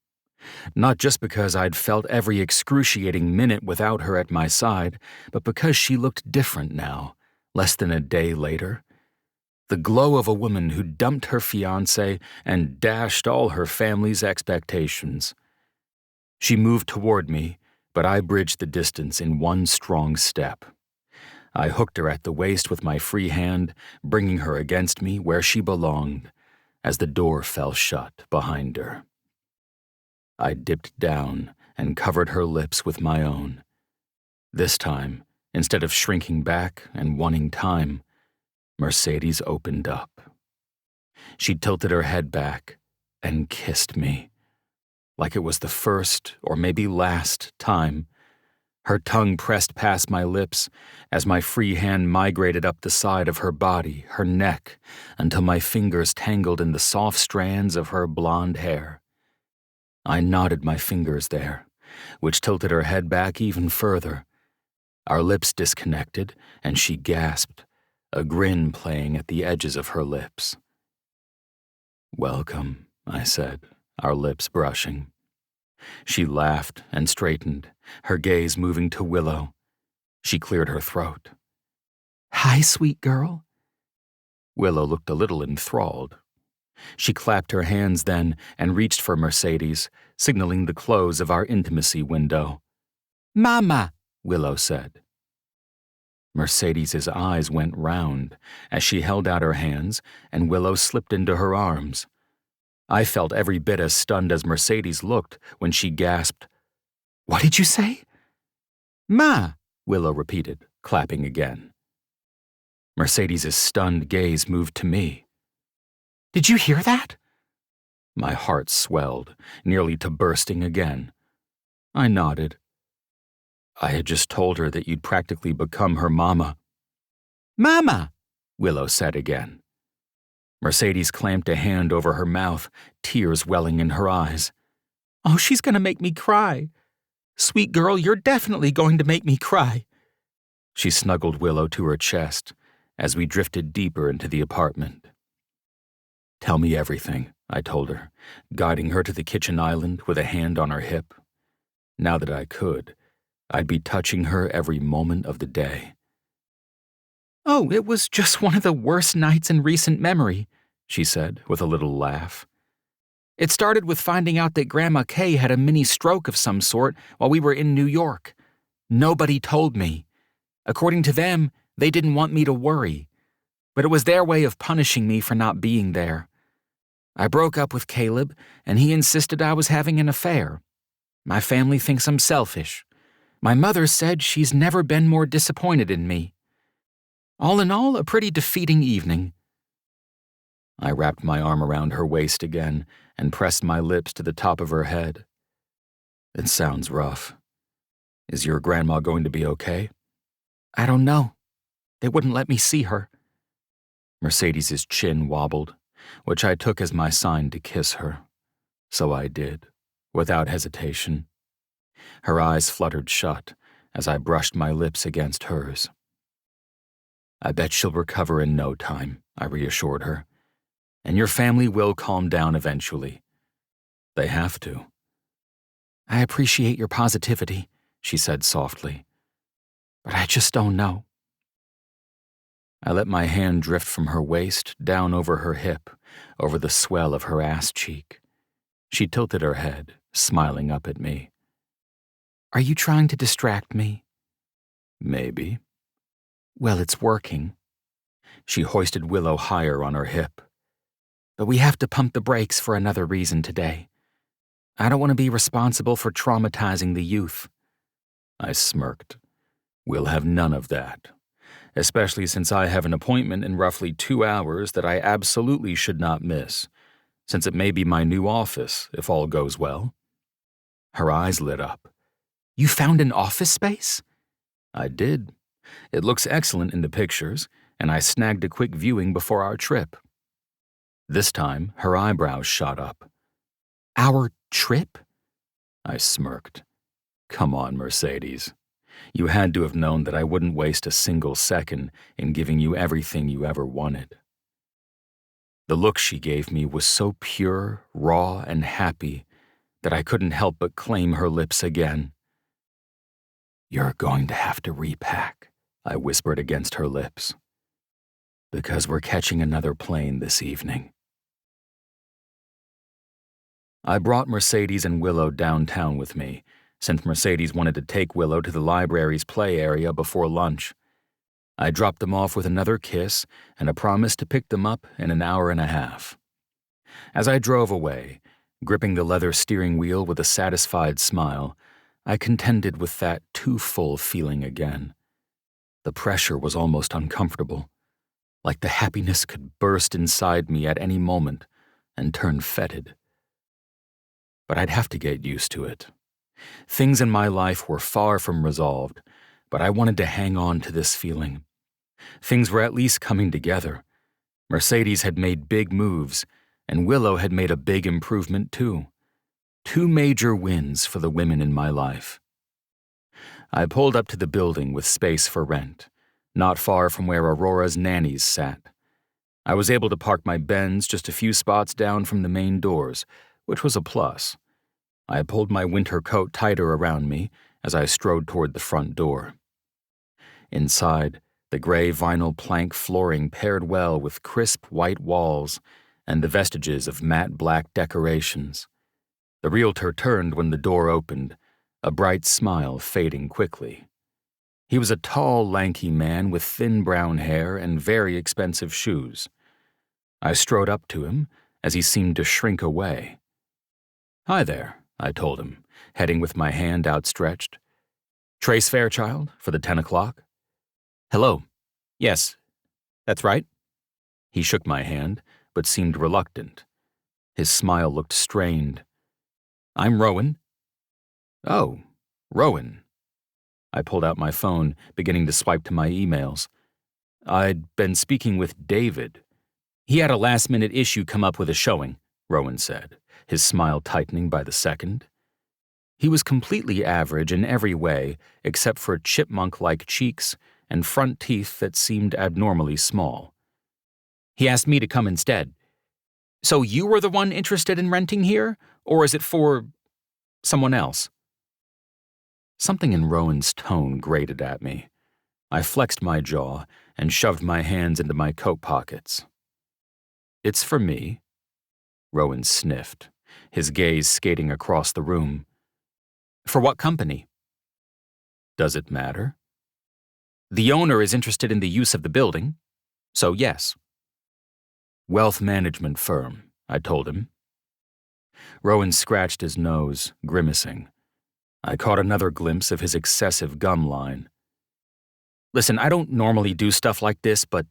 Not just because I'd felt every excruciating minute without her at my side, but because she looked different now, less than a day later. The glow of a woman who dumped her fiancé and dashed all her family's expectations. She moved toward me, but I bridged the distance in one strong step. I hooked her at the waist with my free hand, bringing her against me where she belonged, as the door fell shut behind her. I dipped down and covered her lips with my own. This time, instead of shrinking back and wanting time, Mercedes opened up. She tilted her head back and kissed me, like it was the first or maybe last time. Her tongue pressed past my lips as my free hand migrated up the side of her body, her neck, until my fingers tangled in the soft strands of her blonde hair. I knotted my fingers there, which tilted her head back even further. Our lips disconnected, and she gasped, a grin playing at the edges of her lips. "Welcome," I said, our lips brushing. She laughed and straightened, her gaze moving to Willow. She cleared her throat. "Hi, sweet girl." Willow looked a little enthralled. She clapped her hands then and reached for Mercedes, signaling the close of our intimacy window. "Mama," Willow said. Mercedes's eyes went round as she held out her hands, and Willow slipped into her arms. I felt every bit as stunned as Mercedes looked when she gasped, "What did you say?" "Ma," Willow repeated, clapping again. Mercedes's stunned gaze moved to me. "Did you hear that?" My heart swelled, nearly to bursting again. I nodded. I had just told her that you'd practically become her mama. "Mama," Willow said again. Mercedes clamped a hand over her mouth, tears welling in her eyes. "Oh, she's going to make me cry. Sweet girl, you're definitely going to make me cry." She snuggled Willow to her chest as we drifted deeper into the apartment. "Tell me everything," I told her, guiding her to the kitchen island with a hand on her hip. Now that I could, I'd be touching her every moment of the day. "Oh, it was just one of the worst nights in recent memory," she said with a little laugh. "It started with finding out that Grandma Kay had a mini stroke of some sort while we were in New York. Nobody told me. According to them, they didn't want me to worry. But it was their way of punishing me for not being there. I broke up with Caleb, and he insisted I was having an affair. My family thinks I'm selfish. My mother said she's never been more disappointed in me. All in all, a pretty defeating evening." I wrapped my arm around her waist again and pressed my lips to the top of her head. "It sounds rough. Is your grandma going to be okay?" "I don't know. They wouldn't let me see her." Mercedes's chin wobbled, which I took as my sign to kiss her. So I did, without hesitation. Her eyes fluttered shut as I brushed my lips against hers. "I bet she'll recover in no time," I reassured her. "And your family will calm down eventually. They have to." "I appreciate your positivity," she said softly. "But I just don't know." I let my hand drift from her waist down over her hip, over the swell of her ass cheek. She tilted her head, smiling up at me. "Are you trying to distract me?" "Maybe." "Well, it's working." She hoisted Willow higher on her hip. "But we have to pump the brakes for another reason today. I don't want to be responsible for traumatizing the youth." I smirked. "We'll have none of that. Especially since I have an appointment in roughly 2 hours that I absolutely should not miss, since it may be my new office, if all goes well." Her eyes lit up. "You found an office space?" I did. It looks excellent in the pictures, and I snagged a quick viewing before our trip. This time, her eyebrows shot up. "Our trip?" I smirked. "Come on, Mercedes. You had to have known that I wouldn't waste a single second in giving you everything you ever wanted." The look she gave me was so pure, raw, and happy, that I couldn't help but claim her lips again. "You're going to have to repack," I whispered against her lips, "because we're catching another plane this evening." I brought Mercedes and Willow downtown with me, since Mercedes wanted to take Willow to the library's play area before lunch. I dropped them off with another kiss and a promise to pick them up in an hour and a half. As I drove away, gripping the leather steering wheel with a satisfied smile, I contended with that too full feeling again. The pressure was almost uncomfortable, like the happiness could burst inside me at any moment and turn fetid. But I'd have to get used to it. Things in my life were far from resolved, but I wanted to hang on to this feeling. Things were at least coming together. Mercedes had made big moves, and Willow had made a big improvement too. 2 major wins for the women in my life. I pulled up to the building with space for rent, not far from where Aurora's nannies sat. I was able to park my Benz just a few spots down from the main doors, which was a plus. I pulled my winter coat tighter around me as I strode toward the front door. Inside, the gray vinyl plank flooring paired well with crisp white walls and the vestiges of matte black decorations. The realtor turned when the door opened, a bright smile fading quickly. He was a tall, lanky man with thin brown hair and very expensive shoes. I strode up to him as he seemed to shrink away. "Hi there," I told him, heading with my hand outstretched. "Trace Fairchild for the 10 o'clock? "Hello. Yes, that's right." He shook my hand, but seemed reluctant. His smile looked strained. "I'm Rowan." "Oh, Rowan." I pulled out my phone, beginning to swipe to my emails. "I'd been speaking with David. He had a last-minute issue come up with a showing," Rowan said, his smile tightening by the second. He was completely average in every way except for chipmunk-like cheeks and front teeth that seemed abnormally small. "He asked me to come instead. So you were the one interested in renting here, or is it for someone else?" Something in Rowan's tone grated at me. I flexed my jaw and shoved my hands into my coat pockets. "It's for me." Rowan sniffed, his gaze skating across the room. "For what company?" "Does it matter?" "The owner is interested in the use of the building, so yes." "Wealth management firm," I told him. Rowan scratched his nose, grimacing. I caught another glimpse of his excessive gum line. "Listen, I don't normally do stuff like this, but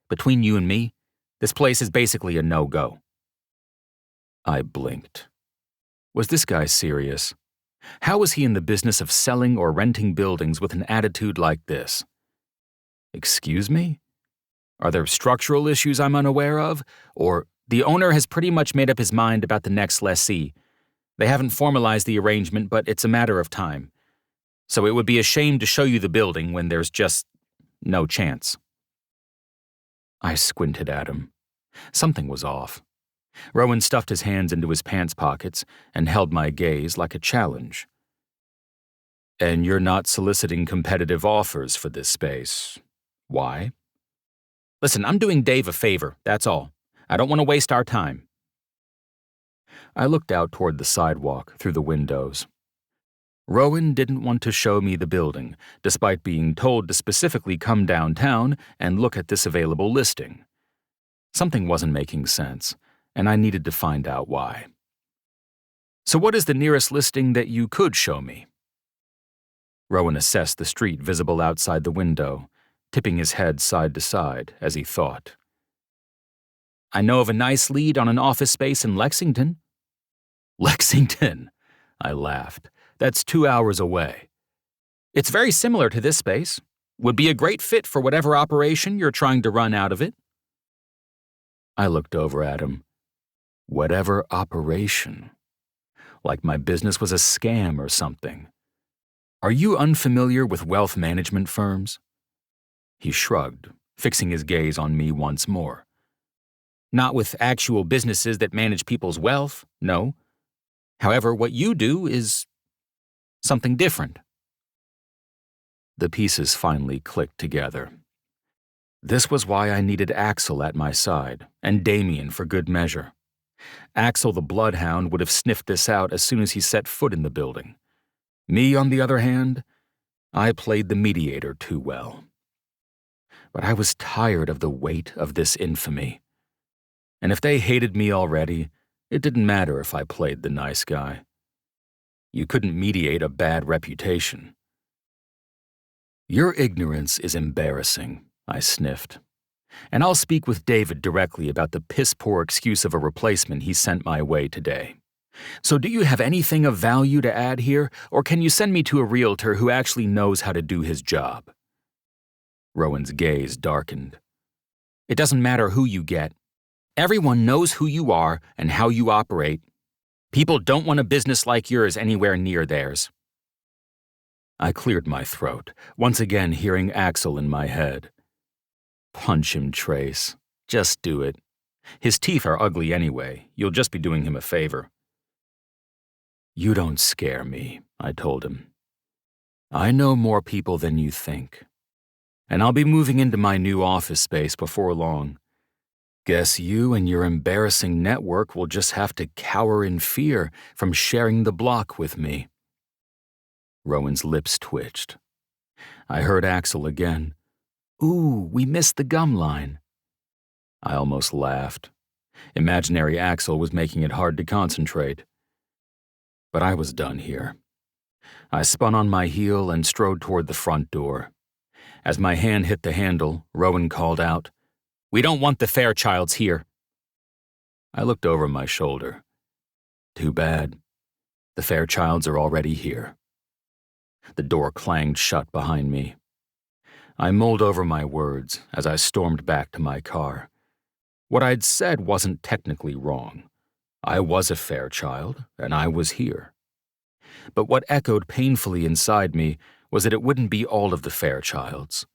between you and me, this place is basically a no-go." I blinked. Was this guy serious? How was he in the business of selling or renting buildings with an attitude like this? "Excuse me? Are there structural issues I'm unaware of? Or the owner has pretty much made up his mind about the next lessee. They haven't formalized the arrangement, but it's a matter of time. So it would be a shame to show you the building when there's just no chance." I squinted at him. Something was off. Rowan stuffed his hands into his pants pockets and held my gaze like a challenge. "And you're not soliciting competitive offers for this space. Why?" "Listen, I'm doing Dave a favor, that's all. I don't want to waste our time." I looked out toward the sidewalk through the windows. Rowan didn't want to show me the building, despite being told to specifically come downtown and look at this available listing. Something wasn't making sense, and I needed to find out why. "So what is the nearest listing that you could show me?" Rowan assessed the street visible outside the window, tipping his head side to side as he thought. "I know of a nice lead on an office space in Lexington." "Lexington?" I laughed. "That's 2 hours away." "It's very similar to this space. Would be a great fit for whatever operation you're trying to run out of it." I looked over at him. Whatever operation. Like my business was a scam or something. "Are you unfamiliar with wealth management firms?" He shrugged, fixing his gaze on me once more. "Not with actual businesses that manage people's wealth, no. However, what you do is something different. The pieces finally clicked together. This was why I needed Axel at my side, and Damien for good measure. Axel the Bloodhound would have sniffed this out as soon as he set foot in the building. Me, on the other hand, I played the mediator too well. But I was tired of the weight of this infamy. And if they hated me already, it didn't matter if I played the nice guy. You couldn't mediate a bad reputation. Your ignorance is embarrassing, I sniffed. And I'll speak with David directly about the piss-poor excuse of a replacement he sent my way today. So do you have anything of value to add here, or can you send me to a realtor who actually knows how to do his job? Rowan's gaze darkened. It doesn't matter who you get. Everyone knows who you are and how you operate. People don't want a business like yours anywhere near theirs. I cleared my throat, once again hearing Axel in my head. Punch him, Trace. Just do it. His teeth are ugly anyway. You'll just be doing him a favor. You don't scare me, I told him. I know more people than you think. And I'll be moving into my new office space before long. Guess you and your embarrassing network will just have to cower in fear from sharing the block with me. Rowan's lips twitched. I heard Axel again. Ooh, we missed the gum line. I almost laughed. Imaginary Axel was making it hard to concentrate. But I was done here. I spun on my heel and strode toward the front door. As my hand hit the handle, Rowan called out, "We don't want the Fairchilds here." I looked over my shoulder. Too bad. The Fairchilds are already here. The door clanged shut behind me. I mulled over my words as I stormed back to my car. What I'd said wasn't technically wrong. I was a Fairchild, and I was here. But what echoed painfully inside me was that it wouldn't be all of the Fairchilds.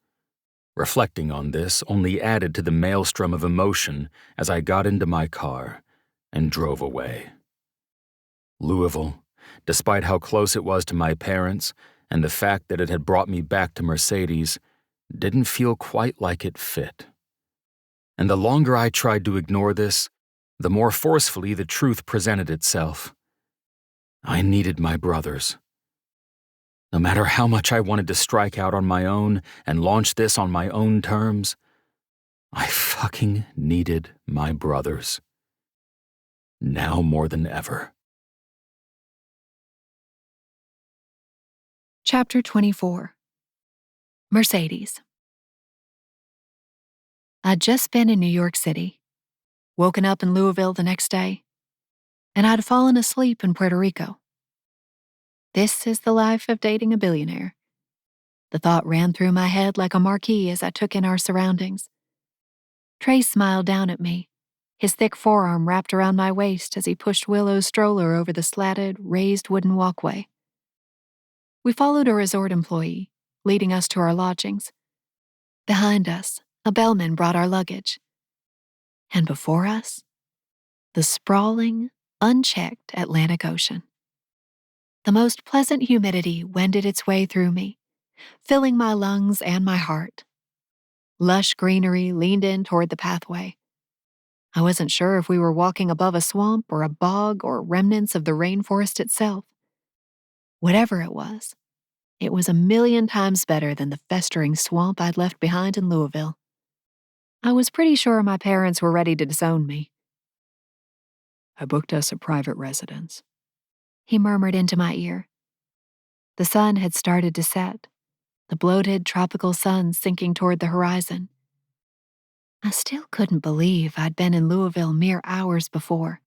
Reflecting on this only added to the maelstrom of emotion as I got into my car and drove away. Louisville, despite how close it was to my parents and the fact that it had brought me back to Mercedes, didn't feel quite like it fit. And the longer I tried to ignore this, the more forcefully the truth presented itself. I needed my brothers. No matter how much I wanted to strike out on my own and launch this on my own terms, I fucking needed my brothers. Now more than ever. Chapter 24. Mercedes. I'd just been in New York City, woken up in Louisville the next day, and I'd fallen asleep in Puerto Rico. This is the life of dating a billionaire. The thought ran through my head like a marquee as I took in our surroundings. Trey smiled down at me, his thick forearm wrapped around my waist as he pushed Willow's stroller over the slatted, raised wooden walkway. We followed a resort employee, leading us to our lodgings. Behind us, a bellman brought our luggage. And before us, the sprawling, unchecked Atlantic Ocean. The most pleasant humidity wended its way through me, filling my lungs and my heart. Lush greenery leaned in toward the pathway. I wasn't sure if we were walking above a swamp or a bog or remnants of the rainforest itself. Whatever it was a million times better than the festering swamp I'd left behind in Louisville. I was pretty sure my parents were ready to disown me. I booked us a private residence, he murmured into my ear. The sun had started to set, the bloated tropical sun sinking toward the horizon. I still couldn't believe I'd been in Louisville mere hours before.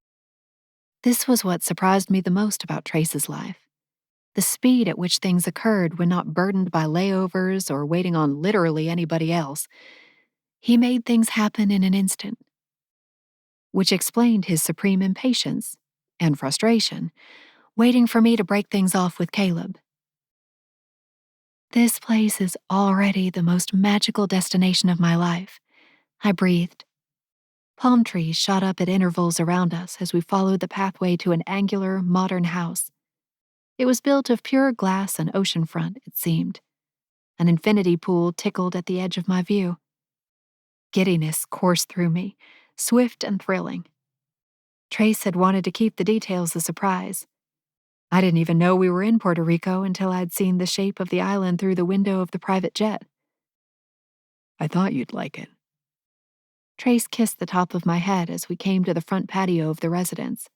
This was what surprised me the most about Trace's life. The speed at which things occurred when not burdened by layovers or waiting on literally anybody else. He made things happen in an instant, which explained his supreme impatience and frustration, waiting for me to break things off with Caleb. This place is already the most magical destination of my life, I breathed. Palm trees shot up at intervals around us as we followed the pathway to an angular, modern house. It was built of pure glass and oceanfront, it seemed. An infinity pool tickled at the edge of my view. Giddiness coursed through me, swift and thrilling. Trace had wanted to keep the details a surprise. I didn't even know we were in Puerto Rico until I'd seen the shape of the island through the window of the private jet. I thought you'd like it. Trace kissed the top of my head as we came to the front patio of the residence.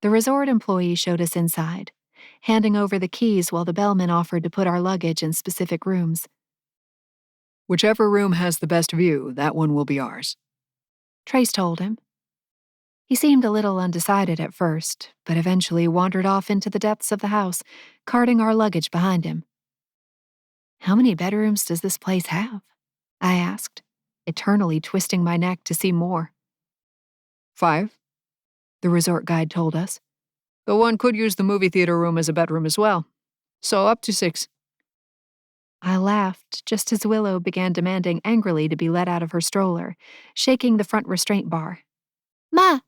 The resort employee showed us inside, handing over the keys while the bellman offered to put our luggage in specific rooms. Whichever room has the best view, that one will be ours. Trace told him. He seemed a little undecided at first, but eventually wandered off into the depths of the house, carting our luggage behind him. How many bedrooms does this place have? I asked, eternally twisting my neck to see more. 5, the resort guide told us. Though one could use the movie theater room as a bedroom as well. So up to 6. I laughed just as Willow began demanding angrily to be let out of her stroller, shaking the front restraint bar. Ma!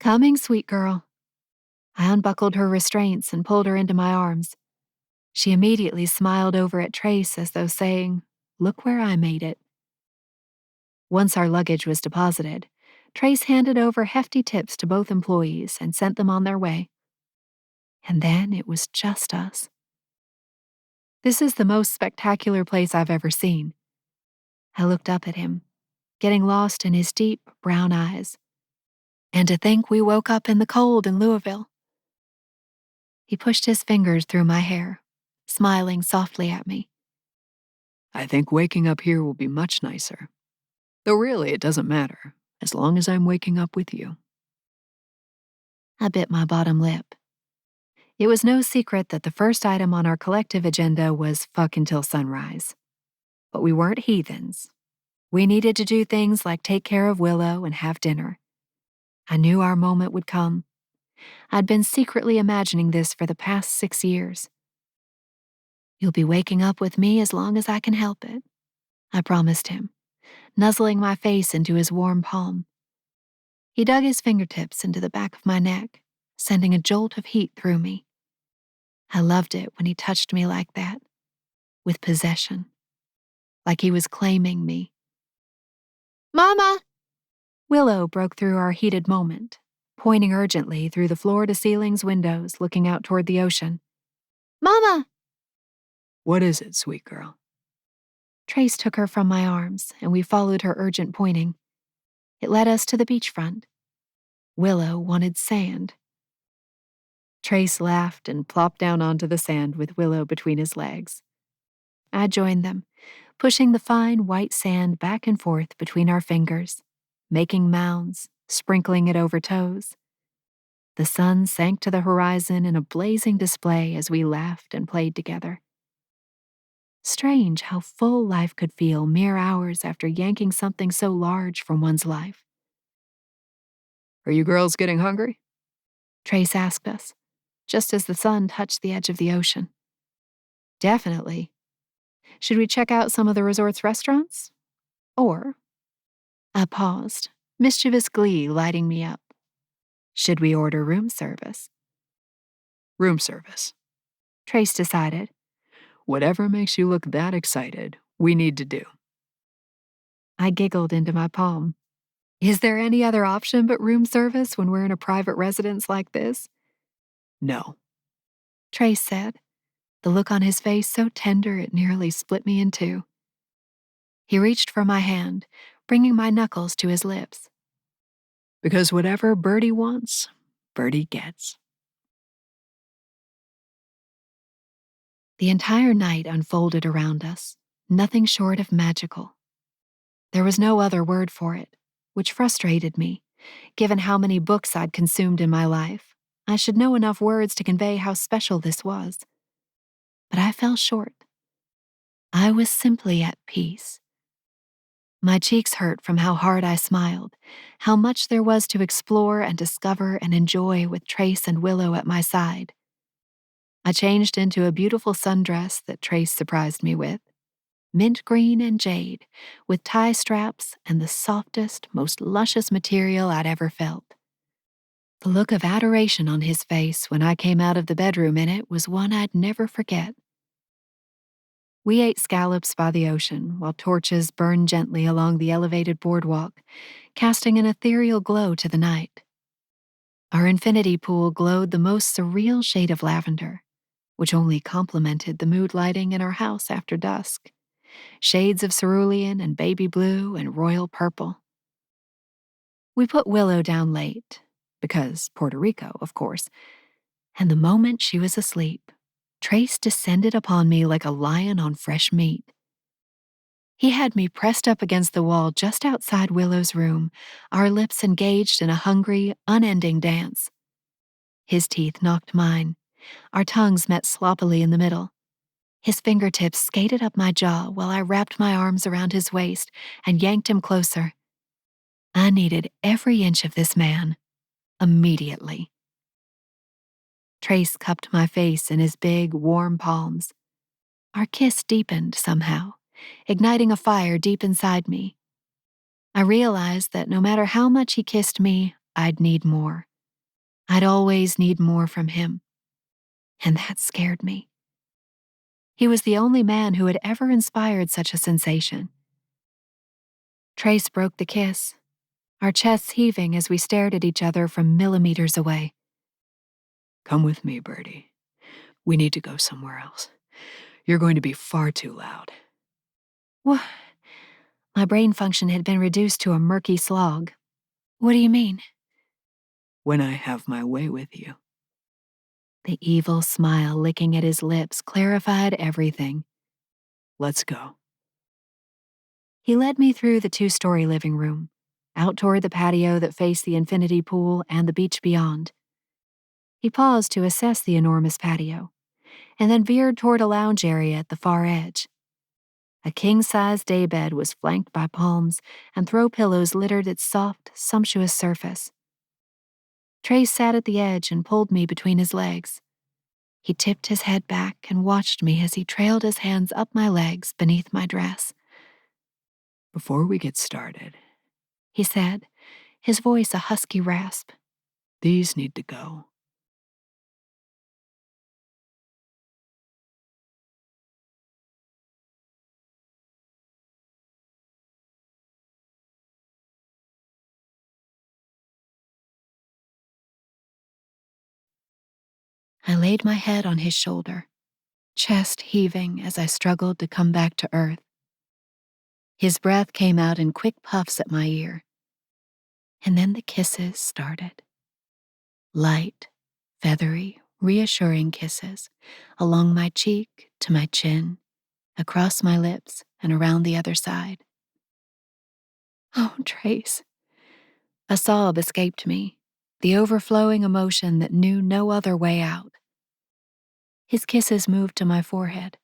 Coming, sweet girl. I unbuckled her restraints and pulled her into my arms. She immediately smiled over at Trace as though saying, "Look where I made it." Once our luggage was deposited, Trace handed over hefty tips to both employees and sent them on their way. And then it was just us. This is the most spectacular place I've ever seen. I looked up at him, getting lost in his deep brown eyes. And to think we woke up in the cold in Louisville. He pushed his fingers through my hair, smiling softly at me. I think waking up here will be much nicer. Though really, it doesn't matter, as long as I'm waking up with you. I bit my bottom lip. It was no secret that the first item on our collective agenda was fuck until sunrise. But we weren't heathens. We needed to do things like take care of Willow and have dinner. I knew our moment would come. I'd been secretly imagining this for the past 6 years. You'll be waking up with me as long as I can help it, I promised him, nuzzling my face into his warm palm. He dug his fingertips into the back of my neck, sending a jolt of heat through me. I loved it when he touched me like that, with possession, like he was claiming me. Mama! Willow broke through our heated moment, pointing urgently through the floor-to-ceilings windows looking out toward the ocean. Mama! What is it, sweet girl? Trace took her from my arms, and we followed her urgent pointing. It led us to the beachfront. Willow wanted sand. Trace laughed and plopped down onto the sand with Willow between his legs. I joined them, pushing the fine white sand back and forth between our fingers, making mounds, sprinkling it over toes. The sun sank to the horizon in a blazing display as we laughed and played together. Strange how full life could feel mere hours after yanking something so large from one's life. Are you girls getting hungry? Trace asked us, just as the sun touched the edge of the ocean. Definitely. Should we check out some of the resort's restaurants? Or... I paused, mischievous glee lighting me up. Should we order room service? Room service. Trace decided. Whatever makes you look that excited, we need to do. I giggled into my palm. Is there any other option but room service when we're in a private residence like this? No. Trace said, the look on his face so tender it nearly split me in two. He reached for my hand, bringing my knuckles to his lips. Because whatever Birdie wants, Birdie gets. The entire night unfolded around us, nothing short of magical. There was no other word for it, which frustrated me, given how many books I'd consumed in my life. I should know enough words to convey how special this was. But I fell short. I was simply at peace. My cheeks hurt from how hard I smiled, how much there was to explore and discover and enjoy with Trace and Willow at my side. I changed into a beautiful sundress that Trace surprised me with. mint green and jade, with tie straps and the softest, most luscious material I'd ever felt. The look of adoration on his face when I came out of the bedroom in it was one I'd never forget. We ate scallops by the ocean while torches burned gently along the elevated boardwalk, casting an ethereal glow to the night. Our infinity pool glowed the most surreal shade of lavender, which only complemented the mood lighting in our house after dusk. Shades of cerulean and baby blue and royal purple. We put Willow down late, because Puerto Rico, of course, and the moment she was asleep, Trace descended upon me like a lion on fresh meat. He had me pressed up against the wall just outside Willow's room, our lips engaged in a hungry, unending dance. His teeth knocked mine. Our tongues met sloppily in the middle. His fingertips skated up my jaw while I wrapped my arms around his waist and yanked him closer. I needed every inch of this man, immediately. Trace cupped my face in his big, warm palms. Our kiss deepened somehow, igniting a fire deep inside me. I realized that no matter how much he kissed me, I'd need more. I'd always need more from him. And that scared me. He was the only man who had ever inspired such a sensation. Trace broke the kiss, our chests heaving as we stared at each other from millimeters away. Come with me, Birdie. We need to go somewhere else. You're going to be far too loud. What? My brain function had been reduced to a murky slog. What do you mean? When I have my way with you. The evil smile licking at his lips clarified everything. Let's go. He led me through the two-story living room, out toward the patio that faced the infinity pool and the beach beyond. He paused to assess the enormous patio, and then veered toward a lounge area at the far edge. A king-size daybed was flanked by palms, and throw pillows littered its soft, sumptuous surface. Trace sat at the edge and pulled me between his legs. He tipped his head back and watched me as he trailed his hands up my legs beneath my dress. Before we get started, he said, his voice a husky rasp. These need to go. I laid my head on his shoulder, chest heaving as I struggled to come back to earth. His breath came out in quick puffs at my ear. And then the kisses started. Light, feathery, reassuring kisses along my cheek to my chin, across my lips and around the other side. Oh, Trace. A sob escaped me, the overflowing emotion that knew no other way out. His kisses moved to my forehead.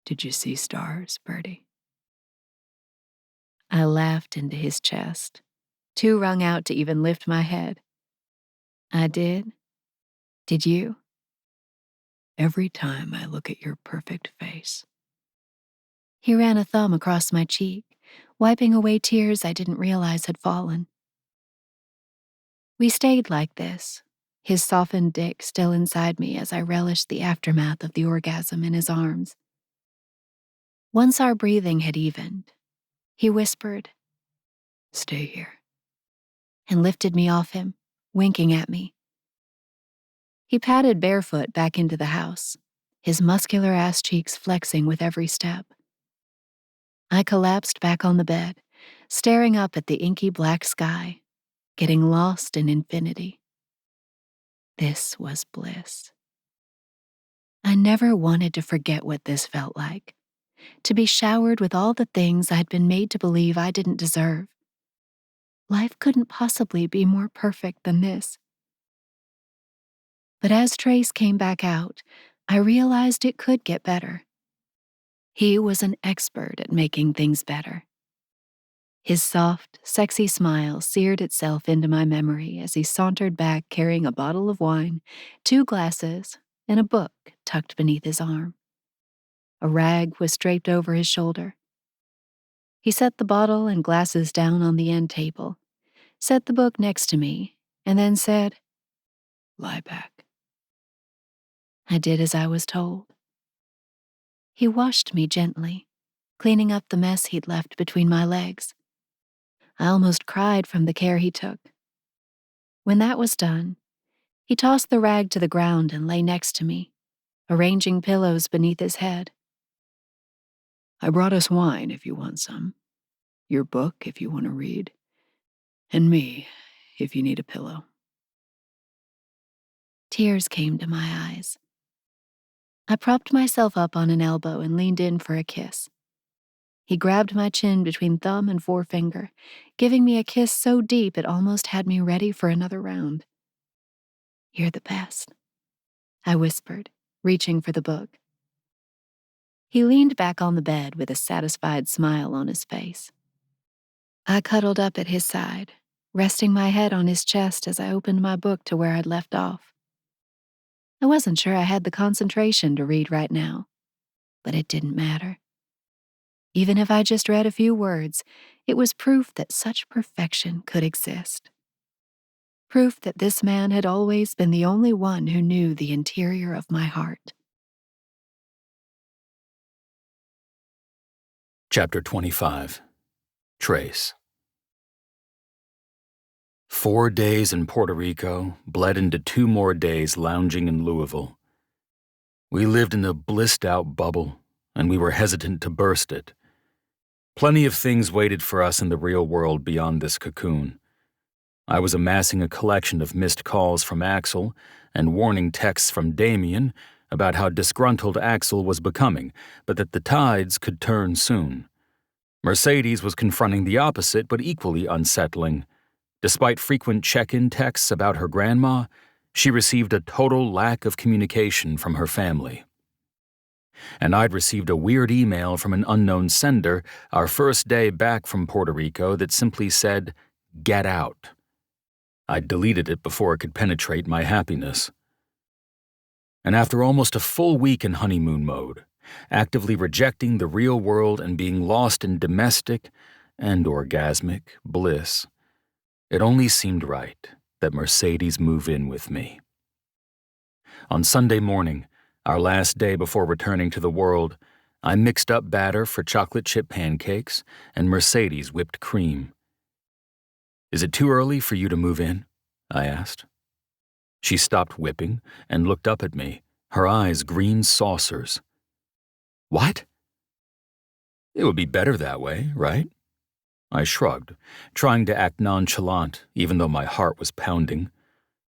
Did you see stars, Birdie? I laughed into his chest, too wrung out to even lift my head. I did. Did you? Every time I look at your perfect face. He ran a thumb across my cheek, wiping away tears I didn't realize had fallen. We stayed like this, his softened dick still inside me as I relished the aftermath of the orgasm in his arms. Once our breathing had evened, he whispered, "Stay here," and lifted me off him, winking at me. He padded barefoot back into the house, his muscular ass cheeks flexing with every step. I collapsed back on the bed, staring up at the inky black sky, getting lost in infinity. This was bliss. I never wanted to forget what this felt like, to be showered with all the things I'd been made to believe I didn't deserve. Life couldn't possibly be more perfect than this. But as Trace came back out, I realized it could get better. He was an expert at making things better. His soft, sexy smile seared itself into my memory as he sauntered back carrying a bottle of wine, 2 glasses, and a book tucked beneath his arm. A rag was draped over his shoulder. He set the bottle and glasses down on the end table, set the book next to me, and then said, "Lie back." I did as I was told. He washed me gently, cleaning up the mess he'd left between my legs. I almost cried from the care he took. When that was done, he tossed the rag to the ground and lay next to me, arranging pillows beneath his head. I brought us wine if you want some, your book if you want to read, and me if you need a pillow. Tears came to my eyes. I propped myself up on an elbow and leaned in for a kiss. He grabbed my chin between thumb and forefinger, giving me a kiss so deep it almost had me ready for another round. "You're the best," I whispered, reaching for the book. He leaned back on the bed with a satisfied smile on his face. I cuddled up at his side, resting my head on his chest as I opened my book to where I'd left off. I wasn't sure I had the concentration to read right now, but it didn't matter. Even if I just read a few words, it was proof that such perfection could exist. Proof that this man had always been the only one who knew the interior of my heart. Chapter 25. Trace. 4 days in Puerto Rico bled into 2 more days lounging in Louisville. We lived in a blissed-out bubble, and we were hesitant to burst it. Plenty of things waited for us in the real world beyond this cocoon. I was amassing a collection of missed calls from Axel and warning texts from Damien about how disgruntled Axel was becoming, but that the tides could turn soon. Mercedes was confronting the opposite, but equally unsettling. Despite frequent check-in texts about her grandma, she received a total lack of communication from her family. And I'd received a weird email from an unknown sender our first day back from Puerto Rico that simply said, "Get out." I'd deleted it before it could penetrate my happiness. And after almost a full week in honeymoon mode, actively rejecting the real world and being lost in domestic and orgasmic bliss, it only seemed right that Mercedes move in with me. On Sunday morning, our last day before returning to the world, I mixed up batter for chocolate chip pancakes and Mercedes whipped cream. "Is it too early for you to move in?" I asked. She stopped whipping and looked up at me, her eyes green saucers. "What?" "It would be better that way, right?" I shrugged, trying to act nonchalant even though my heart was pounding.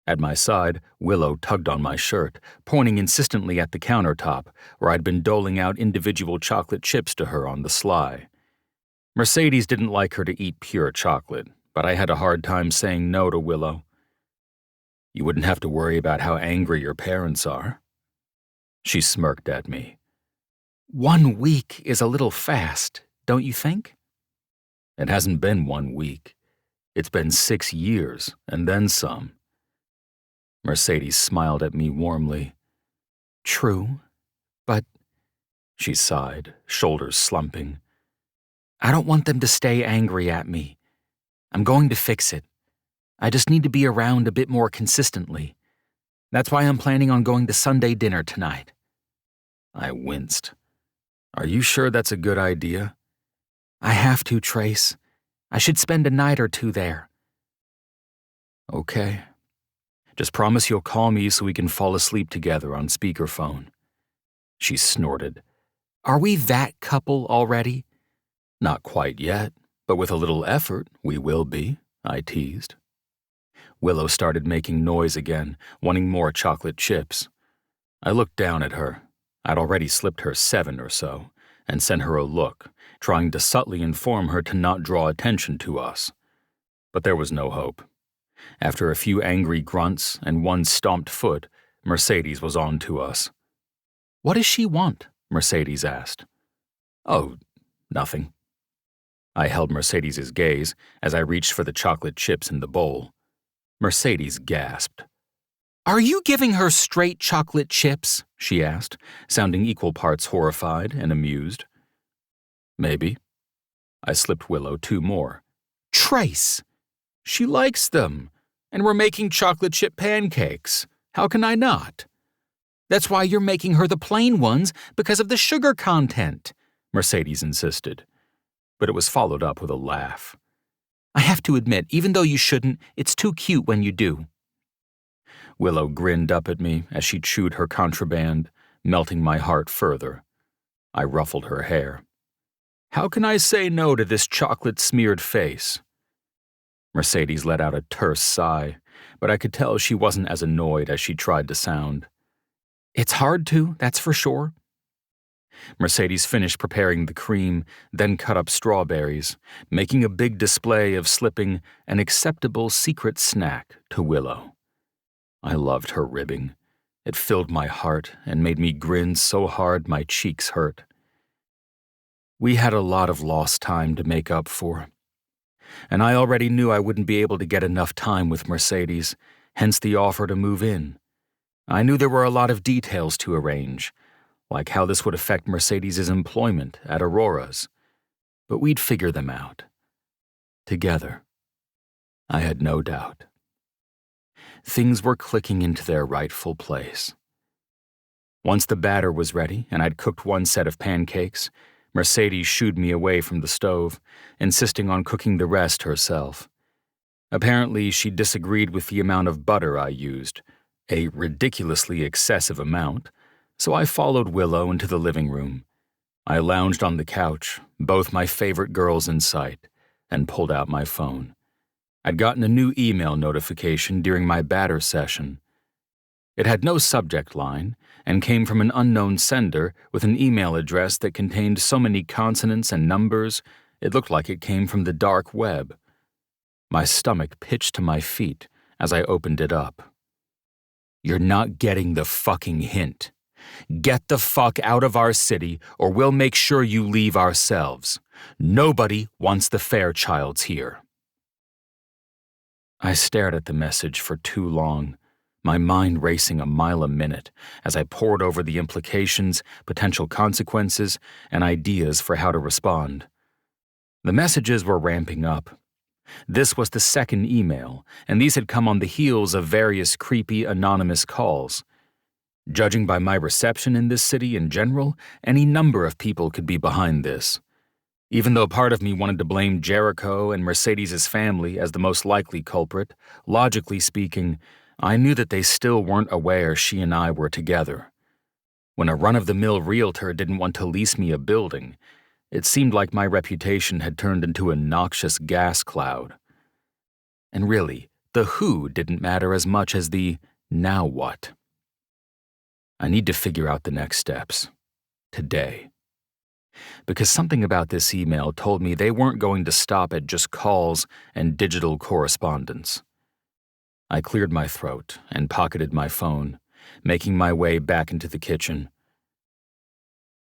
At my side, Willow tugged on my shirt, pointing insistently at the countertop, where I'd been doling out individual chocolate chips to her on the sly. Mercedes didn't like her to eat pure chocolate, but I had a hard time saying no to Willow. "You wouldn't have to worry about how angry your parents are." She smirked at me. 1 week is a little fast, don't you think?" "It hasn't been 1 week. It's been 6 years, and then some." Mercedes smiled at me warmly. "True, but—" She sighed, shoulders slumping. "I don't want them to stay angry at me. I'm going to fix it. I just need to be around a bit more consistently. That's why I'm planning on going to Sunday dinner tonight." I winced. "Are you sure that's a good idea?" "I have to, Trace. I should spend a night or 2 there." "Okay. Just promise you'll call me so we can fall asleep together on speakerphone." She snorted. "Are we that couple already?" "Not quite yet, but with a little effort, we will be," I teased. Willow started making noise again, wanting more chocolate chips. I looked down at her. I'd already slipped her 7 or so, and sent her a look, trying to subtly inform her to not draw attention to us. But there was no hope. After a few angry grunts and 1 stomped foot, Mercedes was on to us. "What does she want?" Mercedes asked. "Oh, nothing." I held Mercedes's gaze as I reached for the chocolate chips in the bowl. Mercedes gasped. Are you giving her straight chocolate chips? She asked, sounding equal parts horrified and amused. Maybe. I slipped Willow 2 more. Trace! She likes them, and we're making chocolate chip pancakes. How can I not? That's why you're making her the plain ones, because of the sugar content, Mercedes insisted. But it was followed up with a laugh. I have to admit, even though you shouldn't, it's too cute when you do. Willow grinned up at me as she chewed her contraband, melting my heart further. I ruffled her hair. How can I say no to this chocolate-smeared face? Mercedes let out a terse sigh, but I could tell she wasn't as annoyed as she tried to sound. It's hard to, that's for sure. Mercedes finished preparing the cream, then cut up strawberries, making a big display of slipping an acceptable secret snack to Willow. I loved her ribbing. It filled my heart and made me grin so hard my cheeks hurt. We had a lot of lost time to make up for. And I already knew I wouldn't be able to get enough time with Mercedes, hence the offer to move in. I knew there were a lot of details to arrange, like how this would affect Mercedes's employment at Aurora's, but we'd figure them out. Together. I had no doubt. Things were clicking into their rightful place. Once the batter was ready and I'd cooked 1 set of pancakes, Mercedes shooed me away from the stove, insisting on cooking the rest herself. Apparently, she disagreed with the amount of butter I used, a ridiculously excessive amount, so I followed Willow into the living room. I lounged on the couch, both my favorite girls in sight, and pulled out my phone. I'd gotten a new email notification during my batter session. It had no subject line and came from an unknown sender with an email address that contained so many consonants and numbers it looked like it came from the dark web. My stomach pitched to my feet as I opened it up. You're not getting the fucking hint. Get the fuck out of our city or we'll make sure you leave ourselves. Nobody wants the Fairchilds here. I stared at the message for too long, my mind racing a mile a minute as I pored over the implications, potential consequences, and ideas for how to respond. The messages were ramping up. This was the second email, and these had come on the heels of various creepy anonymous calls. Judging by my reception in this city in general, any number of people could be behind this. Even though part of me wanted to blame Jericho and Mercedes's family as the most likely culprit, logically speaking, I knew that they still weren't aware she and I were together. When a run-of-the-mill realtor didn't want to lease me a building, it seemed like my reputation had turned into a noxious gas cloud. And really, the who didn't matter as much as the now what. I need to figure out the next steps. Today. Because something about this email told me they weren't going to stop at just calls and digital correspondence. I cleared my throat and pocketed my phone, making my way back into the kitchen.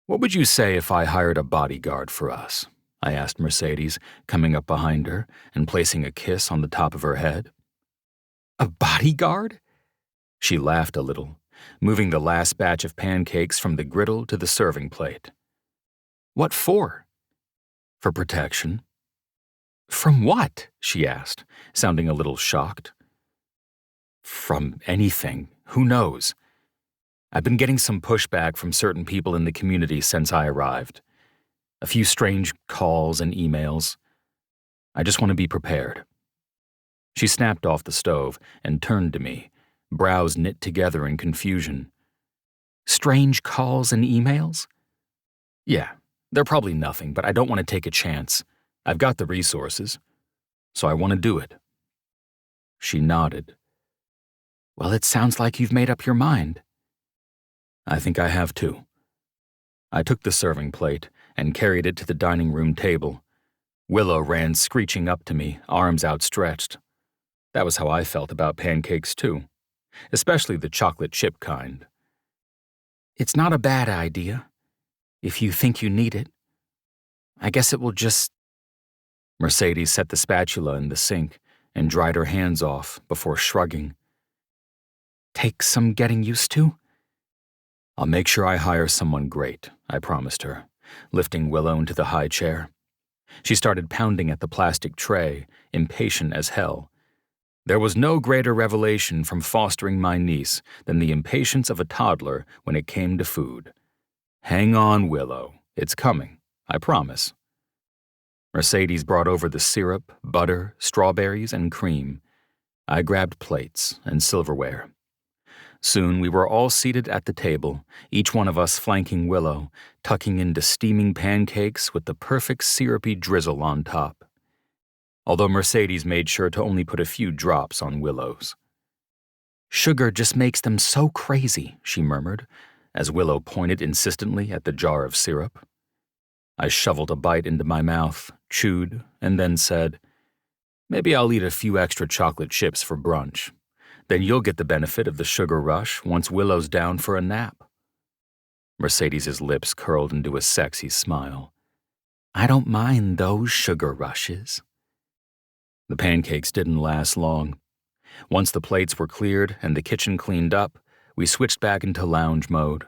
What would you say if I hired a bodyguard for us? I asked Mercedes, coming up behind her and placing a kiss on the top of her head. A bodyguard? She laughed a little, moving the last batch of pancakes from the griddle to the serving plate. What for? For protection. From what? She asked, sounding a little shocked. From anything. Who knows? I've been getting some pushback from certain people in the community since I arrived. A few strange calls and emails. I just want to be prepared. She snapped off the stove and turned to me, brows knit together in confusion. Strange calls and emails? Yeah, they're probably nothing, but I don't want to take a chance. I've got the resources, so I want to do it. She nodded. Well, it sounds like you've made up your mind. I think I have too. I took the serving plate and carried it to the dining room table. Willow ran screeching up to me, arms outstretched. That was how I felt about pancakes too, especially the chocolate chip kind. It's not a bad idea, if you think you need it. I guess it will just... Mercedes set the spatula in the sink and dried her hands off before shrugging. take some getting used to. I'll make sure I hire someone great, I promised her, lifting Willow into the high chair. She started pounding at the plastic tray, impatient as hell. There was no greater revelation from fostering my niece than the impatience of a toddler when it came to food. Hang on, Willow. It's coming, I promise. Mercedes brought over the syrup, butter, strawberries, and cream. I grabbed plates and silverware. Soon we were all seated at the table, each one of us flanking Willow, tucking into steaming pancakes with the perfect syrupy drizzle on top. Although Mercedes made sure to only put a few drops on Willow's. Sugar just makes them so crazy, she murmured, as Willow pointed insistently at the jar of syrup. I shoveled a bite into my mouth, chewed, and then said, "Maybe I'll eat a few extra chocolate chips for brunch. Then you'll get the benefit of the sugar rush once Willow's down for a nap." Mercedes's lips curled into a sexy smile. I don't mind those sugar rushes. The pancakes didn't last long. Once the plates were cleared and the kitchen cleaned up, we switched back into lounge mode.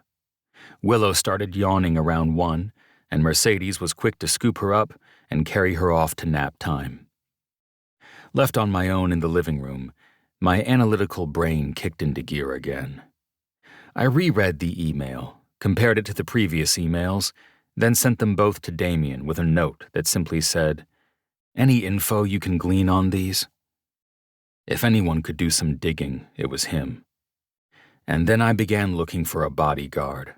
Willow started yawning around 1, and Mercedes was quick to scoop her up and carry her off to nap time. Left on my own in the living room, my analytical brain kicked into gear again. I reread the email, compared it to the previous emails, then sent them both to Damien with a note that simply said, "Any info you can glean on these?" If anyone could do some digging, it was him. And then I began looking for a bodyguard,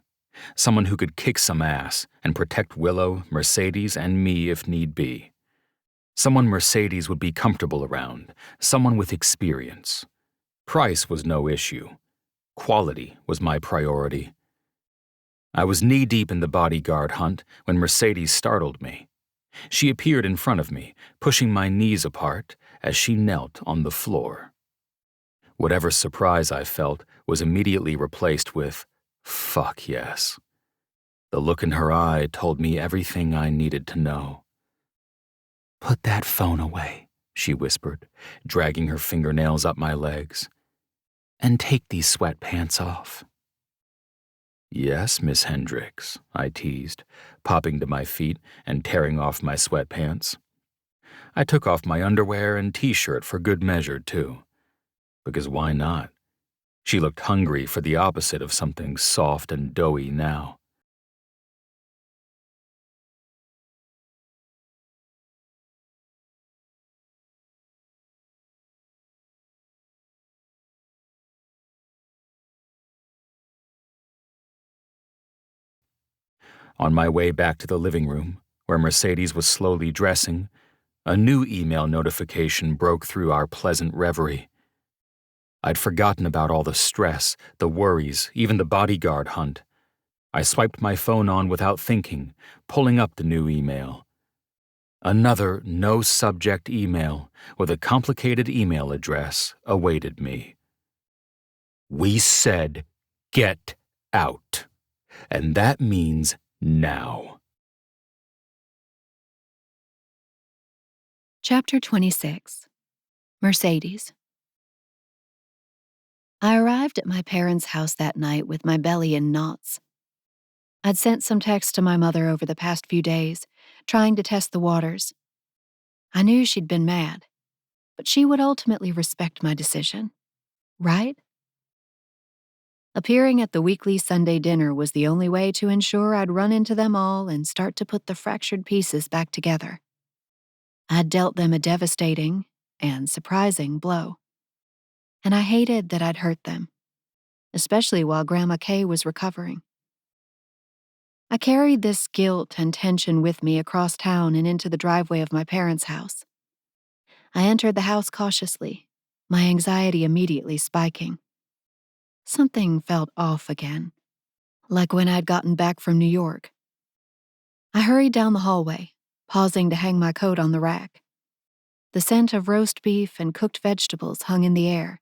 someone who could kick some ass and protect Willow, Mercedes, and me if need be. Someone Mercedes would be comfortable around, someone with experience. Price was no issue. Quality was my priority. I was knee-deep in the bodyguard hunt when Mercedes startled me. She appeared in front of me, pushing my knees apart as she knelt on the floor. Whatever surprise I felt was immediately replaced with, "Fuck yes." The look in her eye told me everything I needed to know. "Put that phone away," she whispered, dragging her fingernails up my legs. "And take these sweatpants off." "Yes, Miss Hendricks," I teased, popping to my feet and tearing off my sweatpants. I took off my underwear and t-shirt for good measure, too. Because why not? She looked hungry for the opposite of something soft and doughy now. On my way back to the living room, where Mercedes was slowly dressing, a new email notification broke through our pleasant reverie. I'd forgotten about all the stress, the worries, even the bodyguard hunt. I swiped my phone on without thinking, pulling up the new email. Another no-subject email with a complicated email address awaited me. "We said, get out. And that means now." Chapter 26. Mercedes. I arrived at my parents' house that night with my belly in knots. I'd sent some texts to my mother over the past few days, trying to test the waters. I knew she'd been mad, but she would ultimately respect my decision. Right? Appearing at the weekly Sunday dinner was the only way to ensure I'd run into them all and start to put the fractured pieces back together. I'd dealt them a devastating and surprising blow. And I hated that I'd hurt them, especially while Grandma Kay was recovering. I carried this guilt and tension with me across town and into the driveway of my parents' house. I entered the house cautiously, my anxiety immediately spiking. Something felt off again, like when I'd gotten back from New York. I hurried down the hallway, pausing to hang my coat on the rack. The scent of roast beef and cooked vegetables hung in the air,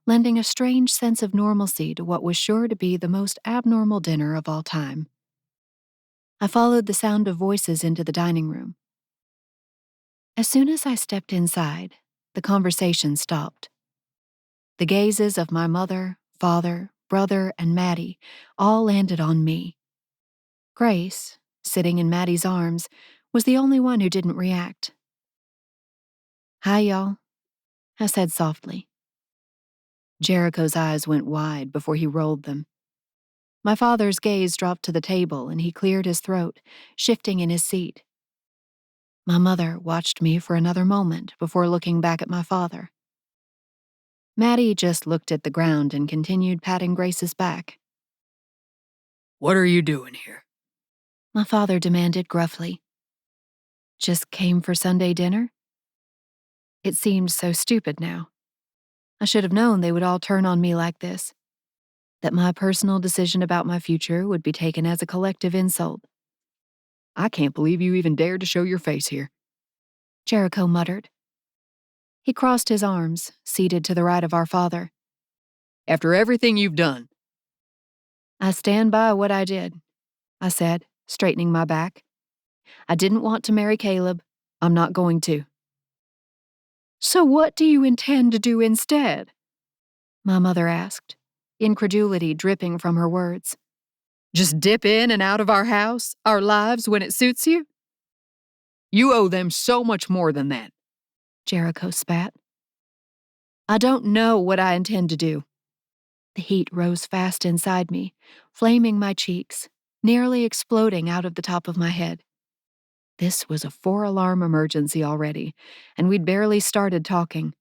lending a strange sense of normalcy to what was sure to be the most abnormal dinner of all time. I followed the sound of voices into the dining room. As soon as I stepped inside, the conversation stopped. The gazes of my mother, father, brother, and Maddie all landed on me. Grace, sitting in Maddie's arms, was the only one who didn't react. "Hi, y'all," I said softly. Jericho's eyes went wide before he rolled them. My father's gaze dropped to the table and he cleared his throat, shifting in his seat. My mother watched me for another moment before looking back at my father. Maddie just looked at the ground and continued patting Grace's back. What are you doing here? My father demanded gruffly. "Just came for Sunday dinner?" It seemed so stupid now. I should have known they would all turn on me like this, that my personal decision about my future would be taken as a collective insult. I can't believe you even dared to show your face here. Jericho muttered. He crossed his arms, seated to the right of our father. After everything you've done. "I stand by what I did," I said, straightening my back. "I didn't want to marry Caleb. I'm not going to." "So what do you intend to do instead?" my mother asked, incredulity dripping from her words. Just dip in and out of our house, our lives, when it suits you? You owe them so much more than that. Jericho spat. "I don't know what I intend to do." The heat rose fast inside me, flaming my cheeks, nearly exploding out of the top of my head. This was a 4-alarm emergency already, and we'd barely started talking.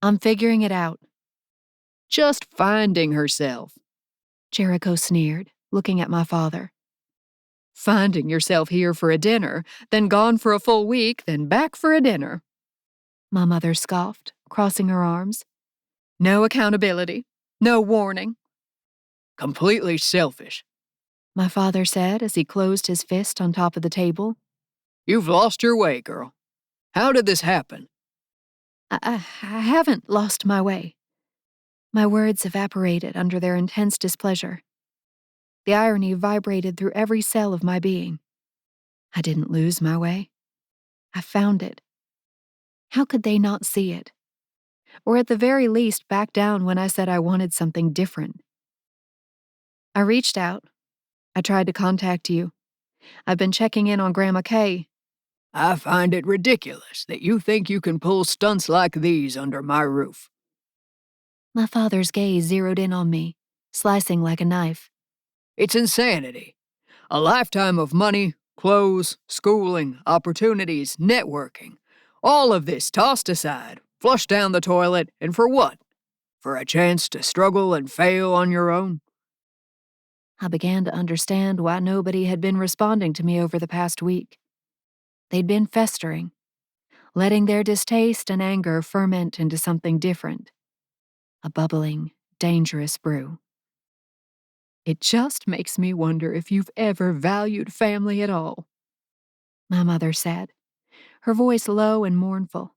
"I'm figuring it out." Just finding herself, Jericho sneered, looking at my father. Finding yourself here for a dinner, then gone for a full week, then back for a dinner. My mother scoffed, crossing her arms. No accountability, no warning. Completely selfish, my father said as he closed his fist on top of the table. You've lost your way, girl. How did this happen? I haven't lost my way. My words evaporated under their intense displeasure. The irony vibrated through every cell of my being. I didn't lose my way. I found it. How could they not see it? Or at the very least back down when I said I wanted something different. I reached out. I tried to contact you. I've been checking in on Grandma Kay. I find it ridiculous that you think you can pull stunts like these under my roof. My father's gaze zeroed in on me, slicing like a knife. It's insanity. A lifetime of money, clothes, schooling, opportunities, networking. All of this tossed aside, flushed down the toilet, and for what? For a chance to struggle and fail on your own? I began to understand why nobody had been responding to me over the past week. They'd been festering, letting their distaste and anger ferment into something different. A bubbling, dangerous brew. It just makes me wonder if you've ever valued family at all, my mother said, her voice low and mournful.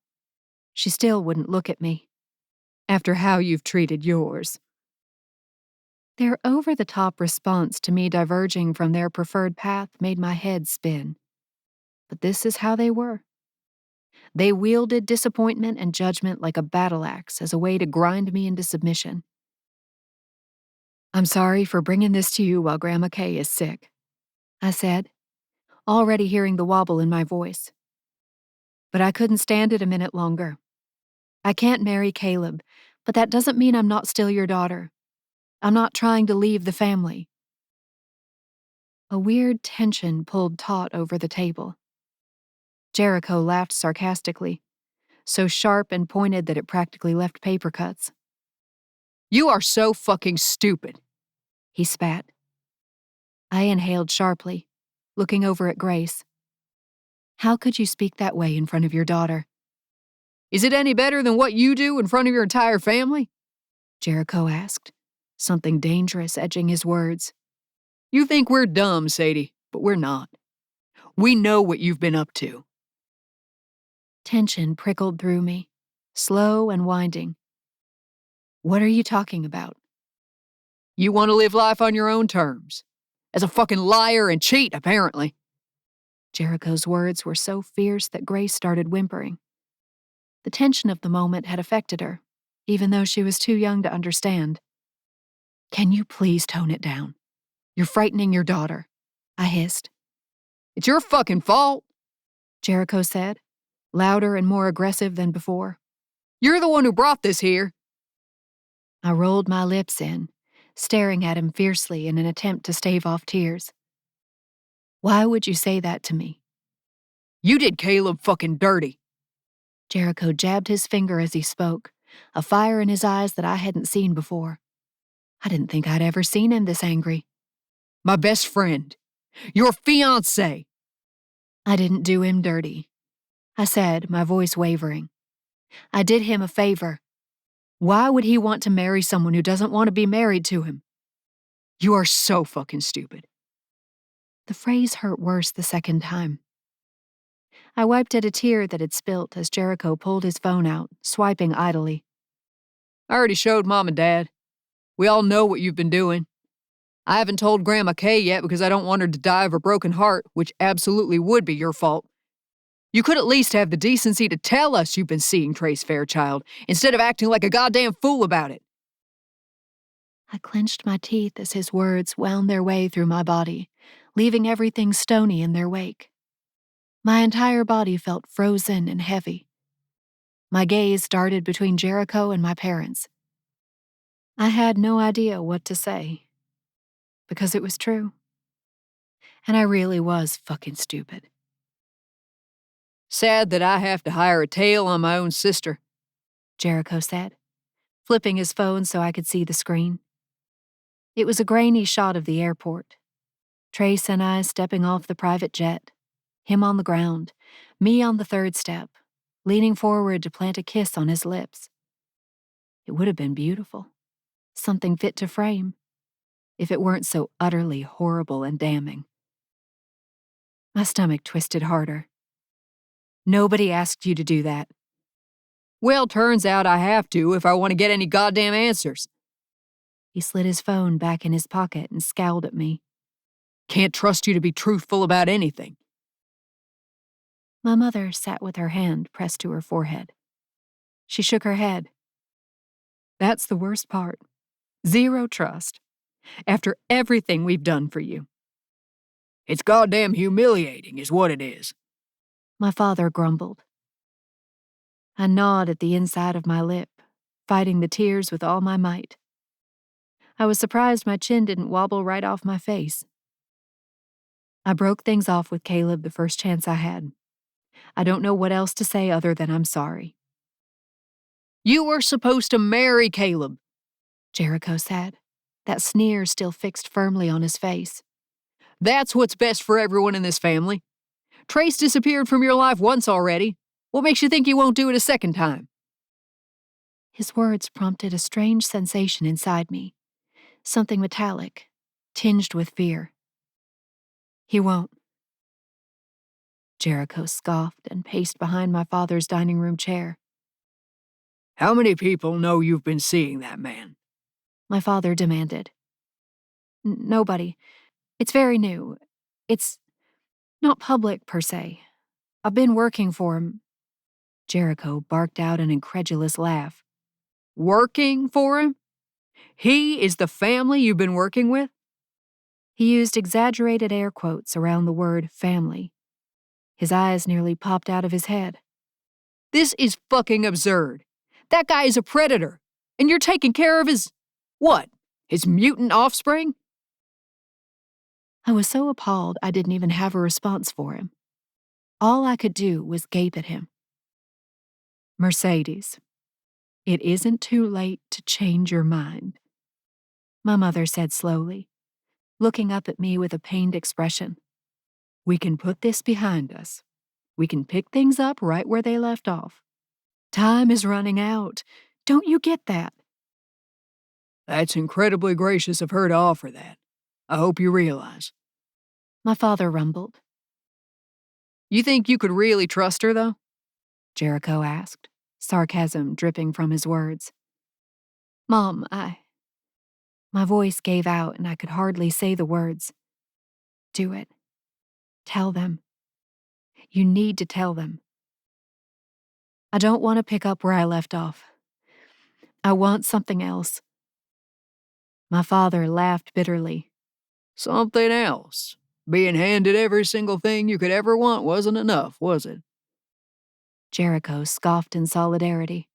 She still wouldn't look at me. After how you've treated yours. Their over-the-top response to me diverging from their preferred path made my head spin. But this is how they were. They wielded disappointment and judgment like a battle axe as a way to grind me into submission. "I'm sorry for bringing this to you while Grandma Kay is sick," I said, already hearing the wobble in my voice. "But I couldn't stand it a minute longer. I can't marry Caleb, but that doesn't mean I'm not still your daughter. I'm not trying to leave the family." A weird tension pulled taut over the table. Jericho laughed sarcastically, so sharp and pointed that it practically left paper cuts. You are so fucking stupid, he spat. I inhaled sharply, looking over at Grace. "How could you speak that way in front of your daughter?" Is it any better than what you do in front of your entire family? Jericho asked, something dangerous edging his words. You think we're dumb, Sadie, but we're not. We know what you've been up to. Tension prickled through me, slow and winding. "What are you talking about?" You want to live life on your own terms. As a fucking liar and cheat, apparently. Jericho's words were so fierce that Grace started whimpering. The tension of the moment had affected her, even though she was too young to understand. Can you please tone it down? You're frightening your daughter, I hissed. It's your fucking fault, Jericho said, louder and more aggressive than before. You're the one who brought this here. I rolled my lips in, staring at him fiercely in an attempt to stave off tears. Why would you say that to me? You did Caleb fucking dirty. Jericho jabbed his finger as he spoke, a fire in his eyes that I hadn't seen before. I didn't think I'd ever seen him this angry. My best friend. Your fiancé. I didn't do him dirty, I said, my voice wavering. I did him a favor. Why would he want to marry someone who doesn't want to be married to him? You are so fucking stupid. The phrase hurt worse the second time. I wiped at a tear that had spilt as Jericho pulled his phone out, swiping idly. I already showed Mom and Dad. We all know what you've been doing. I haven't told Grandma Kay yet because I don't want her to die of a broken heart, which absolutely would be your fault. You could at least have the decency to tell us you've been seeing Trace Fairchild, instead of acting like a goddamn fool about it. I clenched my teeth as his words wound their way through my body, leaving everything stony in their wake. My entire body felt frozen and heavy. My gaze darted between Jericho and my parents. I had no idea what to say, because it was true. And I really was fucking stupid. Sad that I have to hire a tail on my own sister, Jericho said, flipping his phone so I could see the screen. It was a grainy shot of the airport. Trace and I stepping off the private jet, him on the ground, me on the third step, leaning forward to plant a kiss on his lips. It would have been beautiful, something fit to frame, if it weren't so utterly horrible and damning. My stomach twisted harder. Nobody asked you to do that. Well, turns out I have to if I want to get any goddamn answers. He slid his phone back in his pocket and scowled at me. Can't trust you to be truthful about anything. My mother sat with her hand pressed to her forehead. She shook her head. That's the worst part. Zero trust. After everything we've done for you. It's goddamn humiliating is what it is. My father grumbled. I gnawed at the inside of my lip, fighting the tears with all my might. I was surprised my chin didn't wobble right off my face. I broke things off with Caleb the first chance I had. I don't know what else to say other than I'm sorry. You were supposed to marry Caleb, Jericho said, that sneer still fixed firmly on his face. That's what's best for everyone in this family. Trace disappeared from your life once already. What makes you think you won't do it a second time? His words prompted a strange sensation inside me, something metallic, tinged with fear. He won't. Jericho scoffed and paced behind my father's dining room chair. How many people know you've been seeing that man? My father demanded. Nobody. It's very new. It's not public, per se. I've been working for him. Jericho barked out an incredulous laugh. Working for him? He is the family you've been working with? He used exaggerated air quotes around the word family. His eyes nearly popped out of his head. This is fucking absurd. That guy is a predator, and you're taking care of his... what? His mutant offspring? I was so appalled I didn't even have a response for him. All I could do was gape at him. Mercedes, it isn't too late to change your mind, my mother said slowly, looking up at me with a pained expression. We can put this behind us. We can pick things up right where they left off. Time is running out. Don't you get that? That's incredibly gracious of her to offer that. I hope you realize. My father rumbled. You think you could really trust her, though? Jericho asked, sarcasm dripping from his words. Mom, My voice gave out and I could hardly say the words. Do it. Tell them. You need to tell them. I don't want to pick up where I left off. I want something else. My father laughed bitterly. Something else. Being handed every single thing you could ever want wasn't enough, was it? Jericho scoffed in solidarity.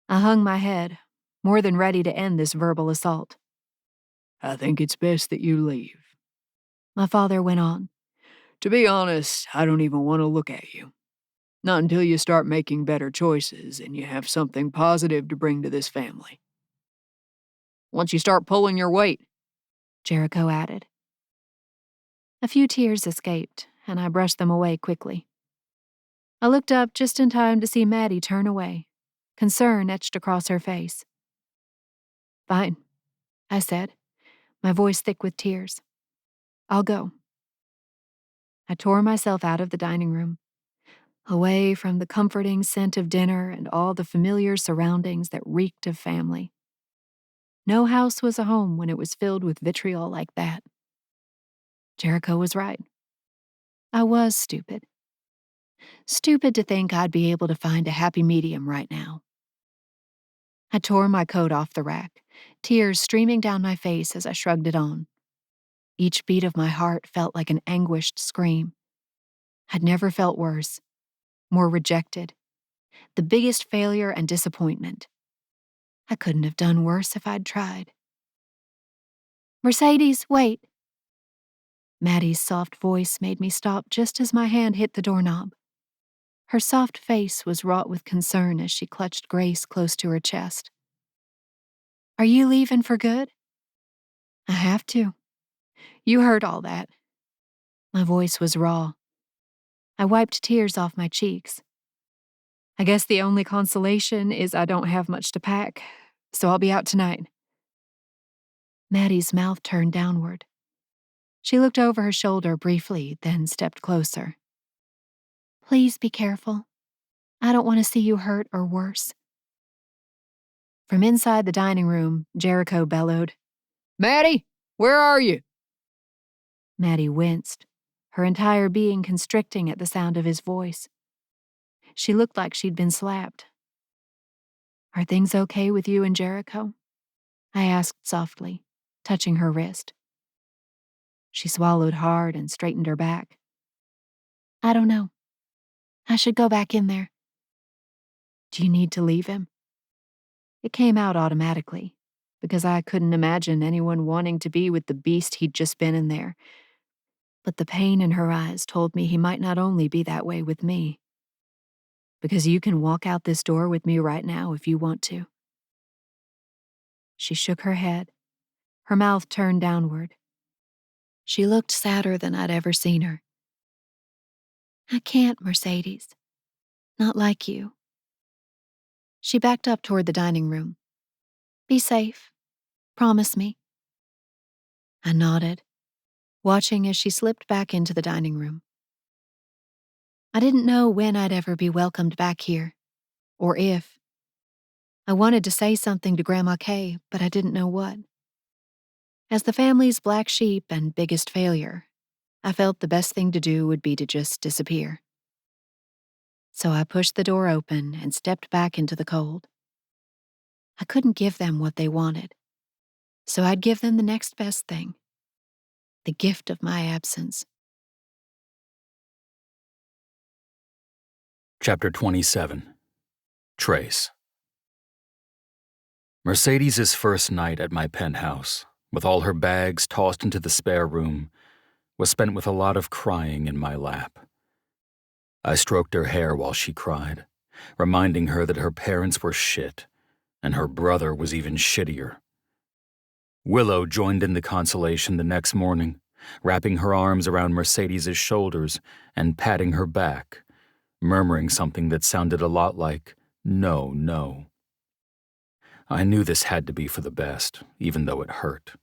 I hung my head, more than ready to end this verbal assault. I think it's best that you leave. My father went on. To be honest, I don't even want to look at you. Not until you start making better choices and you have something positive to bring to this family. Once you start pulling your weight, Jericho added. A few tears escaped, and I brushed them away quickly. I looked up just in time to see Maddie turn away, concern etched across her face. Fine, I said, my voice thick with tears. I'll go. I tore myself out of the dining room, away from the comforting scent of dinner and all the familiar surroundings that reeked of family. No house was a home when it was filled with vitriol like that. Jericho was right. I was stupid. Stupid to think I'd be able to find a happy medium right now. I tore my coat off the rack, tears streaming down my face as I shrugged it on. Each beat of my heart felt like an anguished scream. I'd never felt worse, more rejected, the biggest failure and disappointment. I couldn't have done worse if I'd tried. Mercedes, wait. Maddie's soft voice made me stop just as my hand hit the doorknob. Her soft face was wrought with concern as she clutched Grace close to her chest. Are you leaving for good? I have to. You heard all that. My voice was raw. I wiped tears off my cheeks. I guess the only consolation is I don't have much to pack, so I'll be out tonight. Maddie's mouth turned downward. She looked over her shoulder briefly, then stepped closer. Please be careful. I don't want to see you hurt or worse. From inside the dining room, Jericho bellowed, Maddie, where are you? Maddie winced, her entire being constricting at the sound of his voice. She looked like she'd been slapped. Are things okay with you and Jericho? I asked softly, touching her wrist. She swallowed hard and straightened her back. I don't know. I should go back in there. Do you need to leave him? It came out automatically, because I couldn't imagine anyone wanting to be with the beast he'd just been in there. But the pain in her eyes told me he might not only be that way with me. Because you can walk out this door with me right now if you want to. She shook her head, her mouth turned downward. She looked sadder than I'd ever seen her. I can't, Mercedes. Not like you. She backed up toward the dining room. Be safe. Promise me. I nodded, watching as she slipped back into the dining room. I didn't know when I'd ever be welcomed back here, or if. I wanted to say something to Grandma Kay, but I didn't know what. As the family's black sheep and biggest failure, I felt the best thing to do would be to just disappear. So I pushed the door open and stepped back into the cold. I couldn't give them what they wanted, so I'd give them the next best thing, the gift of my absence. Chapter 27. Trace. Mercedes' first night at my penthouse, with all her bags tossed into the spare room, was spent with a lot of crying in my lap. I stroked her hair while she cried, reminding her that her parents were shit, and her brother was even shittier. Willow joined in the consolation the next morning, wrapping her arms around Mercedes' shoulders and patting her back, murmuring something that sounded a lot like, "No, no." I knew this had to be for the best, even though it hurt.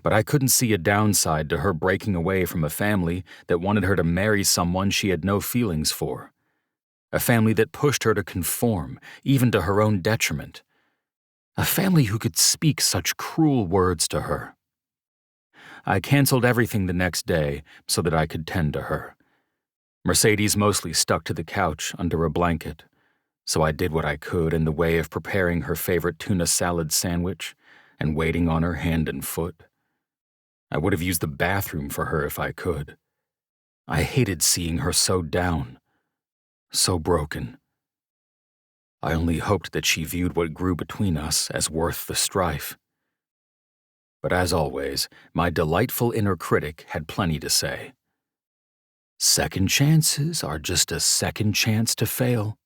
But I couldn't see a downside to her breaking away from a family that wanted her to marry someone she had no feelings for. A family that pushed her to conform, even to her own detriment. A family who could speak such cruel words to her. I canceled everything the next day so that I could tend to her. Mercedes mostly stuck to the couch under a blanket, so I did what I could in the way of preparing her favorite tuna salad sandwich, and waiting on her hand and foot. I would have used the bathroom for her if I could. I hated seeing her so down, so broken. I only hoped that she viewed what grew between us as worth the strife. But as always, my delightful inner critic had plenty to say. Second chances are just a second chance to fail.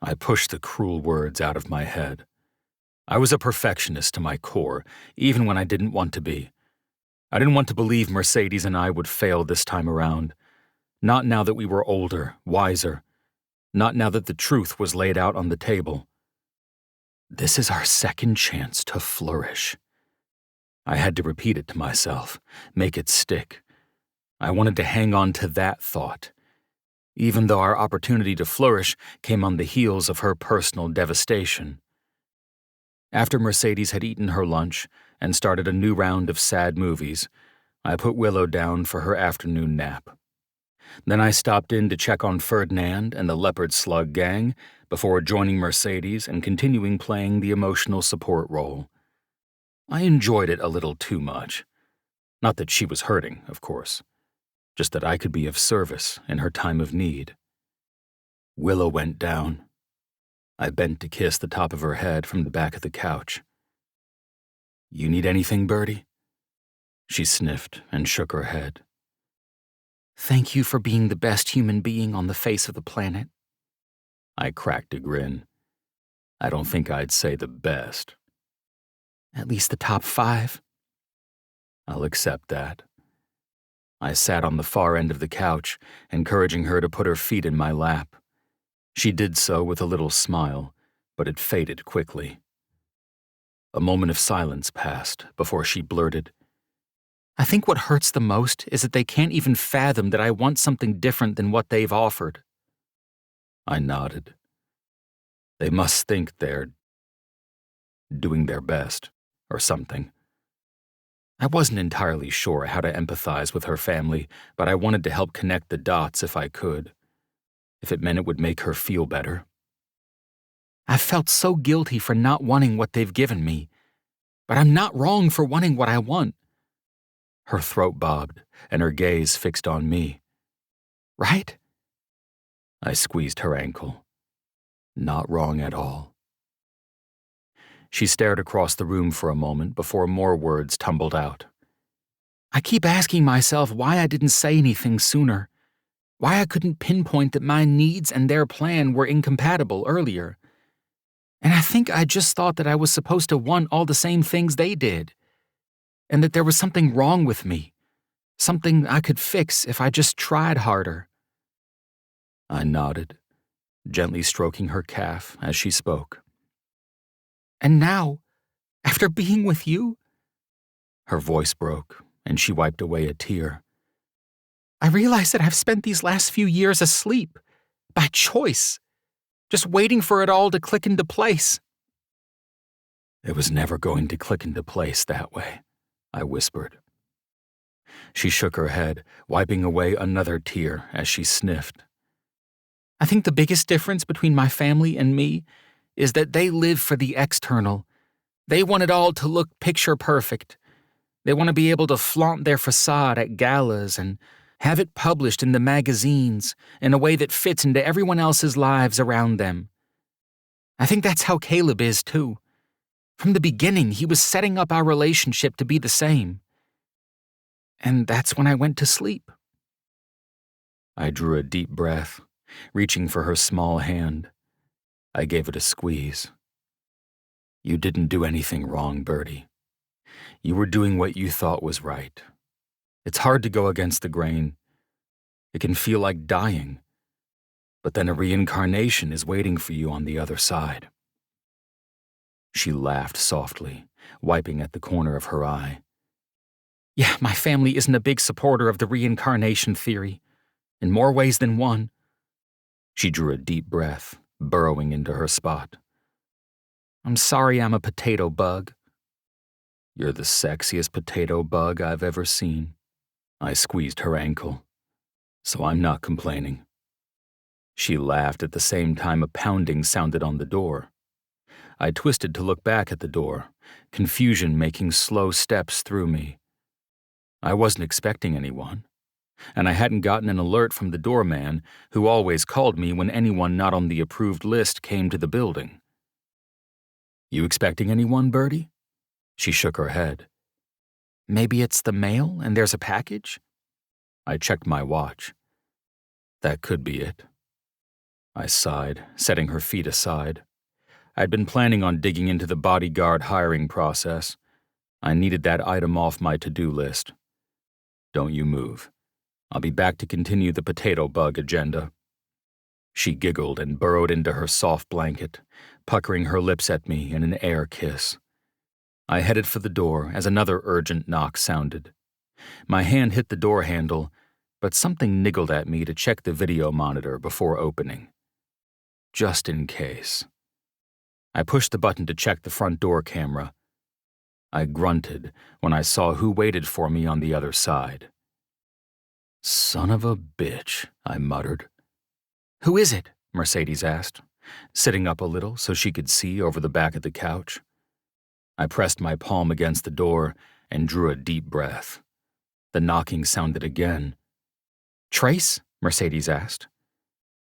I pushed the cruel words out of my head. I was a perfectionist to my core, even when I didn't want to be. I didn't want to believe Mercedes and I would fail this time around. Not now that we were older, wiser. Not now that the truth was laid out on the table. This is our second chance to flourish. I had to repeat it to myself, make it stick. I wanted to hang on to that thought, even though our opportunity to flourish came on the heels of her personal devastation. After Mercedes had eaten her lunch and started a new round of sad movies, I put Willow down for her afternoon nap. Then I stopped in to check on Ferdinand and the Leopard Slug gang before joining Mercedes and continuing playing the emotional support role. I enjoyed it a little too much. Not that she was hurting, of course. Just that I could be of service in her time of need. Willow went down. I bent to kiss the top of her head from the back of the couch. "You need anything, Birdie?" She sniffed and shook her head. Thank you for being the best human being on the face of the planet. I cracked a grin. I don't think I'd say the best. At least the top 5. I'll accept that. I sat on the far end of the couch, encouraging her to put her feet in my lap. She did so with a little smile, but it faded quickly. A moment of silence passed before she blurted, I think what hurts the most is that they can't even fathom that I want something different than what they've offered. I nodded. They must think they're doing their best, or something. I wasn't entirely sure how to empathize with her family, but I wanted to help connect the dots if I could. If it meant it would make her feel better. I've felt so guilty for not wanting what they've given me, but I'm not wrong for wanting what I want. Her throat bobbed, and her gaze fixed on me. Right? I squeezed her ankle. Not wrong at all. She stared across the room for a moment before more words tumbled out. I keep asking myself why I didn't say anything sooner. Why I couldn't pinpoint that my needs and their plan were incompatible earlier. And I think I just thought that I was supposed to want all the same things they did. And that there was something wrong with me. Something I could fix if I just tried harder. I nodded, gently stroking her calf as she spoke. And now, after being with you, her voice broke, and she wiped away a tear. I realize that I've spent these last few years asleep, by choice, just waiting for it all to click into place. It was never going to click into place that way, I whispered. She shook her head, wiping away another tear as she sniffed. I think the biggest difference between my family and me is that they live for the external. They want it all to look picture perfect. They want to be able to flaunt their facade at galas and have it published in the magazines in a way that fits into everyone else's lives around them. I think that's how Caleb is, too. From the beginning, he was setting up our relationship to be the same. And that's when I went to sleep. I drew a deep breath, reaching for her small hand. I gave it a squeeze. You didn't do anything wrong, Birdie. You were doing what you thought was right. It's hard to go against the grain. It can feel like dying. But then a reincarnation is waiting for you on the other side. She laughed softly, wiping at the corner of her eye. Yeah, my family isn't a big supporter of the reincarnation theory, in more ways than one. She drew a deep breath, burrowing into her spot. I'm sorry I'm a potato bug. You're the sexiest potato bug I've ever seen. I squeezed her ankle. So I'm not complaining. She laughed at the same time a pounding sounded on the door. I twisted to look back at the door, confusion making slow steps through me. I wasn't expecting anyone, and I hadn't gotten an alert from the doorman, who always called me when anyone not on the approved list came to the building. "You expecting anyone, Bertie?" She shook her head. "Maybe it's the mail and there's a package?" I checked my watch. That could be it. I sighed, setting her feet aside. I'd been planning on digging into the bodyguard hiring process. I needed that item off my to-do list. Don't you move. I'll be back to continue the potato bug agenda. She giggled and burrowed into her soft blanket, puckering her lips at me in an air kiss. I headed for the door as another urgent knock sounded. My hand hit the door handle, but something niggled at me to check the video monitor before opening. Just in case. I pushed the button to check the front door camera. I grunted when I saw who waited for me on the other side. "Son of a bitch," I muttered. "Who is it?" Mercedes asked, sitting up a little so she could see over the back of the couch. I pressed my palm against the door and drew a deep breath. The knocking sounded again. "Trace?" Mercedes asked.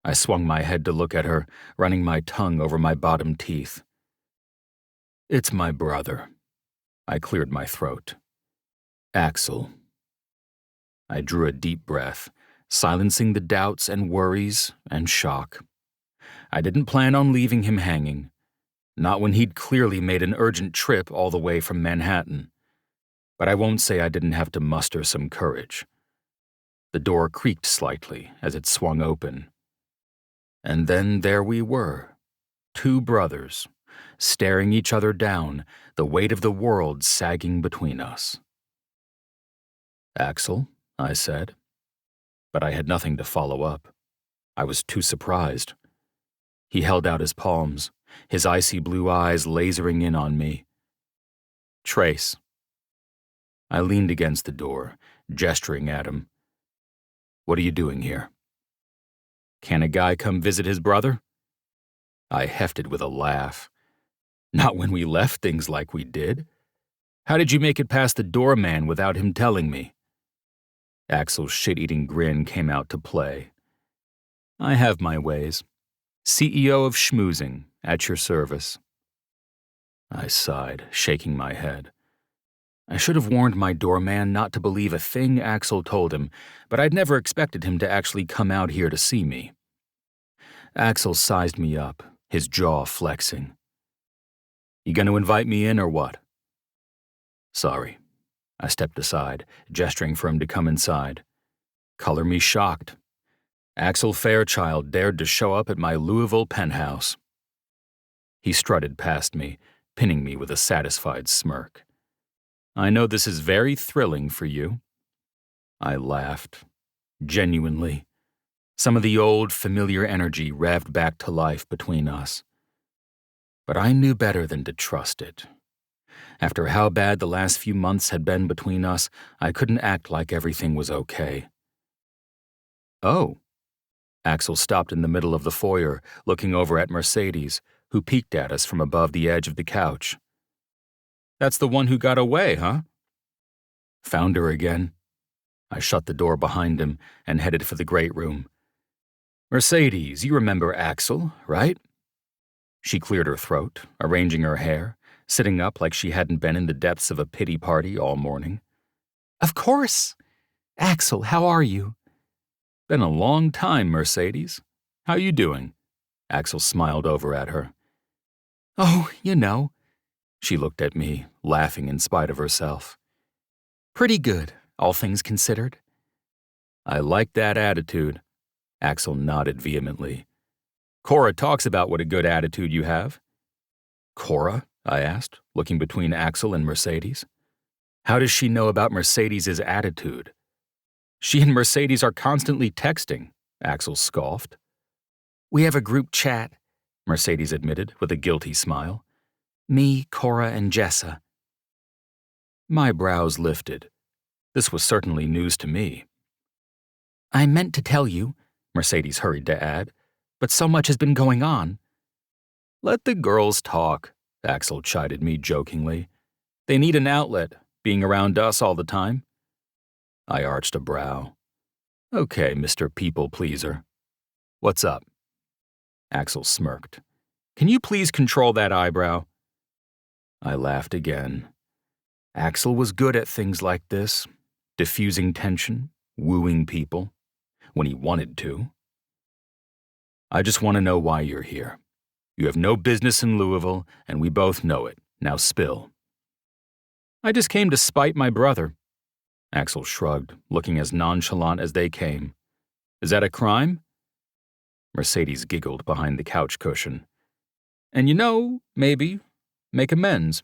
I swung my head to look at her, running my tongue over my bottom teeth. "It's my brother." I cleared my throat. "Axel." I drew a deep breath, silencing the doubts and worries and shock. I didn't plan on leaving him hanging, not when he'd clearly made an urgent trip all the way from Manhattan. But I won't say I didn't have to muster some courage. The door creaked slightly as it swung open. And then there we were, two brothers, staring each other down, the weight of the world sagging between us. "Axel," I said, but I had nothing to follow up. I was too surprised. He held out his palms, his icy blue eyes lasering in on me. "Trace." I leaned against the door, gesturing at him. "What are you doing here?" "Can a guy come visit his brother?" I hefted with a laugh. "Not when we left things like we did. How did you make it past the doorman without him telling me?" Axel's shit-eating grin came out to play. "I have my ways. CEO of schmoozing, at your service." I sighed, shaking my head. I should have warned my doorman not to believe a thing Axel told him, but I'd never expected him to actually come out here to see me. Axel sized me up, his jaw flexing. "You gonna invite me in or what?" "Sorry." I stepped aside, gesturing for him to come inside. Color me shocked. Axel Fairchild dared to show up at my Louisville penthouse. He strutted past me, pinning me with a satisfied smirk. "I know this is very thrilling for you." I laughed. Genuinely. Some of the old, familiar energy revved back to life between us. But I knew better than to trust it. After how bad the last few months had been between us, I couldn't act like everything was okay. "Oh." Axel stopped in the middle of the foyer, looking over at Mercedes, who peeked at us from above the edge of the couch. "That's the one who got away, huh?" "Found her again." I shut the door behind him and headed for the great room. "Mercedes, you remember Axel, right?" She cleared her throat, arranging her hair, sitting up like she hadn't been in the depths of a pity party all morning. "Of course. Axel, how are you?" "Been a long time, Mercedes. How you doing?" Axel smiled over at her. "Oh, you know." She looked at me, laughing in spite of herself. "Pretty good, all things considered." "I like that attitude." Axel nodded vehemently. "Cora talks about what a good attitude you have." "Cora?" I asked, looking between Axel and Mercedes. "How does she know about Mercedes' attitude?" "She and Mercedes are constantly texting," Axel scoffed. "We have a group chat," Mercedes admitted with a guilty smile. "Me, Cora, and Jessa." My brows lifted. This was certainly news to me. "I meant to tell you," Mercedes hurried to add, "but so much has been going on." "Let the girls talk," Axel chided me jokingly. They need an outlet, being around us all the time. I arched a brow. Okay, Mr. People Pleaser. What's up? Axel smirked. Can you please control that eyebrow? I laughed again. Axel was good at things like this, diffusing tension, wooing people, when he wanted to. I just want to know why you're here. You have no business in Louisville, and we both know it. Now spill. I just came to spite my brother. Axel shrugged, looking as nonchalant as they came. Is that a crime? Mercedes giggled behind the couch cushion. And maybe, make amends.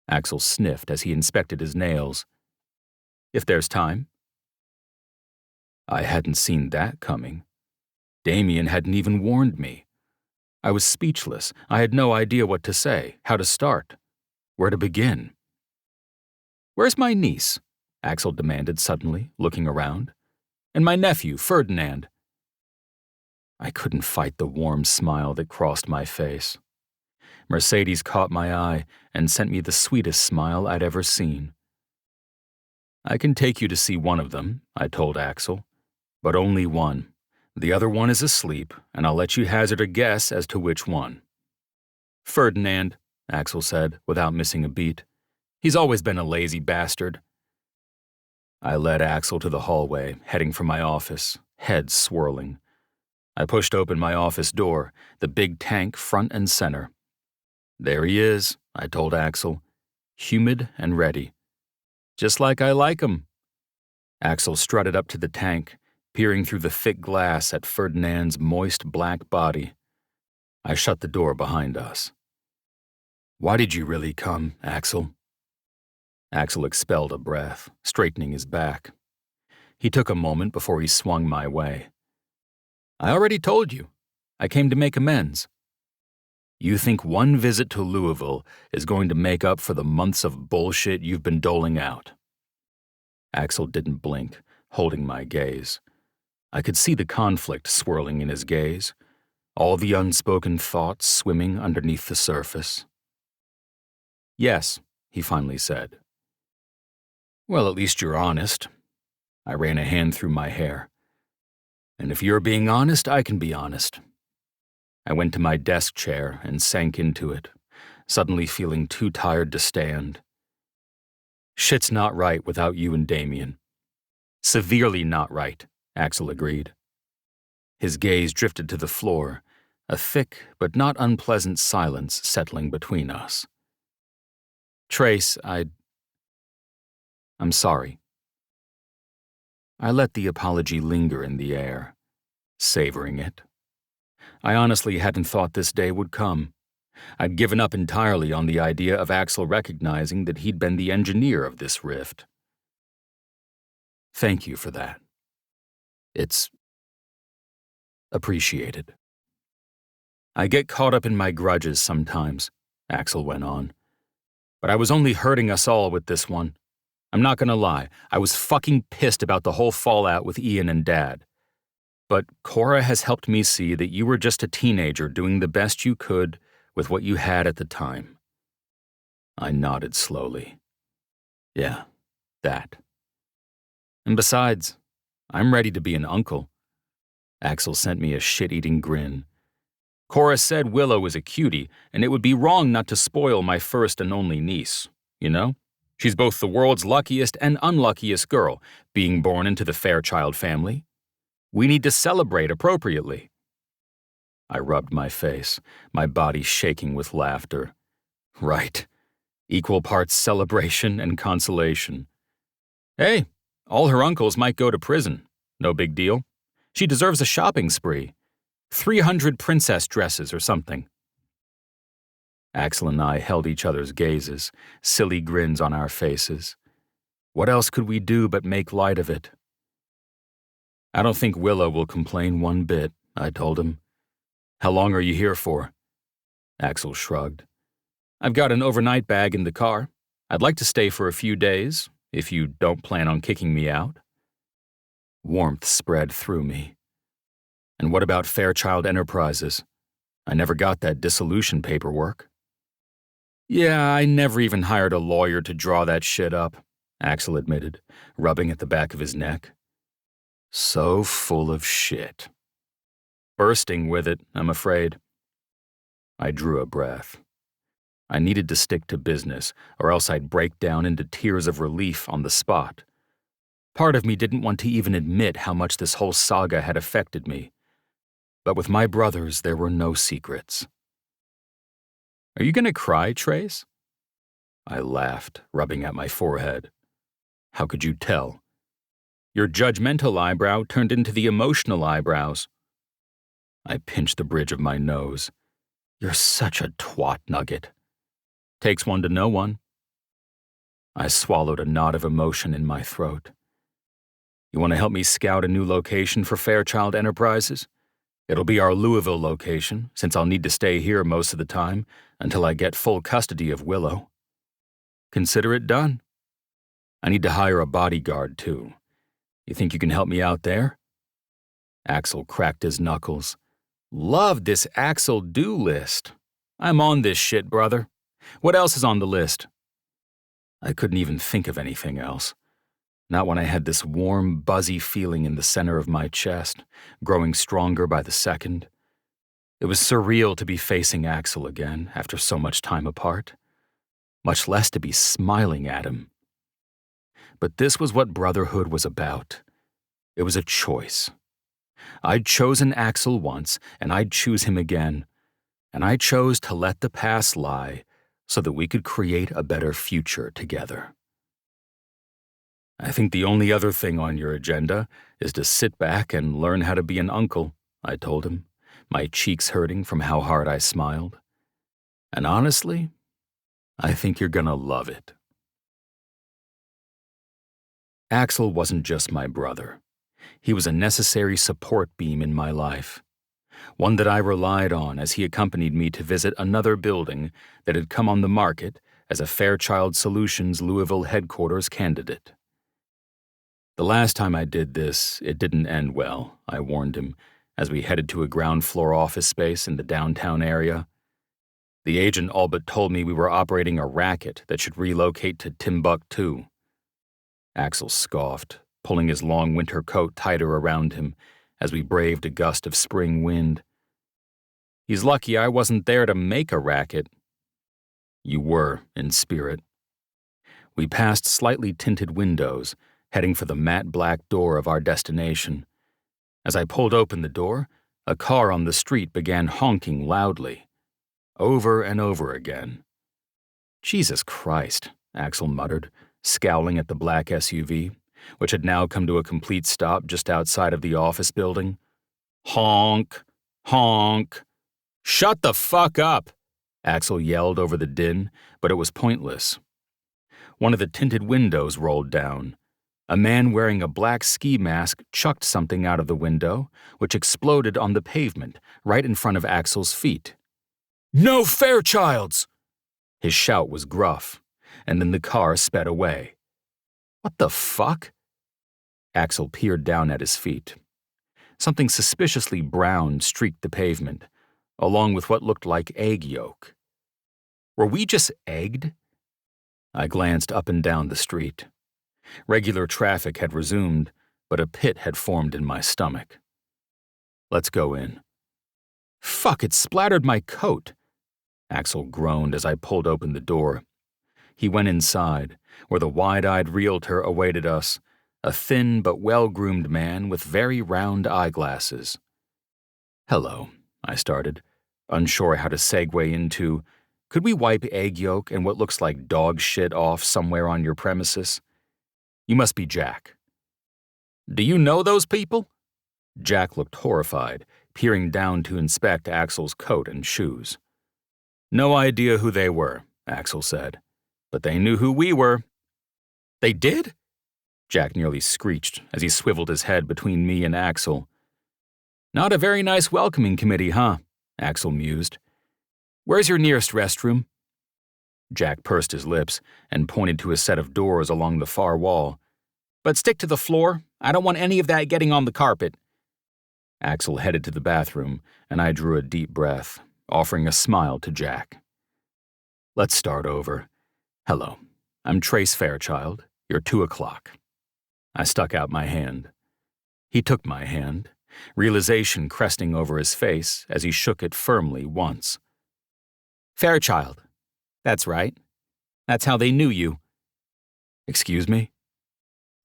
Axel sniffed as he inspected his nails. If there's time. I hadn't seen that coming. Damien hadn't even warned me. I was speechless. I had no idea what to say, how to start, where to begin. Where's my niece? Axel demanded suddenly, looking around. And my nephew, Ferdinand. I couldn't fight the warm smile that crossed my face. Mercedes caught my eye and sent me the sweetest smile I'd ever seen. I can take you to see one of them, I told Axel, but only one. The other one is asleep, and I'll let you hazard a guess as to which one. Ferdinand, Axel said, without missing a beat. He's always been a lazy bastard. I led Axel to the hallway, heading for my office, head swirling. I pushed open my office door, the big tank front and center. There he is, I told Axel, humid and ready. Just like I like 'em. Axel strutted up to the tank, peering through the thick glass at Ferdinand's moist black body. I shut the door behind us. Why did you really come, Axel? Axel expelled a breath, straightening his back. He took a moment before he swung my way. I already told you. I came to make amends. You think one visit to Louisville is going to make up for the months of bullshit you've been doling out? Axel didn't blink, holding my gaze. I could see the conflict swirling in his gaze, all the unspoken thoughts swimming underneath the surface. Yes, he finally said. Well, at least you're honest. I ran a hand through my hair. And if you're being honest, I can be honest. I went to my desk chair and sank into it, suddenly feeling too tired to stand. Shit's not right without you and Damien. Severely not right, Axel agreed. His gaze drifted to the floor, a thick but not unpleasant silence settling between us. Trace, I'm sorry. I let the apology linger in the air, savoring it. I honestly hadn't thought this day would come. I'd given up entirely on the idea of Axel recognizing that he'd been the engineer of this rift. Thank you for that. It's appreciated. I get caught up in my grudges sometimes, Axel went on. But I was only hurting us all with this one. I'm not gonna lie, I was fucking pissed about the whole fallout with Ian and Dad. But Cora has helped me see that you were just a teenager doing the best you could with what you had at the time. I nodded slowly. Yeah, that. And besides, I'm ready to be an uncle. Axel sent me a shit-eating grin. Cora said Willow is a cutie, and it would be wrong not to spoil my first and only niece, you know? She's both the world's luckiest and unluckiest girl, being born into the Fairchild family. We need to celebrate appropriately. I rubbed my face, my body shaking with laughter. Right. Equal parts celebration and consolation. Hey, all her uncles might go to prison. No big deal. She deserves a shopping spree. 300 princess dresses or something. Axel and I held each other's gazes, silly grins on our faces. What else could we do but make light of it? I don't think Willow will complain one bit, I told him. How long are you here for? Axel shrugged. I've got an overnight bag in the car. I'd like to stay for a few days, if you don't plan on kicking me out. Warmth spread through me. And what about Fairchild Enterprises? I never got that dissolution paperwork. Yeah, I never even hired a lawyer to draw that shit up, Axel admitted, rubbing at the back of his neck. So full of shit. Bursting with it, I'm afraid. I drew a breath. I needed to stick to business, or else I'd break down into tears of relief on the spot. Part of me didn't want to even admit how much this whole saga had affected me. But with my brothers, there were no secrets. Are you gonna cry, Trace? I laughed, rubbing at my forehead. How could you tell? Your judgmental eyebrow turned into the emotional eyebrows. I pinched the bridge of my nose. You're such a twat nugget. Takes one to know one. I swallowed a knot of emotion in my throat. You want to help me scout a new location for Fairchild Enterprises? It'll be our Louisville location, since I'll need to stay here most of the time until I get full custody of Willow. Consider it done. I need to hire a bodyguard, too. You think you can help me out there? Axel cracked his knuckles. Love this Axel do list. I'm on this shit, brother. What else is on the list? I couldn't even think of anything else. Not when I had this warm, buzzy feeling in the center of my chest, growing stronger by the second. It was surreal to be facing Axel again after so much time apart, much less to be smiling at him. But this was what brotherhood was about. It was a choice. I'd chosen Axel once, and I'd choose him again, and I chose to let the past lie so that we could create a better future together. I think the only other thing on your agenda is to sit back and learn how to be an uncle, I told him, my cheeks hurting from how hard I smiled. And honestly, I think you're gonna love it. Axel wasn't just my brother. He was a necessary support beam in my life, one that I relied on as he accompanied me to visit another building that had come on the market as a Fairchild Solutions Louisville headquarters candidate. The last time I did this, it didn't end well, I warned him, as we headed to a ground-floor office space in the downtown area. The agent all but told me we were operating a racket that should relocate to Timbuktu. Axel scoffed, pulling his long winter coat tighter around him as we braved a gust of spring wind. He's lucky I wasn't there to make a racket. You were, in spirit. We passed slightly tinted windows, heading for the matte black door of our destination. As I pulled open the door, a car on the street began honking loudly, over and over again. Jesus Christ, Axel muttered, scowling at the black SUV, which had now come to a complete stop just outside of the office building. Honk, honk. Shut the fuck up, Axel yelled over the din, but it was pointless. One of the tinted windows rolled down. A man wearing a black ski mask chucked something out of the window, which exploded on the pavement right in front of Axel's feet. No Fairchilds! His shout was gruff, and then the car sped away. What the fuck? Axel peered down at his feet. Something suspiciously brown streaked the pavement, along with what looked like egg yolk. Were we just egged? I glanced up and down the street. Regular traffic had resumed, but a pit had formed in my stomach. Let's go in. Fuck, it splattered my coat. Axel groaned as I pulled open the door. He went inside, where the wide-eyed realtor awaited us, a thin but well-groomed man with very round eyeglasses. Hello, I started, unsure how to segue into, could we wipe egg yolk and what looks like dog shit off somewhere on your premises? You must be Jack. Do you know those people? Jack looked horrified, peering down to inspect Axel's coat and shoes. No idea who they were, Axel said, but they knew who we were. They did? Jack nearly screeched as he swiveled his head between me and Axel. Not a very nice welcoming committee, huh? Axel mused. Where's your nearest restroom? Jack pursed his lips and pointed to a set of doors along the far wall. But stick to the floor. I don't want any of that getting on the carpet. Axel headed to the bathroom, and I drew a deep breath, offering a smile to Jack. Let's start over. Hello, I'm Trace Fairchild. You're 2 o'clock. I stuck out my hand. He took my hand, realization cresting over his face as he shook it firmly once. Fairchild. That's right. That's how they knew you. Excuse me?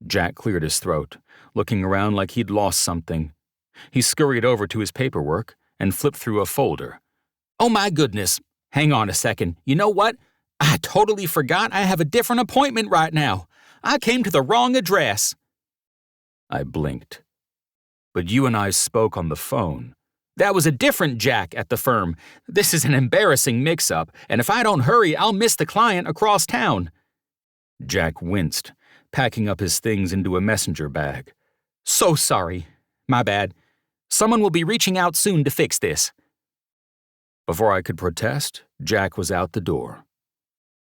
Jack cleared his throat, looking around like he'd lost something. He scurried over to his paperwork and flipped through a folder. Oh my goodness. Hang on a second. You know what? I totally forgot I have a different appointment right now. I came to the wrong address. I blinked. But you and I spoke on the phone. That was a different Jack at the firm. This is an embarrassing mix-up, and if I don't hurry, I'll miss the client across town. Jack winced, packing up his things into a messenger bag. So sorry. My bad. Someone will be reaching out soon to fix this. Before I could protest, Jack was out the door.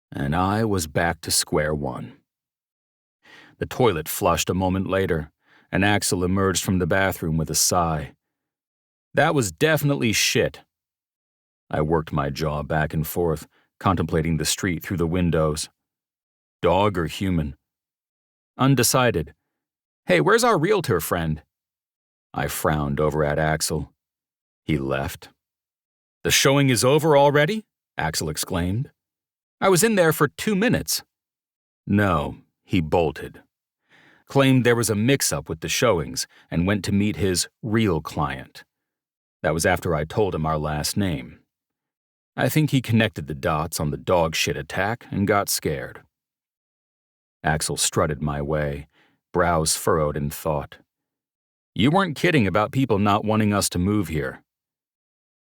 And I was back to square one. The toilet flushed a moment later, and Axel emerged from the bathroom with a sigh. That was definitely shit. I worked my jaw back and forth, contemplating the street through the windows. Dog or human? Undecided. Hey, where's our realtor friend? I frowned over at Axel. He left. The showing is over already? Axel exclaimed. I was in there for 2 minutes. No, he bolted. Claimed there was a mix-up with the showings and went to meet his real client. That was after I told him our last name. I think he connected the dots on the dog shit attack and got scared. Axel strutted my way, brows furrowed in thought. You weren't kidding about people not wanting us to move here.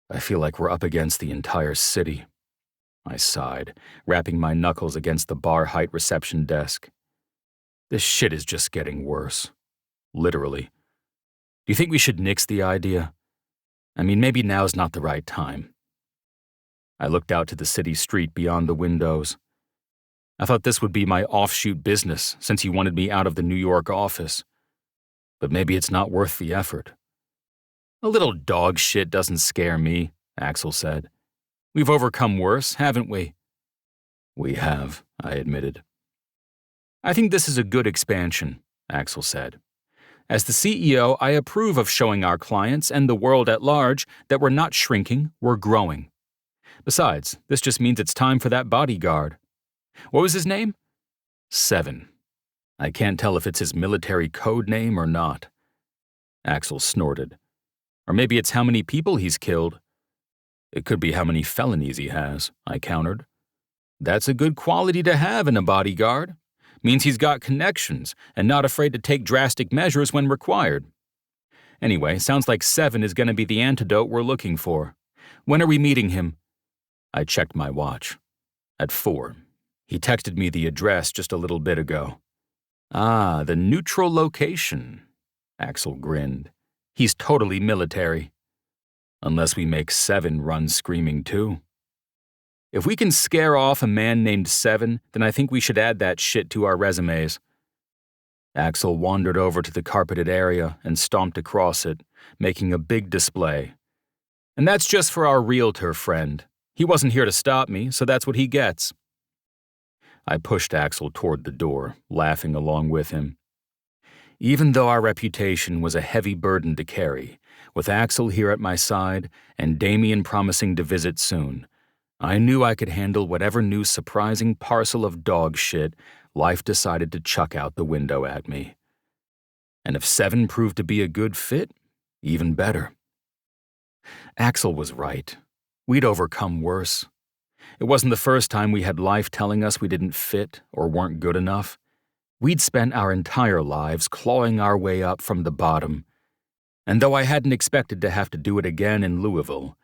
I feel like we're up against the entire city. I sighed, rapping my knuckles against the bar-height reception desk. This shit is just getting worse. Literally. Do you think we should nix the idea? I mean, maybe now's not the right time. I looked out to the city street beyond the windows. I thought this would be my offshoot business since he wanted me out of the New York office. But maybe it's not worth the effort. A little dog shit doesn't scare me, Axel said. We've overcome worse, haven't we? We have, I admitted. I think this is a good expansion, Axel said. As the CEO, I approve of showing our clients and the world at large that we're not shrinking, we're growing. Besides, this just means it's time for that bodyguard. What was his name? 7. I can't tell if it's his military code name or not. Axel snorted. Or maybe it's how many people he's killed. It could be how many felonies he has, I countered. That's a good quality to have in a bodyguard. Means he's got connections and not afraid to take drastic measures when required. Anyway, sounds like 7 is going to be the antidote we're looking for. When are we meeting him? I checked my watch. At 4. He texted me the address just a little bit ago. Ah, the neutral location. Axel grinned. He's totally military. Unless we make 7 run screaming too. If we can scare off a man named 7, then I think we should add that shit to our resumes. Axel wandered over to the carpeted area and stomped across it, making a big display. And that's just for our realtor friend. He wasn't here to stop me, so that's what he gets. I pushed Axel toward the door, laughing along with him. Even though our reputation was a heavy burden to carry, with Axel here at my side and Damien promising to visit soon, I knew I could handle whatever new surprising parcel of dog shit life decided to chuck out the window at me. And if 7 proved to be a good fit, even better. Axel was right. We'd overcome worse. It wasn't the first time we had life telling us we didn't fit or weren't good enough. We'd spent our entire lives clawing our way up from the bottom. And though I hadn't expected to have to do it again in Louisville,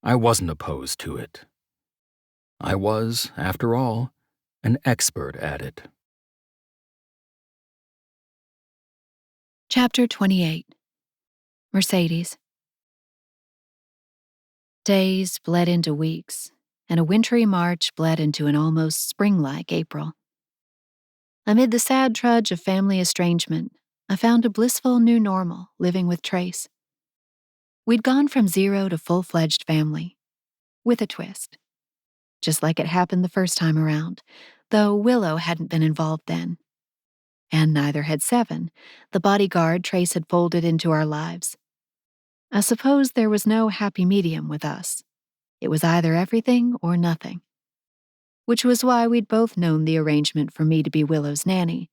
I wasn't opposed to it. I was, after all, an expert at it. Chapter 28. Mercedes. Days bled into weeks, and a wintry March bled into an almost spring-like April. Amid the sad trudge of family estrangement, I found a blissful new normal living with Trace. We'd gone from 0 to full-fledged family, with a twist. just like it happened the first time around, though Willow hadn't been involved then. And neither had Seven, the bodyguard Trace had folded into our lives. I suppose there was no happy medium with us. It was either everything or nothing. Which was why we'd both known the arrangement for me to be Willow's nanny,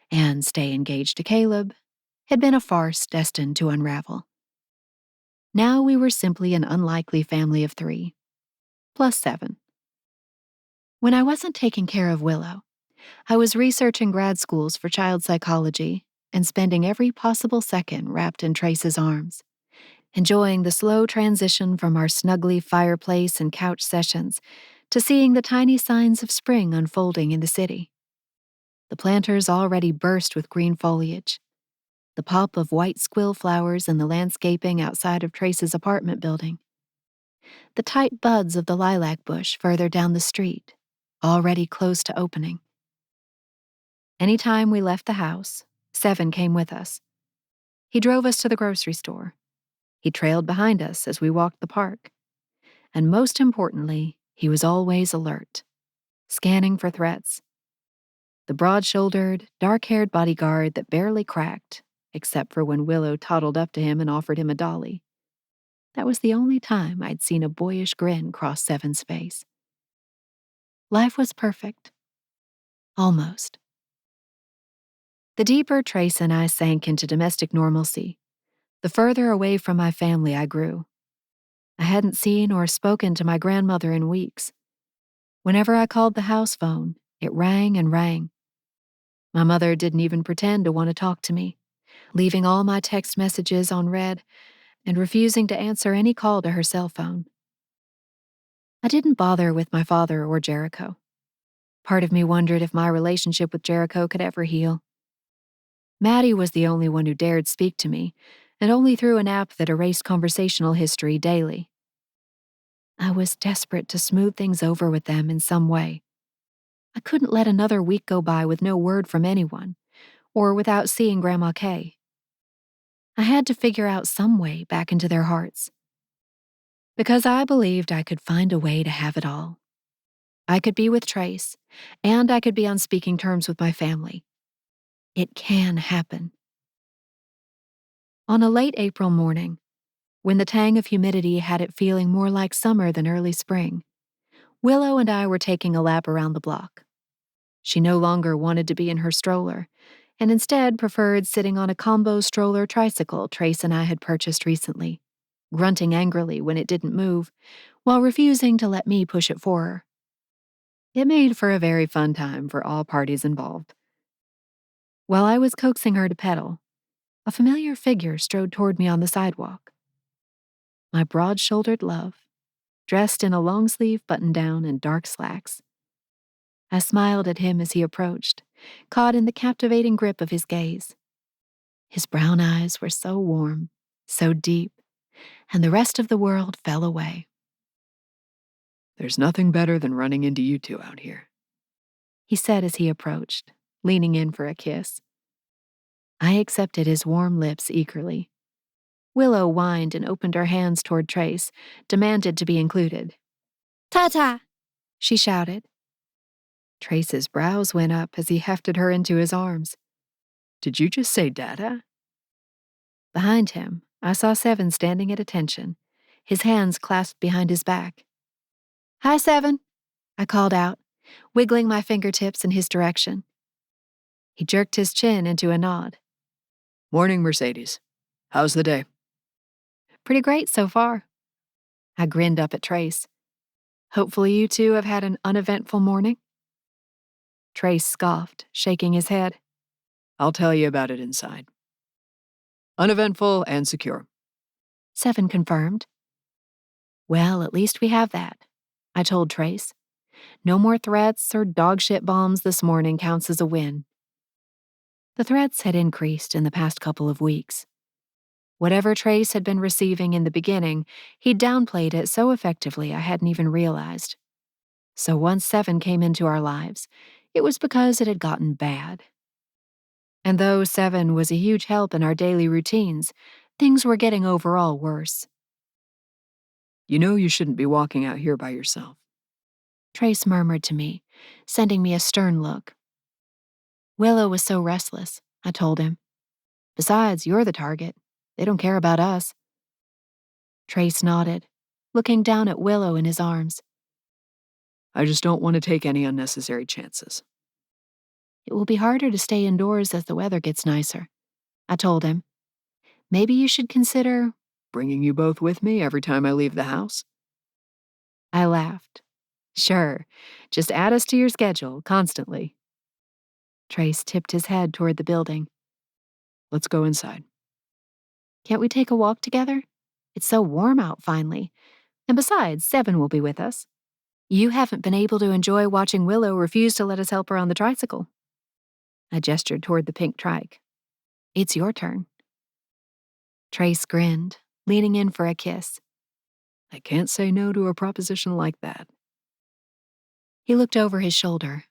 and stay engaged to Caleb, had been a farce destined to unravel. Now we were simply an unlikely family of 3, plus 7. When I wasn't taking care of Willow, I was researching grad schools for child psychology and spending every possible second wrapped in Trace's arms, enjoying the slow transition from our snuggly fireplace and couch sessions to seeing the tiny signs of spring unfolding in the city. The planters already burst with green foliage, the pop of white squill flowers in the landscaping outside of Trace's apartment building, the tight buds of the lilac bush further down the street, already close to opening. Anytime we left the house, Seven came with us. He drove us to the grocery store. He trailed behind us as we walked the park. And most importantly, he was always alert, scanning for threats. The broad-shouldered, dark-haired bodyguard that barely cracked, except for when Willow toddled up to him and offered him a dolly. That was the only time I'd seen a boyish grin cross Seven's face. Life was perfect. Almost. The deeper Trace and I sank into domestic normalcy, the further away from my family I grew. I hadn't seen or spoken to my grandmother in weeks. Whenever I called the house phone, it rang and rang. My mother didn't even pretend to want to talk to me, leaving all my text messages on read and refusing to answer any call to her cell phone. I didn't bother with my father or Jericho. Part of me wondered if my relationship with Jericho could ever heal. Maddie was the only one who dared speak to me, and only through an app that erased conversational history daily. I was desperate to smooth things over with them in some way. I couldn't let another week go by with no word from anyone, or without seeing Grandma Kay. I had to figure out some way back into their hearts. Because I believed I could find a way to have it all. I could be with Trace, and I could be on speaking terms with my family. It can happen. On a late April morning, when the tang of humidity had it feeling more like summer than early spring, Willow and I were taking a lap around the block. She no longer wanted to be in her stroller, and instead preferred sitting on a combo stroller tricycle Trace and I had purchased recently, grunting angrily when it didn't move, while refusing to let me push it for her. It made for a very fun time for all parties involved. While I was coaxing her to pedal, a familiar figure strode toward me on the sidewalk. My broad-shouldered love, dressed in a long-sleeve button-down and dark slacks. I smiled at him as he approached, caught in the captivating grip of his gaze. His brown eyes were so warm, so deep, and the rest of the world fell away. There's nothing better than running into you two out here, he said as he approached, leaning in for a kiss. I accepted his warm lips eagerly. Willow whined and opened her hands toward Trace, demanded to be included. "Ta-ta!" she shouted. Trace's brows went up as he hefted her into his arms. Did you just say Dada? Behind him, I saw Seven standing at attention, his hands clasped behind his back. "Hi, Seven," I called out, wiggling my fingertips in his direction. He jerked his chin into a nod. Morning, Mercedes. How's the day? "Pretty great so far." I grinned up at Trace. "Hopefully you two have had an uneventful morning." Trace scoffed, shaking his head. I'll tell you about it inside. Uneventful and secure. Seven confirmed. "Well, at least we have that," I told Trace. "No more threats or dogshit bombs this morning counts as a win." The threats had increased in the past couple of weeks. Whatever Trace had been receiving in the beginning, he'd downplayed it so effectively I hadn't even realized. So once Seven came into our lives, it was because it had gotten bad. And though Seven was a huge help in our daily routines, things were getting overall worse. You know you shouldn't be walking out here by yourself. Trace murmured to me, sending me a stern look. Willow was so restless, I told him. Besides, you're the target. They don't care about us. Trace nodded, looking down at Willow in his arms. I just don't want to take any unnecessary chances. It will be harder to stay indoors as the weather gets nicer, I told him. Maybe you should consider bringing you both with me every time I leave the house. I laughed. Sure, just add us to your schedule constantly. Trace tipped his head toward the building. Let's go inside. Can't we take a walk together? It's so warm out finally. And besides, Seven will be with us. You haven't been able to enjoy watching Willow refuse to let us help her on the tricycle. I gestured toward the pink trike. It's your turn. Trace grinned, leaning in for a kiss. I can't say no to a proposition like that. He looked over his shoulder.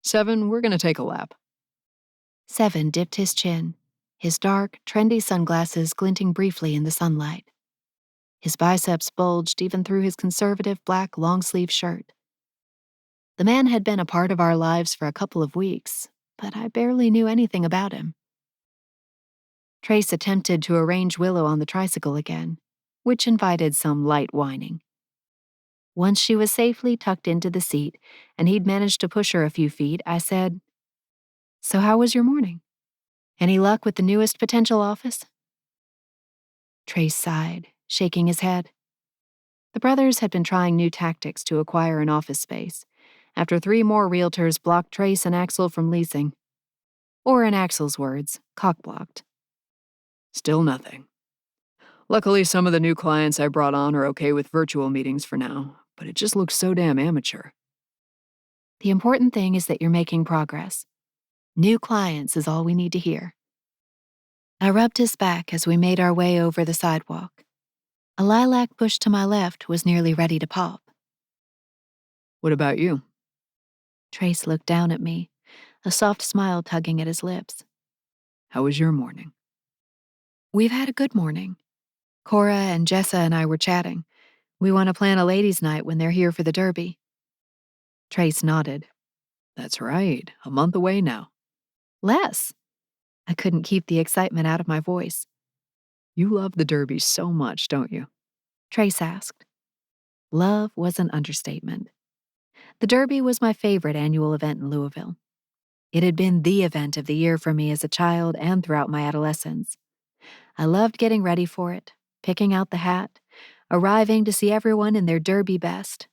Seven, we're going to take a lap. Seven dipped his chin, his dark, trendy sunglasses glinting briefly in the sunlight. His biceps bulged even through his conservative black long-sleeve shirt. The man had been a part of our lives for a couple of weeks, but I barely knew anything about him. Trace attempted to arrange Willow on the tricycle again, which invited some light whining. Once she was safely tucked into the seat and he'd managed to push her a few feet, I said, So how was your morning? Any luck with the newest potential office? Trace sighed, shaking his head. The brothers had been trying new tactics to acquire an office space, after 3 more realtors blocked Trace and Axel from leasing. Or in Axel's words, cock-blocked. Still nothing. Luckily, some of the new clients I brought on are okay with virtual meetings for now, but it just looks so damn amateur. The important thing is that you're making progress. New clients is all we need to hear. I rubbed his back as we made our way over the sidewalk. A lilac bush to my left was nearly ready to pop. What about you? Trace looked down at me, a soft smile tugging at his lips. How was your morning? We've had a good morning. Cora and Jessa and I were chatting. We want to plan a ladies' night when they're here for the Derby. Trace nodded. That's right, a month away now. Less. I couldn't keep the excitement out of my voice. You love the Derby so much, don't you? Trace asked. Love was an understatement. The Derby was my favorite annual event in Louisville. It had been the event of the year for me as a child and throughout my adolescence. I loved getting ready for it, picking out the hat, arriving to see everyone in their Derby best.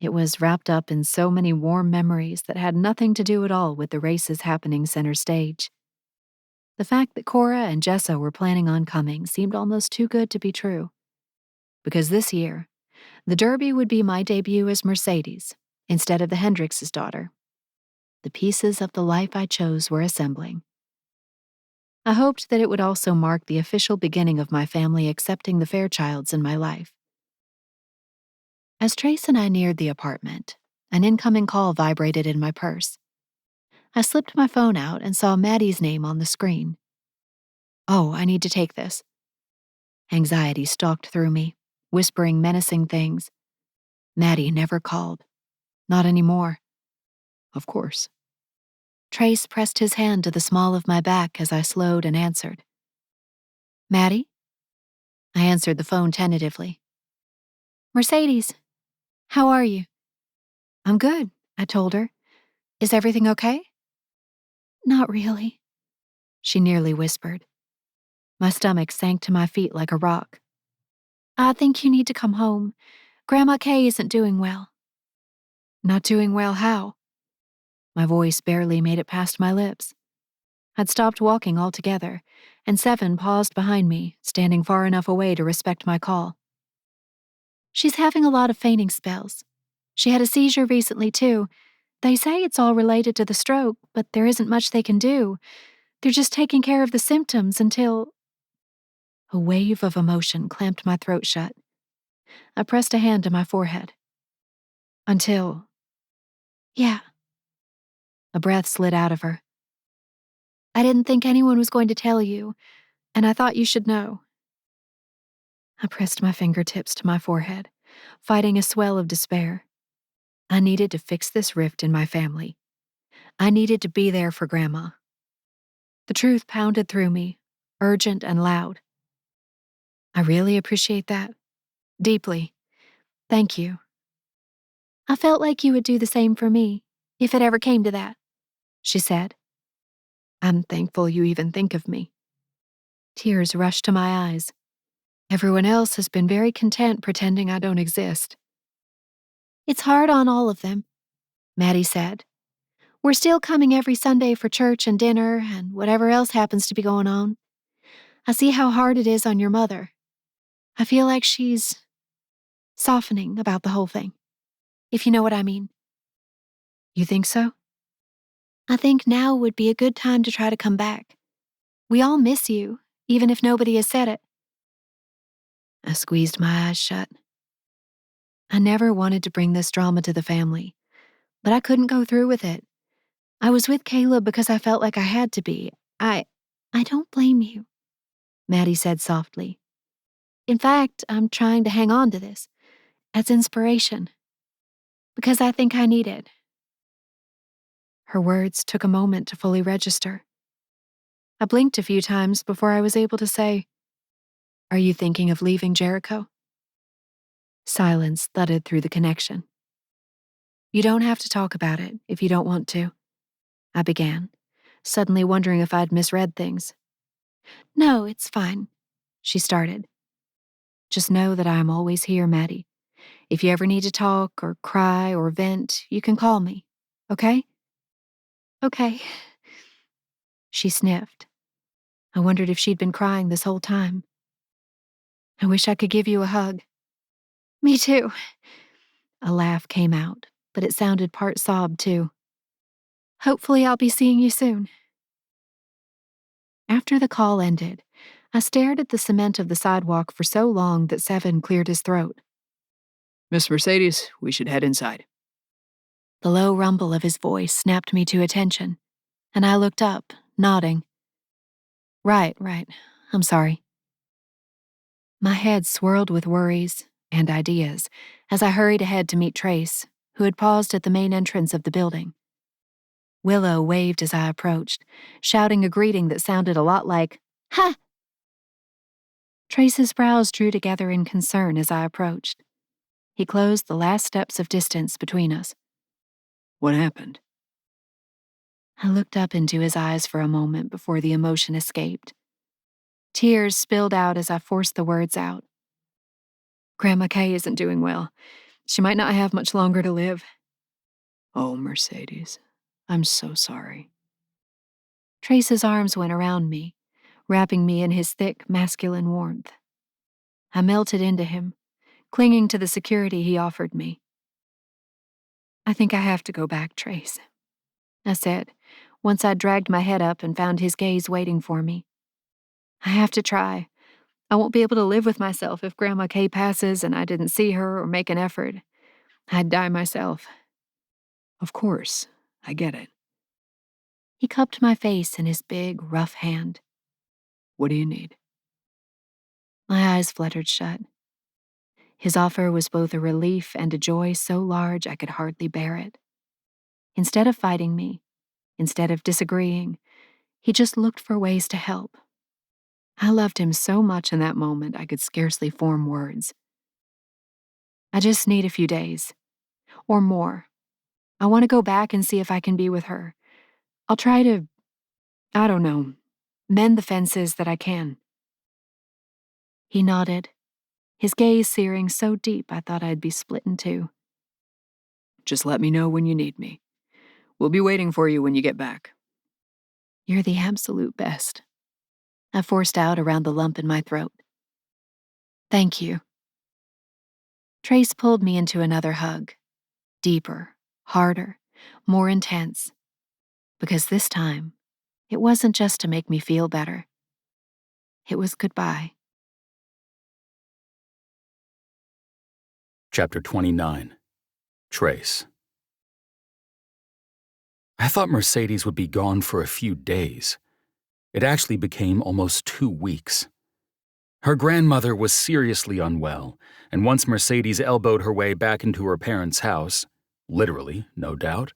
It was wrapped up in so many warm memories that had nothing to do at all with the races happening center stage. The fact that Cora and Jessa were planning on coming seemed almost too good to be true. Because this year, the Derby would be my debut as Mercedes, instead of the Hendricks' daughter. The pieces of the life I chose were assembling. I hoped that it would also mark the official beginning of my family accepting the Fairchilds in my life. As Trace and I neared the apartment, an incoming call vibrated in my purse. I slipped my phone out and saw Maddie's name on the screen. Oh, I need to take this. Anxiety stalked through me, whispering menacing things. Maddie never called. Not anymore. Of course. Trace pressed his hand to the small of my back as I slowed and answered. Maddie? I answered the phone tentatively. Mercedes, how are you? I'm good, I told her. Is everything okay? Not really, she nearly whispered. My stomach sank to my feet like a rock. I think you need to come home. Grandma Kay isn't doing well. Not doing well how? My voice barely made it past my lips. I'd stopped walking altogether, and Seven paused behind me, standing far enough away to respect my call. She's having a lot of fainting spells. She had a seizure recently, too. They say it's all related to the stroke, but there isn't much they can do. They're just taking care of the symptoms until... A wave of emotion clamped my throat shut. I pressed a hand to my forehead. Until... Yeah. A breath slid out of her. I didn't think anyone was going to tell you, and I thought you should know. I pressed my fingertips to my forehead, fighting a swell of despair. I needed to fix this rift in my family. I needed to be there for Grandma. The truth pounded through me, urgent and loud. I really appreciate that. Deeply. Thank you. I felt like you would do the same for me, if it ever came to that, she said. I'm thankful you even think of me. Tears rushed to my eyes. Everyone else has been very content pretending I don't exist. It's hard on all of them, Maddie said. We're still coming every Sunday for church and dinner and whatever else happens to be going on. I see how hard it is on your mother. I feel like she's softening about the whole thing, if you know what I mean. You think so? I think now would be a good time to try to come back. We all miss you, even if nobody has said it. I squeezed my eyes shut. I never wanted to bring this drama to the family, but I couldn't go through with it. I was with Caleb because I felt like I had to be. I don't blame you, Maddie said softly. In fact, I'm trying to hang on to this as inspiration because I think I need it. Her words took a moment to fully register. I blinked a few times before I was able to say, Are you thinking of leaving Jericho? Silence thudded through the connection. You don't have to talk about it if you don't want to, I began, suddenly wondering if I'd misread things. No, it's fine, she started. Just know that I'm always here, Maddie. If you ever need to talk or cry or vent, you can call me, okay? Okay. She sniffed. I wondered if she'd been crying this whole time. I wish I could give you a hug. Me too. A laugh came out, but it sounded part sob too. Hopefully I'll be seeing you soon. After the call ended, I stared at the cement of the sidewalk for so long that Seven cleared his throat. Miss Mercedes, we should head inside. The low rumble of his voice snapped me to attention, and I looked up, nodding. Right. I'm sorry. My head swirled with worries and ideas as I hurried ahead to meet Trace, who had paused at the main entrance of the building. Willow waved as I approached, shouting a greeting that sounded a lot like, Ha! Trace's brows drew together in concern as I approached. He closed the last steps of distance between us. What happened? I looked up into his eyes for a moment before the emotion escaped. Tears spilled out as I forced the words out. Grandma Kay isn't doing well. She might not have much longer to live. Oh, Mercedes, I'm so sorry. Trace's arms went around me, wrapping me in his thick, masculine warmth. I melted into him, clinging to the security he offered me. I think I have to go back, Trace, I said, once I'd dragged my head up and found his gaze waiting for me. I have to try. I won't be able to live with myself if Grandma Kay passes and I didn't see her or make an effort. I'd die myself. Of course, I get it. He cupped my face in his big, rough hand. What do you need? My eyes fluttered shut. His offer was both a relief and a joy so large I could hardly bear it. Instead of fighting me, instead of disagreeing, he just looked for ways to help. I loved him so much in that moment I could scarcely form words. I just need a few days. Or more. I want to go back and see if I can be with her. I'll try to, mend the fences that I can. He nodded, his gaze searing so deep I thought I'd be split in two. Just let me know when you need me. We'll be waiting for you when you get back. You're the absolute best. I forced out around the lump in my throat. Thank you. Trace pulled me into another hug. Deeper, harder, more intense. Because this time, it wasn't just to make me feel better. It was goodbye. Chapter 29. Trace. I thought Mercedes would be gone for a few days. It actually became almost 2 weeks. Her grandmother was seriously unwell, and once Mercedes elbowed her way back into her parents' house, Literally, no doubt.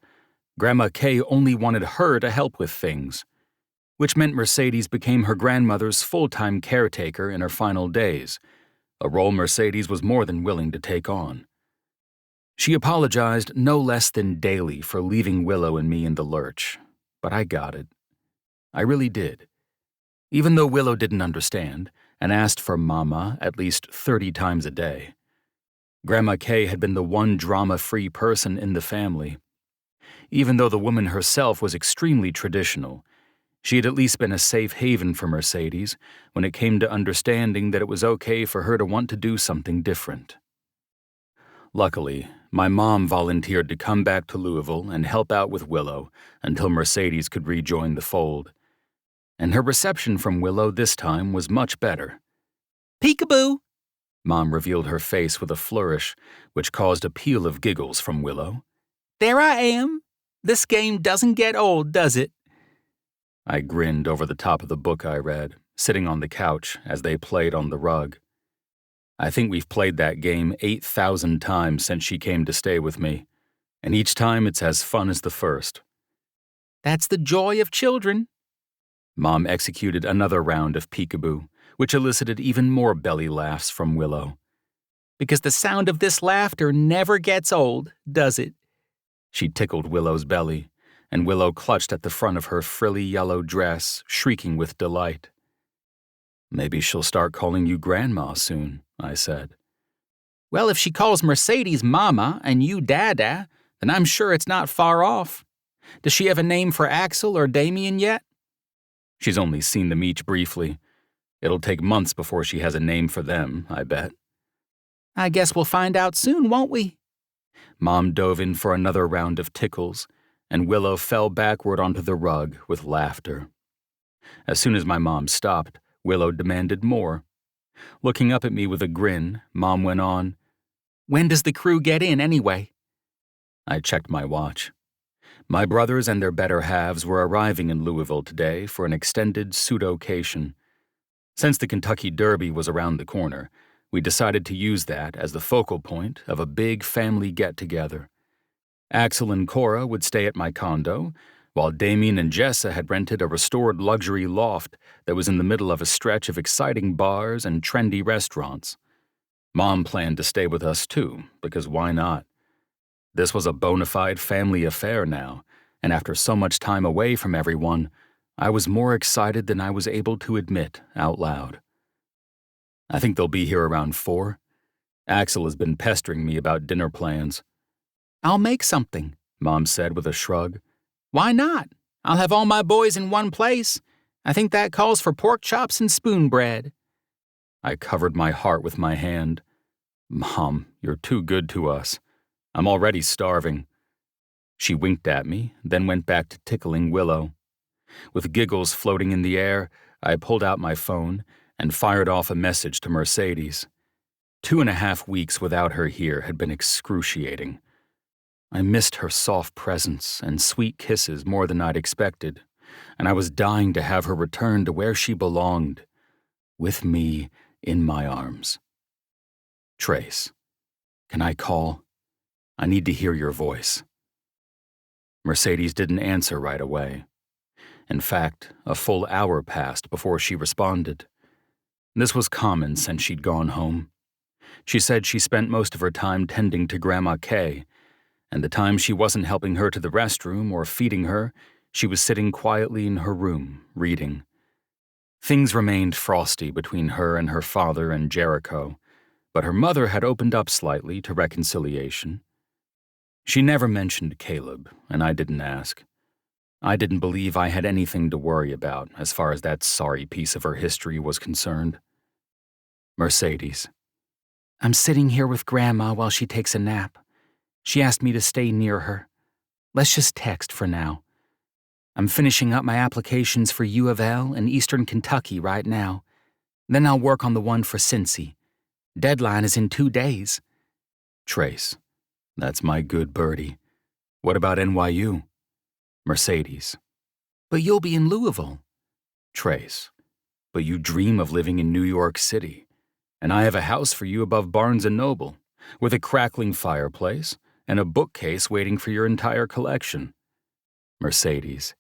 Grandma Kay only wanted her to help with things, which meant Mercedes became her grandmother's full-time caretaker in her final days, a role Mercedes was more than willing to take on. She apologized no less than daily for leaving Willow and me in the lurch, but I got it. I really did. Even though Willow didn't understand and asked for Mama at least 30 times a day, Grandma Kay had been the one drama-free person in the family. Even though the woman herself was extremely traditional, she had at least been a safe haven for Mercedes when it came to understanding that it was okay for her to want to do something different. Luckily, my mom volunteered to come back to Louisville and help out with Willow until Mercedes could rejoin the fold. And her reception from Willow this time was much better. Peekaboo! Mom revealed her face with a flourish, which caused a peal of giggles from Willow. There I am. This game doesn't get old, does it? I grinned over the top of the book I read, sitting on the couch as they played on the rug. I think we've played that game 8,000 times since she came to stay with me, and each time it's as fun as the first. That's the joy of children. Mom executed another round of peekaboo, which elicited even more belly laughs from Willow. Because the sound of this laughter never gets old, does it? She tickled Willow's belly, and Willow clutched at the front of her frilly yellow dress, shrieking with delight. Maybe she'll start calling you Grandma soon, I said. Well, if she calls Mercedes Mama and you Dada, then I'm sure it's not far off. Does she have a name for Axel or Damien yet? She's only seen them each briefly. It'll take months before she has a name for them, I bet. I guess we'll find out soon, won't we? Mom dove in for another round of tickles, and Willow fell backward onto the rug with laughter. As soon as my mom stopped, Willow demanded more. Looking up at me with a grin, Mom went on, When does the crew get in, anyway? I checked my watch. My brothers and their better halves were arriving in Louisville today for an extended pseudo-cation. Since the Kentucky Derby was around the corner, we decided to use that as the focal point of a big family get-together. Axel and Cora would stay at my condo, while Damien and Jessa had rented a restored luxury loft that was in the middle of a stretch of exciting bars and trendy restaurants. Mom planned to stay with us too, because why not? This was a bona fide family affair now, and after so much time away from everyone, I was more excited than I was able to admit out loud. I think they'll be here around 4. Axel has been pestering me about dinner plans. I'll make something, Mom said with a shrug. Why not? I'll have all my boys in one place. I think that calls for pork chops and spoon bread. I covered my heart with my hand. Mom, you're too good to us. I'm already starving. She winked at me, then went back to tickling Willow. With giggles floating in the air, I pulled out my phone and fired off a message to Mercedes. 2.5 weeks without her here had been excruciating. I missed her soft presence and sweet kisses more than I'd expected, and I was dying to have her return to where she belonged, with me in my arms. Trace, can I call? I need to hear your voice. Mercedes didn't answer right away. In fact, a full hour passed before she responded. This was common since she'd gone home. She said she spent most of her time tending to Grandma Kay, and the time she wasn't helping her to the restroom or feeding her, she was sitting quietly in her room, reading. Things remained frosty between her and her father and Jericho, but her mother had opened up slightly to reconciliation. She never mentioned Caleb, and I didn't ask. I didn't believe I had anything to worry about as far as that sorry piece of her history was concerned. Mercedes. I'm sitting here with Grandma while she takes a nap. She asked me to stay near her. Let's just text for now. I'm finishing up my applications for U of L in Eastern Kentucky right now. Then I'll work on the one for Cincy. Deadline is in 2 days. Trace. That's my good birdie. What about NYU? Mercedes. But you'll be in Louisville. Trace. But you dream of living in New York City, and I have a house for you above Barnes & Noble, with a crackling fireplace, and a bookcase waiting for your entire collection. Mercedes.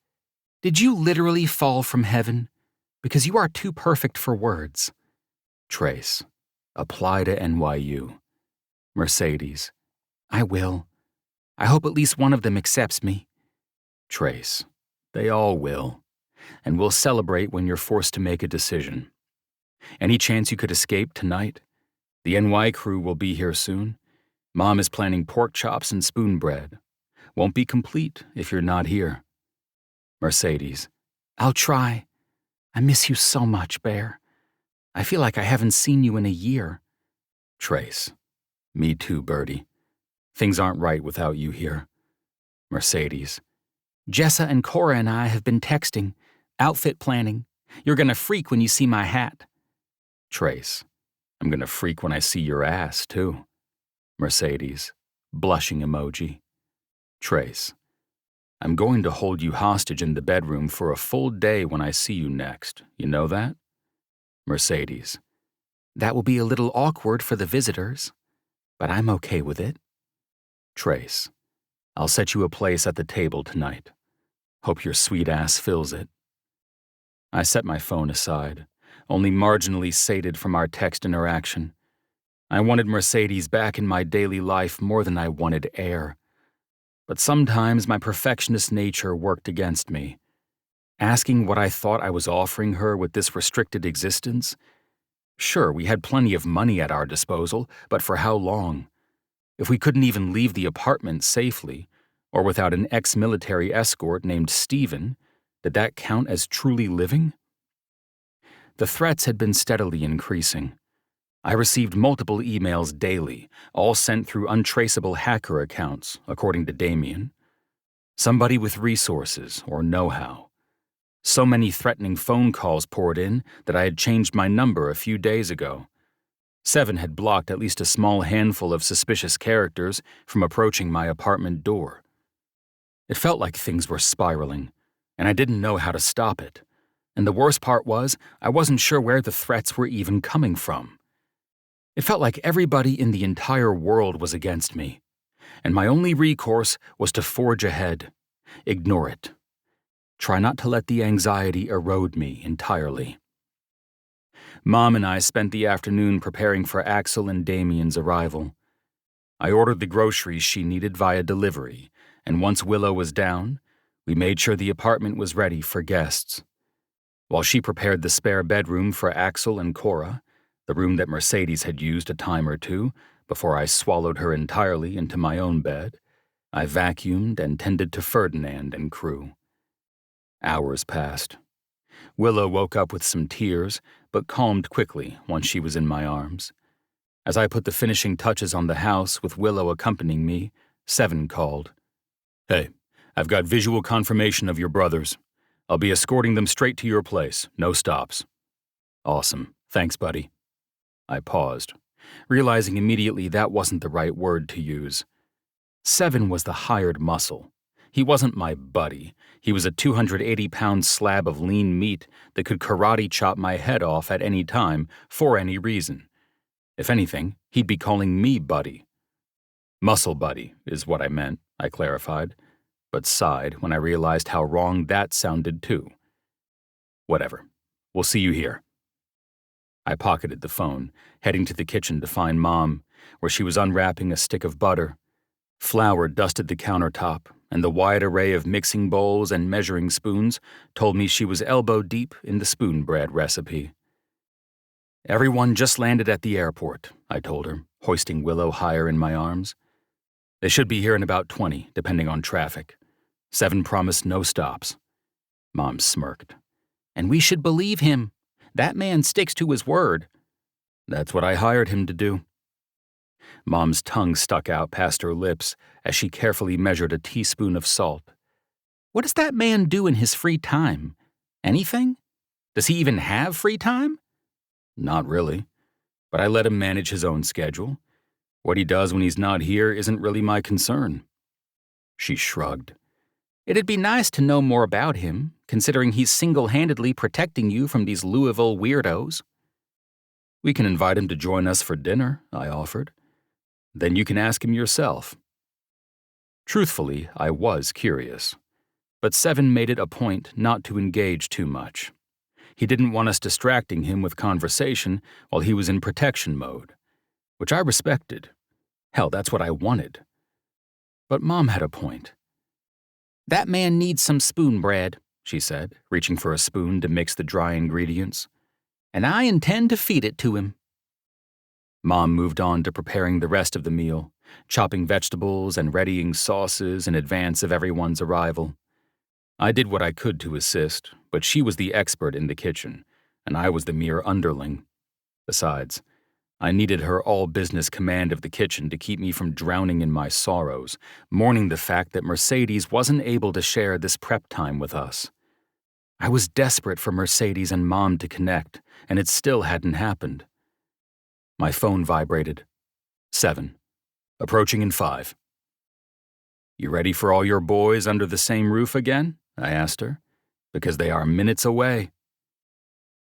Did you literally fall from heaven? Because you are too perfect for words. Trace. Apply to NYU. Mercedes. I will. I hope at least one of them accepts me. Trace. They all will. And we'll celebrate when you're forced to make a decision. Any chance you could escape tonight? The NY crew will be here soon. Mom is planning pork chops and spoon bread. Won't be complete if you're not here. Mercedes. I'll try. I miss you so much, Bear. I feel like I haven't seen you in a year. Trace. Me too, Birdie. Things aren't right without you here. Mercedes. Jessa and Cora and I have been texting, outfit planning. You're gonna freak when you see my hat. Trace. I'm gonna freak when I see your ass, too. Mercedes. Blushing emoji. Trace. I'm going to hold you hostage in the bedroom for a full day when I see you next. You know that? Mercedes. That will be a little awkward for the visitors, but I'm okay with it. Trace. I'll set you a place at the table tonight. Hope your sweet ass fills it. I set my phone aside, only marginally sated from our text interaction. I wanted Mercedes back in my daily life more than I wanted air. But sometimes my perfectionist nature worked against me. Asking what I thought I was offering her with this restricted existence? Sure, we had plenty of money at our disposal, but for how long? If we couldn't even leave the apartment safely, or without an ex-military escort named Stephen, did that count as truly living? The threats had been steadily increasing. I received multiple emails daily, all sent through untraceable hacker accounts, according to Damien. Somebody with resources or know-how. So many threatening phone calls poured in that I had changed my number a few days ago. Seven had blocked at least a small handful of suspicious characters from approaching my apartment door. It felt like things were spiraling, and I didn't know how to stop it. And the worst part was, I wasn't sure where the threats were even coming from. It felt like everybody in the entire world was against me, and my only recourse was to forge ahead, ignore it. Try not to let the anxiety erode me entirely. Mom and I spent the afternoon preparing for Axel and Damien's arrival. I ordered the groceries she needed via delivery, and once Willow was down, we made sure the apartment was ready for guests. While she prepared the spare bedroom for Axel and Cora, the room that Mercedes had used a time or two before I swallowed her entirely into my own bed, I vacuumed and tended to Ferdinand and crew. Hours passed. Willow woke up with some tears, but calmed quickly once she was in my arms. As I put the finishing touches on the house with Willow accompanying me, Seven called. Hey, I've got visual confirmation of your brothers. I'll be escorting them straight to your place, no stops. Awesome. Thanks, buddy. I paused, realizing immediately that wasn't the right word to use. Seven was the hired muscle. He wasn't my buddy. He was a 280-pound slab of lean meat that could karate chop my head off at any time for any reason. If anything, he'd be calling me buddy. Muscle buddy is what I meant, I clarified, but sighed when I realized how wrong that sounded too. Whatever. We'll see you here. I pocketed the phone, heading to the kitchen to find Mom, where she was unwrapping a stick of butter. Flour dusted the countertop, and the wide array of mixing bowls and measuring spoons told me she was elbow-deep in the spoon bread recipe. Everyone just landed at the airport, I told her, hoisting Willow higher in my arms. They should be here in about 20, depending on traffic. Seven promised no stops. Mom smirked. And we should believe him. That man sticks to his word. That's what I hired him to do. Mom's tongue stuck out past her lips as she carefully measured a teaspoon of salt. What does that man do in his free time? Anything? Does he even have free time? Not really, but I let him manage his own schedule. What he does when he's not here isn't really my concern. She shrugged. It'd be nice to know more about him, considering he's single-handedly protecting you from these Louisville weirdos. We can invite him to join us for dinner, I offered. Then you can ask him yourself. Truthfully, I was curious. But Seven made it a point not to engage too much. He didn't want us distracting him with conversation while he was in protection mode, which I respected. Hell, that's what I wanted. But Mom had a point. That man needs some spoon bread, she said, reaching for a spoon to mix the dry ingredients. And I intend to feed it to him. Mom moved on to preparing the rest of the meal, chopping vegetables and readying sauces in advance of everyone's arrival. I did what I could to assist, but she was the expert in the kitchen, and I was the mere underling. Besides, I needed her all-business command of the kitchen to keep me from drowning in my sorrows, mourning the fact that Mercedes wasn't able to share this prep time with us. I was desperate for Mercedes and Mom to connect, and it still hadn't happened. My phone vibrated. 7. Approaching in 5. You ready for all your boys under the same roof again? I asked her, because they are minutes away.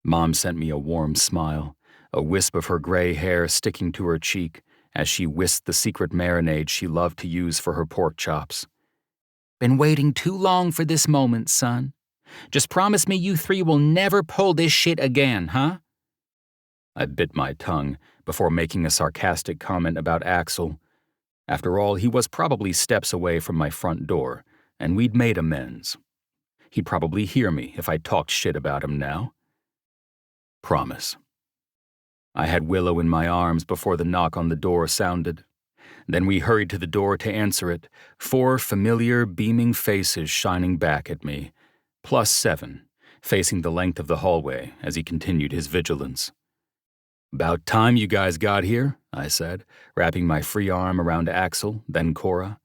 Mom sent me a warm smile, a wisp of her gray hair sticking to her cheek as she whisked the secret marinade she loved to use for her pork chops. Been waiting too long for this moment, son. Just promise me you three will never pull this shit again, huh? I bit my tongue before making a sarcastic comment about Axel. After all, he was probably steps away from my front door, and we'd made amends. He'd probably hear me if I talked shit about him now. Promise. I had Willow in my arms before the knock on the door sounded. Then we hurried to the door to answer it, 4 familiar, beaming faces shining back at me, plus 7, facing the length of the hallway as he continued his vigilance. About time you guys got here, I said, wrapping my free arm around Axel, then Cora.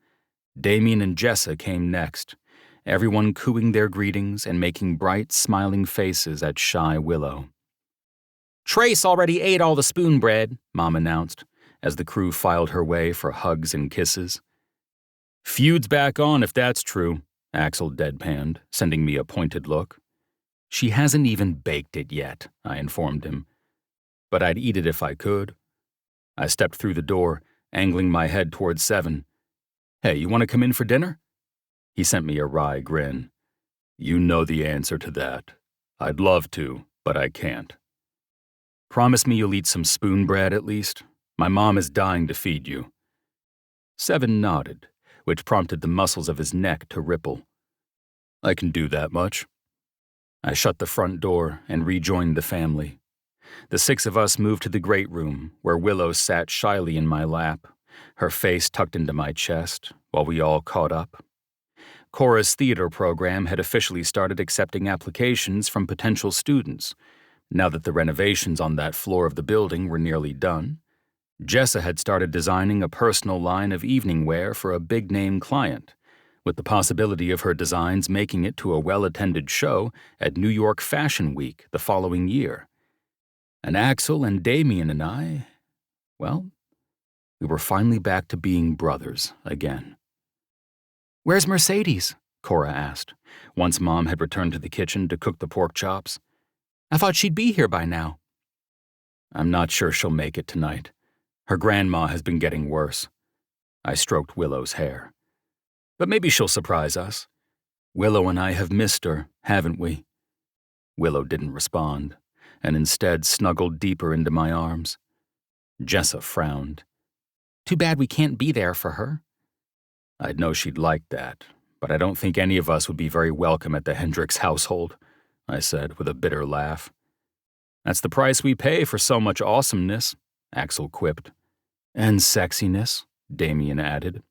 Damien and Jessa came next, everyone cooing their greetings and making bright, smiling faces at shy Willow. Trace already ate all the spoon bread, Mom announced, as the crew filed her way for hugs and kisses. Feud's back on if that's true, Axel deadpanned, sending me a pointed look. She hasn't even baked it yet, I informed him. But I'd eat it if I could. I stepped through the door, angling my head towards 7. Hey, you want to come in for dinner? He sent me a wry grin. You know the answer to that. I'd love to, but I can't. Promise me you'll eat some spoon bread at least. My mom is dying to feed you. 7 nodded, which prompted the muscles of his neck to ripple. I can do that much. I shut the front door and rejoined the family. The 6 of us moved to the great room, where Willow sat shyly in my lap, her face tucked into my chest, while we all caught up. Cora's theater program had officially started accepting applications from potential students, now that the renovations on that floor of the building were nearly done. Jessa had started designing a personal line of evening wear for a big-name client, with the possibility of her designs making it to a well-attended show at New York Fashion Week the following year. And Axel and Damien and I, well, we were finally back to being brothers again. Where's Mercedes? Cora asked, once Mom had returned to the kitchen to cook the pork chops. I thought she'd be here by now. I'm not sure she'll make it tonight. Her grandma has been getting worse. I stroked Willow's hair. But maybe she'll surprise us. Willow and I have missed her, haven't we? Willow didn't respond, and instead snuggled deeper into my arms. Jessa frowned. Too bad we can't be there for her. I'd know she'd like that, but I don't think any of us would be very welcome at the Hendricks household, I said with a bitter laugh. That's the price we pay for so much awesomeness, Axel quipped. And sexiness, Damien added.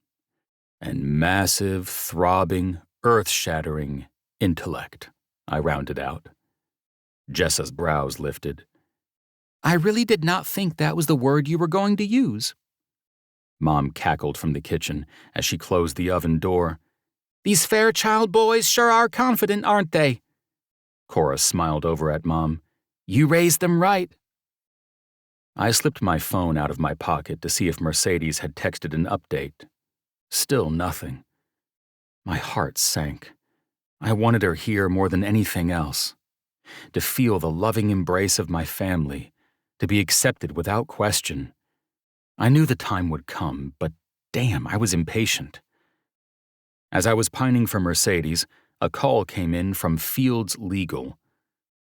And massive, throbbing, earth-shattering intellect, I rounded out. Jessa's brows lifted. I really did not think that was the word you were going to use. Mom cackled from the kitchen as she closed the oven door. These Fairchild boys sure are confident, aren't they? Cora smiled over at Mom. You raised them right. I slipped my phone out of my pocket to see if Mercedes had texted an update. Still nothing. My heart sank. I wanted her here more than anything else. To feel the loving embrace of my family, to be accepted without question. I knew the time would come, but damn, I was impatient. As I was pining for Mercedes, a call came in from Fields Legal.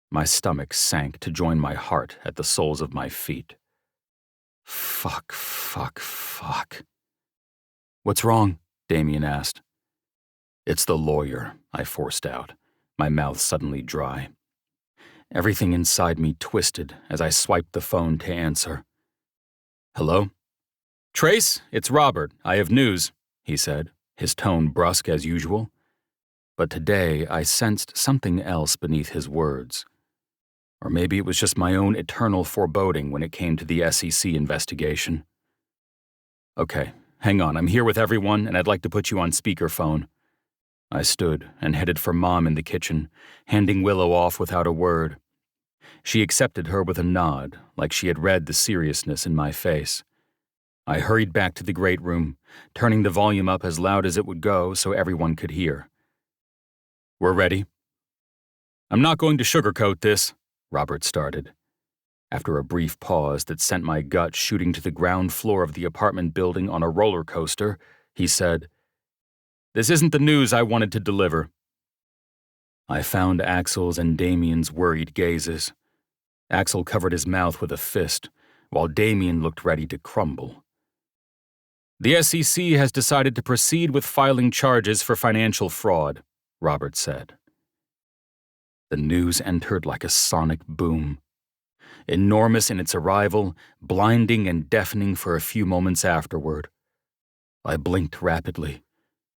My stomach sank to join my heart at the soles of my feet. Fuck. What's wrong? Damien asked. It's the lawyer, I forced out, my mouth suddenly dry. Everything inside me twisted as I swiped the phone to answer. Hello? Trace, it's Robert. I have news, he said, his tone brusque as usual. But today I sensed something else beneath his words. Or maybe it was just my own eternal foreboding when it came to the SEC investigation. Okay, hang on, I'm here with everyone and I'd like to put you on speakerphone. I stood and headed for Mom in the kitchen, handing Willow off without a word. She accepted her with a nod, like she had read the seriousness in my face. I hurried back to the great room, turning the volume up as loud as it would go so everyone could hear. We're ready. I'm not going to sugarcoat this, Robert started. After a brief pause that sent my gut shooting to the ground floor of the apartment building on a roller coaster, he said, This isn't the news I wanted to deliver. I found Axel's and Damien's worried gazes. Axel covered his mouth with a fist, while Damien looked ready to crumble. The SEC has decided to proceed with filing charges for financial fraud, Robert said. The news entered like a sonic boom. Enormous in its arrival, blinding and deafening for a few moments afterward. I blinked rapidly,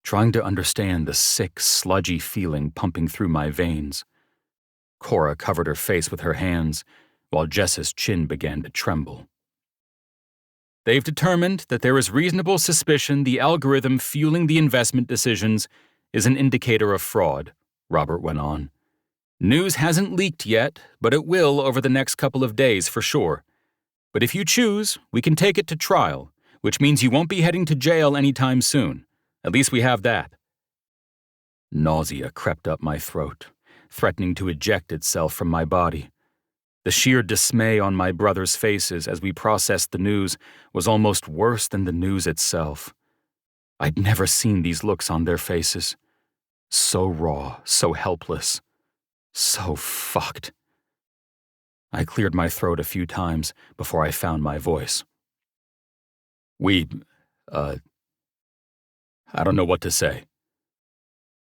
trying to understand the sick, sludgy feeling pumping through my veins. Cora covered her face with her hands, while Jess's chin began to tremble. They've determined that there is reasonable suspicion the algorithm fueling the investment decisions is an indicator of fraud, Robert went on. News hasn't leaked yet, but it will over the next couple of days for sure. But if you choose, we can take it to trial, which means you won't be heading to jail anytime soon. At least we have that. Nausea crept up my throat, threatening to eject itself from my body. The sheer dismay on my brothers' faces as we processed the news was almost worse than the news itself. I'd never seen these looks on their faces. So raw, so helpless, so fucked. I cleared my throat a few times before I found my voice. I don't know what to say.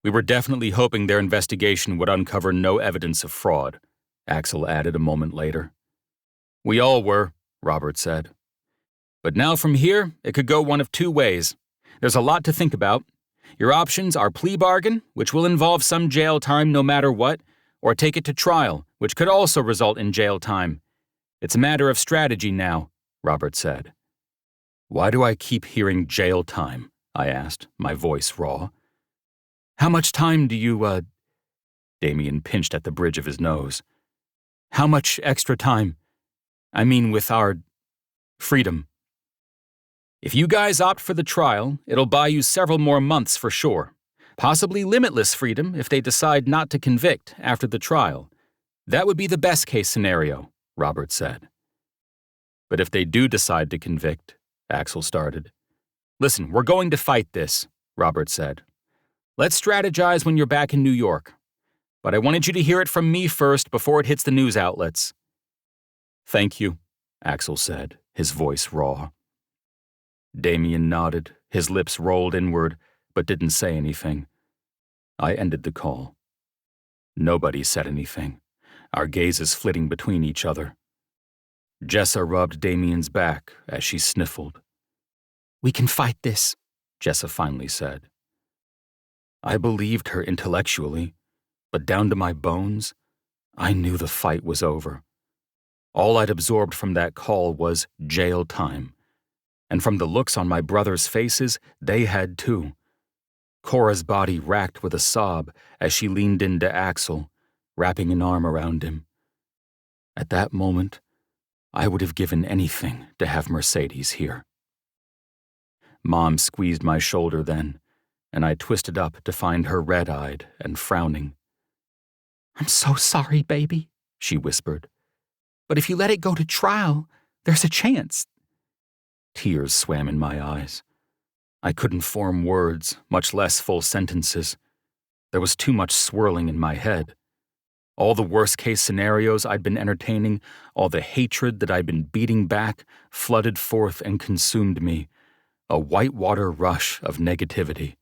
We were definitely hoping their investigation would uncover no evidence of fraud, Axel added a moment later. We all were, Robert said. But now from here, it could go one of two ways. There's a lot to think about. Your options are plea bargain, which will involve some jail time no matter what, or take it to trial, which could also result in jail time. It's a matter of strategy now, Robert said. Why do I keep hearing jail time? I asked, my voice raw. How much time do you, Damien pinched at the bridge of his nose. How much extra time? I mean with our freedom. If you guys opt for the trial, it'll buy you several more months for sure. Possibly limitless freedom if they decide not to convict after the trial. That would be the best-case scenario, Robert said. But if they do decide to convict, Axel started. Listen, we're going to fight this, Robert said. Let's strategize when you're back in New York. But I wanted you to hear it from me first before it hits the news outlets. Thank you, Axel said, his voice raw. Damien nodded, his lips rolled inward, but didn't say anything. I ended the call. Nobody said anything, our gazes flitting between each other. Jessa rubbed Damien's back as she sniffled. We can fight this, Jessa finally said. I believed her intellectually, but down to my bones, I knew the fight was over. All I'd absorbed from that call was jail time. And from the looks on my brothers' faces, they had too. Cora's body racked with a sob as she leaned into Axel, wrapping an arm around him. At that moment, I would have given anything to have Mercedes here. Mom squeezed my shoulder then, and I twisted up to find her red-eyed and frowning. I'm so sorry, baby, she whispered. But if you let it go to trial, there's a chance. Tears swam in my eyes. I couldn't form words, much less full sentences. There was too much swirling in my head. All the worst-case scenarios I'd been entertaining, all the hatred that I'd been beating back, flooded forth and consumed me, a whitewater rush of negativity.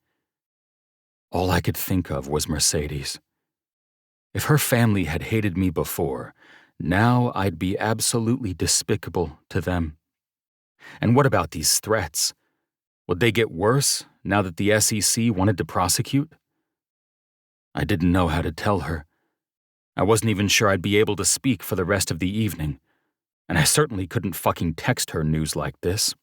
All I could think of was Mercedes. If her family had hated me before, now I'd be absolutely despicable to them. And what about these threats? Would they get worse now that the SEC wanted to prosecute? I didn't know how to tell her. I wasn't even sure I'd be able to speak for the rest of the evening, and I certainly couldn't fucking text her news like this.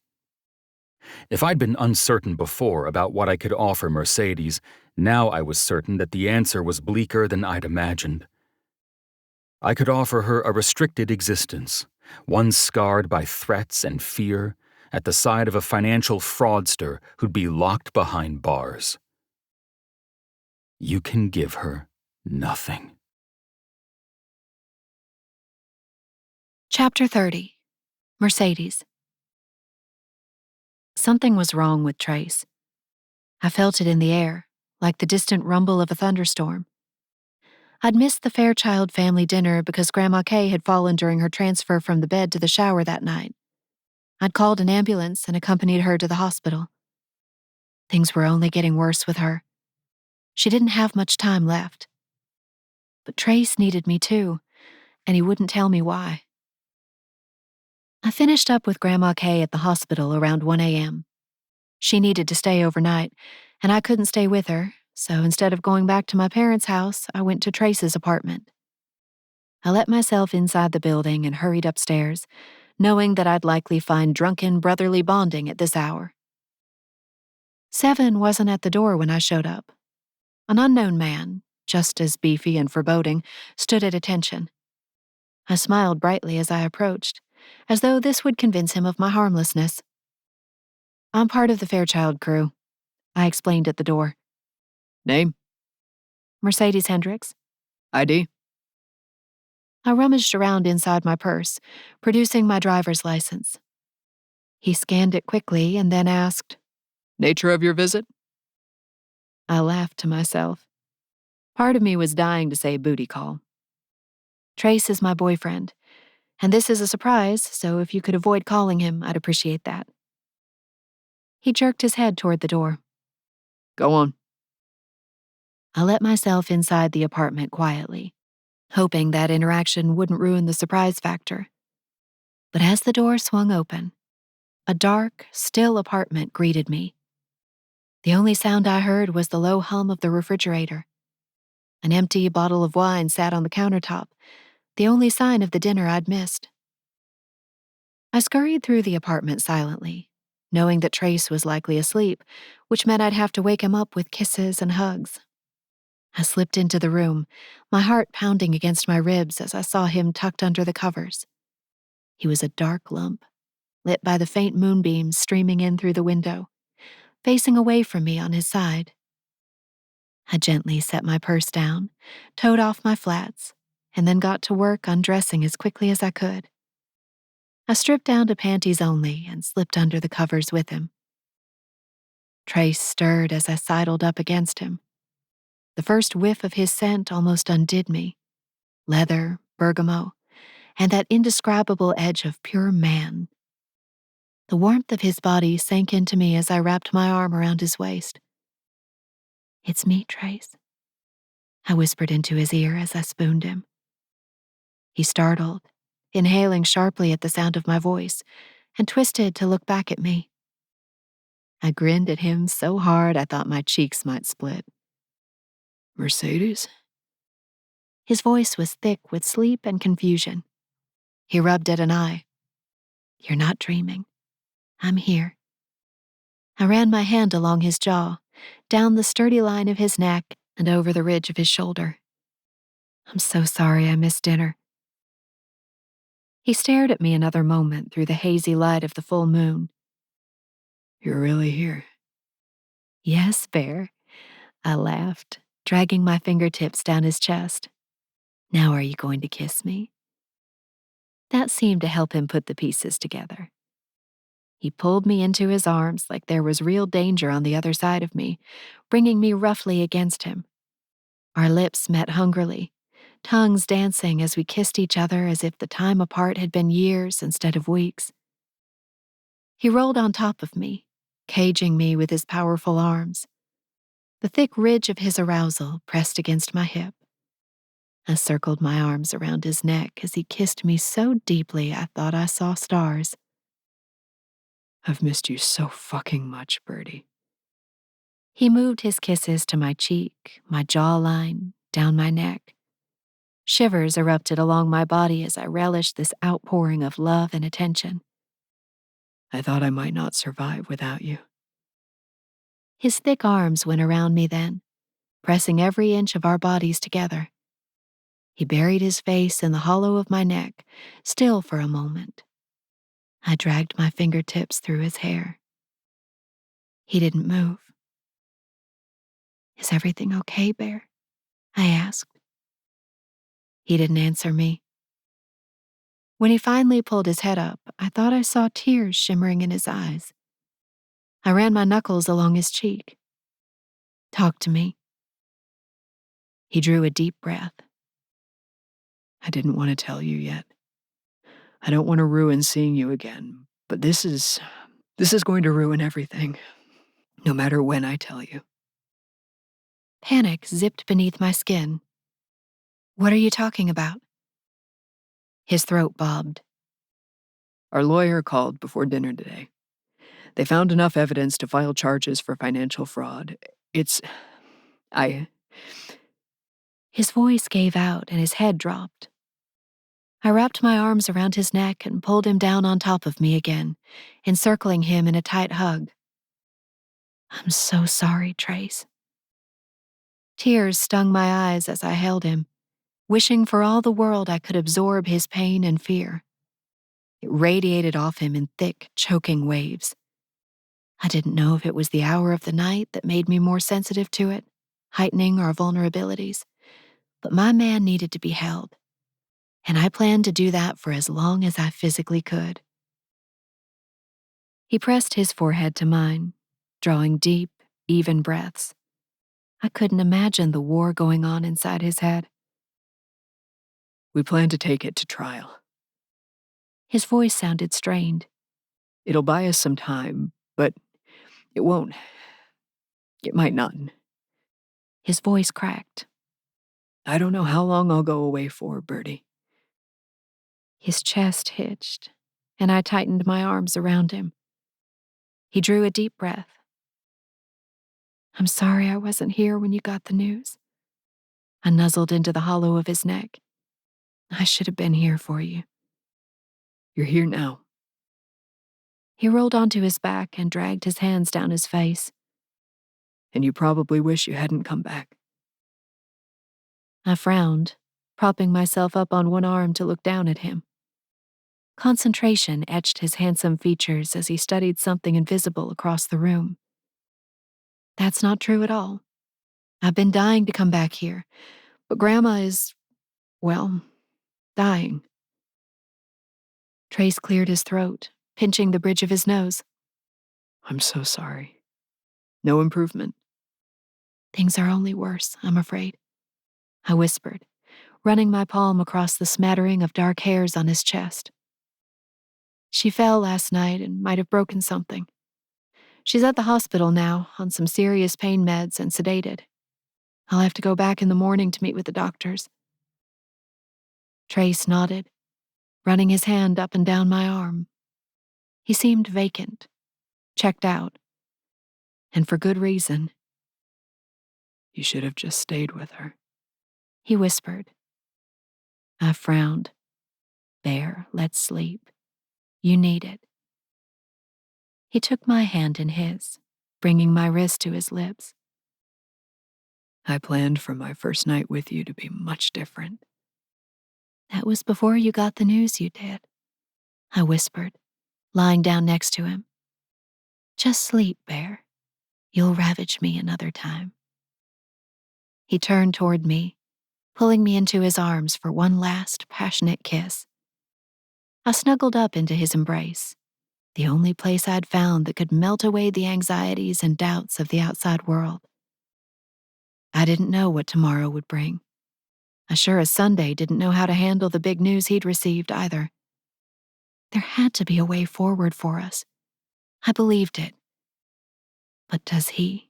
If I'd been uncertain before about what I could offer Mercedes, now I was certain that the answer was bleaker than I'd imagined. I could offer her a restricted existence, one scarred by threats and fear, at the side of a financial fraudster who'd be locked behind bars. You can give her nothing. Chapter 30. Mercedes. Something was wrong with Trace. I felt it in the air, like the distant rumble of a thunderstorm. I'd missed the Fairchild family dinner because Grandma Kay had fallen during her transfer from the bed to the shower that night. I'd called an ambulance and accompanied her to the hospital. Things were only getting worse with her. She didn't have much time left. But Trace needed me too, and he wouldn't tell me why. I finished up with Grandma Kay at the hospital around 1 a.m. She needed to stay overnight, and I couldn't stay with her, so instead of going back to my parents' house, I went to Trace's apartment. I let myself inside the building and hurried upstairs, knowing that I'd likely find drunken brotherly bonding at this hour. Seven wasn't at the door when I showed up. An unknown man, just as beefy and foreboding, stood at attention. I smiled brightly as I approached, as though this would convince him of my harmlessness. I'm part of the Fairchild crew, I explained at the door. Name? Mercedes Hendricks. ID? I rummaged around inside my purse, producing my driver's license. He scanned it quickly and then asked, Nature of your visit? I laughed to myself. Part of me was dying to say booty call. Trace is my boyfriend, and this is a surprise, so if you could avoid calling him, I'd appreciate that. He jerked his head toward the door. Go on. I let myself inside the apartment quietly, hoping that interaction wouldn't ruin the surprise factor. But as the door swung open, a dark, still apartment greeted me. The only sound I heard was the low hum of the refrigerator. An empty bottle of wine sat on the countertop, the only sign of the dinner I'd missed. I scurried through the apartment silently, knowing that Trace was likely asleep, which meant I'd have to wake him up with kisses and hugs. I slipped into the room, my heart pounding against my ribs as I saw him tucked under the covers. He was a dark lump, lit by the faint moonbeams streaming in through the window, facing away from me on his side. I gently set my purse down, towed off my flats, and then got to work undressing as quickly as I could. I stripped down to panties only and slipped under the covers with him. Trace stirred as I sidled up against him. The first whiff of his scent almost undid me. Leather, bergamot, and that indescribable edge of pure man. The warmth of his body sank into me as I wrapped my arm around his waist. It's me, Trace, I whispered into his ear as I spooned him. He startled, inhaling sharply at the sound of my voice, and twisted to look back at me. I grinned at him so hard I thought my cheeks might split. Mercedes? His voice was thick with sleep and confusion. He rubbed at an eye. You're not dreaming. I'm here. I ran my hand along his jaw, down the sturdy line of his neck and over the ridge of his shoulder. I'm so sorry I missed dinner. He stared at me another moment through the hazy light of the full moon. You're really here. Yes, Bear, I laughed, dragging my fingertips down his chest. Now are you going to kiss me? That seemed to help him put the pieces together. He pulled me into his arms like there was real danger on the other side of me, bringing me roughly against him. Our lips met hungrily, tongues dancing as we kissed each other as if the time apart had been years instead of weeks. He rolled on top of me, caging me with his powerful arms. The thick ridge of his arousal pressed against my hip. I circled my arms around his neck as he kissed me so deeply I thought I saw stars. I've missed you so fucking much, Birdie. He moved his kisses to my cheek, my jawline, down my neck. Shivers erupted along my body as I relished this outpouring of love and attention. I thought I might not survive without you. His thick arms went around me then, pressing every inch of our bodies together. He buried his face in the hollow of my neck, still for a moment. I dragged my fingertips through his hair. He didn't move. Is everything okay, Bear? I asked. He didn't answer me. When he finally pulled his head up, I thought I saw tears shimmering in his eyes. I ran my knuckles along his cheek. Talk to me. He drew a deep breath. I didn't want to tell you yet. I don't want to ruin seeing you again, but this is going to ruin everything, no matter when I tell you. Panic zipped beneath my skin. What are you talking about? His throat bobbed. Our lawyer called before dinner today. They found enough evidence to file charges for financial fraud. His voice gave out and his head dropped. I wrapped my arms around his neck and pulled him down on top of me again, encircling him in a tight hug. I'm so sorry, Trace. Tears stung my eyes as I held him, wishing for all the world I could absorb his pain and fear. It radiated off him in thick, choking waves. I didn't know if it was the hour of the night that made me more sensitive to it, heightening our vulnerabilities, but my man needed to be held, and I planned to do that for as long as I physically could. He pressed his forehead to mine, drawing deep, even breaths. I couldn't imagine the war going on inside his head. We plan to take it to trial. His voice sounded strained. It'll buy us some time, but it won't. It might not. His voice cracked. I don't know how long I'll go away for, Birdie. His chest hitched, and I tightened my arms around him. He drew a deep breath. I'm sorry I wasn't here when you got the news. I nuzzled into the hollow of his neck. I should have been here for you. You're here now. He rolled onto his back and dragged his hands down his face. And you probably wish you hadn't come back. I frowned, propping myself up on one arm to look down at him. Concentration etched his handsome features as he studied something invisible across the room. That's not true at all. I've been dying to come back here, but Grandma is, well, dying. Trace cleared his throat, pinching the bridge of his nose. I'm so sorry. No improvement. Things are only worse, I'm afraid. I whispered, running my palm across the smattering of dark hairs on his chest. She fell last night and might have broken something. She's at the hospital now, on some serious pain meds and sedated. I'll have to go back in the morning to meet with the doctors. Trace nodded, running his hand up and down my arm. He seemed vacant, checked out, and for good reason. You should have just stayed with her, he whispered. I frowned. Bear, let's sleep. You need it. He took my hand in his, bringing my wrist to his lips. I planned for my first night with you to be much different. That was before you got the news you did, I whispered, lying down next to him. Just sleep, Bear. You'll ravage me another time. He turned toward me, pulling me into his arms for one last passionate kiss. I snuggled up into his embrace, the only place I'd found that could melt away the anxieties and doubts of the outside world. I didn't know what tomorrow would bring. I sure as Sunday didn't know how to handle the big news he'd received either. There had to be a way forward for us. I believed it. But does he?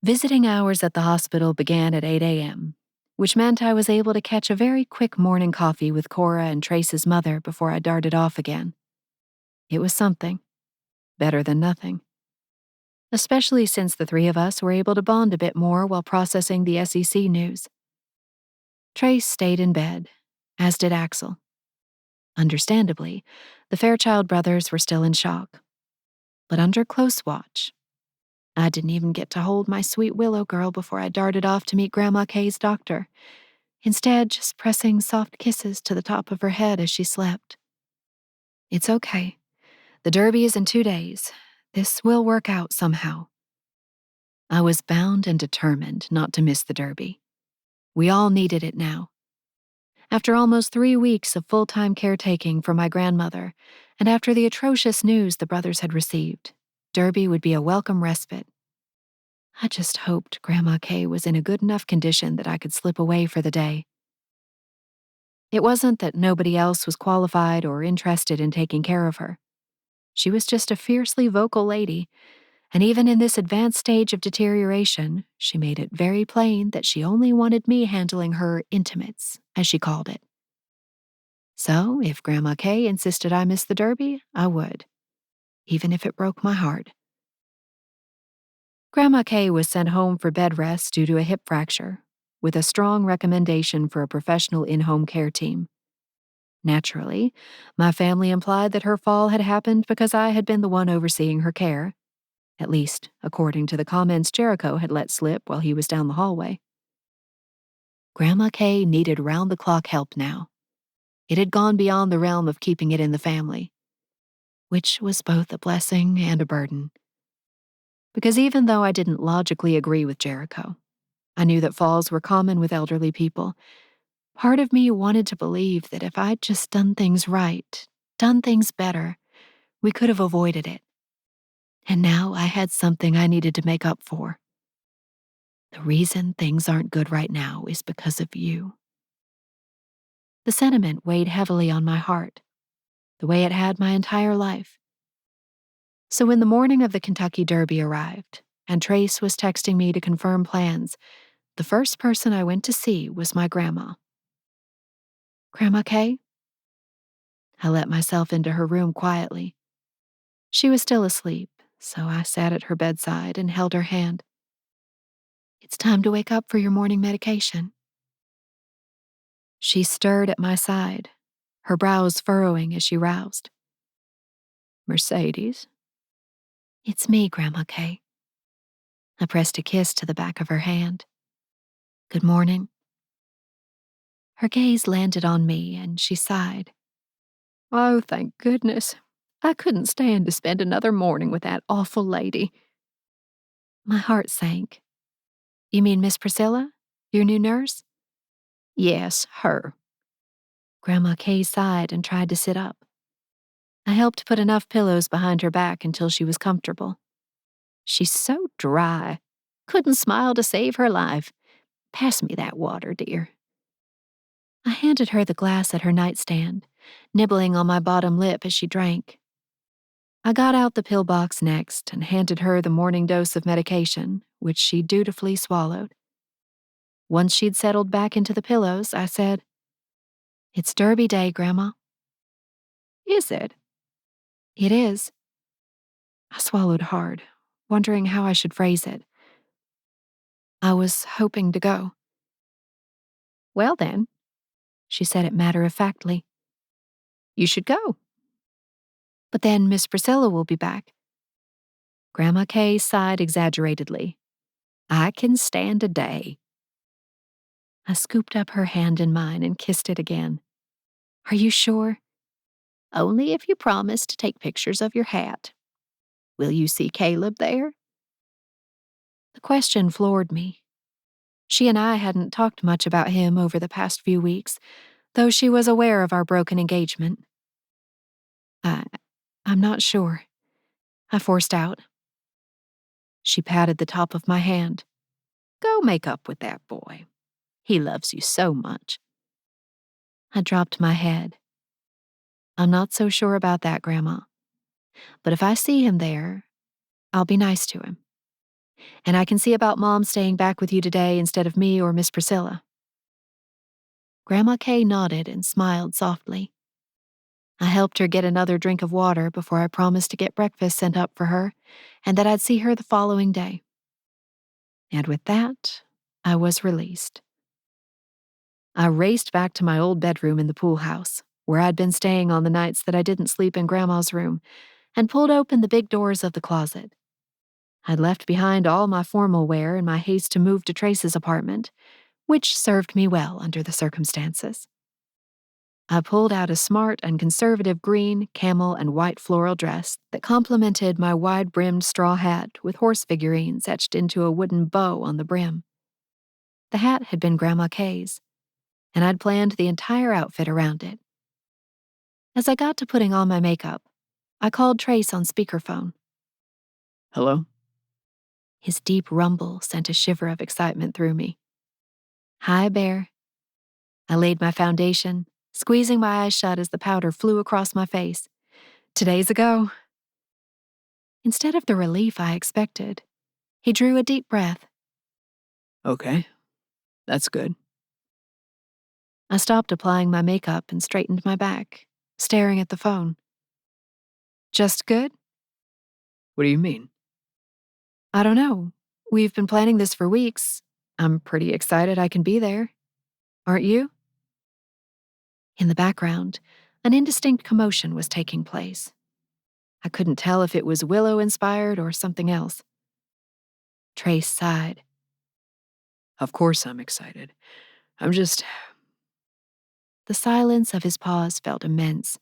Visiting hours at the hospital began at 8 a.m., which meant I was able to catch a very quick morning coffee with Cora and Trace's mother before I darted off again. It was something. Better than nothing. Especially since the three of us were able to bond a bit more while processing the SEC news. Trace stayed in bed, as did Axel. Understandably, the Fairchild brothers were still in shock. But under close watch. I didn't even get to hold my sweet Willow girl before I darted off to meet Grandma Kay's doctor, instead just pressing soft kisses to the top of her head as she slept. It's okay. The Derby is in 2 days. This will work out somehow. I was bound and determined not to miss the Derby. We all needed it now. After almost 3 weeks of full-time caretaking for my grandmother, and after the atrocious news the brothers had received, Derby would be a welcome respite. I just hoped Grandma Kay was in a good enough condition that I could slip away for the day. It wasn't that nobody else was qualified or interested in taking care of her. She was just a fiercely vocal lady, and even in this advanced stage of deterioration, she made it very plain that she only wanted me handling her intimates, as she called it. So, if Grandma Kay insisted I miss the Derby, I would, even if it broke my heart. Grandma Kay was sent home for bed rest due to a hip fracture, with a strong recommendation for a professional in-home care team. Naturally, my family implied that her fall had happened because I had been the one overseeing her care, at least according to the comments Jericho had let slip while he was down the hallway. Grandma Kay needed round-the-clock help now. It had gone beyond the realm of keeping it in the family, which was both a blessing and a burden. Because even though I didn't logically agree with Jericho, I knew that falls were common with elderly people. Part of me wanted to believe that if I'd just done things right, done things better, we could have avoided it. And now I had something I needed to make up for. The reason things aren't good right now is because of you. The sentiment weighed heavily on my heart, the way it had my entire life. So when the morning of the Kentucky Derby arrived, and Trace was texting me to confirm plans, the first person I went to see was my grandma. Grandma Kay? I let myself into her room quietly. She was still asleep, so I sat at her bedside and held her hand. It's time to wake up for your morning medication. She stirred at my side, her brows furrowing as she roused. Mercedes? It's me, Grandma Kay. I pressed a kiss to the back of her hand. Good morning. Her gaze landed on me, and she sighed. Oh, thank goodness. I couldn't stand to spend another morning with that awful lady. My heart sank. You mean Miss Priscilla? Your new nurse? Yes, her. Grandma Kay sighed and tried to sit up. I helped put enough pillows behind her back until she was comfortable. She's so dry. Couldn't smile to save her life. Pass me that water, dear. I handed her the glass at her nightstand, nibbling on my bottom lip as she drank. I got out the pill box next and handed her the morning dose of medication, which she dutifully swallowed. Once she'd settled back into the pillows, I said, It's Derby Day, Grandma. Is it? It is. I swallowed hard, wondering how I should phrase it. I was hoping to go. Well then, she said it matter-of-factly. You should go. But then Miss Priscilla will be back. Grandma Kay sighed exaggeratedly. I can stand a day. I scooped up her hand in mine and kissed it again. Are you sure? Only if you promise to take pictures of your hat. Will you see Caleb there? The question floored me. She and I hadn't talked much about him over the past few weeks, though she was aware of our broken engagement. I'm not sure, I forced out. She patted the top of my hand. Go make up with that boy. He loves you so much. I dropped my head. I'm not so sure about that, Grandma. But if I see him there, I'll be nice to him. And I can see about Mom staying back with you today instead of me or Miss Priscilla. Grandma Kay nodded and smiled softly. I helped her get another drink of water before I promised to get breakfast sent up for her and that I'd see her the following day. And with that, I was released. I raced back to my old bedroom in the pool house, where I'd been staying on the nights that I didn't sleep in Grandma's room, and pulled open the big doors of the closet. I'd left behind all my formal wear in my haste to move to Trace's apartment, which served me well under the circumstances. I pulled out a smart and conservative green, camel, and white floral dress that complemented my wide-brimmed straw hat with horse figurines etched into a wooden bow on the brim. The hat had been Grandma Kay's, and I'd planned the entire outfit around it. As I got to putting on my makeup, I called Trace on speakerphone. Hello? His deep rumble sent a shiver of excitement through me. Hi, Bear. I laid my foundation, squeezing my eyes shut as the powder flew across my face. Today's a go. Instead of the relief I expected, he drew a deep breath. Okay, that's good. I stopped applying my makeup and straightened my back, staring at the phone. Just good? What do you mean? I don't know. We've been planning this for weeks. I'm pretty excited I can be there. Aren't you? In the background, an indistinct commotion was taking place. I couldn't tell if it was Willow-inspired or something else. Trace sighed. Of course I'm excited. I'm just... The silence of his pause felt immense.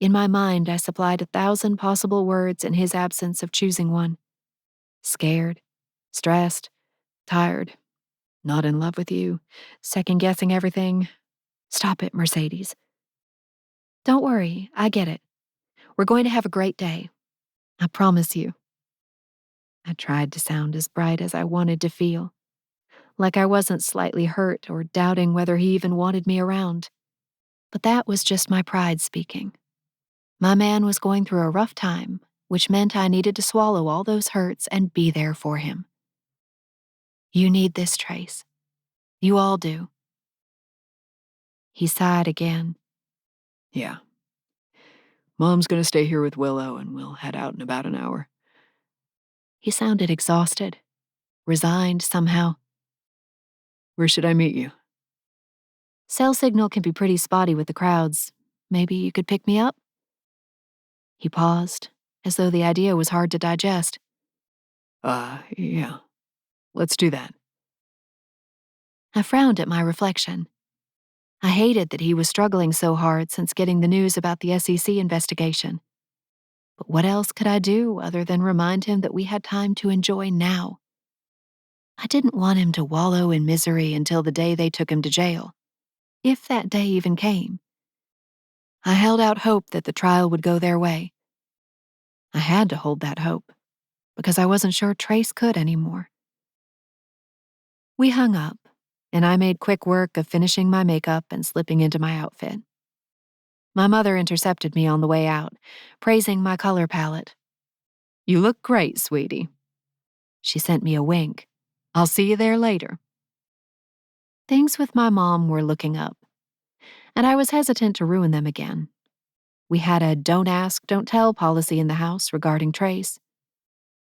In my mind, I supplied 1,000 possible words in his absence of choosing one. Scared, stressed, tired, not in love with you, second-guessing everything. Stop it, Mercedes. Don't worry, I get it. We're going to have a great day. I promise you. I tried to sound as bright as I wanted to feel, like I wasn't slightly hurt or doubting whether he even wanted me around. But that was just my pride speaking. My man was going through a rough time, which meant I needed to swallow all those hurts and be there for him. You need this, Trace. You all do. He sighed again. Yeah. Mom's gonna stay here with Willow and we'll head out in about an hour. He sounded exhausted, resigned somehow. Where should I meet you? Cell signal can be pretty spotty with the crowds. Maybe you could pick me up? He paused, as though the idea was hard to digest. Yeah. Let's do that. I frowned at my reflection. I hated that he was struggling so hard since getting the news about the SEC investigation. But what else could I do other than remind him that we had time to enjoy now? I didn't want him to wallow in misery until the day they took him to jail, if that day even came. I held out hope that the trial would go their way. I had to hold that hope, because I wasn't sure Trace could anymore. We hung up, and I made quick work of finishing my makeup and slipping into my outfit. My mother intercepted me on the way out, praising my color palette. You look great, sweetie. She sent me a wink. I'll see you there later. Things with my mom were looking up, and I was hesitant to ruin them again. We had a don't ask, don't tell policy in the house regarding Trace.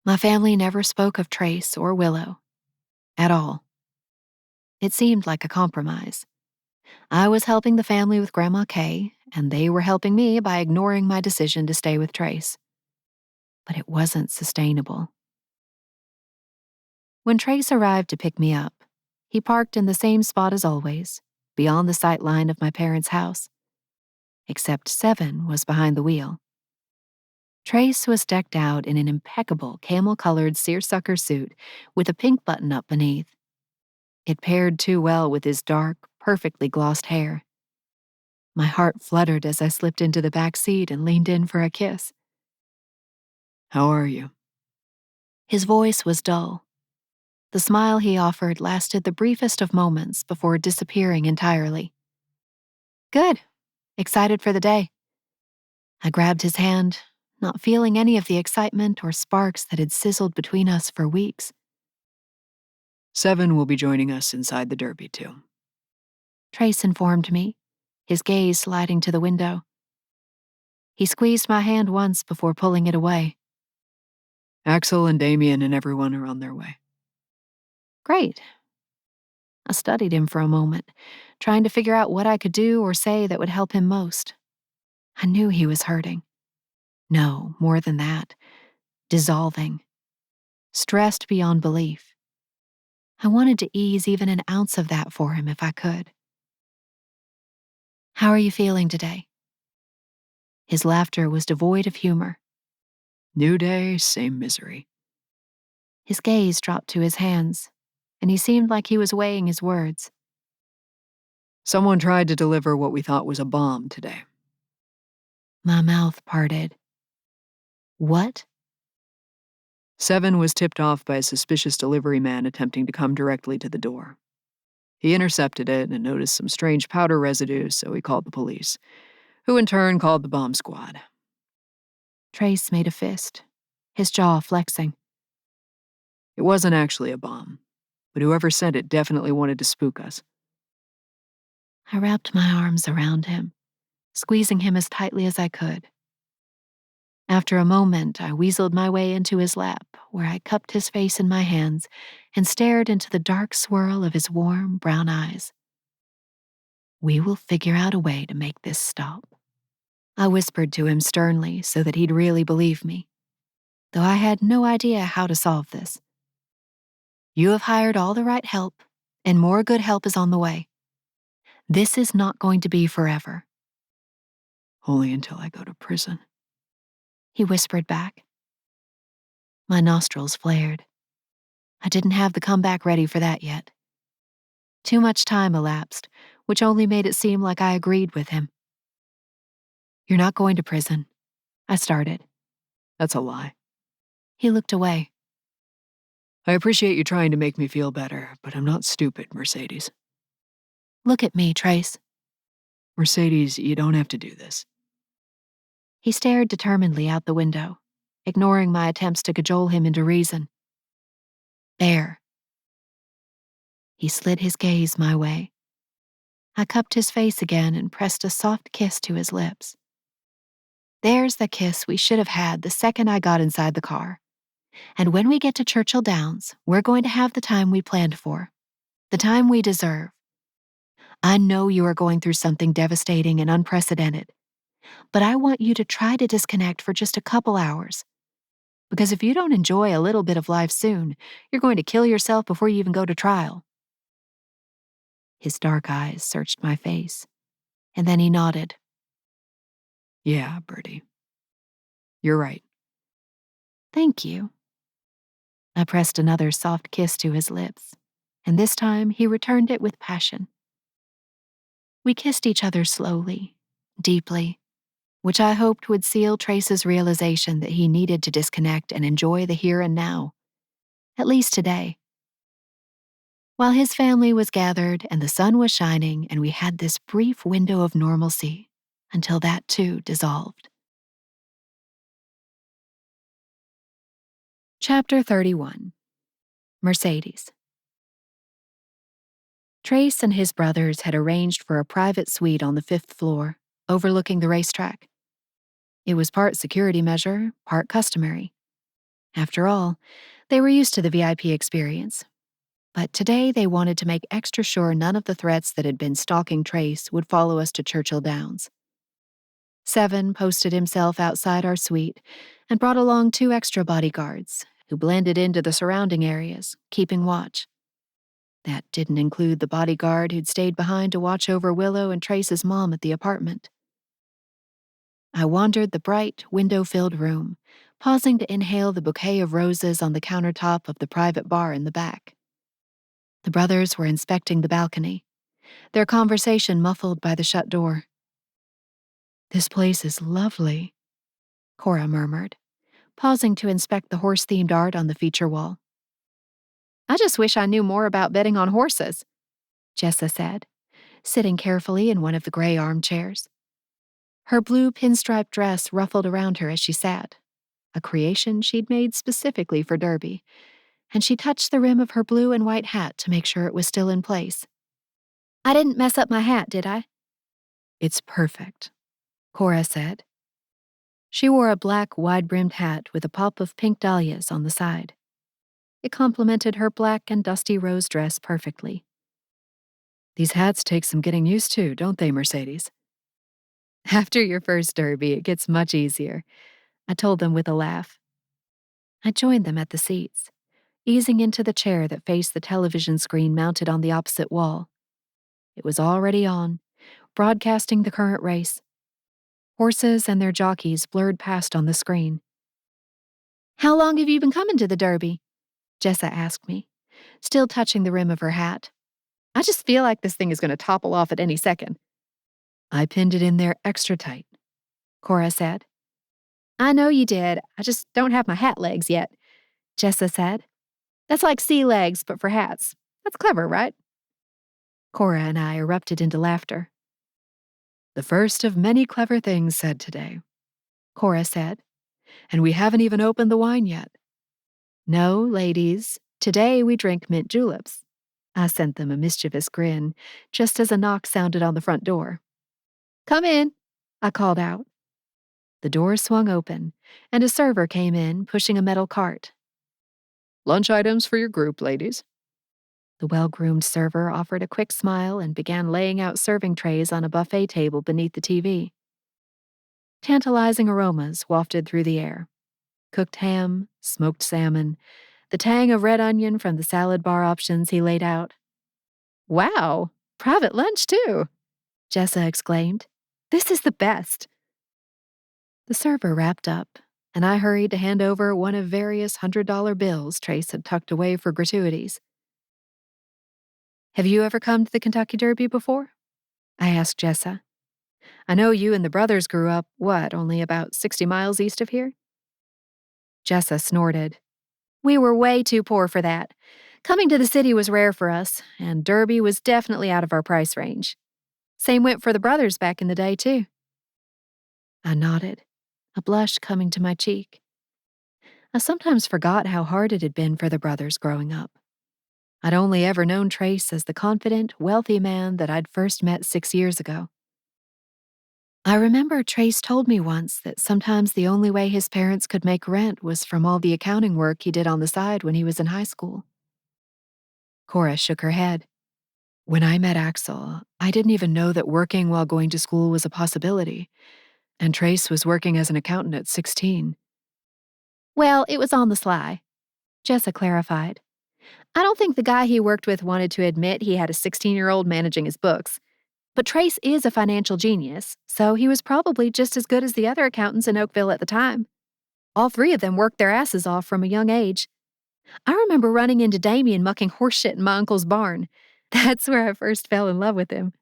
My family never spoke of Trace or Willow. At all. It seemed like a compromise. I was helping the family with Grandma Kay, and they were helping me by ignoring my decision to stay with Trace. But it wasn't sustainable. When Trace arrived to pick me up, he parked in the same spot as always, beyond the sight line of my parents' house. Except Seven was behind the wheel. Trace was decked out in an impeccable camel-colored seersucker suit with a pink button-up beneath. It paired too well with his dark, perfectly glossed hair. My heart fluttered as I slipped into the back seat and leaned in for a kiss. How are you? His voice was dull. The smile he offered lasted the briefest of moments before disappearing entirely. Good. Excited for the day. I grabbed his hand, not feeling any of the excitement or sparks that had sizzled between us for weeks. 7 will be joining us inside the Derby, too. Trace informed me, his gaze sliding to the window. He squeezed my hand once before pulling it away. Axel and Damien and everyone are on their way. Great. I studied him for a moment, trying to figure out what I could do or say that would help him most. I knew he was hurting. No, more than that. Dissolving. Stressed beyond belief. I wanted to ease even an ounce of that for him if I could. How are you feeling today? His laughter was devoid of humor. New day, same misery. His gaze dropped to his hands, and he seemed like he was weighing his words. Someone tried to deliver what we thought was a bomb today. My mouth parted. What? 7 was tipped off by a suspicious delivery man attempting to come directly to the door. He intercepted it and noticed some strange powder residue, so he called the police, who in turn called the bomb squad. Trace made a fist, his jaw flexing. It wasn't actually a bomb, but whoever sent it definitely wanted to spook us. I wrapped my arms around him, squeezing him as tightly as I could. After a moment, I weaseled my way into his lap, where I cupped his face in my hands and stared into the dark swirl of his warm, brown eyes. We will figure out a way to make this stop. I whispered to him sternly so that he'd really believe me, though I had no idea how to solve this. You have hired all the right help, and more good help is on the way. This is not going to be forever. Only until I go to prison, He whispered back. My nostrils flared. I didn't have the comeback ready for that yet. Too much time elapsed, which only made it seem like I agreed with him. You're not going to prison, I started. That's a lie. He looked away. I appreciate you trying to make me feel better, but I'm not stupid, Mercedes. Look at me, Trace. Mercedes, you don't have to do this. He stared determinedly out the window, ignoring my attempts to cajole him into reason. There. He slid his gaze my way. I cupped his face again and pressed a soft kiss to his lips. There's the kiss we should have had the second I got inside the car. And when we get to Churchill Downs, we're going to have the time we planned for. The time we deserve. I know you are going through something devastating and unprecedented, but I want you to try to disconnect for just a couple hours. Because if you don't enjoy a little bit of life soon, you're going to kill yourself before you even go to trial. His dark eyes searched my face, and then he nodded. Yeah, Bertie. You're right. Thank you. I pressed another soft kiss to his lips, and this time he returned it with passion. We kissed each other slowly, deeply, which I hoped would seal Trace's realization that he needed to disconnect and enjoy the here and now, at least today. While his family was gathered and the sun was shining and we had this brief window of normalcy, until that too dissolved. Chapter 31. Mercedes. Trace and his brothers had arranged for a private suite on the 5th floor, overlooking the racetrack. It was part security measure, part customary. After all, they were used to the VIP experience. But today they wanted to make extra sure none of the threats that had been stalking Trace would follow us to Churchill Downs. 7 posted himself outside our suite and brought along 2 extra bodyguards who blended into the surrounding areas, keeping watch. That didn't include the bodyguard who'd stayed behind to watch over Willow and Trace's mom at the apartment. I wandered the bright, window-filled room, pausing to inhale the bouquet of roses on the countertop of the private bar in the back. The brothers were inspecting the balcony, their conversation muffled by the shut door. This place is lovely, Cora murmured, pausing to inspect the horse-themed art on the feature wall. I just wish I knew more about betting on horses, Jessa said, sitting carefully in one of the gray armchairs. Her blue pinstripe dress ruffled around her as she sat, a creation she'd made specifically for Derby, and she touched the rim of her blue and white hat to make sure it was still in place. I didn't mess up my hat, did I? It's perfect, Cora said. She wore a black, wide-brimmed hat with a pop of pink dahlias on the side. It complemented her black and dusty rose dress perfectly. These hats take some getting used to, don't they, Mercedes? After your first Derby, it gets much easier, I told them with a laugh. I joined them at the seats, easing into the chair that faced the television screen mounted on the opposite wall. It was already on, broadcasting the current race. Horses and their jockeys blurred past on the screen. How long have you been coming to the Derby? Jessa asked me, still touching the rim of her hat. I just feel like this thing is going to topple off at any second. I pinned it in there extra tight, Cora said. I know you did. I just don't have my hat legs yet, Jessa said. That's like sea legs, but for hats. That's clever, right? Cora and I erupted into laughter. The first of many clever things said today, Cora said, and we haven't even opened the wine yet. No, ladies, today we drink mint juleps. I sent them a mischievous grin, just as a knock sounded on the front door. Come in, I called out. The door swung open, and a server came in, pushing a metal cart. Lunch items for your group, ladies. The well-groomed server offered a quick smile and began laying out serving trays on a buffet table beneath the TV. Tantalizing aromas wafted through the air. Cooked ham, smoked salmon, the tang of red onion from the salad bar options he laid out. Wow, private lunch too, Jessa exclaimed. This is the best. The server wrapped up, and I hurried to hand over one of various $100 bills Trace had tucked away for gratuities. Have you ever come to the Kentucky Derby before? I asked Jessa. I know you and the brothers grew up, only about 60 miles east of here? Jessa snorted. We were way too poor for that. Coming to the city was rare for us, and Derby was definitely out of our price range. Same went for the brothers back in the day, too. I nodded, a blush coming to my cheek. I sometimes forgot how hard it had been for the brothers growing up. I'd only ever known Trace as the confident, wealthy man that I'd first met 6 years ago. I remember Trace told me once that sometimes the only way his parents could make rent was from all the accounting work he did on the side when he was in high school. Cora shook her head. When I met Axel, I didn't even know that working while going to school was a possibility, and Trace was working as an accountant at 16. Well, it was on the sly, Jessa clarified. I don't think the guy he worked with wanted to admit he had a 16-year-old managing his books. But Trace is a financial genius, so he was probably just as good as the other accountants in Oakville at the time. All 3 of them worked their asses off from a young age. I remember running into Damien mucking horseshit in my uncle's barn. That's where I first fell in love with him,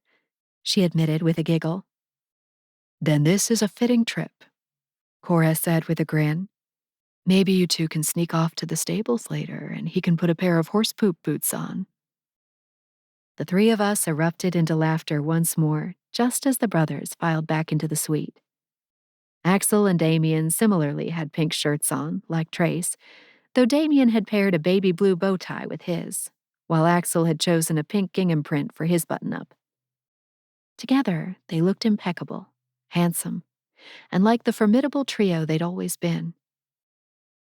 she admitted with a giggle. Then this is a fitting trip, Cora said with a grin. Maybe you two can sneak off to the stables later and he can put a pair of horse poop boots on. The 3 of us erupted into laughter once more, just as the brothers filed back into the suite. Axel and Damien similarly had pink shirts on, like Trace, though Damien had paired a baby blue bow tie with his, while Axel had chosen a pink gingham print for his button-up. Together, they looked impeccable, handsome, and like the formidable trio they'd always been.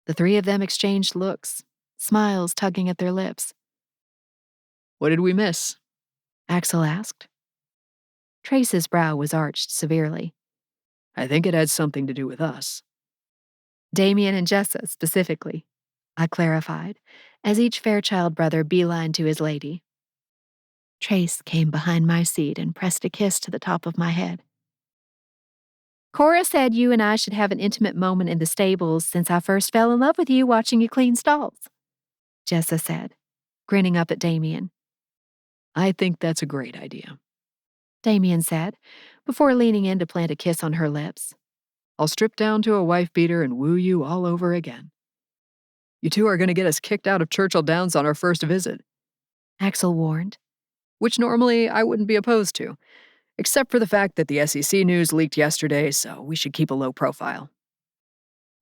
The 3 of them exchanged looks, smiles tugging at their lips. What did we miss? Axel asked. Trace's brow was arched severely. I think it had something to do with us. Damien and Jessa, specifically, I clarified, as each Fairchild brother beelined to his lady. Trace came behind my seat and pressed a kiss to the top of my head. Cora said you and I should have an intimate moment in the stables since I first fell in love with you watching you clean stalls, Jessa said, grinning up at Damien. I think that's a great idea, Damien said, before leaning in to plant a kiss on her lips. I'll strip down to a wife-beater and woo you all over again. You two are going to get us kicked out of Churchill Downs on our first visit, Axel warned. which normally I wouldn't be opposed to, except for the fact that the SEC news leaked yesterday, so we should keep a low profile.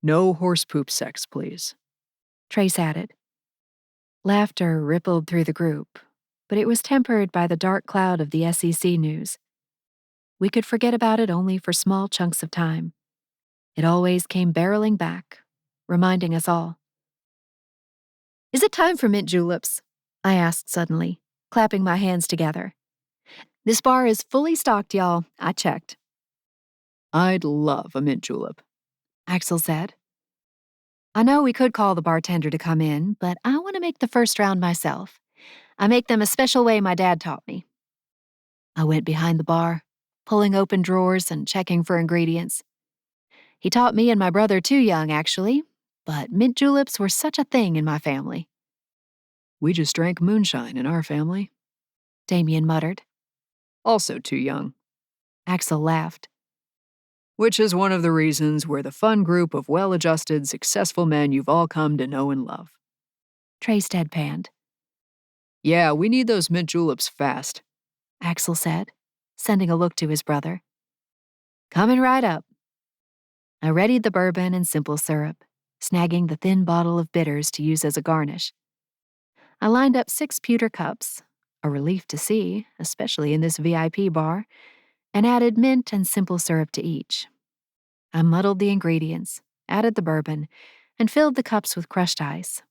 No horse poop sex, please. Trace added. Laughter rippled through the group, but it was tempered by the dark cloud of the SEC news. We could forget about it only for small chunks of time. It always came barreling back, reminding us all. Is it time for mint juleps? I asked suddenly, clapping my hands together. This bar is fully stocked, y'all. I checked. I'd love a mint julep, Axel said. I know we could call the bartender to come in, but I want to make the first round myself. I make them a special way my dad taught me. I went behind the bar, pulling open drawers and checking for ingredients. He taught me and my brother too young, actually, but mint juleps were such a thing in my family. We just drank moonshine in our family. Damien muttered. Also too young. Axel laughed. Which is one of the reasons we're the fun group of well-adjusted, successful men you've all come to know and love. Trace deadpanned. Yeah, we need those mint juleps fast, Axel said, sending a look to his brother. Coming right up. I readied the bourbon and simple syrup, snagging the thin bottle of bitters to use as a garnish. I lined up 6 pewter cups, a relief to see, especially in this VIP bar, and added mint and simple syrup to each. I muddled the ingredients, added the bourbon, and filled the cups with crushed ice.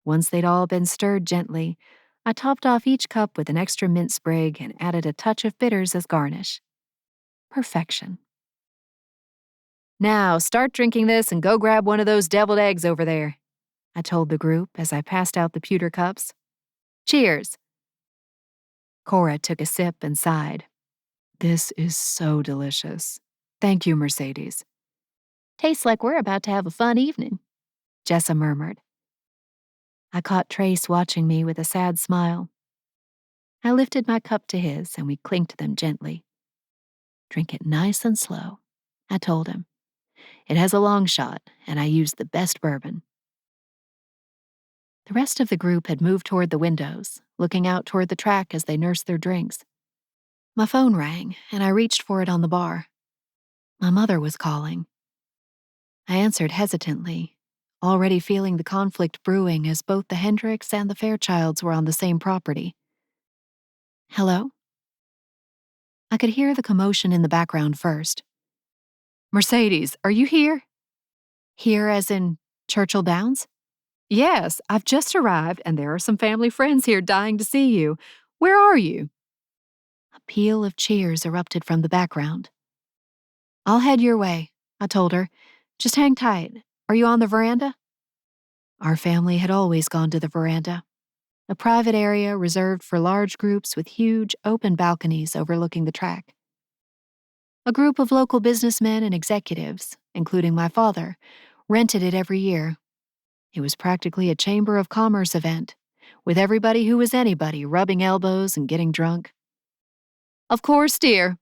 Once they'd all been stirred gently, I topped off each cup with an extra mint sprig and added a touch of bitters as garnish. Perfection. Now, start drinking this and go grab one of those deviled eggs over there, I told the group as I passed out the pewter cups. Cheers. Cora took a sip and sighed. This is so delicious. Thank you, Mercedes. Tastes like we're about to have a fun evening, Jessa murmured. I caught Trace watching me with a sad smile. I lifted my cup to his and we clinked them gently. Drink it nice and slow, I told him. It has a long shot, and I used the best bourbon. The rest of the group had moved toward the windows, looking out toward the track as they nursed their drinks. My phone rang, and I reached for it on the bar. My mother was calling. I answered hesitantly, already feeling the conflict brewing as both the Hendricks and the Fairchilds were on the same property. Hello? I could hear the commotion in the background first. Mercedes, are you here? Here as in Churchill Downs? Yes, I've just arrived and there are some family friends here dying to see you. Where are you? A peal of cheers erupted from the background. I'll head your way, I told her. Just hang tight. Are you on the veranda? Our family had always gone to the veranda, a private area reserved for large groups with huge, open balconies overlooking the track. A group of local businessmen and executives, including my father, rented it every year. It was practically a Chamber of Commerce event, with everybody who was anybody rubbing elbows and getting drunk. Of course, dear.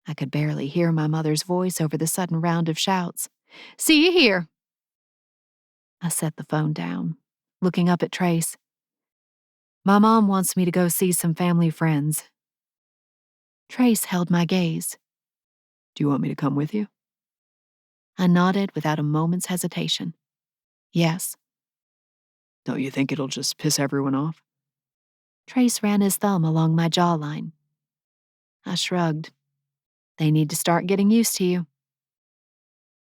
I could barely hear my mother's voice over the sudden round of shouts. See you here. I set the phone down, looking up at Trace. My mom wants me to go see some family friends. Trace held my gaze. Do you want me to come with you? I nodded without a moment's hesitation. Yes. Don't you think it'll just piss everyone off? Trace ran his thumb along my jawline. I shrugged. They need to start getting used to you.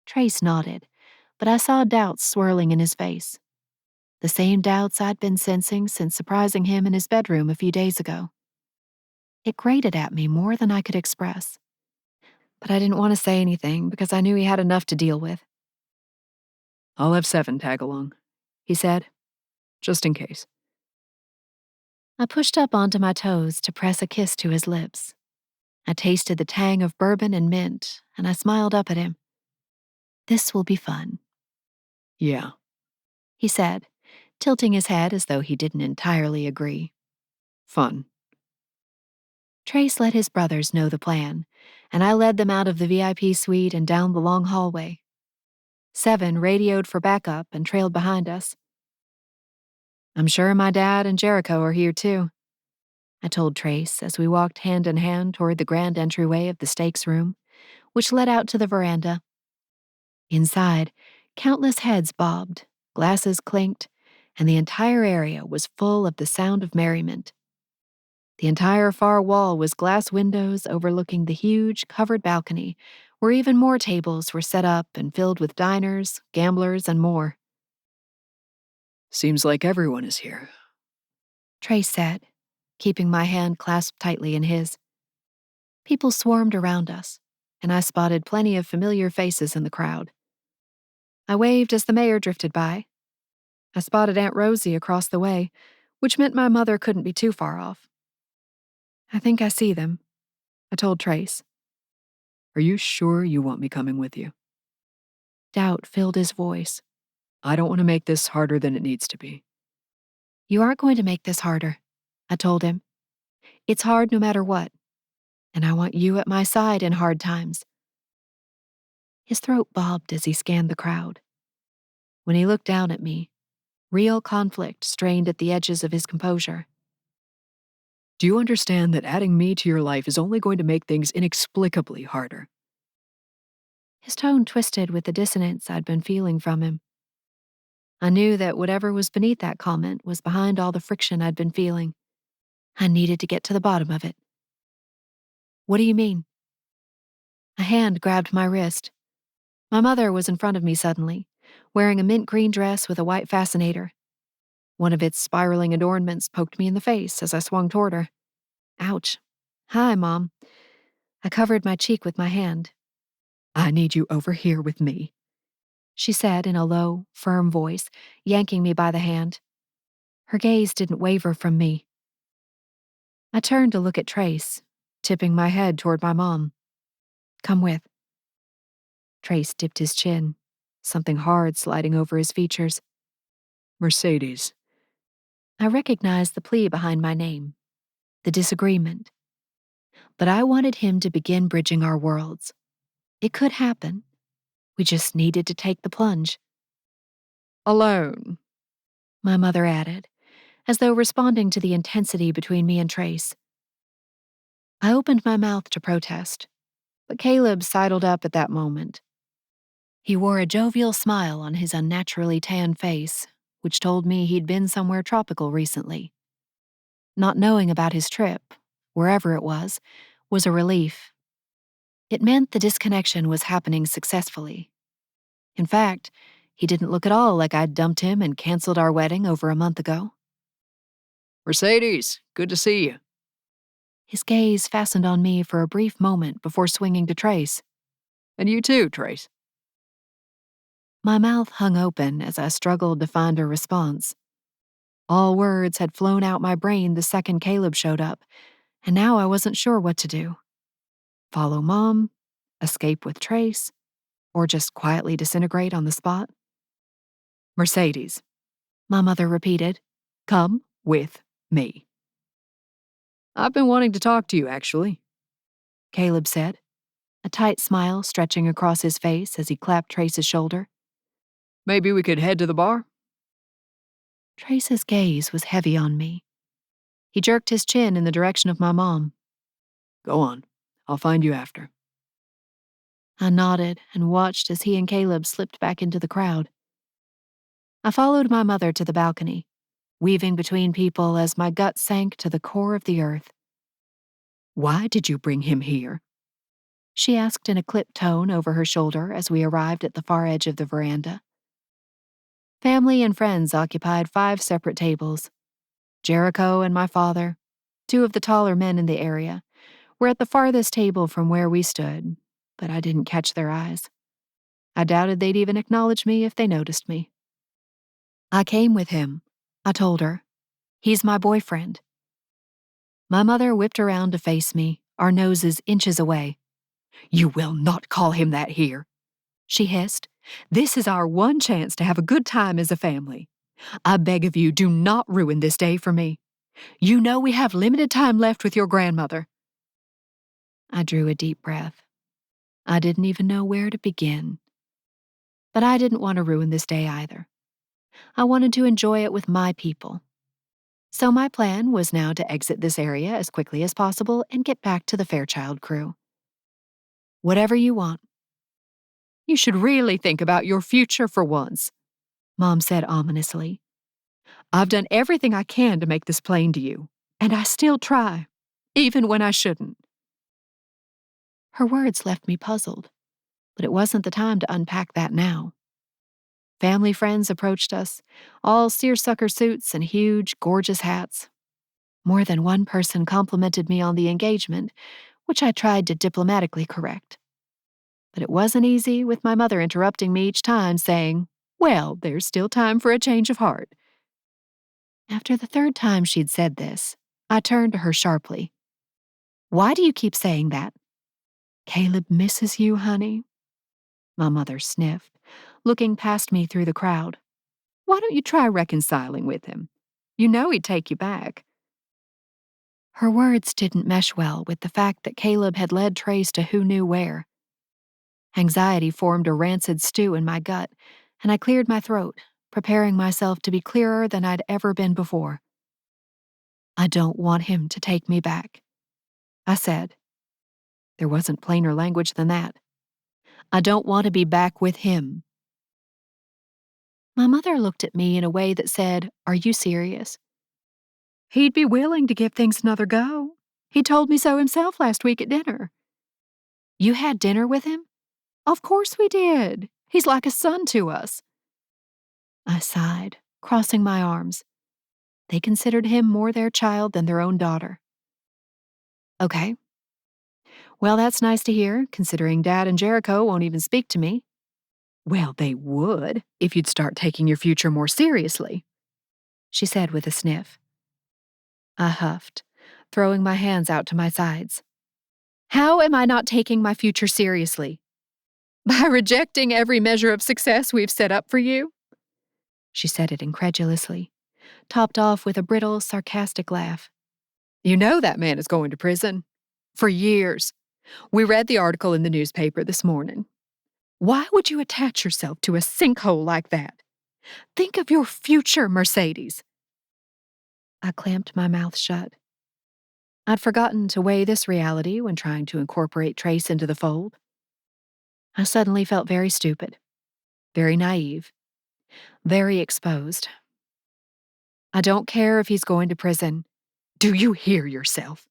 Trace nodded, but I saw doubts swirling in his face. The same doubts I'd been sensing since surprising him in his bedroom a few days ago. It grated at me more than I could express. But I didn't want to say anything because I knew he had enough to deal with. I'll have 7 tag along, he said, just in case. I pushed up onto my toes to press a kiss to his lips. I tasted the tang of bourbon and mint, and I smiled up at him. This will be fun. Yeah, he said, tilting his head as though he didn't entirely agree. Fun. Trace let his brothers know the plan, and I led them out of the VIP suite and down the long hallway. 7 radioed for backup and trailed behind us. I'm sure my dad and Jericho are here too, I told Trace as we walked hand in hand toward the grand entryway of the stakes room, which led out to the veranda. Inside, countless heads bobbed, glasses clinked, and the entire area was full of the sound of merriment. The entire far wall was glass windows overlooking the huge, covered balcony, where even more tables were set up and filled with diners, gamblers, and more. Seems like everyone is here. Trace said, keeping my hand clasped tightly in his. People swarmed around us, and I spotted plenty of familiar faces in the crowd. I waved as the mayor drifted by. I spotted Aunt Rosie across the way, which meant my mother couldn't be too far off. I think I see them, I told Trace. Are you sure you want me coming with you? Doubt filled his voice. I don't want to make this harder than it needs to be. You aren't going to make this harder, I told him. It's hard no matter what, and I want you at my side in hard times. His throat bobbed as he scanned the crowd. When he looked down at me, real conflict strained at the edges of his composure. Do you understand that adding me to your life is only going to make things inexplicably harder? His tone twisted with the dissonance I'd been feeling from him. I knew that whatever was beneath that comment was behind all the friction I'd been feeling. I needed to get to the bottom of it. What do you mean? A hand grabbed my wrist. My mother was in front of me suddenly, wearing a mint green dress with a white fascinator. One of its spiraling adornments poked me in the face as I swung toward her. Ouch. Hi, Mom. I covered my cheek with my hand. I need you over here with me, she said in a low, firm voice, yanking me by the hand. Her gaze didn't waver from me. I turned to look at Trace, tipping my head toward my mom. Come with. Trace dipped his chin, something hard sliding over his features. Mercedes. I recognized the plea behind my name, the disagreement. But I wanted him to begin bridging our worlds. It could happen. We just needed to take the plunge. Alone, my mother added, as though responding to the intensity between me and Trace. I opened my mouth to protest, but Caleb sidled up at that moment. He wore a jovial smile on his unnaturally tanned face, which told me he'd been somewhere tropical recently. Not knowing about his trip, wherever it was a relief. It meant the disconnection was happening successfully. In fact, he didn't look at all like I'd dumped him and canceled our wedding over a month ago. Mercedes, good to see you. His gaze fastened on me for a brief moment before swinging to Trace. And you too, Trace. My mouth hung open as I struggled to find a response. All words had flown out my brain the second Caleb showed up, and now I wasn't sure what to do. Follow Mom, escape with Trace, or just quietly disintegrate on the spot? Mercedes, my mother repeated. Come with me. I've been wanting to talk to you, actually, Caleb said, a tight smile stretching across his face as he clapped Trace's shoulder. Maybe we could head to the bar? Trace's gaze was heavy on me. He jerked his chin in the direction of my mom. Go on. I'll find you after. I nodded and watched as he and Caleb slipped back into the crowd. I followed my mother to the balcony, weaving between people as my gut sank to the core of the earth. Why did you bring him here? She asked in a clipped tone over her shoulder as we arrived at the far edge of the veranda. Family and friends occupied 5 separate tables. Jericho and my father, 2 of the taller men in the area, were at the farthest table from where we stood, but I didn't catch their eyes. I doubted they'd even acknowledge me if they noticed me. I came with him, I told her. He's my boyfriend. My mother whipped around to face me, our noses inches away. You will not call him that here, she hissed. This is our one chance to have a good time as a family. I beg of you, do not ruin this day for me. You know we have limited time left with your grandmother. I drew a deep breath. I didn't even know where to begin. But I didn't want to ruin this day either. I wanted to enjoy it with my people. So my plan was now to exit this area as quickly as possible and get back to the Fairchild crew. Whatever you want. You should really think about your future for once, Mom said ominously. I've done everything I can to make this plain to you, and I still try, even when I shouldn't. Her words left me puzzled, but it wasn't the time to unpack that now. Family friends approached us, all seersucker suits and huge, gorgeous hats. More than one person complimented me on the engagement, which I tried to diplomatically correct. But it wasn't easy, with my mother interrupting me each time, saying, "Well, there's still time for a change of heart." After the third time she'd said this, I turned to her sharply. "Why do you keep saying that?" "Caleb misses you, honey," my mother sniffed, looking past me through the crowd. Why don't you try reconciling with him? You know he'd take you back. Her words didn't mesh well with the fact that Caleb had led Trace to who knew where. Anxiety formed a rancid stew in my gut, and I cleared my throat, preparing myself to be clearer than I'd ever been before. "I don't want him to take me back," I said. There wasn't plainer language than that. "I don't want to be back with him." My mother looked at me in a way that said, "Are you serious?" He'd be willing to give things another go. He told me so himself last week at dinner. "You had dinner with him?" Of course we did. He's like a son to us. I sighed, crossing my arms. They considered him more their child than their own daughter. "Okay. Well, that's nice to hear, considering Dad and Jericho won't even speak to me." Well, they would, if you'd start taking your future more seriously, she said with a sniff. I huffed, throwing my hands out to my sides. "How am I not taking my future seriously?" "By rejecting every measure of success we've set up for you?" She said it incredulously, topped off with a brittle, sarcastic laugh. "You know that man is going to prison. For years. We read the article in the newspaper this morning. Why would you attach yourself to a sinkhole like that? Think of your future, Mercedes." I clamped my mouth shut. I'd forgotten to weigh this reality when trying to incorporate Trace into the fold. I suddenly felt very stupid, very naive, very exposed. "I don't care if he's going to prison." Do you hear yourself?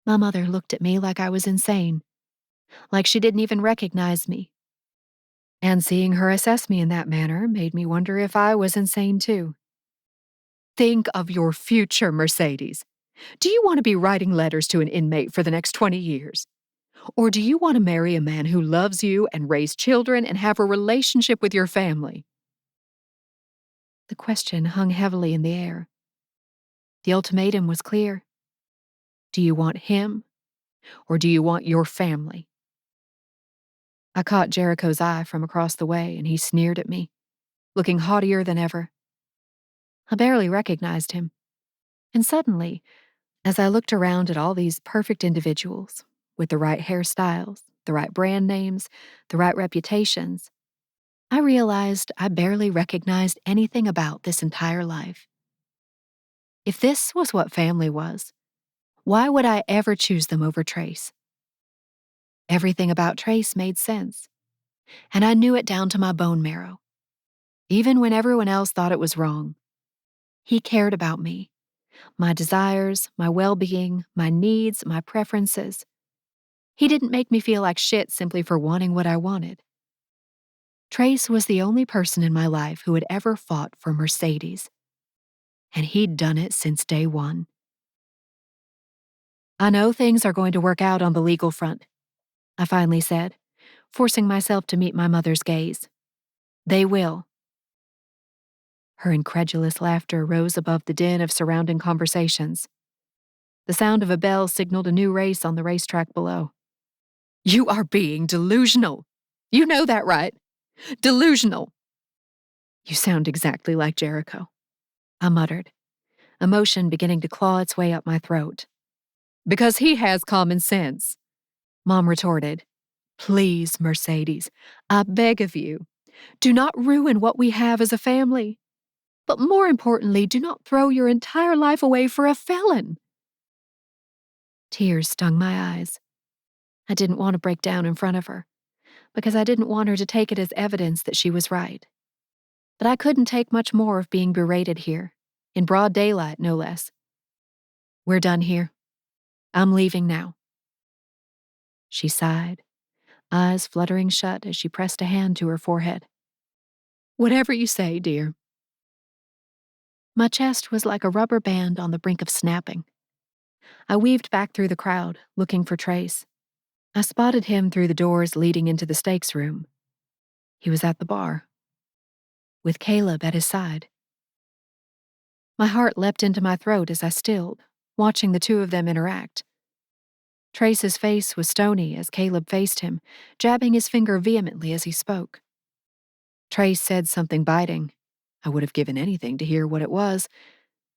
My mother looked at me like I was insane, like she didn't even recognize me. And seeing her assess me in that manner made me wonder if I was insane too. Think of your future, Mercedes. Do you want to be writing letters to an inmate for the next 20 years? Or do you want to marry a man who loves you and raise children and have a relationship with your family? The question hung heavily in the air. The ultimatum was clear. Do you want him, or do you want your family? I caught Jericho's eye from across the way, and he sneered at me, looking haughtier than ever. I barely recognized him. And suddenly, as I looked around at all these perfect individuals, with the right hairstyles, the right brand names, the right reputations, I realized I barely recognized anything about this entire life. If this was what family was, why would I ever choose them over Trace? Everything about Trace made sense, and I knew it down to my bone marrow, even when everyone else thought it was wrong. He cared about me, my desires, my well-being, my needs, my preferences. He didn't make me feel like shit simply for wanting what I wanted. Trace was the only person in my life who had ever fought for Mercedes, and he'd done it since day one. "I know things are going to work out on the legal front," I finally said, forcing myself to meet my mother's gaze. "They will." Her incredulous laughter rose above the din of surrounding conversations. The sound of a bell signaled a new race on the racetrack below. You are being delusional. You know that, right? Delusional. "You sound exactly like Jericho," I muttered, emotion beginning to claw its way up my throat. Because he has common sense. Mom retorted. Please, Mercedes, I beg of you, do not ruin what we have as a family. But more importantly, do not throw your entire life away for a felon. Tears stung my eyes. I didn't want to break down in front of her, because I didn't want her to take it as evidence that she was right. But I couldn't take much more of being berated here, in broad daylight, no less. We're done here. I'm leaving now. She sighed, eyes fluttering shut as she pressed a hand to her forehead. Whatever you say, dear. My chest was like a rubber band on the brink of snapping. I weaved back through the crowd, looking for Trace. I spotted him through the doors leading into the steaks room. He was at the bar, with Caleb at his side. My heart leapt into my throat as I stilled, watching the two of them interact. Trace's face was stony as Caleb faced him, jabbing his finger vehemently as he spoke. Trace said something biting. I would have given anything to hear what it was,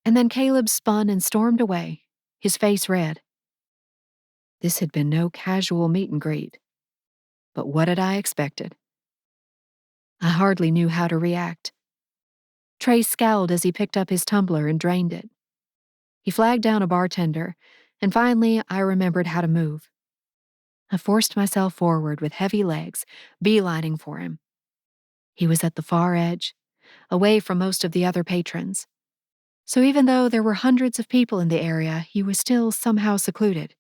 and then Caleb spun and stormed away, his face red. This had been no casual meet and greet. But what had I expected? I hardly knew how to react. Trace scowled as he picked up his tumbler and drained it. He flagged down a bartender, and finally I remembered how to move. I forced myself forward with heavy legs, beelining for him. He was at the far edge, away from most of the other patrons. So even though there were hundreds of people in the area, he was still somehow secluded.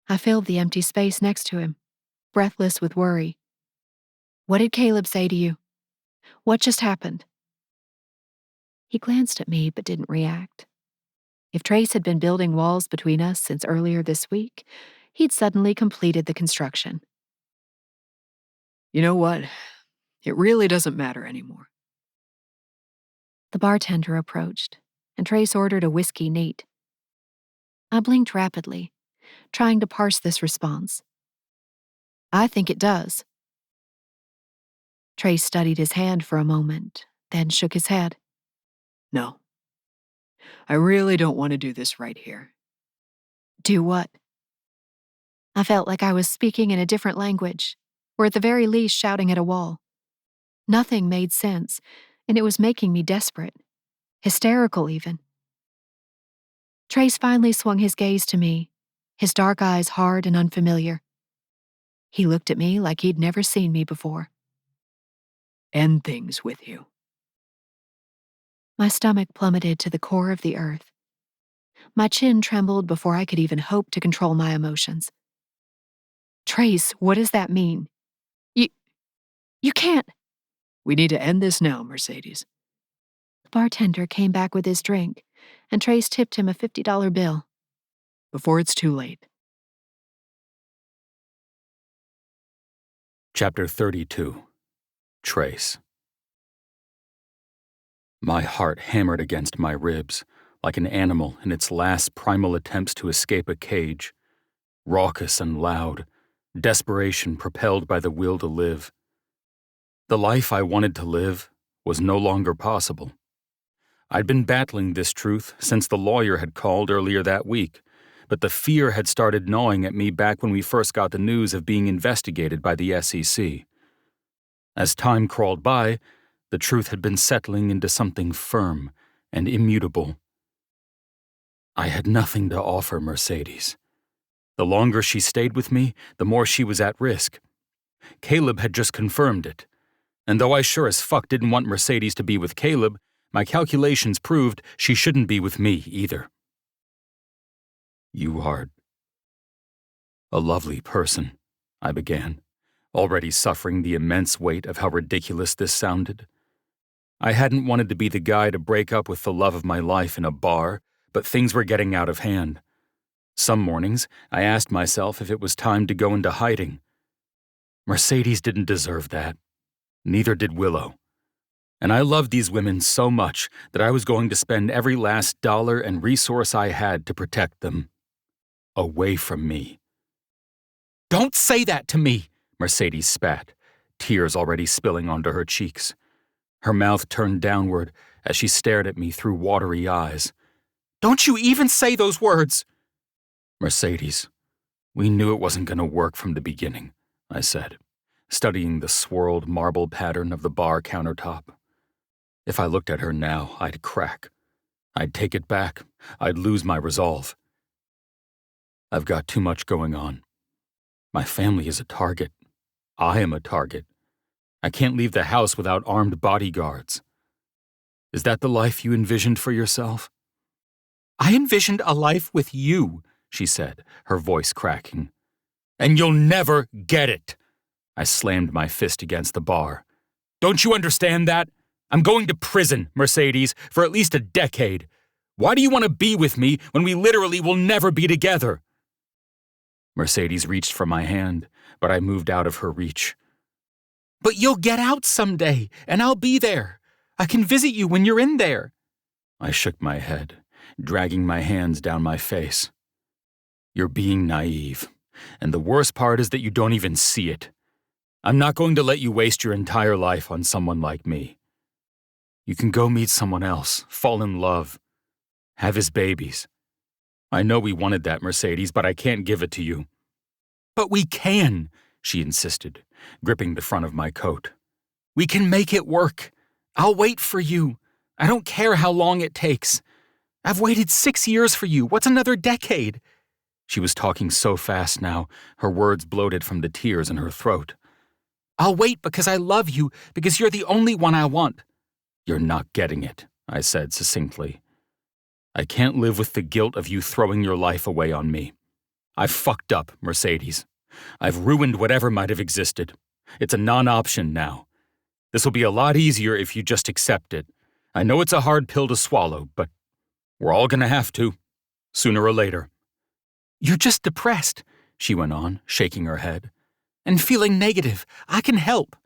I filled the empty space next to him, breathless with worry. What did Caleb say to you? What just happened? He glanced at me but didn't react. If Trace had been building walls between us since earlier this week, he'd suddenly completed the construction. You know what? It really doesn't matter anymore. The bartender approached, and Trace ordered a whiskey neat. I blinked rapidly, trying to parse this response. I think it does. Trace studied his hand for a moment, then shook his head. No. I really don't want to do this right here. Do what? I felt like I was speaking in a different language, or at the very least shouting at a wall. Nothing made sense, and it was making me desperate, hysterical even. Trace finally swung his gaze to me, his dark eyes hard and unfamiliar. He looked at me like he'd never seen me before. End things with you. My stomach plummeted to the core of the earth. My chin trembled before I could even hope to control my emotions. Trace, what does that mean? You can't. We need to end this now, Mercedes. The bartender came back with his drink, and Trace tipped him a $50 bill. Before it's too late. Chapter 32. Trace. My heart hammered against my ribs, like an animal in its last primal attempts to escape a cage. Raucous and loud, desperation propelled by the will to live. The life I wanted to live was no longer possible. I'd been battling this truth since the lawyer had called earlier that week, but the fear had started gnawing at me back when we first got the news of being investigated by the SEC. As time crawled by, the truth had been settling into something firm and immutable. I had nothing to offer Mercedes. The longer she stayed with me, the more she was at risk. Caleb had just confirmed it. And though I sure as fuck didn't want Mercedes to be with Caleb, my calculations proved she shouldn't be with me either. You are a lovely person, I began, already suffering the immense weight of how ridiculous this sounded. I hadn't wanted to be the guy to break up with the love of my life in a bar, but things were getting out of hand. Some mornings, I asked myself if it was time to go into hiding. Mercedes didn't deserve that. Neither did Willow. And I loved these women so much that I was going to spend every last dollar and resource I had to protect them. Away from me. Don't say that to me, Mercedes spat, tears already spilling onto her cheeks. Her mouth turned downward as she stared at me through watery eyes. Don't you even say those words. Mercedes, We knew it wasn't going to work from the beginning, I said, studying the swirled marble pattern of the bar countertop. If I looked at her now, I'd crack. I'd take it back. I'd lose my resolve. I've got too much going on. My family is a target. I am a target. I can't leave the house without armed bodyguards. Is that the life you envisioned for yourself? I envisioned a life with you, she said, her voice cracking. And you'll never get it. I slammed my fist against the bar. Don't you understand that? I'm going to prison, Mercedes, for at least a decade. Why do you want to be with me when we literally will never be together? Mercedes reached for my hand, but I moved out of her reach. But you'll get out someday, and I'll be there. I can visit you when you're in there. I shook my head, dragging my hands down my face. You're being naive, and the worst part is that you don't even see it. I'm not going to let you waste your entire life on someone like me. You can go meet someone else, fall in love, have his babies. I know we wanted that, Mercedes, but I can't give it to you. But we can, she insisted, gripping the front of my coat. We can make it work. I'll wait for you. I don't care how long it takes. I've waited 6 years for you. What's another decade? She was talking so fast now, her words bloated from the tears in her throat. I'll wait because I love you, because you're the only one I want. You're not getting it, I said succinctly. I can't live with the guilt of you throwing your life away on me. I've fucked up, Mercedes. I've ruined whatever might have existed. It's a non-option now. This will be a lot easier if you just accept it. I know it's a hard pill to swallow, but we're all gonna have to, sooner or later. You're just depressed, she went on, shaking her head, and feeling negative. I can help.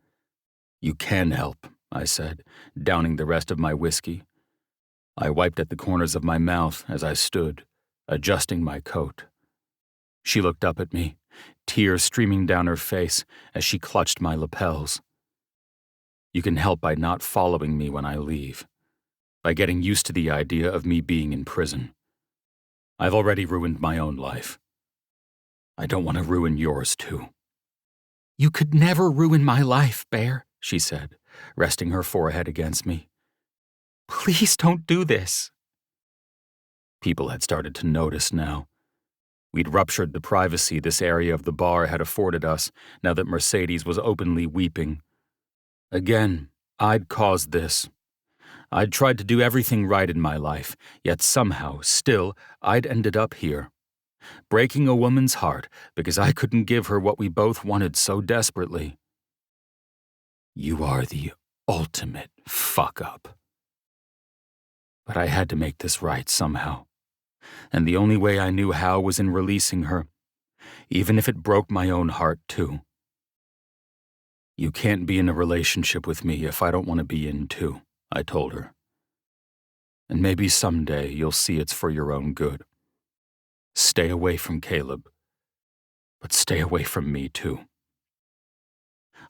You can help, I said, downing the rest of my whiskey. I wiped at the corners of my mouth as I stood, adjusting my coat. She looked up at me, tears streaming down her face as she clutched my lapels. You can help by not following me when I leave, by getting used to the idea of me being in prison. I've already ruined my own life. I don't want to ruin yours, too. You could never ruin my life, Bear, she said, resting her forehead against me. Please don't do this. People had started to notice now. We'd ruptured the privacy this area of the bar had afforded us now that Mercedes was openly weeping. Again, I'd caused this. I'd tried to do everything right in my life, yet somehow, still, I'd ended up here. Breaking a woman's heart because I couldn't give her what we both wanted so desperately. You are the ultimate fuck-up. But I had to make this right somehow. And the only way I knew how was in releasing her, even if it broke my own heart too. You can't be in a relationship with me if I don't want to be in too, I told her. And maybe someday you'll see it's for your own good. Stay away from Caleb, but stay away from me too.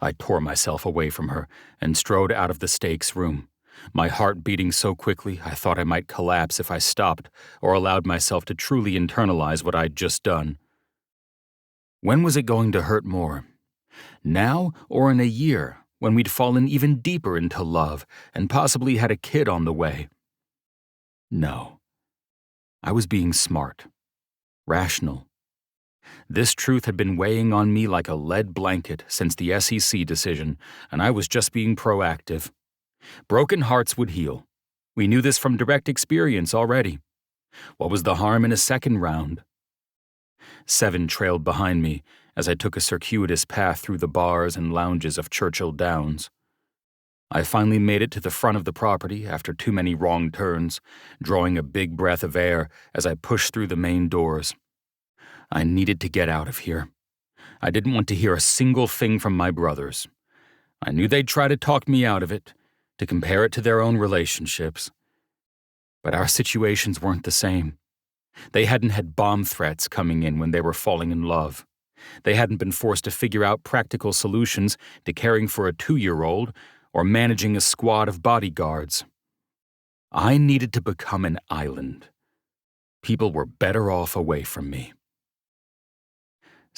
I tore myself away from her and strode out of the stakes room, my heart beating so quickly I thought I might collapse if I stopped or allowed myself to truly internalize what I'd just done. When was it going to hurt more? Now or in a year, when we'd fallen even deeper into love and possibly had a kid on the way? No. I was being smart, rational. This truth had been weighing on me like a lead blanket since the SEC decision, and I was just being proactive. Broken hearts would heal. We knew this from direct experience already. What was the harm in a second round? 7 trailed behind me as I took a circuitous path through the bars and lounges of Churchill Downs. I finally made it to the front of the property after too many wrong turns, drawing a big breath of air as I pushed through the main doors. I needed to get out of here. I didn't want to hear a single thing from my brothers. I knew they'd try to talk me out of it, to compare it to their own relationships. But our situations weren't the same. They hadn't had bomb threats coming in when they were falling in love. They hadn't been forced to figure out practical solutions to caring for a 2-year-old or managing a squad of bodyguards. I needed to become an island. People were better off away from me.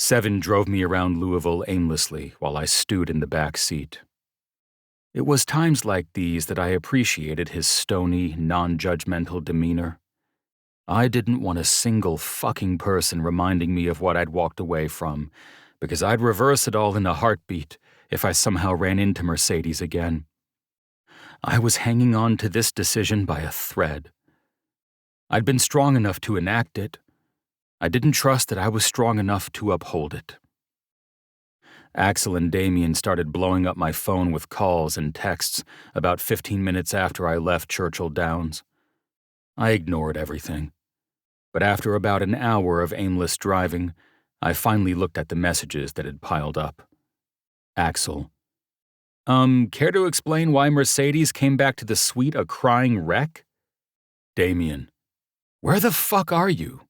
Seven drove me around Louisville aimlessly while I stewed in the back seat. It was times like these that I appreciated his stony, non-judgmental demeanor. I didn't want a single fucking person reminding me of what I'd walked away from, because I'd reverse it all in a heartbeat if I somehow ran into Mercedes again. I was hanging on to this decision by a thread. I'd been strong enough to enact it. I didn't trust that I was strong enough to uphold it. Axel and Damien started blowing up my phone with calls and texts about 15 minutes after I left Churchill Downs. I ignored everything. But after about an hour of aimless driving, I finally looked at the messages that had piled up. Axel. Care to explain why Mercedes came back to the suite a crying wreck? Damien. Where the fuck are you?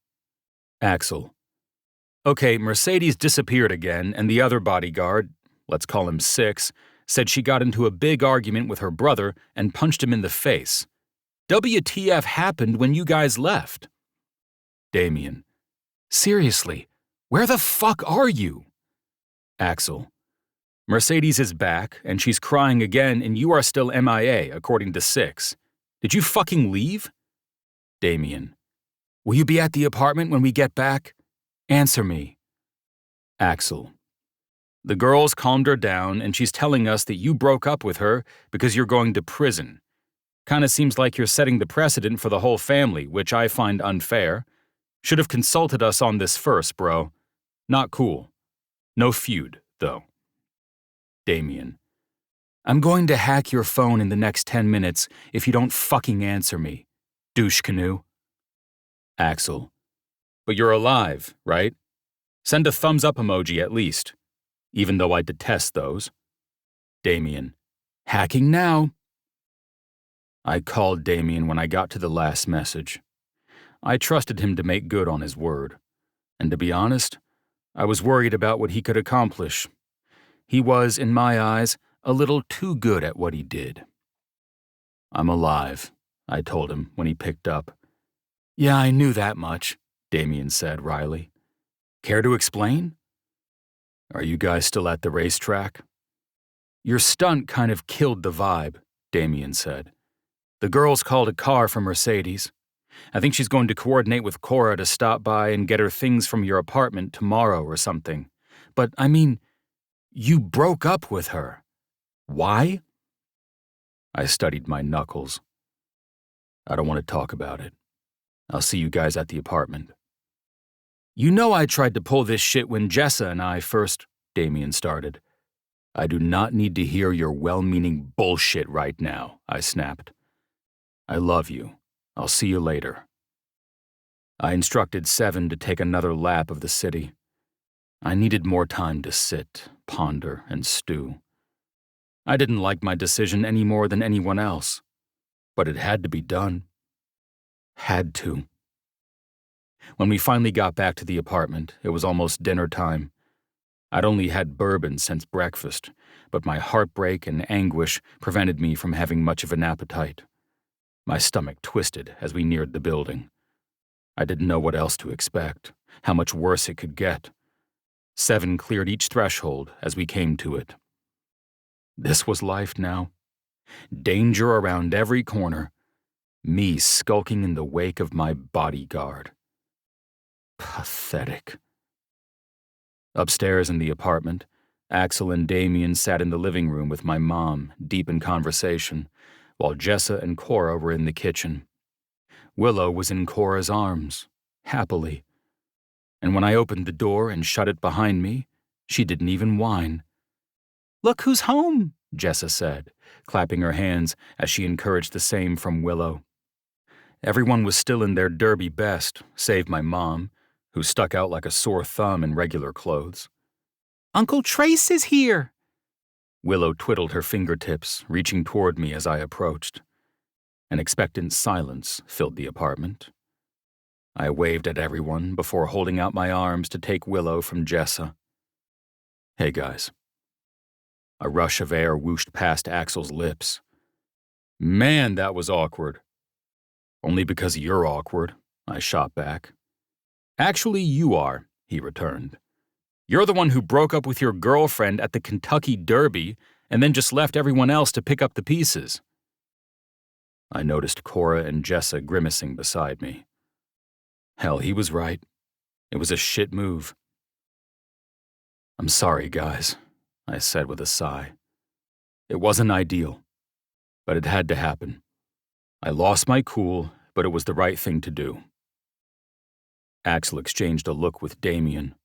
Axel. Okay, Mercedes disappeared again, and the other bodyguard, let's call him Six, said she got into a big argument with her brother and punched him in the face. WTF happened when you guys left? Damien. Seriously, where the fuck are you? Axel. Mercedes is back, and she's crying again, and you are still MIA, according to Six. Did you fucking leave? Damien. Will you be at the apartment when we get back? Answer me. Axel. The girls calmed her down, and she's telling us that you broke up with her because you're going to prison. Kinda seems like you're setting the precedent for the whole family, which I find unfair. Should have consulted us on this first, bro. Not cool. No feud, though. Damien. I'm going to hack your phone in the next 10 minutes if you don't fucking answer me. Douche canoe. Axel. But you're alive, right? Send a thumbs up emoji at least, even though I detest those. Damien. Hacking now. I called Damien when I got to the last message. I trusted him to make good on his word. And to be honest, I was worried about what he could accomplish. He was, in my eyes, a little too good at what he did. I'm alive, I told him when he picked up. Yeah, I knew that much, Damien said wryly. Care to explain? Are you guys still at the racetrack? Your stunt kind of killed the vibe, Damien said. The girls called a car from Mercedes. I think she's going to coordinate with Cora to stop by and get her things from your apartment tomorrow or something. But, I mean, you broke up with her. Why? I studied my knuckles. I don't want to talk about it. I'll see you guys at the apartment. You know I tried to pull this shit when Jessa and I first, Damien started. I do not need to hear your well-meaning bullshit right now, I snapped. I love you. I'll see you later. I instructed Seven to take another lap of the city. I needed more time to sit, ponder, and stew. I didn't like my decision any more than anyone else, but it had to be done. Had to. When we finally got back to the apartment, it was almost dinner time. I'd only had bourbon since breakfast, but my heartbreak and anguish prevented me from having much of an appetite. My stomach twisted as we neared the building. I didn't know what else to expect, how much worse it could get. Seven cleared each threshold as we came to it. This was life now. Danger around every corner. Me skulking in the wake of my bodyguard. Pathetic. Upstairs in the apartment, Axel and Damien sat in the living room with my mom, deep in conversation, while Jessa and Cora were in the kitchen. Willow was in Cora's arms, happily. And when I opened the door and shut it behind me, she didn't even whine. Look who's home, Jessa said, clapping her hands as she encouraged the same from Willow. Everyone was still in their derby best, save my mom, who stuck out like a sore thumb in regular clothes. Uncle Trace is here! Willow twiddled her fingertips, reaching toward me as I approached. An expectant silence filled the apartment. I waved at everyone before holding out my arms to take Willow from Jessa. Hey guys. A rush of air whooshed past Axel's lips. Man, that was awkward. Only because you're awkward, I shot back. Actually, you are, he returned. You're the one who broke up with your girlfriend at the Kentucky Derby and then just left everyone else to pick up the pieces. I noticed Cora and Jessa grimacing beside me. Hell, he was right. It was a shit move. I'm sorry, guys, I said with a sigh. It wasn't ideal, but it had to happen. I lost my cool, but it was the right thing to do. Axel exchanged a look with Damien.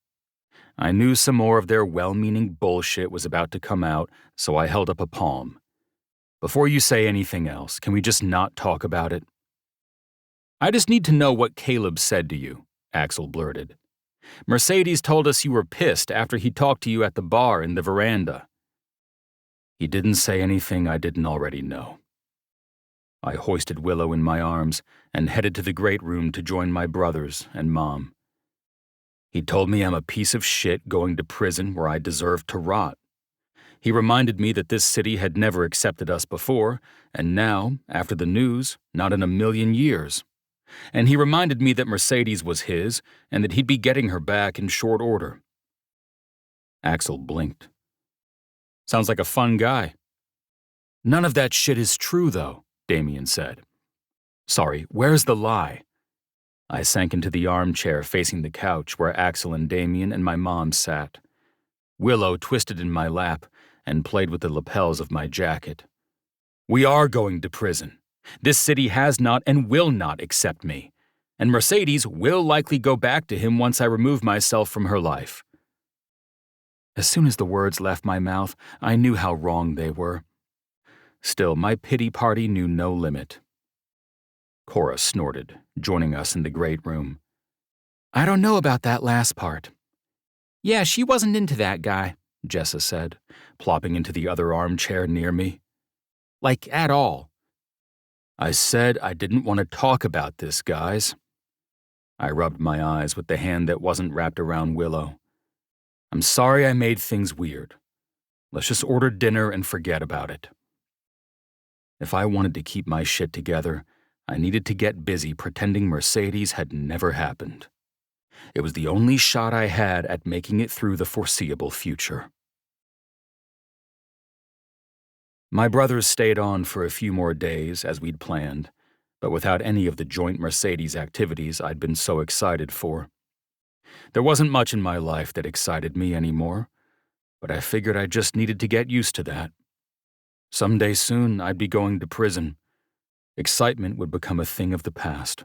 I knew some more of their well-meaning bullshit was about to come out, so I held up a palm. Before you say anything else, can we just not talk about it? I just need to know what Caleb said to you, Axel blurted. Mercedes told us you were pissed after he talked to you at the bar in the veranda. He didn't say anything I didn't already know. I hoisted Willow in my arms and headed to the great room to join my brothers and Mom. He told me I'm a piece of shit going to prison where I deserve to rot. He reminded me that this city had never accepted us before, and now, after the news, not in a million years. And he reminded me that Mercedes was his and that he'd be getting her back in short order. Axel blinked. Sounds like a fun guy. None of that shit is true, though, Damien said. Sorry, where's the lie? I sank into the armchair facing the couch where Axel and Damien and my mom sat. Willow twisted in my lap and played with the lapels of my jacket. We are going to prison. This city has not and will not accept me, and Mercedes will likely go back to him once I remove myself from her life. As soon as the words left my mouth, I knew how wrong they were. Still, my pity party knew no limit. Cora snorted, joining us in the great room. I don't know about that last part. Yeah, she wasn't into that guy, Jessa said, plopping into the other armchair near me. Like, at all. I said I didn't want to talk about this, guys. I rubbed my eyes with the hand that wasn't wrapped around Willow. I'm sorry I made things weird. Let's just order dinner and forget about it. If I wanted to keep my shit together, I needed to get busy pretending Mercedes had never happened. It was the only shot I had at making it through the foreseeable future. My brothers stayed on for a few more days as we'd planned, but without any of the joint Mercedes activities I'd been so excited for. There wasn't much in my life that excited me anymore, but I figured I just needed to get used to that. Someday soon I'd be going to prison. Excitement would become a thing of the past.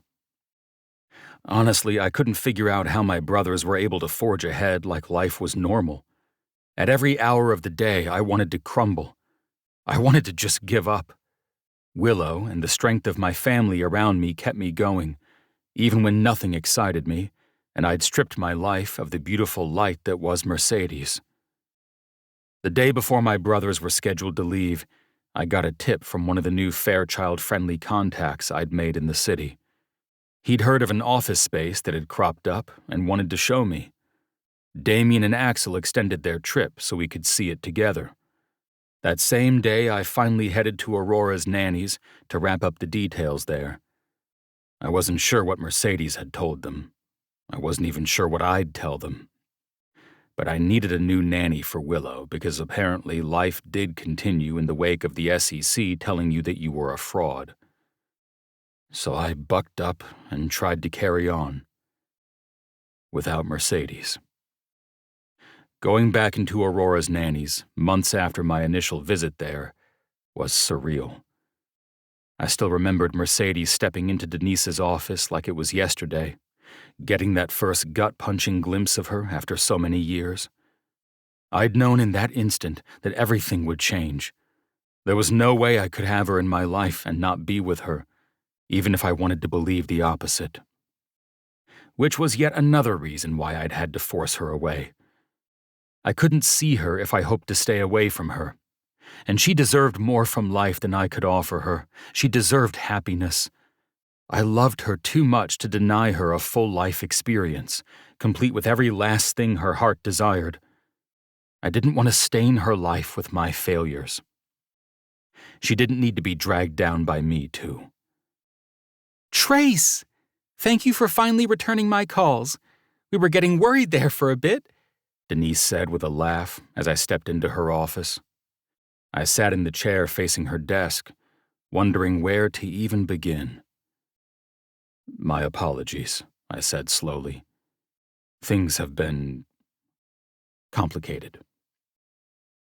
Honestly, I couldn't figure out how my brothers were able to forge ahead like life was normal. At every hour of the day, I wanted to crumble. I wanted to just give up. Willow and the strength of my family around me kept me going, even when nothing excited me, and I'd stripped my life of the beautiful light that was Mercedes. The day before my brothers were scheduled to leave, I got a tip from one of the new Fairchild-friendly contacts I'd made in the city. He'd heard of an office space that had cropped up and wanted to show me. Damien and Axel extended their trip so we could see it together. That same day, I finally headed to Aurora's Nanny's to wrap up the details there. I wasn't sure what Mercedes had told them. I wasn't even sure what I'd tell them. But I needed a new nanny for Willow because apparently life did continue in the wake of the SEC telling you that you were a fraud. So I bucked up and tried to carry on. Without Mercedes. Going back into Aurora's Nanny's, months after my initial visit there, was surreal. I still remembered Mercedes stepping into Denise's office like it was yesterday, getting that first gut-punching glimpse of her after so many years. I'd known in that instant that everything would change. There was no way I could have her in my life and not be with her, even if I wanted to believe the opposite. Which was yet another reason why I'd had to force her away. I couldn't see her if I hoped to stay away from her. And she deserved more from life than I could offer her. She deserved happiness. I loved her too much to deny her a full life experience, complete with every last thing her heart desired. I didn't want to stain her life with my failures. She didn't need to be dragged down by me, too. Trace! Thank you for finally returning my calls. We were getting worried there for a bit. Denise said with a laugh as I stepped into her office. I sat in the chair facing her desk, wondering where to even begin. My apologies, I said slowly. Things have been complicated.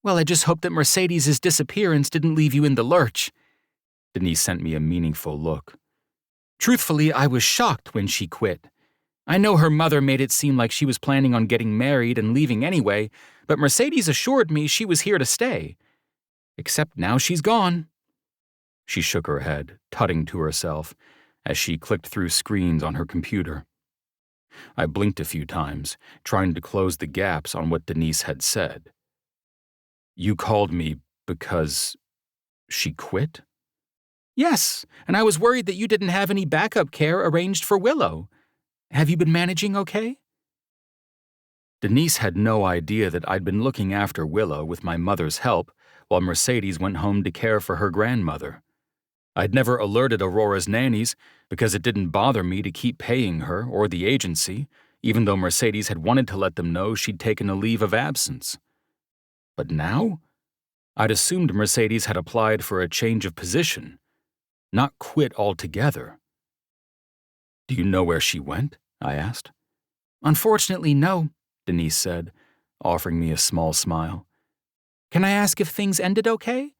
Well, I just hope that Mercedes' disappearance didn't leave you in the lurch. Denise sent me a meaningful look. Truthfully, I was shocked when she quit. I know her mother made it seem like she was planning on getting married and leaving anyway, but Mercedes assured me she was here to stay. Except now she's gone. She shook her head, tutting to herself, as she clicked through screens on her computer. I blinked a few times, trying to close the gaps on what Denise had said. You called me because she quit? Yes, and I was worried that you didn't have any backup care arranged for Willow. Have you been managing okay? Denise had no idea that I'd been looking after Willow with my mother's help while Mercedes went home to care for her grandmother. I'd never alerted Aurora's nannies because it didn't bother me to keep paying her or the agency, even though Mercedes had wanted to let them know she'd taken a leave of absence. But now? I'd assumed Mercedes had applied for a change of position, not quit altogether. Do you know where she went? I asked. Unfortunately, no, Denise said, offering me a small smile. Can I ask if things ended okay?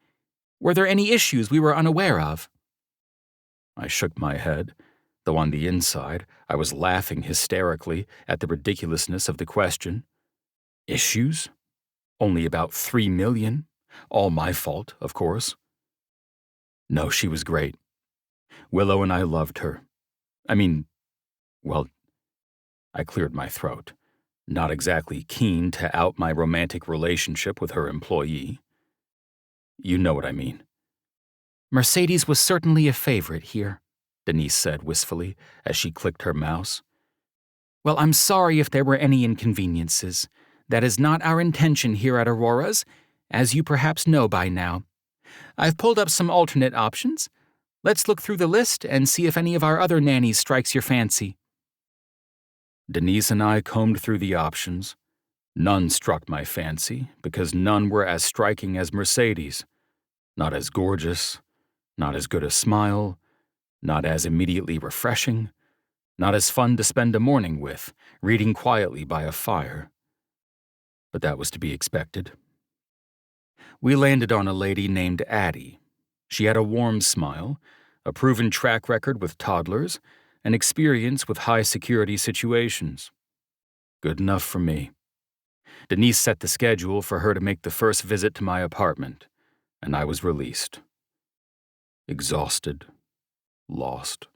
Were there any issues we were unaware of? I shook my head, though on the inside I was laughing hysterically at the ridiculousness of the question. Issues? Only about 3 million? All my fault, of course. No, she was great. Willow and I loved her. I cleared my throat, not exactly keen to out my romantic relationship with her employee. You know what I mean. Mercedes was certainly a favorite here, Denise said wistfully as she clicked her mouse. Well, I'm sorry if there were any inconveniences. That is not our intention here at Aurora's, as you perhaps know by now. I've pulled up some alternate options. Let's look through the list and see if any of our other nannies strikes your fancy. Denise and I combed through the options. None struck my fancy because none were as striking as Mercedes. Not as gorgeous, not as good a smile, not as immediately refreshing, not as fun to spend a morning with, reading quietly by a fire. But that was to be expected. We landed on a lady named Addie. She had a warm smile, a proven track record with toddlers, and experience with high-security situations. Good enough for me. Denise set the schedule for her to make the first visit to my apartment, and I was released. Exhausted, lost,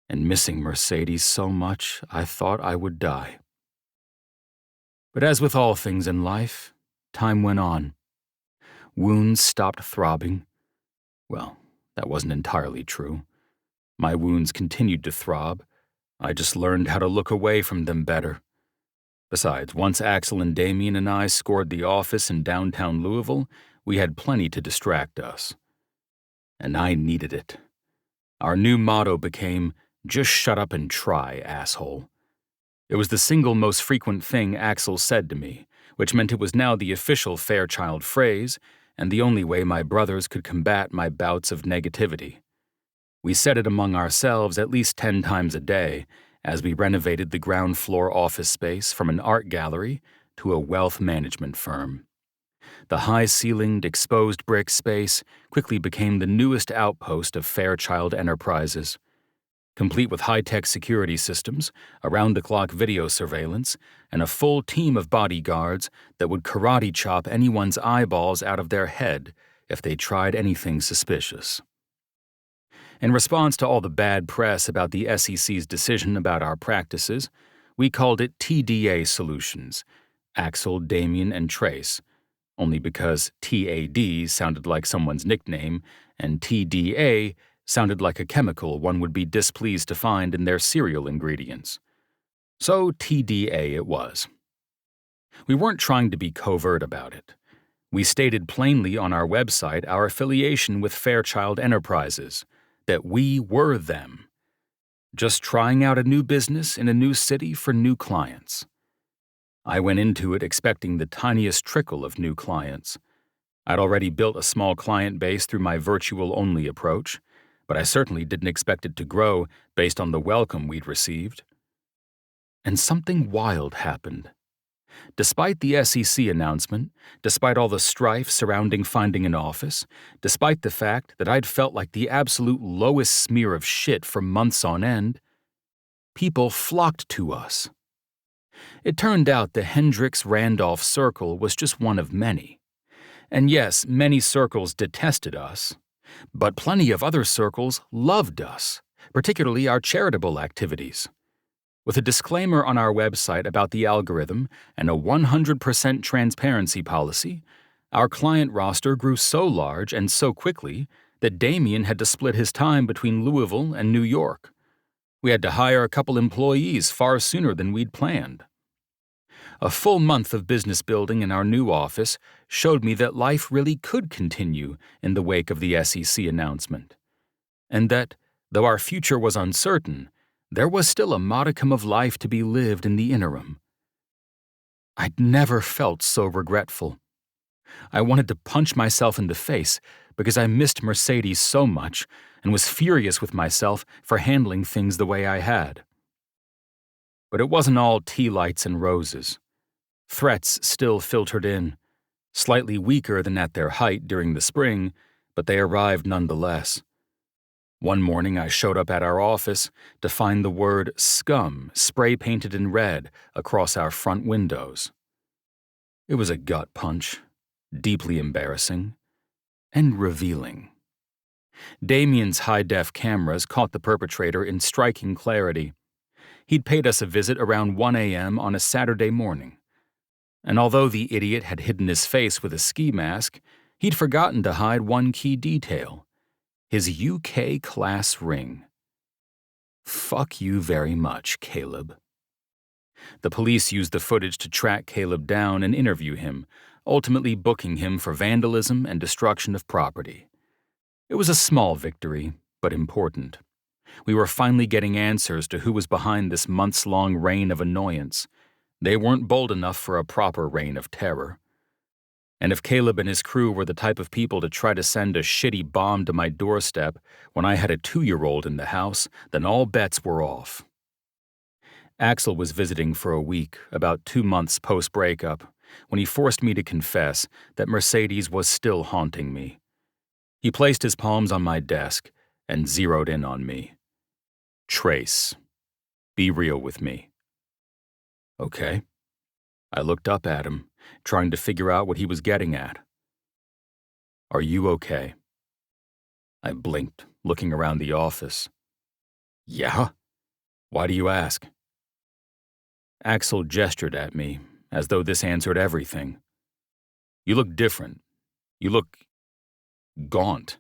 and missing Mercedes so much I thought I would die. But as with all things in life, time went on. Wounds stopped throbbing. Well, that wasn't entirely true. My wounds continued to throb. I just learned how to look away from them better. Besides, once Axel and Damien and I scored the office in downtown Louisville, we had plenty to distract us. And I needed it. Our new motto became, "Just shut up and try, asshole." It was the single most frequent thing Axel said to me, which meant it was now the official Fairchild phrase and the only way my brothers could combat my bouts of negativity. We said it among ourselves at least 10 times a day as we renovated the ground floor office space from an art gallery to a wealth management firm. The high-ceilinged, exposed brick space quickly became the newest outpost of Fairchild Enterprises. Complete with high-tech security systems, around-the-clock video surveillance, and a full team of bodyguards that would karate chop anyone's eyeballs out of their head if they tried anything suspicious. In response to all the bad press about the SEC's decision about our practices, we called it TDA Solutions, Axel, Damien, and Trace, only because TAD sounded like someone's nickname and TDA sounded like a chemical one would be displeased to find in their cereal ingredients. So TDA it was. We weren't trying to be covert about it. We stated plainly on our website our affiliation with Fairchild Enterprises, that we were them. Just trying out a new business in a new city for new clients. I went into it expecting the tiniest trickle of new clients. I'd already built a small client base through my virtual-only approach, but I certainly didn't expect it to grow based on the welcome we'd received. And something wild happened. Despite the SEC announcement, despite all the strife surrounding finding an office, despite the fact that I'd felt like the absolute lowest smear of shit for months on end, people flocked to us. It turned out the Hendricks-Randolph circle was just one of many. And yes, many circles detested us, but plenty of other circles loved us, particularly our charitable activities. With a disclaimer on our website about the algorithm and a 100% transparency policy, our client roster grew so large and so quickly that Damien had to split his time between Louisville and New York. We had to hire a couple employees far sooner than we'd planned. A full month of business building in our new office showed me that life really could continue in the wake of the SEC announcement, and that, though our future was uncertain, there was still a modicum of life to be lived in the interim. I'd never felt so regretful. I wanted to punch myself in the face because I missed Mercedes so much and was furious with myself for handling things the way I had. But it wasn't all tea lights and roses. Threats still filtered in, slightly weaker than at their height during the spring, but they arrived nonetheless. One morning I showed up at our office to find the word scum spray-painted in red across our front windows. It was a gut punch, deeply embarrassing, and revealing. Damien's high-def cameras caught the perpetrator in striking clarity. He'd paid us a visit around 1 a.m. on a Saturday morning. And although the idiot had hidden his face with a ski mask, he'd forgotten to hide one key detail: his UK class ring. Fuck you very much, Caleb. The police used the footage to track Caleb down and interview him, ultimately booking him for vandalism and destruction of property. It was a small victory, but important. We were finally getting answers to who was behind this months-long reign of annoyance. They weren't bold enough for a proper reign of terror. And if Caleb and his crew were the type of people to try to send a shitty bomb to my doorstep when I had a 2-year-old in the house, then all bets were off. Axel was visiting for a week, about 2 months post-breakup, when he forced me to confess that Mercedes was still haunting me. He placed his palms on my desk and zeroed in on me. Trace, be real with me. Okay. I looked up at him, trying to figure out what he was getting at. Are you okay? I blinked, looking around the office. Yeah? Why do you ask? Axel gestured at me, as though this answered everything. You look different. You look gaunt.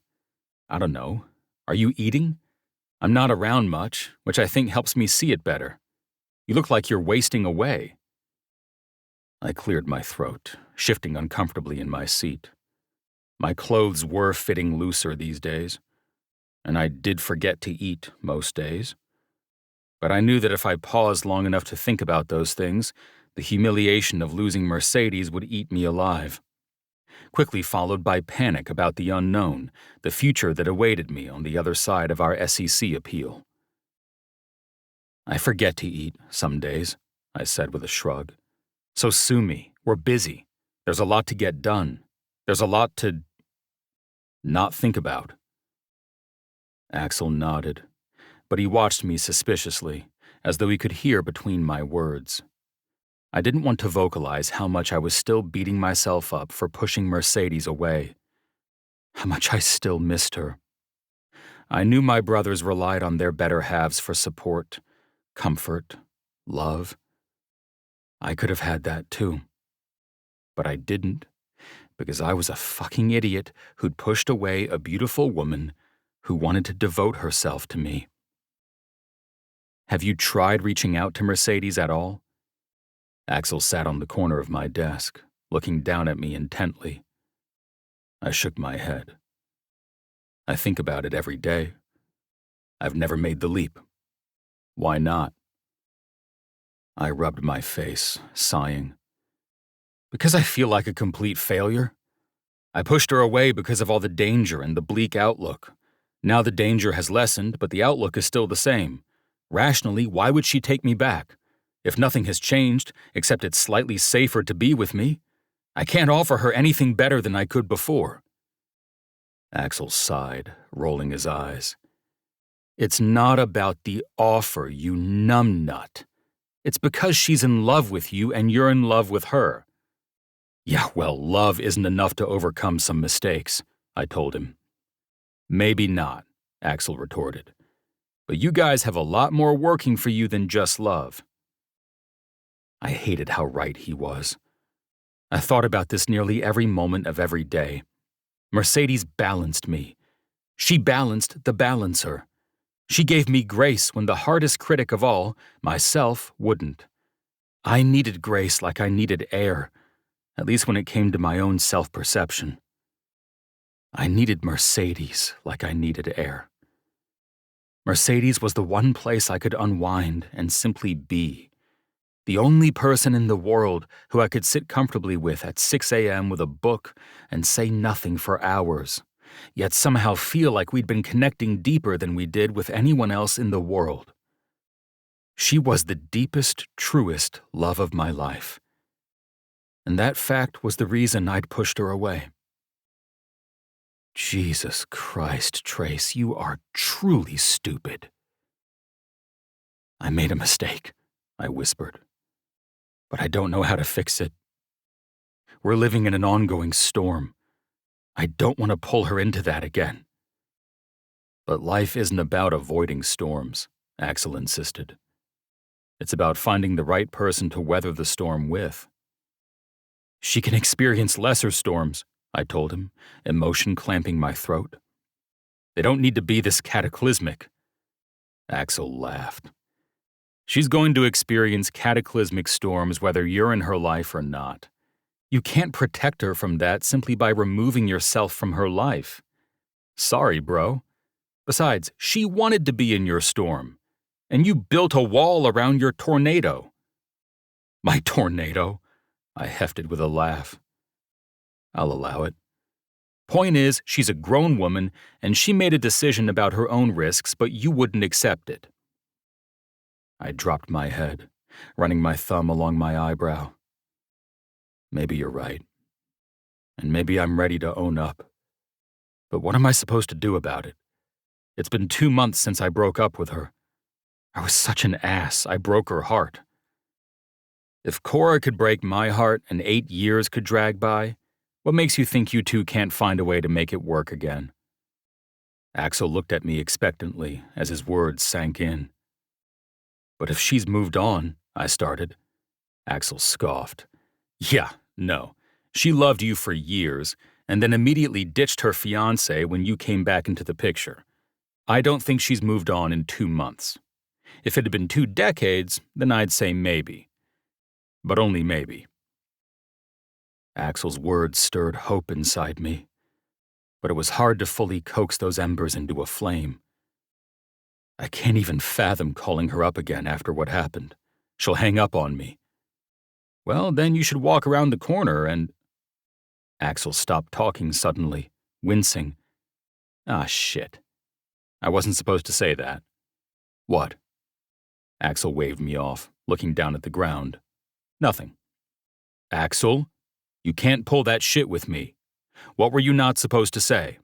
I don't know. Are you eating? I'm not around much, which I think helps me see it better. You look like you're wasting away. I cleared my throat, shifting uncomfortably in my seat. My clothes were fitting looser these days, and I did forget to eat most days. But I knew that if I paused long enough to think about those things, the humiliation of losing Mercedes would eat me alive. Quickly followed by panic about the unknown, the future that awaited me on the other side of our SEC appeal. I forget to eat some days, I said with a shrug. So sue me. We're busy. There's a lot to get done. There's a lot to not think about. Axel nodded, but he watched me suspiciously, as though he could hear between my words. I didn't want to vocalize how much I was still beating myself up for pushing Mercedes away. How much I still missed her. I knew my brothers relied on their better halves for support, comfort, love. I could have had that too. But I didn't, because I was a fucking idiot who'd pushed away a beautiful woman who wanted to devote herself to me. Have you tried reaching out to Mercedes at all? Axel sat on the corner of my desk, looking down at me intently. I shook my head. I think about it every day. I've never made the leap. Why not? I rubbed my face, sighing. Because I feel like a complete failure. I pushed her away because of all the danger and the bleak outlook. Now the danger has lessened, but the outlook is still the same. Rationally, why would she take me back? If nothing has changed, except it's slightly safer to be with me, I can't offer her anything better than I could before. Axel sighed, rolling his eyes. It's not about the offer, you numbnut. It's because she's in love with you and you're in love with her. Yeah, well, love isn't enough to overcome some mistakes, I told him. Maybe not, Axel retorted. But you guys have a lot more working for you than just love. I hated how right he was. I thought about this nearly every moment of every day. Mercedes balanced me. She balanced the balancer. She gave me grace when the hardest critic of all, myself, wouldn't. I needed grace like I needed air, at least when it came to my own self-perception. I needed Mercedes like I needed air. Mercedes was the one place I could unwind and simply be. The only person in the world who I could sit comfortably with at 6 a.m. with a book and say nothing for hours, yet somehow feel like we'd been connecting deeper than we did with anyone else in the world. She was the deepest, truest love of my life. And that fact was the reason I'd pushed her away. Jesus Christ, Trace, you are truly stupid. I made a mistake, I whispered. But I don't know how to fix it. We're living in an ongoing storm. I don't want to pull her into that again. But life isn't about avoiding storms, Axel insisted. It's about finding the right person to weather the storm with. She can experience lesser storms, I told him, emotion clamping my throat. They don't need to be this cataclysmic. Axel laughed. She's going to experience cataclysmic storms whether you're in her life or not. You can't protect her from that simply by removing yourself from her life. Sorry, bro. Besides, she wanted to be in your storm, and you built a wall around your tornado. My tornado? I hefted with a laugh. I'll allow it. Point is, she's a grown woman, and she made a decision about her own risks, but you wouldn't accept it. I dropped my head, running my thumb along my eyebrow. Maybe you're right. And maybe I'm ready to own up. But what am I supposed to do about it? It's been 2 months since I broke up with her. I was such an ass, I broke her heart. If Cora could break my heart and 8 years could drag by, what makes you think you two can't find a way to make it work again? Axel looked at me expectantly as his words sank in. But if she's moved on, I started. Axel scoffed. Yeah, no. She loved you for years, and then immediately ditched her fiancé when you came back into the picture. I don't think she's moved on in 2 months. If it had been 2 decades, then I'd say maybe. But only maybe. Axel's words stirred hope inside me, but it was hard to fully coax those embers into a flame. I can't even fathom calling her up again after what happened. She'll hang up on me. Well, then you should walk around the corner and... Axel stopped talking suddenly, wincing. Ah, shit. I wasn't supposed to say that. What? Axel waved me off, looking down at the ground. Nothing. Axel, you can't pull that shit with me. What were you not supposed to say?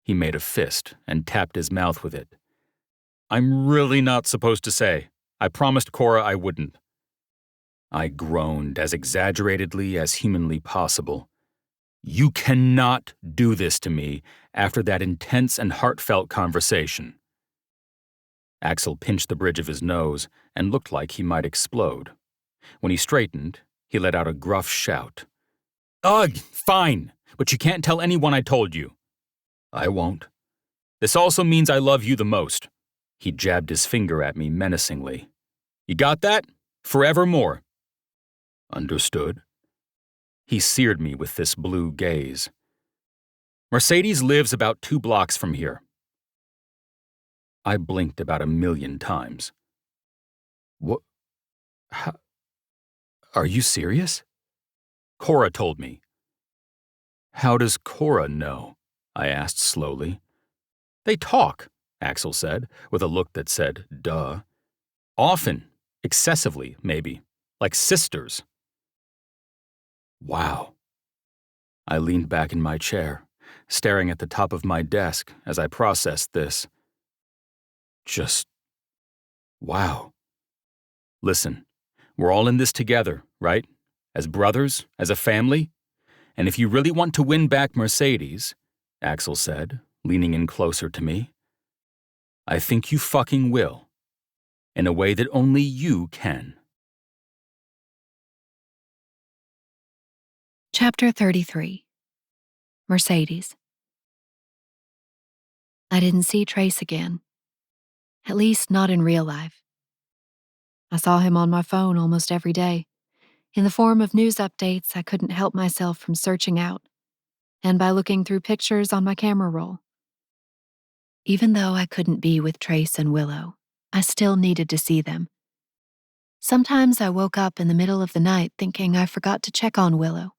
He made a fist and tapped his mouth with it. I'm really not supposed to say. I promised Cora I wouldn't. I groaned as exaggeratedly as humanly possible. You cannot do this to me after that intense and heartfelt conversation. Axel pinched the bridge of his nose and looked like he might explode. When he straightened, he let out a gruff shout. Ugh, fine, but you can't tell anyone I told you. I won't. This also means I love you the most. He jabbed his finger at me menacingly. You got that? Forevermore. Understood. He seared me with this blue gaze. Mercedes lives about 2 blocks from here. I blinked about 1,000,000 times. Are you serious? Cora told me. How does Cora know? I asked slowly. They talk, Axel said, with a look that said, duh. Often, excessively, maybe, like sisters. Wow. I leaned back in my chair, staring at the top of my desk as I processed this. Just, wow. Listen, we're all in this together, right? As brothers, as a family? And if you really want to win back Mercedes, Axel said, leaning in closer to me, I think you fucking will. In a way that only you can. Chapter 33. Mercedes. I didn't see Trace again. At least not in real life. I saw him on my phone almost every day, in the form of news updates I couldn't help myself from searching out, and by looking through pictures on my camera roll. Even though I couldn't be with Trace and Willow, I still needed to see them. Sometimes I woke up in the middle of the night thinking I forgot to check on Willow.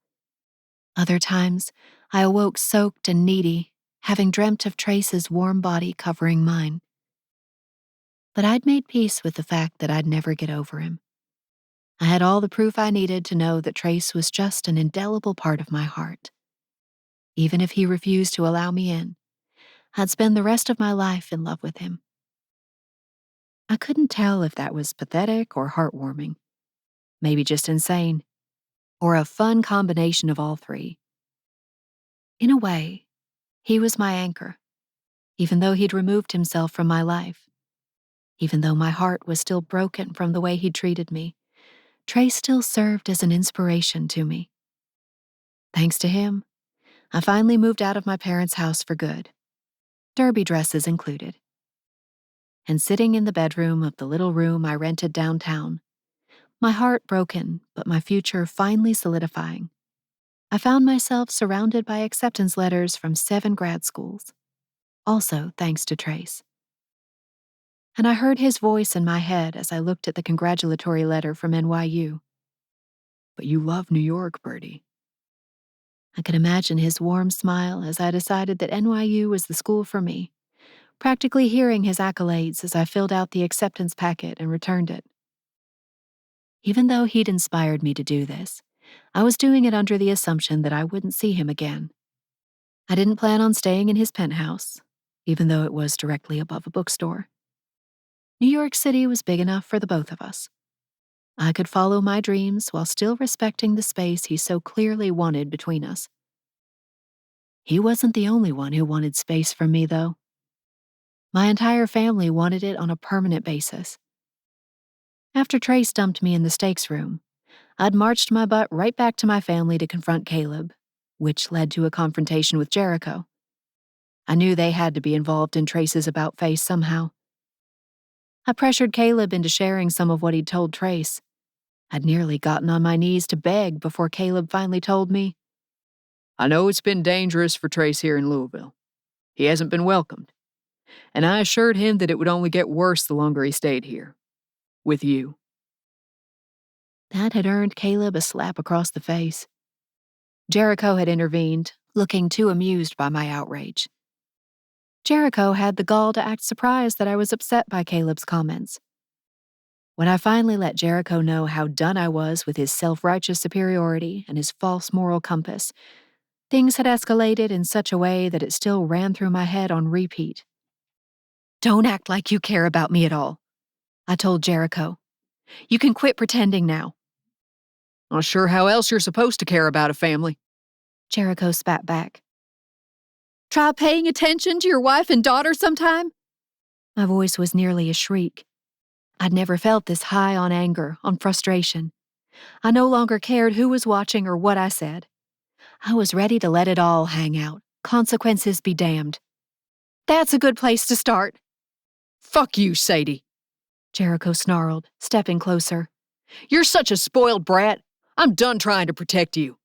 Other times, I awoke soaked and needy, having dreamt of Trace's warm body covering mine. But I'd made peace with the fact that I'd never get over him. I had all the proof I needed to know that Trace was just an indelible part of my heart. Even if he refused to allow me in, I'd spend the rest of my life in love with him. I couldn't tell if that was pathetic or heartwarming, maybe just insane, or a fun combination of all three. In a way, he was my anchor, even though he'd removed himself from my life. Even though my heart was still broken from the way he'd treated me, Trace still served as an inspiration to me. Thanks to him, I finally moved out of my parents' house for good, derby dresses included. And sitting in the bedroom of the little room I rented downtown, my heart broken but my future finally solidifying, I found myself surrounded by acceptance letters from 7 grad schools, also thanks to Trace. And I heard his voice in my head as I looked at the congratulatory letter from NYU. But you love New York, Bertie. I could imagine his warm smile as I decided that NYU was the school for me, practically hearing his accolades as I filled out the acceptance packet and returned it. Even though he'd inspired me to do this, I was doing it under the assumption that I wouldn't see him again. I didn't plan on staying in his penthouse, even though it was directly above a bookstore. New York City was big enough for the both of us. I could follow my dreams while still respecting the space he so clearly wanted between us. He wasn't the only one who wanted space from me, though. My entire family wanted it on a permanent basis. After Trace dumped me in the stakes room, I'd marched my butt right back to my family to confront Caleb, which led to a confrontation with Jericho. I knew they had to be involved in Trace's about-face somehow. I pressured Caleb into sharing some of what he'd told Trace. I'd nearly gotten on my knees to beg before Caleb finally told me, I know it's been dangerous for Trace here in Louisville. He hasn't been welcomed. And I assured him that it would only get worse the longer he stayed here. With you. That had earned Caleb a slap across the face. Jericho had intervened, looking too amused by my outrage. Jericho had the gall to act surprised that I was upset by Caleb's comments. When I finally let Jericho know how done I was with his self-righteous superiority and his false moral compass, things had escalated in such a way that it still ran through my head on repeat. Don't act like you care about me at all, I told Jericho. You can quit pretending now. Not sure how else you're supposed to care about a family. Jericho spat back. Try paying attention to your wife and daughter sometime? My voice was nearly a shriek. I'd never felt this high on anger, on frustration. I no longer cared who was watching or what I said. I was ready to let it all hang out. Consequences be damned. That's a good place to start. Fuck you, Sadie, Jericho snarled, stepping closer. You're such a spoiled brat. I'm done trying to protect you.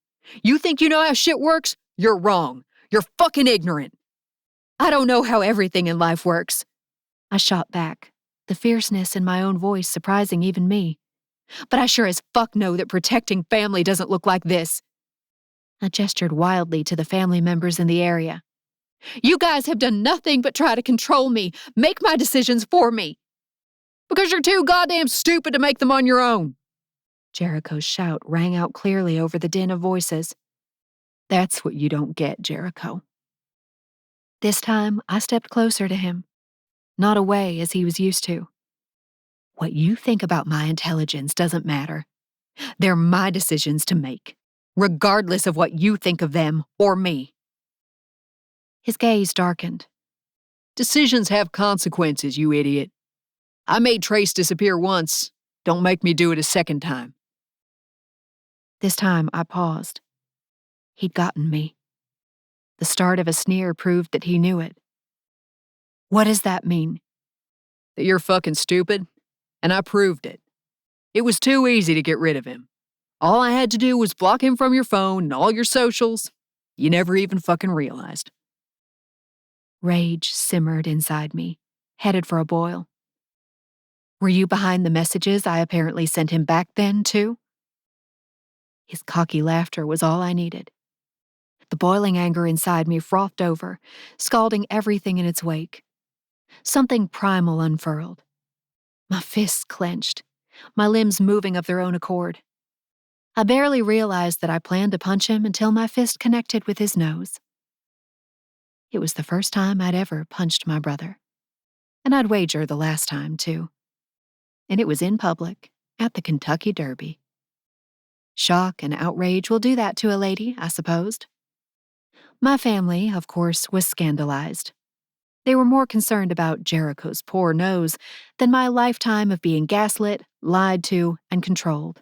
You think you know how shit works? You're wrong. You're fucking ignorant. I don't know how everything in life works. I shot back, the fierceness in my own voice surprising even me. But I sure as fuck know that protecting family doesn't look like this. I gestured wildly to the family members in the area. You guys have done nothing but try to control me, make my decisions for me. Because you're too goddamn stupid to make them on your own. Jericho's shout rang out clearly over the din of voices. That's what you don't get, Jericho. This time, I stepped closer to him, not away as he was used to. What you think about my intelligence doesn't matter. They're my decisions to make, regardless of what you think of them or me. His gaze darkened. Decisions have consequences, you idiot. I made Trace disappear once. Don't make me do it a second time. This time, I paused. He'd gotten me. The start of a sneer proved that he knew it. What does that mean? That you're fucking stupid, and I proved it. It was too easy to get rid of him. All I had to do was block him from your phone and all your socials. You never even fucking realized. Rage simmered inside me, headed for a boil. Were you behind the messages I apparently sent him back then, too? His cocky laughter was all I needed. The boiling anger inside me frothed over, scalding everything in its wake. Something primal unfurled. My fists clenched, my limbs moving of their own accord. I barely realized that I planned to punch him until my fist connected with his nose. It was the first time I'd ever punched my brother. And I'd wager the last time, too. And it was in public, at the Kentucky Derby. Shock and outrage will do that to a lady, I supposed. My family, of course, was scandalized. They were more concerned about Jericho's poor nose than my lifetime of being gaslit, lied to, and controlled.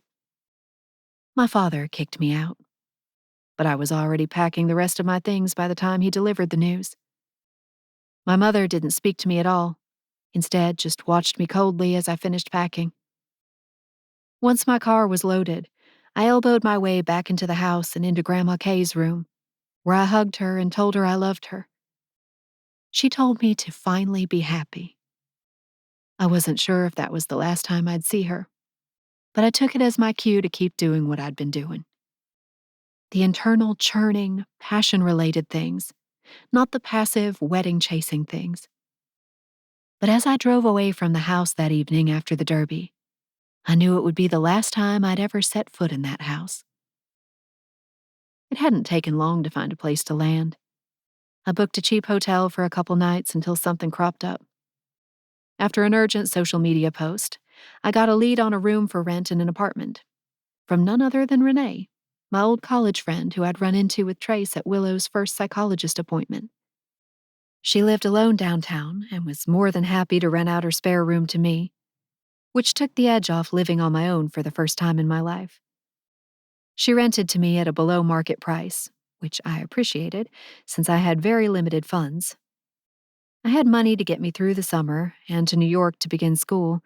My father kicked me out. But I was already packing the rest of my things by the time he delivered the news. My mother didn't speak to me at all, instead just watched me coldly as I finished packing. Once my car was loaded, I elbowed my way back into the house and into Grandma Kay's room, where I hugged her and told her I loved her. She told me to finally be happy. I wasn't sure if that was the last time I'd see her, but I took it as my cue to keep doing what I'd been doing. The internal churning, passion-related things, not the passive, wedding-chasing things. But as I drove away from the house that evening after the Derby, I knew it would be the last time I'd ever set foot in that house. It hadn't taken long to find a place to land. I booked a cheap hotel for a couple nights until something cropped up. After an urgent social media post, I got a lead on a room for rent in an apartment from none other than Renee, my old college friend who I'd run into with Trace at Willow's first psychologist appointment. She lived alone downtown and was more than happy to rent out her spare room to me, which took the edge off living on my own for the first time in my life. She rented to me at a below-market price, which I appreciated since I had very limited funds. I had money to get me through the summer and to New York to begin school,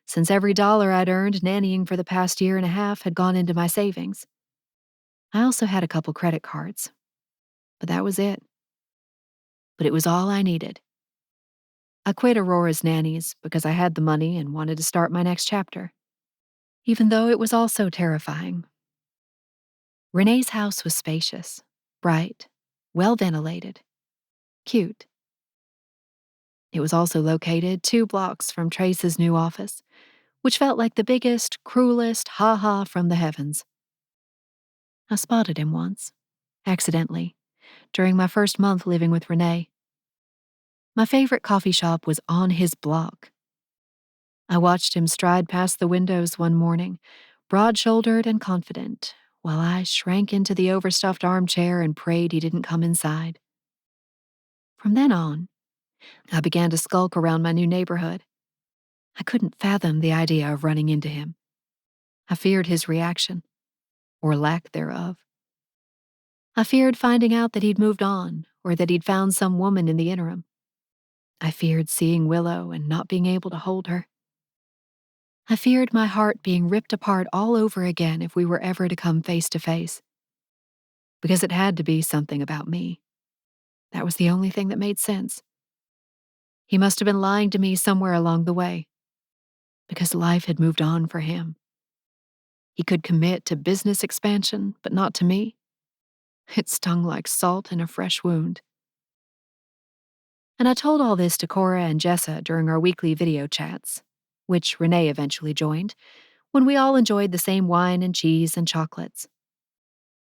since every dollar I'd earned nannying for the past year and a half had gone into my savings. I also had a couple credit cards, but that was it. But it was all I needed. I quit Aurora's nannies because I had the money and wanted to start my next chapter, even though it was also terrifying. Renee's house was spacious, bright, well-ventilated, cute. It was also located 2 blocks from Trace's new office, which felt like the biggest, cruelest ha-ha from the heavens. I spotted him once, accidentally, during my first month living with Renee. My favorite coffee shop was on his block. I watched him stride past the windows one morning, broad-shouldered and confident, while I shrank into the overstuffed armchair and prayed he didn't come inside. From then on, I began to skulk around my new neighborhood. I couldn't fathom the idea of running into him. I feared his reaction, or lack thereof. I feared finding out that he'd moved on, or that he'd found some woman in the interim. I feared seeing Willow and not being able to hold her. I feared my heart being ripped apart all over again if we were ever to come face to face. Because it had to be something about me. That was the only thing that made sense. He must have been lying to me somewhere along the way. Because life had moved on for him. He could commit to business expansion, but not to me. It stung like salt in a fresh wound. And I told all this to Cora and Jessa during our weekly video chats, which Renee eventually joined, when we all enjoyed the same wine and cheese and chocolates.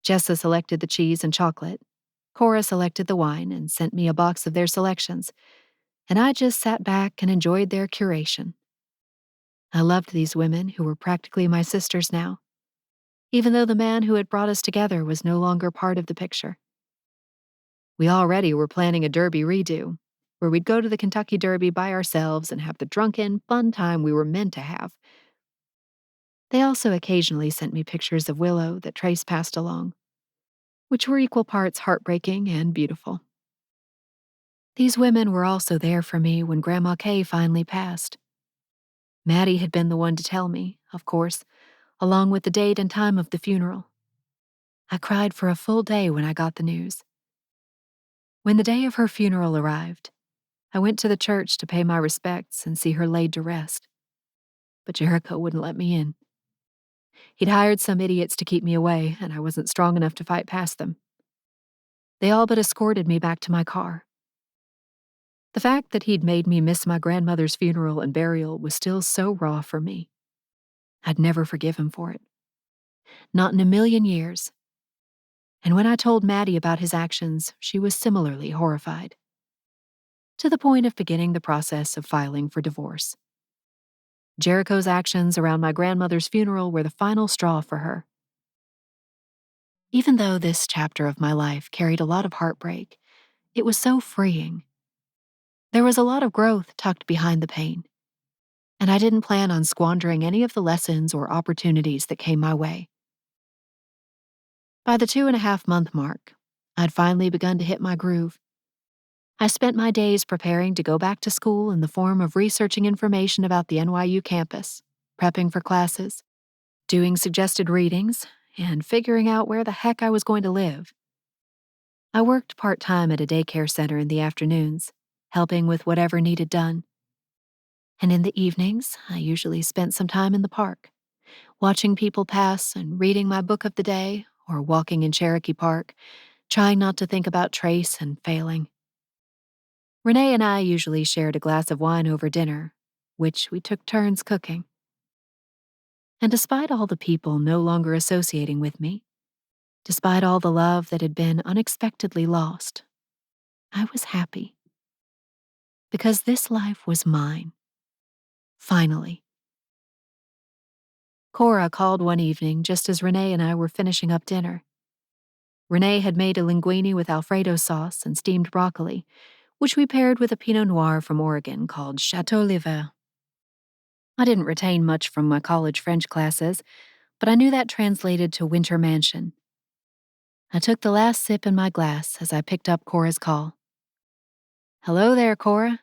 Jessa selected the cheese and chocolate. Cora selected the wine and sent me a box of their selections, and I just sat back and enjoyed their curation. I loved these women who were practically my sisters now, even though the man who had brought us together was no longer part of the picture. We already were planning a Derby redo, where we'd go to the Kentucky Derby by ourselves and have the drunken, fun time we were meant to have. They also occasionally sent me pictures of Willow that Trace passed along, which were equal parts heartbreaking and beautiful. These women were also there for me when Grandma Kay finally passed. Maddie had been the one to tell me, of course, along with the date and time of the funeral. I cried for a full day when I got the news. When the day of her funeral arrived, I went to the church to pay my respects and see her laid to rest. But Jericho wouldn't let me in. He'd hired some idiots to keep me away, and I wasn't strong enough to fight past them. They all but escorted me back to my car. The fact that he'd made me miss my grandmother's funeral and burial was still so raw for me. I'd never forgive him for it. Not in a million years. And when I told Maddie about his actions, she was similarly horrified. To the point of beginning the process of filing for divorce. Jericho's actions around my grandmother's funeral were the final straw for her. Even though this chapter of my life carried a lot of heartbreak, it was so freeing. There was a lot of growth tucked behind the pain, and I didn't plan on squandering any of the lessons or opportunities that came my way. By the 2.5-month mark, I'd finally begun to hit my groove. I spent my days preparing to go back to school in the form of researching information about the NYU campus, prepping for classes, doing suggested readings, and figuring out where the heck I was going to live. I worked part-time at a daycare center in the afternoons, helping with whatever needed done. And in the evenings, I usually spent some time in the park, watching people pass and reading my book of the day or walking in Cherokee Park, trying not to think about Trace and failing. Renee and I usually shared a glass of wine over dinner, which we took turns cooking. And despite all the people no longer associating with me, despite all the love that had been unexpectedly lost, I was happy. Because this life was mine. Finally. Cora called one evening just as Renee and I were finishing up dinner. Renee had made a linguine with Alfredo sauce and steamed broccoli, which we paired with a Pinot Noir from Oregon called Chateau Livet. I didn't retain much from my college French classes, but I knew that translated to winter mansion. I took the last sip in my glass as I picked up Cora's call. "Hello there, Cora,"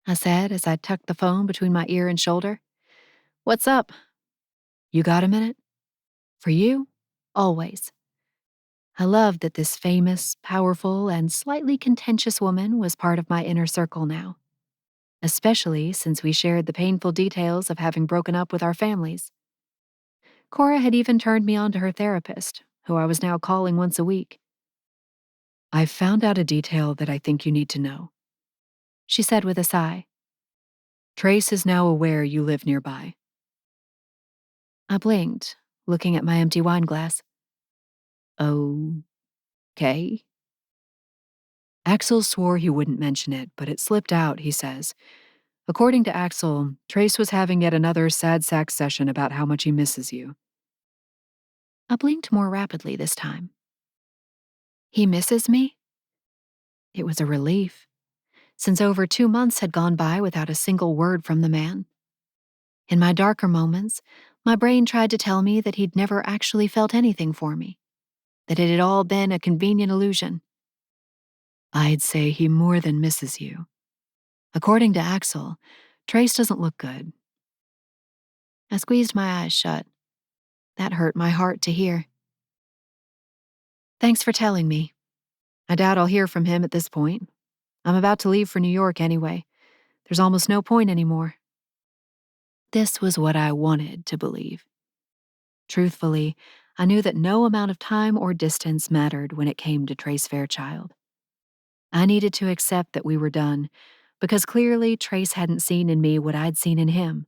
I said as I tucked the phone between my ear and shoulder. "What's up? You got a minute?" "For you, always." I loved that this famous, powerful, and slightly contentious woman was part of my inner circle now, especially since we shared the painful details of having broken up with our families. Cora had even turned me on to her therapist, who I was now calling once a week. "I've found out a detail that I think you need to know," she said with a sigh. "Trace is now aware you live nearby." I blinked, looking at my empty wine glass. "Okay." Axel swore he wouldn't mention it, but it slipped out, he says. According to Axel, Trace was having yet another sad sack session about how much he misses you. I blinked more rapidly this time. He misses me? It was a relief, since over 2 months had gone by without a single word from the man. In my darker moments, my brain tried to tell me that he'd never actually felt anything for me, that it had all been a convenient illusion. I'd say he more than misses you. According to Axel, Trace doesn't look good. I squeezed my eyes shut. That hurt my heart to hear. Thanks for telling me. I doubt I'll hear from him at this point. I'm about to leave for New York anyway. There's almost no point anymore. This was what I wanted to believe. Truthfully, I knew that no amount of time or distance mattered when it came to Trace Fairchild. I needed to accept that we were done, because clearly Trace hadn't seen in me what I'd seen in him.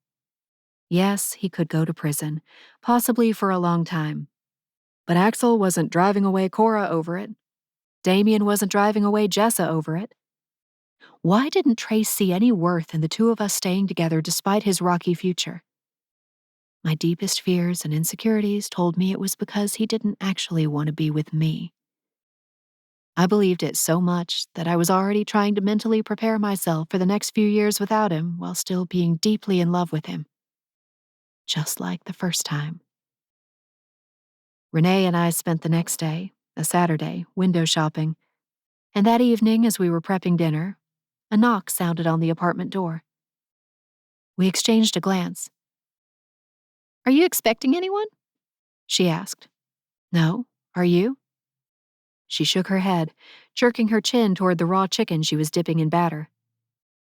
Yes, he could go to prison, possibly for a long time. But Axel wasn't driving away Cora over it. Damien wasn't driving away Jessa over it. Why didn't Trace see any worth in the two of us staying together despite his rocky future? My deepest fears and insecurities told me it was because he didn't actually want to be with me. I believed it so much that I was already trying to mentally prepare myself for the next few years without him while still being deeply in love with him. Just like the first time. Renee and I spent the next day, a Saturday, window shopping, and that evening as we were prepping dinner, a knock sounded on the apartment door. We exchanged a glance. "Are you expecting anyone?" she asked. "No, are you?" She shook her head, jerking her chin toward the raw chicken she was dipping in batter.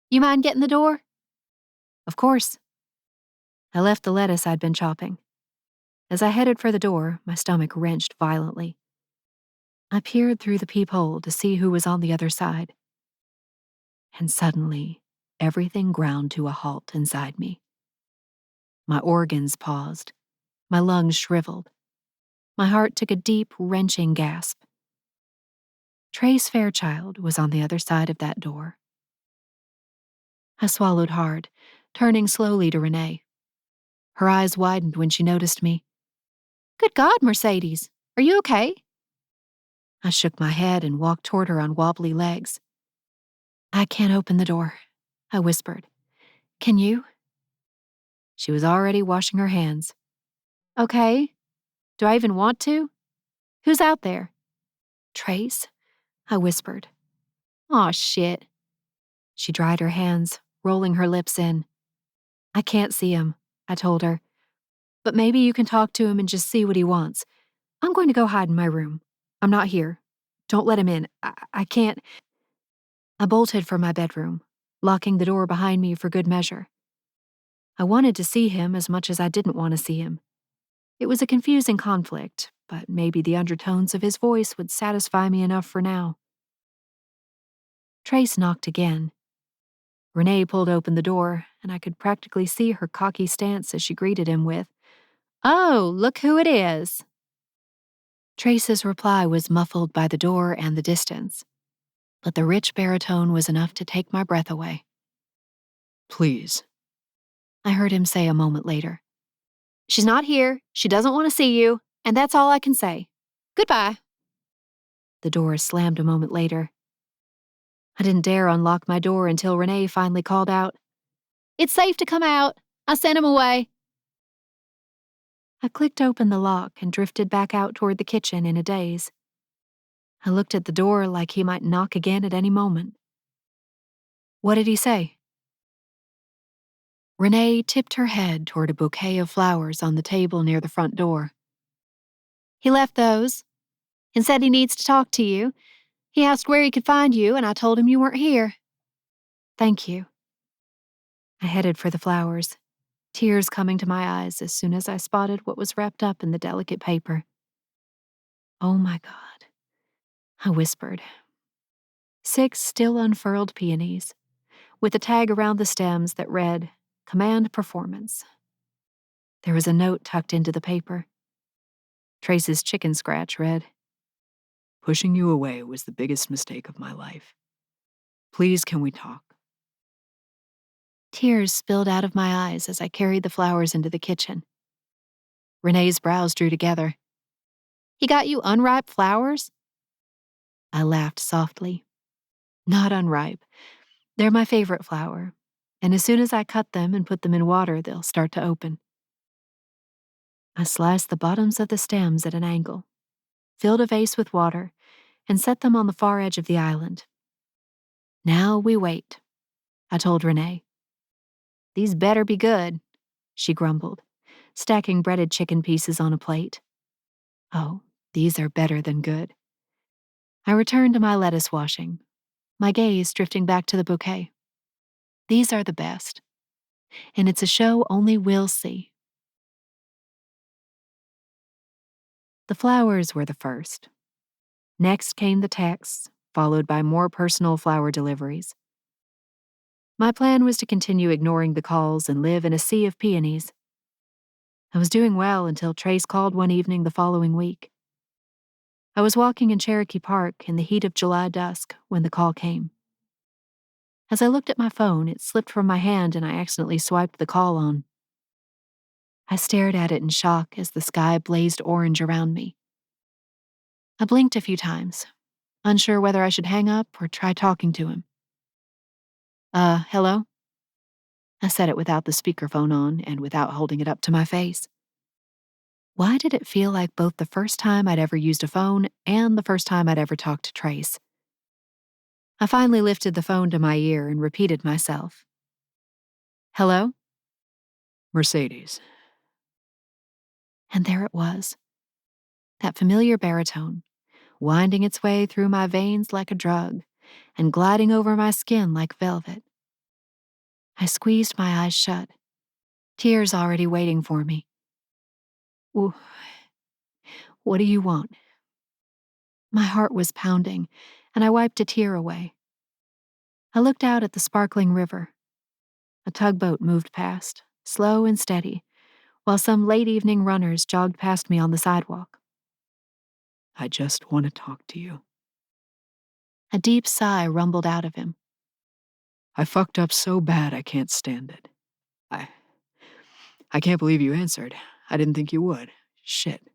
"You mind getting the door?" "Of course." I left the lettuce I'd been chopping. As I headed for the door, my stomach wrenched violently. I peered through the peephole to see who was on the other side. And suddenly, everything ground to a halt inside me. My organs paused. My lungs shriveled. My heart took a deep, wrenching gasp. Trace Fairchild was on the other side of that door. I swallowed hard, turning slowly to Renee. Her eyes widened when she noticed me. "Good God, Mercedes, are you okay?" I shook my head and walked toward her on wobbly legs. "I can't open the door," I whispered. "Can you?" She was already washing her hands. "Okay. Do I even want to? Who's out there?" "Trace," I whispered. "Aw, shit." She dried her hands, rolling her lips in. "I can't see him," I told her. "But maybe you can talk to him and just see what he wants. I'm going to go hide in my room. I'm not here. Don't let him in. I can't." I bolted for my bedroom, locking the door behind me for good measure. I wanted to see him as much as I didn't want to see him. It was a confusing conflict, but maybe the undertones of his voice would satisfy me enough for now. Trace knocked again. Renee pulled open the door, and I could practically see her cocky stance as she greeted him with, "Oh, look who it is." Trace's reply was muffled by the door and the distance, but the rich baritone was enough to take my breath away. Please. I heard him say a moment later. "She's not here, she doesn't want to see you, and that's all I can say. Goodbye." The door slammed a moment later. I didn't dare unlock my door until Renee finally called out, "It's safe to come out. I sent him away." I clicked open the lock and drifted back out toward the kitchen in a daze. I looked at the door like he might knock again at any moment. "What did he say?" Renee tipped her head toward a bouquet of flowers on the table near the front door. "He left those and said he needs to talk to you. He asked where he could find you, and I told him you weren't here." "Thank you." I headed for the flowers, tears coming to my eyes as soon as I spotted what was wrapped up in the delicate paper. "Oh my God," I whispered. 6 still unfurled peonies, with a tag around the stems that read, "Command Performance." There was a note tucked into the paper. Trace's chicken scratch read, Pushing you away was the biggest mistake of my life. Please, can we talk? Tears spilled out of my eyes as I carried the flowers into the kitchen. Renee's brows drew together. "He got you unripe flowers?" I laughed softly. "Not unripe. They're my favorite flower, and as soon as I cut them and put them in water, they'll start to open." I sliced the bottoms of the stems at an angle, filled a vase with water, and set them on the far edge of the island. "Now we wait," I told Renee. "These better be good," she grumbled, stacking breaded chicken pieces on a plate. "Oh, these are better than good." I returned to my lettuce washing, my gaze drifting back to the bouquet. These are the best, and it's a show only we'll see. The flowers were the first. Next came the texts, followed by more personal flower deliveries. My plan was to continue ignoring the calls and live in a sea of peonies. I was doing well until Trace called one evening the following week. I was walking in Cherokee Park in the heat of July dusk when the call came. As I looked at my phone, it slipped from my hand and I accidentally swiped the call on. I stared at it in shock as the sky blazed orange around me. I blinked a few times, unsure whether I should hang up or try talking to him. Hello? I said it without the speakerphone on and without holding it up to my face. Why did it feel like both the first time I'd ever used a phone and the first time I'd ever talked to Trace? I finally lifted the phone to my ear and repeated myself. Hello? Mercedes. And there it was. That familiar baritone, winding its way through my veins like a drug and gliding over my skin like velvet. I squeezed my eyes shut, tears already waiting for me. Ooh, what do you want? My heart was pounding, and I wiped a tear away. I looked out at the sparkling river. A tugboat moved past, slow and steady, while some late evening runners jogged past me on the sidewalk. I just want to talk to you. A deep sigh rumbled out of him. I fucked up so bad I can't stand it. I can't believe you answered. I didn't think you would. Shit.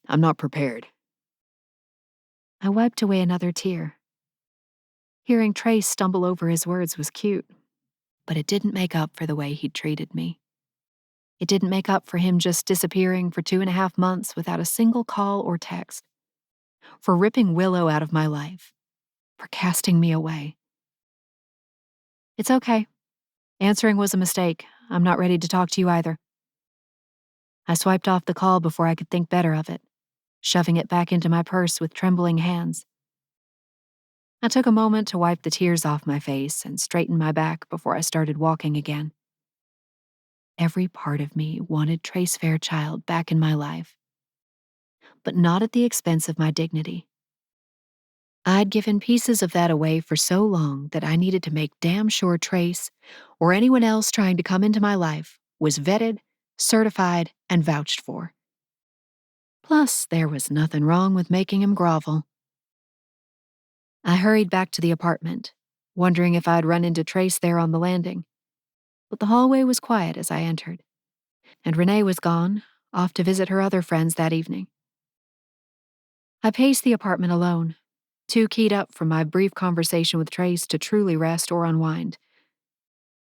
I'm not prepared. I wiped away another tear. Hearing Trace stumble over his words was cute, but it didn't make up for the way he'd treated me. It didn't make up for him just disappearing for 2.5 months without a single call or text, for ripping Willow out of my life, for casting me away. It's okay. Answering was a mistake. I'm not ready to talk to you either. I swiped off the call before I could think better of it, shoving it back into my purse with trembling hands. I took a moment to wipe the tears off my face and straighten my back before I started walking again. Every part of me wanted Trace Fairchild back in my life, but not at the expense of my dignity. I'd given pieces of that away for so long that I needed to make damn sure Trace, or anyone else trying to come into my life, was vetted, certified, and vouched for. Plus, there was nothing wrong with making him grovel. I hurried back to the apartment, wondering if I'd run into Trace there on the landing. But the hallway was quiet as I entered, and Renee was gone, off to visit her other friends that evening. I paced the apartment alone, too keyed up from my brief conversation with Trace to truly rest or unwind.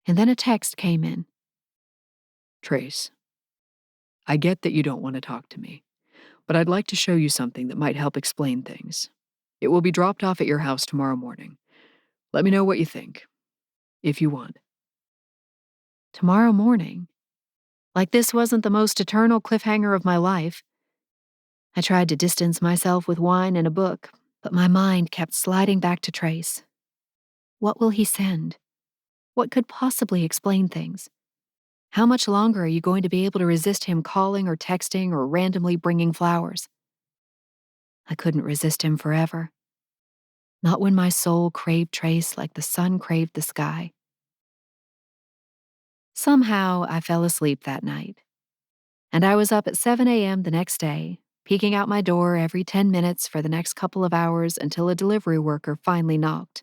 And then a text came in. Trace, I get that you don't want to talk to me, but I'd like to show you something that might help explain things. It will be dropped off at your house tomorrow morning. Let me know what you think, if you want. Tomorrow morning? Like this wasn't the most eternal cliffhanger of my life. I tried to distance myself with wine and a book, but my mind kept sliding back to Trace. What will he send? What could possibly explain things? How much longer are you going to be able to resist him calling or texting or randomly bringing flowers? I couldn't resist him forever. Not when my soul craved Trace like the sun craved the sky. Somehow, I fell asleep that night, and I was up at 7 a.m. the next day, peeking out my door every 10 minutes for the next couple of hours until a delivery worker finally knocked.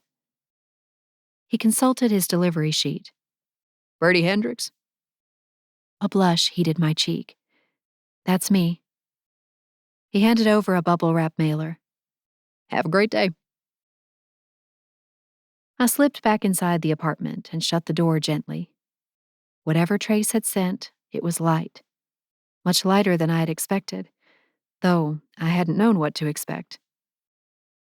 He consulted his delivery sheet. Bertie Hendricks? A blush heated my cheek. That's me. He handed over a bubble wrap mailer. Have a great day. I slipped back inside the apartment and shut the door gently. Whatever Trace had sent, it was light. Much lighter than I had expected, though I hadn't known what to expect.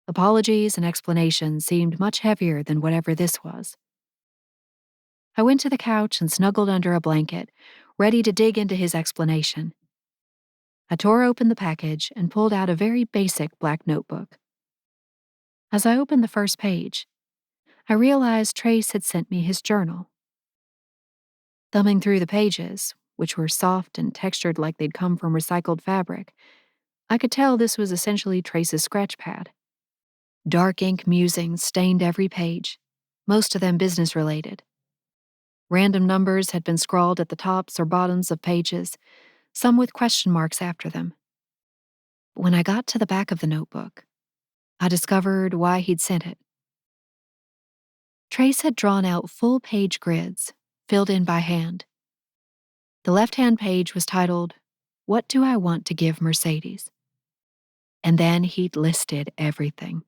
Apologies and explanations seemed much heavier than whatever this was. I went to the couch and snuggled under a blanket, ready to dig into his explanation. I tore open the package and pulled out a very basic black notebook. As I opened the first page, I realized Trace had sent me his journal. Thumbing through the pages, which were soft and textured like they'd come from recycled fabric, I could tell this was essentially Trace's scratch pad. Dark ink musings stained every page, most of them business-related. Random numbers had been scrawled at the tops or bottoms of pages, some with question marks after them. But when I got to the back of the notebook, I discovered why he'd sent it. Trace had drawn out full-page grids, filled in by hand. The left-hand page was titled, "What Do I Want to Give Mercedes?" And then he'd listed everything.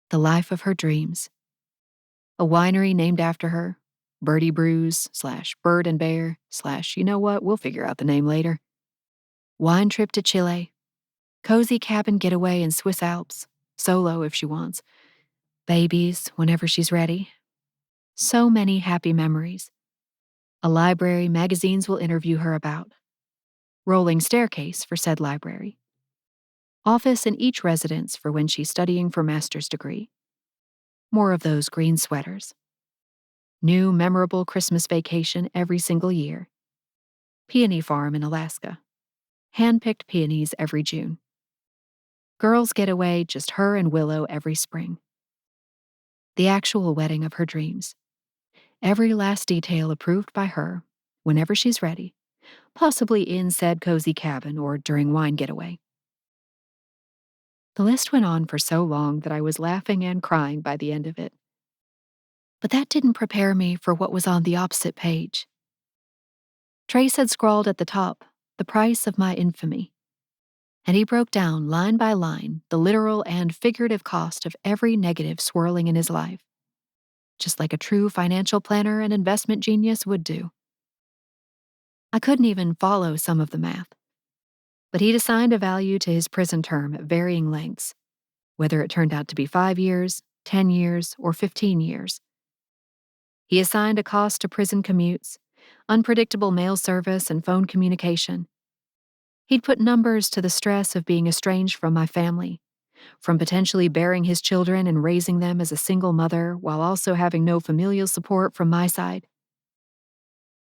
The life of her dreams. A winery named after her, Birdie Brews / Bird and Bear / you know what, we'll figure out the name later. Wine trip to Chile. Cozy cabin getaway in Swiss Alps, solo if she wants. Babies whenever she's ready. So many happy memories. A library magazines will interview her about. Rolling staircase for said library. Office in each residence for when she's studying for master's degree. More of those green sweaters. New memorable Christmas vacation every single year. Peony farm in Alaska. Hand-picked peonies every June. Girls getaway, just her and Willow every spring. The actual wedding of her dreams. Every last detail approved by her, whenever she's ready, possibly in said cozy cabin or during wine getaway. The list went on for so long that I was laughing and crying by the end of it. But that didn't prepare me for what was on the opposite page. Trace had scrawled at the top, "The price of my infamy." And he broke down, line by line, the literal and figurative cost of every negative swirling in his life, just like a true financial planner and investment genius would do. I couldn't even follow some of the math, but he'd assigned a value to his prison term at varying lengths, whether it turned out to be 5 years, 10 years, or 15 years. He assigned a cost to prison commutes, unpredictable mail service and phone communication. He'd put numbers to the stress of being estranged from my family, from potentially bearing his children and raising them as a single mother while also having no familial support from my side.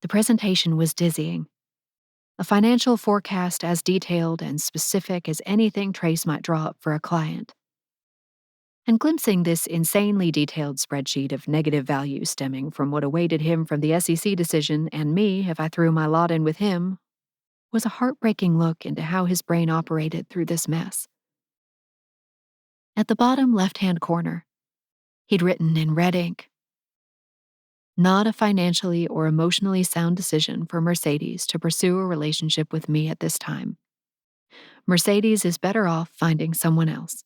The presentation was dizzying. A financial forecast as detailed and specific as anything Trace might draw up for a client. And glimpsing this insanely detailed spreadsheet of negative values stemming from what awaited him from the SEC decision and me if I threw my lot in with him was a heartbreaking look into how his brain operated through this mess. At the bottom left-hand corner, he'd written in red ink, "Not a financially or emotionally sound decision for Mercedes to pursue a relationship with me at this time. Mercedes is better off finding someone else."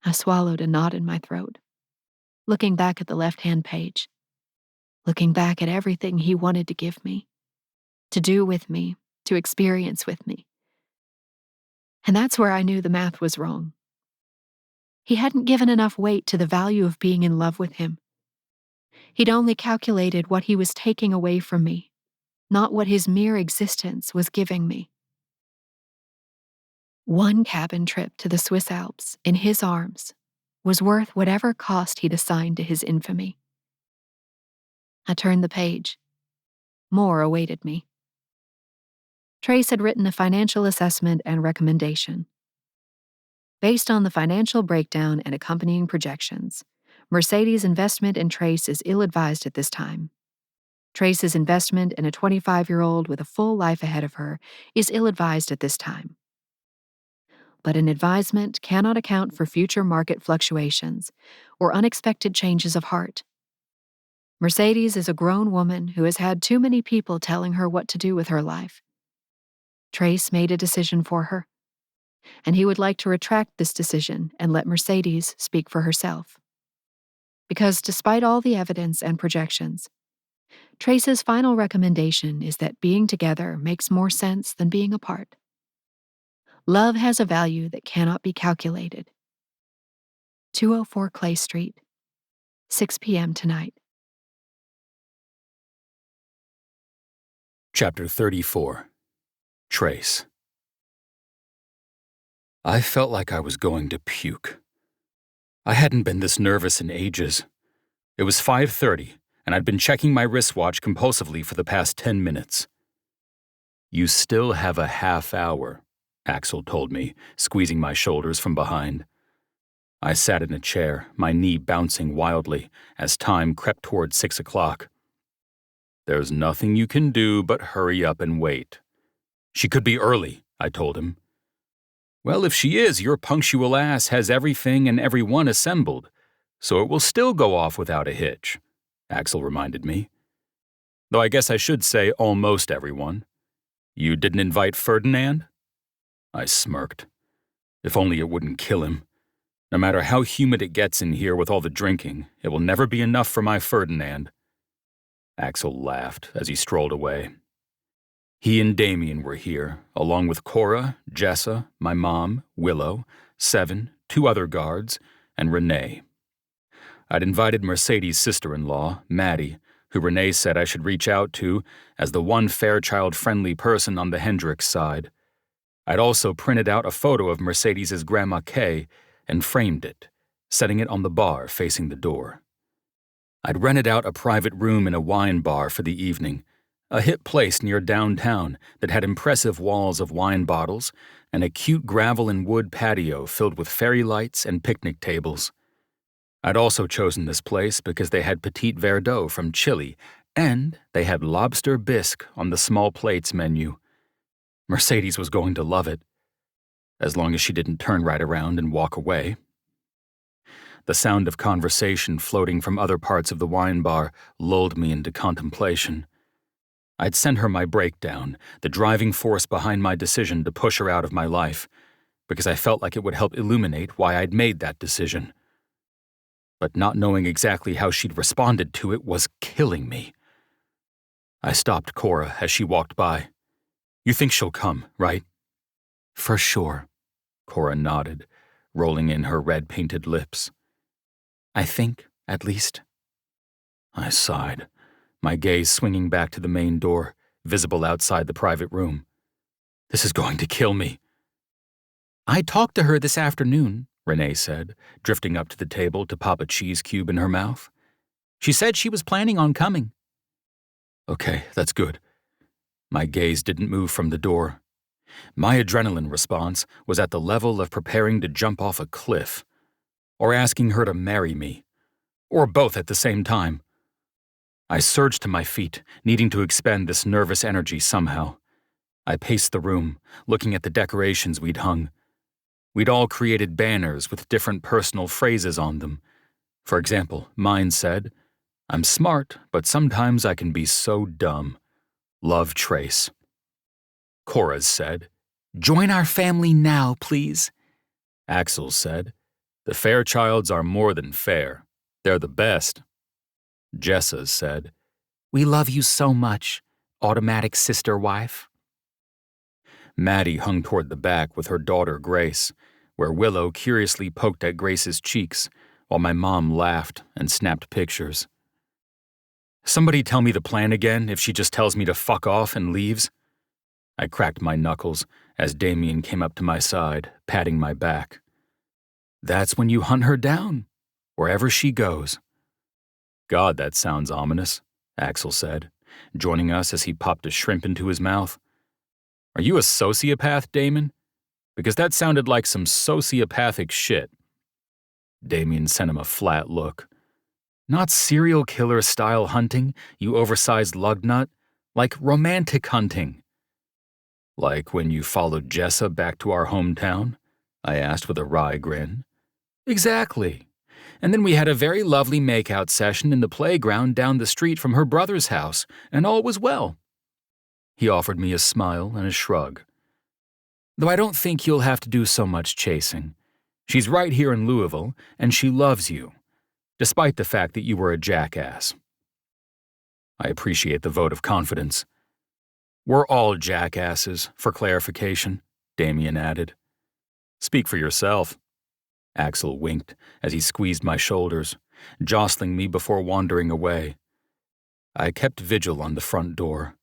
I swallowed a knot in my throat, looking back at the left-hand page, looking back at everything he wanted to give me, to do with me, to experience with me. And that's where I knew the math was wrong. He hadn't given enough weight to the value of being in love with him. He'd only calculated what he was taking away from me, not what his mere existence was giving me. One cabin trip to the Swiss Alps, in his arms, was worth whatever cost he'd assigned to his infamy. I turned the page. More awaited me. Trace had written a financial assessment and recommendation. Based on the financial breakdown and accompanying projections, Mercedes' investment in Trace is ill-advised at this time. Trace's investment in a 25-year-old with a full life ahead of her is ill-advised at this time. But an advisement cannot account for future market fluctuations or unexpected changes of heart. Mercedes is a grown woman who has had too many people telling her what to do with her life. Trace made a decision for her, and he would like to retract this decision and let Mercedes speak for herself. Because despite all the evidence and projections, Trace's final recommendation is that being together makes more sense than being apart. Love has a value that cannot be calculated. 204 Clay Street, 6 p.m. tonight. Chapter 34. Trace. I felt like I was going to puke. I hadn't been this nervous in ages. It was 5:30, and I'd been checking my wristwatch compulsively for the past 10 minutes. You still have a half hour, Axel told me, squeezing my shoulders from behind. I sat in a chair, my knee bouncing wildly as time crept toward 6 o'clock. There's nothing you can do but hurry up and wait. She could be early, I told him. Well, if she is, your punctual ass has everything and everyone assembled, so it will still go off without a hitch, Axel reminded me. Though I guess I should say almost everyone. You didn't invite Ferdinand? I smirked. If only it wouldn't kill him. No matter how humid it gets in here with all the drinking, it will never be enough for my Ferdinand. Axel laughed as he strolled away. He and Damien were here, along with Cora, Jessa, my mom, Willow, Seven, 2 other guards, and Renee. I'd invited Mercedes' sister-in-law, Maddie, who Renee said I should reach out to as the one Fairchild-friendly person on the Hendricks side. I'd also printed out a photo of Mercedes' Grandma Kay and framed it, setting it on the bar facing the door. I'd rented out a private room in a wine bar for the evening, a hip place near downtown that had impressive walls of wine bottles and a cute gravel and wood patio filled with fairy lights and picnic tables. I'd also chosen this place because they had Petite Verdot from Chile, and they had lobster bisque on the small plates menu. Mercedes was going to love it, as long as she didn't turn right around and walk away. The sound of conversation floating from other parts of the wine bar lulled me into contemplation. I'd sent her my breakdown, the driving force behind my decision to push her out of my life, because I felt like it would help illuminate why I'd made that decision. But not knowing exactly how she'd responded to it was killing me. I stopped Cora as she walked by. You think she'll come, right? For sure, Cora nodded, rolling in her red-painted lips. I think, at least. I sighed, my gaze swinging back to the main door, visible outside the private room. This is going to kill me. I talked to her this afternoon, Renee said, drifting up to the table to pop a cheese cube in her mouth. She said she was planning on coming. Okay, that's good. My gaze didn't move from the door. My adrenaline response was at the level of preparing to jump off a cliff, or asking her to marry me, or both at the same time. I surged to my feet, needing to expend this nervous energy somehow. I paced the room, looking at the decorations we'd hung. We'd all created banners with different personal phrases on them. For example, mine said, I'm smart, but sometimes I can be so dumb. Love, Trace. Cora's said, Join our family now, please. Axel said, The Fairchilds are more than fair. They're the best. Jessa said, We love you so much, automatic sister wife. Maddie hung toward the back with her daughter Grace, where Willow curiously poked at Grace's cheeks while my mom laughed and snapped pictures. Somebody tell me the plan again if she just tells me to fuck off and leaves. I cracked my knuckles as Damien came up to my side, patting my back. That's when you hunt her down, wherever she goes. God, that sounds ominous, Axel said, joining us as he popped a shrimp into his mouth. Are you a sociopath, Damon? Because that sounded like some sociopathic shit. Damien sent him a flat look. Not serial killer style hunting, you oversized lugnut, like romantic hunting. Like when you followed Jessa back to our hometown? I asked with a wry grin. Exactly. And then we had a very lovely makeout session in the playground down the street from her brother's house, and all was well. He offered me a smile and a shrug. Though I don't think you'll have to do so much chasing. She's right here in Louisville, and she loves you, despite the fact that you were a jackass. I appreciate the vote of confidence. We're all jackasses, for clarification, Damien added. Speak for yourself. Axel winked as he squeezed my shoulders, jostling me before wandering away. I kept vigil on the front door,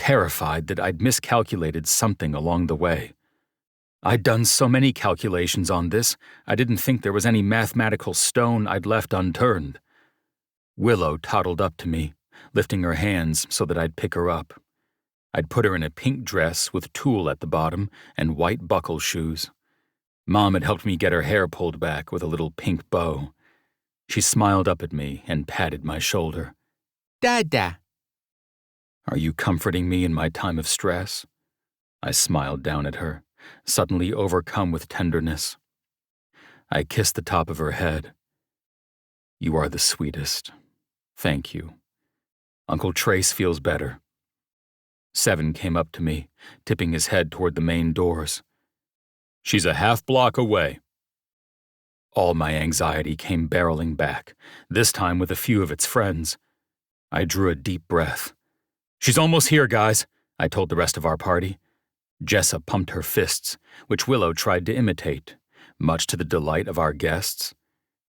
terrified that I'd miscalculated something along the way. I'd done so many calculations on this, I didn't think there was any mathematical stone I'd left unturned. Willow toddled up to me, lifting her hands so that I'd pick her up. I'd put her in a pink dress with tulle at the bottom and white buckle shoes. Mom had helped me get her hair pulled back with a little pink bow. She smiled up at me and patted my shoulder. Dada. Are you comforting me in my time of stress? I smiled down at her, suddenly overcome with tenderness. I kissed the top of her head. You are the sweetest. Thank you. Uncle Trace feels better. Seven came up to me, tipping his head toward the main doors. She's a half block away. All my anxiety came barreling back, this time with a few of its friends. I drew a deep breath. She's almost here, guys, I told the rest of our party. Jessa pumped her fists, which Willow tried to imitate, much to the delight of our guests.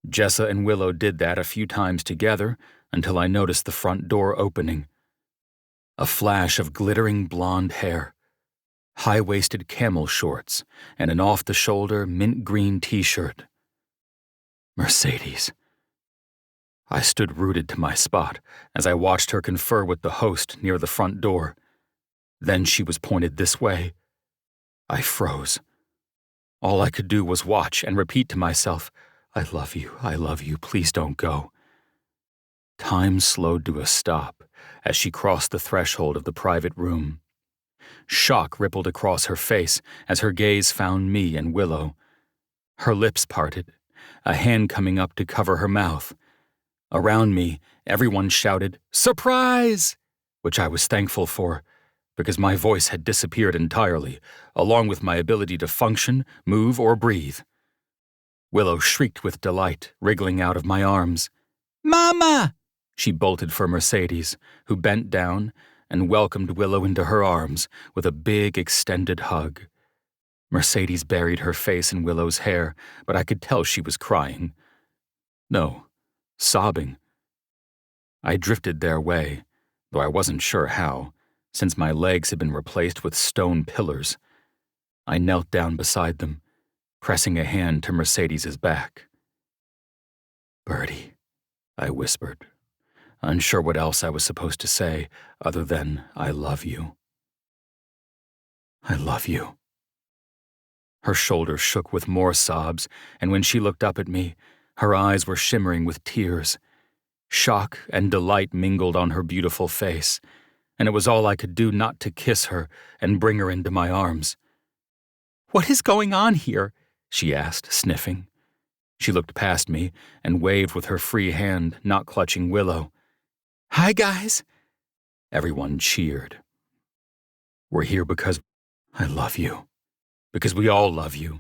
Jessa and Willow did that a few times together until I noticed the front door opening. A flash of glittering blonde hair, high-waisted camel shorts, and an off-the-shoulder mint-green t-shirt. Mercedes. I stood rooted to my spot as I watched her confer with the host near the front door. Then she was pointed this way. I froze. All I could do was watch and repeat to myself, I love you, please don't go. Time slowed to a stop as she crossed the threshold of the private room. Shock rippled across her face as her gaze found me and Willow. Her lips parted, a hand coming up to cover her mouth. Around me, everyone shouted, "Surprise!" which I was thankful for, because my voice had disappeared entirely, along with my ability to function, move, or breathe. Willow shrieked with delight, wriggling out of my arms. Mama! She bolted for Mercedes, who bent down and welcomed Willow into her arms with a big, extended hug. Mercedes buried her face in Willow's hair, but I could tell she was crying. No, sobbing. I drifted their way, though I wasn't sure how, since my legs had been replaced with stone pillars. I knelt down beside them, pressing a hand to Mercedes's back. Birdie, I whispered, unsure what else I was supposed to say other than I love you. I love you. Her shoulders shook with more sobs, and when she looked up at me, her eyes were shimmering with tears. Shock and delight mingled on her beautiful face, and it was all I could do not to kiss her and bring her into my arms. What is going on here? She asked, sniffing. She looked past me and waved with her free hand, not clutching Willow. Hi, guys. Everyone cheered. We're here because I love you. Because we all love you.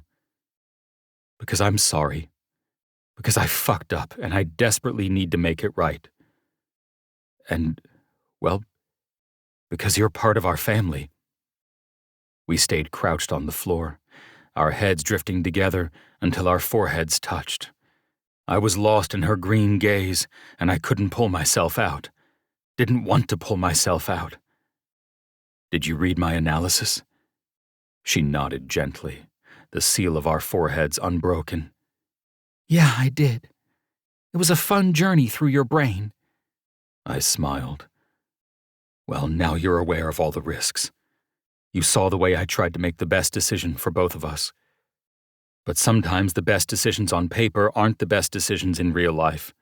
Because I'm sorry. Because I fucked up and I desperately need to make it right. And, well, because you're part of our family. We stayed crouched on the floor, our heads drifting together until our foreheads touched. I was lost in her green gaze, and I couldn't pull myself out. Didn't want to pull myself out. Did you read my analysis? She nodded gently, the seal of our foreheads unbroken. Yeah, I did. It was a fun journey through your brain. I smiled. Well, now you're aware of all the risks. You saw the way I tried to make the best decision for both of us. But sometimes the best decisions on paper aren't the best decisions in real life.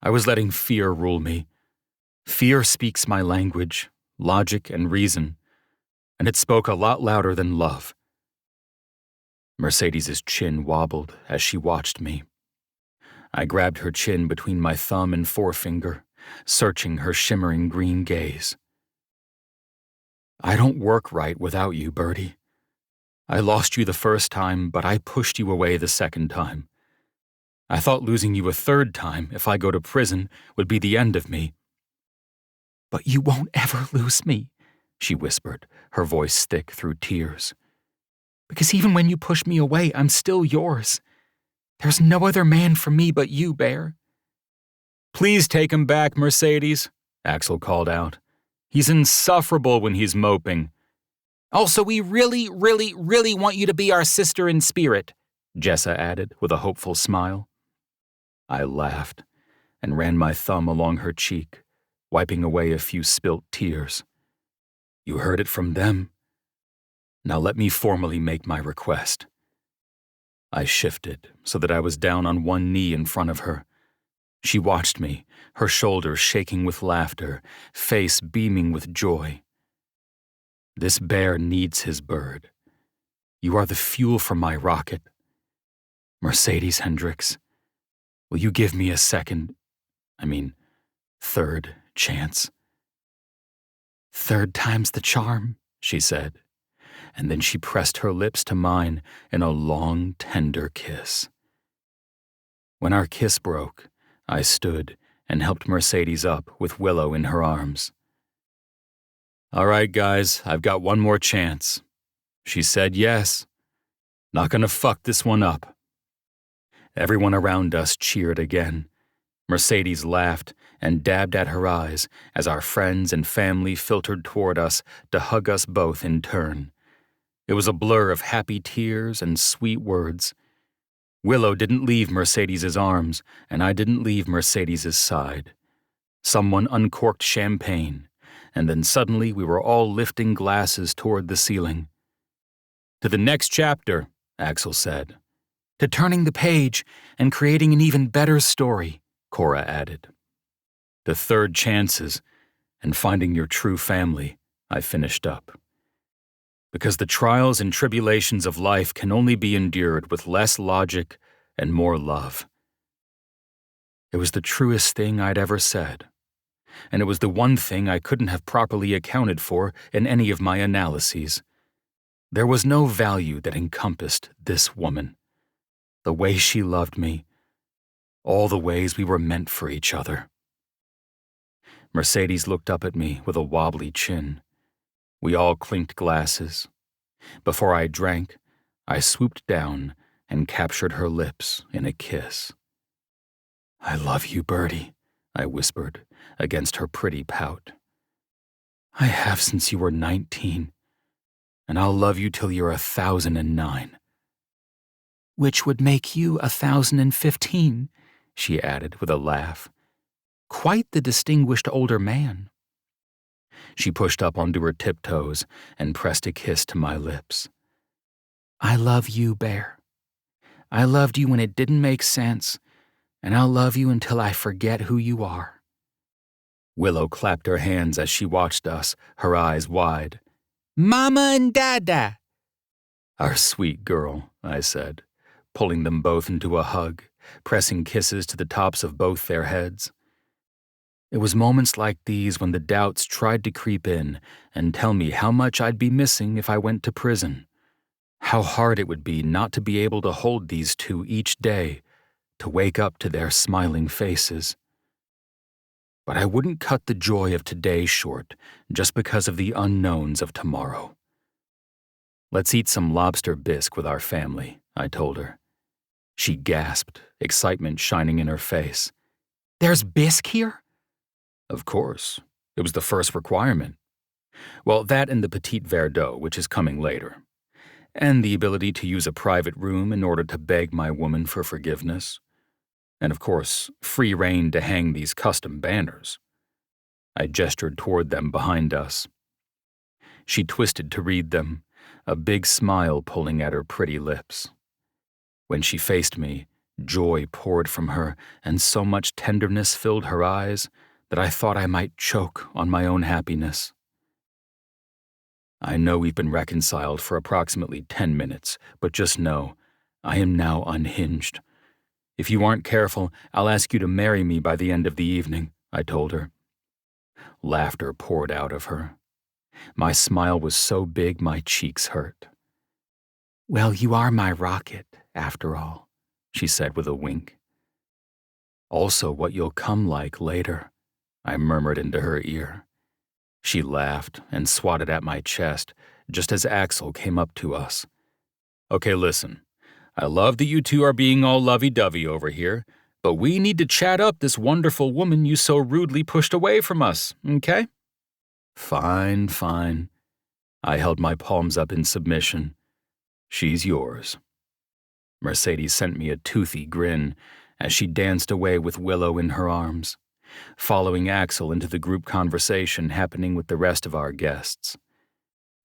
I was letting fear rule me. Fear speaks my language, logic and reason, and it spoke a lot louder than love. Mercedes's chin wobbled as she watched me. I grabbed her chin between my thumb and forefinger, searching her shimmering green gaze. I don't work right without you, Birdie. I lost you the first time, but I pushed you away the second time. I thought losing you a third time, if I go to prison, would be the end of me. But you won't ever lose me, she whispered, her voice thick through tears. Because even when you push me away, I'm still yours. There's no other man for me but you, Bear. Please take him back, Mercedes, Axel called out. He's insufferable when he's moping. Also, we really, really, really want you to be our sister in spirit, Jessa added with a hopeful smile. I laughed and ran my thumb along her cheek, wiping away a few spilt tears. You heard it from them. Now let me formally make my request. I shifted so that I was down on one knee in front of her. She watched me, her shoulders shaking with laughter, face beaming with joy. This bear needs his bird. You are the fuel for my rocket. Mercedes Hendricks, will you give me a third chance? Third time's the charm, she said, and then she pressed her lips to mine in a long, tender kiss. When our kiss broke, I stood and helped Mercedes up with Willow in her arms. All right, guys, I've got one more chance. She said yes. Not gonna fuck this one up. Everyone around us cheered again. Mercedes laughed and dabbed at her eyes as our friends and family filtered toward us to hug us both in turn. It was a blur of happy tears and sweet words. Willow didn't leave Mercedes's arms, and I didn't leave Mercedes's side. Someone uncorked champagne, and then suddenly we were all lifting glasses toward the ceiling. To the next chapter, Axel said. To turning the page and creating an even better story, Cora added. To third chances and finding your true family, I finished up. Because the trials and tribulations of life can only be endured with less logic and more love. It was the truest thing I'd ever said, and it was the one thing I couldn't have properly accounted for in any of my analyses. There was no value that encompassed this woman, the way she loved me, all the ways we were meant for each other. Mercedes looked up at me with a wobbly chin. We all clinked glasses. Before I drank, I swooped down and captured her lips in a kiss. I love you, Birdie, I whispered against her pretty pout. I have since you were 19, and I'll love you till you're 1,009. Which would make you 1,015, she added with a laugh. Quite the distinguished older man. She pushed up onto her tiptoes and pressed a kiss to my lips. I love you, Bear. I loved you when it didn't make sense, and I'll love you until I forget who you are. Willow clapped her hands as she watched us, her eyes wide. Mama and Dada! Our sweet girl, I said, pulling them both into a hug, pressing kisses to the tops of both their heads. It was moments like these when the doubts tried to creep in and tell me how much I'd be missing if I went to prison. How hard it would be not to be able to hold these two each day, to wake up to their smiling faces. But I wouldn't cut the joy of today short just because of the unknowns of tomorrow. Let's eat some lobster bisque with our family, I told her. She gasped, excitement shining in her face. There's bisque here? Of course. It was the first requirement. Well, that and the petit verre d'eau, which is coming later. And the ability to use a private room in order to beg my woman for forgiveness. And of course, free rein to hang these custom banners. I gestured toward them behind us. She twisted to read them, a big smile pulling at her pretty lips. When she faced me, joy poured from her, and so much tenderness filled her eyes that I thought I might choke on my own happiness. I know we've been reconciled for approximately 10 minutes, but just know, I am now unhinged. If you aren't careful, I'll ask you to marry me by the end of the evening, I told her. Laughter poured out of her. My smile was so big my cheeks hurt. Well, you are my rocket, after all, she said with a wink. Also what you'll come like later, I murmured into her ear. She laughed and swatted at my chest just as Axel came up to us. Okay, listen. I love that you two are being all lovey-dovey over here, but we need to chat up this wonderful woman you so rudely pushed away from us, okay? Fine, fine. I held my palms up in submission. She's yours. Mercedes sent me a toothy grin as she danced away with Willow in her arms, following Axel into the group conversation happening with the rest of our guests.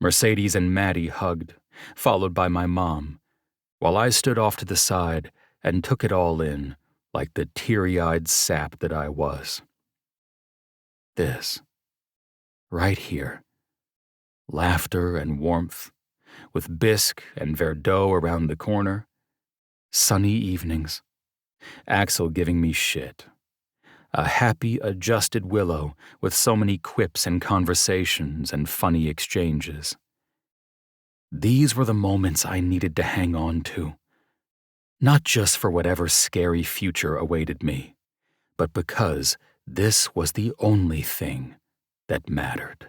Mercedes and Maddie hugged, followed by my mom, while I stood off to the side and took it all in like the teary-eyed sap that I was. This, right here, laughter and warmth, with bisque and Verdot around the corner, sunny evenings, Axel giving me shit, a happy, adjusted Willow with so many quips and conversations and funny exchanges. These were the moments I needed to hang on to, not just for whatever scary future awaited me, but because this was the only thing that mattered.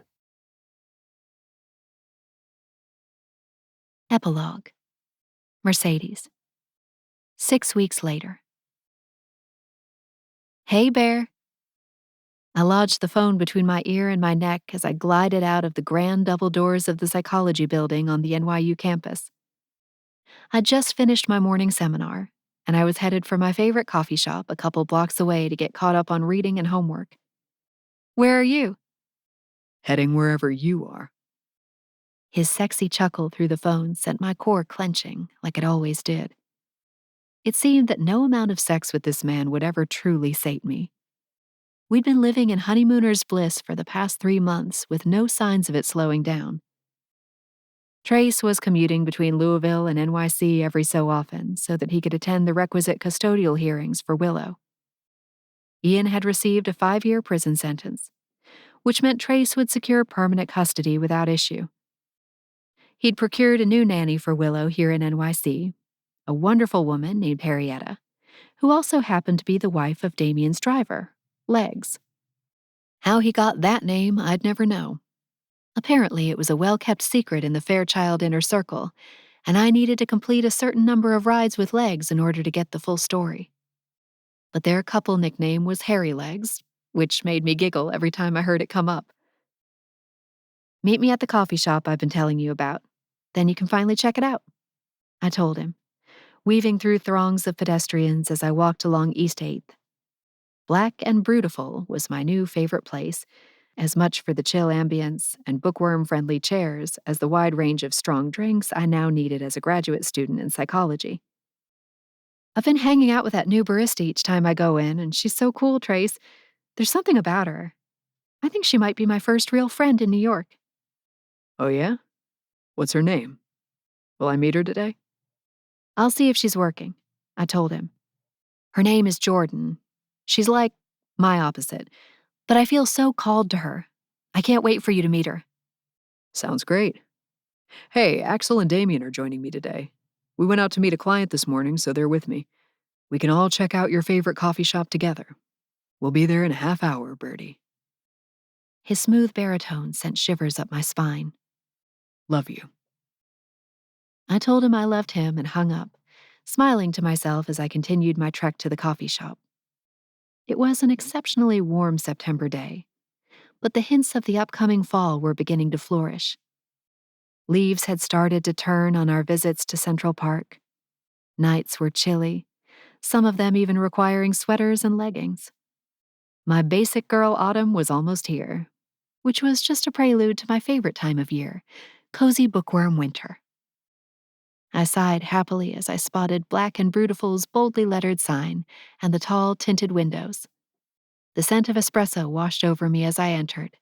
Epilogue. Mercedes. 6 weeks later. Hey, Bear. I lodged the phone between my ear and my neck as I glided out of the grand double doors of the psychology building on the NYU campus. I'd just finished my morning seminar, and I was headed for my favorite coffee shop a couple blocks away to get caught up on reading and homework. Where are you? Heading wherever you are. His sexy chuckle through the phone sent my core clenching, like it always did. It seemed that no amount of sex with this man would ever truly sate me. We'd been living in honeymooner's bliss for the past 3 months with no signs of it slowing down. Trace was commuting between Louisville and NYC every so often so that he could attend the requisite custodial hearings for Willow. Ian had received a 5-year prison sentence, which meant Trace would secure permanent custody without issue. He'd procured a new nanny for Willow here in NYC, a wonderful woman named Harrietta, who also happened to be the wife of Damien's driver, Legs. How he got that name, I'd never know. Apparently, it was a well-kept secret in the Fairchild inner circle, and I needed to complete a certain number of rides with Legs in order to get the full story. But their couple nickname was Hairy Legs, which made me giggle every time I heard it come up. Meet me at the coffee shop I've been telling you about. Then you can finally check it out, I told him, weaving through throngs of pedestrians as I walked along East 8th. Black and Brutiful was my new favorite place, as much for the chill ambience and bookworm-friendly chairs as the wide range of strong drinks I now needed as a graduate student in psychology. I've been hanging out with that new barista each time I go in, and she's so cool, Trace. There's something about her. I think she might be my first real friend in New York. Oh, yeah? What's her name? Will I meet her today? I'll see if she's working, I told him. Her name is Jordan. She's like my opposite, but I feel so called to her. I can't wait for you to meet her. Sounds great. Hey, Axel and Damien are joining me today. We went out to meet a client this morning, so they're with me. We can all check out your favorite coffee shop together. We'll be there in a half hour, Birdie. His smooth baritone sent shivers up my spine. Love you. I told him I loved him and hung up, smiling to myself as I continued my trek to the coffee shop. It was an exceptionally warm September day, but the hints of the upcoming fall were beginning to flourish. Leaves had started to turn on our visits to Central Park. Nights were chilly, some of them even requiring sweaters and leggings. My basic girl autumn was almost here, which was just a prelude to my favorite time of year, cozy bookworm winter. I sighed happily as I spotted Black and Brutiful's boldly lettered sign and the tall, tinted windows. The scent of espresso washed over me as I entered,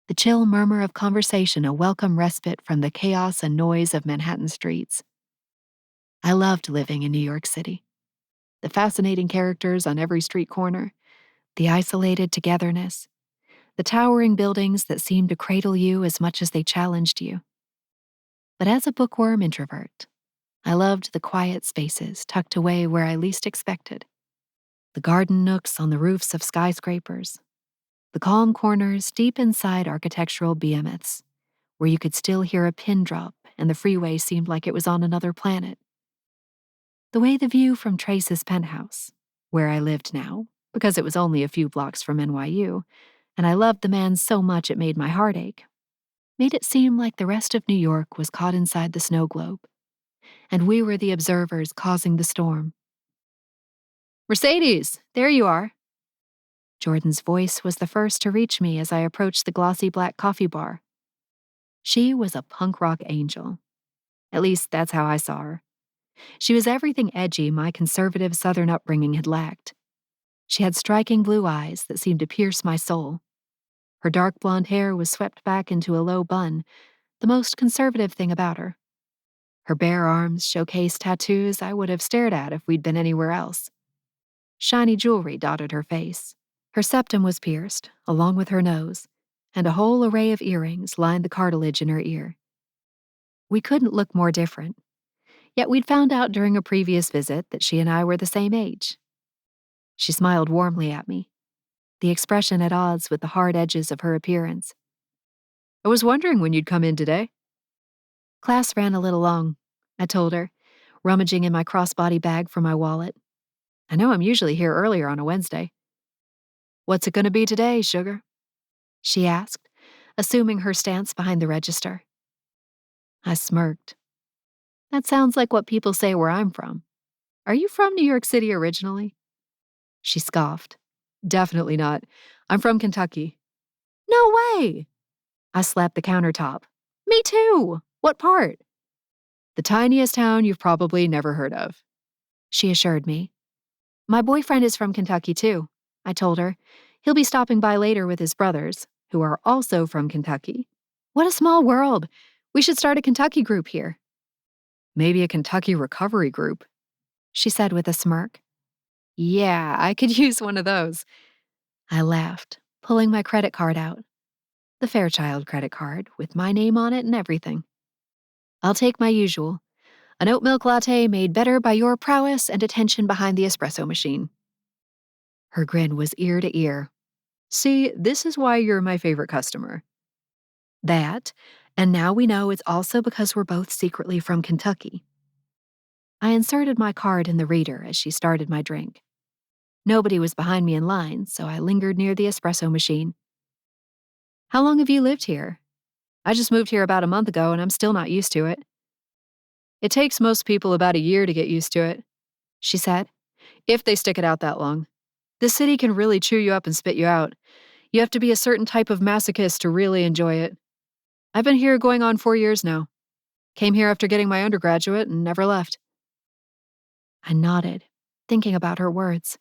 the chill murmur of conversation a welcome respite from the chaos and noise of Manhattan streets. I loved living in New York City. The fascinating characters on every street corner, the isolated togetherness, the towering buildings that seemed to cradle you as much as they challenged you. But as a bookworm introvert, I loved the quiet spaces tucked away where I least expected. The garden nooks on the roofs of skyscrapers, the calm corners deep inside architectural behemoths, where you could still hear a pin drop and the freeway seemed like it was on another planet. The way the view from Trace's penthouse, where I lived now, because it was only a few blocks from NYU, and I loved the man so much it made my heart ache, made it seem like the rest of New York was caught inside the snow globe, and we were the observers causing the storm. Mercedes, there you are. Jordan's voice was the first to reach me as I approached the glossy black coffee bar. She was a punk rock angel. At least that's how I saw her. She was everything edgy my conservative Southern upbringing had lacked. She had striking blue eyes that seemed to pierce my soul. Her dark blonde hair was swept back into a low bun, the most conservative thing about her. Her bare arms showcased tattoos I would have stared at if we'd been anywhere else. Shiny jewelry dotted her face. Her septum was pierced, along with her nose, and a whole array of earrings lined the cartilage in her ear. We couldn't look more different, yet we'd found out during a previous visit that she and I were the same age. She smiled warmly at me, the expression at odds with the hard edges of her appearance. I was wondering when you'd come in today. Class ran a little long, I told her, rummaging in my crossbody bag for my wallet. I know I'm usually here earlier on a Wednesday. What's it going to be today, sugar? She asked, assuming her stance behind the register. I smirked. That sounds like what people say where I'm from. Are you from New York City originally? She scoffed. Definitely not. I'm from Kentucky. No way! I slapped the countertop. Me too! What part? The tiniest town you've probably never heard of, she assured me. My boyfriend is from Kentucky too, I told her. He'll be stopping by later with his brothers, who are also from Kentucky. What a small world. We should start a Kentucky group here. Maybe a Kentucky recovery group, she said with a smirk. Yeah, I could use one of those. I laughed, pulling my credit card out. The Fairchild credit card, with my name on it and everything. I'll take my usual. An oat milk latte made better by your prowess and attention behind the espresso machine. Her grin was ear to ear. See, this is why you're my favorite customer. That, and now we know it's also because we're both secretly from Kentucky. I inserted my card in the reader as she started my drink. Nobody was behind me in line, so I lingered near the espresso machine. How long have you lived here? I just moved here about a month ago and I'm still not used to it. It takes most people about a year to get used to it, she said, if they stick it out that long. This city can really chew you up and spit you out. You have to be a certain type of masochist to really enjoy it. I've been here going on 4 years now. Came here after getting my undergraduate and never left. I nodded, thinking about her words.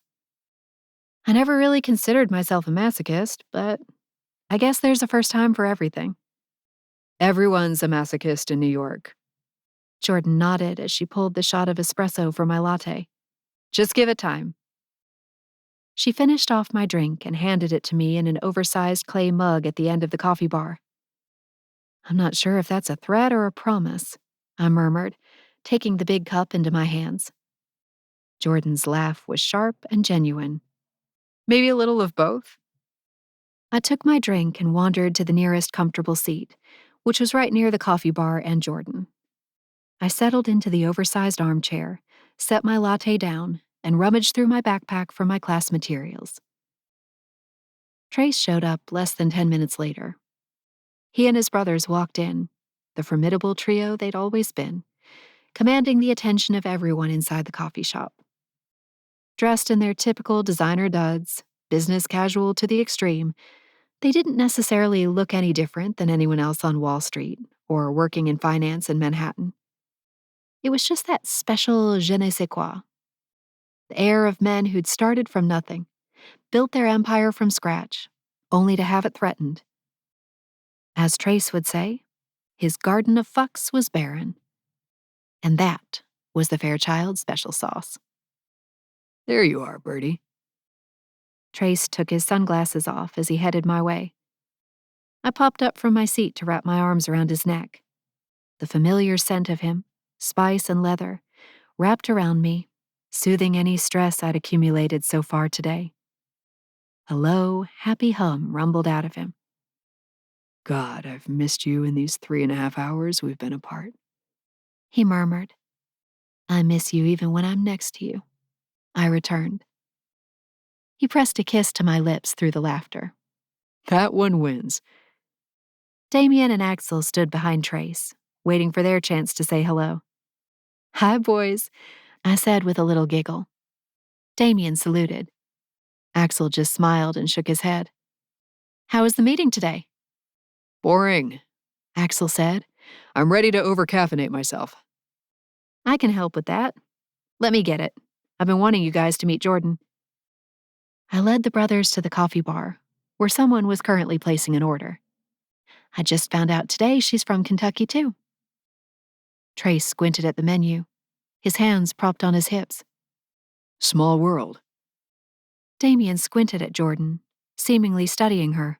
I never really considered myself a masochist, but I guess there's a first time for everything. Everyone's a masochist in New York. Jordan nodded as she pulled the shot of espresso for my latte. Just give it time. She finished off my drink and handed it to me in an oversized clay mug at the end of the coffee bar. I'm not sure if that's a threat or a promise, I murmured, taking the big cup into my hands. Jordan's laugh was sharp and genuine. Maybe a little of both? I took my drink and wandered to the nearest comfortable seat, which was right near the coffee bar and Jordan. I settled into the oversized armchair, set my latte down, and rummaged through my backpack for my class materials. Trace showed up less than 10 minutes later. He and his brothers walked in, the formidable trio they'd always been, commanding the attention of everyone inside the coffee shop. Dressed in their typical designer duds, business casual to the extreme, they didn't necessarily look any different than anyone else on Wall Street or working in finance in Manhattan. It was just that special je ne sais quoi. The air of men who'd started from nothing, built their empire from scratch, only to have it threatened. As Trace would say, his garden of fucks was barren. And that was the Fairchild special sauce. There you are, Bertie. Trace took his sunglasses off as he headed my way. I popped up from my seat to wrap my arms around his neck. The familiar scent of him, spice and leather, wrapped around me, soothing any stress I'd accumulated so far today. A low, happy hum rumbled out of him. God, I've missed you in these 3.5 hours we've been apart, he murmured. I miss you even when I'm next to you, I returned. He pressed a kiss to my lips through the laughter. That one wins. Damien and Axel stood behind Trace, waiting for their chance to say hello. Hi, boys, I said with a little giggle. Damien saluted. Axel just smiled and shook his head. How was the meeting today? Boring. Axel said. I'm ready to overcaffeinate myself. I can help with that. Let me get it. I've been wanting you guys to meet Jordan. I led the brothers to the coffee bar, where someone was currently placing an order. I just found out today she's from Kentucky, too. Trace squinted at the menu, his hands propped on his hips. Small world. Damien squinted at Jordan, seemingly studying her.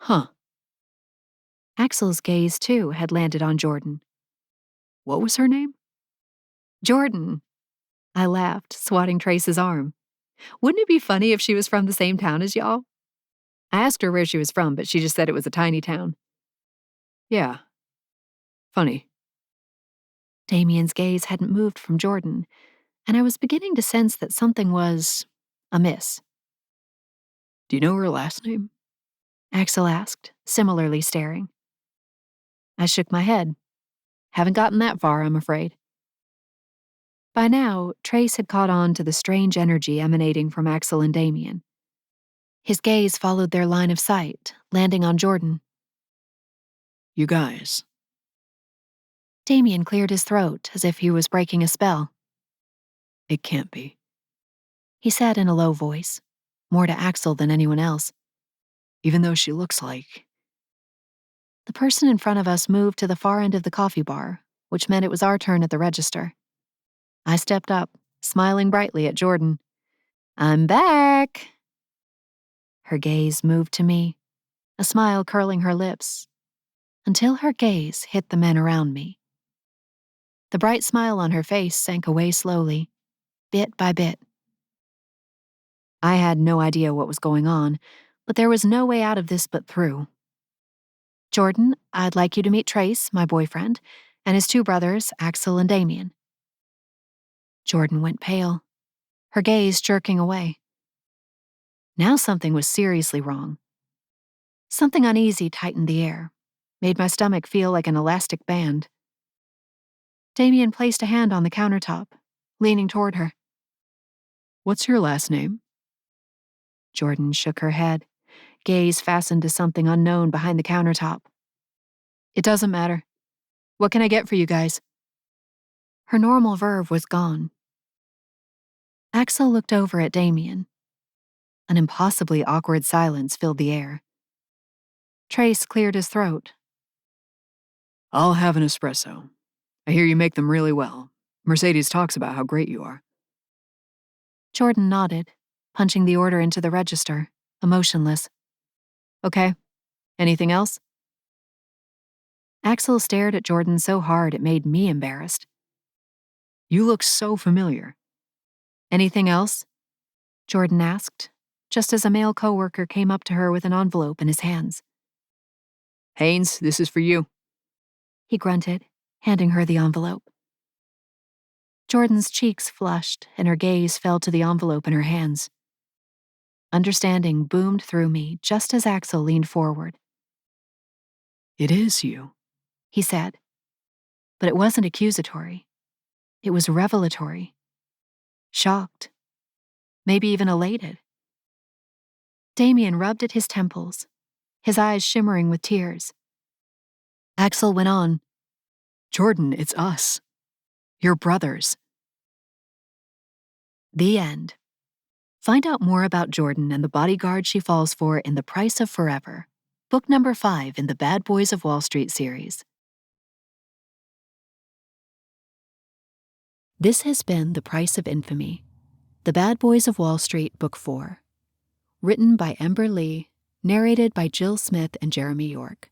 Huh. Axel's gaze, too, had landed on Jordan. What was her name? Jordan. I laughed, swatting Trace's arm. Wouldn't it be funny if she was from the same town as y'all? I asked her where she was from, but she just said it was a tiny town. Yeah. Funny. Damien's gaze hadn't moved from Jordan, and I was beginning to sense that something was amiss. Do you know her last name? Axel asked, similarly staring. I shook my head. Haven't gotten that far, I'm afraid. By now, Trace had caught on to the strange energy emanating from Axel and Damien. His gaze followed their line of sight, landing on Jordan. You guys. Damien cleared his throat as if he was breaking a spell. It can't be. He said in a low voice, more to Axel than anyone else. Even though she looks like... The person in front of us moved to the far end of the coffee bar, which meant it was our turn at the register. I stepped up, smiling brightly at Jordan. I'm back! Her gaze moved to me, a smile curling her lips, until her gaze hit the men around me. The bright smile on her face sank away slowly, bit by bit. I had no idea what was going on, but there was no way out of this but through. Jordan, I'd like you to meet Trace, my boyfriend, and his two brothers, Axel and Damien. Jordan went pale, her gaze jerking away. Now something was seriously wrong. Something uneasy tightened the air, made my stomach feel like an elastic band. Damien placed a hand on the countertop, leaning toward her. What's your last name? Jordan shook her head, gaze fastened to something unknown behind the countertop. It doesn't matter. What can I get for you guys? Her normal verve was gone. Axel looked over at Damien. An impossibly awkward silence filled the air. Trace cleared his throat. I'll have an espresso. I hear you make them really well. Mercedes talks about how great you are. Jordan nodded, punching the order into the register, emotionless. Okay. Anything else? Axel stared at Jordan so hard it made me embarrassed. You look so familiar. Anything else? Jordan asked, just as a male coworker came up to her with an envelope in his hands. Haynes, this is for you. He grunted, handing her the envelope. Jordan's cheeks flushed and her gaze fell to the envelope in her hands. Understanding boomed through me just as Axel leaned forward. It is you, he said. But it wasn't accusatory. It was revelatory. Shocked. Maybe even elated. Damien rubbed at his temples, his eyes shimmering with tears. Axel went on. Jordan, it's us. Your brothers. The end. Find out more about Jordan and the bodyguard she falls for in The Price of Forever, book number 5 in the Bad Boys of Wall Street series. This has been The Price of Infamy, The Bad Boys of Wall Street, book 4. Written by Ember Leigh, narrated by Jill Smith and Jeremy York.